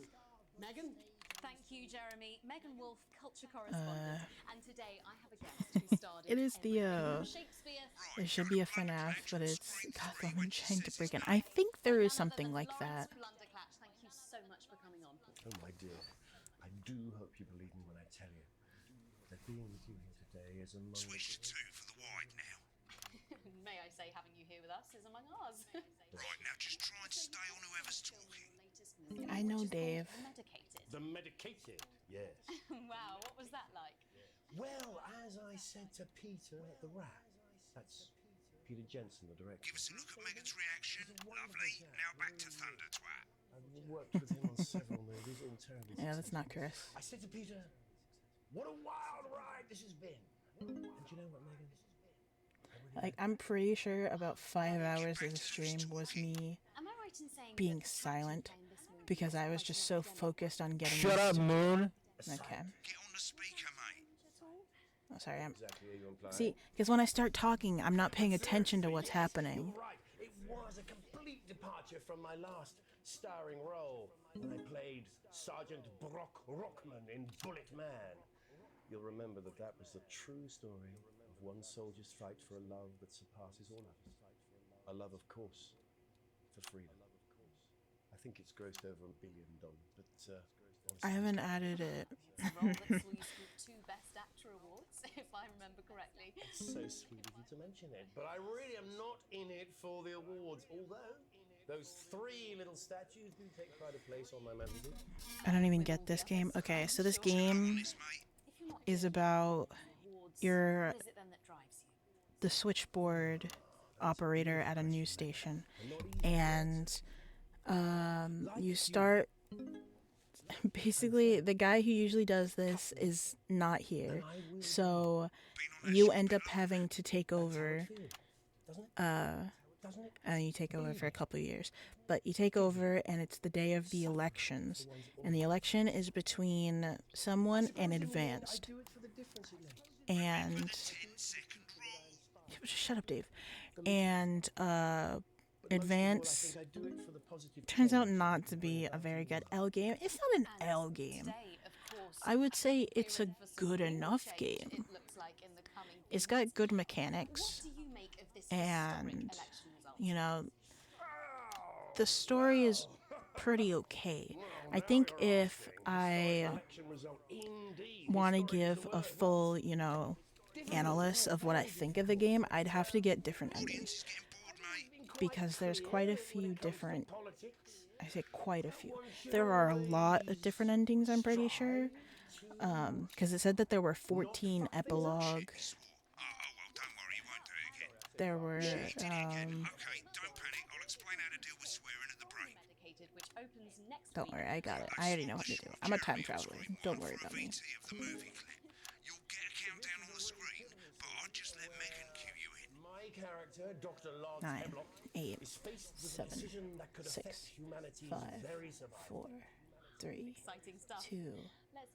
S20: Megan?
S6: Thank you, Jeremy. Megan Wolf, culture correspondent. And today I have a guest who starred
S1: It
S6: in
S1: is the
S6: Shakespeare.
S1: there should be a FNAF, but it's Gotham and trying to break in. I think there is something like that.
S6: Blunderclatch, thank you so much for coming on.
S17: Oh, my dear, I do hope you believe me when I tell you that being with you here today is among...
S12: Switch to 2 for the wide now.
S6: May I say, having you here with us is among ours.
S12: Right, now just try and stay on whoever's talking.
S1: I know, Dave.
S17: The medicated, yes.
S6: Wow, what was that like?
S17: Well, as I said to Peter the Rat, that's Peter Jensen, the director.
S12: Give us a look at Megan's reaction. Lovely. Now back to Thunder Twat.
S17: I've worked with him on several movies, all terribly
S1: Yeah, that's not
S17: successful.
S1: Chris.
S17: I said to Peter, what a wild ride this has been. And do you know what, Megan?
S1: Like, I'm pretty sure about 5 hours of the stream was me
S6: Am I right in saying
S1: being silent because I was just so focused on getting.
S11: Shut up,
S1: used to-
S11: Moon.
S1: Okay.
S12: Get on the speaker, mate.
S1: Oh, sorry.
S17: Exactly how you imply.
S1: See, because when I start talking, I'm not paying attention to what's happening.
S17: You're right. It was a complete departure from my last starring role when I played Sergeant Brock Rockman in Bullet Man. You'll remember that that was the true story of one soldier's fight for a love that surpasses all others. A love, of course, for freedom. I think it's grossed over $1 billion, but
S1: I haven't added it.
S6: Role that saw you scoop 2 Best Actor awards, if I remember correctly.
S17: It's so sweet of you to mention it, but I really am not in it for the awards, although those 3 little statues do take pride of place on my mantelpiece.
S1: I don't even get this game. Okay, so this game is about you're the switchboard operator at a news station, and you start. Basically, the guy who usually does this is not here, so you end up having to take over. And you take over for a couple of years, but you take over, and it's the day of the elections, and the election is between someone and Advanced, and shut up, Dave. And Advance turns out not to be a very good L game. It's not an L game. I would say it's a good enough game. It's got good mechanics, and you know, the story is pretty okay. I think if I want to give a full, you know, analysis of what I think of the game, I'd have to get different endings, because there's quite a few different. I say quite a few. There are a lot of different endings, I'm pretty sure, because it said that there were 14 epilogues. There were don't worry, I got it. I already know what to do. I'm a time traveler. Don't worry about me.
S17: My character, Dr. Lars
S1: 9,
S17: Hemlock,
S1: 8,
S17: is faced with a
S1: 7,
S17: decision that could
S1: 6,
S17: affect humanity's
S1: 5,
S17: very survival.
S1: 4, 3, 2,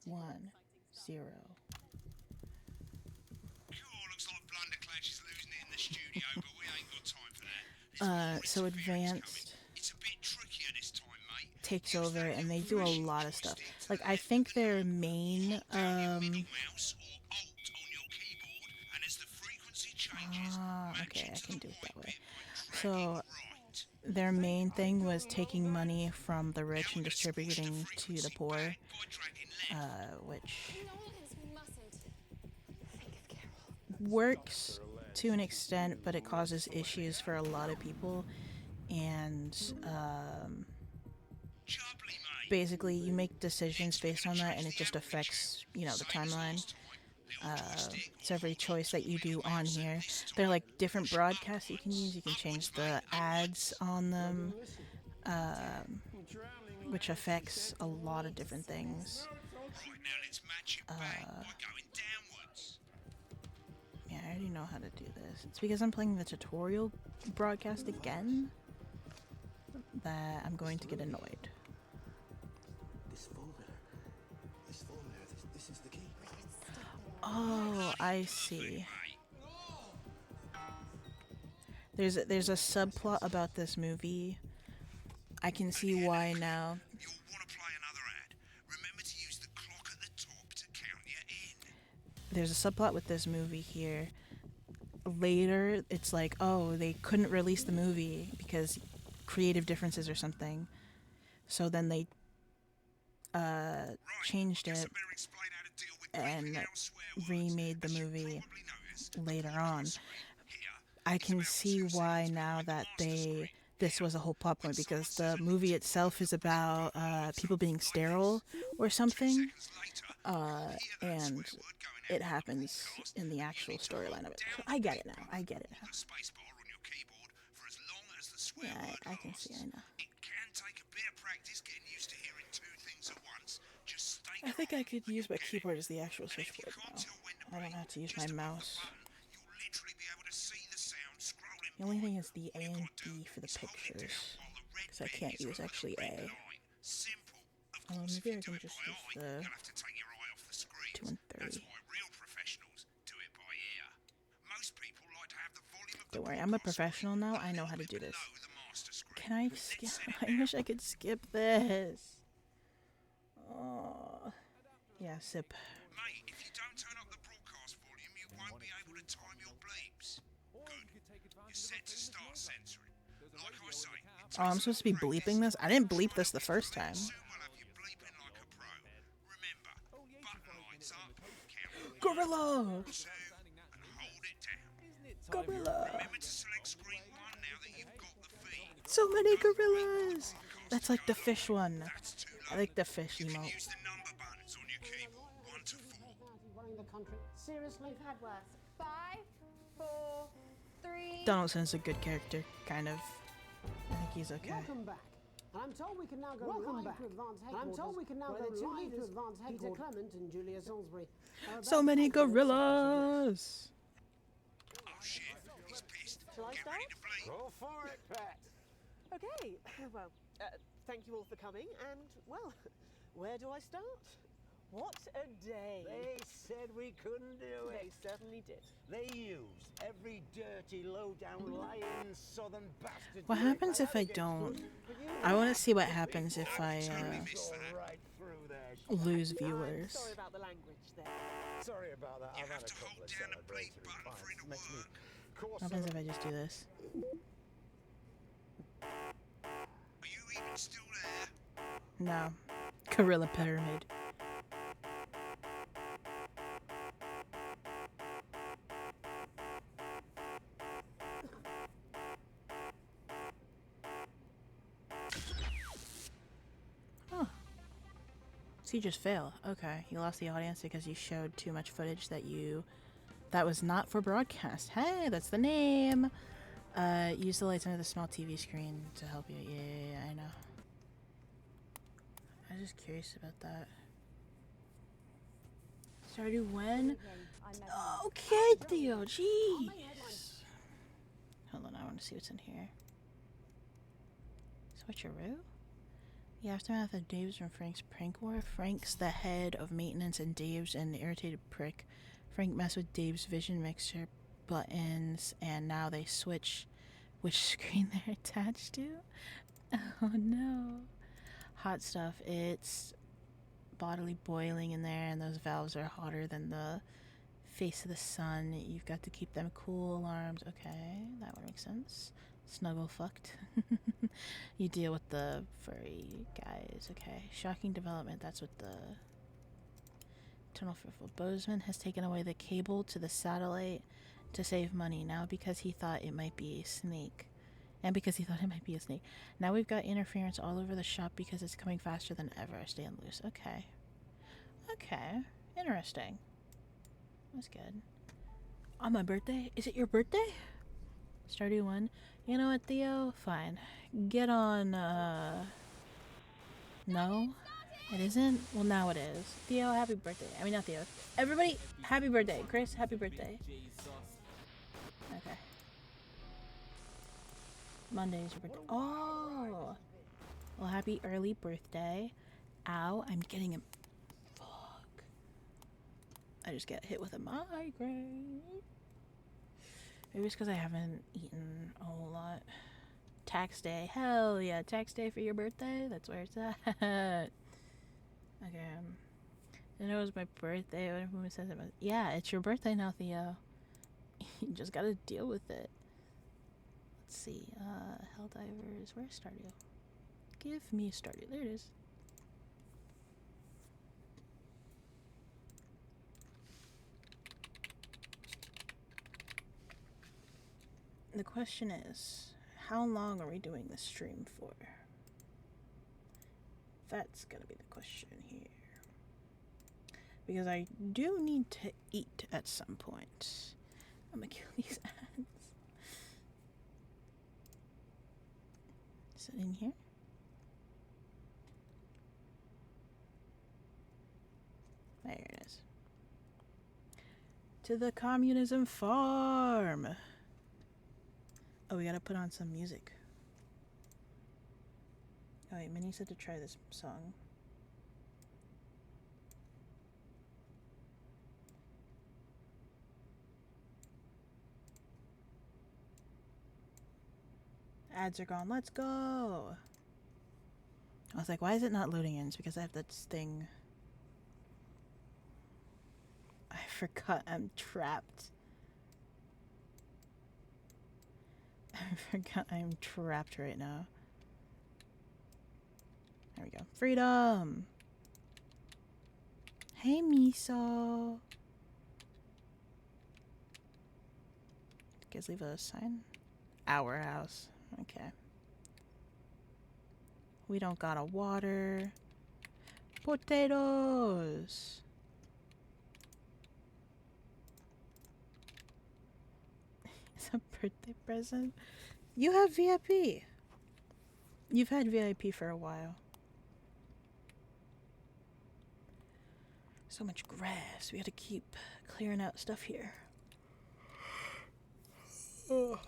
S1: 1, 0.
S12: Looks like Blunderclatch is losing it in the studio, but we ain't got time for that.
S1: So Advanced
S12: It's a bit trickier this time, mate.
S1: takes over, and they do a lot of stuff. Like, I think their main okay, I can do it that way. So their main thing was taking money from the rich and distributing to the poor, which works to an extent, but it causes issues for a lot of people. And basically, you make decisions based on that, and it just affects, you know, the timeline. So every choice that you do on here, they're like different broadcasts you can use. You can change the ads on them, which affects a lot of different things. Yeah, I already know how to do this. It's because I'm playing the tutorial broadcast again that I'm going to get annoyed.
S17: This folder, this is the key.
S1: Oh, I see. There's a subplot about this movie. I can see why now. There's a subplot with this movie here. Later, it's like, oh, they couldn't release the movie because creative differences or something. So then they changed it and remade the movie later on. I can see why now that this was a whole plot point, because the movie itself is about people being sterile or something, and it happens in the actual storyline of it. I get it now. I get it now. Yeah, I can see. I know. I think I could use my keyboard as the actual switchboard now. I don't have to use my mouse. The only thing is the A and B for the pictures, because I can't use actually A. Maybe I can just use the 2 and 3. Don't worry, I'm a professional now. I know how to do this. Can I skip? I wish I could skip this. Oh. Yeah, sip.
S12: Mate, if you don't turn up the broadcast volume, you won't be able to time your bleeps. Good. You're set to start censoring. Like I say,
S1: Oh, I'm supposed to be bleeping this? I didn't bleep this the first time. Gorilla! Gorilla! So many gorillas! That's like the fish one. I like the fish emote.
S9: Seriously, we've had worse. 5, 4, 3.
S1: Donaldson's a good character, kind of. I think he's okay.
S20: Welcome back. I'm told we can now go live to advance headquarters. I'm told we can now go live to advance headquarters. Peter Clement and Julia Salisbury.
S1: So many gorillas!
S12: Oh shit, he's pissed.
S7: Shall I
S12: Get
S7: start?
S12: ready to bleep.
S7: Go for it, Pat. Okay, well, thank you all for coming, and, well, where do I start? What a day.
S8: They said we couldn't do it.
S7: They certainly did.
S8: They used every dirty, low-down, lying southern bastard.
S1: What happens if I don't? I want to see what happens if I lose viewers.
S7: Sorry about the language there.
S8: Sorry about that. I've had a couple of celebratory pints. Makes me
S1: What happens if I just do this?
S12: Are you even still there?
S1: No. Gorilla Pyramid. Huh. So you just fail. Okay. You lost the audience because you showed too much footage that was not for broadcast. Hey, that's the name. Use the lights under the small TV screen to help you. Yeah, I know. I'm just curious about that. Started when? Okay, Theo. Jeez. Hold on, I want to see what's in here. Switcheroo? The aftermath of Dave's and Frank's prank war. Frank's the head of maintenance and Dave's an irritated prick. Frank messed with Dave's vision mixer buttons and now they switch which screen they're attached to. Oh no. Hot stuff. It's bodily boiling in there and those valves are hotter than the face of the sun. You've got to keep them cool. Alarms. Okay, that would make sense. Snuggle fucked. You deal with the furry guys. Okay. Shocking development. That's what the Tunnel Fearful Bozeman has taken away the cable to the satellite to save money. Now because he thought it might be a snake. And because he thought it might be a snake. Now we've got interference all over the shop because it's coming faster than ever. Stand loose. Okay. Okay. Interesting. That's good. On my birthday? Is it your birthday? Stardew 1. You know what, Theo? Fine. Get on, No? It isn't? Well, now it is. Theo, happy birthday. I mean, not Theo. Everybody, happy birthday. Chris, happy birthday. Okay. Monday is your birthday. Oh! Well, happy early birthday. Ow, I'm getting a... Fuck. I just get hit with a migraine. Maybe it's because I haven't eaten a whole lot. Tax day. Hell yeah, tax day for your birthday? That's where it's at. Okay. I know it was my birthday. What if someone says it was... Yeah, it's your birthday now, Theo. You just gotta deal with it. Let's see. Helldivers. Where's Stardew? Give me Stardew. There it is. The question is, how long are we doing this stream for? That's gonna be the question here. Because I do need to eat at some point. I'm gonna kill these ads. Is it in here? There it is. To the communism farm! Oh, we gotta put on some music. Oh wait, Minnie said to try this song. Ads are gone. Let's go! I was like, why is it not loading in? It's because I have this thing. I forgot I'm trapped. I forgot I'm trapped right now. There we go. Freedom! Hey, Miso! You guys leave a sign? Our house. Okay. We don't got a water. Potatoes! It's a birthday present. You have VIP. You've had VIP for a while. So much grass. We have to keep clearing out stuff here. Ugh.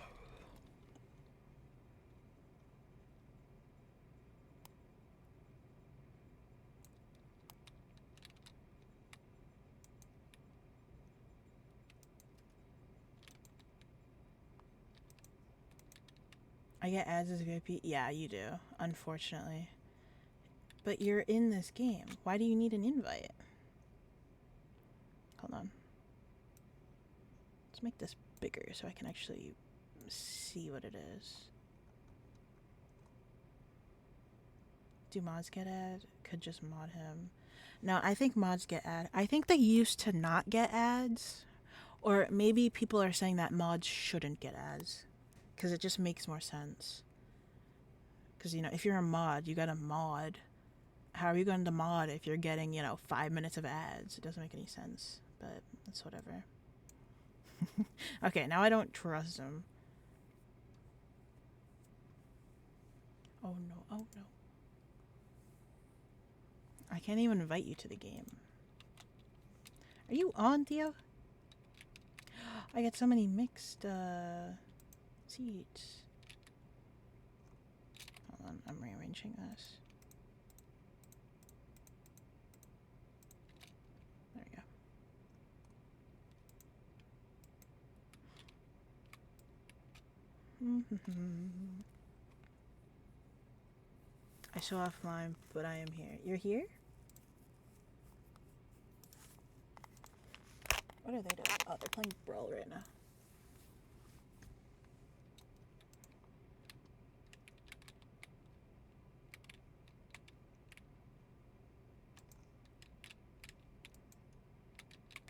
S1: I get ads as VIP? Yeah, you do, unfortunately. But you're in this game. Why do you need an invite? Hold on. Let's make this bigger so I can actually see what it is. Do mods get ad? Could just mod him. No, I think mods get ad. I think they used to not get ads. Or maybe people are saying that mods shouldn't get ads. Because it just makes more sense. Because, you know, if you're a mod, you got a mod. How are you going to mod if you're getting, you know, 5 minutes of ads? It doesn't make any sense. But that's whatever. Okay, now I don't trust him. Oh no, oh no. I can't even invite you to the game. Are you on, Theo? I got so many mixed, seats. Hold on, I'm rearranging this. There we go. I show offline, but I am here. You're here? What are they doing? Oh, they're playing Brawl right now.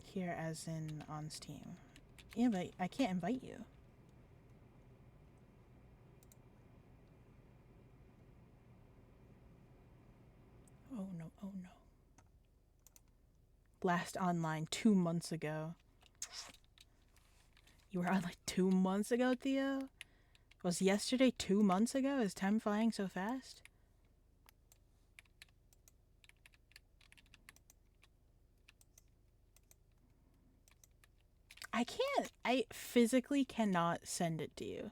S1: Here as in on Steam. Yeah, but I can't invite you. Oh no, oh no. Last online 2 months ago. You were on like 2 months ago, Theo? Was yesterday 2 months ago? Is time flying so fast? I physically cannot send it to you.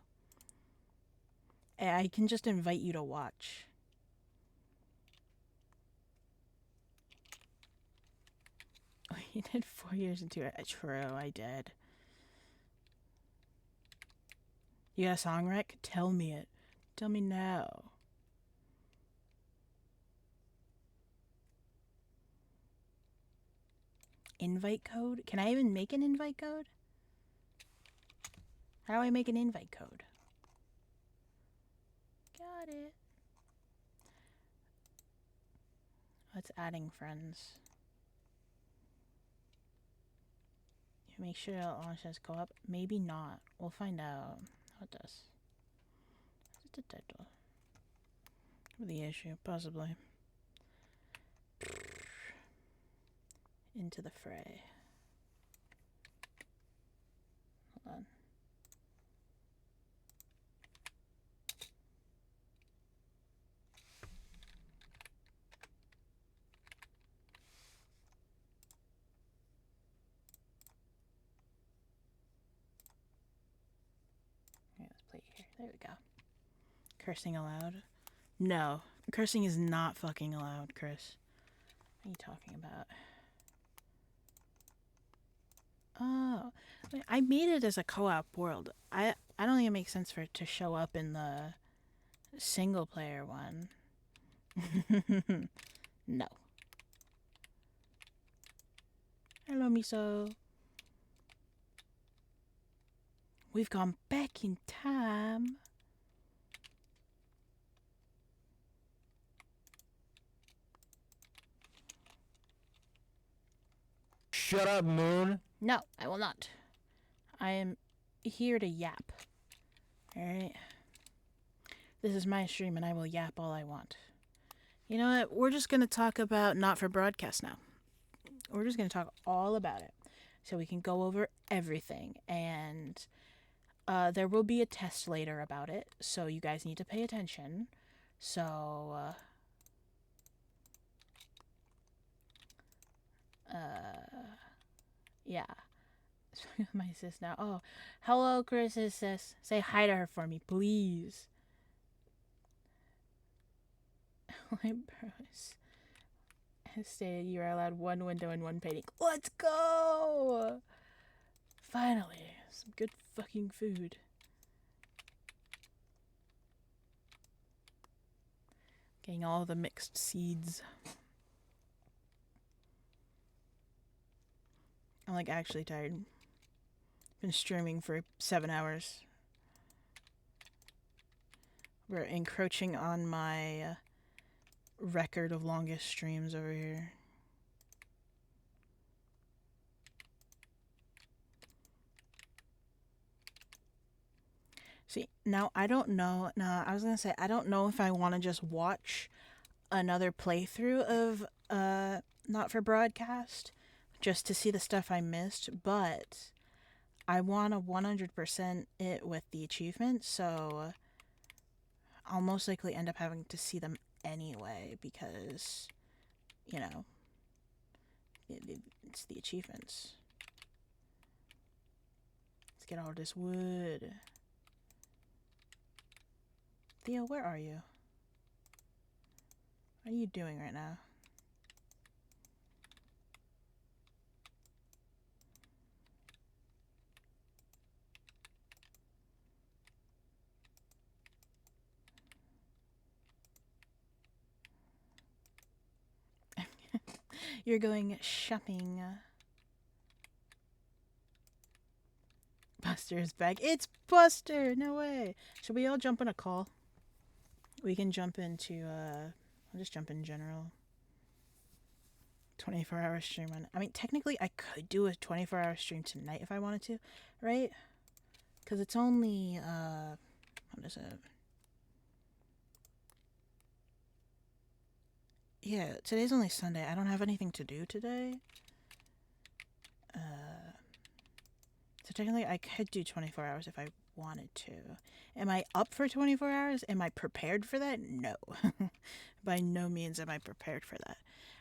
S1: I can just invite you to watch. Oh, you did 4 years into it. True, I did. You got a song rec? Tell me it. Tell me now. Invite code? Can I even make an invite code? How do I make an invite code? Got it. It's adding friends. Make sure it launches co-op. Maybe not. We'll find out. How it does. What's the title? The issue, possibly. Into the fray. Hold on. Okay, let's play here. There we go. Cursing aloud? No. Cursing is not fucking allowed, Chris. What are you talking about? Oh, I made it as a co-op world. I don't think it makes sense for it to show up in the single player one. No. Hello, Miso. We've gone back in time.
S14: Shut up, Moon.
S1: No, I will not. I am here to yap. Alright? This is my stream and I will yap all I want. You know what? We're just going to talk about Not for Broadcast now. We're just going to talk all about it. So we can go over everything. And there will be a test later about it. So you guys need to pay attention. So... yeah. My sis now. Oh, hello, Chris's sis. Say hi to her for me, please. My bros stated you are allowed one window and one painting. Let's go! Finally, some good fucking food. Getting all the mixed seeds. I'm like actually tired. Been streaming for 7 hours. We're encroaching on my record of longest streams over here. See, now I don't know. No, I was gonna say I don't know if I want to just watch another playthrough of Not for Broadcast just to see the stuff I missed, but I want to 100% it with the achievements, so I'll most likely end up having to see them anyway because, you know, it's the achievements. Let's get all this wood. Theo, where are you? What are you doing right now? You're going shopping. Buster's back. It's Buster! No way! Should we all jump on a call? We can jump into, I'll just jump in general. 24-hour stream on. I mean, technically, I could do a 24-hour stream tonight if I wanted to, right? Because it's only, what is it? Yeah, today's only Sunday. I don't have anything to do today. So technically, I could do 24 hours if I wanted to. Am I up for 24 hours? Am I prepared for that? No. By no means am I prepared for that.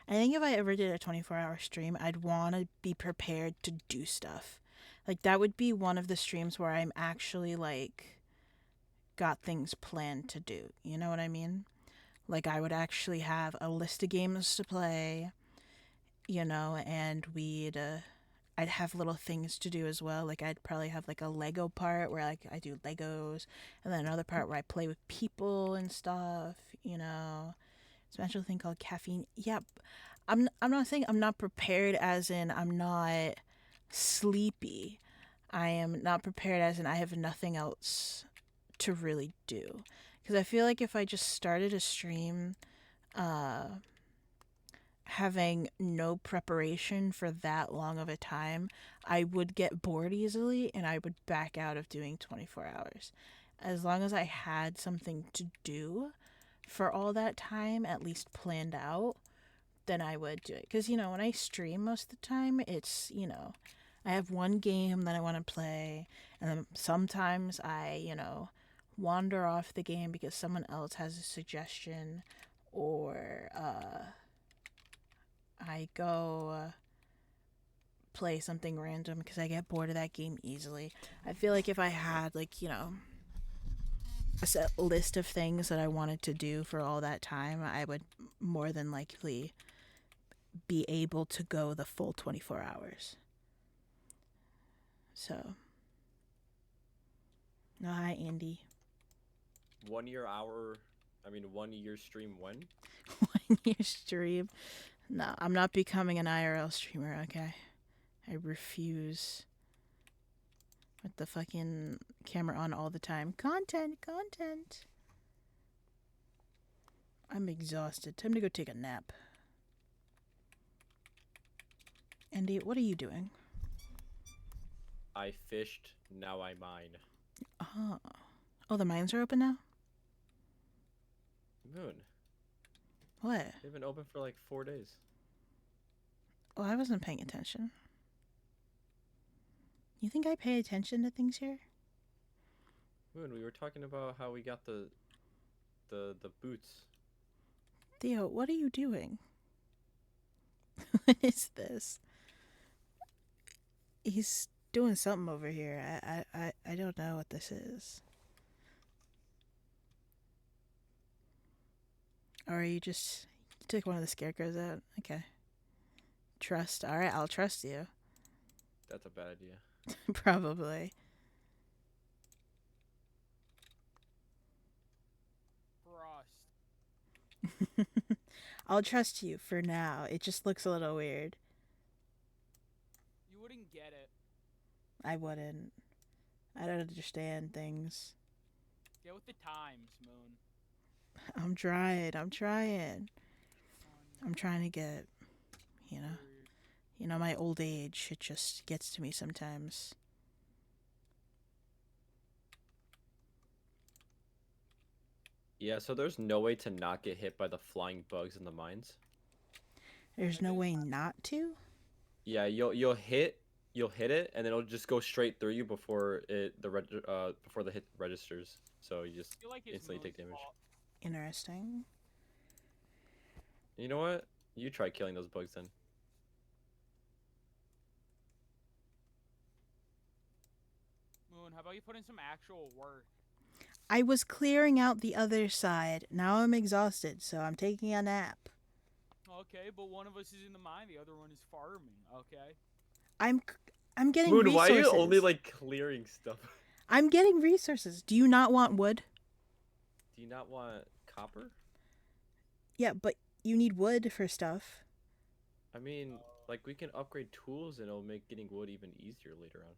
S1: I think if I ever did a 24-hour stream, I'd want to be prepared to do stuff. Like, that would be one of the streams where I'm actually, like, got things planned to do. You know what I mean? Like, I would actually have a list of games to play, you know, and I'd have little things to do as well. Like, I'd probably have, like, a Lego part where, like, I do Legos, and then another part where I play with people and stuff, you know. Special thing called caffeine. Yep. I'm not saying I'm not prepared as in I'm not sleepy. I am not prepared as in I have nothing else to really do. Because I feel like if I just started a stream having no preparation for that long of a time, I would get bored easily and I would back out of doing 24 hours. As long as I had something to do for all that time, at least planned out, then I would do it. Because, you know, when I stream most of the time, it's, you know, I have one game that I want to play, and then sometimes I, you know, wander off the game because someone else has a suggestion, or I go play something random because I get bored of that game easily. I feel like if I had, like, you know, a set list of things that I wanted to do for all that time, I would more than likely be able to go the full 24 hours. So, no, hi, Andy.
S10: 1 year stream when?
S1: 1 year stream? No, I'm not becoming an IRL streamer, okay? I refuse. With the fucking camera on all the time. Content. I'm exhausted. Time to go take a nap. Andy, what are you doing?
S10: I fished, now I mine.
S1: Oh, the mines are open now?
S10: Moon.
S1: What?
S10: They've been open for like 4 days.
S1: Well, I wasn't paying attention. You think I pay attention to things here?
S10: Moon, we were talking about how we got the boots.
S1: Theo, what are you doing? What is this? He's doing something over here. I don't know what this is. Or you just took one of the scarecrows out? Okay. Trust. Alright, I'll trust you.
S10: That's a bad idea.
S1: Probably. I'll trust you for now. It just looks a little weird.
S16: You wouldn't get it.
S1: I wouldn't. I don't understand things.
S16: Get with the times, Moon.
S1: I'm trying. I'm trying to get, you know, my old age, it just gets to me sometimes.
S10: Yeah, so there's no way to not get hit by the flying bugs in the mines?
S1: There's no way not to?
S10: Yeah, you'll hit it, and then it'll just go straight through you before before the hit registers. So you just instantly take damage.
S1: Interesting.
S10: You know what? You try killing those bugs then.
S16: Moon, how about you put in some actual work?
S1: I was clearing out the other side. Now I'm exhausted, so I'm taking a nap.
S16: Okay, but one of us is in the mine, the other one is farming, okay?
S1: I'm getting
S10: Moon,
S1: resources.
S10: why are you only like clearing stuff?
S1: I'm getting resources. Do you not want wood?
S10: Do you not want copper?
S1: Yeah, but you need wood for stuff.
S10: I mean, like we can upgrade tools and it'll make getting wood even easier later on.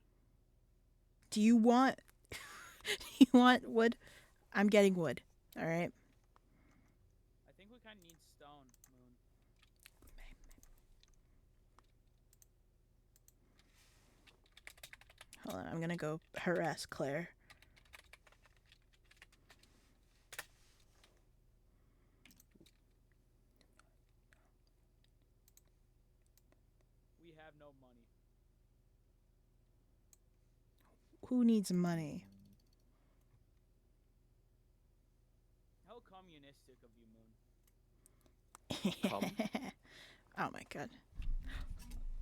S1: Do you want wood? I'm getting wood. All right.
S16: I think we kind of need stone, Moon.
S1: Hold on, I'm gonna go harass Claire.
S16: We have no money.
S1: Who needs money?
S16: How communistic of you, Moon.
S1: Oh my god.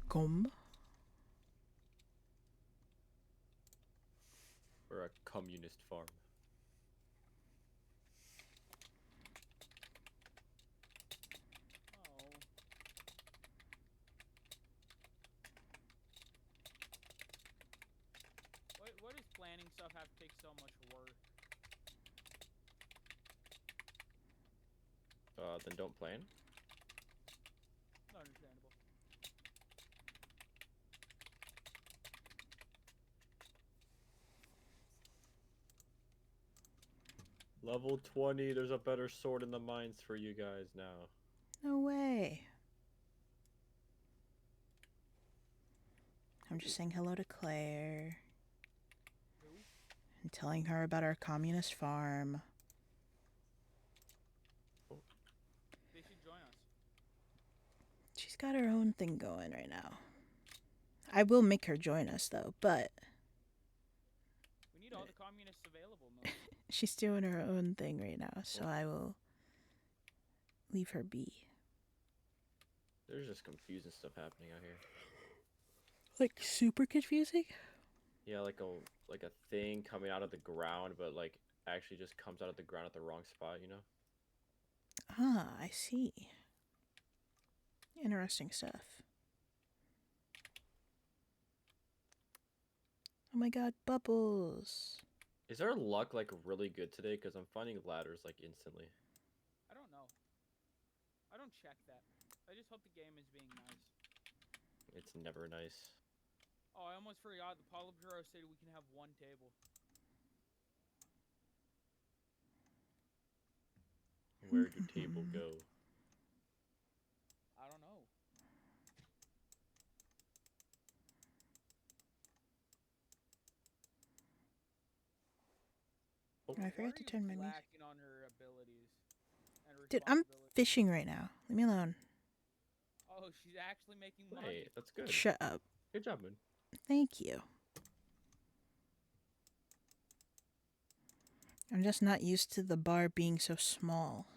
S1: Gum.
S10: We're a communist farm.
S16: Oh. What does planning stuff have to take so much work?
S10: Then don't plan.
S16: Understandable.
S10: Level 20, there's a better sword in the mines for you guys now.
S1: No way. I'm just saying hello to Claire. And telling her about our communist farm.
S16: They should join us.
S1: She's got her own thing going right now. I will make her join us though, but
S16: We need all the communists available, Moon.
S1: she's doing her own thing right now, so I will leave her be.
S10: There's just confusing stuff happening out here.
S1: Like super confusing?
S10: Yeah, like a thing coming out of the ground, but like actually just comes out of the ground at the wrong spot, you know?
S1: Ah, I see. Interesting stuff. Oh my god, bubbles.
S10: Is our luck like really good today? Because I'm finding ladders like instantly.
S16: I don't know. I don't check that. I just hope the game is being nice.
S10: It's never nice.
S16: Oh, I almost forgot. The Politburo said we can have one table.
S10: Where'd your table go?
S16: I don't know.
S1: I forgot to turn my music.
S16: Lacking on her abilities and
S1: Dude, I'm fishing right now. Leave me alone.
S16: Oh, she's actually making money.
S10: Hey, that's good.
S1: Shut up.
S10: Good job, Moon.
S1: Thank you. I'm just not used to the bar being so small.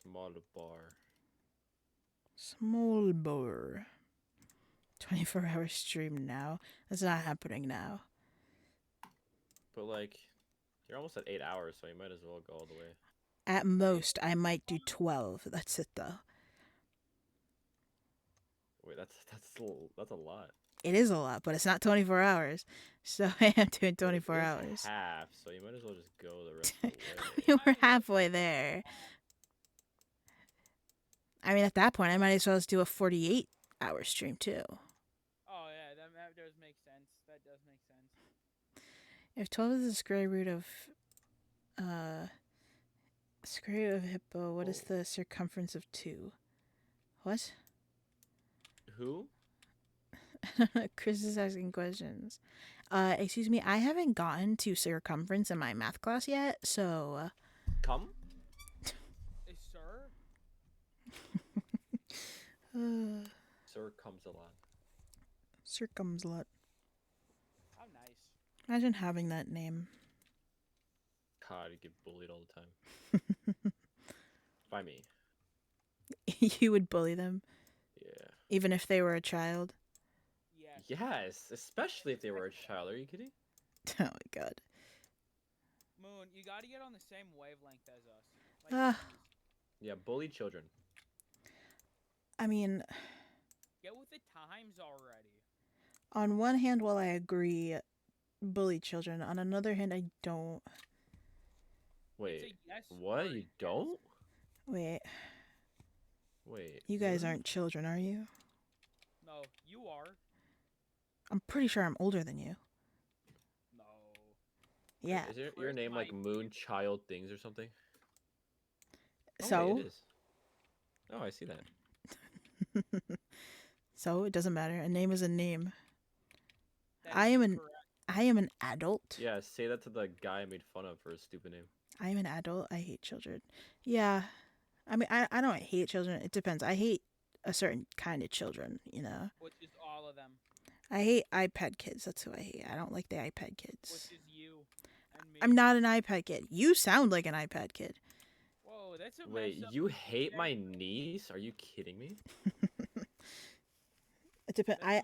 S10: Small bar.
S1: Small bar. 24-hour stream now. That's not happening now.
S10: But like, you're almost at 8 hours, so you might as well go all the way.
S1: At most, I might do 12. That's it, though.
S10: Wait, that's a lot.
S1: It is a lot, but it's not 24 hours. So I am doing 24
S10: It's
S1: hours.
S10: half, so you might as well just go the rest of the way.
S1: We're halfway there. I mean, at that point, I might as well just do a 48-hour stream, too.
S16: Oh, yeah, that does make sense. That does make sense.
S1: If 12 is the square root of hippo, what is the circumference of 2? What?
S10: Who?
S1: Chris is asking questions. Excuse me, I haven't gotten to circumference in my math class yet, so...
S10: Come?
S16: Sir?
S10: Sir comes a lot.
S1: Circumslut.
S16: How nice.
S1: Imagine having that name.
S10: God, you get bullied all the time. By me.
S1: You would bully them?
S10: Yeah.
S1: Even if they were a child?
S10: Yes, especially if they were a child. Are you kidding?
S1: Oh my god.
S16: Moon, you gotta get on the same wavelength as us. Like,
S10: Yeah, bully children.
S1: I mean,
S16: get with the times already.
S1: on one hand, while I agree, bully children, on another hand, I don't.
S10: Wait,
S16: yes
S10: what? You don't?
S1: Wait,
S10: Wait.
S1: you guys aren't children, are you?
S16: No, you are.
S1: I'm pretty sure I'm older than you.
S16: No.
S1: Yeah.
S10: Is your name like Moon Child Things or something? Oh,
S1: So?
S10: wait, it is. Oh, I see that.
S1: So, it doesn't matter. A name is a name. I am an adult.
S10: Yeah, say that to the guy I made fun of for his stupid name.
S1: I am an adult. I hate children. Yeah. I mean, I don't hate children. It depends. I hate a certain kind of children, you know.
S16: Which is all of them.
S1: I hate iPad kids. That's who I hate. I don't like the iPad kids.
S16: Which is you and me.
S1: I'm not an iPad kid. You sound like an iPad kid.
S16: Whoa, that's a
S10: Wait,
S16: mess up.
S10: you hate my niece? Are you kidding me?
S1: It depends. I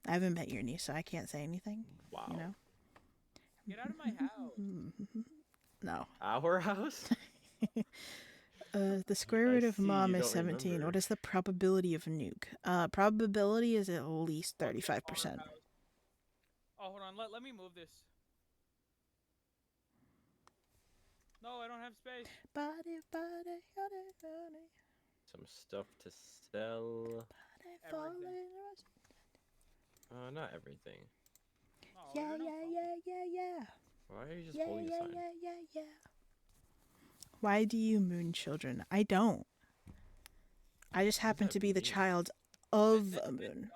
S1: haven't met your niece, so I can't say anything.
S10: Wow.
S1: You know.
S16: Get out of my house.
S1: No.
S10: Our house?
S1: The square root of
S10: see
S1: mom
S10: you
S1: is
S10: don't
S1: 17.
S10: remember.
S1: What is the probability of a nuke? Probability is at least 35%.
S16: Oh, hold on. Let me move this. No, I don't have space.
S1: Body.
S10: Some stuff to sell.
S16: Everything.
S10: Not everything.
S16: Oh,
S1: Yeah.
S10: Why are you just holding the sign?
S1: Yeah. Why do you moon children? I don't. I just happen to be the child of a moon.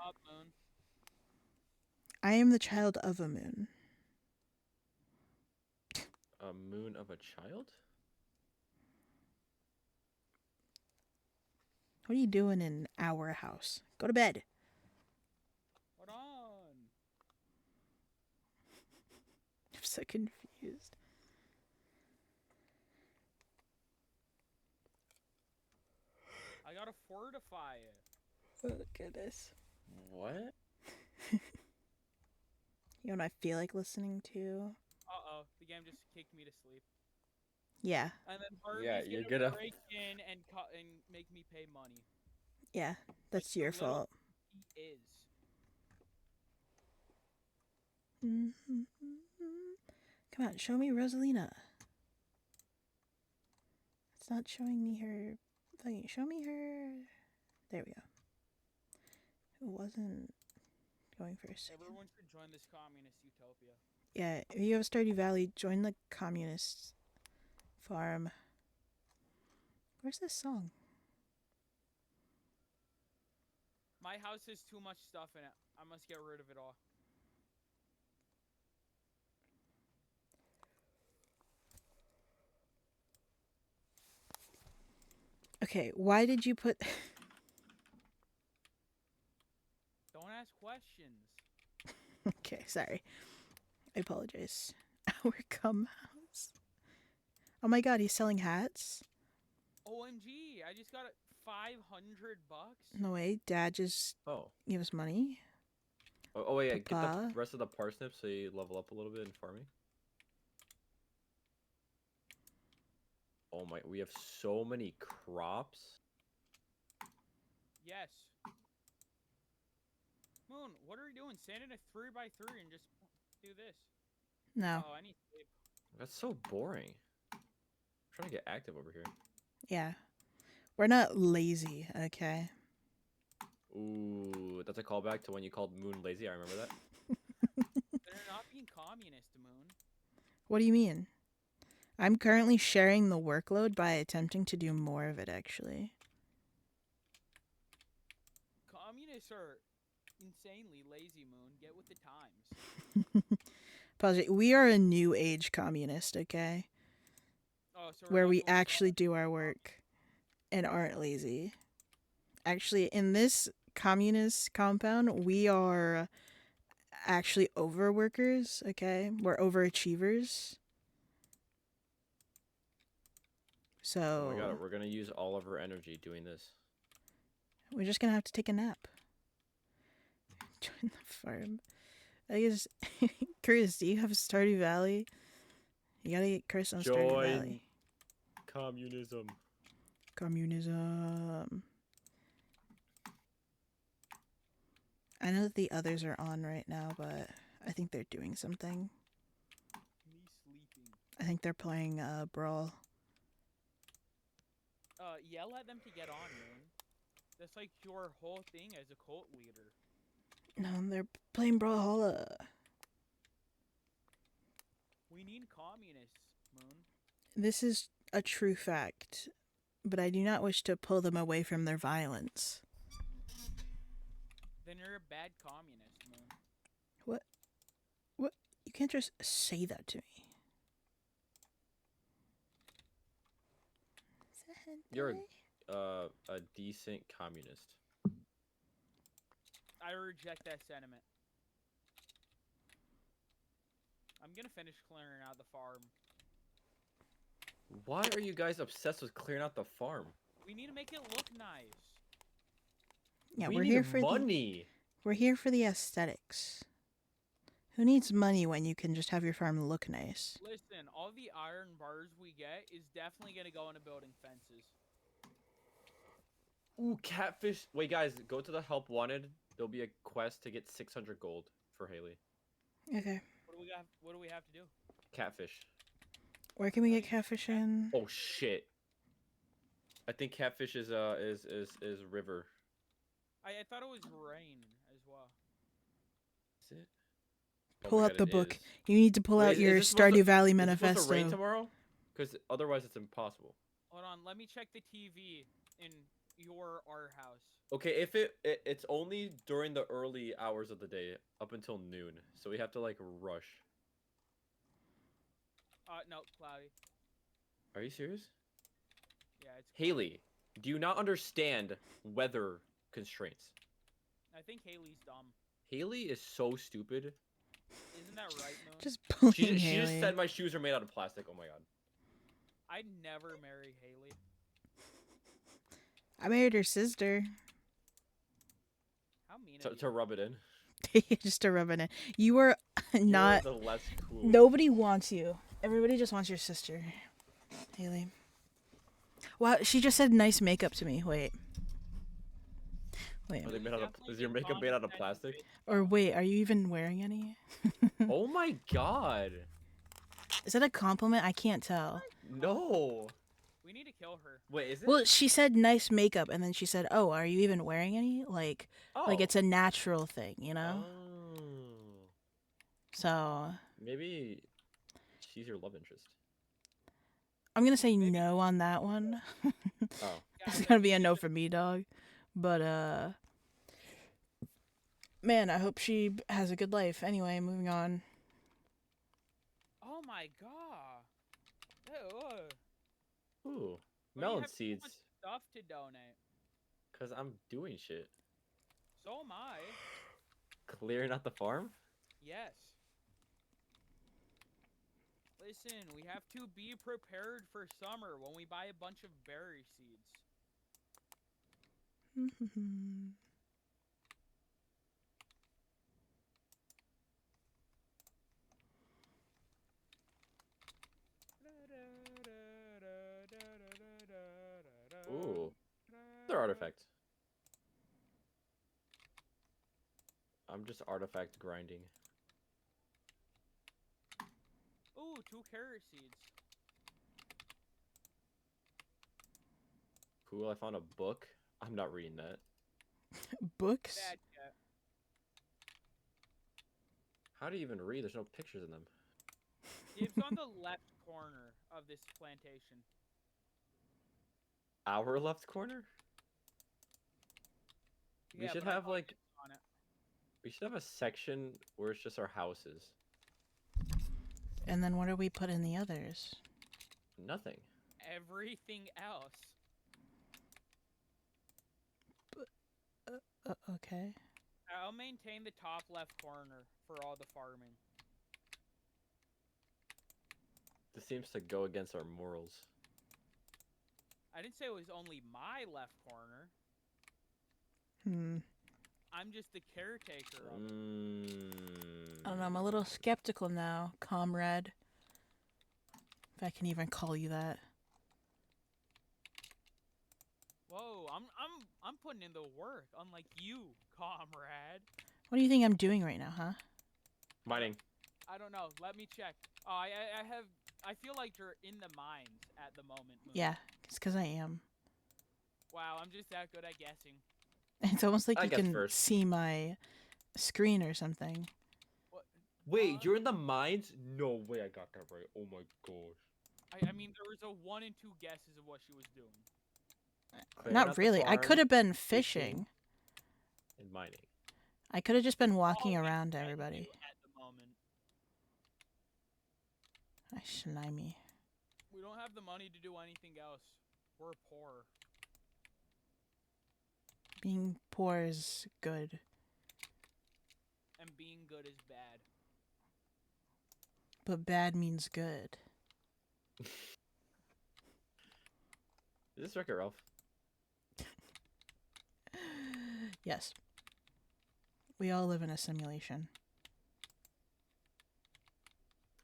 S1: I am the child of a moon.
S10: A moon of a child?
S1: What are you doing in our house? Go to bed.
S16: Hold on.
S1: I'm so confused.
S16: I gotta fortify it.
S1: Oh, goodness.
S10: What?
S1: You know what I feel like listening to?
S16: Uh-oh, the game just kicked me to sleep.
S1: Yeah.
S16: And then Harvey's
S10: Yeah, you're
S16: gonna
S10: gonna-
S16: break in and make me pay money.
S1: Yeah, that's your
S16: The little
S1: fault.
S16: He is.
S1: Come on, show me Rosalina. It's not showing me her. Fucking show me her. There we go. It wasn't going for a second.
S16: Everyone should join this communist utopia.
S1: Yeah, if you have Stardew Valley, join the communist farm. Where's this song?
S16: My house has too much stuff in it. I must get rid of it all.
S1: Okay, why did you put...
S16: Don't ask questions.
S1: Okay, sorry. I apologize. Our cum house. Oh my god, he's selling hats?
S16: OMG, I just got $500.
S1: No way, Dad just give us money?
S10: Oh wait, yeah, get the
S1: Papa?
S10: rest of the parsnips so you level up a little bit in farming. Oh my, we have so many crops.
S16: Yes. Moon, what are you doing? Stand in a 3x3 and just do this.
S1: No.
S16: Oh, I need sleep.
S10: That's so boring. I'm trying to get active over here.
S1: Yeah. We're not lazy, okay?
S10: Ooh, that's a callback to when you called Moon lazy. I remember that.
S16: They're not being communist, Moon.
S1: What do you mean? I'm currently sharing the workload by attempting to do more of it, actually.
S16: Communists are insanely lazy, Moon. Get with the times.
S1: Apology. We are a new age communist, okay?
S16: Oh, so
S1: Where we actually do our work and aren't lazy. Actually, in this communist compound, we are actually overworkers, okay? We're overachievers. So
S10: Oh my god, we're gonna use all of our energy doing this.
S1: we're just gonna have to take a nap. Join the farm. I guess, Chris, do you have Stardew Valley? You gotta get Chris on Stardew Valley.
S10: Communism.
S1: Communism. I know that the others are on right now, but I think they're doing something.
S16: Me sleeping.
S1: I think they're playing Brawl.
S16: Yell at them to get on, Moon. That's like your whole thing as a cult leader.
S1: No, they're playing Brawlhalla.
S16: We need communists, Moon.
S1: This is a true fact, but I do not wish to pull them away from their violence.
S16: Then you're a bad communist, Moon.
S1: What? What? You can't just say that to me.
S10: You're a decent communist.
S16: I reject that sentiment. I'm gonna finish clearing out the farm.
S10: Why are you guys obsessed with clearing out the farm?
S16: We need to make it look nice.
S1: Yeah,
S10: we
S1: we're
S10: need
S1: here for
S10: money.
S1: We're here for the aesthetics. Who needs money when you can just have your farm look nice?
S16: Listen, all the iron bars we get is definitely gonna go into building fences.
S10: Ooh, catfish. Wait, guys, go to the help wanted. There'll be a quest to get 600 gold for Haley.
S1: Okay.
S16: What do we have to do?
S10: Catfish.
S1: Where can we get catfish in?
S10: Oh shit. I think catfish is river.
S16: I thought it was rain as well.
S10: Is it?
S1: Pull
S10: my
S1: out
S10: God,
S1: the
S10: it
S1: book.
S10: is.
S1: You need to pull
S10: Wait,
S1: out
S10: is
S1: your
S10: this supposed
S1: Stardew
S10: to-
S1: Valley
S10: is it supposed
S1: manifesto.
S10: to rain tomorrow? Because otherwise it's impossible.
S16: Hold on, let me check the TV in our house.
S10: Okay, if it's only during the early hours of the day up until noon, so we have to like rush.
S16: No, cloudy.
S10: Are you serious?
S16: Yeah, it's.
S10: Haley, do you not understand weather constraints?
S16: I think Haley's dumb.
S10: Haley is so stupid.
S16: Isn't that right, Moon?
S1: Just bullying
S10: She just
S1: Haley.
S10: said my shoes are made out of plastic. Oh my god.
S16: I'd never marry Haley.
S1: I married her sister.
S16: How mean
S10: To rub it in.
S1: Just to rub it in. You are not.
S10: the less cool.
S1: Nobody wants you. Everybody just wants your sister, Haley. Wow, she just said nice makeup to me. Wait. Wait.
S10: Are they made out of, is your makeup made out of plastic?
S1: Or wait, are you even wearing any?
S10: Oh my god.
S1: Is that a compliment? I can't tell.
S10: No.
S16: We need to kill her.
S10: Wait, is it?
S1: Well, she said nice makeup, and then she said, "Oh, are you even wearing any?" Like
S10: Oh.
S1: it's a natural thing, you know.
S10: Oh.
S1: So
S10: Maybe she's your love interest.
S1: I'm gonna say no on that one.
S10: Oh.
S1: It's gonna be a no for me, dog. But man, I hope she has a good life. Anyway, moving on.
S16: Oh my god.
S10: Ooh.
S16: Why do you
S10: Melon
S16: have so
S10: seeds.
S16: much stuff to donate.
S10: Cause I'm doing shit.
S16: So am I.
S10: Clearing out the farm?
S16: Yes. Listen, we have to be prepared for summer when we buy a bunch of berry seeds.
S10: Ooh. They're artifacts. I'm just artifact grinding.
S16: Ooh, 2 carrot seeds.
S10: Cool, I found a book. I'm not reading that.
S1: Books?
S16: Bad cat.
S10: How do you even read? There's no pictures in them.
S16: It's on the left corner of this plantation.
S10: Our left corner? We
S16: Yeah,
S10: should
S16: but I
S10: have
S16: thought
S10: like
S16: it's on it.
S10: we should have a section where it's just our houses.
S1: And then what do we put in the others?
S10: Nothing.
S16: Everything else.
S1: Okay.
S16: I'll maintain the top left corner for all the farming.
S10: This seems to go against our morals.
S16: I didn't say it was only my left corner. I'm just the caretaker of it.
S1: I don't know. I'm a little skeptical now, comrade. If I can even call you that.
S16: Whoa, I'm putting in the work, unlike you, comrade.
S1: What do you think I'm doing right now, huh?
S10: Mining.
S16: I don't know. Let me check. I feel like you're in the mines at the moment. Moon.
S1: Yeah, it's because I am.
S16: Wow, I'm just that good at guessing.
S1: It's almost like
S10: I
S1: you
S10: guess
S1: can
S10: first.
S1: see my screen or something.
S10: Wait, you're in the mines? No way I got that right. Oh my gosh.
S16: I mean, there was a 1 and 2 guesses of what she was doing.
S10: Clearing out
S1: Not
S10: the
S1: really. I
S10: farm,
S1: could have been fishing.
S10: and mining.
S1: I could have just been walking around everybody.
S16: At the moment,
S1: I shimmy.
S16: we don't have the money to do anything else. We're poor.
S1: Being poor is good.
S16: And being good is bad.
S1: But bad means good.
S10: Is this Wreck-It Ralph?
S1: Yes. We all live in a simulation.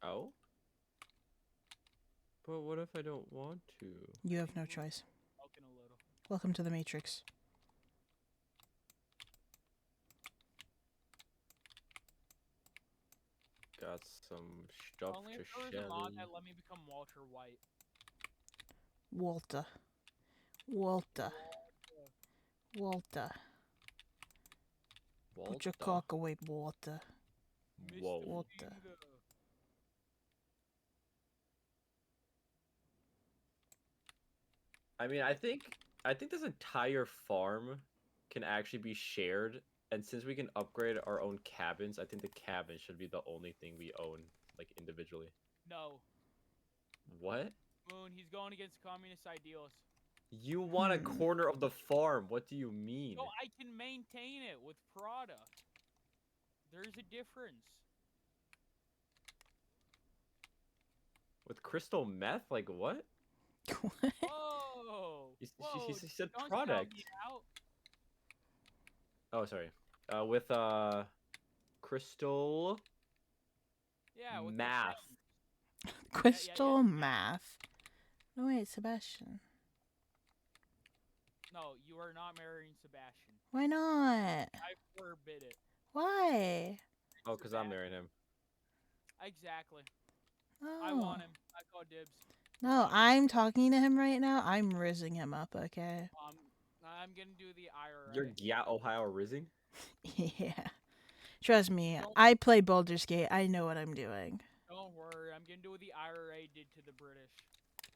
S10: Oh? But what if I don't want to?
S1: You have no choice.
S16: Smoking a little.
S1: Welcome to the Matrix.
S10: Got some stuff
S16: Only
S10: to
S16: if there was a mod
S10: shell.
S16: that let me become Walter White.
S1: Walter. Walter. Walter. Put your cock away, Walter.
S10: Whoa.
S1: Walter.
S10: I mean, I think this entire farm can actually be shared, and since we can upgrade our own cabins, I think the cabin should be the only thing we own, like, individually.
S16: No.
S10: What?
S16: Moon, he's going against communist ideals.
S10: You want a corner of the farm? What do you mean?
S16: So I can maintain it with product. There's a difference.
S10: With crystal meth? Like, what?
S16: Whoa!
S10: He said
S16: don't
S10: product.
S16: sell me out.
S10: Oh, sorry. With crystal
S16: Yeah, with
S10: math.
S1: Crystal math. No, wait, Sebastian.
S16: No, you are not marrying Sebastian.
S1: Why not?
S16: I forbid it.
S1: Why?
S10: Oh, because I'm marrying him.
S16: Exactly.
S1: No.
S16: I want him. I call dibs.
S1: No, I'm talking to him right now. I'm rizzing him up, okay?
S16: I'm gonna do the IRA.
S10: You're Ohio Rising?
S1: Yeah. Trust me, I play Baldur's Gate. I know what I'm doing.
S16: Don't worry, I'm gonna do what the IRA did to the British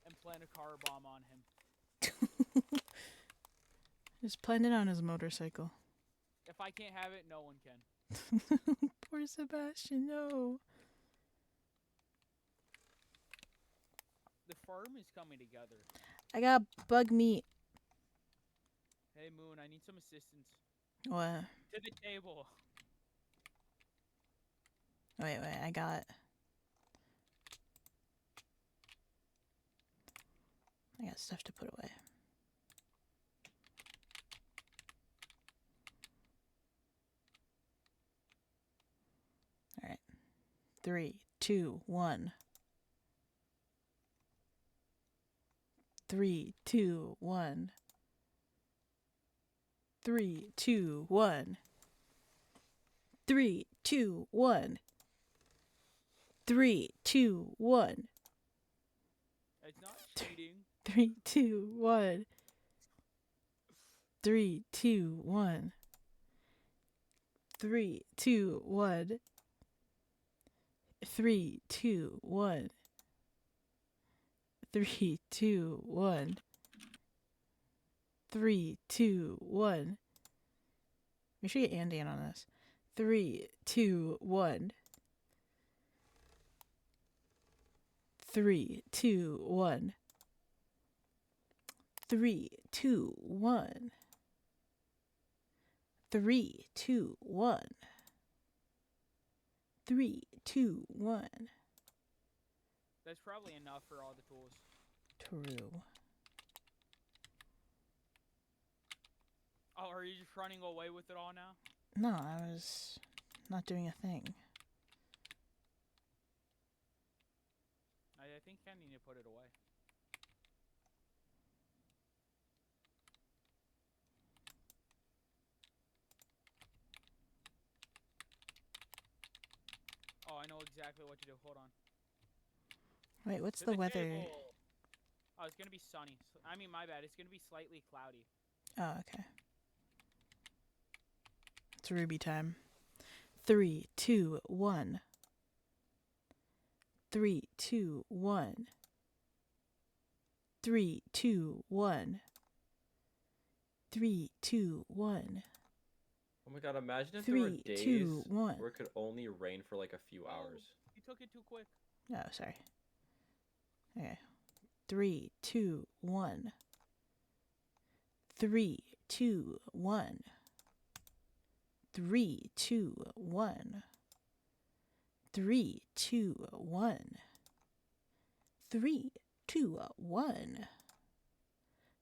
S16: and plant a car bomb on him.
S1: Just plant it on his motorcycle.
S16: If I can't have it, no one can.
S1: Poor Sebastian, no.
S16: The farm is coming together.
S1: I got bug meat.
S16: Hey Moon, I need some assistance.
S1: What?
S16: To the table.
S1: Wait, I got stuff to put away. All right. 3, 2, 1. 3, 2, 1. 3, 2, 1. 3, 2, 1. 3, 2, 1.
S16: It's not cheating.
S1: 3, 2, 1. 3, 2, 1. 3, 2, 1. 3, 2, 1. 3, 2, 1. 3, 2, 1. Make sure you get Andy in on this. 3, 2, 1. 3, 2, 1. 3, 2, 1. 3, 2, 1. 3, 2, 1.
S16: That's probably enough for all the tools.
S1: True.
S16: Oh, are you just running away with it all now?
S1: No, I was not doing a thing.
S16: I think I need to put it away. Oh, I know exactly what to do. Hold on.
S1: Wait, what's
S16: To
S1: the weather?
S16: table. Oh, it's gonna be sunny. I mean, my bad. It's gonna be slightly cloudy.
S1: Oh, okay. It's Ruby time. 3, 2, 1. 3, 2, 1. 3, 2, 1. 3, 2, 1.
S10: Oh my god, imagine if there were
S1: 3,
S10: days
S1: 2, 1.
S10: where it could only rain for like a few
S16: Oh,
S10: hours.
S16: You took it too quick.
S1: Oh, sorry. Okay. 3, 2, 1. 3, 2, 1. 3, 2, 1. 3, 2, 1. 3, 2, 1.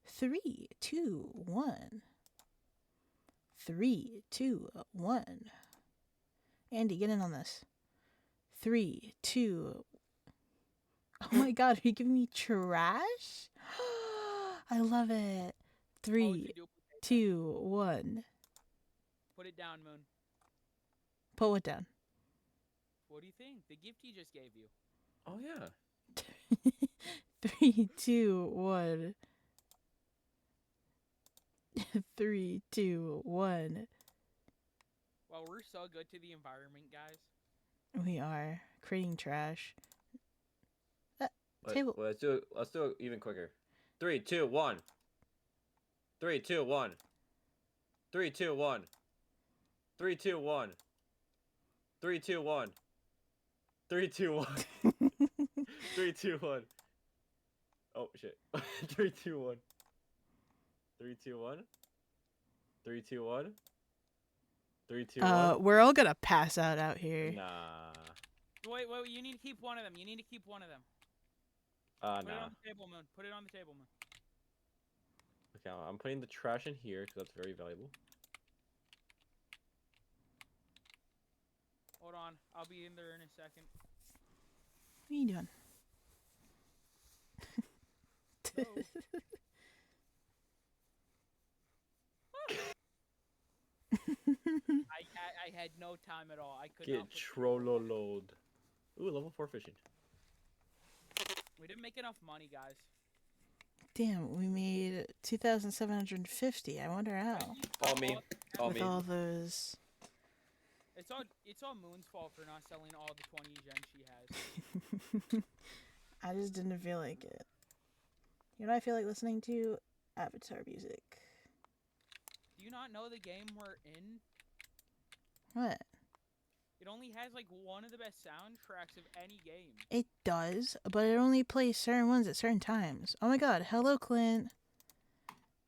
S1: 3, 2, 1. 3, 2, 1. Andy, get in on this. 3, 2. Oh my god, are you giving me trash? I love it. 3, 2, 1.
S16: Put it down, Moon.
S1: Put what down?
S16: What do you think? The gift he just gave you.
S10: Oh yeah.
S1: 3, 2, 1. 3, 2, 1.
S16: Well, we're so good to the environment, guys.
S1: We are creating trash.
S10: Wait,
S1: Table.
S10: wait, let's do it even quicker. 3, 2, 1. 3, 2, 1. 3, 2, 1. 3, 2, 1. 3, 2, 1. 3, 2, 1. 3, 2, 1. Oh shit. 3, 2, 1. 3, 2, 1. 3, 2, 1. 3, 2, 1.
S1: We're all gonna pass out here.
S10: Nah.
S16: Wait, you need to keep one of them. You need to keep one of them. Put it
S10: Nah.
S16: on the table, Moon. Put it on the table, Moon.
S10: Okay, I'm putting the trash in here because that's very valuable.
S16: Hold on. I'll be in there in a second.
S1: What are you doing?
S16: I had no time at all. I could
S10: Get
S16: not.
S10: trollolod. Ooh, level 4 fishing.
S16: We didn't make enough money, guys.
S1: Damn, we made 2,750. I wonder how.
S10: All me. All
S1: With
S10: me.
S1: all those.
S16: It's all Moon's fault for not selling all the 20 gems she has.
S1: I just didn't feel like it. You know what I feel like listening to? Avatar music.
S16: Do you not know the game we're in?
S1: What?
S16: It only has like one of the best soundtracks of any game.
S1: It does, but it only plays certain ones at certain times. Oh my god, hello Clint.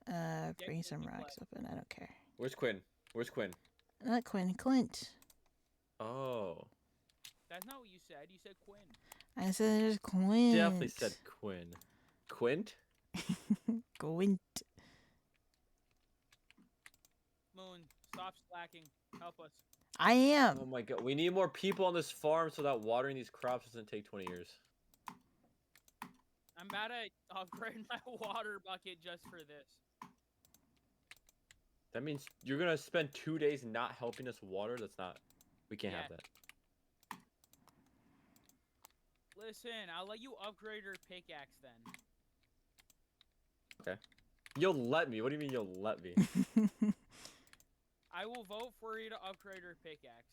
S1: Bring some rocks open, I don't care.
S10: Where's Quinn? Where's Quinn?
S1: Not Quinn, Clint.
S10: Oh.
S16: That's not what you said. You said Quinn.
S1: I said there's Quint.
S10: Definitely said Quinn. Quint?
S1: Quint.
S16: Moon, stop slacking. Help us.
S1: I am.
S10: Oh my god, we need more people on this farm so that watering these crops doesn't take 20 years.
S16: I'm about to upgrade my water bucket just for this.
S10: That means you're gonna spend 2 days not helping us water? That's not... We can't have that.
S16: Listen, I'll let you upgrade your pickaxe then.
S10: Okay. You'll let me? What do you mean you'll let me?
S16: I will vote for you to upgrade your pickaxe.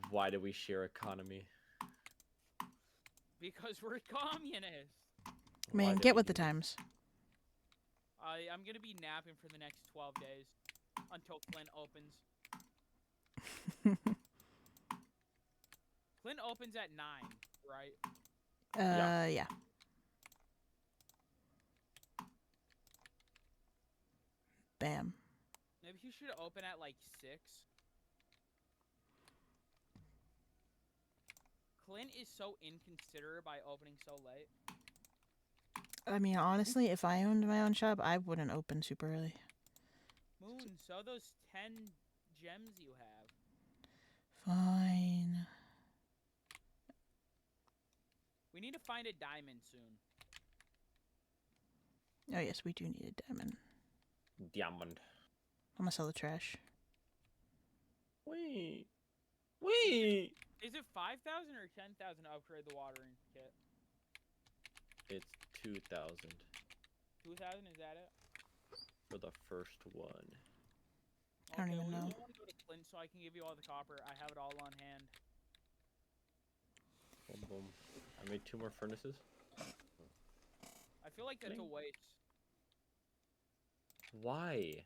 S10: Why do we share economy?
S16: Because we're communists.
S1: Man, get with the times.
S16: I'm gonna be napping for the next 12 days. Until Clint opens. Clint opens at 9, right?
S1: Yeah. Bam.
S16: Maybe he should open at like 6. Clint is so inconsiderate by opening so late.
S1: I mean, honestly, if I owned my own shop, I wouldn't open super early.
S16: Moon, sell those 10 gems you have.
S1: Fine.
S16: We need to find a diamond soon.
S1: Oh, yes, we do need a diamond.
S10: Diamond.
S1: I'm gonna sell the trash.
S10: Wait.
S16: Is it 5,000 or 10,000 to upgrade the watering kit?
S10: It's 2,000
S16: 2,000, is that it?
S10: for the first one.
S1: I don't even know.
S16: I want to go to Clint so I can give you all the copper. I have it all on hand.
S10: Boom, boom. I made 2 more furnaces.
S16: I feel like that's a waste.
S10: Why?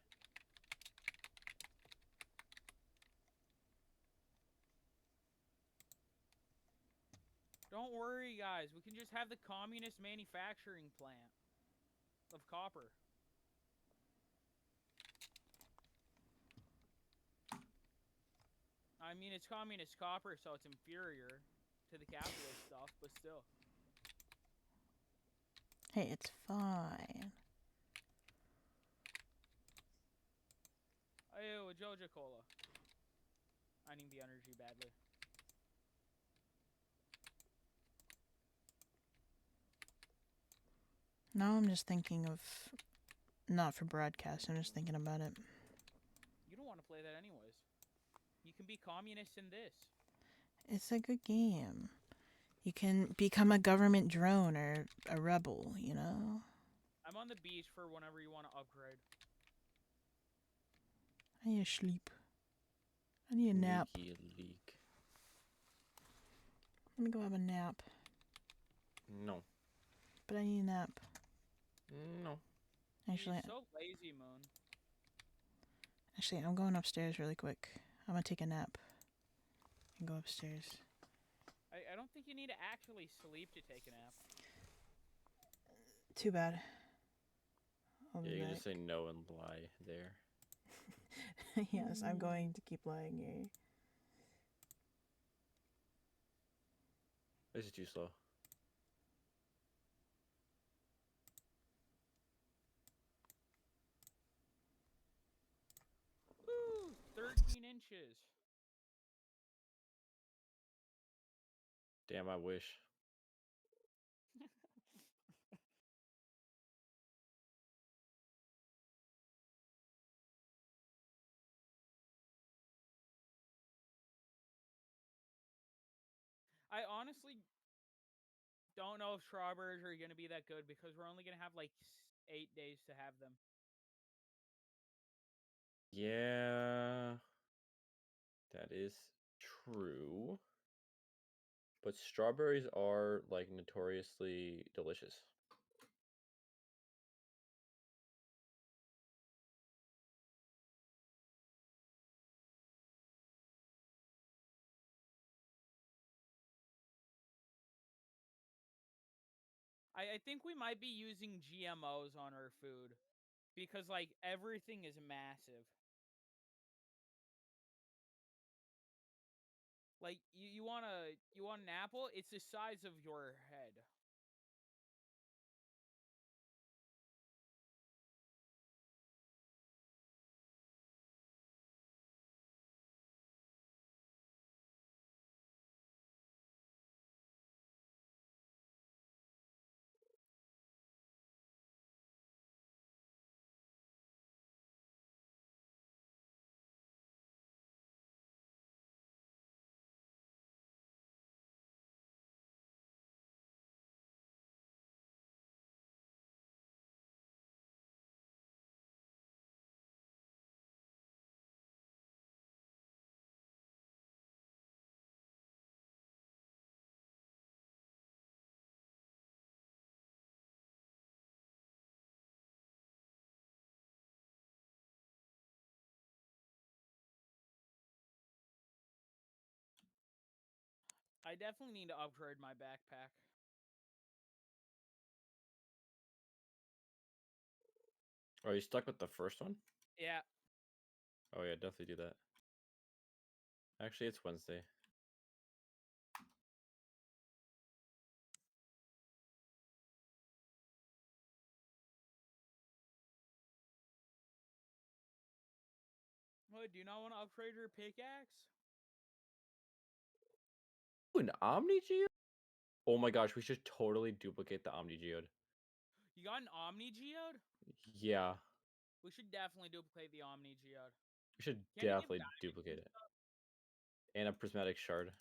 S16: Don't worry, guys. We can just have the communist manufacturing plant of copper. I mean, it's communist copper, so it's inferior to the capitalist stuff, but still.
S1: Hey, it's fine.
S16: Ew, a Joja Cola. I need the energy badly.
S1: Now I'm just thinking of, not for broadcast, I'm just thinking about it.
S16: You don't want to play that anyways. You can be communist in this.
S1: It's a good game. You can become a government drone or a rebel, you know?
S16: I'm on the beach for whenever you want to upgrade.
S1: I need to sleep. I need a nap.
S10: Leak.
S1: Let me go have a nap.
S10: No.
S1: But I need a nap.
S10: No.
S1: Actually,
S16: You're so lazy, Moon.
S1: Actually, I'm going upstairs really quick. I'm gonna take a nap and go upstairs.
S16: I don't think you need to actually sleep to take a nap.
S1: Too bad. I'll
S10: Yeah,
S1: be
S10: you can
S1: back.
S10: just say no and lie there.
S1: Yes, I'm going to keep lying here.
S10: This is too slow.
S16: Woo! 13 inches.
S10: Damn, I wish.
S16: I honestly don't know if strawberries are going to be that good because we're only going to have like 8 days to have them.
S10: Yeah, that is true. But strawberries are like notoriously delicious.
S16: I think we might be using GMOs on our food because like everything is massive. Like you want an apple, it's the size of your head. I definitely need to upgrade my backpack.
S10: Are you stuck with the first one?
S16: Yeah.
S10: Oh yeah, definitely do that. Actually, it's Wednesday.
S16: What, do you not want to upgrade your pickaxe?
S10: Ooh, an Omni Geode? Oh my gosh, we should totally duplicate the Omni Geode.
S16: You got an Omni Geode?
S10: Yeah,
S16: We should definitely duplicate the Omni Geode.
S10: we should
S16: Can you give
S10: definitely
S16: diamonds
S10: duplicate
S16: and
S10: it.
S16: stuff?
S10: And a prismatic shard.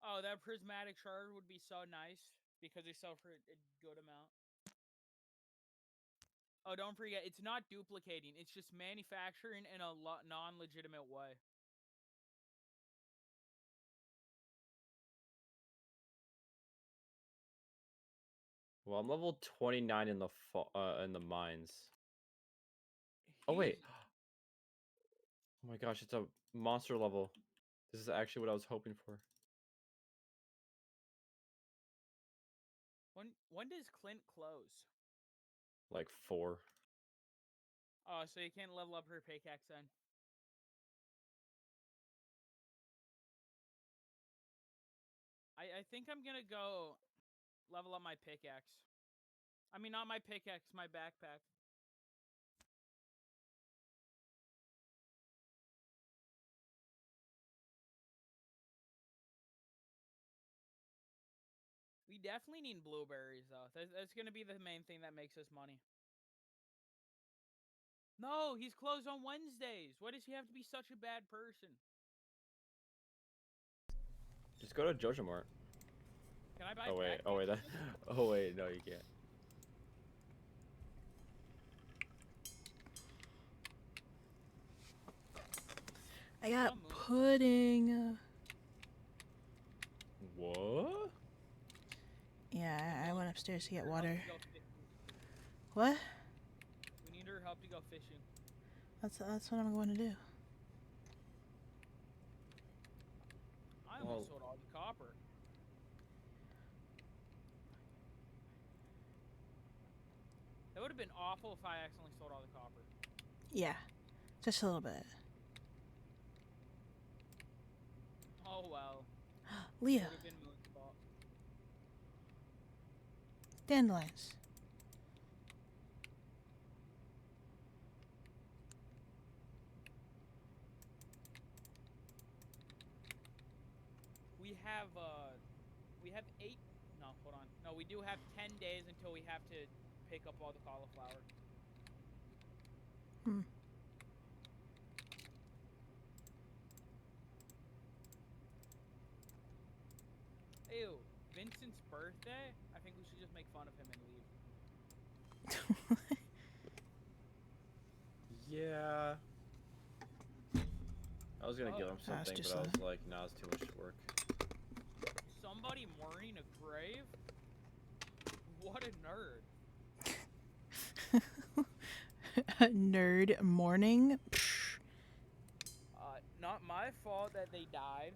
S16: Oh, that prismatic shard would be so nice because they sell for a good amount. Oh, don't forget, it's not duplicating. It's just manufacturing in a non-legitimate way.
S10: Well, I'm level 29 in the mines. Oh wait. Oh my gosh, it's a monster level. This is actually what I was hoping for.
S16: When does Clint close?
S10: Like 4.
S16: Oh, so you can't level up her pickaxe then. I think I'm gonna go level up my pickaxe. I mean, not my pickaxe, my backpack. We definitely need blueberries, though. That's gonna be the main thing that makes us money. No, he's closed on Wednesdays. Why does he have to be such a bad person?
S10: Just go to Joja Mart.
S16: Can I buy
S10: Oh wait,
S16: backpacks?
S10: oh wait, oh wait, no, you can't.
S1: I got pudding.
S10: What?
S1: Yeah, I went upstairs to get water.
S16: Go fishing.
S1: What?
S16: We need her help to go fishing.
S1: That's what I'm going to do.
S16: I almost sold all the copper. That would have been awful if I accidentally sold all the copper.
S1: Yeah, just a little bit.
S16: Oh well.
S1: Leah.
S16: Would have been Moon's fault.
S1: Dandelions.
S16: We have 8. No, hold on. No, we do have 10 days until we have to pick up all the cauliflower.
S1: Hmm.
S16: Ew, Vincent's birthday? I think we should just make fun of him and leave.
S10: Yeah. I was gonna give him
S1: That's
S10: something,
S1: just
S10: but I was like, nah, it's too much work.
S16: Somebody mourning a grave? What a nerd.
S1: Nerd morning.
S16: Not my fault that they died.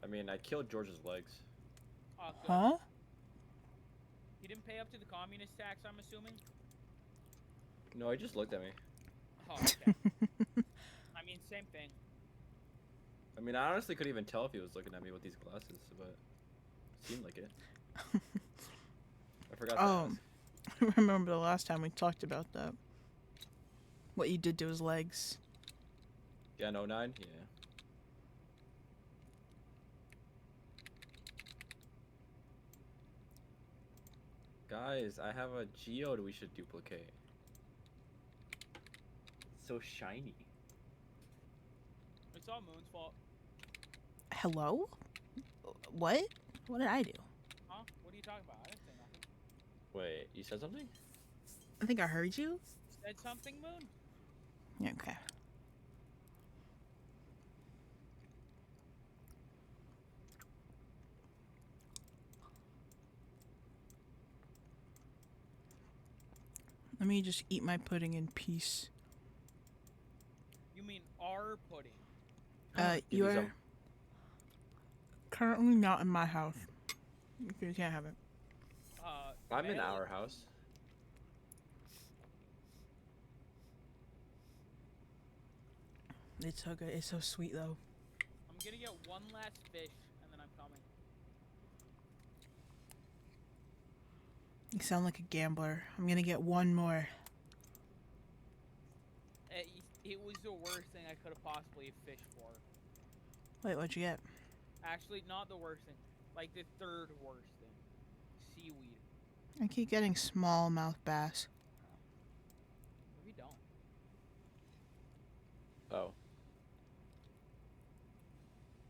S10: I mean, I killed George's legs.
S16: Oh, good.
S1: Huh?
S16: He didn't pay up to the communist tax, I'm assuming?
S10: No, he just looked at me.
S16: Oh, okay. I mean, same thing.
S10: I mean, I honestly couldn't even tell if he was looking at me with these glasses, but it seemed like it. I forgot to
S1: Oh,
S10: ask.
S1: remember the last time we talked about that? What you did to his legs.
S10: Yeah, in 09? Yeah. Guys, I have a geode we should duplicate. It's so shiny.
S16: It's all Moon's fault.
S1: Hello? What? What did I do?
S16: Huh? What are you talking about? I didn't say nothing.
S10: Wait, you said something?
S1: I think I heard you.
S16: Said something, Moon?
S1: Okay. Let me just eat my pudding in peace.
S16: You mean our pudding?
S1: You are currently not in my house. You can't have it.
S10: I'm in our house.
S1: It's so good. It's so sweet though.
S16: I'm gonna get one last fish, and then I'm coming.
S1: You sound like a gambler. I'm gonna get one more.
S16: It was the worst thing I could have possibly fished for.
S1: Wait, what'd you get?
S16: Actually, not the worst thing. Like the third worst thing. Seaweed.
S1: I keep getting smallmouth bass.
S16: We don't.
S10: Oh.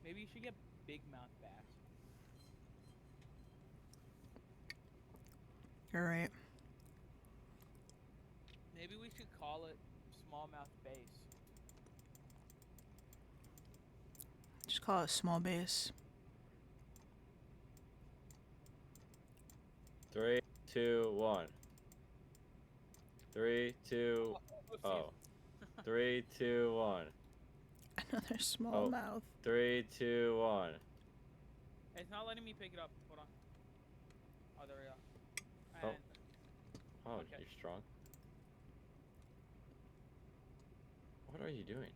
S16: Maybe you should get big mouth bass.
S1: All right.
S16: Maybe we should call it smallmouth bass.
S1: Just call it small bass.
S10: 3, 2, 1. 3, 2. Oh. 3, 2, 1.
S1: Another smallmouth.
S10: 3, 2, 1.
S16: It's not letting me pick it up. Hold there we go.
S10: Oh.
S16: And
S10: Oh,
S16: okay.
S10: you're strong. What are you doing?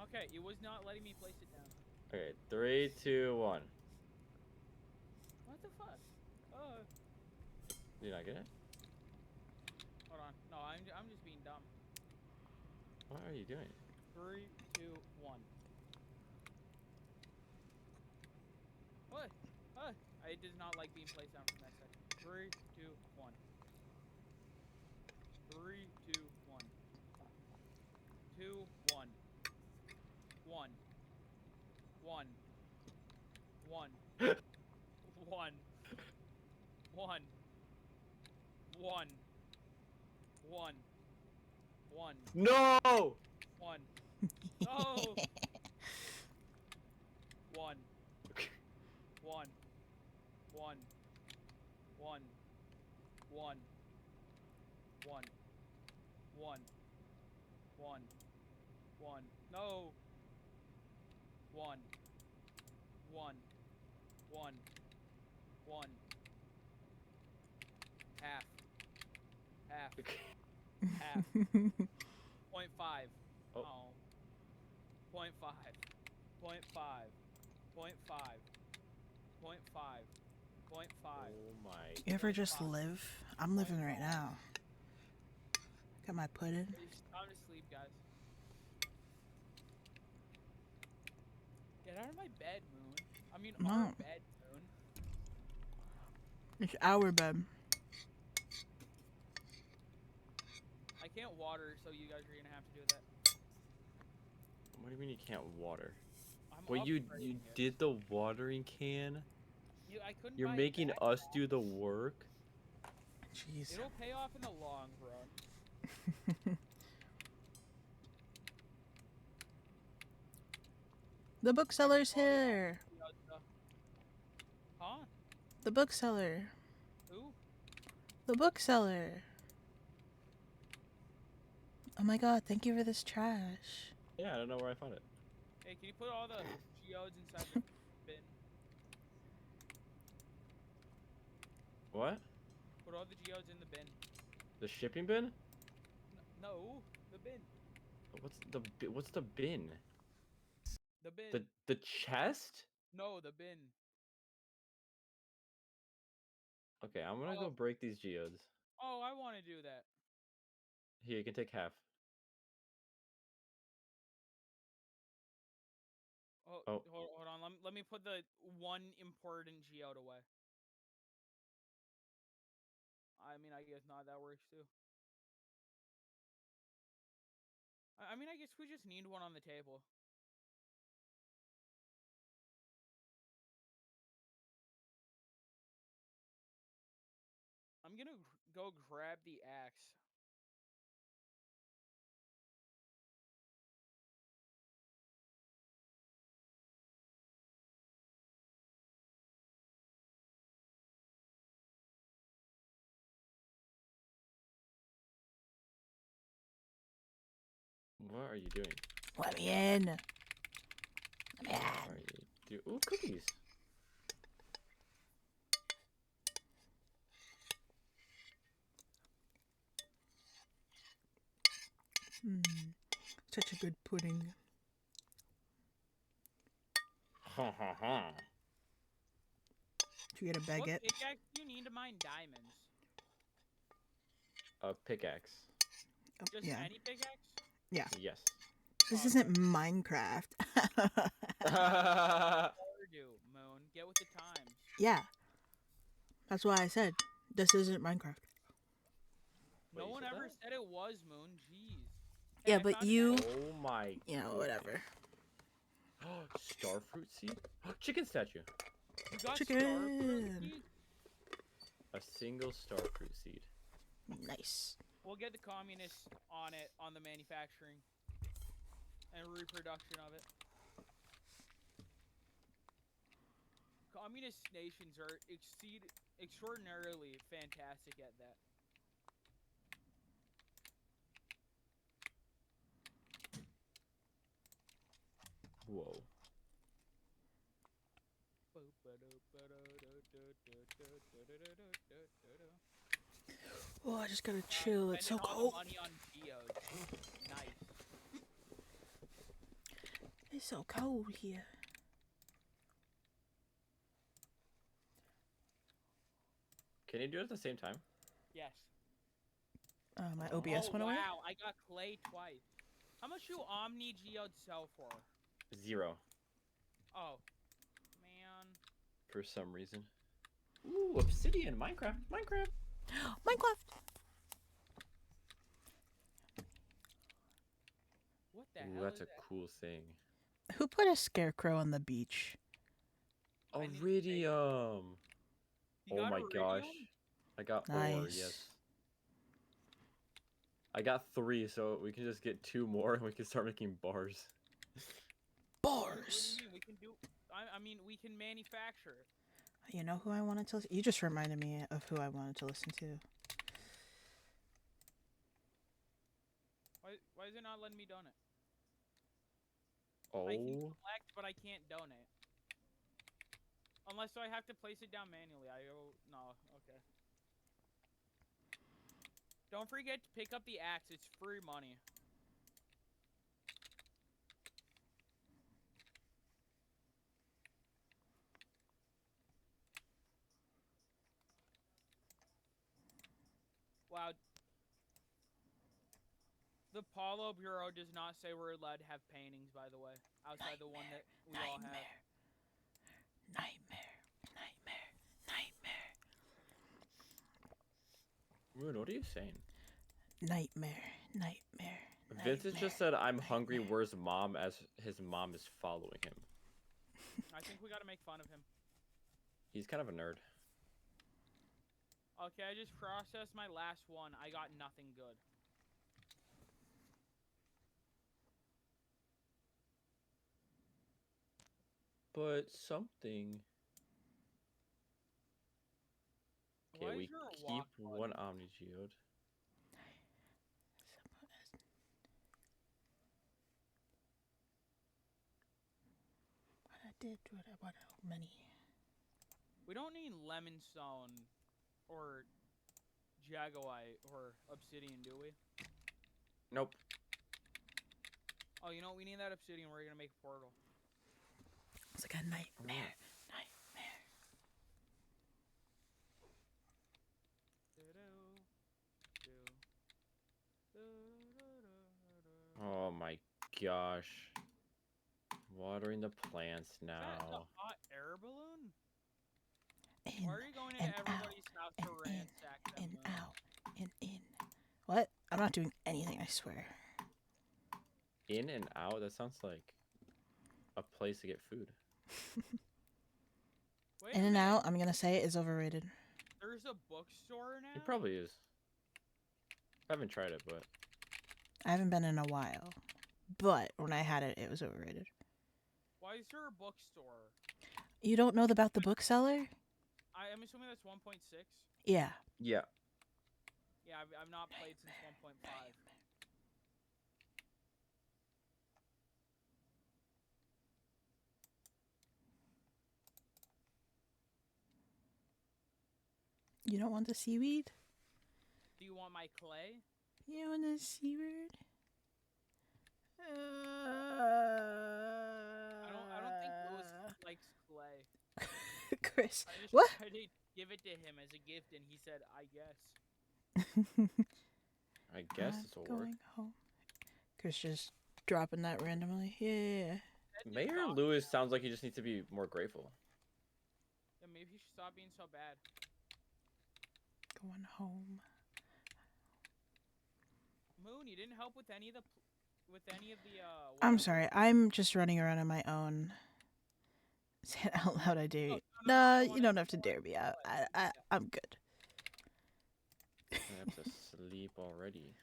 S16: Okay, it was not letting me place it down.
S10: Okay, 3, 2, 1.
S16: What the fuck? Oh.
S10: Did you not get it?
S16: Hold on. No, I'm just being dumb.
S10: What are you doing?
S16: 3, 2, 1. What? What? It does not like being placed down for that second. 3, 2, 1. 3, 2, 1. 2, 1. 1. 1. 1. 1. 1. 1. 1. 1.
S10: No!
S16: 1. No! 1. 1. 1. 1. 1. 1. 1. 1. 1. No! 1. 1. 1. 1. Half. Half. Half. 0.5.
S10: Oh.
S16: Oh. 0.5. 0.5. 0.5. 0.5. 0.5.
S10: Oh my.
S1: You ever just live? I'm living right now. Got my pudding.
S16: It's time to sleep, guys. Get out of my bed, Moon. I mean,
S1: No.
S16: our bed, Moon.
S1: It's our bed.
S16: I can't water, so you guys are gonna have to do that.
S10: What do you mean you can't water?
S16: I'm
S10: Well, you
S16: upgrading it.
S10: did the watering can?
S16: I couldn't
S10: You're
S16: buy it
S10: making
S16: back.
S10: us do the work?
S1: Jeez.
S16: It'll pay off in the long run.
S1: The bookseller's here.
S16: Huh?
S1: The bookseller.
S16: Who?
S1: The bookseller. Oh my god, thank you for this trash.
S10: Yeah, I don't know where I found it.
S16: Hey, can you put all the geodes inside the bin?
S10: What?
S16: Put all the geodes in the bin.
S10: The shipping bin?
S16: No, the bin.
S10: What's the bin?
S16: The bin.
S10: The chest?
S16: No, the bin.
S10: Okay, I'm gonna go break these geodes.
S16: Oh, I want to do that.
S10: Here, you can take half.
S16: Oh,
S10: Oh.
S16: hold on. Let me put the one important geode away. I mean, I guess not. That works too. I mean, I guess we just need one on the table. I'm gonna go grab the axe.
S10: What are you doing?
S1: Let me in.
S10: What are you doing? Ooh, cookies.
S1: Such a good pudding.
S10: Ha ha ha.
S1: Did you get a
S16: What
S1: baguette?
S16: pickaxe do you need to mine diamonds?
S10: A pickaxe.
S16: Just
S1: yeah.
S16: any pickaxe?
S1: Yeah.
S10: Yes.
S1: This isn't Minecraft.
S16: Or do, Moon. Get with the times.
S1: Yeah. That's why I said this isn't Minecraft.
S16: No one ever said it was, Moon. Jeez.
S1: Yeah, but you.
S10: Oh my.
S1: You know, whatever.
S10: Starfruit seed? Chicken statue.
S16: You got
S1: Chicken.
S16: starfruit seed?
S10: A single starfruit seed.
S1: Nice.
S16: We'll get the communists on it, on the manufacturing and reproduction of it. Communist nations are extraordinarily fantastic at that.
S10: Whoa.
S1: Oh, I just gotta chill. It's so
S16: Spending all the
S1: cold.
S16: money on geodes. Nice.
S1: It's so cold here.
S10: Can you do it at the same time?
S16: Yes.
S1: My OBS went away.
S16: Wow, I got clay twice. How much do Omni geodes sell for?
S10: 0.
S16: Oh, man.
S10: For some reason. Ooh, obsidian, Minecraft.
S1: Minecraft.
S16: What the
S10: Ooh,
S16: hell
S10: that's
S16: is
S10: a cool thing.
S1: Who put a scarecrow on the beach?
S10: Iridium.
S16: You
S10: Oh
S16: got
S10: my gosh.
S16: iridium?
S10: I got ore,
S1: Nice.
S10: yes. I got 3, so we can just get 2 more and we can start making bars.
S16: What do you mean? We can do. I mean, we can manufacture it.
S1: You know who I wanted to listen? You just reminded me of who I wanted to listen to.
S16: Why is it not letting me donate?
S10: Oh.
S16: I can collect, but I can't donate. Unless I have to place it down manually. No, okay. Don't forget to pick up the axe. It's free money. Wow. The Paulo Bureau does not say we're allowed to have paintings, by the way. Outside the one that we all have.
S10: Rude, what are you saying?
S1: Nightmare.
S10: Vincent just said, I'm hungry, where's mom, as his mom is following him.
S16: I think we gotta make fun of him.
S10: He's kind of a nerd.
S16: Okay, I just processed my last one. I got nothing good.
S10: But something...
S16: Why
S10: Okay,
S16: is
S10: we
S16: there a
S10: keep
S16: walk
S10: one Omni Geode.
S1: What I did, what many?
S16: We don't need lemon stone or jagoite or obsidian, do we?
S10: Nope.
S16: Oh, you know what? We need that obsidian. We're gonna make a portal.
S1: It's like a nightmare.
S10: Oh my gosh. Watering the plants
S16: Is that a
S10: now.
S16: hot air balloon? Why are you going into everybody's house to ransack them?
S1: In. What? I'm not doing anything, I swear.
S10: In and out? That sounds like a place to get food.
S1: In and out, I'm gonna say, is overrated.
S16: There's a bookstore now?
S10: It probably is. I haven't tried it, but...
S1: I haven't been in a while. But when I had it, it was overrated.
S16: Why is there a bookstore?
S1: You don't know about the bookseller?
S16: I'm assuming that's 1.6?
S1: Yeah.
S10: Yeah.
S16: Yeah, I've not played since 1.5.
S1: You don't want the seaweed?
S16: Do you want my clay?
S1: You want the seaweed?
S16: I don't think Lewis likes clay.
S1: Chris,
S16: I just
S1: what?
S16: tried to give it to him as a gift, and he said, I guess.
S10: I guess this will work.
S1: Going home. Chris just dropping that randomly. Yeah.
S10: Mayor Lewis sounds like he just needs to be more grateful.
S16: Yeah, maybe he should stop being so bad.
S1: Going home.
S16: Moon, you didn't help with any of the...
S1: I'm sorry. I'm just running around on my own. Say it out loud, I dare you. No, you don't have to dare me. I'm good.
S10: I have to sleep already.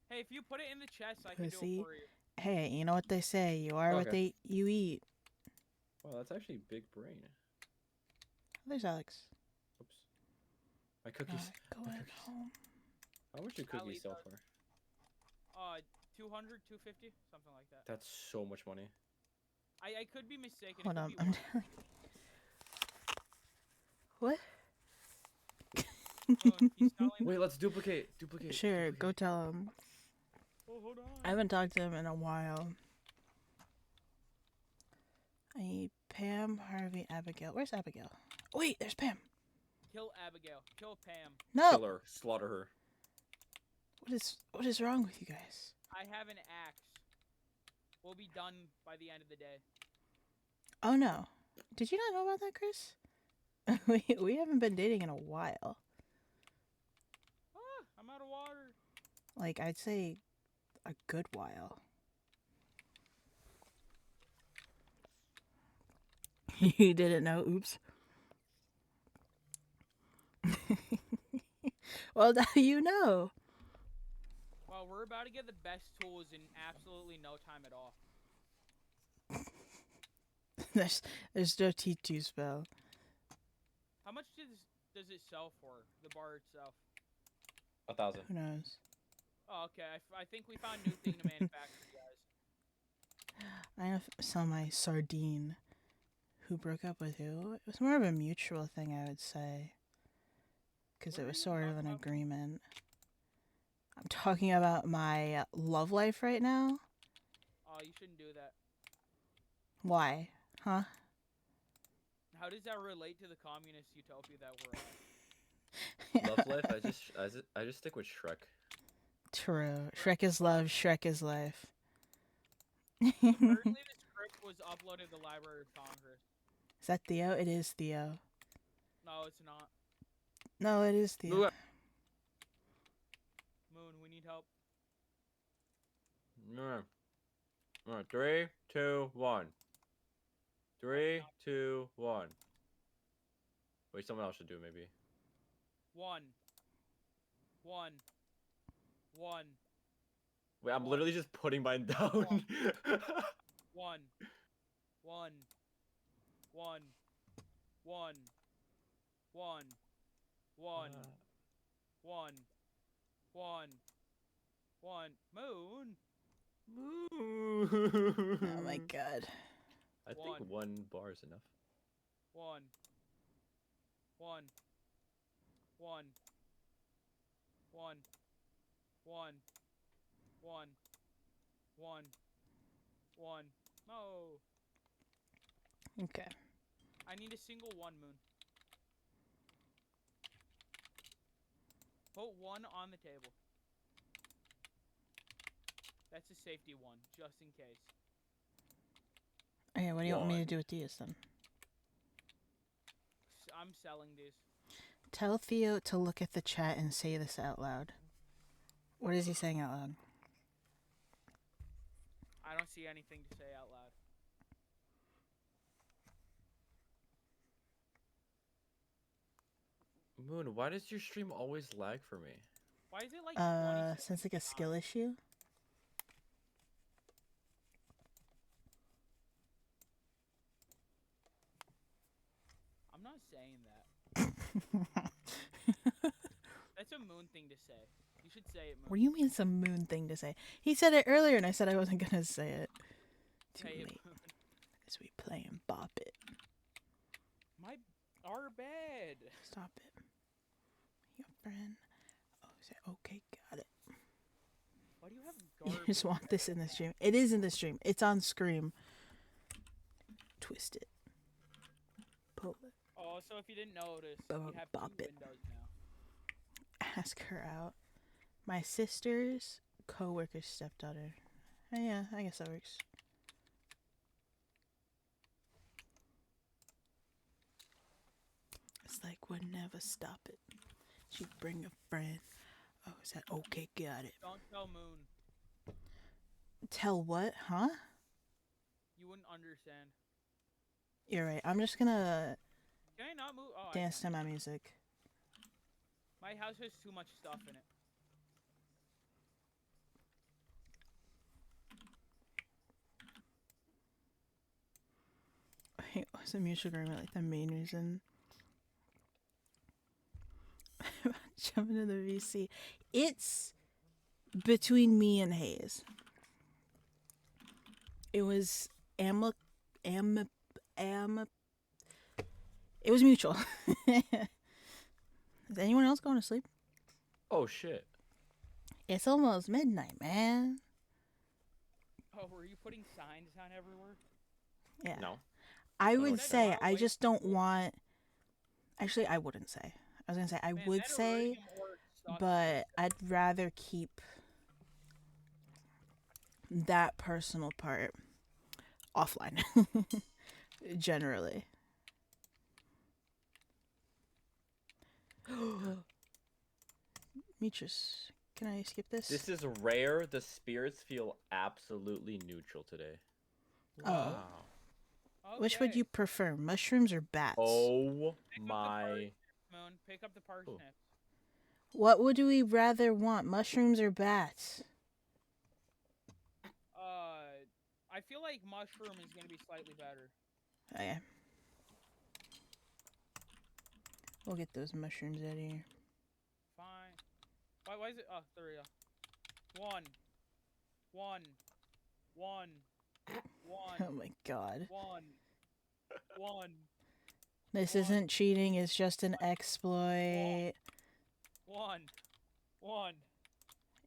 S16: Hey, if you put it in the chest, I can do
S1: Pussy.
S16: it for you.
S1: Hey, you know what they say. You are what
S10: Okay.
S1: you eat.
S10: Well, that's actually big brain.
S1: There's Alex.
S10: Oops. My cookies.
S1: Going
S10: My cookies.
S1: home.
S10: How much do cookies sell for?
S16: 200, 250, something like that.
S10: That's so much money.
S16: I could be mistaken.
S1: Hold
S16: it
S1: on.
S16: could
S1: I'm
S16: be
S1: What?
S10: Wait, let's duplicate. Duplicate.
S1: Sure, go tell him.
S16: Oh, hold on.
S1: I haven't talked to him in a while. I need Pam, Harvey, Abigail. Where's Abigail? Wait, there's Pam.
S16: Kill Abigail. Kill Pam.
S1: No.
S10: Kill her. Slaughter her.
S1: What is wrong with you guys?
S16: I have an axe. We'll be done by the end of the day.
S1: Oh no. Did you not know about that, Chris? we haven't been dating in a while.
S16: Ah, I'm out of water.
S1: Like, I'd say a good while. You didn't know? Oops. Well, now you know.
S16: Well, we're about to get the best tools in absolutely no time at all.
S1: There's no T2 spell.
S16: How much does it sell for, the bar itself?
S10: 1,000.
S1: Who knows?
S16: Oh, okay. I think we found a new thing to manufacture, guys.
S1: I have saw my sardine. Who broke up with who? It was more of a mutual thing, I would say. Because it was sort of an agreement. I'm talking about my love life right now.
S16: Oh, you shouldn't do that.
S1: Why? Huh?
S16: How does that relate to the communist utopia that we're at?
S10: Love life? I just stick with Shrek.
S1: True. Shrek is love, Shrek is life.
S16: Apparently the script was uploaded to the Library of Congress.
S1: Is that Theo? It is Theo.
S16: No, it's not.
S1: No, it is Theo.
S16: Moon, we need help.
S10: Alright, 3, 2, 1. 3, 2, 1. Wait, someone else should do it, maybe.
S16: 1.
S10: Wait, I'm literally just putting mine down.
S16: 1. Moon.
S1: Oh my god.
S10: I think 1 bar is enough.
S16: 1. Oh.
S1: Okay.
S16: I need a single 1, Moon. Put 1 on the table. That's a safety 1, just in case.
S1: Okay, what do you want me to do with these then?
S16: I'm selling these.
S1: Tell Theo to look at the chat and say this out loud. What is he saying out loud?
S16: I don't see anything to say out loud.
S10: Moon, why does your stream always lag for me?
S16: Why is it like
S1: Sounds like a skill issue.
S16: I'm not saying that. That's a Moon thing to say. You should say it, Moon.
S1: What do you mean some Moon thing to say? He said it earlier and I said I wasn't gonna say it. Too
S16: Say it,
S1: late.
S16: Moon.
S1: As we play and bop it.
S16: Our bed.
S1: Stop it. Your friend. Oh, say okay, got it.
S16: Why do you have
S1: You
S16: garbage?
S1: just want this in the stream. It is in the stream. It's on Scream. Twist it. Pull it.
S16: Oh, so if you didn't notice,
S1: Bop
S16: we have
S1: bop
S16: 2
S1: it.
S16: windows now.
S1: Ask her out. My sister's co-worker's stepdaughter. Oh, yeah, I guess that works. It's like we'll never stop it. She'd bring a friend. Oh, is that okay? Got it.
S16: Don't tell Moon.
S1: Tell what? Huh?
S16: You wouldn't understand.
S1: You're right. I'm just gonna
S16: Can I not move? Oh, I
S1: dance to
S16: can.
S1: my music.
S16: My house has too much stuff in it.
S1: Wait, was a mutual agreement like the main reason? Jumping to the VC. It's between me and Hayes. It was It was mutual. Is anyone else going to sleep?
S10: Oh shit.
S1: It's almost midnight, man.
S16: Oh, were you putting signs down everywhere?
S1: Yeah.
S10: No.
S1: I
S10: Oh,
S1: would
S10: no.
S1: say, I just don't want. Actually, I wouldn't say. I was gonna say I would say, but I'd rather keep that personal part offline. Generally. Mitras, can I skip this?
S10: This is rare. The spirits feel absolutely neutral today.
S1: Oh.
S10: Wow.
S1: Which would you prefer, mushrooms or bats?
S10: Oh my.
S16: Moon, pick up the parsnips.
S1: What would we rather want, mushrooms or bats?
S16: I feel like mushroom is gonna be slightly better.
S1: Okay. We'll get those mushrooms out of here.
S16: Fine. Why is it? Oh, there we go. One.
S1: Oh my god.
S16: One.
S1: This isn't cheating, it's just an exploit.
S16: One.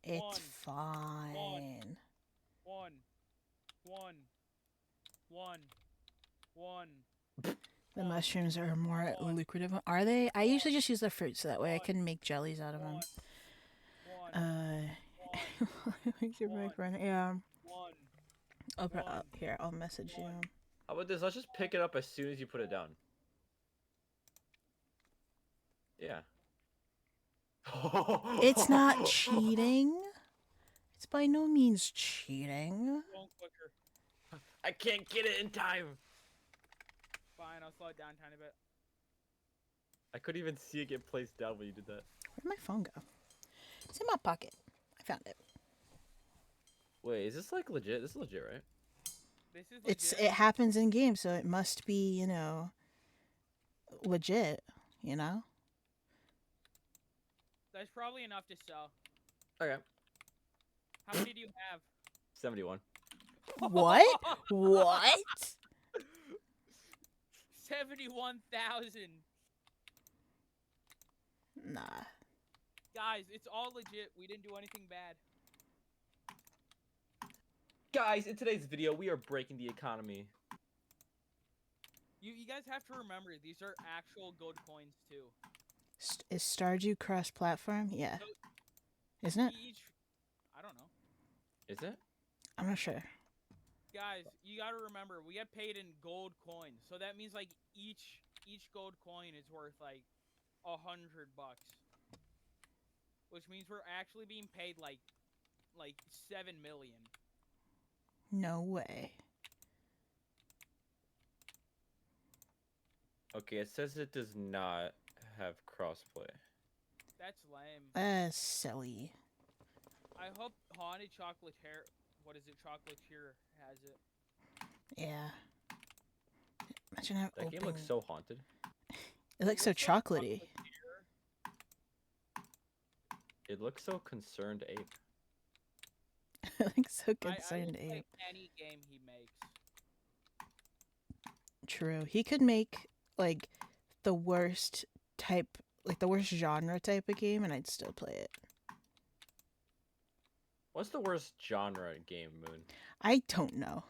S1: It's fine.
S16: One.
S1: The mushrooms are more lucrative. Are they? I usually just use the fruit so that way I can make jellies out of them. Yeah. Here, I'll message you.
S10: How about this? Let's just pick it up as soon as you put it down. Yeah.
S1: It's not cheating. It's by no means cheating.
S16: Going quicker.
S10: I can't get it in time.
S16: Fine, I'll slow it down a tiny bit.
S10: I couldn't even see it get placed down when you did that.
S1: Where'd my phone go? It's in my pocket. I found it.
S10: Wait, is this like legit? This is legit, right?
S16: This is legit.
S1: It happens in game, so it must be, you know, legit, you know?
S16: That's probably enough to sell.
S10: Okay.
S16: How many do you have?
S10: 71.
S1: What? What?
S16: 71,000.
S1: Nah.
S16: Guys, it's all legit. We didn't do anything bad.
S10: Guys, in today's video, we are breaking the economy.
S16: You guys have to remember, these are actual gold coins too.
S1: Is Stardew cross-platform? Yeah.
S16: So
S1: Isn't it?
S16: I don't know.
S10: Is it?
S1: I'm not sure.
S16: Guys, you gotta remember, we get paid in gold coins, so that means like each gold coin is worth like $100, which means we're actually being paid like 7 million.
S1: No way.
S10: Okay, it says it does not have crossplay.
S16: That's lame.
S1: That's silly.
S16: I hope Haunted Chocolatier, Chocolatier has it.
S1: Yeah. Imagine how
S10: That game looks
S1: open-
S10: so haunted.
S1: It looks so chocolatey.
S10: It looks so concerned ape.
S1: It looks so
S16: I
S1: concerned
S16: will play
S1: ape.
S16: any game he makes.
S1: True. He could make like the worst type, like the worst genre type of game, and I'd still play it.
S10: What's the worst genre game, Moon?
S1: I don't know.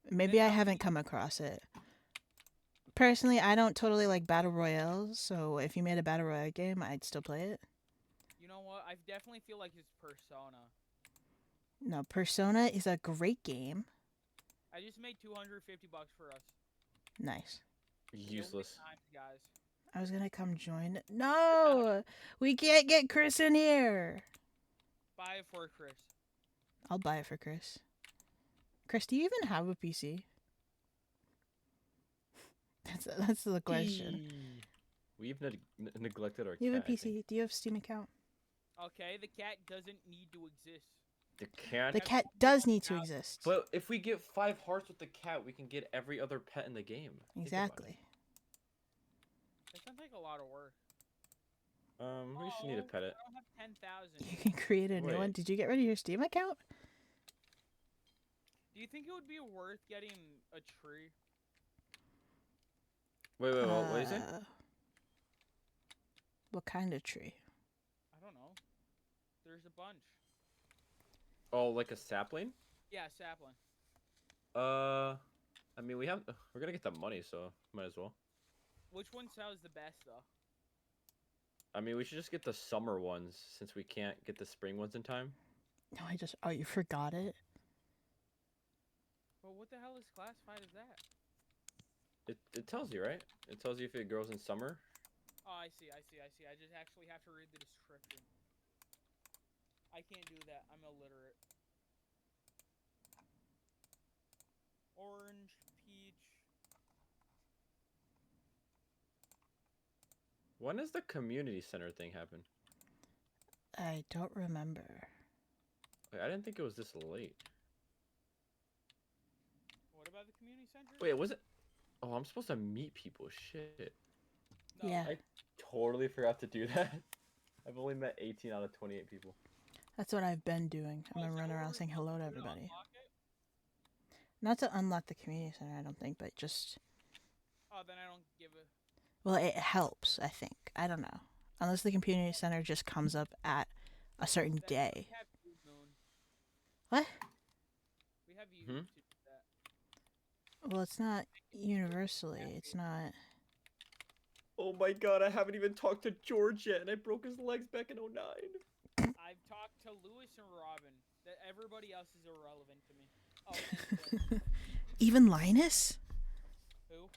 S1: Maybe I haven't come across it. Personally, I don't totally like battle royales, so if you made a battle royale game, I'd still play it.
S16: You know what? I definitely feel like it's Persona.
S1: No, Persona is a great game.
S16: I just made $250 for us.
S1: Nice.
S10: Useless.
S16: Times, guys.
S1: I was gonna come join. No! We can't get Chris in here!
S16: Buy it for Chris.
S1: I'll buy it for Chris. Chris, do you even have a PC? That's the question.
S10: We've neglected our
S1: You have a
S10: cat, I think.
S1: PC. Do you have a Steam account?
S16: Okay, the cat doesn't need to exist.
S10: The cat.
S1: The cat does need to exist.
S10: But if we get 5 hearts with the cat, we can get every other pet in the game. Think about
S1: Exactly.
S16: That sounds like a lot of work.
S10: it. We just need to pet it.
S16: I don't have 10,000.
S1: You can create a new one.
S10: Wait.
S1: Did you get rid of your Steam account?
S16: Do you think it would be worth getting a tree?
S10: Wait, what is it?
S1: What kind of tree?
S16: I don't know. There's a bunch.
S10: Oh, like a sapling?
S16: Yeah, sapling.
S10: I mean, we're gonna get the money, so might as well.
S16: Which one sounds the best, though?
S10: I mean, we should just get the summer ones since we can't get the spring ones in time.
S1: No, you forgot it?
S16: Well, what the hell is classified as that?
S10: It tells you, right? It tells you if it grows in summer.
S16: Oh, I see. I just actually have to read the description. I can't do that. I'm illiterate. Orange, peach.
S10: When does the community center thing happen?
S1: I don't remember.
S10: Wait, I didn't think it was this late.
S16: What about the community center?
S10: Wait, was it? Oh, I'm supposed to meet people. Shit.
S16: No.
S1: Yeah.
S10: I totally forgot to do that. I've only met 18 out of 28 people.
S1: That's what I've been doing. I've been running around saying hello to everybody. Not to unlock the community center, I don't think, but just...
S16: Oh, then I don't give a...
S1: Well, it helps, I think. I don't know. Unless the community center just comes up at a certain day.
S16: We have you, Moon.
S1: What?
S16: We have you to do that.
S1: Well, it's not universally. It's not...
S10: Oh my god, I haven't even talked to George yet, and I broke his legs back in 09.
S16: I've talked to Lewis and Robin. That everybody else is irrelevant to me. Oh, and
S1: Even Linus?
S16: who?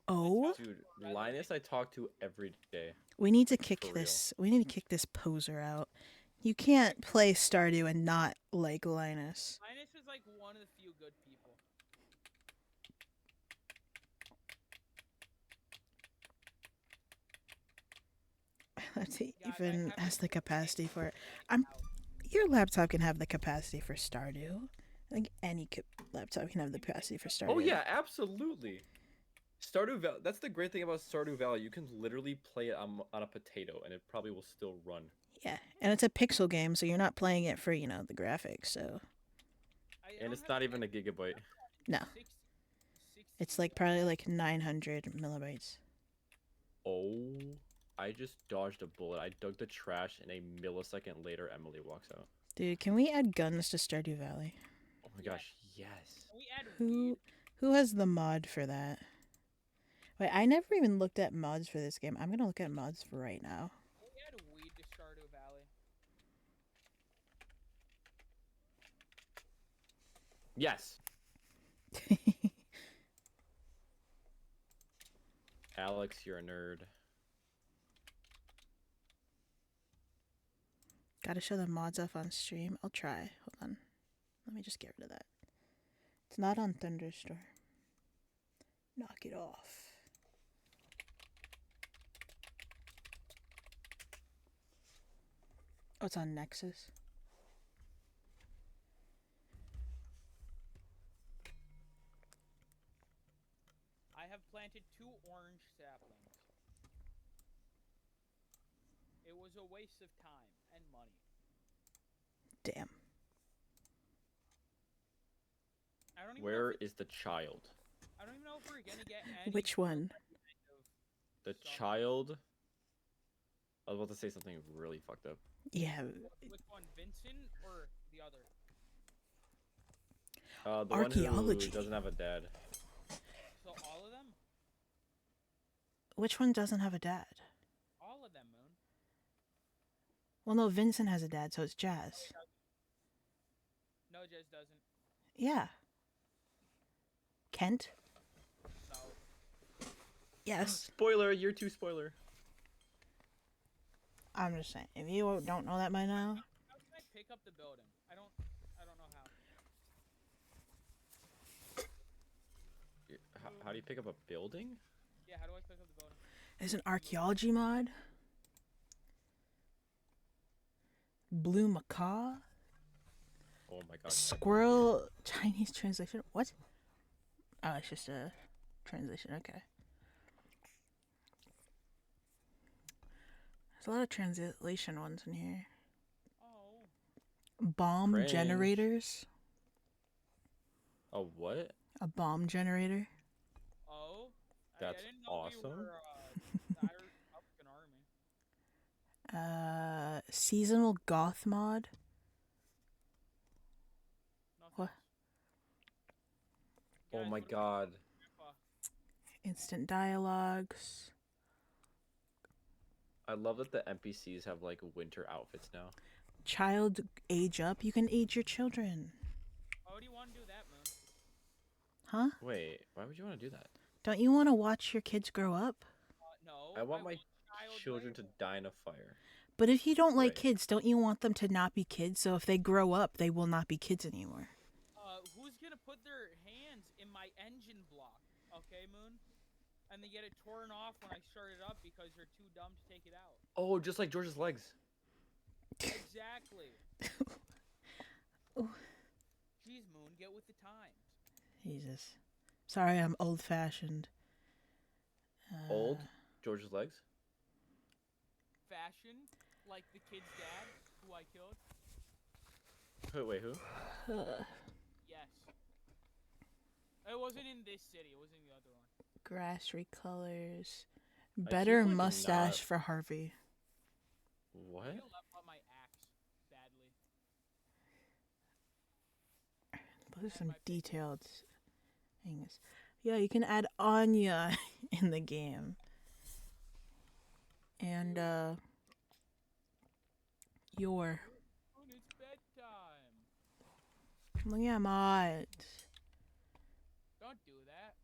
S1: Oh?
S10: Dude, Linus I talk to every day.
S1: We need to kick
S10: For
S1: this. We need to kick this poser out. You can't play Stardew and not like Linus.
S16: Linus is like one of the few good people.
S1: Even has the capacity for it. Your laptop can have the capacity for Stardew. I think any laptop can have the capacity for Stardew.
S10: Oh yeah, absolutely. Stardew Valley. That's the great thing about Stardew Valley. You can literally play it on a potato, and it probably will still run.
S1: Yeah, and it's a pixel game, so you're not playing it for, the graphics, so...
S10: And it's not even a gigabyte.
S1: No. It's probably 900 millibytes.
S10: Oh, I just dodged a bullet. I dug the trash, and a millisecond later, Emily walks out.
S1: Dude, can we add guns to Stardew Valley?
S10: Oh my gosh, yes.
S1: Who has the mod for that? Wait, I never even looked at mods for this game. I'm gonna look at mods for right now.
S16: We add weed to Stardew Valley.
S10: Yes. Alex, you're a nerd.
S1: Gotta show the mods off on stream. I'll try. Hold on. Let me just get rid of that. It's not on Thunderstorm. Knock it off. Oh, it's on Nexus.
S16: I have planted 2 orange saplings. It was a waste of time and money.
S1: Damn.
S16: I don't even
S10: Where is the child?
S16: I don't even know if we're gonna get any.
S1: Which one?
S10: The child? I was about to say something really fucked up.
S1: Yeah.
S16: Which one, Vincent or the other?
S10: The
S1: Archaeology.
S10: one who doesn't have a dad.
S16: So all of them?
S1: Which one doesn't have a dad?
S16: All of them, Moon.
S1: Well, no, Vincent has a dad, so it's Jazz.
S16: No, Jez doesn't.
S1: Yeah. Kent?
S16: No.
S1: Yes.
S10: Spoiler, year 2 spoiler.
S1: I'm just saying, if you don't know that by now,
S16: How can I pick up the building? I don't know how.
S10: How do you pick up a building?
S16: Yeah, how do I pick up the building?
S1: there's an archaeology mod. Blue macaw.
S10: Oh my god.
S1: Squirrel Chinese translation. What? Oh, it's just a translation. Okay. There's a lot of translation ones in here.
S16: Oh.
S1: Bomb
S10: Cringe.
S1: generators.
S10: A what?
S1: A bomb generator.
S16: Oh.
S10: That's
S16: didn't know
S10: awesome.
S16: You were, Republican Army.
S1: Seasonal goth mod. What?
S10: Oh my god.
S1: Instant dialogues.
S10: I love that the NPCs have like winter outfits now.
S1: Child age up. You can age your children.
S16: Why would you want to do that, Moon?
S1: Huh?
S10: Wait, why would you want to do that?
S1: Don't you want to watch your kids grow up?
S16: No.
S10: I want my children to die in a fire.
S1: But if you don't like kids, don't you want them to not be kids? So if they grow up, they will not be kids anymore.
S16: Who's gonna put their hands in my engine block? Okay, Moon? And they get it torn off when I start it up because they're too dumb to take it out.
S10: Oh, just like George's legs.
S16: Exactly. Jeez, Moon, get with the times.
S1: Jesus. Sorry, I'm old-fashioned.
S10: Old? George's legs?
S16: Fashion, like the kid's dad, who I killed.
S10: Wait, who?
S16: Yes. It wasn't in this city. It was in the other one.
S1: Grass recolors.
S10: I
S1: Better
S10: keep, like,
S1: mustache
S10: not-
S1: for Harvey.
S10: What?
S16: I left out my axe badly.
S1: Those are some detailed things. Yeah, you can add Anya in the game. And, your.
S16: Moon, it's bedtime.
S1: Look at mods.
S16: Don't do that.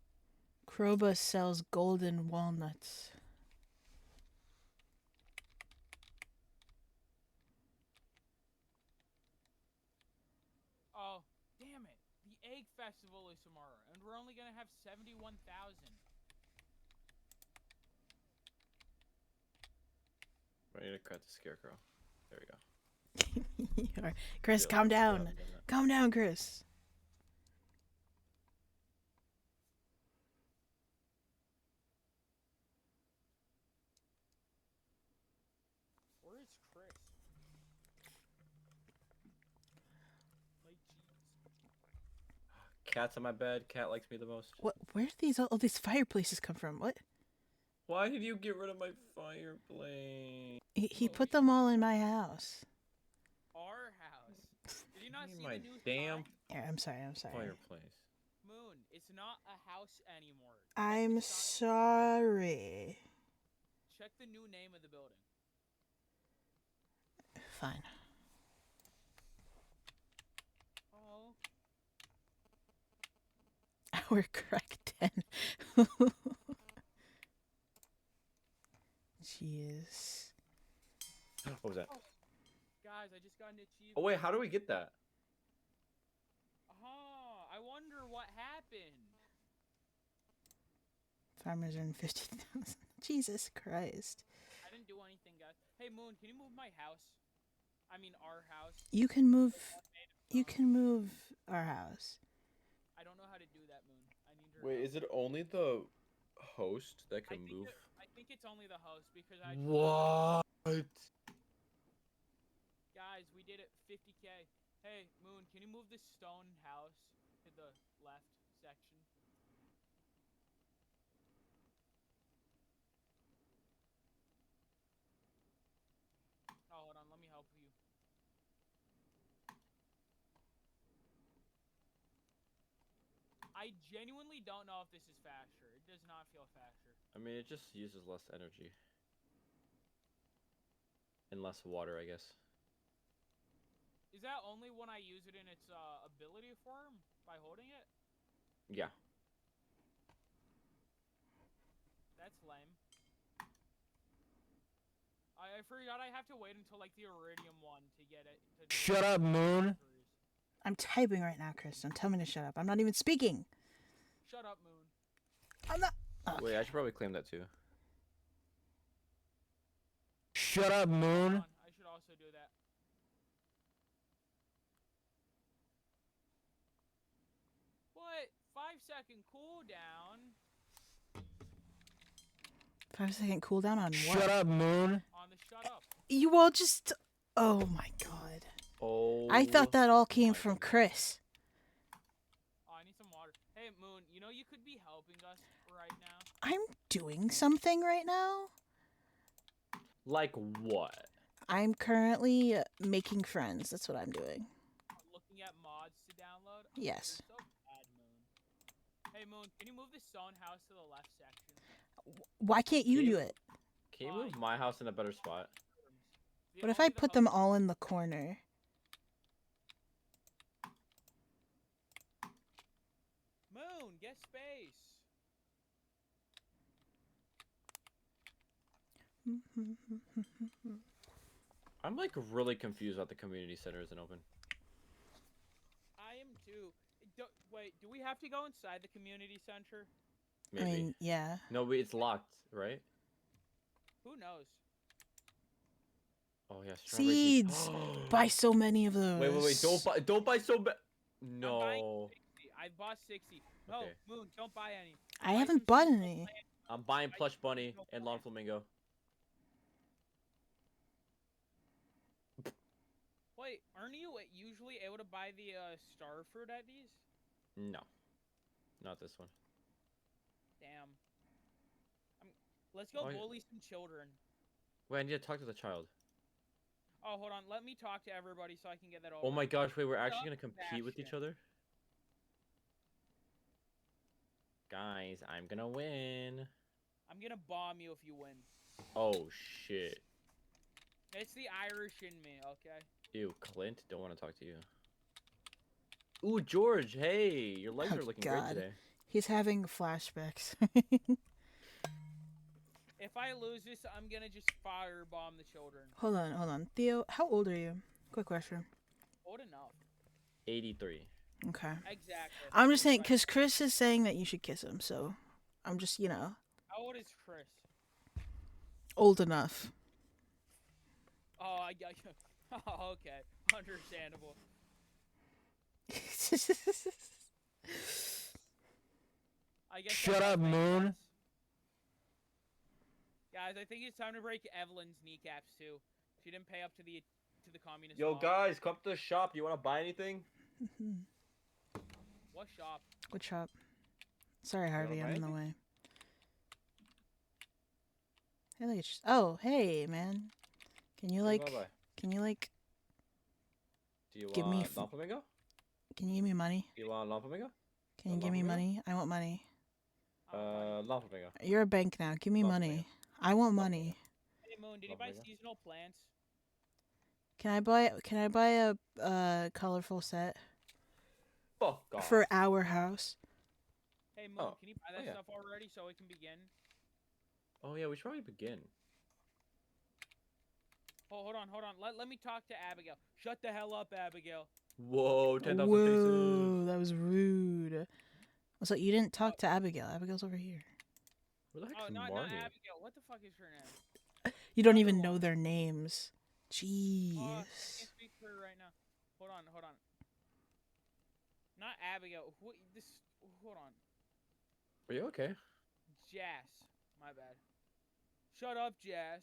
S1: Kroba sells golden walnuts.
S16: Oh, damn it. The Egg Festival is tomorrow, and we're only gonna have 71,000.
S10: I need to cut the scarecrow. There we go.
S1: Alright, Chris,
S10: Yeah,
S1: calm
S10: yeah,
S1: down.
S10: yeah, yeah.
S1: Calm down, Chris.
S16: Where is Chris? My jeez.
S10: Cat's on my bed. Cat likes me the most.
S1: What? Where do all these fireplaces come from? What?
S10: Why did you get rid of my fireplace?
S1: He put them all in my house.
S16: Our house. Did you not see
S10: My
S16: the new
S10: damn
S16: sign?
S1: Yeah, I'm sorry.
S10: fireplace.
S16: Moon, it's not a house anymore.
S1: I'm sorry.
S16: Check the new name of the building.
S1: Fine.
S16: Oh.
S1: Our correct 10. Jeez.
S10: What was that?
S16: Oh. Guys, I just got an achievement.
S10: Oh wait, how do we get that?
S16: I wonder what happened.
S1: Farmers earn 50,000. Jesus Christ.
S16: I didn't do anything, guys. Hey, Moon, can you move my house? I mean, our house.
S1: You can move. You can move our house.
S16: I don't know how to do that, Moon. I need your
S10: Wait,
S16: help.
S10: is it only the host that can move?
S16: I think it's only the host because I.
S10: What?
S16: Guys, we did it. 50K. Hey, Moon, can you move this stone house to the left section? Oh, hold on. Let me help you. I genuinely don't know if this is faster. It does not feel faster.
S10: I mean, it just uses less energy. And less water, I guess.
S16: Is that only when I use it in its ability form? By holding it?
S10: Yeah.
S16: That's lame. I forgot I have to wait until like the Iridium one to get it.
S14: Shut up, Moon.
S1: I'm typing right now, Chris. Don't tell me to shut up. I'm not even speaking.
S16: Shut up, Moon.
S1: I'm not.
S10: Wait, I should probably claim that too.
S14: Shut up, Moon.
S16: I should also do that. What? 5-second cooldown?
S1: 5-second cooldown on what?
S14: Shut up, Moon.
S16: On the shut up.
S1: You all just. Oh my god.
S10: Oh.
S1: I thought that all came from Chris.
S16: Oh, I need some water. Hey, Moon, you know you could be helping us right now.
S1: I'm doing something right now.
S10: Like what?
S1: I'm currently making friends. That's what I'm doing.
S16: Looking at mods to download. Oh,
S1: Yes.
S16: you're so bad, Moon. Hey, Moon, can you move the stone house to the left section?
S1: Why can't you do it?
S10: Can you move my house in a better spot?
S1: What if I put them all in the corner?
S16: Moon, get space.
S10: I'm like really confused that the community center isn't open.
S16: I am too. Wait, do we have to go inside the community center?
S10: Maybe.
S1: I mean, yeah.
S10: No, it's locked, right?
S16: Who knows?
S10: Oh yeah, strawberry
S1: Seeds. Buy so many of those.
S10: Wait! Don't buy so many. No.
S16: I bought 60. No,
S10: Okay.
S16: Moon, don't buy any.
S1: I haven't bought any.
S10: I'm buying plush bunny and lawn flamingo.
S16: Wait, aren't you usually able to buy the star fruit at these?
S10: No, not this one.
S16: Damn. Let's go
S10: Oh, yeah.
S16: bully some children.
S10: Wait, I need to talk to the child.
S16: Oh, hold on. Let me talk to everybody so I can get that over.
S10: Oh my gosh! Wait, we're
S16: Shut
S10: actually
S16: up,
S10: gonna compete with each
S16: Sebastian.
S10: other. Guys, I'm gonna win.
S16: I'm gonna bomb you if you win.
S10: Oh shit!
S16: It's the Irish in me, okay?
S10: Ew, Clint, don't want to talk to you. Ooh, George, hey, your legs
S1: Oh,
S10: are looking
S1: God.
S10: great today.
S1: He's having flashbacks.
S16: If I lose this, I'm gonna just firebomb the children.
S1: Hold on. Theo, how old are you? Quick question.
S16: Old enough.
S10: 83.
S1: Okay.
S16: Exactly.
S1: I'm just saying, because Chris is saying that you should kiss him, so I'm just,
S16: How old is Chris?
S1: old enough.
S16: Oh, oh, okay. Understandable. I guess
S14: Shut
S16: that
S14: up,
S16: makes
S14: Moon.
S16: sense. Guys, I think it's time to break Evelyn's kneecaps too. She didn't pay up to the communist.
S10: Yo,
S16: mob.
S10: guys, come to the shop. You want to buy anything?
S16: What shop?
S1: Good shop. Sorry, Harvey, I'm in the way. Hey, look at oh, hey, man. Can you
S10: What do you
S1: like?
S10: wanna buy?
S1: Can you like?
S10: Do you
S1: give me
S10: want lawn flamingo?
S1: Can you give me money?
S10: Do you want lawn flamingo?
S1: Can you give me money? I want money.
S10: Lawn flamingo.
S1: You're a bank now. Give me money. I want money.
S16: Hey Moon, did you buy seasonal plants?
S1: Can I buy a colorful set
S10: Fuck off.
S1: for our house?
S16: Hey Moon,
S10: Oh,
S16: can you buy that
S10: yeah.
S16: stuff already so we can begin?
S10: Oh yeah, we should probably begin.
S16: Oh, hold on. Let me talk to Abigail. Shut the hell up, Abigail.
S10: Whoa, 10,000
S1: Whoa,
S10: faces.
S1: that was rude. So you didn't talk to Abigail. Abigail's over here.
S10: Where the
S16: Oh,
S10: heck's
S16: not
S10: Marty?
S16: Abigail. What the fuck is her name?
S1: You don't even know their names. Jeez.
S16: Oh, I can't speak to her right now. Hold on. Not Abigail. Hold on.
S10: Are you okay?
S16: Jazz. My bad. Shut up, Jazz.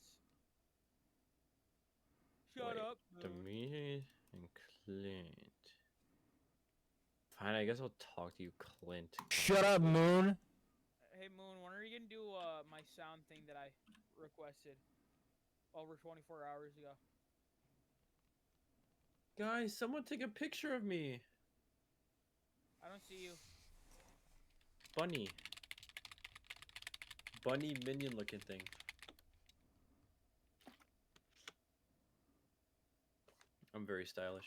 S16: Shut
S10: Wait,
S16: up. Moon.
S10: Demetrius and Clint. Fine, I guess I'll talk to you, Clint.
S14: Shut up, Moon.
S16: Hey Moon, when are you gonna do my sound thing that I requested over 24 hours ago?
S10: Guys, someone take a picture of me.
S16: I don't see you.
S10: Bunny. Bunny minion looking thing. I'm very stylish.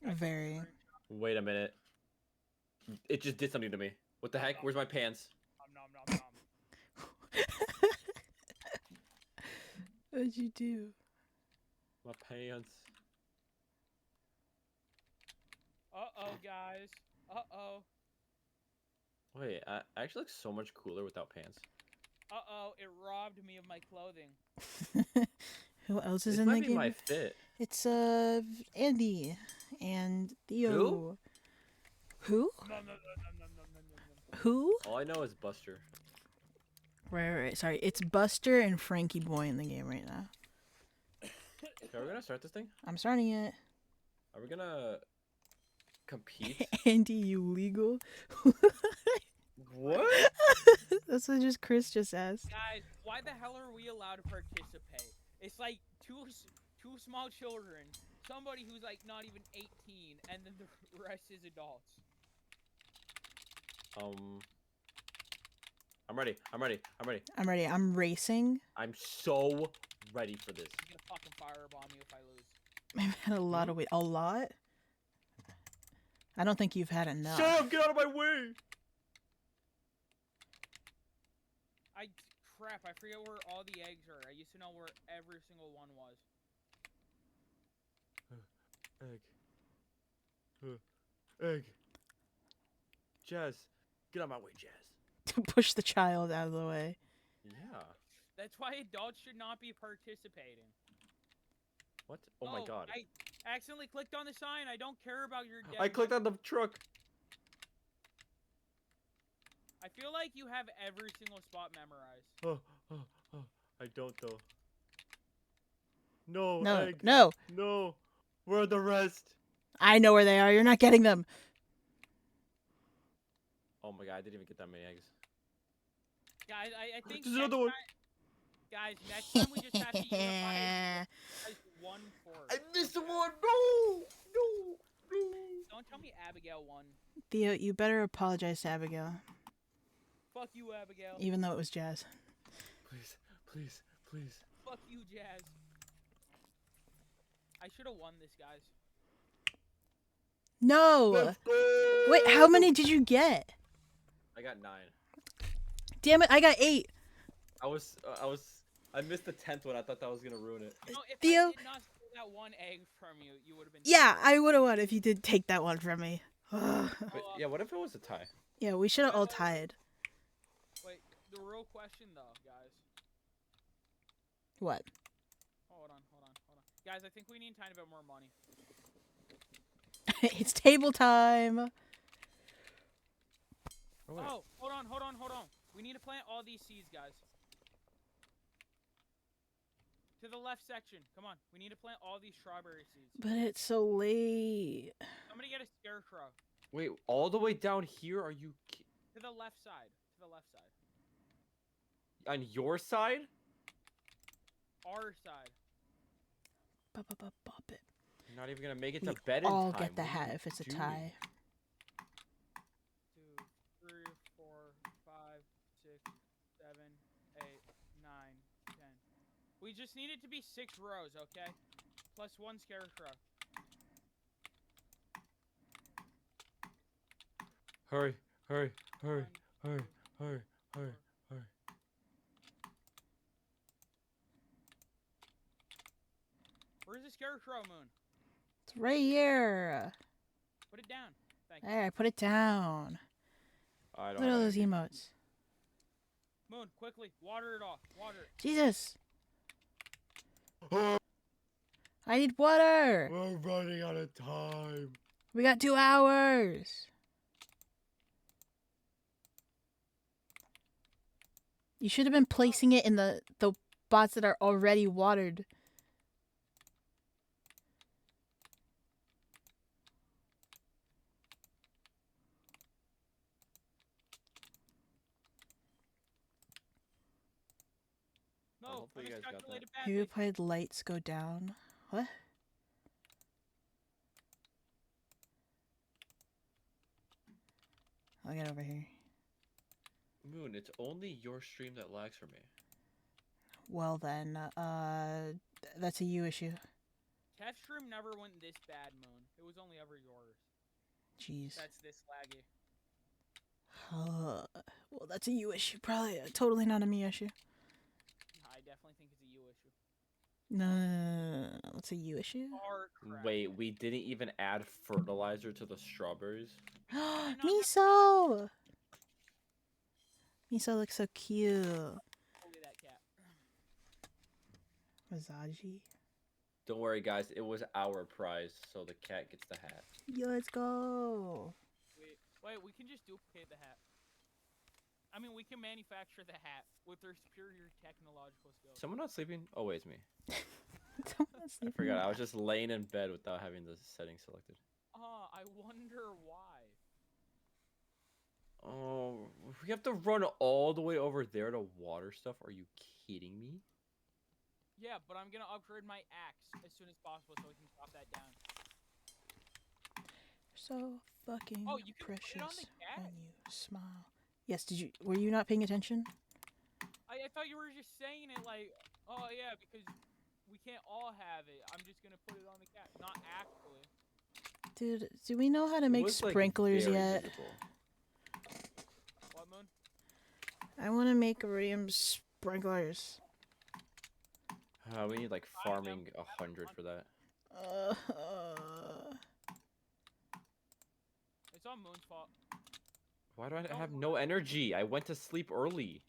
S1: Very.
S10: Wait a minute. It just did something to me. What the heck? Where's my pants?
S1: What'd you do?
S10: My pants.
S16: Uh-oh, guys. Uh-oh.
S10: Wait, I actually look so much cooler without pants.
S16: Uh-oh, it robbed me of my clothing.
S1: Who else is
S10: This
S1: in
S10: might
S1: the
S10: be
S1: game?
S10: my fit.
S1: It's Andy and Theo. Who? Who?
S10: All I know is Buster.
S1: Right. Sorry, it's Buster and Frankie Boy in the game right now.
S10: Okay, are we gonna start this thing?
S1: I'm starting it.
S10: Are we gonna compete?
S1: Andy, you legal?
S10: What?
S1: That's what just Chris just asked.
S16: Guys, why the hell are we allowed to participate? It's like two small children, somebody who's like not even 18, and then the rest is adults.
S10: I'm ready. I'm ready. I'm ready.
S1: I'm ready. I'm racing.
S10: I'm so ready for this.
S16: He's gonna fucking firebomb me if I lose.
S1: I've had a lot of weight. A lot? I don't think you've had enough.
S10: Shut up! Get out of my way!
S16: Crap, I forget where all the eggs are. I used to know where every single one was.
S10: Egg. Egg. Jazz. Get out of my way, Jazz.
S1: To push the child out of the way.
S10: Yeah.
S16: That's why adults should not be participating.
S10: What? Oh my god.
S16: I accidentally clicked on the sign. I don't care about your death.
S10: I clicked on the truck.
S16: I feel like you have every single spot memorized.
S10: Oh. I don't though. No,
S1: No,
S10: egg.
S1: no.
S10: No. Where are the rest?
S1: I know where they are. You're not getting them.
S10: Oh my god, I didn't even get that many eggs.
S16: Guys, I think
S10: There's another one.
S16: Guys, next time we just have to unify as one force.
S10: I missed the one. No.
S16: Don't tell me Abigail won.
S1: Theo, you better apologize to Abigail.
S16: Fuck you, Abigail.
S1: Even though it was Jazz.
S10: Please.
S16: Fuck you, Jazz. I should have won this, guys.
S1: No. Wait, how many did you get?
S10: I got 9.
S1: Damn it, I got 8.
S10: I missed the 10th one. I thought that was gonna ruin it.
S16: You know, if
S1: Theo?
S16: I did not steal that one egg from you, you would have been.
S1: Yeah, I would have won if you did take that one from me.
S10: But, yeah, what if it was a tie?
S1: Yeah, we should have all tied.
S16: Wait, the real question though, guys.
S1: What?
S16: Hold on. Guys, I think we need a tiny bit more money.
S1: It's table time.
S16: Oh, hold on. We need to plant all these seeds, guys. To the left section. Come on. We need to plant all these strawberry seeds.
S1: But it's so late.
S16: Somebody get a scarecrow.
S10: Wait, all the way down here? Are you
S16: To the left side.
S10: on your side?
S16: Our side.
S1: Bop it.
S10: You're not even gonna make it
S1: We
S10: to bed in
S1: all
S10: time.
S1: get the
S10: What are
S1: hat
S10: you
S1: if it's a
S10: doing?
S1: tie.
S16: 2, 3, 4, 5, 6, 7, 8, 9, 10. We just need it to be 6 rows, okay? Plus 1 scarecrow.
S10: Hurry.
S16: Where's the scarecrow, Moon?
S1: It's right here.
S16: Put it down. Thank you.
S1: There, I put it down.
S10: I
S1: Look at all those emotes.
S16: Moon, quickly, water it off. Water it.
S1: Jesus. I need water.
S10: We're running out of time.
S1: We got 2 hours. You should have been placing it in the spots that are already watered.
S16: No,
S10: hopefully you guys got that.
S16: miscalculated
S1: Have you
S16: badly.
S1: played lights go down? What? I'll get over here.
S10: Moon, it's only your stream that lags for me.
S1: Well then, that's a you issue.
S16: Test stream never went this bad, Moon. It was only ever yours.
S1: Jeez.
S16: That's this laggy.
S1: Well, that's a you issue. Probably totally not a me issue.
S16: I definitely think it's a you issue.
S1: No. It's a you issue.
S10: Wait, we didn't even add fertilizer to the strawberries?
S1: Miso! Miso looks so cute.
S16: Only that cat.
S1: Masaji.
S10: Don't worry, guys. It was our prize, so the cat gets the hat.
S1: Yo, let's go.
S16: Wait, we can just duplicate the hat. I mean, we can manufacture the hat with their superior technological skills.
S10: Someone not sleeping? Oh, wait, it's me.
S1: Someone's
S10: I forgot. I was just laying in bed without having the settings selected.
S16: I wonder why.
S10: Oh, We have to run all the way over there to water stuff? Are you kidding me?
S16: Yeah, but I'm gonna upgrade my axe as soon as possible so we can chop that down.
S1: So fucking
S16: Oh, you can put it
S1: precious
S16: on the cat?
S1: when you smile. Yes, were you not paying attention?
S16: I thought you were just saying it like, oh yeah, because we can't all have it. I'm just gonna put it on the cat. Not actually.
S1: Dude, do we know how to
S10: It
S1: make
S10: was, like,
S1: sprinklers
S10: very
S1: yet?
S10: visible.
S16: What, Moon?
S1: I want to make iridium sprinklers.
S10: We need like farming 100 for that.
S16: It's all Moon's fault.
S10: Why do I have no energy? I went to sleep early.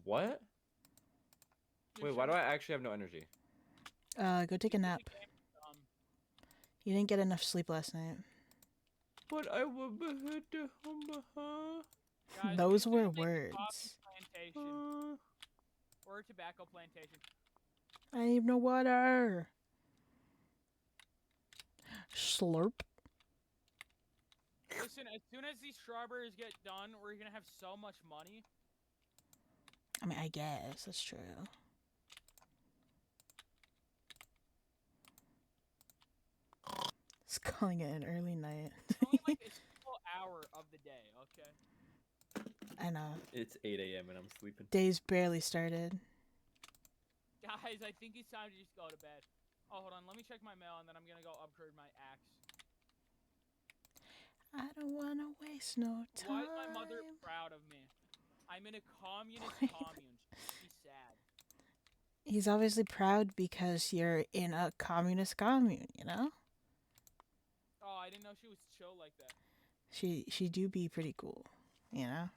S10: What? Wait, why do I actually have no energy?
S1: Go take a nap. You didn't get enough sleep last night.
S10: But I will
S16: Guys,
S1: Those
S16: we
S1: were
S16: need to make a
S1: words.
S16: coffee plantation. Or a tobacco plantation.
S1: I need no water. Slurp.
S16: Listen, as soon as these strawberries get done, we're gonna have so much money.
S1: I mean, I guess that's true. It's calling it an early night.
S16: Only like a single hour of the day, okay?
S1: I know.
S10: It's 8 a.m. and I'm sleeping.
S1: Day's barely started.
S16: Guys, I think it's time to just go to bed. Oh, hold on. Let me check my mail, and then I'm gonna go upgrade my axe.
S1: I don't want to waste no time.
S16: Why is my mother proud of me? I'm in a communist commune. She's sad.
S1: He's obviously proud because you're in a communist commune, you know?
S16: Oh, I didn't know she was chill like that.
S1: She do be pretty cool, you know?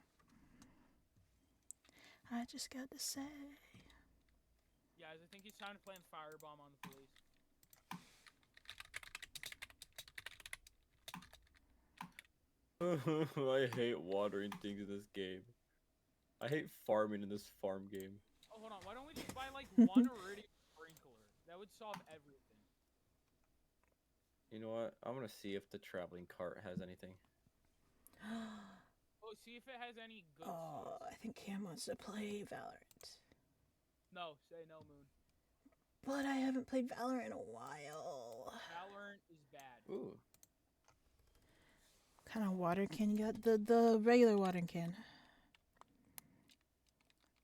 S1: I just got to say.
S16: Guys, I think it's time to plant firebomb on the police.
S10: I hate watering things in this game. I hate farming in this farm game.
S16: Oh, hold on. Why don't we just buy like one iridium sprinkler? That would solve everything.
S10: You know what? I'm gonna see if the traveling cart has anything.
S16: Oh, see if it has any good
S1: Oh, I think Cam wants to play Valorant.
S16: No, say no, Moon.
S1: But I haven't played Valorant in a while.
S16: Valorant is bad.
S10: Ooh.
S1: What kind of water can you got? The regular watering can.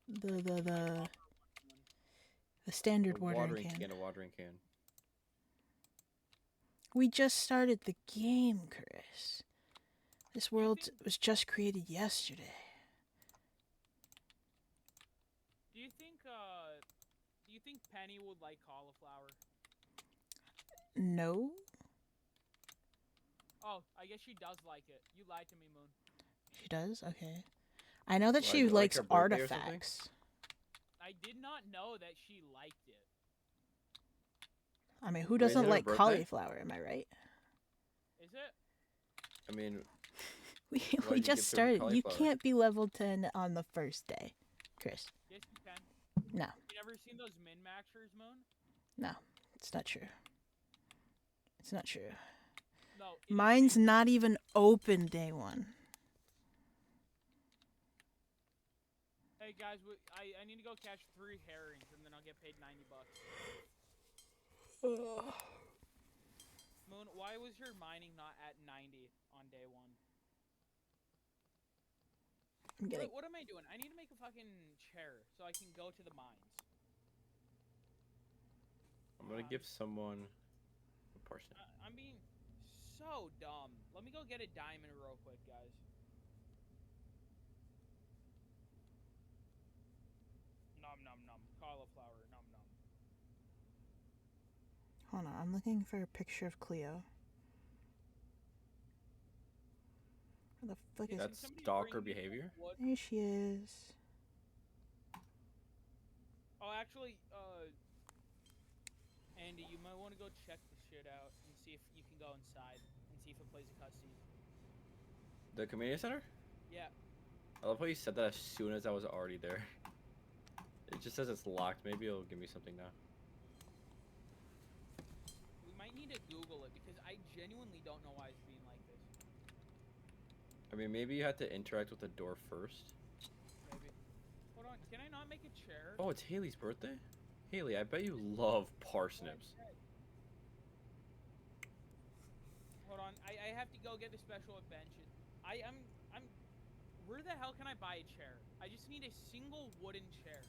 S1: The standard
S10: A
S1: watering can.
S10: A watering can.
S1: We just started the game, Chris. This world was just created yesterday.
S16: Do you think Penny would like cauliflower?
S1: No.
S16: Oh, I guess she does like it. You lied to me, Moon.
S1: She does? Okay. I know that
S10: Why,
S1: she
S10: is it like
S1: likes
S10: her birthday or something?
S1: artifacts.
S16: I did not know that she liked it.
S1: I mean, who
S10: Wait, is it
S1: doesn't
S10: her
S1: like
S10: birthday?
S1: cauliflower, am I right?
S16: Is it?
S10: I mean,
S1: We
S10: Why did you
S1: just
S10: give her
S1: started. You
S10: cauliflower?
S1: can't be level 10 on the first day, Chris.
S16: Yes, you can.
S1: No.
S16: You never seen those min-maxers, Moon?
S1: No, it's not true. It's not true.
S16: No.
S1: Mine's not even open day one.
S16: Hey guys, I need to go catch 3 herrings and then I'll get paid $90. Moon, why was your mining not at 90 on day 1?
S1: I'm getting.
S16: What am I doing? I need to make a fucking chair so I can go to the mines.
S10: I'm gonna give someone a portion.
S16: I'm being so dumb. Let me go get a diamond real quick, guys. Nom nom nom. Cauliflower. Nom nom.
S1: Hold on, I'm looking for a picture of Cleo. Where the fuck is
S10: That's stalker behavior.
S1: There she is.
S16: Oh, actually, Andy, you might want to go check the shit out and see if you can go inside and see if it plays a cutscene.
S10: The community center?
S16: Yeah.
S10: I love how you said that as soon as I was already there. It just says it's locked. Maybe it'll give me something now.
S16: We might need to Google it because I genuinely don't know why it's being like this.
S10: I mean, maybe you have to interact with the door first.
S16: Maybe. Hold on, can I not make a chair?
S10: Oh, it's Haley's birthday? Haley, I bet you love parsnips.
S16: Hold on, I have to go get the special benches. I'm. Where the hell can I buy a chair? I just need a single wooden chair.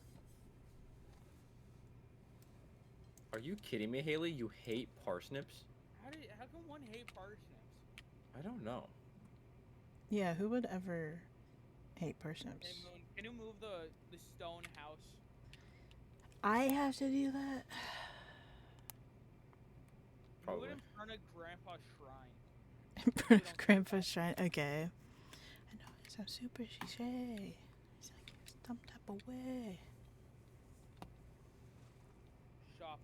S10: Are you kidding me, Haley? You hate parsnips?
S16: How can one hate parsnips?
S10: I don't know.
S1: Yeah, who would ever hate parsnips?
S16: Hey, Moon, can you move the stone house?
S1: I have to do that?
S16: Move it in front of Grandpa's shrine.
S1: Grandpa's shrine. Okay. I know it's a super cliche. It's like some type of way.
S16: Shop.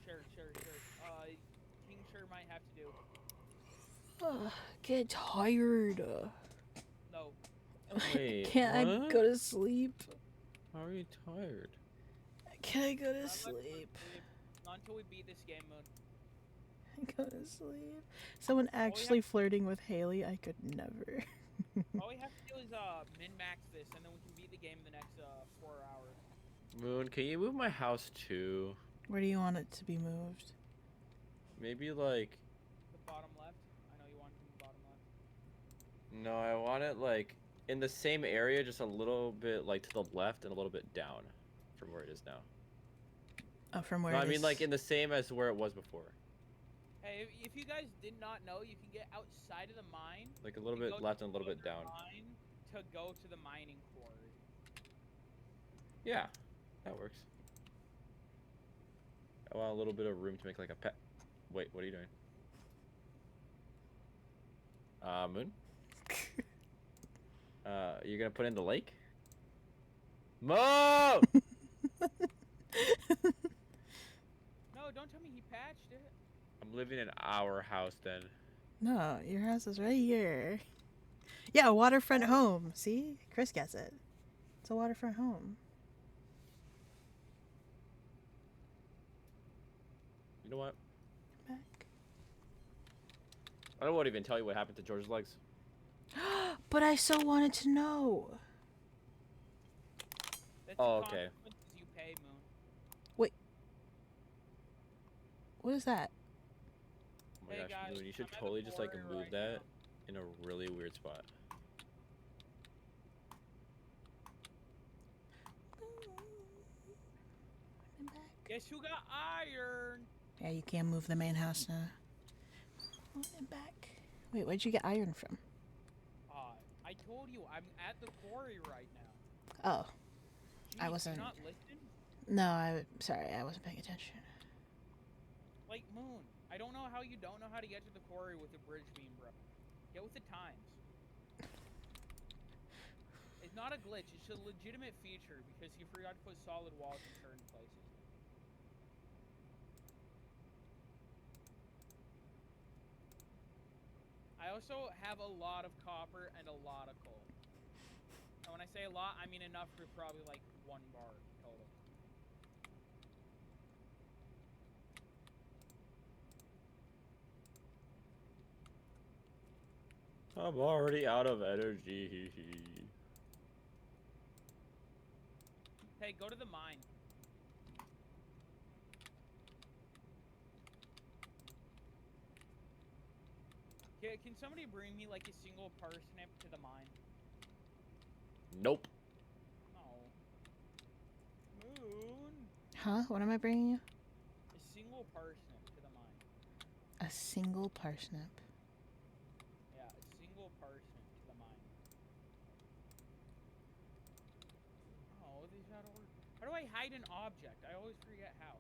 S16: Sure. King sure might have to do.
S1: Get tired.
S16: No.
S10: Wait,
S1: Can't I
S10: what?
S1: go to sleep?
S10: How are you tired?
S1: Can I go to
S16: Not
S1: sleep?
S16: until we beat this game, Moon.
S1: Go to sleep. Someone actually flirting with Haley, I could never.
S16: All we have to do is min-max this, and then we can beat the game in the next 4 hours.
S10: Moon, can you move my house too?
S1: Where do you want it to be moved?
S10: Maybe like...
S16: The bottom left? I know you want it in the bottom left.
S10: No, I want it like in the same area, just a little bit like to the left and a little bit down from where it is now.
S1: Oh, from where
S10: No,
S1: it
S10: I mean
S1: is?
S10: like in the same as where it was before.
S16: Hey, if you guys did not know, you can get outside of the mine.
S10: Like a little
S16: and
S10: bit
S16: go
S10: left
S16: to
S10: and a little bit
S16: the
S10: down.
S16: mine to go to the mining quarry.
S10: Yeah, that works. I want a little bit of room to make like a pet. Wait, what are you doing? Moon? You're gonna put in the lake? Mo!
S16: No, don't tell me he patched it.
S10: I'm living in our house then.
S1: No, your house is right here. Yeah, waterfront home. See? Chris gets it. It's a waterfront home.
S10: You know what?
S1: Back.
S10: I don't want to even tell you what happened to George's legs.
S1: But I so wanted to know.
S16: That's
S10: Oh,
S16: the
S10: okay.
S16: consequences you pay, Moon.
S1: Wait. What is that?
S10: Oh my
S16: Hey,
S10: gosh,
S16: guys,
S10: Moon, you should
S16: I'm at the
S10: totally just like
S16: quarry
S10: move
S16: right
S10: that in a really weird spot.
S16: Guess who got iron?
S1: Yeah, you can't move the main house now. Move it back. Wait, where'd you get iron from?
S16: I told you, I'm at the quarry right now.
S1: Oh.
S16: Jeez,
S1: I wasn't.
S16: You not listen?
S1: No, sorry, I wasn't paying attention.
S16: Like, Moon, I don't know how you don't know how to get to the quarry with the bridge beam, bro. Get with the times. It's not a glitch, it's a legitimate feature because you forgot to put solid walls in certain places. I also have a lot of copper and a lot of coal. And when I say a lot, I mean enough for probably like 1 bar total.
S10: I'm already out of energy.
S16: Hey, go to the mine. Can somebody bring me like a single parsnip to the mine?
S10: Nope.
S16: No. Moon.
S1: Huh? What am I bringing you?
S16: A single parsnip to the mine.
S1: A single parsnip.
S16: Yeah, a single parsnip to the mine. Oh, these gotta work. How do I hide an object? I always forget how.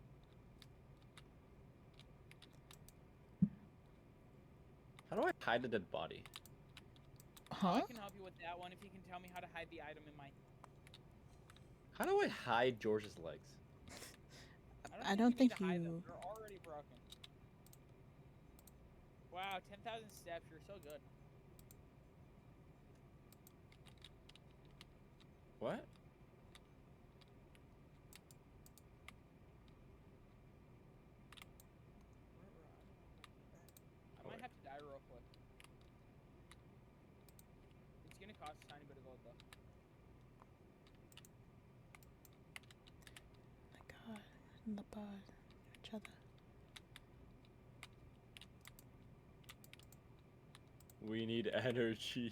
S10: How do I hide a dead body?
S1: Huh?
S16: I can help you with that one if you can tell me how to hide the item in my...
S10: How do I hide George's legs?
S1: I don't think
S16: to hide them.
S1: you...
S16: They're already broken. Wow, 10,000 steps. You're so good.
S10: What?
S16: I might have to die real quick. costs a tiny bit of gold though.
S1: My God, in the pod, each other.
S10: We need energy.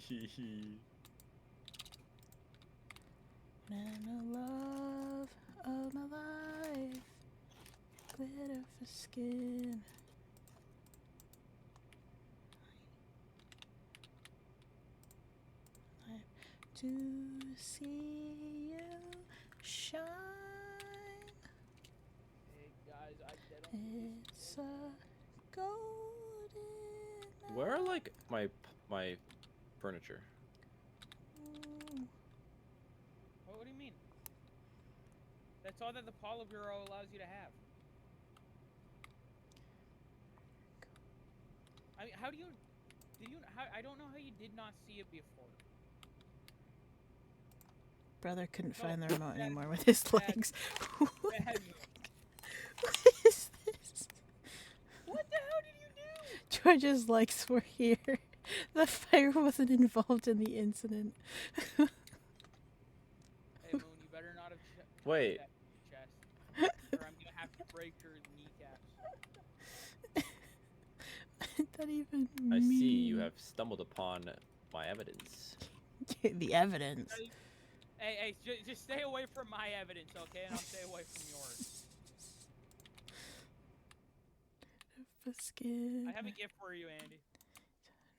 S1: And the love of my life, glitter for skin. To see you shine.
S16: Hey guys, I did
S1: It's a golden.
S10: Where are like my furniture?
S16: What do you mean? That's all that the Politburo allows you to have. I mean, how do you? Did you? How, I don't know how you did not see it before.
S1: Brother couldn't
S16: No,
S1: find the remote
S16: that-
S1: anymore with his
S16: that-
S1: legs.
S16: What
S1: is this?
S16: What the hell did you do?
S1: George's legs were here. The fire wasn't involved in the incident.
S16: Hey Moon, you better not have
S10: Wait.
S16: that chest, or I'm gonna have to break your kneecaps.
S1: That even
S10: I
S1: mean?
S10: see you have stumbled upon my evidence.
S1: The evidence.
S16: Hey, just stay away from my evidence, okay? And I'll stay away from yours.
S1: For skin.
S16: I have a gift for you, Andy.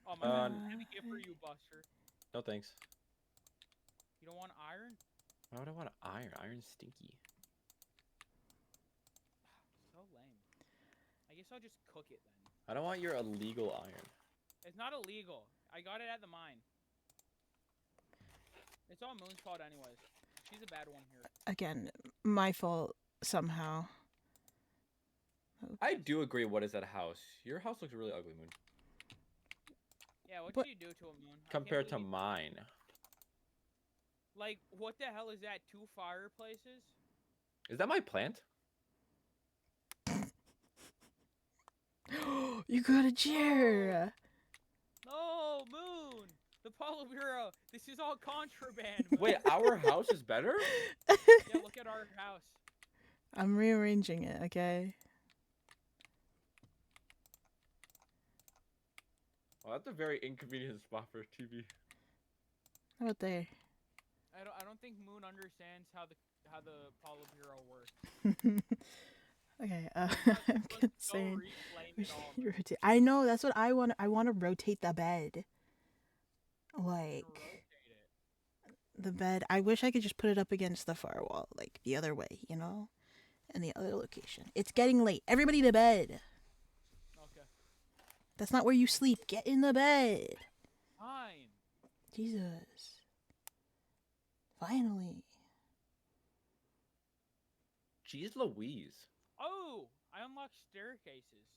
S16: Oh my
S10: Uh,
S16: God, I have a gift for you, Buster.
S10: No thanks.
S16: You don't want iron?
S10: Why would I want iron? Iron's stinky.
S16: So lame. I guess I'll just cook it then.
S10: I don't want your illegal iron.
S16: It's not illegal. I got it at the mine. It's all Moon's fault anyways. She's a bad one here.
S1: Again, my fault somehow.
S10: I do agree. What is that house? Your house looks really ugly, Moon.
S16: Yeah, what
S1: What-
S16: did you do to a Moon? I can't
S10: Compared to
S16: believe-
S10: mine.
S16: Like, what the hell is that? 2 fireplaces?
S10: Is that my plant?
S1: You got a chair.
S16: No, Moon! The Politburo! This is all contraband,
S10: Wait,
S16: Moon.
S10: our house is better?
S16: Yeah, look at our house.
S1: I'm rearranging it, okay?
S10: Well, that's a very inconvenient spot for a TV.
S1: How about there?
S16: I don't think Moon understands how the Politburo works.
S1: Okay, I'm
S16: Let's
S1: gonna
S16: go
S1: say
S16: reclaim it all, Moon.
S1: rotate. I know, that's what I want. I want to rotate the bed. Like the bed. I wish I could just put it up against the far wall, like the other way, you know, in the other location. It's getting late. Everybody to bed.
S16: Okay.
S1: That's not where you sleep. Get in the bed.
S16: Fine.
S1: Jesus. Finally.
S10: Jeez Louise.
S16: Oh! I unlocked staircases.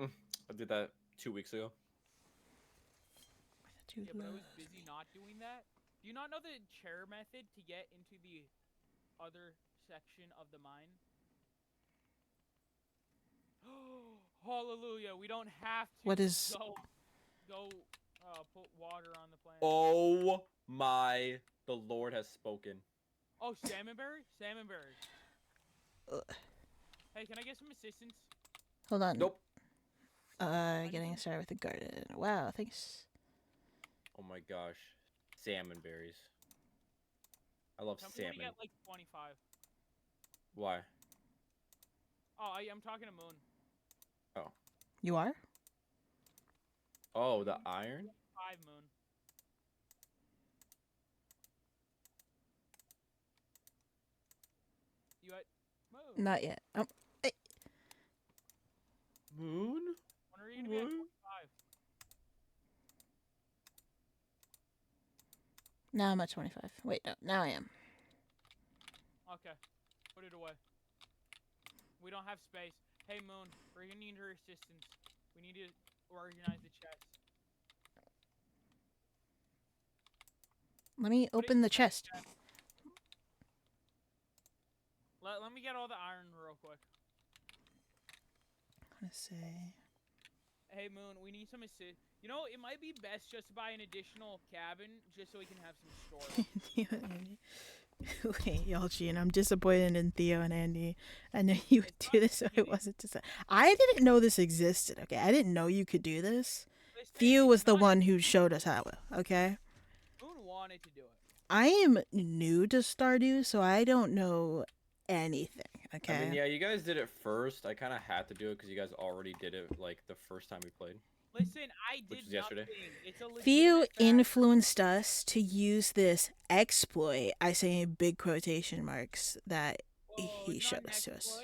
S10: I did that 2 weeks ago.
S16: Yeah, but I was busy not doing that. Do you not know the chair method to get into the other section of the mine? Hallelujah! We don't have to.
S1: What is-
S16: go put water on the planet.
S10: Oh my, the Lord has spoken.
S16: Oh, salmonberry? Salmonberry.
S1: Ugh.
S16: Hey, can I get some assistance?
S1: Hold on.
S10: Nope.
S1: Getting started with the garden. Wow, thanks.
S10: Oh my gosh. Salmon berries. I love
S16: Tell me when
S10: salmon.
S16: you get like 25.
S10: Why?
S16: Oh, I'm talking to Moon.
S10: Oh.
S1: You are?
S10: Oh, the iron?
S16: 5, Moon. You at Moon?
S1: Not yet.
S10: Moon?
S16: When are you gonna be at 25?
S1: Now I'm at 25. Wait, no. Now I am.
S16: Okay. Put it away. We don't have space. Hey, Moon, we're gonna need her assistance. We need to organize the chest.
S1: Let me open the chest.
S16: Let me get all the iron real quick.
S1: I'm gonna say.
S16: Hey, Moon, we need some assist. You know, it might be best just to buy an additional cabin just so we can have some storage.
S1: Theo and Andy. Wait, y'all, Gene, I'm disappointed in Theo and Andy. I know you would do this if it wasn't to say. I didn't know this existed, okay? I didn't know you could do this. Theo was the one who showed us how, okay?
S16: Moon wanted to do it.
S1: I am new to Stardew, so I don't know anything, okay?
S10: I mean, yeah, you guys did it first. I kind of had to do it because you guys already did it, like, the first time we played.
S16: Listen, I did
S10: Which was yesterday.
S16: It's a
S1: Theo
S16: legitimate fact.
S1: influenced us to use this exploit, I say in big quotation marks, that he showed us to us.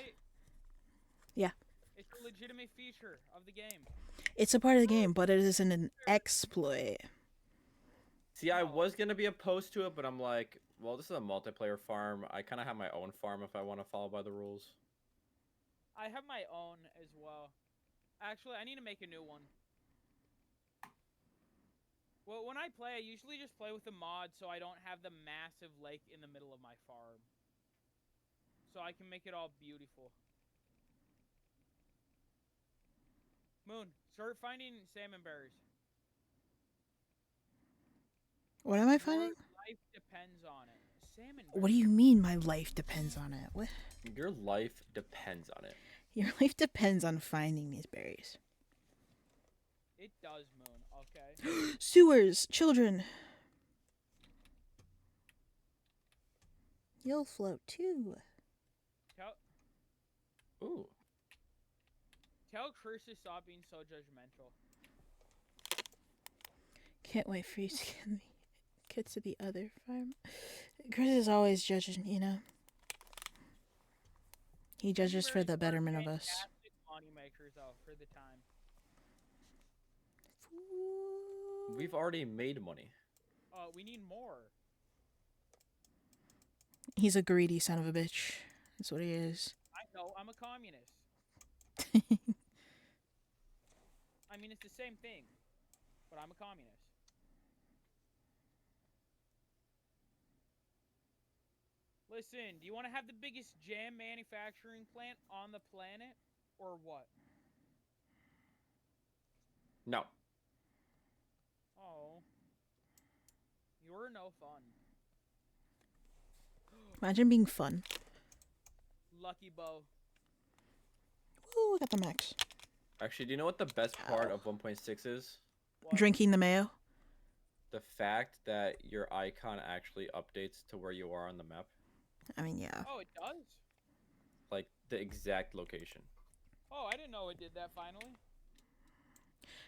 S1: Yeah.
S16: It's a legitimate feature of the game.
S1: It's a part of the game, but it isn't an exploit.
S10: See, I was going to be opposed to it, but I'm like, well, this is a multiplayer farm. I kind of have my own farm if I want to follow by the rules.
S16: I have my own as well. Actually, I need to make a new one. Well, when I play, I usually just play with the mod so I don't have the massive lake in the middle of my farm. So I can make it all beautiful. Moon, start finding salmon berries.
S1: What am I finding?
S16: Your life depends on it. Salmon
S1: What do you mean my life depends on it? What?
S10: Your life depends on it.
S1: Your life depends on finding these berries.
S16: It does, Moon, okay?
S1: Sewers! Children! You'll float too.
S10: Ooh.
S16: Tell Chris to stop being so judgmental.
S1: Can't wait for you to get to the other farm. Chris is always judging, you know? He judges for the betterment of us.
S16: Fantastic money makers, though, for the time.
S10: We've already made money.
S16: We need more.
S1: He's a greedy son of a bitch. That's what he is.
S16: I know, I'm a communist. I mean, it's the same thing, but I'm a communist. Listen, do you want to have the biggest jam manufacturing plant on the planet, or what?
S10: No.
S16: Oh. You're no fun.
S1: Imagine being fun.
S16: Lucky Bow.
S1: Ooh, I got the max.
S10: Actually, do you know what the best part of 1.6 is?
S1: Drinking the mayo.
S10: The fact that your icon actually updates to where you are on the map.
S1: I mean, yeah.
S16: Oh, it does?
S10: Like, the exact location.
S16: Oh, I didn't know it did that finally.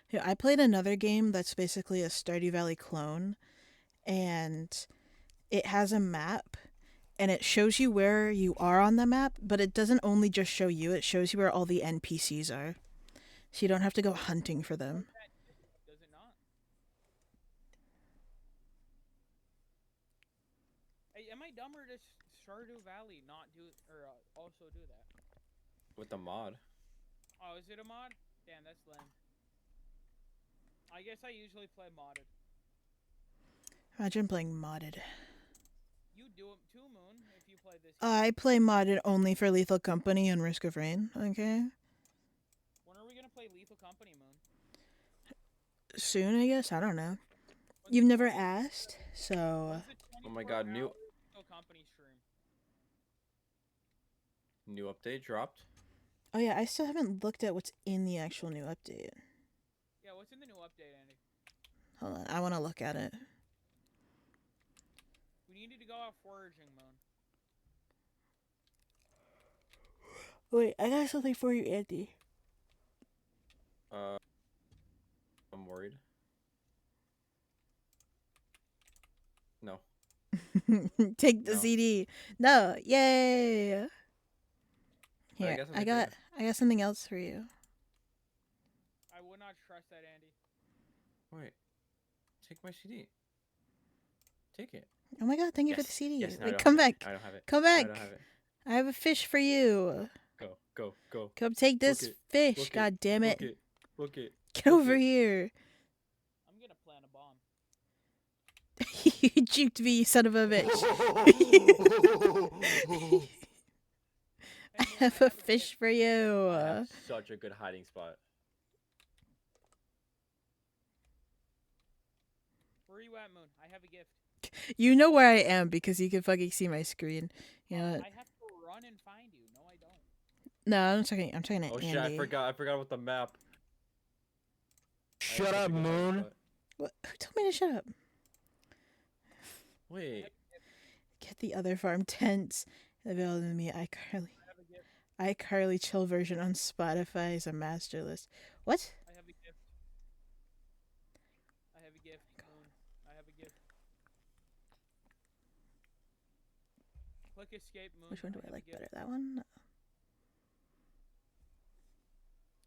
S1: Yeah, I played another game that's basically a Stardew Valley clone, and it has a map, and it shows you where you are on the map, but it doesn't only just show you, it shows you where all the NPCs are. So you don't have to go hunting for them.
S16: Does it not? Hey, am I dumber to Stardew Valley not do, or also do that?
S10: With the mod.
S16: Oh, is it a mod? Damn, that's lame. I guess I usually play modded.
S1: Imagine playing modded.
S16: You do it too, Moon, if you play this.
S1: I play modded only for Lethal Company and Risk of Rain, okay?
S16: When are we gonna play Lethal Company, Moon?
S1: Soon, I guess? I don't know. You've never asked, so...
S10: Oh my god, new
S16: Lethal Company stream.
S10: new update dropped.
S1: Oh yeah, I still haven't looked at what's in the actual new update.
S16: Yeah, what's in the new update, Andy?
S1: Hold on, I want to look at it.
S16: We needed to go out foraging, Moon.
S1: Wait, I got something for you, Andy.
S10: I'm worried. No.
S1: Take the
S10: No.
S1: CD. No, yay! Here,
S10: guess
S1: I got something else for you.
S16: I would not trust that, Andy.
S10: Wait. Take my CD. Take it.
S1: Oh my god, thank you for
S10: Yes,
S1: the CD.
S10: yes, no, I
S1: Wait,
S10: don't
S1: come
S10: have it.
S1: back.
S10: I don't have it.
S1: Come
S10: I
S1: back.
S10: don't have it.
S1: I have a fish for you.
S10: Go.
S1: Come take this
S10: Book it.
S1: fish,
S10: Book it.
S1: god damn it.
S10: Book it.
S1: Get over here.
S16: I'm gonna plant a bomb.
S1: You juked me, you son of a bitch. I have a fish for you.
S10: I have such a good hiding spot.
S16: Where are you at, Moon? I have a gift.
S1: You know where I am because you can fucking see my screen. You know what?
S16: I have to run and find you. No, I don't.
S1: No, I'm talking to
S10: Oh
S1: Andy.
S10: shit! I forgot about the map.
S14: Shut up, Moon.
S1: What? Who told me to shut up?
S10: Wait.
S1: Get the other farm tents available to me. iCarly chill version on Spotify is a master list. What?
S16: I have a gift. I have a gift, Moon. I have a gift. Click escape, Moon.
S1: Which one do I
S16: have a
S1: like
S16: gift.
S1: better? That one?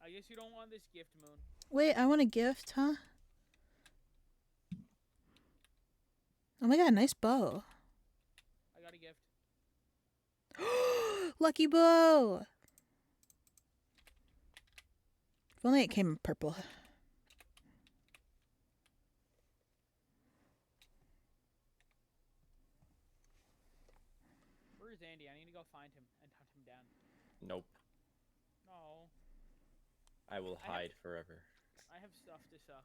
S16: I guess you don't want this gift, Moon.
S1: Wait, I want a gift, huh? Oh my god, nice bow.
S16: I got a gift.
S1: Lucky bow! If only it came in purple.
S16: Where is Andy? I need to go find him and hunt him down.
S10: Nope.
S16: No.
S10: I will hide forever.
S16: I have stuff to sell.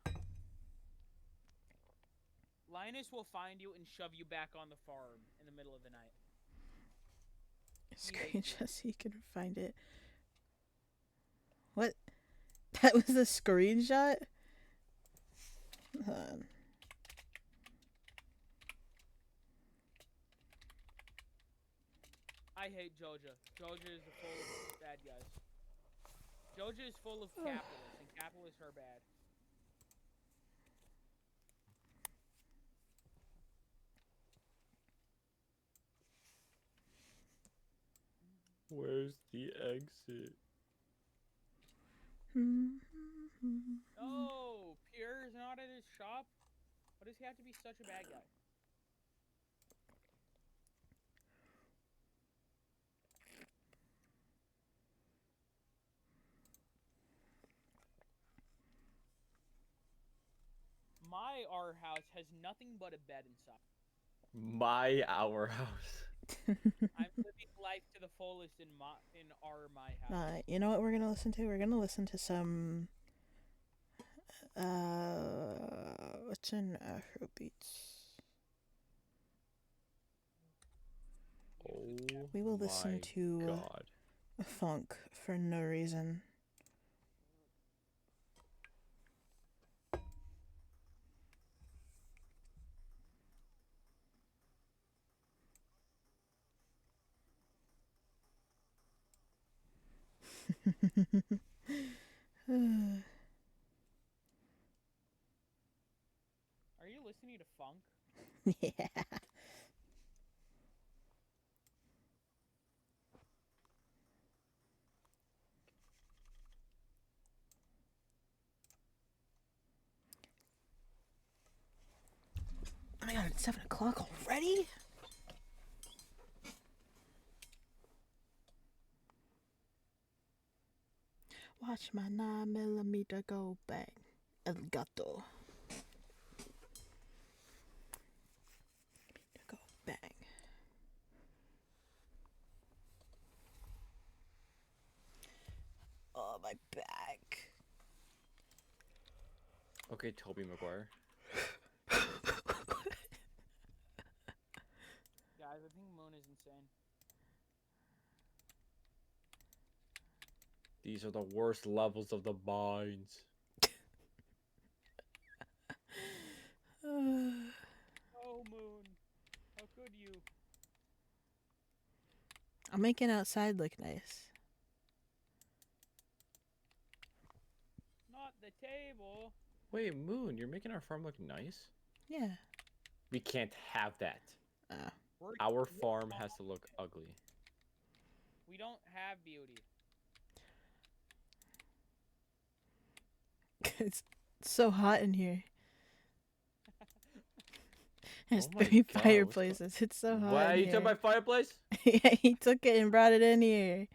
S16: Linus will find you and shove you back on the farm in the middle of the night.
S1: Screenshot so you can find it. What? That was a screenshot? Hold on.
S16: I hate Joja. Joja is full of bad guys. Joja is full of capitalists, and capitalists are bad.
S10: Where's the exit?
S16: Oh, Pierre is not at his shop? Why does he have to be such a bad guy? My our house has nothing but a bed inside.
S10: Our house.
S16: I'm living life to the fullest in my house.
S1: You know what we're gonna listen to? We're gonna listen to some what's in Afrobeats?
S10: Oh,
S1: we will listen
S10: my
S1: to
S10: God.
S1: funk for no reason.
S16: Are you listening to funk?
S1: Yeah. Oh my god, it's 7 o'clock already? Watch my 9mm go bang. El gato. Go bang. Oh, my back.
S10: Okay, Toby Maguire.
S16: Guys, I think Moon is insane.
S10: These are the worst levels of the mines.
S16: Oh, Moon. How could you?
S1: I'm making outside look nice.
S16: Not the table.
S10: Wait, Moon, you're making our farm look nice?
S1: Yeah.
S10: We can't have that. Our farm has to look ugly.
S16: We don't have beauty.
S1: It's so hot in here. There's
S10: Oh my
S1: 3
S10: God, what's
S1: fireplaces. It's so hot.
S10: What?
S1: in
S10: You
S1: here.
S10: took my fireplace?
S1: Yeah, he took it and brought it in here.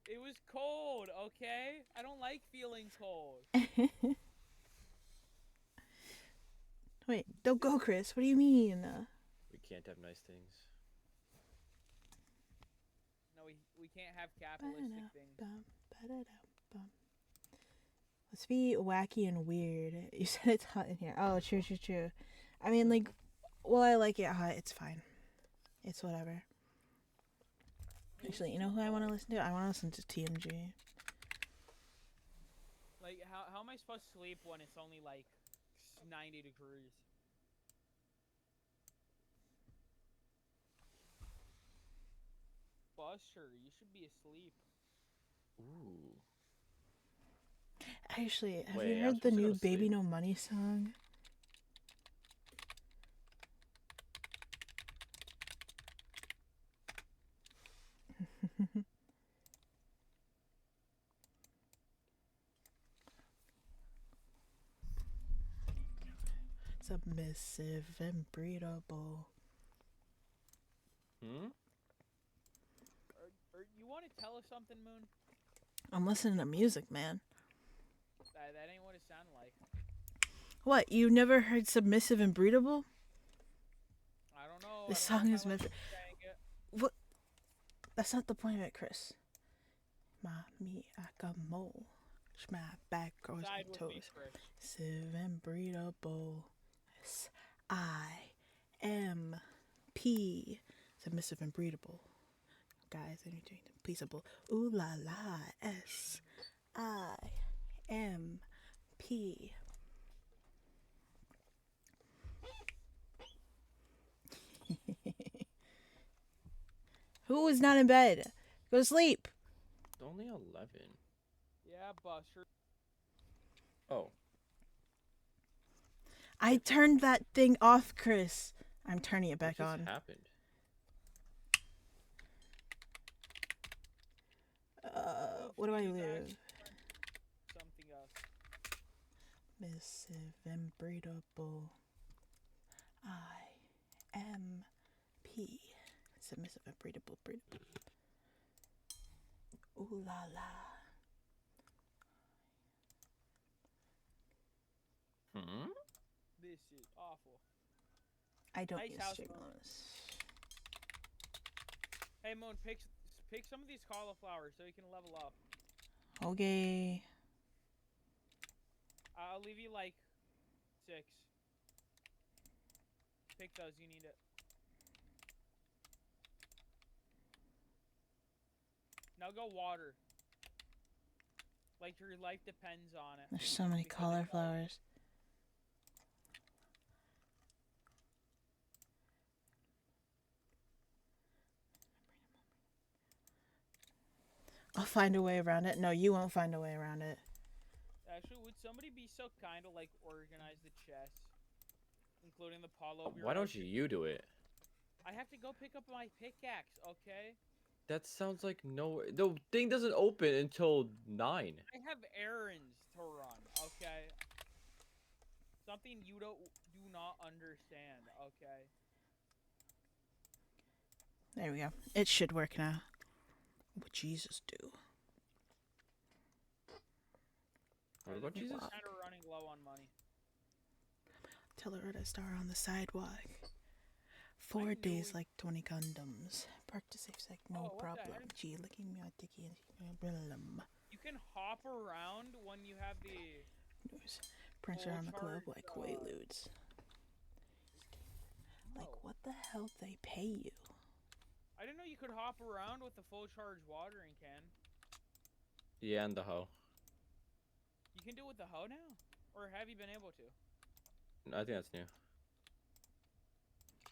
S16: It was cold, okay? I don't like feeling cold.
S1: Wait, don't go, Chris. What do you mean?
S10: We can't have nice things.
S16: No, we can't have capitalistic things.
S1: Ba-da-da-bum, ba-da-da-bum. Let's be wacky and weird. You said it's hot in here. Oh, true, true, true. I mean, like, well, I like it hot. It's fine. It's whatever. Actually, you know who I want to listen to? I want to listen to TMG.
S16: Like, how am I supposed to sleep when it's only like 90 degrees? Buster, you should be asleep.
S10: Ooh.
S1: Actually, have
S10: Wait,
S1: you
S10: I'm
S1: heard the
S10: supposed to go
S1: new
S10: to
S1: Baby
S10: sleep?
S1: No Money song? Submissive and breedable.
S10: Hmm?
S16: Or you want to tell us something, Moon?
S1: I'm listening to music, man.
S16: That ain't what it sounded like.
S1: What? You never heard Submissive and Breedable?
S16: I don't know.
S1: This
S16: I don't
S1: song
S16: know
S1: is
S16: how
S1: meant
S16: much
S1: for...
S16: you're saying it.
S1: What? That's not the point of it, Chris. Mommy, I got mole. My back goes
S16: Side
S1: and
S16: with
S1: toes.
S16: me, Chris.
S1: Submissive and breedable. S-I-M-P. Submissive and breedable. Guys, I need to pleaseable. Ooh la la. S-I-M-P. Who is not in bed? Go to sleep.
S10: It's only 11.
S16: Yeah, Buster.
S10: Oh.
S1: I turned that thing off, Chris. I'm turning it back
S10: What
S1: on.
S10: just happened?
S1: What do I lose?
S16: Something else.
S1: Submissive and breedable. I-M-P. Submissive and breedable. Ooh la la.
S10: Hmm?
S16: This is awful.
S1: I don't
S16: Nice
S1: use
S16: house,
S1: signals.
S16: Hey, Moon, pick some of these cauliflowers so you can level up.
S1: Okay.
S16: I'll leave you like 6. Pick those, you need it. Now go water. Like your life depends on it.
S1: There's so many cauliflowers. I'll find a way around it. No, you won't find a way around it.
S16: Actually, would somebody be so kind to like organize the chest, including the Paulo?
S10: Why don't you do it?
S16: I have to go pick up my pickaxe, okay?
S10: That sounds like no. The thing doesn't open until 9.
S16: I have errands to run, okay? Something you do not understand, okay?
S1: There we go. It should work now. What would Jesus do?
S10: What about Jesus?
S16: Kind of running low on money.
S1: Tell her to star on the sidewalk. 4 days like 20 condoms. Park to safe sec, no
S16: Oh, what the
S1: problem.
S16: heck?
S1: Gee, licking me on dicky and problem.
S16: You can hop around when you have the
S1: Prince
S16: full
S1: around the globe
S16: charge,
S1: like Quaaludes. Like, what the hell they pay you?
S16: I didn't know you could hop around with the full charge watering can.
S10: Yeah, and the hoe.
S16: You can do it with the hoe now? Or have you been able to?
S10: I think that's new.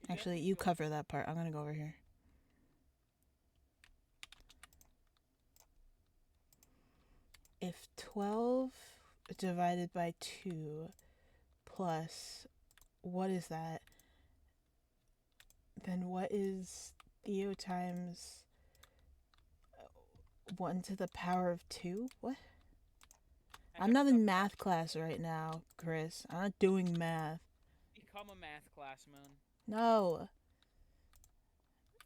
S1: Actually, you cover that part. I'm gonna go over here. If 12 divided by 2 plus, what is that? Then what is Theo times 1 to the power of 2? What? I'm not in math class right now, Chris. I'm not doing math.
S16: Become a math class, Moon.
S1: No.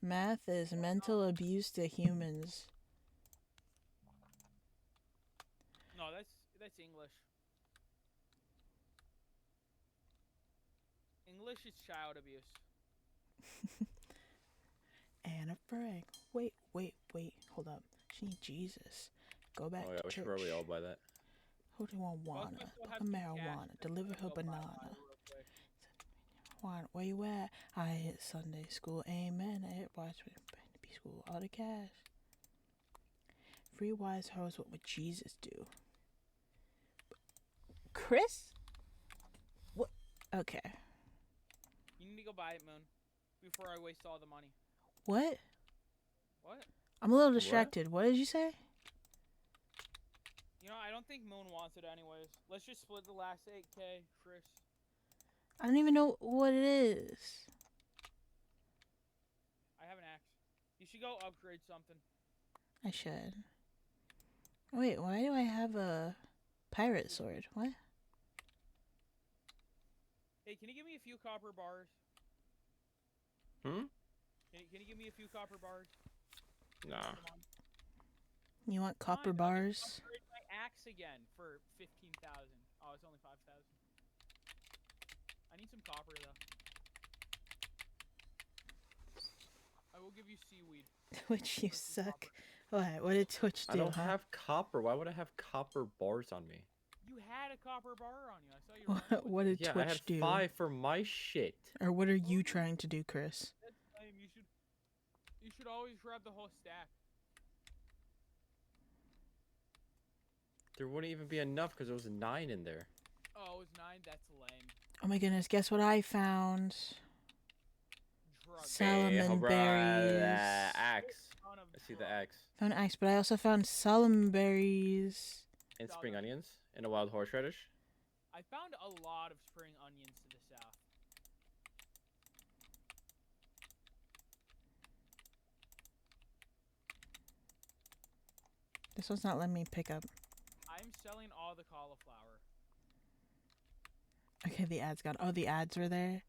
S1: Math is mental abuse to humans.
S16: No, that's English. English is child abuse.
S1: Anna Frank. Wait. Hold up. She needs Jesus. Go back
S10: Oh yeah,
S1: to
S10: we
S1: church.
S10: should probably all buy that.
S1: Totally want wanna. Like a marijuana. Deliver her banana. Where you at? I hit Sunday school. Amen. I hit watch B school. All the cash. Free wise hoes. What would Jesus do? Chris? What? Okay.
S16: You need to go buy it, Moon, before I waste all the money.
S1: What?
S16: What?
S1: I'm a little distracted. What did you say?
S16: You know, I don't think Moon wants it anyways. Let's just split the last 8K, Chris.
S1: I don't even know what it is.
S16: I have an axe. You should go upgrade something.
S1: I should. Wait, why do I have a pirate sword? What?
S16: Hey, can you give me a few copper bars?
S10: Hmm?
S16: Can you give me a few copper bars?
S10: Nah.
S1: You want copper bars?
S16: Upgrade my axe again for 15,000. Oh, it's only 5,000. I need some copper though. I will give you seaweed.
S1: Twitch, you suck. What did Twitch do?
S10: I don't
S1: huh?
S10: have copper. Why would I have copper bars on me?
S16: You had a copper bar on you. I saw you. running
S1: What did
S10: Yeah,
S1: Twitch
S10: I had
S1: do?
S10: 5 for my shit.
S1: Or what are you trying to do, Chris?
S16: That's lame. You should always grab the whole stack.
S10: There wouldn't even be enough because there was 9 in there.
S16: Oh, it was 9. That's lame.
S1: Oh my goodness! Guess what I found?
S16: Drug.
S1: Salmon berries.
S10: Axe. I see the axe.
S1: Found axe, but I also found salmon berries.
S10: And spring onions. And a wild horseradish.
S16: I found a lot of spring onions to the south.
S1: This one's not letting me pick up.
S16: I'm selling all the cauliflower.
S1: Okay, the ads got. Oh, the ads were there.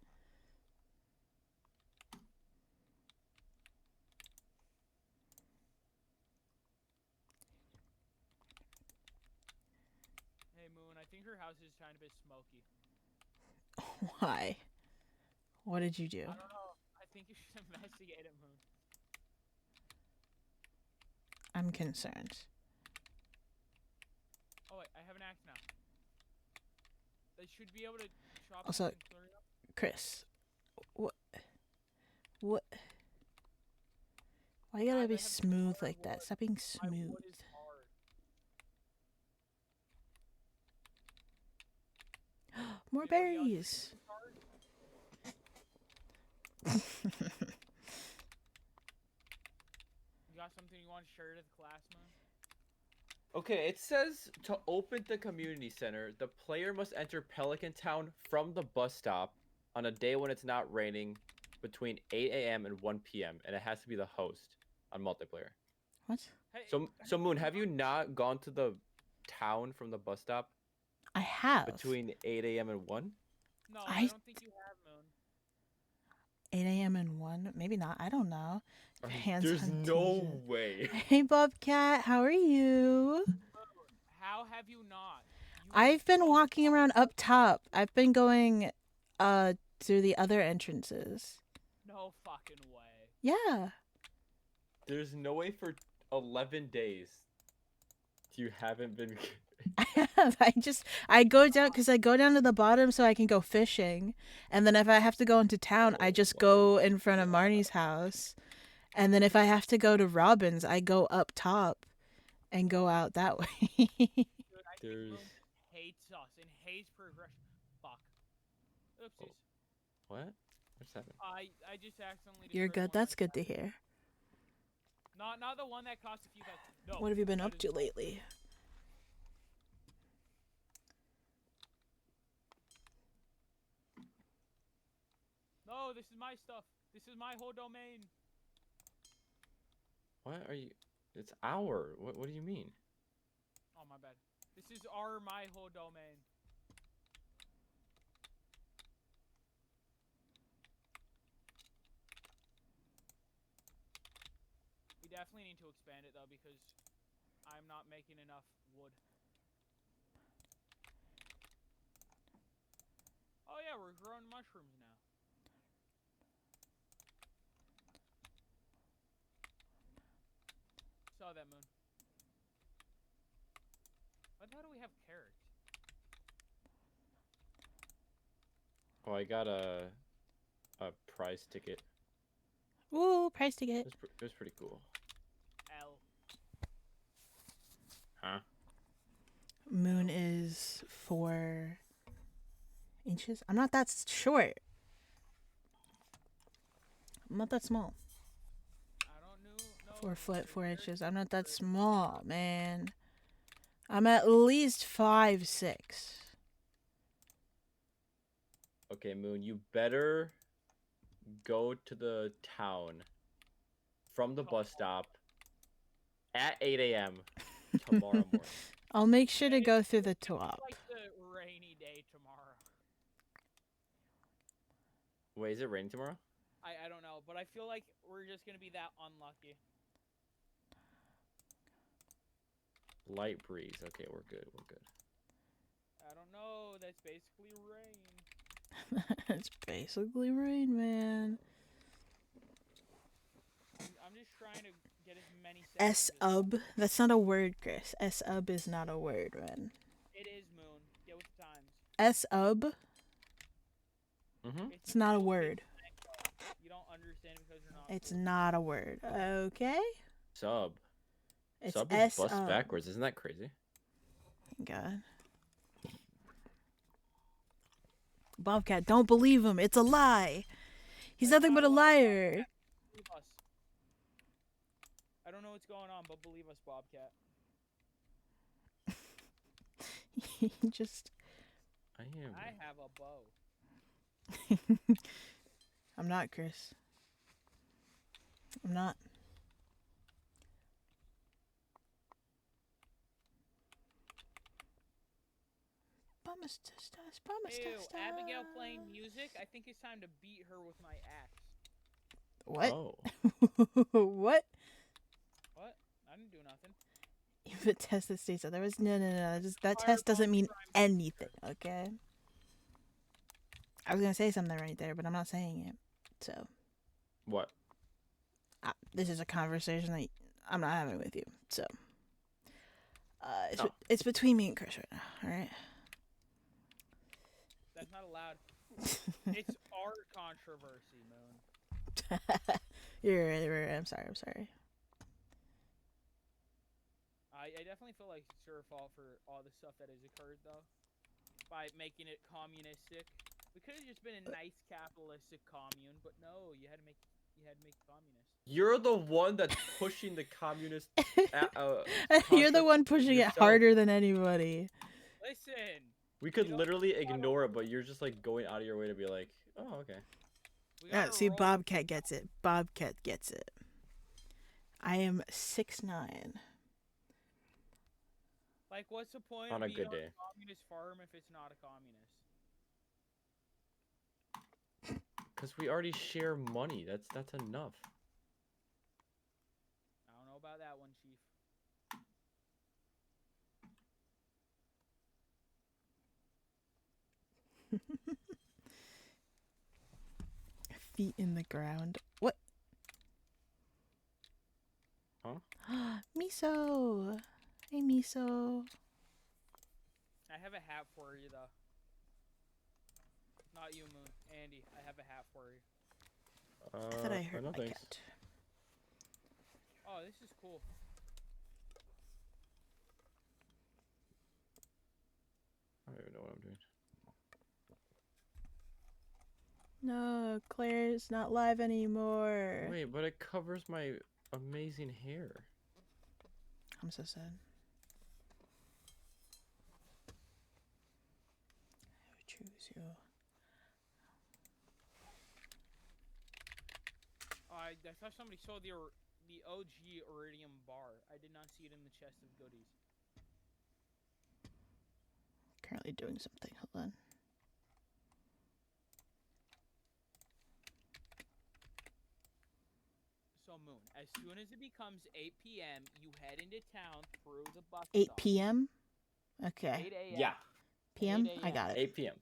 S16: Hey, Moon, I think her house is trying to be smoky.
S1: Why? What did you do?
S16: I don't know. I think you should investigate it, Moon.
S1: I'm concerned.
S16: Oh, wait, I have an axe now. They should be able to chop
S1: Also,
S16: it and clear it up.
S1: Chris, what? What? Why you gotta be smooth like that? Stop being smooth.
S16: Wood is hard.
S1: More berries.
S16: You got something you want to share to the class, Moon?
S10: Okay, it says to open the community center, the player must enter Pelican Town from the bus stop on a day when it's not raining between 8 a.m. and 1 p.m. and it has to be the host on multiplayer.
S1: What?
S10: So Moon, have you not gone to the town from the bus stop
S1: I have.
S10: between 8 a.m. and 1?
S16: No, I don't think you have, Moon.
S1: 8 a.m. and 1? Maybe not. I don't know. Hands
S10: There's
S1: on
S10: no
S1: t-shirt.
S10: way.
S1: Hey, Bobcat. How are you?
S16: How have you not?
S1: I've been walking around up top. I've been going through the other entrances.
S16: No fucking way.
S1: Yeah.
S10: There's no way for 11 days you haven't been...
S1: I have. I go down because I go down to the bottom so I can go fishing. And then if I have to go into town, I just go in front of Marnie's house. And then if I have to go to Robin's, I go up top and go out that way.
S16: Dude, I think Moon hates us and hates progression. Fuck. Oopsies.
S10: What? What's happening?
S16: I just accidentally.
S1: You're
S16: destroyed
S1: good.
S16: one
S1: That's
S16: of my
S1: good to hear.
S16: Not the one that cost a few thousand. No.
S1: What have you been
S16: that
S1: up
S16: is
S1: to
S16: wrong.
S1: lately?
S16: No, this is my stuff. This is my whole domain.
S10: What are you... It's our... What do you mean?
S16: Oh, my bad. This is my whole domain. We definitely need to expand it, though, because I'm not making enough wood. Oh, yeah, we're growing mushrooms now. Saw that, Moon. Why the hell do we have carrots?
S10: Oh, I got a prize ticket.
S1: Ooh, price to get.
S10: It was pretty cool.
S16: L.
S10: Huh?
S1: Moon is 4 inches. I'm not that short. I'm not that small.
S16: I don't know.
S1: 4 foot, 4 inches. I'm not that small, man. I'm at least 5'6".
S10: Okay, Moon, you better go to the town from the bus stop at 8 a.m. tomorrow morning.
S1: I'll make sure to go through the top.
S16: Like the rainy day tomorrow.
S10: Wait, is it raining tomorrow?
S16: I don't know, but I feel like we're just gonna be that unlucky.
S10: Light breeze. Okay, we're good. We're good.
S16: I don't know. That's basically rain.
S1: It's basically rain, man.
S16: I'm just trying to get as many.
S1: S-ub. That's not a word, Chris. S-ub is not a word, man.
S16: It is, Moon. Get with the times.
S1: S-ub.
S10: Mm-hmm.
S1: It's not a word.
S16: You don't understand because you're not.
S1: It's not a word. Okay.
S10: Sub.
S1: It's
S10: Sub is
S1: S
S10: bus
S1: up.
S10: backwards. Isn't that crazy?
S1: God. Bobcat, don't believe him. It's a lie. He's nothing but a liar.
S16: Believe us. I don't know what's going on, but believe us, Bobcat.
S1: He just.
S10: I am.
S16: I have a bow.
S1: I'm not, Chris. I'm not. Promise to stars, promise
S16: Ew,
S1: to stars.
S16: Abigail playing music? I think it's time to beat her with my axe.
S1: What?
S10: Oh.
S1: What?
S16: What? I didn't do nothing.
S1: If a test that states otherwise, no. That test doesn't mean anything, okay? I was gonna say something right there, but I'm not saying it. So.
S10: What?
S1: This is a conversation that I'm not having with you. So. It's between me and Chris right now. All right.
S16: That's not allowed. It's our controversy, Moon.
S1: You're right. I'm sorry.
S16: I definitely feel like it's your fault for all the stuff that has occurred, though. By making it communistic. We could have just been a nice capitalistic commune, but no, you had to make it communist.
S10: You're the one that's pushing the communist.
S1: You're the one pushing
S10: yourself.
S1: it harder than anybody.
S16: Listen.
S10: We could literally ignore it, but you're just like going out of your way to be like, oh, okay.
S1: Yeah, see, Bobcat gets it. Bobcat gets it. I am 6'9".
S16: Like, what's the point
S10: On
S16: of
S10: a
S16: being
S10: good day.
S16: a communist farm if it's not a communist?
S10: Because we already share money. That's enough.
S16: I don't know about that one, Chief.
S1: Feet in the ground. What?
S10: Huh?
S1: Miso. Hey, Miso.
S16: I have a hat for you, though. Not you, Moon. Andy, I have a hat for you.
S1: I thought I heard
S10: no
S1: my
S10: thanks.
S1: cat.
S16: Oh, this is cool.
S10: I don't even know what I'm doing.
S1: No, Claire's not live anymore.
S10: Wait, but it covers my amazing hair.
S1: I'm so sad. I would choose you.
S16: I thought somebody saw the OG Iridium bar. I did not see it in the chest of goodies.
S1: Currently doing something. Hold on.
S16: So, Moon, as soon as it becomes 8 p.m., you head into town through the bus
S1: 8
S16: stop.
S1: p.m. Okay.
S16: 8 a.m.
S10: Yeah.
S1: PM.
S16: 8
S1: I got it.
S10: 8 p.m.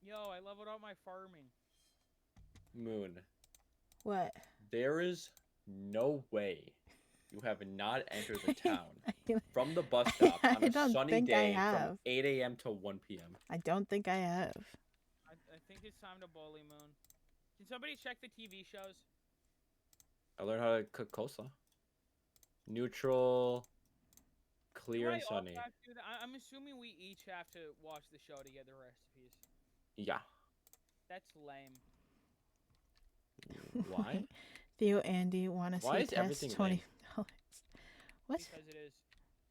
S16: Yo, I leveled out my farming.
S10: Moon.
S1: What?
S10: There is no way You have not entered the town from the bus stop on
S1: I
S10: a
S1: don't
S10: sunny
S1: think I
S10: day
S1: have.
S10: from 8 a.m. to 1 p.m.
S1: I don't think I have.
S16: I think it's time to bully Moon. Can somebody check the TV shows?
S10: I learned how to cook coleslaw. Neutral, clear,
S16: Do I
S10: and
S16: also
S10: sunny.
S16: have to do that? I'm assuming we each have to watch the show to get the recipes.
S10: Yeah.
S16: That's lame.
S10: Why?
S1: Theo, Andy, want to
S10: Why
S1: see
S10: is
S1: test
S10: everything
S1: $20? What?
S16: Because it is.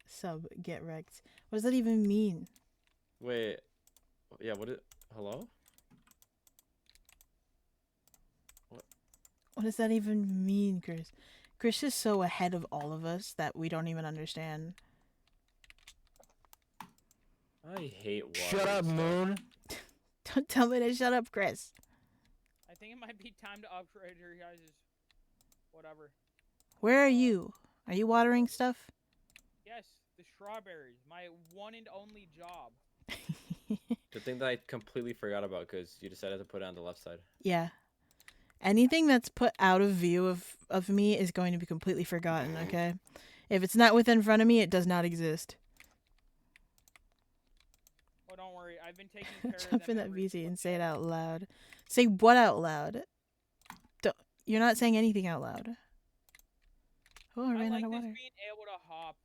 S1: Sub get wrecked. What does that even mean?
S10: Wait. Yeah. What is? Hello?
S1: What does that even mean, Chris? Chris is so ahead of all of us that we don't even understand.
S10: I hate water.
S14: Shut up, Moon.
S1: Don't tell me to shut up, Chris.
S16: I think it might be time to upgrade your guys' whatever.
S1: Where are you? Are you watering stuff?
S16: Yes, the strawberries. My one and only job.
S10: The thing that I completely forgot about because you decided to put it on the left side.
S1: Yeah. Anything that's put out of view of me is going to be completely forgotten, okay? If it's not within front of me, it does not exist.
S16: Oh, don't worry. I've been taking care of
S1: Jump
S16: them
S1: in that
S16: every
S1: VC and say it out loud. Say what out loud? You're not saying anything out loud. Oh, I
S16: I
S1: ran
S16: like
S1: out of
S16: this
S1: water.
S16: being able to hop.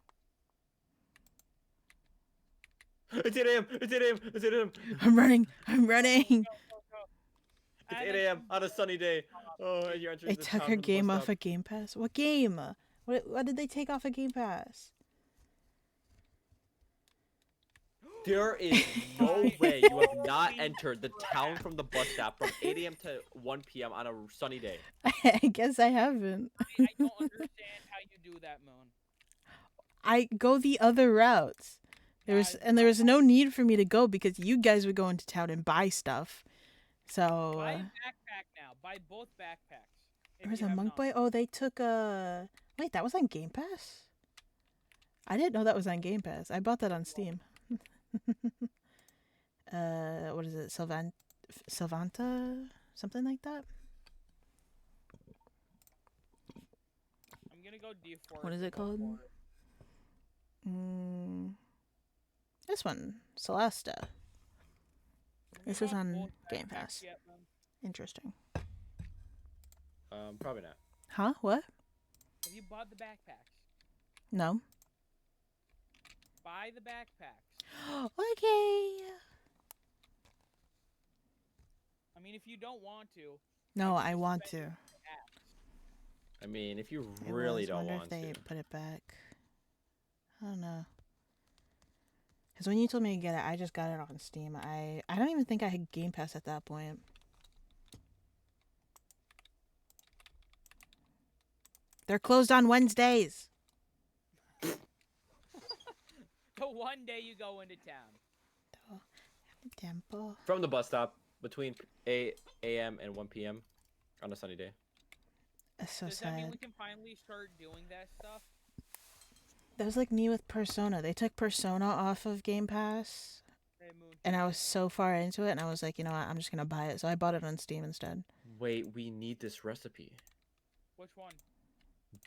S10: It's 8 a.m. It's 8 a.m. It's 8 a.m.
S1: I'm running. I'm running.
S10: It's 8 a.m. on a sunny day. Oh, and you're entering
S1: They
S10: the
S1: took
S10: town
S1: her
S10: from the
S1: game
S10: bus
S1: off
S10: stop.
S1: of Game Pass. What game? What did they take off of Game Pass?
S10: There is no way you have not entered the town from the bus stop from 8 a.m. to 1 p.m. on a sunny day.
S1: I guess I haven't.
S16: I don't understand how you do that, Moon.
S1: I go the other routes. There was no need for me to go because you guys would go into town and buy stuff. So
S16: Buy a backpack now. Buy both backpacks. if
S1: there's
S16: you
S1: a
S16: have
S1: Monk
S16: not.
S1: Boy. Oh, they took wait, that was on Game Pass? I didn't know that was on Game Pass. I bought that on Steam. What is it? Sylvanta? Something like that?
S16: I'm gonna go D4.
S1: What is it called? This one, Celesta. This is on Game Pass. Interesting.
S10: Probably not.
S1: Huh? What?
S16: Have you bought the backpacks?
S1: No.
S16: Buy the backpacks.
S1: Okay.
S16: I mean, if you don't want to.
S1: No, I want to.
S10: I mean, if you
S1: I
S10: really
S1: was
S10: don't
S1: wonder
S10: want
S1: if they
S10: to.
S1: put it back. I don't know. Because when you told me to get it, I just got it on Steam. I don't even think I had Game Pass at that point. They're closed on Wednesdays.
S16: The one day you go into town.
S1: Tempo.
S10: From the bus stop between 8 a.m. and 1 p.m. on a sunny day.
S1: That's so
S16: Does that mean
S1: sad.
S16: we can finally start doing that stuff?
S1: That was like me with Persona. They took Persona off of Game Pass.
S16: Hey, Moon.
S1: And I was so far into it, and I was like, you know what, I'm just going to buy it. So I bought it on Steam instead.
S10: Wait, we need this recipe.
S16: Which one?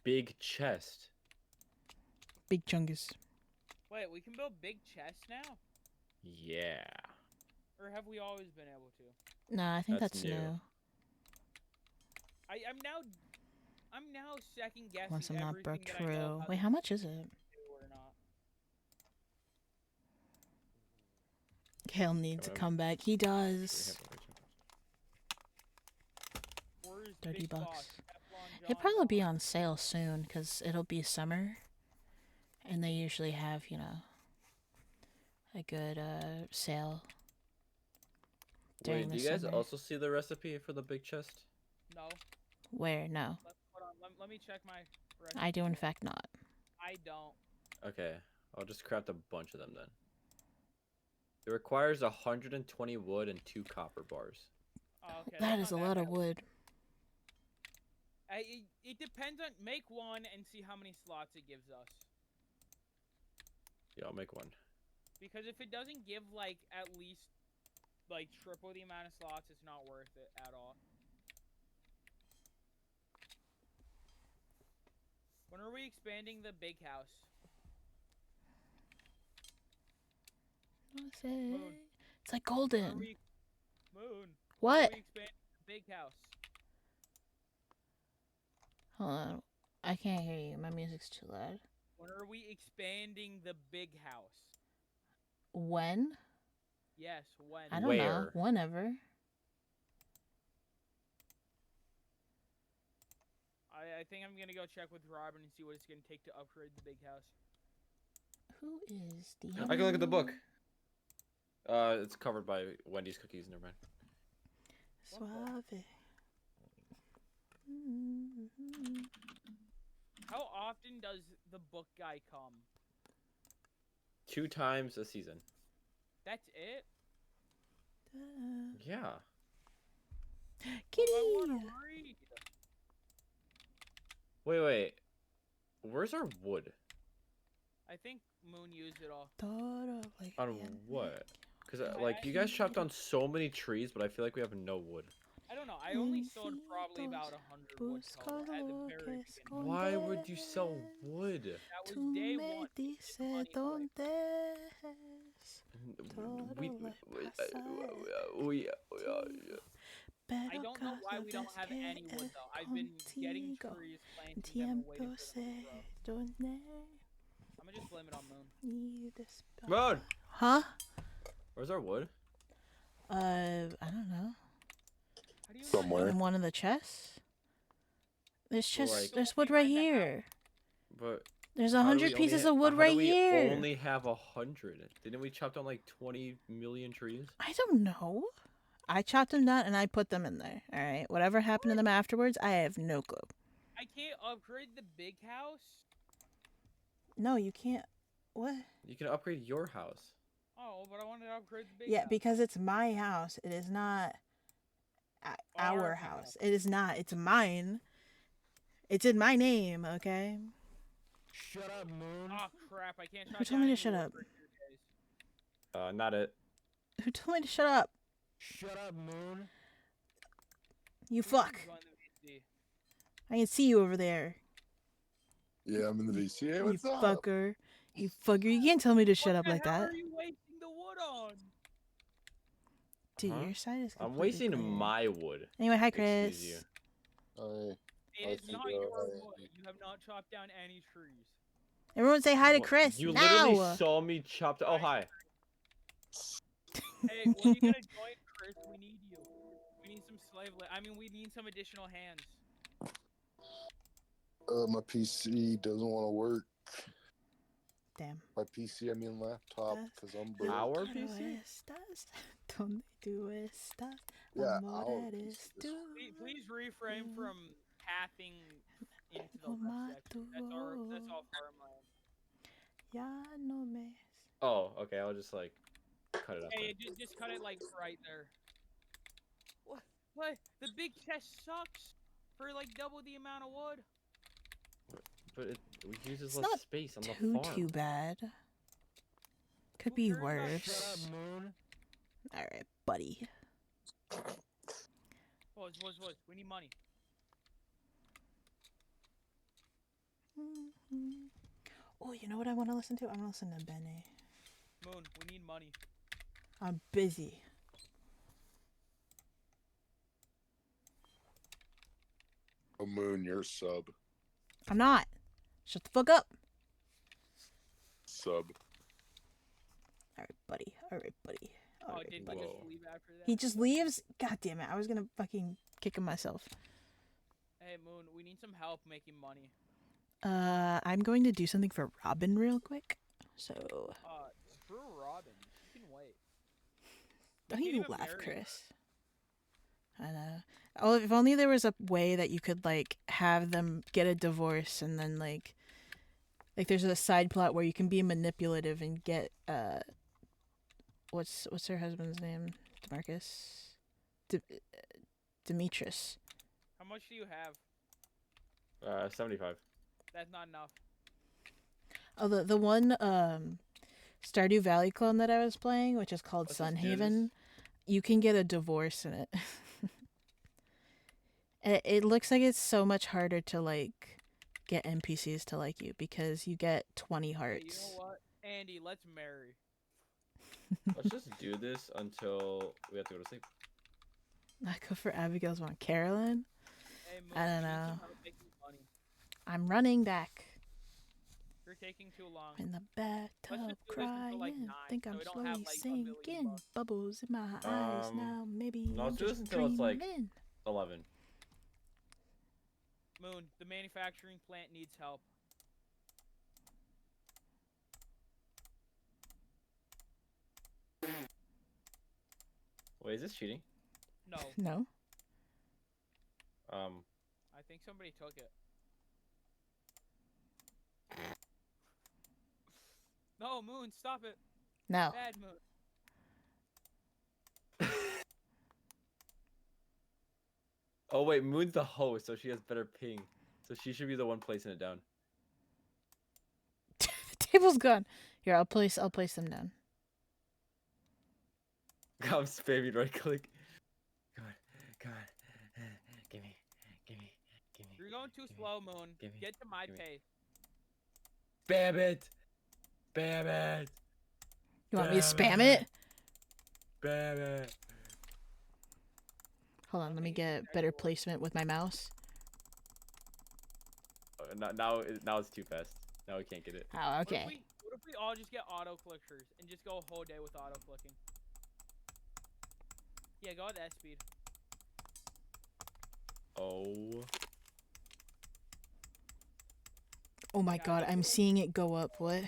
S10: Big chest.
S1: Big Chungus.
S16: Wait, we can build big chests now?
S10: Yeah.
S16: Or have we always been able to?
S1: Nah, I think
S10: That's
S1: that's
S10: new.
S1: new.
S16: I'm now second guessing
S1: Once I'm not
S16: everything
S1: broke,
S16: that I know
S1: true.
S16: about
S1: Wait,
S16: this
S1: how much is it?
S16: or not.
S1: Kale needs a comeback. He does.
S16: Where's
S1: 30
S16: Big Boss?
S1: bucks.
S16: Teflon
S1: It'll
S16: John?
S1: probably be on sale soon because it'll be summer. And they usually have, you know, a good sale.
S10: Wait,
S1: during
S10: do
S1: the
S10: you guys
S1: summer.
S10: also see the recipe for the big chest?
S16: No.
S1: Where? No.
S16: Hold on. Let me check my recipe.
S1: I do, in fact, not.
S16: I don't.
S10: Okay, I'll just craft a bunch of them then. It requires 120 wood and 2 copper bars.
S16: Oh, okay.
S1: That
S16: that's
S1: is a
S16: not
S1: lot of
S16: bad.
S1: wood.
S16: It depends on... Make one and see how many slots it gives us.
S10: Yeah, I'll make one.
S16: Because if it doesn't give, like, at least, like, triple the amount of slots, it's not worth it at all. When are we expanding the big house?
S1: What's it?
S16: Moon.
S1: It's like
S16: When are
S1: golden.
S16: we- Moon.
S1: What?
S16: When are we expanding the big house?
S1: Hold on. I can't hear you. My music's too loud.
S16: When are we expanding the big house?
S1: When?
S16: Yes, when?
S1: I don't know. Whenever.
S16: I think I'm gonna go check with Robin and see what it's gonna take to upgrade the big house.
S1: Who is the?
S10: I can look at the book. It's covered by Wendy's cookies. Never mind.
S1: Suave.
S16: How often does the book guy come?
S10: 2 times a season.
S16: That's it?
S10: Yeah.
S1: Kitty.
S16: I wanna read.
S10: Wait. Where's our wood?
S16: I think Moon used it all.
S10: On what? Because like you guys chopped down so many trees, but I feel like we have no wood.
S16: I don't know. I only sold probably about 100 wood total at the very beginning.
S10: Why would you sell wood?
S16: That was day one. I don't know why we don't have any wood though. I've been getting trees, planting them, and waiting for them to grow. I'm gonna just blame it on Moon.
S10: Moon!
S1: Huh?
S10: Where's our wood?
S1: I don't know.
S10: Somewhere.
S1: In one of the chests. There's
S10: Well,
S1: just
S10: like-
S1: there's wood right here.
S10: But
S1: There's
S10: how do
S1: 100
S10: we
S1: pieces
S10: only
S1: of wood
S10: how
S1: right
S10: do we
S1: here.
S10: only have 100. Didn't we chop down like 20 million trees?
S1: I don't know. I chopped them down and I put them in there. All right. Whatever happened to them afterwards, I have no clue.
S16: I can't upgrade the big house?
S1: No, you can't. What?
S10: You can upgrade your house.
S16: Oh, but I wanted to upgrade the big
S1: Yeah,
S16: house.
S1: because it's my house. It is not our house. It is not. It's mine. It's in my name, okay?
S14: Shut up, Moon.
S16: Oh crap, I can't
S1: Who told me to shut up?
S10: Not it.
S1: Who told me to shut up?
S14: Shut up, Moon.
S1: You fuck. I can see you over there.
S2: Yeah, I'm in the VCA.
S1: You
S2: What's up?
S1: fucker. You fucker. You can't tell me to shut up like
S16: How
S1: that.
S16: are you wasting the wood on?
S1: Dude,
S10: Huh?
S1: your side is
S10: I'm
S1: completely
S10: wasting
S1: clear.
S10: my wood.
S1: Anyway, hi, Chris.
S10: Excuse you.
S16: It is not your wood. You have not chopped down any trees.
S1: Everyone say hi to
S10: What?
S1: Chris
S10: You
S1: now.
S10: literally saw me chop. Oh hi.
S16: Hey, when you gonna join, Chris? We need you. We need some we need some additional hands.
S2: My PC doesn't want to work.
S1: Damn.
S2: By PC, I mean laptop, because I'm broke.
S10: Our
S1: Pero
S10: PC?
S1: estás donde tú estás,
S2: Yeah,
S1: amor,
S2: our
S1: eres tú.
S16: Please refrain from pathing into the left section. That's all farmland.
S1: Ya no me.
S10: Oh, okay. I'll just like cut it up.
S16: Hey,
S10: then.
S16: just cut it like right there. What? The big chest sucks for like double the amount of wood.
S10: But it uses
S1: It's
S10: less
S1: not
S10: space on the
S1: too
S10: farm.
S1: bad. Could be
S14: Shut
S1: worse.
S14: up, Moon.
S1: All right, buddy.
S16: What? We need money.
S1: Oh, you know what I want to listen to? I want to listen to Bene.
S16: Moon, we need money.
S1: I'm busy.
S2: Oh, Moon, you're sub.
S1: I'm not. Shut the fuck up.
S2: Sub.
S1: All right, buddy. All right, buddy. All
S16: Oh,
S1: right,
S16: did
S1: buddy.
S16: he just leave after that?
S1: He just leaves? God damn it. I was going to fucking kick him myself.
S16: Hey, Moon, we need some help making money.
S1: I'm going to do something for Robin real quick. So,
S16: Screw Robin. She can wait.
S1: don't
S16: can't
S1: you
S16: even
S1: laugh,
S16: marry her.
S1: Chris. I know. Oh, if only there was a way that you could like have them get a divorce and then like there's a side plot where you can be manipulative and get what's her husband's name? DeMarcus? Demetrius.
S16: How much do you have?
S10: 75.
S16: That's not enough.
S1: Oh, the one Stardew Valley clone that I was playing, which is called
S10: Let's just do
S1: Sunhaven, you can get a divorce in it. It looks like it's so much harder to like get NPCs to like you because you get 20
S16: Hey, you
S1: hearts.
S16: know what, Andy? Let's marry.
S10: Let's just do this until we have to go to sleep.
S1: I go for Abigail's one. Carolyn?
S16: Hey, Moon,
S1: I don't
S16: teach
S1: know.
S16: him how to make you money.
S1: I'm running back.
S16: You're taking too long.
S1: In the
S16: Let's
S1: bathtub
S16: just do this until like
S1: crying.
S16: 9,
S1: Think
S16: so
S1: I'm
S16: we don't
S1: slowly
S16: have like $1 million
S1: sinking.
S16: bucks.
S1: Bubbles in my eyes now. Maybe
S10: No,
S1: I'm
S10: let's do this
S1: just
S10: until it's like
S1: dreaming.
S10: 11.
S16: Moon, the manufacturing plant needs help.
S10: Wait, is this cheating?
S16: No,
S1: No?
S16: I think somebody took it. No, Moon, stop it.
S1: No.
S16: Bad Moon.
S10: Oh wait, Moon's the host, so she has better ping. So she should be the one placing it down.
S1: The table's gone. Here, I'll place them down.
S10: I'm spamming right click. Come on, come on. Gimme.
S16: You're going too slow, Moon.
S10: Gimme,
S16: Get to my
S10: gimme.
S16: pace.
S10: Spam it! Spam it!
S1: You want me to spam it?
S10: Spam it!
S1: Hold on, let me get better placement with my mouse.
S10: Now it's too fast. Now we can't get it.
S1: Oh, okay.
S16: What if we all just get auto clickers and just go a whole day with auto clicking? Yeah, go at that speed.
S10: Oh.
S1: Oh my god, I'm seeing it go up. What?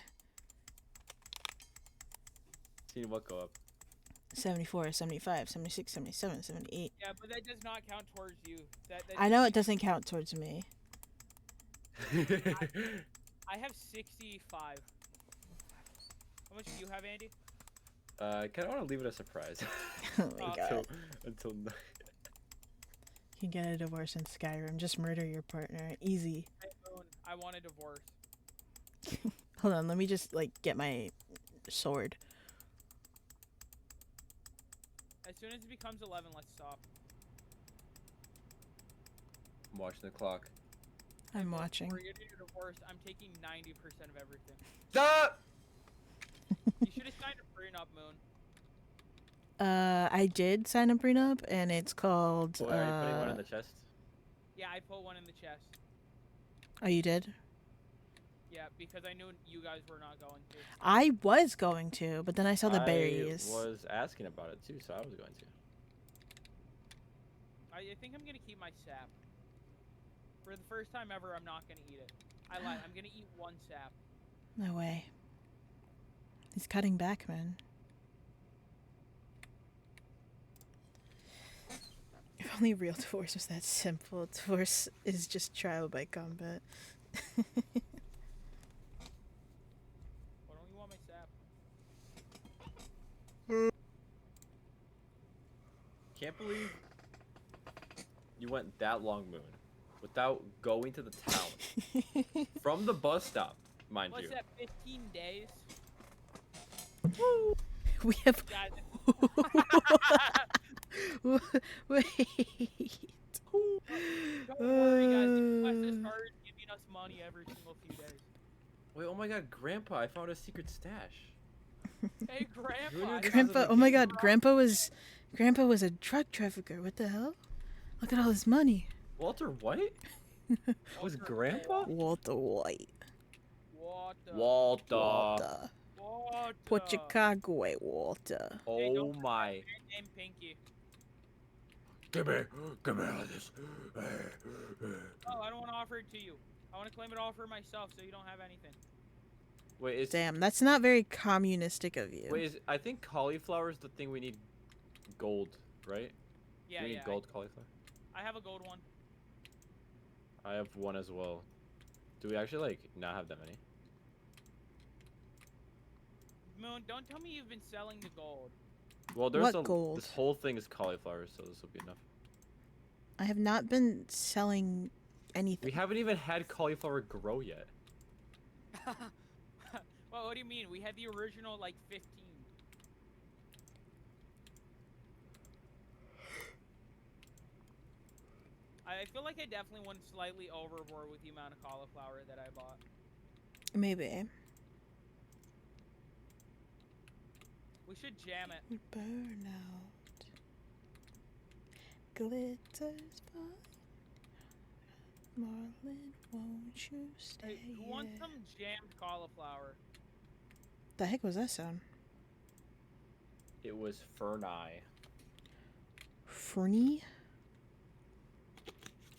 S10: Seen what go up?
S1: 74, 75, 76, 77, 78.
S16: Yeah, but that does not count towards you. That
S1: I know it doesn't count towards me.
S16: I have 65. How much do you have, Andy?
S10: I kind of want to leave it a surprise.
S1: Oh my god.
S10: Until
S1: You can get a divorce in Skyrim. Just murder your partner. Easy.
S16: Hey, Moon, I want a divorce.
S1: Hold on, let me just, like, get my sword.
S16: As soon as it becomes 11, let's stop.
S10: I'm watching the clock.
S1: I'm watching.
S16: We're getting a divorce. I'm taking 90% of everything.
S10: Stop!
S16: You should have signed a prenup, Moon.
S1: I did sign a prenup, and it's called,
S10: Boy, are you putting one in the chest?
S16: Yeah, I put one in the chest.
S1: Oh, you did?
S16: Yeah, because I knew you guys were not going to.
S1: I was going to, but then I saw the
S10: I
S1: berries.
S10: was asking about it too, so I was going to.
S16: I think I'm gonna keep my sap. For the first time ever, I'm not gonna eat it. I lied. I'm gonna eat one sap.
S1: No way. He's cutting back, man. If only real divorce was that simple. Divorce is just trial by combat.
S16: Why don't you want my sap?
S10: Can't believe you went that long, Moon, without going to the town. From the bus stop, mind
S16: What's
S10: you.
S16: that, 15 days?
S1: We have.
S16: Guys,
S1: Wait.
S16: don't worry, guys. The quest has started giving us money every single few days.
S10: Wait, oh my god, Grandpa, I found a secret stash.
S16: Hey, Grandpa.
S1: Grandpa, oh my god, Grandpa was a drug trafficker. What the hell? Look at all his money.
S10: Walter White? Was Grandpa?
S1: Walter White.
S10: Walter.
S1: Put Chicago away, Walter.
S10: Oh my.
S16: Name Pinky.
S10: Give me all this.
S16: Oh, I don't want to offer it to you. I want to claim it all for myself, so you don't have anything.
S10: Wait, is
S1: Damn, that's not very communistic of you.
S10: wait, I think cauliflower is the thing we need gold, right?
S16: Yeah,
S10: we need
S16: yeah.
S10: gold cauliflower.
S16: I have a gold one.
S10: I have one as well. Do we actually like not have that many?
S16: Moon, don't tell me you've been selling the gold.
S10: Well, there's
S1: What gold?
S10: This whole thing is cauliflower, so this will be enough.
S1: I have not been selling anything.
S10: We haven't even had cauliflower grow yet.
S16: Well, what do you mean? We had the original, like, 15. I feel like I definitely went slightly overboard with the amount of cauliflower that I bought.
S1: Maybe.
S16: We should jam it.
S1: Burn out. Glitters fine. Marlin, won't you stay?
S16: Hey, who wants some jammed cauliflower?
S1: The heck was that sound?
S10: It was Fernie.
S1: Fernie?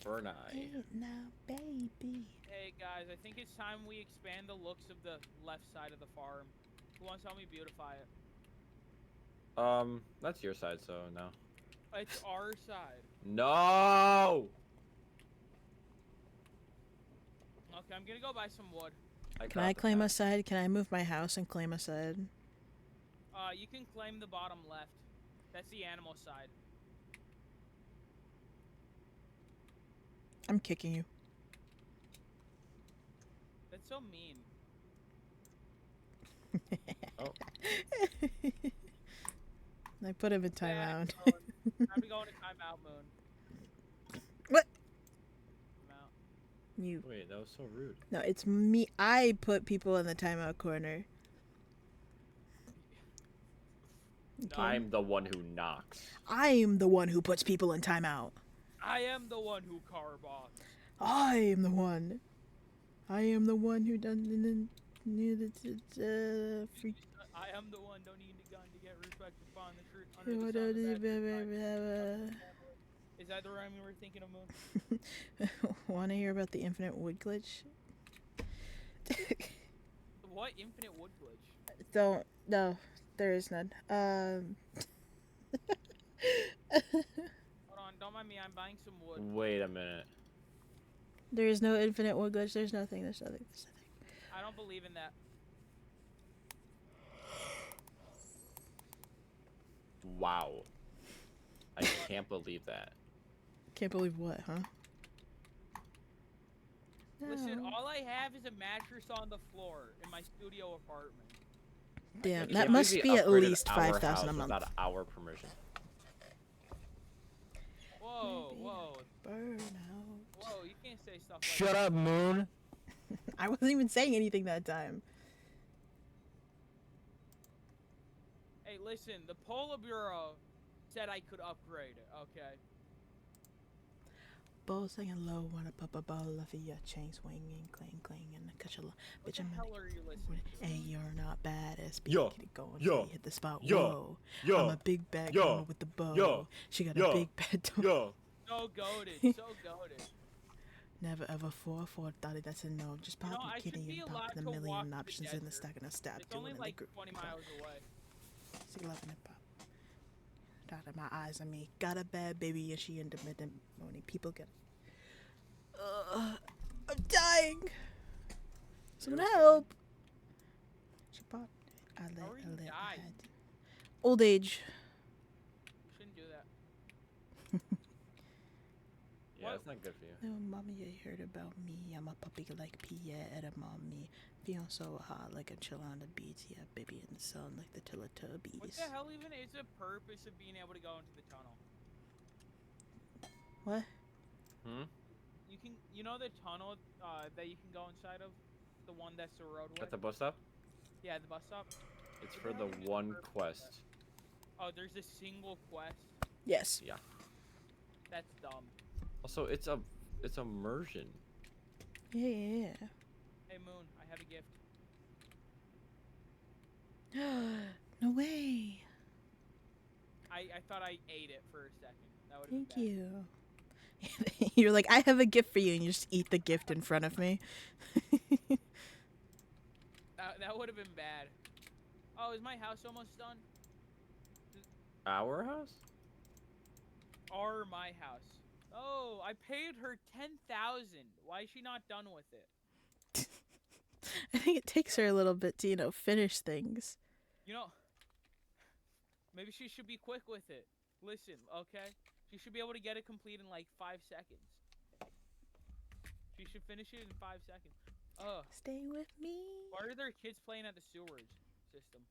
S10: Fernie.
S1: Hey, now, baby.
S16: Hey guys, I think it's time we expand the looks of the left side of the farm. Who wants to help me beautify it?
S10: That's your side, so no.
S16: It's our side.
S10: No!
S16: Okay, I'm gonna go buy some wood.
S1: Can I claim a side? Can I move my house and claim a side?
S16: You can claim the bottom left. That's the animal side.
S1: I'm kicking you.
S16: That's so mean.
S10: Oh.
S1: I put him in timeout.
S16: Time to go into timeout, Moon.
S1: What?
S16: Timeout.
S1: You.
S10: Wait, that was so rude.
S1: No, it's me. I put people in the timeout corner. Okay.
S10: I'm the one who knocks.
S1: I'm the one who puts people in timeout.
S16: I am the one who car bombs.
S1: I am the one. I am the one who doesn't need it. Freak.
S16: I am the one. Don't need a gun to get respect upon the truth. Under the sun, is that the rhyme you were thinking of, Moon?
S1: Want to hear about the infinite wood glitch?
S16: What infinite wood glitch?
S1: Don't. No, there is none.
S16: Hold on, don't mind me. I'm buying some wood.
S10: Wait a minute.
S1: There is no infinite wood glitch. There's nothing. There's nothing. There's nothing.
S16: I don't believe in that.
S10: Wow. I can't believe that.
S1: Can't believe what, huh?
S16: Listen,
S1: No.
S16: all I have is a mattress on the floor in my studio apartment.
S1: Damn,
S10: I
S1: that
S10: can't
S1: must
S10: believe
S1: be
S10: we
S1: at
S10: upgraded
S1: least
S10: our
S1: 5,000 a
S10: house
S1: month.
S10: without our permission.
S16: Whoa, whoa.
S1: Burn out.
S16: Whoa, you can't say stuff like
S14: Shut
S16: that.
S14: up, Moon.
S1: I wasn't even saying anything that time.
S16: Hey, listen, the Politburo said I could upgrade it, okay?
S1: Bowl singing low, wanna pop a ball of your chain swinging, clang, clang, and catch a
S16: What
S1: bitch.
S16: the hell are you listening to?
S1: Hey, you're not badass.
S10: Yo,
S1: Get it going.
S10: yo,
S1: Hit the spot.
S10: yo,
S1: Whoa.
S10: yo,
S1: I'm a big bad
S10: yo,
S1: girl with the bow.
S10: yo,
S1: She got
S10: yo,
S1: a big bad toe.
S10: Yo.
S16: So goated, so goated.
S1: Never ever thought that's a no. Just pop
S16: You know,
S1: your
S16: I should
S1: kitty
S16: be
S1: and
S16: allowed
S1: pop the
S16: to walk
S1: million
S16: to the
S1: options in the
S16: desert.
S1: stack and a stab.
S16: It's only like 20 miles away.
S1: 6'11" and pop. Dot of my eyes on me. Got a bad baby and she independent. Morning people get. I'm dying. Someone help. She popped. I let
S16: die?
S1: Old age.
S16: Shouldn't do that.
S10: Yeah, it's not good for you.
S1: No, mommy, you heard about me. I'm a puppy like Pierre, mommy. Feeling so hot, like I chill on the beach. Yeah, baby in the sun, like the Teletubbies.
S16: What the hell even is the purpose of being able to go into the tunnel?
S1: What?
S16: You can, you know the tunnel that you can go inside of? The one that's the roadway?
S10: At the bus stop?
S16: Yeah, the bus stop.
S10: It's for the one quest.
S16: Oh, there's a single quest?
S1: Yes.
S10: Yeah.
S16: That's dumb.
S10: Also, it's immersion.
S1: Yeah.
S16: Hey, Moon, I have a gift.
S1: No way.
S16: I thought I ate it for a second. That would have
S1: Thank
S16: been bad.
S1: you. You're like, I have a gift for you, and you just eat the gift in front of me.
S16: That would have been bad. Oh, is my house almost done?
S10: Our house?
S16: Or my house. Oh, I paid her 10,000. Why is she not done with it?
S1: I think it takes her a little bit to, finish things.
S16: You know, maybe she should be quick with it. Listen, okay? She should be able to get it complete in like 5 seconds. She should finish it in 5 seconds. Ugh.
S1: Stay with me.
S16: Why are there kids playing at the sewage system?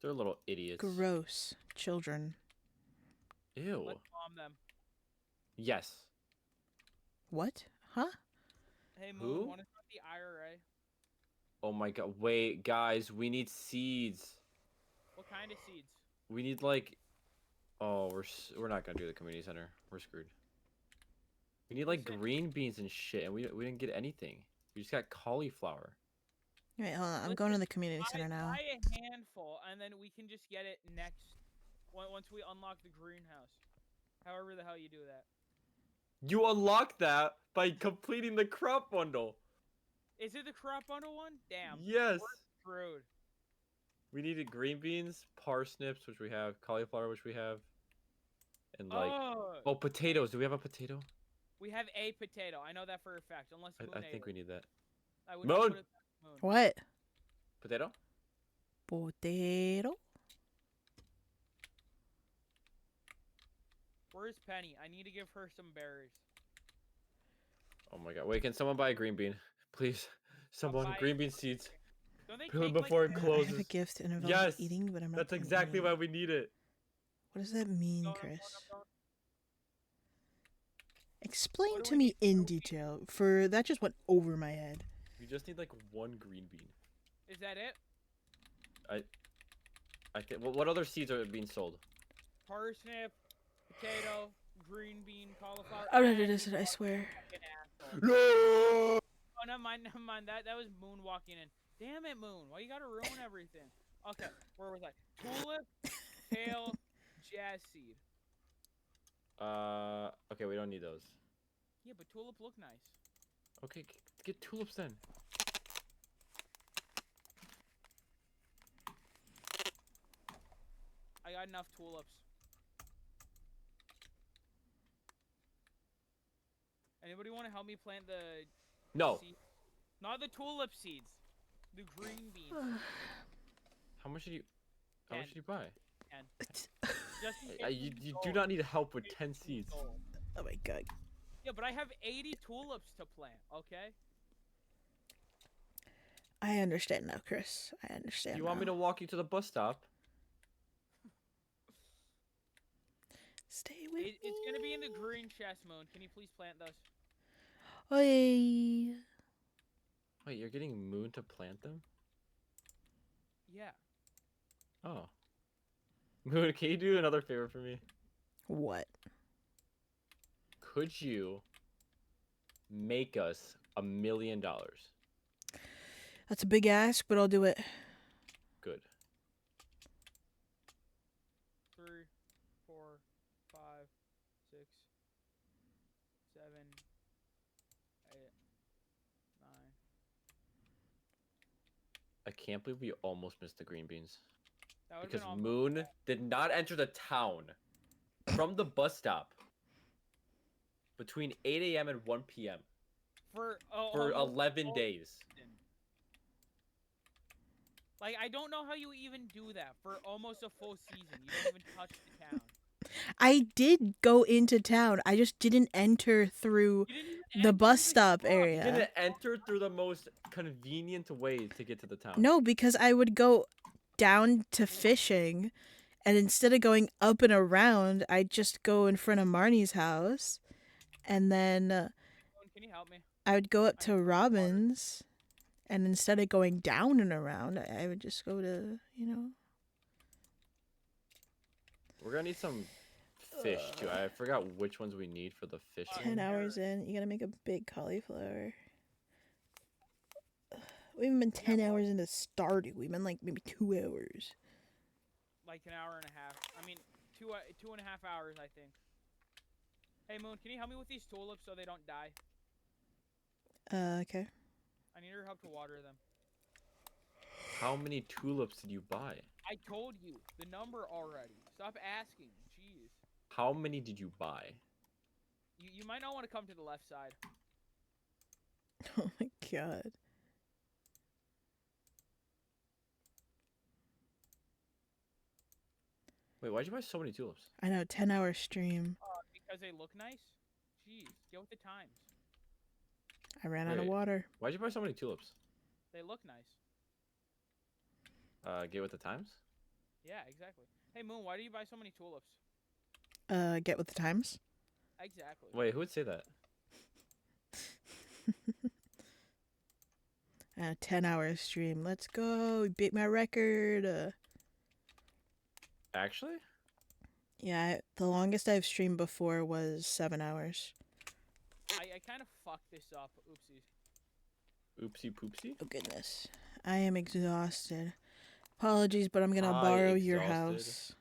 S10: They're little idiots.
S1: Gross. Children.
S10: Ew.
S16: Let's bomb them.
S10: Yes.
S1: What? Huh?
S16: Hey,
S10: Who?
S16: Moon, want to start the IRA?
S10: Oh my god. Wait, guys, we need seeds.
S16: What kind of seeds?
S10: We need like oh, we're not going to do the community center. We're screwed. We need like green beans and shit and we didn't get anything. We just got cauliflower.
S1: Wait, hold on. I'm going to the community center now.
S16: Buy a handful, and then we can just get it next once we unlock the greenhouse. However the hell you do that.
S10: You unlock that by completing the crop bundle.
S16: Is it the crop bundle one? Damn.
S10: Yes.
S16: We're screwed.
S10: We needed green beans, parsnips, which we have, cauliflower, which we have, and like oh potatoes. Do we have a potato?
S16: We have a potato. I know that for a fact. Unless Moon
S10: I
S16: ate
S10: think
S16: it.
S10: we need that.
S16: I would
S10: Moon.
S16: put it back to Moon.
S1: What?
S10: Potato?
S1: Potato?
S16: Where's Penny? I need to give her some berries.
S10: Oh my god. Wait, can someone buy a green bean? Please. Someone,
S16: buy
S10: green bean seeds.
S16: Don't they
S10: Before it
S1: I
S10: closes.
S1: have a gift and involves
S10: Yes.
S1: eating, but I'm not.
S10: That's
S1: putting it
S10: exactly
S1: in.
S10: why we need it.
S1: What does that mean, Chris? Explain to me in detail, for that just went over my head.
S10: We just need like one green bean.
S16: Is that it?
S10: I think. What other seeds are being sold?
S16: Parsnip, potato, green bean, cauliflower.
S1: I'm not doing this, I swear.
S10: No!
S16: Oh, never mind, never mind. That was Moon walking in. Damn it, Moon. Why you gotta ruin everything? Okay, where was I? Tulip, kale, jazz seed.
S10: Okay, we don't need those.
S16: Yeah, but tulip look nice.
S10: Okay, get tulips then.
S16: I got enough tulips. Anybody want to help me plant the...
S10: No.
S16: Not the tulip seeds. The green beans.
S10: How much did you buy?
S16: 10. Just in case
S10: You
S16: we
S10: do
S16: sold.
S10: not need help with 10 seeds.
S1: Oh my god.
S16: Yeah, but I have 80 tulips to plant, okay?
S1: I understand now, Chris. I understand.
S10: You want me to walk you to the bus stop?
S1: Stay with me.
S16: It's gonna be in the green chest, Moon. Can you please plant those?
S1: Oy.
S10: Wait, you're getting Moon to plant them?
S16: Yeah.
S10: Oh. Moon, can you do another favor for me?
S1: What?
S10: Could you make us $1 million?
S1: That's a big ask, but I'll do it.
S10: Good.
S16: 3, 4, 5, 6, 7, 8, 9.
S10: I can't believe we almost missed the green beans.
S16: That would've
S10: Because
S16: been
S10: Moon did not enter the town from the bus stop between 8 a.m. and 1 p.m.
S16: for
S10: for
S16: almost
S10: 11
S16: all
S10: days.
S16: season. Like, I don't know how you even do that for almost a full season. You don't even touch the town.
S1: I did go into town. I just didn't enter through the bus stop
S10: You
S1: area.
S10: didn't enter through the most convenient way to get to the town.
S1: No, because I would go down to fishing, and instead of going up and around, I'd just go in front of Marnie's house, and then
S16: Can you help me?
S1: I would go up to Robin's, and instead of going down and around, I would just go to,
S10: We're gonna need some fish too. I forgot which ones we need for the fish.
S1: 10 hours in. You gotta make a big cauliflower. We haven't been 10 hours into starting. We've been like maybe 2 hours.
S16: Like an hour and a half. I mean, 2.5 hours, I think. Hey, Moon, can you help me with these tulips so they don't die?
S1: Okay.
S16: I need your help to water them.
S10: How many tulips did you buy?
S16: I told you the number already. Stop asking. Jeez.
S10: How many did you buy?
S16: You might not want to come to the left side.
S1: Oh my god.
S10: Wait, why'd you buy so many tulips?
S1: I know, 10-hour stream.
S16: Because they look nice? Jeez, get with the times.
S1: I ran out of
S10: Wait,
S1: water.
S10: Why'd you buy so many tulips?
S16: They look nice.
S10: Get with the times?
S16: Yeah, exactly. Hey, Moon, why do you buy so many tulips?
S1: Get with the times?
S16: Exactly.
S10: Wait, who would say that?
S1: A 10-hour stream. Let's go. We beat my record.
S10: Actually?
S1: Yeah, the longest I've streamed before was 7 hours.
S16: I kind of fucked this up. Oopsies.
S10: Oopsie poopsie?
S1: Oh, goodness. I am exhausted. Apologies, but I'm gonna borrow your house.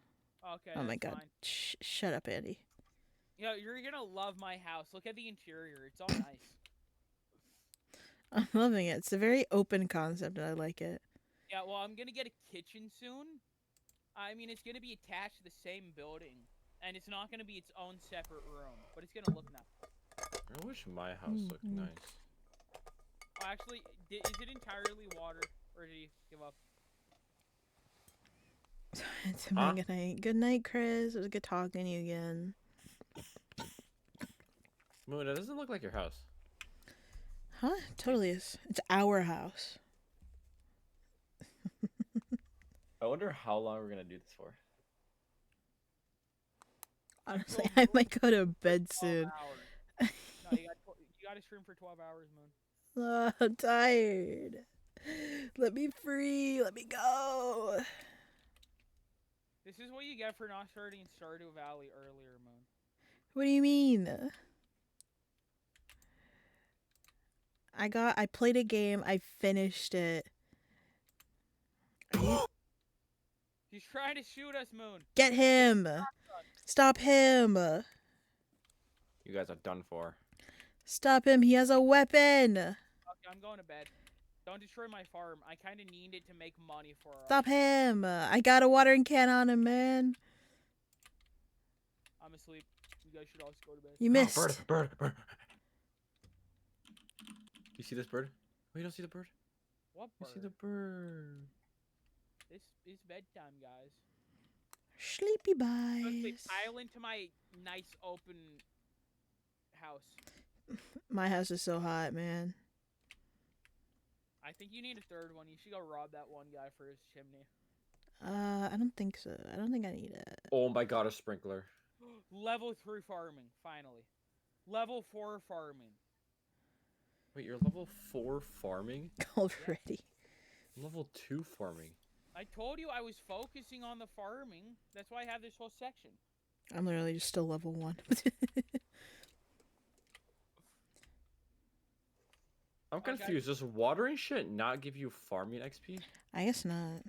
S16: Okay.
S1: Oh my
S16: that's
S1: god.
S16: fine.
S1: Shut up, Andy.
S16: Yo, you're gonna love my house. Look at the interior. It's all nice.
S1: I'm loving it. It's a very open concept, and I like it.
S16: Yeah, well, I'm gonna get a kitchen soon. I mean, it's gonna be attached to the same building, and it's not gonna be its own separate room, but it's gonna look nice.
S10: I wish my house looked nice.
S16: Oh, actually, is it entirely water, or did he give up?
S1: It's a mega night. Good night, Chris. It was good talking to you again.
S10: Moon, that doesn't look like your house.
S1: Huh? Totally is. It's our house.
S10: I wonder how long we're gonna do this for.
S1: Honestly, I might go to bed soon.
S16: No, you gotta stream for 12 hours, Moon.
S1: I'm tired. Let me free. Let me go.
S16: This is what you get for not starting Stardew Valley earlier, Moon.
S1: What do you mean? I played a game. I finished it.
S16: He's trying to shoot us, Moon.
S1: Get him. Stop him.
S10: You guys are done for.
S1: Stop him. He has a weapon.
S16: Okay, I'm going to bed. Don't destroy my farm. I kind of need it to make money for us.
S1: Stop him. I got a watering can on him, man.
S16: I'm asleep. You guys should also go to bed.
S1: You missed.
S10: Oh, bird. Do you see this bird? Oh, you don't see the bird?
S16: What bird?
S10: You see the bird.
S16: This is bedtime, guys.
S1: Sleepy
S16: Honestly,
S1: boys.
S16: pile into my nice open house.
S1: My house is so hot, man.
S16: I think you need a third one. You should go rob that one guy for his chimney.
S1: I don't think so. I don't think I need it.
S10: Oh my god, a sprinkler.
S16: Level 3 farming, finally. Level 4 farming.
S10: Wait, you're level 4 farming?
S1: Already.
S10: I'm level 2 farming.
S16: I told you I was focusing on the farming. That's why I have this whole section.
S1: I'm literally just still level 1.
S10: I'm confused. Does watering shit not give you farming XP?
S1: I guess not.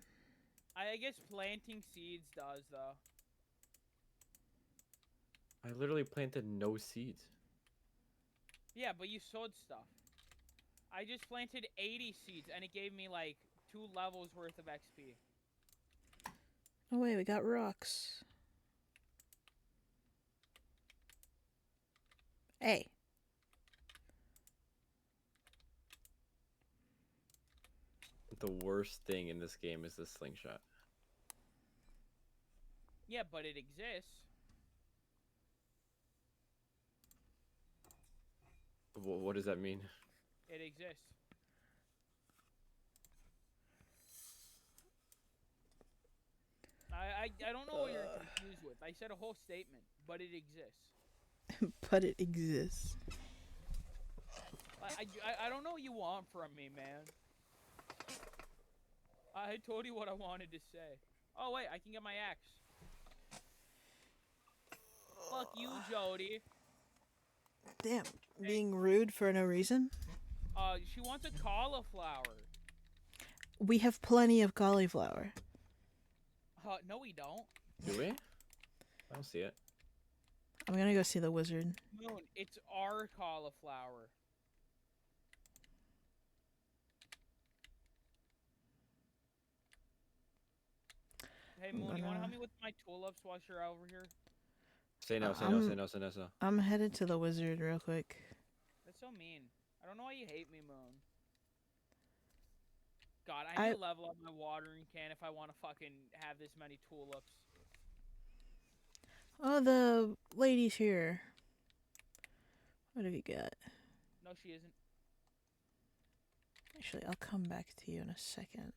S16: I guess planting seeds does, though.
S10: I literally planted no seeds.
S16: Yeah, but you sowed stuff. I just planted 80 seeds, and it gave me, like, 2 levels worth of XP.
S1: Oh wait, we got rocks. Hey.
S10: The worst thing in this game is the slingshot.
S16: Yeah, but it exists.
S10: What does that mean?
S16: It exists. I don't know what you're confused with. I said a whole statement, but it exists.
S1: But it exists.
S16: I don't know what you want from me, man. I told you what I wanted to say. Oh, wait, I can get my axe. Fuck you, Jody.
S1: Damn, being rude for no reason?
S16: She wants a cauliflower.
S1: We have plenty of cauliflower.
S16: No we don't.
S10: Do we? I don't see it.
S1: I'm gonna go see the wizard.
S16: Moon, it's our cauliflower. Hey, Moon, you wanna help me with my tulips while you're over here?
S10: Say no, say no, say no, say no, say no.
S1: I'm headed to the wizard real quick.
S16: That's so mean. I don't know why you hate me, Moon. God, I need to level up my watering can if I want to fucking have this many tulips.
S1: Oh, the lady's here. What have you got?
S16: No, she isn't.
S1: Actually, I'll come back to you in a second.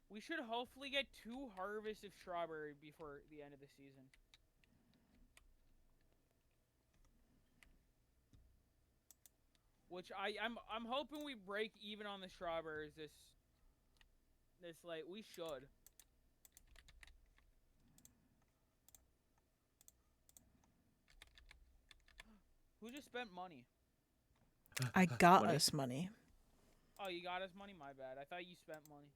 S16: We should hopefully get 2 harvests of strawberry before the end of the season. Which I'm hoping we break even on the strawberries this late. We should. Who just spent money?
S1: I got us money.
S16: Oh, you got us money? My bad. I thought you spent money.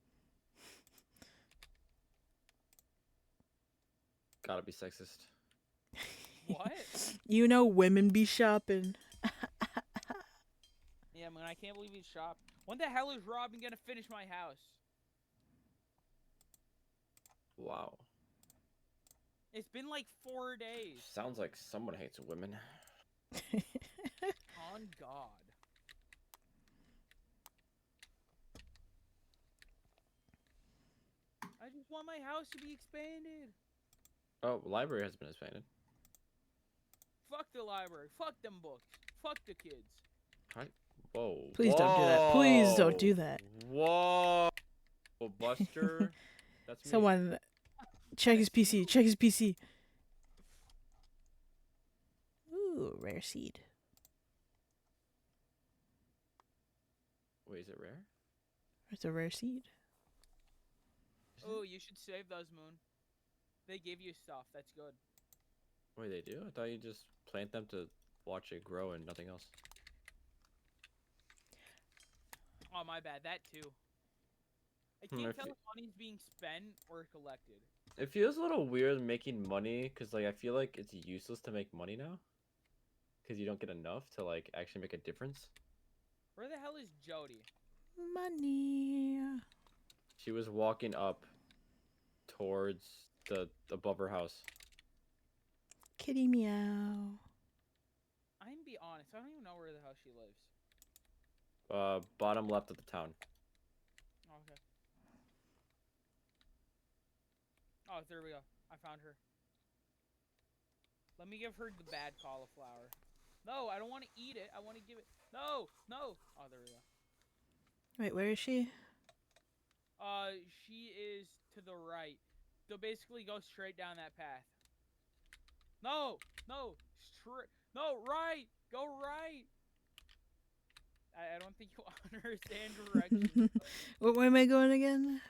S10: Gotta be sexist.
S16: What?
S1: You know women be shopping.
S16: Yeah, man, I can't believe he shopped. When the hell is Robin gonna finish my house?
S10: Wow.
S16: It's been like 4 days.
S10: Sounds like someone hates women.
S16: On God. I just want my house to be expanded.
S10: Oh, library has been expanded.
S16: Fuck the library. Fuck them books. Fuck the kids.
S10: Hi. Whoa.
S1: Please don't do that. Please don't do that.
S10: Whoa. Oh, Buster. That's me.
S1: Someone check his PC. Check his PC. Ooh, rare seed.
S10: Wait, is it rare?
S1: It's a rare seed.
S16: Oh, you should save those, Moon. They give you stuff. That's good.
S10: Wait, they do? I thought you just plant them to watch it grow and nothing else.
S16: Oh, my bad. That too. I can't tell if money's being spent or collected.
S10: It feels a little weird making money because, like, I feel like it's useless to make money now. Because you don't get enough to, like, actually make a difference.
S16: Where the hell is Jody?
S1: Money.
S10: She was walking up towards the above her house.
S1: Kitty meow.
S16: I'm be honest. I don't even know where the hell she lives.
S10: Bottom left of the town.
S16: Okay. Oh, there we go. I found her. Let me give her the bad cauliflower. No, I don't want to eat it. I want to give it. No, no. Oh, there we go.
S1: Wait, where is she?
S16: She is to the right. So basically, go straight down that path. No, no, straight. No, right. Go right. I don't think you understand directions.
S1: What way am I going again?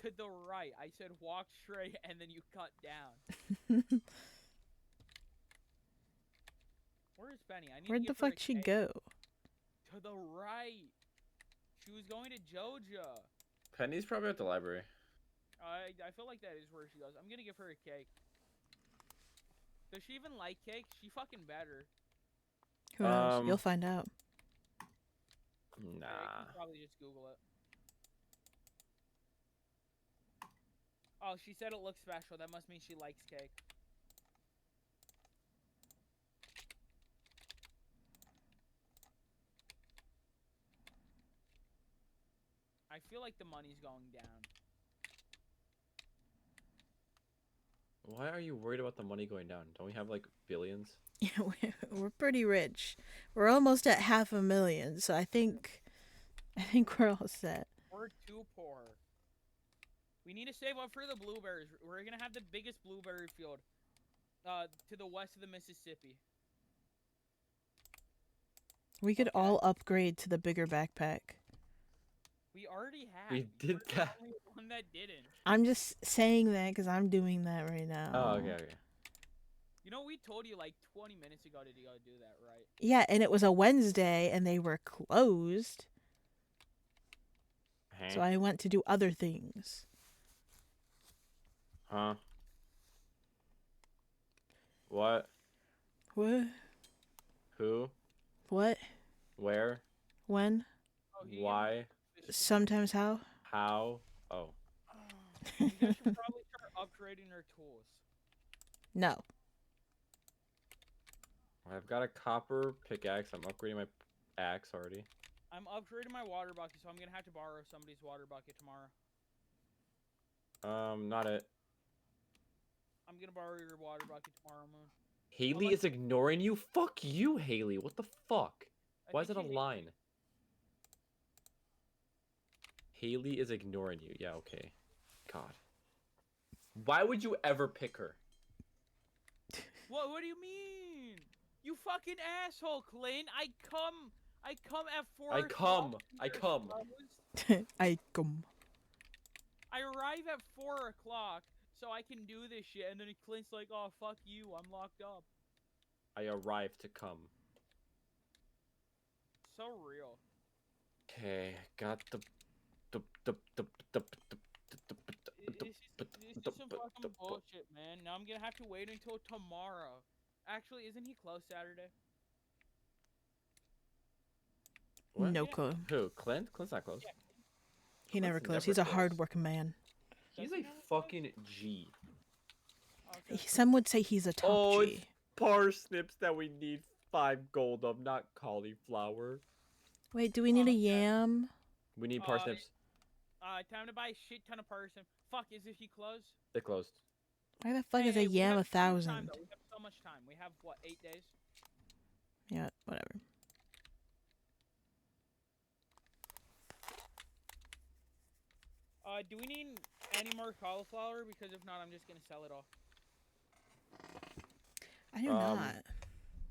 S16: To the right. I said walk straight and then you cut down. Where's Penny? I need
S1: Where'd
S16: to
S1: the
S16: give her
S1: fuck
S16: a
S1: she
S16: cake.
S1: go?
S16: To the right. She was going to Joja.
S10: Penny's probably at the library.
S16: I feel like that is where she goes. I'm gonna give her a cake. Does she even like cake? She fucking better.
S1: Who knows? You'll find out.
S10: Nah.
S16: I can probably just Google it. Oh, she said it looks special. That must mean she likes cake. I feel like the money's going down.
S10: Why are you worried about the money going down? Don't we have like billions?
S1: Yeah, we're pretty rich. We're almost at 500,000, so I think we're all set.
S16: We're too poor. We need to save up for the blueberries. We're gonna have the biggest blueberry field to the west of the Mississippi.
S1: We could all upgrade to the bigger backpack.
S16: We already have.
S10: We did
S16: We're
S10: that.
S16: the only one that didn't.
S1: I'm just saying that because I'm doing that right now.
S10: Oh, okay.
S16: You know, we told you like 20 minutes ago to go do that, right?
S1: Yeah, and it was a Wednesday and they were closed. So I went to do other things.
S10: Huh? What?
S1: What?
S10: Who?
S1: What?
S10: Where?
S1: When?
S10: Why?
S1: Sometimes how?
S10: How? Oh.
S16: You guys should probably start upgrading our tools.
S1: No.
S10: I've got a copper pickaxe. I'm upgrading my axe already.
S16: I'm upgrading my water bucket, so I'm gonna have to borrow somebody's water bucket tomorrow.
S10: Not it.
S16: I'm gonna borrow your water bucket tomorrow, Moon.
S10: Haley is ignoring you? Fuck you, Haley. What the fuck? Why is that a line? Haley is ignoring you. Yeah, okay. God. Why would you ever pick her?
S16: What do you mean? You fucking asshole, Clint. I come at 4
S10: I come.
S16: o'clock.
S10: I come.
S1: I come.
S16: I arrive at 4 o'clock so I can do this shit, and then Clint's like, "Oh fuck you, I'm locked up."
S10: I arrive to come.
S16: So real.
S10: Okay, got the
S16: This is some fucking bullshit, man. Now I'm gonna have to wait until tomorrow. Actually, isn't he closed Saturday?
S10: What?
S1: No clue.
S10: Who? Clint? Clint's not close.
S1: He never
S10: Clint's
S1: closed.
S10: never
S1: He's a
S10: closed.
S1: hard-working man.
S10: He's a fucking G.
S1: Some would say he's a top
S10: Oh,
S1: G.
S10: it's parsnips that we need 5 gold of, not cauliflower.
S1: Wait, do we need a yam?
S10: We need parsnips.
S16: Time to buy a shit ton of person. Fuck, is he closed?
S10: They closed.
S1: Why the fuck is a
S16: we
S1: yam
S16: have so much time,
S1: 1,000?
S16: though. We have so much time. We have, what, 8 days?
S1: Yeah, whatever.
S16: Do we need any more cauliflower? Because if not, I'm just gonna sell it all.
S1: I do not.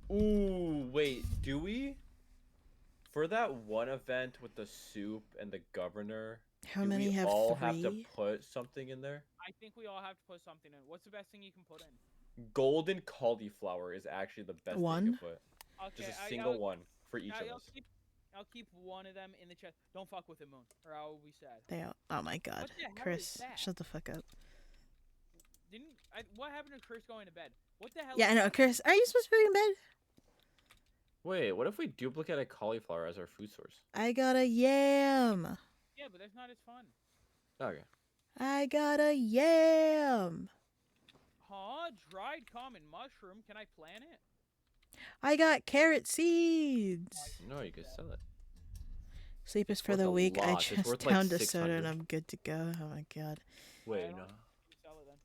S10: Ooh, wait, do we? For that one event with the soup and the governor,
S1: How
S10: do
S1: many
S10: we
S1: have
S10: all have to
S1: 3?
S10: put something in there?
S16: I think we all have to put something in. What's the best thing you can put in?
S10: Golden cauliflower is actually the best thing
S1: One?
S10: you can put.
S16: Okay,
S10: Just a single one for each of us.
S16: I'll keep one of them in the chest. Don't fuck with it, Moon, or I will be sad.
S1: They all, oh my god.
S16: What the hell
S1: Chris,
S16: is that?
S1: shut the fuck up.
S16: What happened to Chris going to bed? What the hell?
S1: Yeah, I
S16: is
S1: know.
S16: that?
S1: Chris, are you supposed to be in bed?
S10: Wait, what if we duplicate a cauliflower as our food source?
S1: I got a yam.
S16: Yeah, but that's not as fun.
S10: Okay.
S1: I got a yam.
S16: Huh? Dried common mushroom. Can I plant it?
S1: I got carrot seeds.
S10: No, you can sell it.
S1: Sleep is for
S10: worth
S1: the
S10: a
S1: weak. I
S10: lot. It's
S1: just
S10: worth, like,
S1: downed a soda and
S10: 600.
S1: I'm good to go. Oh my god.
S10: Wait, no.
S16: Sell it then.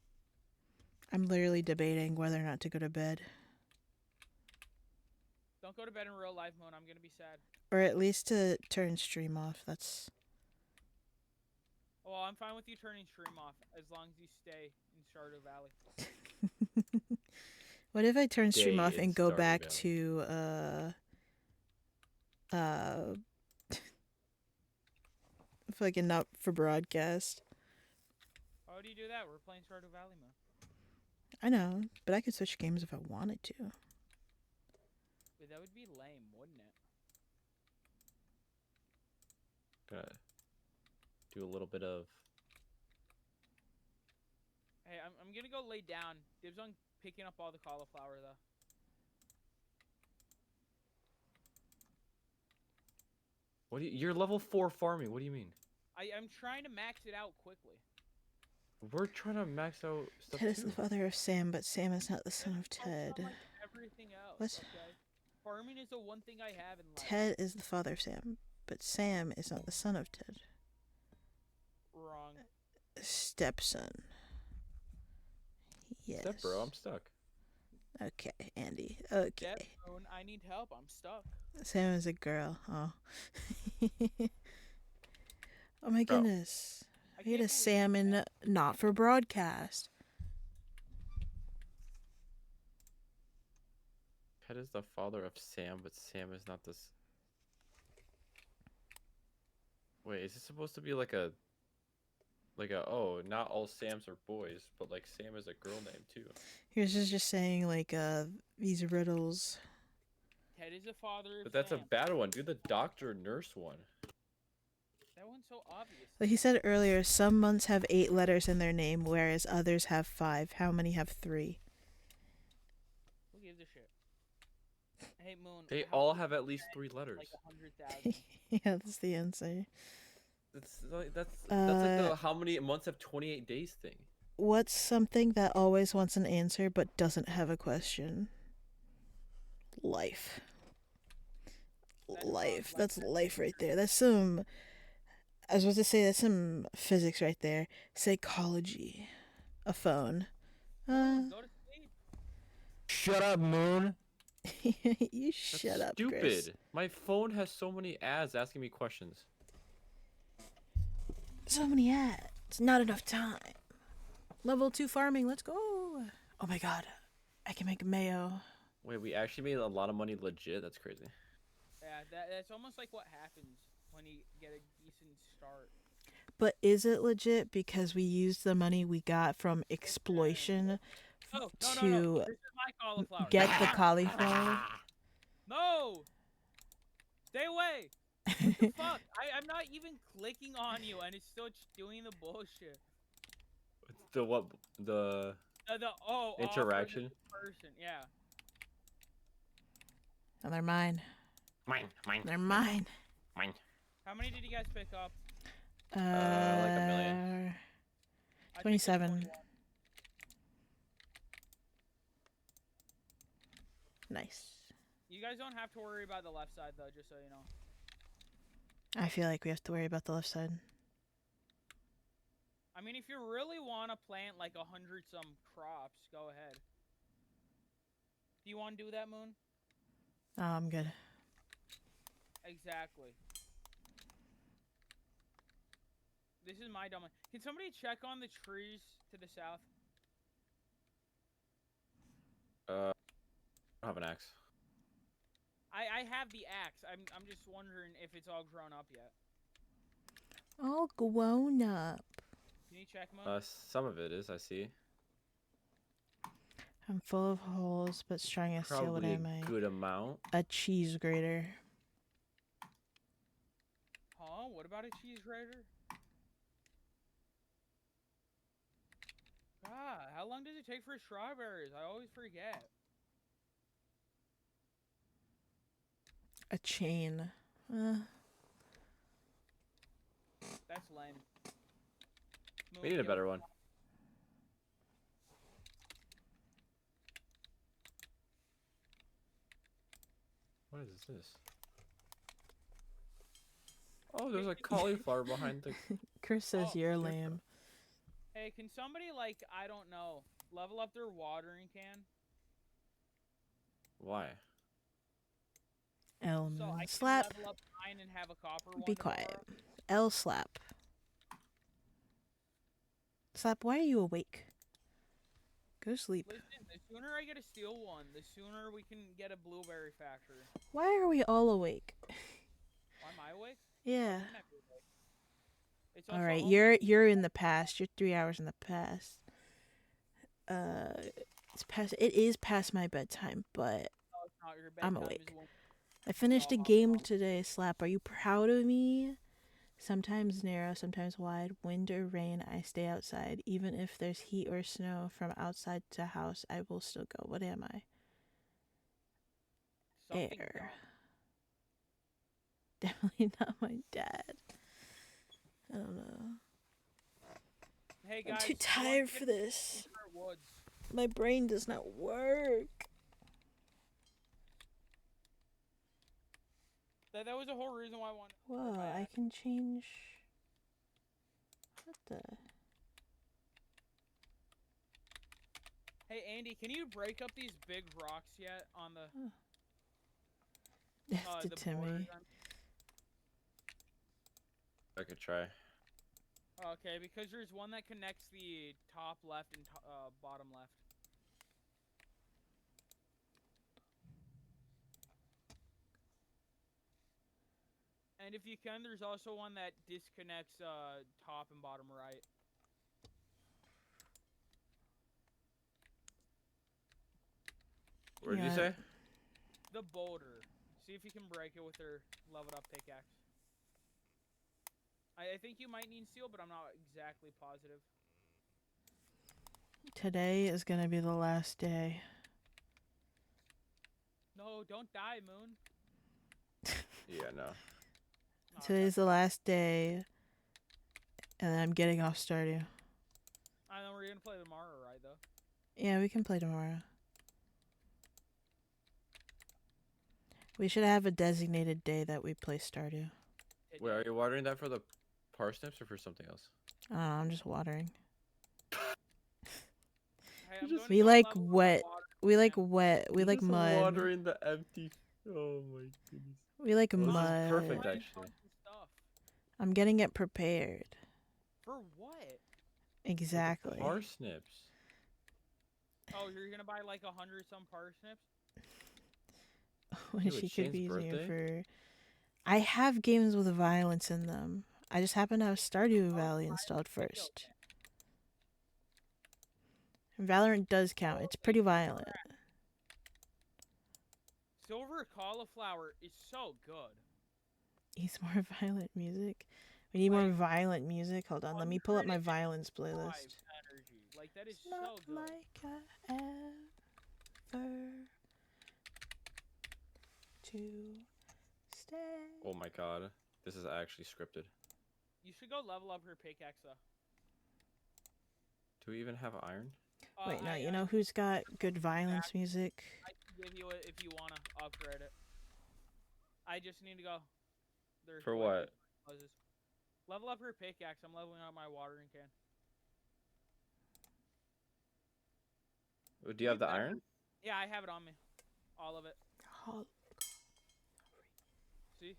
S1: I'm literally debating whether or not to go to bed.
S16: Don't go to bed in real life, Moon. I'm gonna be sad.
S1: Or at least to turn stream off. That's...
S16: Well, I'm fine with you turning stream off as long as you stay in Stardew Valley.
S1: What if I turn stream
S10: Stay
S1: off
S10: in
S1: and go
S10: Stardew
S1: back
S10: Valley.
S1: to fucking not for broadcast?
S16: Why would you do that? We're playing Stardew Valley, Moon.
S1: I know, but I could switch games if I wanted to.
S16: But that would be lame, wouldn't it?
S10: Gonna do a little bit of.
S16: Hey, I'm gonna go lay down. Dibs on picking up all the cauliflower, though.
S10: What do you, you're level 4 farming. What do you mean?
S16: I'm trying to max it out quickly.
S10: We're trying to max out stuff
S1: Ted is
S10: too.
S1: the father of Sam, but Sam is not the son of Ted.
S16: Unlike everything else.
S1: What?
S16: Okay? Farming is the one thing I have in life.
S1: Ted is the father of Sam, but Sam is not the son of Ted.
S16: Wrong.
S1: Stepson. Yes.
S10: Step bro, I'm stuck.
S1: Okay, Andy. Okay.
S16: Deb, Moon, I need help. I'm stuck.
S1: Sam is a girl. Oh. Oh my
S10: Bro.
S1: goodness. I get a salmon not for broadcast.
S10: Ted is the father of Sam, but Sam is not this. Wait, is this supposed to be like a oh, not all Sams are boys, but like Sam is a girl name too.
S1: Here's just saying like these riddles.
S16: Ted is the father of
S10: But that's a
S16: Sam.
S10: bad one. Do the doctor nurse one.
S16: That one's so obvious.
S1: Like he said earlier, some months have 8 letters in their name, whereas others have 5. How many have 3?
S16: Who gives a shit? Hey, Moon.
S10: They
S16: how
S10: all
S16: many
S10: have at least
S16: Ted?
S10: 3 letters.
S16: Like 100,000.
S1: Yeah, that's the answer.
S10: That's like the how many months have 28 days thing.
S1: What's something that always wants an answer but doesn't have a question? Life. Life. That's life right there. That's some... I was about to say that's some physics right there. Psychology. A phone.
S16: Go to sleep.
S14: Shut up, Moon.
S1: You
S10: That's
S1: shut up,
S10: stupid.
S1: Chris.
S10: My phone has so many ads asking me questions.
S1: So many ads. Not enough time. Level 2 farming. Let's go. Oh my god. I can make mayo.
S10: Wait, we actually made a lot of money legit? That's crazy.
S16: Yeah, that's almost like what happens when you get a decent start.
S1: But is it legit because we used the money we got from exploitation
S16: No.
S1: to
S16: This is my cauliflower.
S1: get the cauliflower?
S16: No! Stay away! What the fuck? I'm not even clicking on you and it's still doing the bullshit.
S10: The what? The interaction.
S16: Offer this person, yeah.
S1: Oh, they're mine.
S10: Mine.
S1: They're mine.
S10: Mine.
S16: How many did you guys pick up?
S10: Like a million.
S1: 27. Nice.
S16: You guys don't have to worry about the left side though, just so you know.
S1: I feel like we have to worry about the left side.
S16: I mean, if you really want to plant like 100 some crops, go ahead. Do you want to do that, Moon?
S1: Oh, I'm good.
S16: Exactly. This is my dumb. Can somebody check on the trees to the south?
S10: I don't have an axe.
S16: I have the axe. I'm just wondering if it's all grown up yet.
S1: All grown up.
S16: Can you check, Moon?
S10: Some of it is, I see.
S1: I'm full of holes, but strong as steel. What
S10: Probably
S1: am I?
S10: a good amount.
S1: A cheese grater.
S16: Huh? What about a cheese grater? God, how long does it take for strawberries? I always forget.
S1: A chain.
S16: That's lame.
S10: We need a better one. What is this? Oh, there's a cauliflower behind the...
S1: Chris says you're lame.
S16: Hey, can somebody, like, I don't know, level up their watering can?
S10: Why?
S1: L
S16: So I can
S1: slap.
S16: level up mine and have a copper one
S1: Be
S16: tomorrow?
S1: quiet. L slap. Slap, why are you awake? Go to sleep.
S16: Listen, the sooner I get a steel one, the sooner we can get a blueberry factory.
S1: Why are we all awake?
S16: Why am I awake?
S1: Yeah.
S16: I'm never awake. It's
S1: All
S16: also
S1: right,
S16: only-
S1: you're in the past. You're 3 hours in the past. It's past. It is past my bedtime, but
S16: No, it's not. Your
S1: I'm
S16: bedtime is
S1: awake.
S16: when-
S1: I finished a game today. Slap, are you proud of me? Sometimes narrow, sometimes wide, wind or rain, I stay outside. Even if there's heat or snow from outside to house, I will still go. What am I?
S16: Something
S1: Air. Definitely not my dad. I don't know.
S16: Hey
S1: I'm
S16: guys,
S1: too
S16: who wants
S1: tired
S16: to
S1: for
S16: get
S1: this.
S16: Secret Woods?
S1: My brain does not work.
S16: That was the whole reason why I wanted.
S1: Whoa, I can change. What the?
S16: Hey Andy, can you break up these big rocks yet on the?
S1: That's
S16: the
S1: the Timmy.
S16: borders?
S10: I could try.
S16: Okay, because there's one that connects the top left and bottom left. And if you can, there's also one that disconnects top and bottom right.
S10: What did you say?
S16: The boulder. See if you can break it with their leveled up pickaxe. I think you might need steel, but I'm not exactly positive.
S1: Today is gonna be the last day.
S16: No, don't die, Moon.
S10: Yeah, no.
S1: Today's the last day, and then I'm getting off Stardew.
S16: I know we're gonna play tomorrow, right? Though.
S1: Yeah, we can play tomorrow. We should have a designated day that we play Stardew.
S10: Wait, are you watering that for the parsnips or for something else?
S1: I don't know, I'm just watering.
S16: Hey, I'm
S1: We like wet. We like wet. We like
S10: Just
S1: mud.
S10: watering the empty. Oh my goodness.
S1: We like
S10: Well,
S1: mud.
S10: This is perfect, actually.
S1: I'm getting it prepared.
S16: For what?
S1: Exactly.
S10: Parsnips.
S16: Oh, you're gonna buy like 100 some parsnips?
S1: when
S10: Ew,
S1: she
S10: it's
S1: could be
S10: Shane's
S1: using it
S10: birthday?
S1: for. I have games with violence in them. I just happen to have Stardew Valley installed first. Valorant does count. It's pretty violent.
S16: Silver cauliflower is so good.
S1: Needs more violent music. We need more violent music. Hold on, let me pull up my violence playlist.
S16: Energy. Like that is
S1: It's not
S16: so good.
S1: like I ever to stay.
S10: Oh my god, this is actually scripted.
S16: You should go level up her pickaxe though.
S10: Do we even have iron?
S1: Wait, no, you know who's got good violence music?
S16: I can give you it if you wanna upgrade it. I just need to go. There's
S10: For what?
S16: closes. Level up her pickaxe. I'm leveling up my watering can.
S10: Do you have the iron?
S16: Yeah, I have it on me. All of it.
S1: Oh.
S16: See.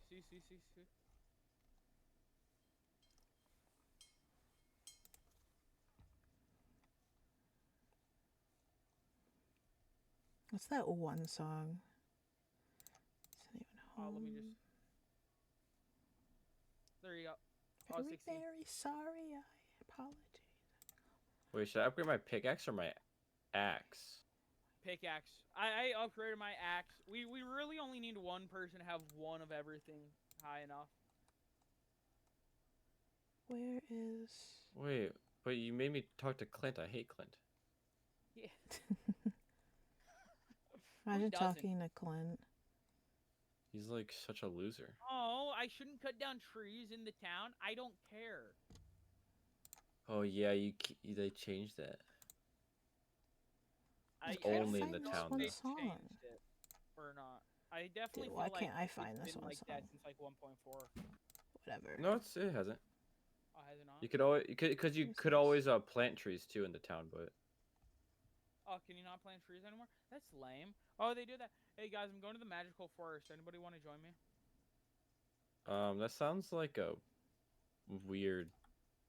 S1: What's that one song?
S16: Let me just. There you go.
S1: Very,
S16: 16.
S1: very sorry. I apologize.
S10: Wait, should I upgrade my pickaxe or my axe?
S16: Pickaxe. I upgraded my axe. We really only need one person to have one of everything high enough.
S1: Where is?
S10: Wait, but you made me talk to Clint. I hate Clint.
S16: Yeah.
S1: Imagine
S16: doesn't?
S1: talking to Clint.
S10: He's like such a loser.
S16: Oh, I shouldn't cut down trees in the town. I don't care.
S10: Oh yeah, they changed that.
S16: I
S10: only in
S16: don't
S10: the
S16: know
S10: town,
S16: if they
S10: though.
S16: changed it or not. I definitely
S1: Dude, why
S16: feel like
S1: can't I
S16: it's
S1: find this
S16: been
S1: one
S16: like that
S1: song?
S16: since like 1.4.
S1: Whatever.
S10: No, it hasn't.
S16: Oh, has it not?
S10: You could always because you could always plant trees too in the town, but
S16: Oh, can you not plant trees anymore? That's lame. Oh, they do that. Hey guys, I'm going to the magical forest. Anybody want to join me?
S10: that sounds like a weird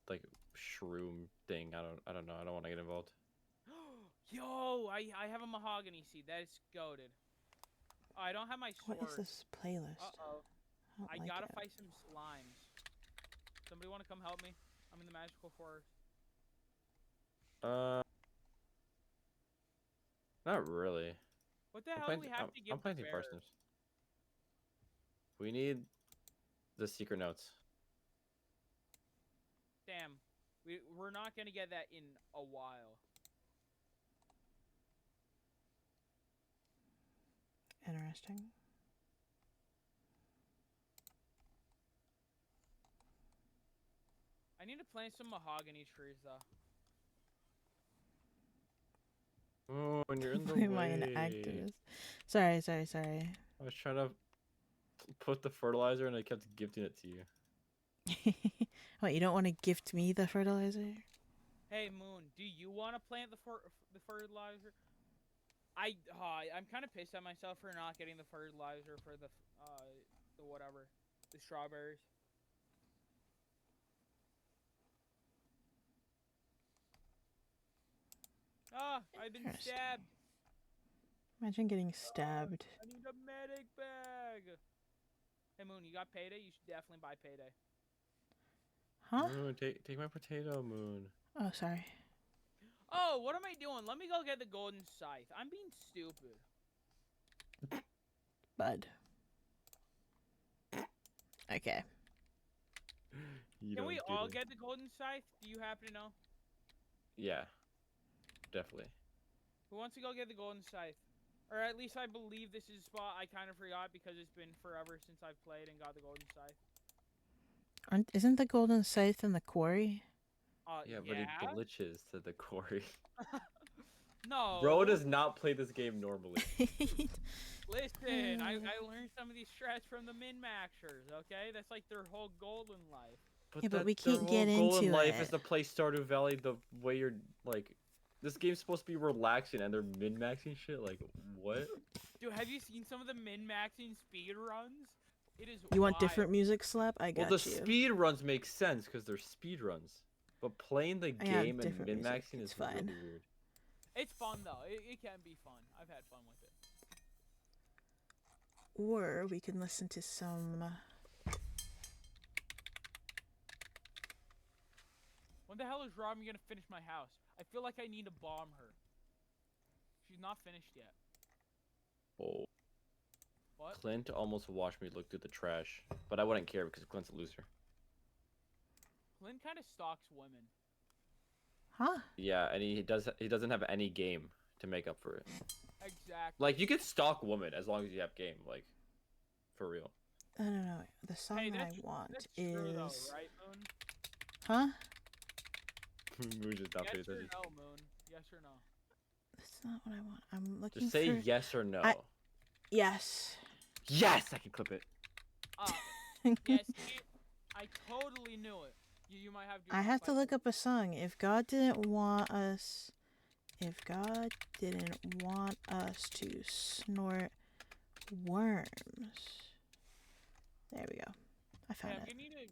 S10: like shroom thing. I don't know. I don't want to get involved.
S16: Yo, I have a mahogany seed. That is goated. Oh, I don't have my sword.
S1: What is this playlist?
S16: Uh-oh.
S1: I
S16: I
S1: don't like
S16: gotta
S1: it.
S16: fight some slimes. Somebody want to come help me? I'm in the magical forest.
S10: Not really.
S16: What the hell do we have to give
S10: I'm planting
S16: the bear?
S10: parsnips. We need the secret notes.
S16: Damn. We're not gonna get that in a while.
S1: Interesting.
S16: I need to plant some mahogany trees though.
S10: Oh, and you're in the
S1: Why am I an
S10: way.
S1: activist? Sorry.
S10: I was trying to put the fertilizer and I kept gifting it to you.
S1: What, you don't want to gift me the fertilizer?
S16: Hey Moon, do you want to plant the fertilizer? I'm kind of pissed at myself for not getting the fertilizer for the whatever, the strawberries. Ah, I've been
S1: Interesting.
S16: stabbed.
S1: Imagine getting stabbed.
S16: I need a medic bag. Hey Moon, you got payday? You should definitely buy payday.
S1: Huh?
S10: Moon, take my potato, Moon.
S1: Oh, sorry.
S16: Oh, what am I doing? Let me go get the golden scythe. I'm being stupid.
S1: Bud. Okay.
S16: Can we all get the golden scythe? Do you happen to know?
S10: Yeah, definitely.
S16: Who wants to go get the golden scythe? Or at least I believe this is a spot I kind of forgot because it's been forever since I've played and got the golden scythe.
S1: Isn't the golden scythe in the quarry?
S10: Yeah, but it glitches to the quarry.
S16: No.
S10: Bro does not play this game normally.
S16: Listen, I learned some of these strats from the min-maxers, okay? That's like their whole golden life.
S1: Yeah, but we
S10: their
S1: can't
S10: whole
S1: get
S10: goal in
S1: into
S10: life
S1: it.
S10: is to play Stardew Valley the way you're like. This game's supposed to be relaxing, and they're min-maxing shit. Like what?
S16: Dude, have you seen some of the min-maxing speed runs? It is.
S1: You want
S16: wild.
S1: different music, Slap? I got
S10: Well, the
S1: you.
S10: speed runs make sense because they're speed runs, but playing the
S1: I have
S10: game and
S1: different music.
S10: min-maxing
S1: It's
S10: is
S1: fine.
S10: really weird.
S16: It's fun though. It can be fun. I've had fun with it.
S1: Or we can listen to some.
S16: When the hell is Robin gonna finish my house? I feel like I need to bomb her. She's not finished yet.
S10: Oh.
S16: What?
S10: Clint almost watched me look through the trash, but I wouldn't care because Clint's a loser.
S16: Clint kind of stalks women.
S1: Huh?
S10: Yeah, and he doesn't have any game to make up for it.
S16: Exactly.
S10: Like, you can stalk women as long as you have game, like, for real.
S1: I don't know. The song
S16: Hey,
S1: that I
S16: that's-
S1: want
S16: that's
S1: is.
S16: true though, right, Moon?
S1: Huh?
S10: Moon just not paying
S16: Yes or
S10: attention.
S16: no, Moon? Yes or no?
S1: That's not what I want. I'm looking
S10: Just say
S1: for.
S10: yes or no.
S1: Yes.
S10: Yes, I can clip it.
S16: Yes, I totally knew it. You might have.
S1: I have to look up a song. If God didn't want us to snort worms. There we go. I found
S16: Hey,
S1: it.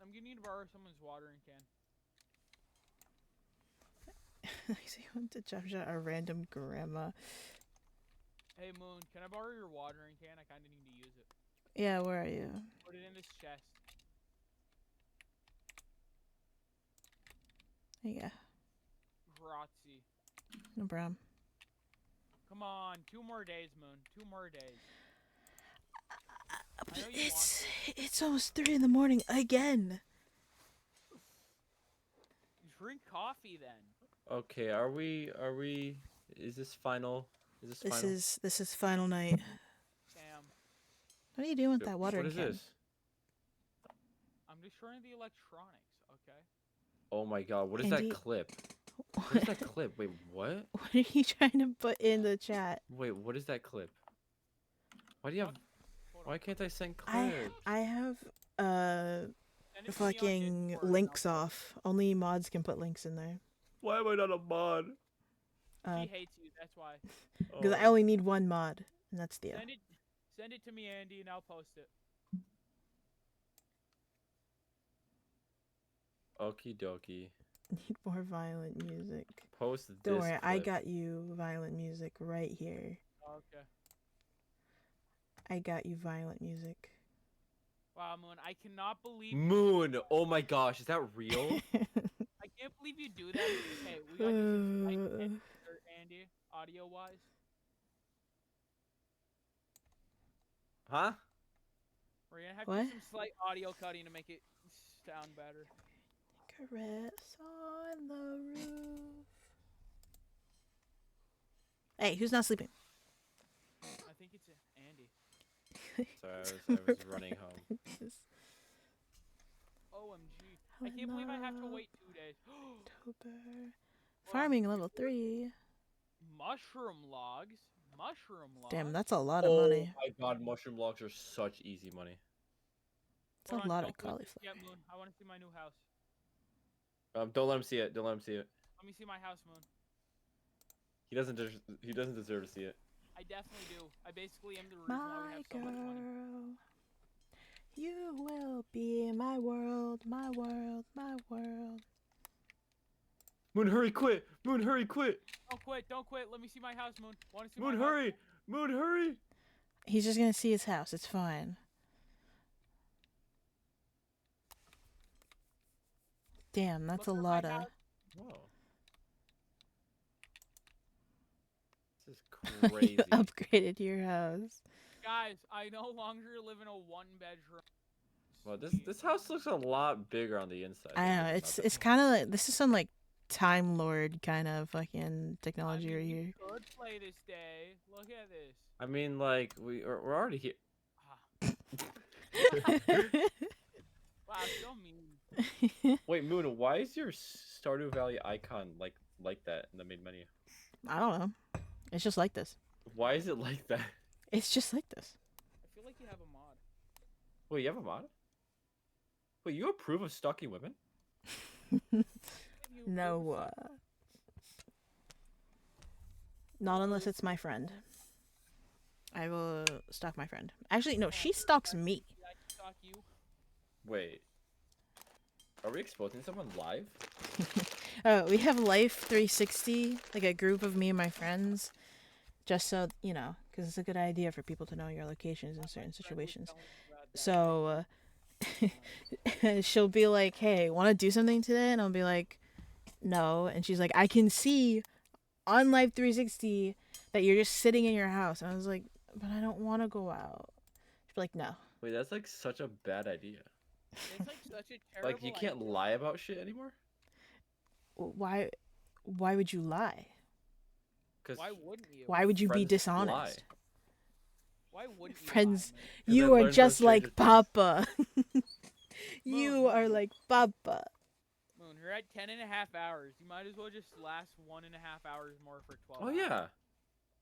S16: I'm gonna need to borrow someone's watering can.
S1: You want to jump shot a random grandma.
S16: Hey, Moon, can I borrow your watering can? I kind of need to use it.
S1: Yeah, where are you?
S16: Put it in this chest.
S1: Yeah.
S16: Grazie.
S1: No problem.
S16: Come on, 2 more days, Moon. 2 more days. I know you
S1: It's almost 3 in the morning again.
S16: Drink coffee then.
S10: Okay, are we? Is this final? Is this final?
S1: This is final night.
S16: Damn.
S1: What are you doing with that watering
S10: What is
S1: can?
S10: this?
S16: I'm destroying the electronics, okay?
S10: Oh my god, what is
S1: Andy-
S10: that clip? What is that clip? Wait, what?
S1: What are you trying to put in the chat?
S10: Wait, what is that clip? Why do you have? Why can't I send
S1: I
S10: clips?
S1: have fucking links off. Only mods can put links in there.
S10: Why am I not a mod?
S16: She hates you, that's why.
S1: Because I only need one mod, and that's Theo.
S16: Send it to me, Andy, and I'll post it.
S10: Okie dokie.
S1: Need more violent music.
S10: Post this.
S1: Don't worry, I
S10: clip.
S1: got you violent music right here.
S16: Okay.
S1: I got you violent music.
S16: Wow, Moon, I cannot believe
S10: Moon. Oh my gosh, is that real?
S16: I can't believe you do that. Hey, we got you some slight editor, Andy, audio-wise.
S10: Huh?
S16: We're gonna have
S1: What?
S16: to do some slight audio cutting to make it sound better.
S1: Caress on the roof. Hey, who's not sleeping?
S16: I think it's Andy.
S10: Sorry, I was running home.
S16: OMG. I can't believe I have to wait 2 days.
S1: October. Farming level 3.
S16: Mushroom logs? Mushroom logs?
S1: Damn, that's a lot of
S10: Oh
S1: money.
S10: my god, mushroom logs are such easy money.
S1: It's a lot of cauliflower.
S16: Yeah, Moon, I want to see my new house.
S10: Don't let him see it. Don't let him see it.
S16: Let me see my house, Moon.
S10: He doesn't deserve to see it.
S16: I definitely do. I basically am the reason why we
S1: My
S16: have so much money.
S1: girl, you will be my world, my world, my world.
S10: Moon, hurry, quit! Moon, hurry, quit!
S16: Don't quit, don't quit. Let me see my house, Moon. Want to see
S10: Moon,
S16: my house?
S10: hurry! Moon, hurry!
S1: He's just gonna see his house. It's fine. Damn, that's a lot of.
S10: Whoa. This is crazy.
S1: Upgraded your house.
S16: Guys, I no longer live in a 1-bedroom.
S10: Well, this house looks a lot bigger on the inside.
S1: I know it's kind of like this is some like Time Lord kind of fucking technology right here.
S16: Could play this day. Look at this.
S10: I mean, like we're already here.
S16: Wow, so mean.
S10: Wait, Moon, why is your Stardew Valley icon like that in the main menu?
S1: I don't know. It's just like this.
S10: Why is it like that?
S1: It's just like this.
S16: I feel like you have a mod.
S10: Wait, you have a mod? Wait, you approve of stalking women?
S1: No. Not unless it's my friend. I will stalk my friend. Actually, no, she stalks me.
S16: I can stalk you.
S10: Wait. Are we exposing someone live?
S1: Oh, we have Life 360, like a group of me and my friends, just so, you know, because it's a good idea for people to know your locations in certain situations. So she'll be like, "Hey, want to do something today?" And I'll be like, "No." And she's like, "I can see on Live 360 that you're just sitting in your house." And I was like, "But I don't want to go out." She'd be like, "No."
S10: Wait, that's like such a bad idea.
S16: It's like such a terrible.
S10: Like you can't
S16: idea.
S10: lie about shit anymore.
S1: Why would you lie?
S10: Cause
S16: Why wouldn't you?
S1: Why would you be
S10: friends
S1: dishonest?
S10: lie.
S16: Why wouldn't you?
S1: Friends,
S10: Lie, man?
S1: you
S10: I
S1: are
S10: learned
S1: just
S10: from
S1: like
S10: Stranger
S1: Papa. You are like Papa.
S16: Moon, you're at 10 and a half hours. You might as well just last 1.5 hours more for 12
S10: Oh
S16: hours.
S10: yeah.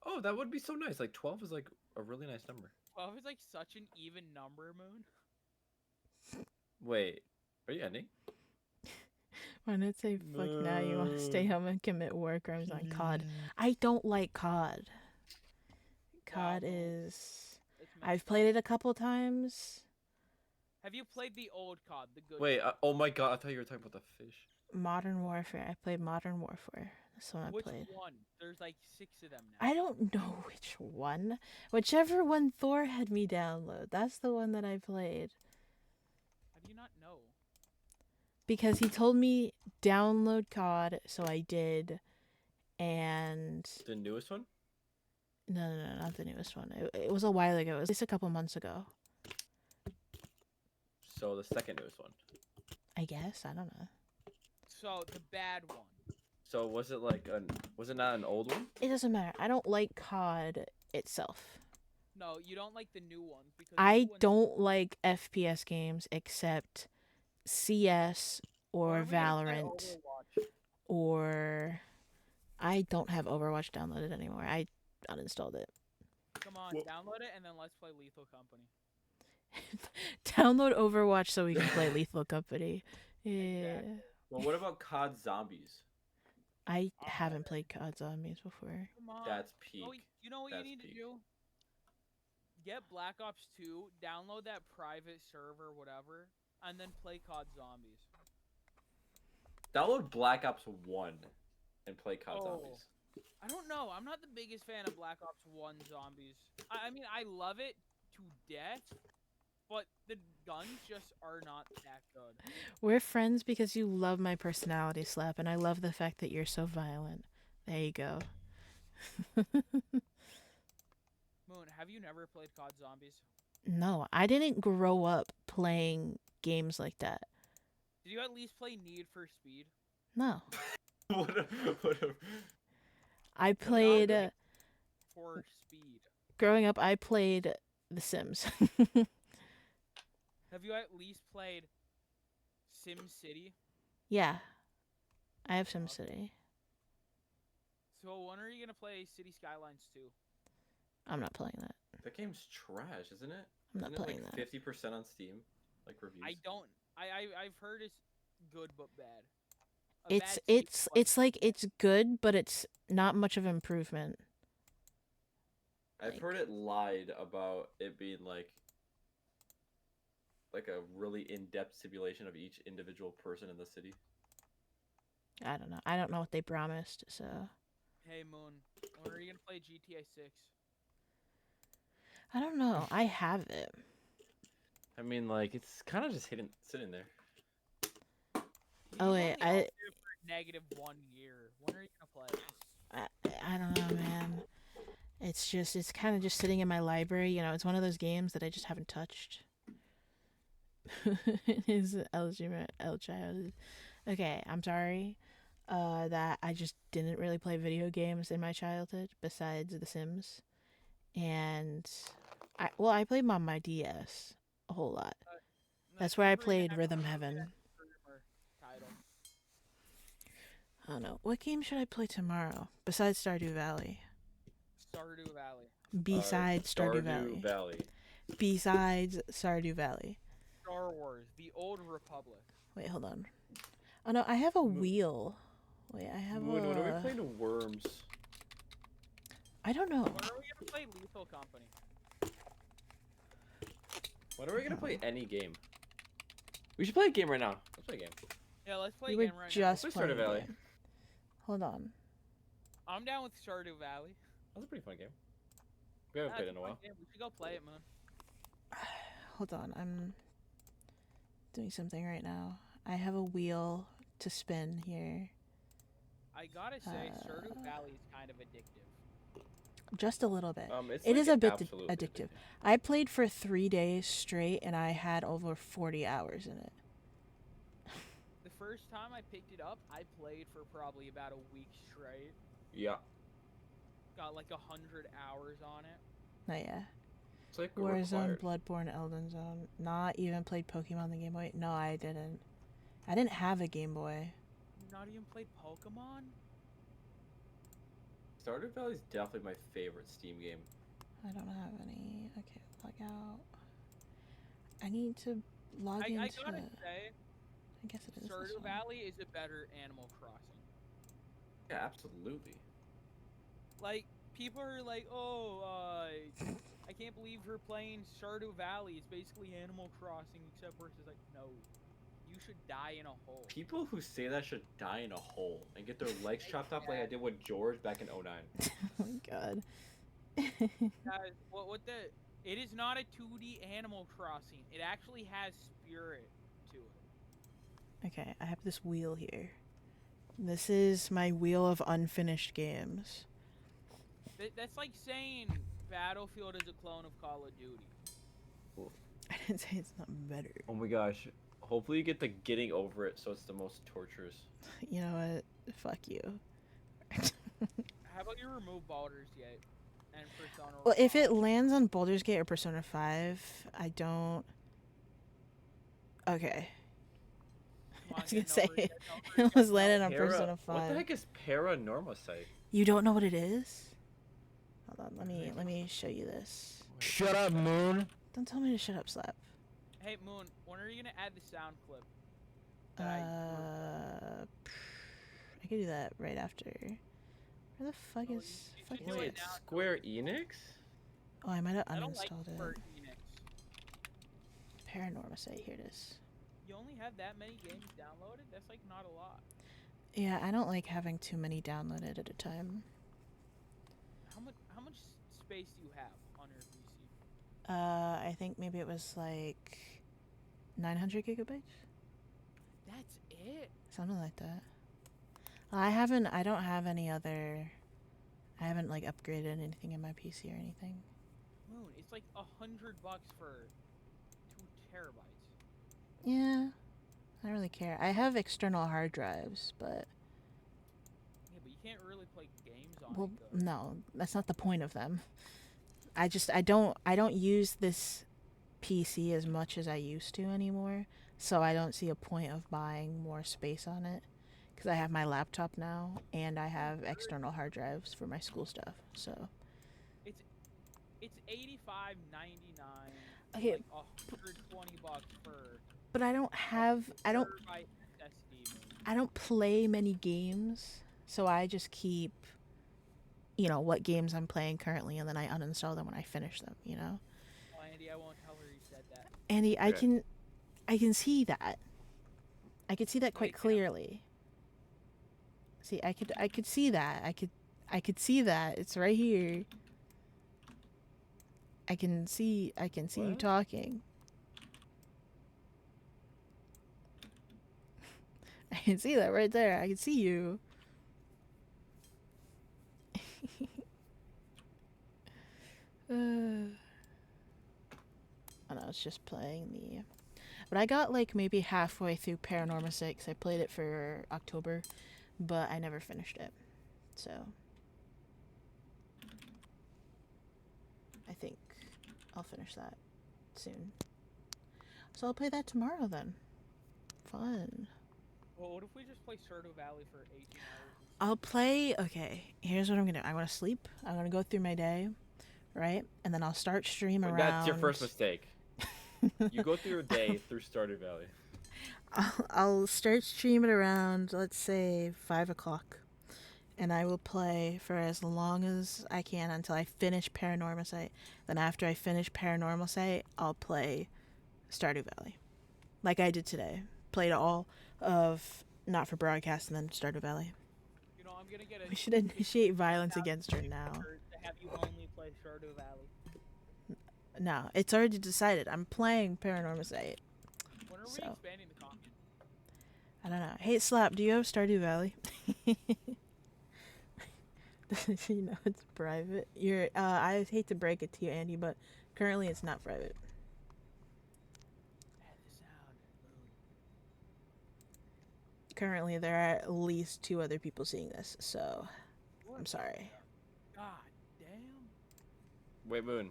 S10: Oh, that would be so nice. Like 12 is like a really nice number.
S16: 12 is like such an even number, Moon.
S10: Wait, are you ending?
S1: Why not say fuck now? You want to stay home and commit war crimes on COD? I don't like COD. COD is. I've played it a couple times.
S16: Have you played the old COD, the good?
S10: Wait, oh my god, I thought you were talking about the fish.
S1: Modern Warfare. I played Modern Warfare. That's the one I
S16: Which
S1: played.
S16: one? There's like 6 of them now.
S1: I don't know which one. Whichever one Thor had me download. That's the one that I played.
S16: How do you not know?
S1: Because he told me download COD, so I did. And
S10: The newest one?
S1: no, not the newest one. It was a while ago. It was just a couple months ago.
S10: So the second newest one.
S1: I guess. I don't know.
S16: So the bad one.
S10: So was it like was it not an old one?
S1: It doesn't matter. I don't like COD itself.
S16: No, you don't like the new ones because the
S1: I
S16: new ones-
S1: don't like FPS games except CS or
S16: When are we gonna play
S1: Valorant
S16: Overwatch?
S1: or I don't have Overwatch downloaded anymore. I uninstalled it.
S16: Come on, download it and then let's play Lethal Company.
S1: Download Overwatch so we can play Lethal Company. Yeah.
S10: Well, what about COD Zombies?
S1: I haven't played COD Zombies before.
S16: Come on.
S10: That's peak.
S16: You know what
S10: That's
S16: you need
S10: peak.
S16: to do? Get Black Ops 2, download that private server, whatever, and then play COD Zombies.
S10: Download Black Ops 1 and play COD Zombies.
S16: I don't know. I'm not the biggest fan of Black Ops 1 Zombies. I mean, I love it to death, but the guns just are not that good.
S1: We're friends because you love my personality, Slap, and I love the fact that you're so violent. There you go.
S16: Moon, have you never played COD Zombies?
S1: No, I didn't grow up playing games like that.
S16: Did you at least play Need for Speed?
S1: No.
S10: what a...
S1: I played
S16: For Speed.
S1: growing up I played The Sims.
S16: Have you at least played Sim City?
S1: Yeah. I have SimCity.
S16: So when are you gonna play City Skylines 2?
S1: I'm not playing that.
S10: That game's trash, isn't it?
S1: I'm not
S10: Isn't
S1: playing
S10: it like
S1: that.
S10: 50% on Steam, like reviews.
S16: I don't. I've heard it's good but bad.
S1: It's like it's good, but it's not much of improvement.
S10: I've heard it lied about it being like a really in-depth simulation of each individual person in the city.
S1: I don't know. I don't know what they promised, so
S16: Hey Moon, when are you gonna play GTA 6?
S1: I don't know. I have it.
S10: I mean, like it's kind of just sitting there.
S1: Oh wait,
S16: Only out there for -1 year. When are you gonna play?
S1: I don't know, man. It's kind of just sitting in my library. You know, it's one of those games that I just haven't touched. Is El Child? Okay, I'm sorry. That I just didn't really play video games in my childhood besides The Sims, and I played on my DS a whole lot. That's where I played Rhythm Heaven. I don't know. What game should I play tomorrow besides Stardew Valley?
S16: Stardew Valley.
S1: Besides Stardew Valley. Besides Stardew Valley.
S16: Star Wars: The Old Republic.
S1: Wait, hold on. Oh no, I have a wheel. Wait, I have
S10: Moon,
S1: a...
S10: when are we playing Worms?
S1: I don't know.
S16: When are we gonna play Lethal Company?
S10: When are we gonna play any game? We should play a game right now. Let's play a game.
S16: Yeah, let's play
S1: We
S16: again
S1: were
S16: right
S1: just
S10: Let's
S1: playing
S10: play Stardew Valley.
S1: it. Hold on.
S16: now. I'm down with Stardew Valley.
S10: That's a pretty fun game. We haven't
S16: That's
S10: played in a
S16: fun
S10: while.
S16: game. We should go play it, Moon.
S1: Hold on, I'm doing something right now. I have a wheel to spin here.
S16: I gotta say, Stardew Valley is kind of addictive.
S1: Just a little bit.
S10: It's
S1: It
S10: like
S1: is a bit
S10: absolutely
S1: addictive. I played for 3 days straight, and I had over 40 hours in it.
S16: The first time I picked it up, I played for probably about a week straight.
S10: Yeah.
S16: Got like 100 hours on it.
S1: Oh, yeah.
S10: It's like
S1: Warzone,
S10: required.
S1: Bloodborne, Elden Zone. Not even played Pokemon on the Game Boy. No, I didn't. I didn't have a Game Boy.
S16: You not even played Pokemon?
S10: Stardew Valley is definitely my favorite Steam game.
S1: I don't have any. Okay, log out. I need to log into
S16: I gotta
S1: it.
S16: say,
S1: I guess it is this
S16: Stardew
S1: one.
S16: Valley is a better Animal Crossing.
S10: Yeah, absolutely.
S16: Like, people are like, oh, I can't believe we're playing Stardew Valley. It's basically Animal Crossing, except where it's just like, no, you should die in a hole.
S10: People who say that should die in a hole and get their legs chopped off like I did with George back in 09.
S1: Oh my god.
S16: Guys, what the? It is not a 2D Animal Crossing. It actually has spirit to it.
S1: Okay, I have this wheel here. This is my wheel of unfinished games.
S16: That's like saying Battlefield is a clone of Call of Duty.
S1: I didn't say it's not better.
S10: Oh my gosh. Hopefully you get the getting over it so it's the most torturous.
S1: You know what? Fuck you.
S16: How about you remove Baldur's Gate and Persona?
S1: Well, if it lands on Baldur's Gate or Persona 5, I don't... Okay. I was gonna say, it was landed on Persona 5.
S10: What the heck is Paranormosite?
S1: You don't know what it is? Hold on, let me show you this.
S14: Shut up, Moon.
S1: Don't tell me to shut up, Slap.
S16: Hey Moon, when are you gonna add the sound clip?
S1: I could do that right after. Where the fuck is... Fuck is
S10: Wait,
S1: it?
S10: Square Enix?
S1: Oh, I might have
S16: I don't like
S1: uninstalled
S16: Square
S1: it.
S16: Enix.
S1: Paranormosite, here it is.
S16: You only have that many games downloaded? That's like not a lot.
S1: Yeah, I don't like having too many downloaded at a time.
S16: How much space do you have on your PC?
S1: I think maybe it was like 900 gigabytes?
S16: That's it?
S1: Something like that. I don't have any other... I haven't, like, upgraded anything in my PC or anything.
S16: Moon, it's like $100 for 2 terabytes.
S1: Yeah, I don't really care. I have external hard drives, but...
S16: Yeah, but you can't really play games on
S1: Well,
S16: it, though.
S1: no, that's not the point of them. I don't use this PC as much as I used to anymore, so I don't see a point of buying more space on it. Because I have my laptop now, and I have external hard drives for my school stuff, so...
S16: It's $85.99.
S1: Okay,
S16: Like $120 for...
S1: But I don't play many games, so I just keep, what games I'm playing currently, and then I uninstall them when I finish them,
S16: Oh, Andy, I won't tell her you said that.
S1: Andy, I can see that. I could see that quite clearly. See, I could see that. I could see that. It's right here. I can see you talking. I can see that right there. I can see you. I know, it's just playing the... But I got like maybe halfway through Paranormal 6. I played it for October, but I never finished it. So I think I'll finish that soon. So I'll play that tomorrow then. Fun.
S16: Well, what if we just play Stardew Valley for 18 hours?
S1: I'll play... Okay, here's what I'm gonna do. I'm gonna sleep. I'm gonna go through my day, right? And then I'll start stream around...
S10: That's your first mistake. You go through your day through Stardew Valley.
S1: I'll start streaming around, let's say, 5 o'clock. And I will play for as long as I can until I finish Paranormal Site. Then after I finish Paranormal Site, I'll play Stardew Valley. Like I did today. Played all of Not for Broadcast and then Stardew Valley.
S16: I'm gonna get a...
S1: We should initiate violence against her now.
S16: To have you only play Stardew Stardew Valley?
S1: No, it's already decided. I'm playing Paranormal Site.
S16: When are we
S1: So.
S16: expanding the commune?
S1: I don't know. Hey, Slap, do you have Stardew Valley? You know it's private. I hate to break it to you, Andy, but currently it's not private. Currently, there are at least 2 other people seeing this, so I'm sorry.
S16: God damn.
S10: Wait, Moon.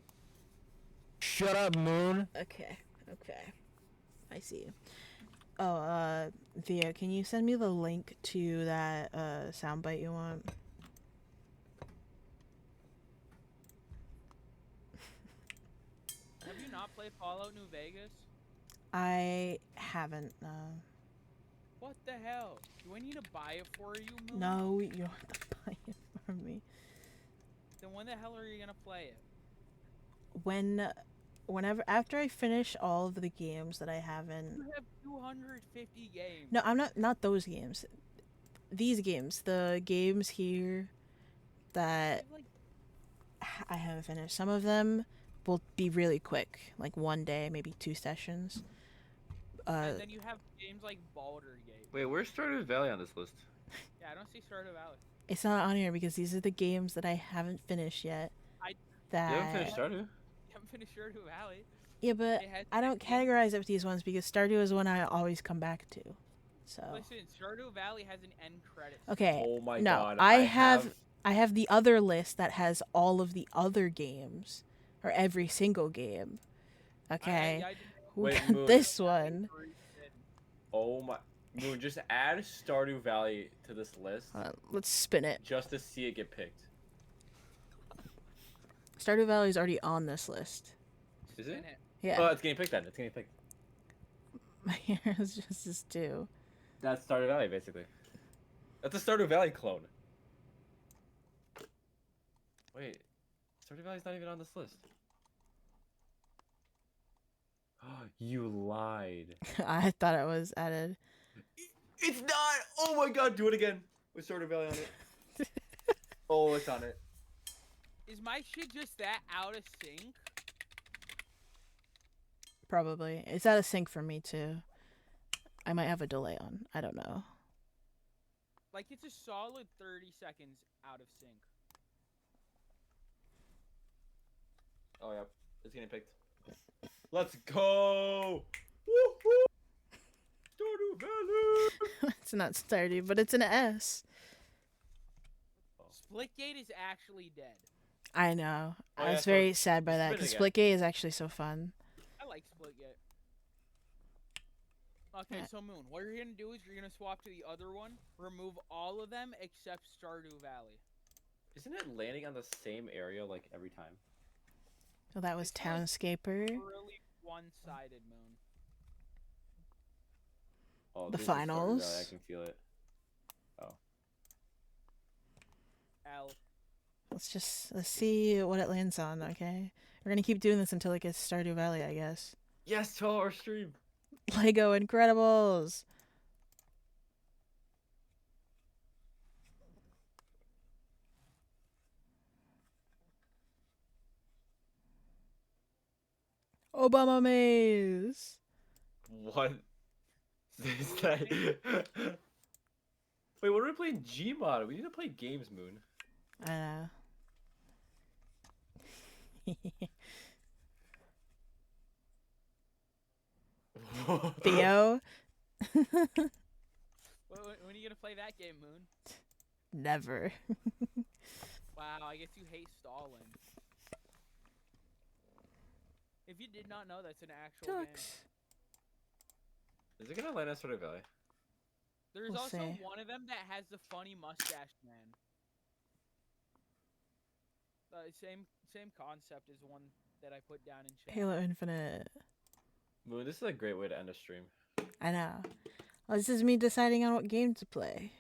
S14: Shut up, Moon.
S1: Okay. I see you. Oh, Theo, can you send me the link to that soundbite you want?
S16: Have you not played Fallout New Vegas?
S1: I haven't.
S16: What the hell? Do I need to buy it for you, Moon?
S1: No, you don't have to buy it for me.
S16: Then when the hell are you gonna play it?
S1: Whenever after I finish all of the games that I haven't.
S16: You have 250 games.
S1: No, I'm not those games. These games, the games here that I haven't finished. Some of them will be really quick, like 1 day, maybe 2 sessions.
S16: And then you have games like Baldur's Gate.
S10: Wait, where's Stardew Valley on this list?
S16: Yeah, I don't see Stardew Valley.
S1: It's not on here because these are the games that I haven't finished yet.
S16: You
S10: haven't finished Stardew?
S16: You haven't finished Stardew Valley.
S1: Yeah, but I don't categorize it with these ones because Stardew is one I always come back to. So.
S16: Listen, Stardew Valley has an end credit.
S1: Okay.
S10: Oh my
S1: no,
S10: god.
S1: I have the other list that has all of the other games, or every single game. Okay. Who
S10: Wait,
S1: got
S10: Moon.
S1: this one?
S10: Oh my. Moon, just add Stardew Valley to this list.
S1: Let's spin it.
S10: Just to see it get picked.
S1: Stardew Valley is already on this list.
S10: Is it?
S1: Yeah.
S10: Oh, it's getting picked then. It's getting picked.
S1: My hair is just as too.
S10: That's Stardew Valley, basically. That's a Stardew Valley clone. Wait. Stardew Valley's not even on this list. You lied.
S1: I thought it was added.
S10: It's not! Oh my god, do it again. With Stardew Valley on it. Oh, it's on it.
S16: Is my shit just that out of sync?
S1: Probably. It's out of sync for me too. I might have a delay on. I don't know.
S16: Like, it's a solid 30 seconds out of sync.
S10: Oh, yeah. It's getting picked. Let's go! Woohoo! Stardew Valley!
S1: It's not Stardew, but it's an S.
S16: Splitgate is actually dead.
S1: I know.
S10: Oh,
S1: I
S10: yeah,
S1: was
S10: so
S1: very sad by that
S10: spin it
S1: because
S10: again.
S1: Splitgate is actually so fun.
S16: I like Splitgate. Okay, so Moon, what you're gonna do is you're gonna swap to the other one, remove all of them except Stardew Valley.
S10: Isn't it landing on the same area, like, every time?
S1: Well, that was Townscaper.
S16: Really one-sided, Moon.
S10: Oh,
S1: The
S10: this is Stardew Valley,
S1: finals.
S10: I can feel it. Oh.
S16: L.
S1: Let's see what it lands on, okay? We're gonna keep doing this until it gets Stardew Valley, I guess.
S10: Yes, 12-hour stream.
S1: Lego Incredibles. Obama Maze.
S10: What is that? Wait, what are we playing Gmod? We need to play games, Moon.
S1: I know. Theo.
S16: When are you gonna play that game, Moon?
S1: Never.
S16: Wow, I guess you hate Stalin. If you did not know, that's an actual
S1: Ducks.
S10: Is it gonna land on Stardew Valley?
S16: There's
S1: We'll
S16: also
S1: see.
S16: one of them that has the funny mustache man. Same concept as one that I put down in chat.
S1: Halo Infinite.
S10: Moon, this is a great way to end a stream.
S1: I know. Well, this is me deciding on what game to play.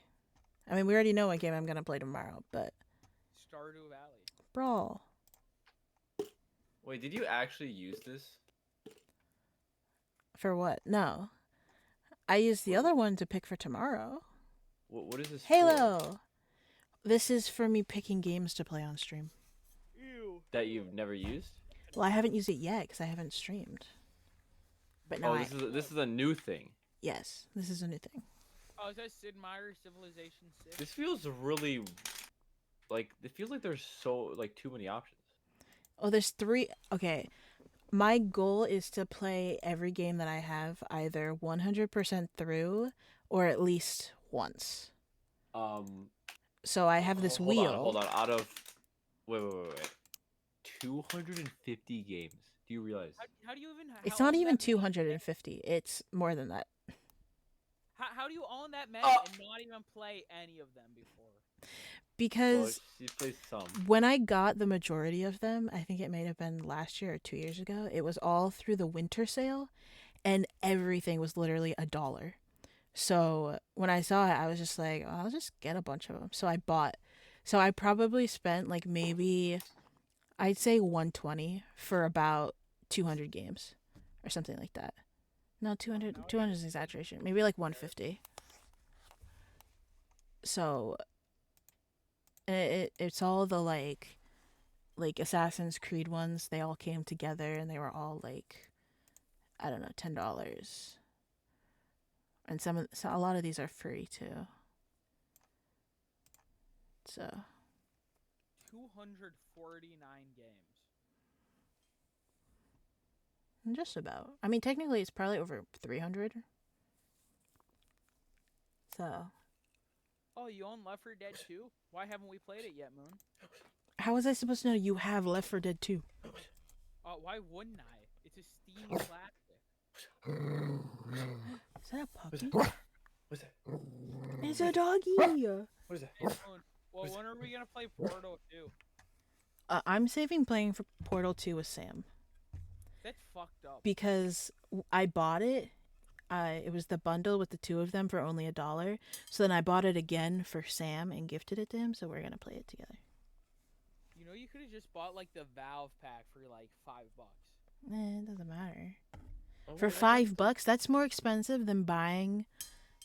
S1: I mean, we already know what game I'm gonna play tomorrow, but
S16: Stardew Valley.
S1: Brawl.
S10: Wait, did you actually use this?
S1: For what? No. I used the other one to pick for tomorrow.
S10: What is this?
S1: Halo. This is for me picking games to play on stream.
S16: Ew.
S10: that you've never used?
S1: Well, I haven't used it yet because I haven't streamed. But now
S10: Oh, this is a new thing.
S1: Yes, this is a new thing.
S16: Oh, is that Sid Meier's Civilization 6?
S10: This feels really like it feels like there's too many options.
S1: Oh, there's 3. Okay. My goal is to play every game that I have either 100% through or at least once. So I have this wheel.
S10: Hold on. Out of wait. 250 games. Do you realize?
S16: How do you even?
S1: It's not even 250. It's more than that.
S16: How do you own that many and not even play any of them before?
S1: Because
S10: she plays some.
S1: When I got the majority of them, I think it may have been last year or 2 years ago, it was all through the winter sale and everything was literally $1. So when I saw it, I was just like, I'll just get a bunch of them. So I bought. So I probably spent like maybe, I'd say 120 for about 200 games or something like that. No, 200 is an exaggeration. Maybe like 150. So it's all the like Assassin's Creed ones. They all came together and they were all like, I don't know, $10. And a lot of these are free too. So
S16: 249 games.
S1: Just about. I mean, technically, it's probably over 300. So.
S16: Oh, you own Left 4 Dead 2? Why haven't we played it yet, Moon?
S1: How was I supposed to know you have Left 4 Dead 2?
S16: Why wouldn't I? It's a Steam classic.
S1: Is that a puppy?
S10: What's that?
S1: It's a doggy.
S10: What is that?
S16: Hey, Moon, well, when are we gonna play Portal 2?
S1: I'm saving playing for Portal 2 with Sam.
S16: That's fucked up.
S1: Because I bought it. It was the bundle with the 2 of them for only $1. So then I bought it again for Sam and gifted it to him. So we're gonna play it together.
S16: You know, you could have just bought like the Valve pack for like $5.
S1: It doesn't matter. For $5, that's more expensive than buying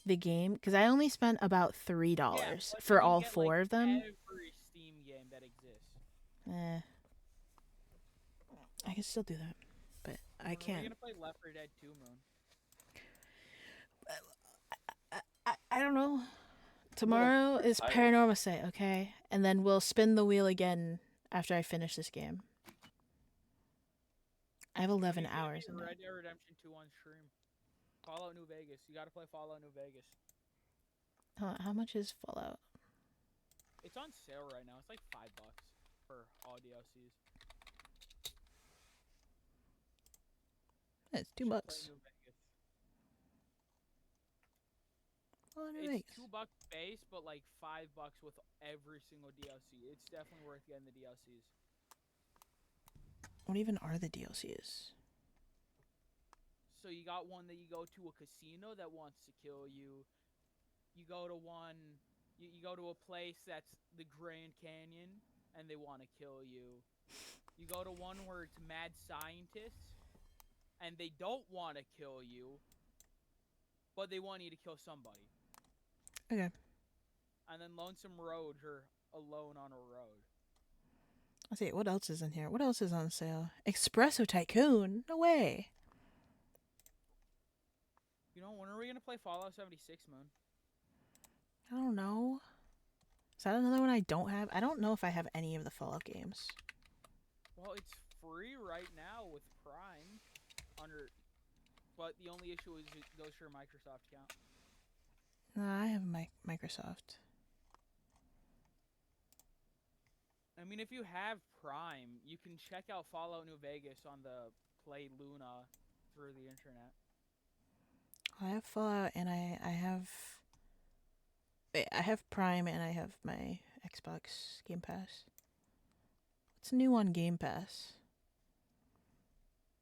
S1: the game. Because I only spent about $3 for all 4 of them.
S16: Every Steam game that exists.
S1: I can still do that, but I can't.
S16: We're gonna play Left 4 Dead 2, Moon.
S1: I don't know. Tomorrow is Paranormal Say, okay? And then we'll spin the wheel again after I finish this game. I have 11 hours in it.
S16: Red Dead Redemption 2 on stream. Fallout New Vegas. You gotta play Fallout New Vegas.
S1: How much is Fallout?
S16: It's on sale right now. It's like $5 for all DLCs.
S1: It's $2. Oh, New
S16: It's
S1: Vegas.
S16: $2 base, but like $5 with every single DLC. It's definitely worth getting the DLCs.
S1: What even are the DLCs?
S16: So you got one that you go to a casino that wants to kill you. You go to one, you go to a place that's the Grand Canyon and they want to kill you. You go to one where it's mad scientists and they don't want to kill you, but they want you to kill somebody.
S1: Okay.
S16: And then Lonesome Road, you're alone on a road.
S1: Let's see, what else is in here? What else is on sale? Espresso Tycoon? No way.
S16: You know, when are we going to play Fallout 76, Moon?
S1: I don't know. Is that another one I don't have? I don't know if I have any of the Fallout games.
S16: Well, it's free right now with Prime. But the only issue is it goes to your Microsoft account.
S1: No, I have my Microsoft.
S16: I mean, if you have Prime, you can check out Fallout New Vegas on the Play Luna through the internet.
S1: I have Fallout and I have... Wait, I have Prime and I have my Xbox Game Pass. What's new on Game Pass?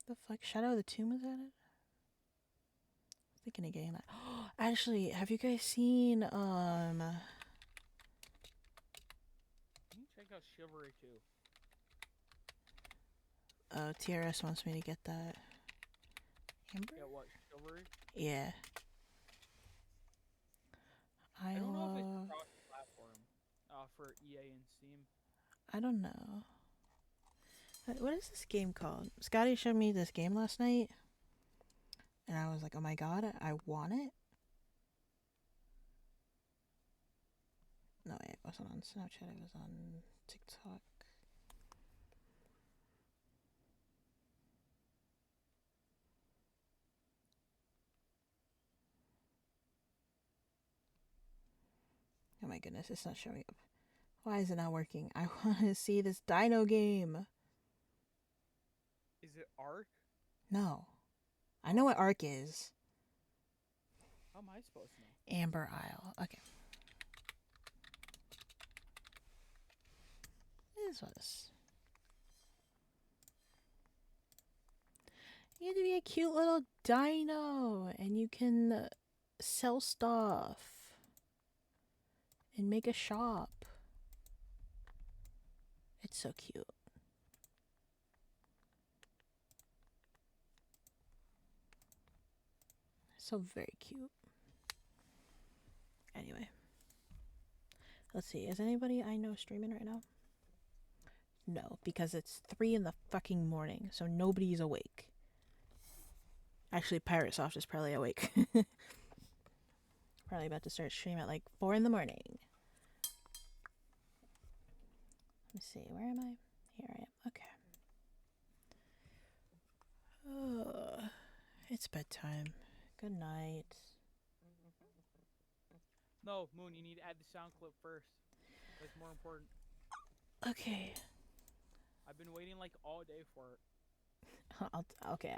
S1: The fuck? Shadow of the Tomb is at it? Thinking of getting that. Actually, have you guys seen
S16: You can check out Chivalry too.
S1: TRS wants me to get that. Amber?
S16: Yeah, what, Chivalry?
S1: Yeah.
S16: I don't know if it's cross-platform for EA and Steam.
S1: I don't know. What is this game called? Scotty showed me this game last night, and I was like, oh my god, I want it. No, it wasn't on Snapchat, it was on TikTok. Oh my goodness, it's not showing up. Why is it not working? I want to see this dino game.
S16: Is it Ark?
S1: No. I know what Ark is.
S16: How am I supposed to know?
S1: Amber Isle. Okay. This was. You get to be a cute little dino, and you can sell stuff and make a shop. It's so cute. So very cute. Anyway. Let's see. Is anybody I know streaming right now? No, because it's 3 in the fucking morning, so nobody's awake. Actually, Pirate Soft is probably awake. Probably about to start stream at like 4 in the morning. Let me see, where am I? Here I am. Okay. It's bedtime. Good night.
S16: No, Moon, you need to add the sound clip first. That's more important.
S1: Okay.
S16: I've been waiting like all day for it.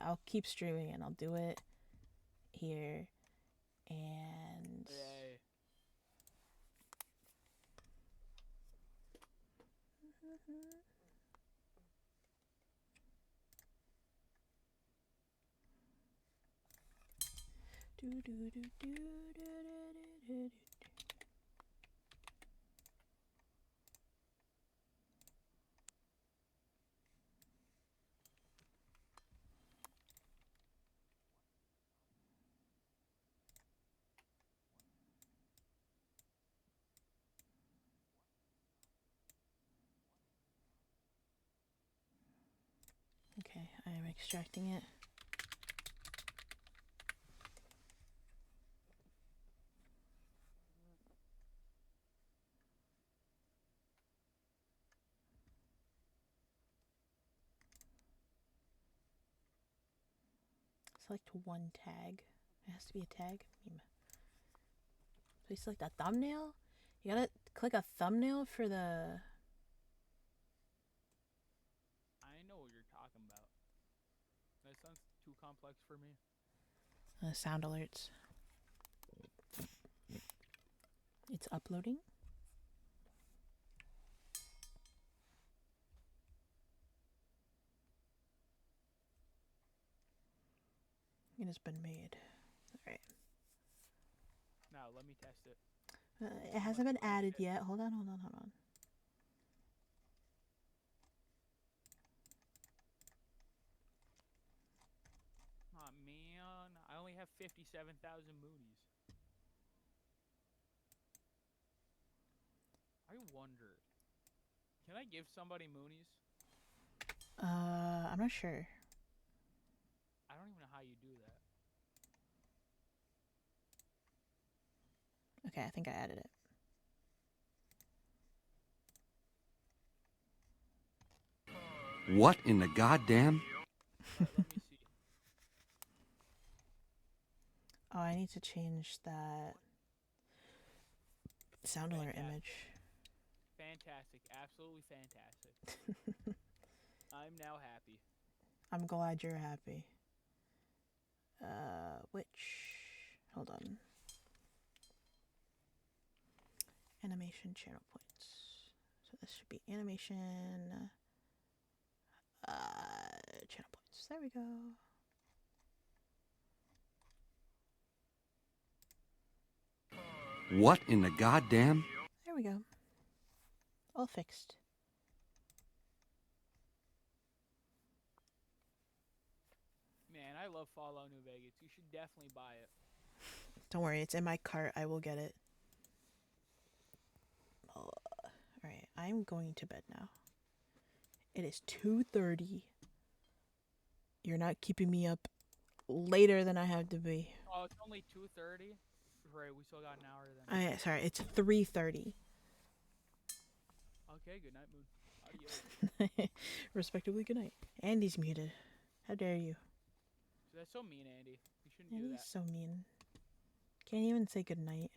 S1: I'll keep streaming and I'll do it here. And
S16: Yay.
S1: Okay, I am extracting it. Select one tag. It has to be a tag. So you select a thumbnail? You gotta click a thumbnail for the...
S16: I know what you're talking about. That sounds too complex for me.
S1: Sound alerts. It's uploading. It has been made. Alright.
S16: Now, let me test it.
S1: It hasn't been added yet. Hold on.
S16: Aw, man. I only have 57,000 moonies. I wonder. Can I give somebody moonies?
S1: I'm not sure.
S16: I don't even know how you do that.
S1: Okay, I think I added it.
S12: What in the goddamn?
S1: Oh, I need to change that sound alert image.
S16: Fantastic. Absolutely fantastic. I'm now happy.
S1: I'm glad you're happy. Hold on. Animation channel points. So this should be animation channel points. There we go.
S12: What in the goddamn?
S1: There we go. All fixed.
S16: Man, I love Fallout New Vegas. You should definitely buy it.
S1: Don't worry, it's in my cart. I will get it. Alright, I'm going to bed now. It is 2:30. You're not keeping me up later than I have to be.
S16: Oh, it's only 2:30. Right, we still got an hour then.
S1: Sorry, it's 3:30.
S16: Okay, good night, Moon. Adios.
S1: Respectively, good night. Andy's muted. How dare you?
S16: That's so mean, Andy. You shouldn't do
S1: Andy's
S16: that.
S1: so mean. Can't even say good night.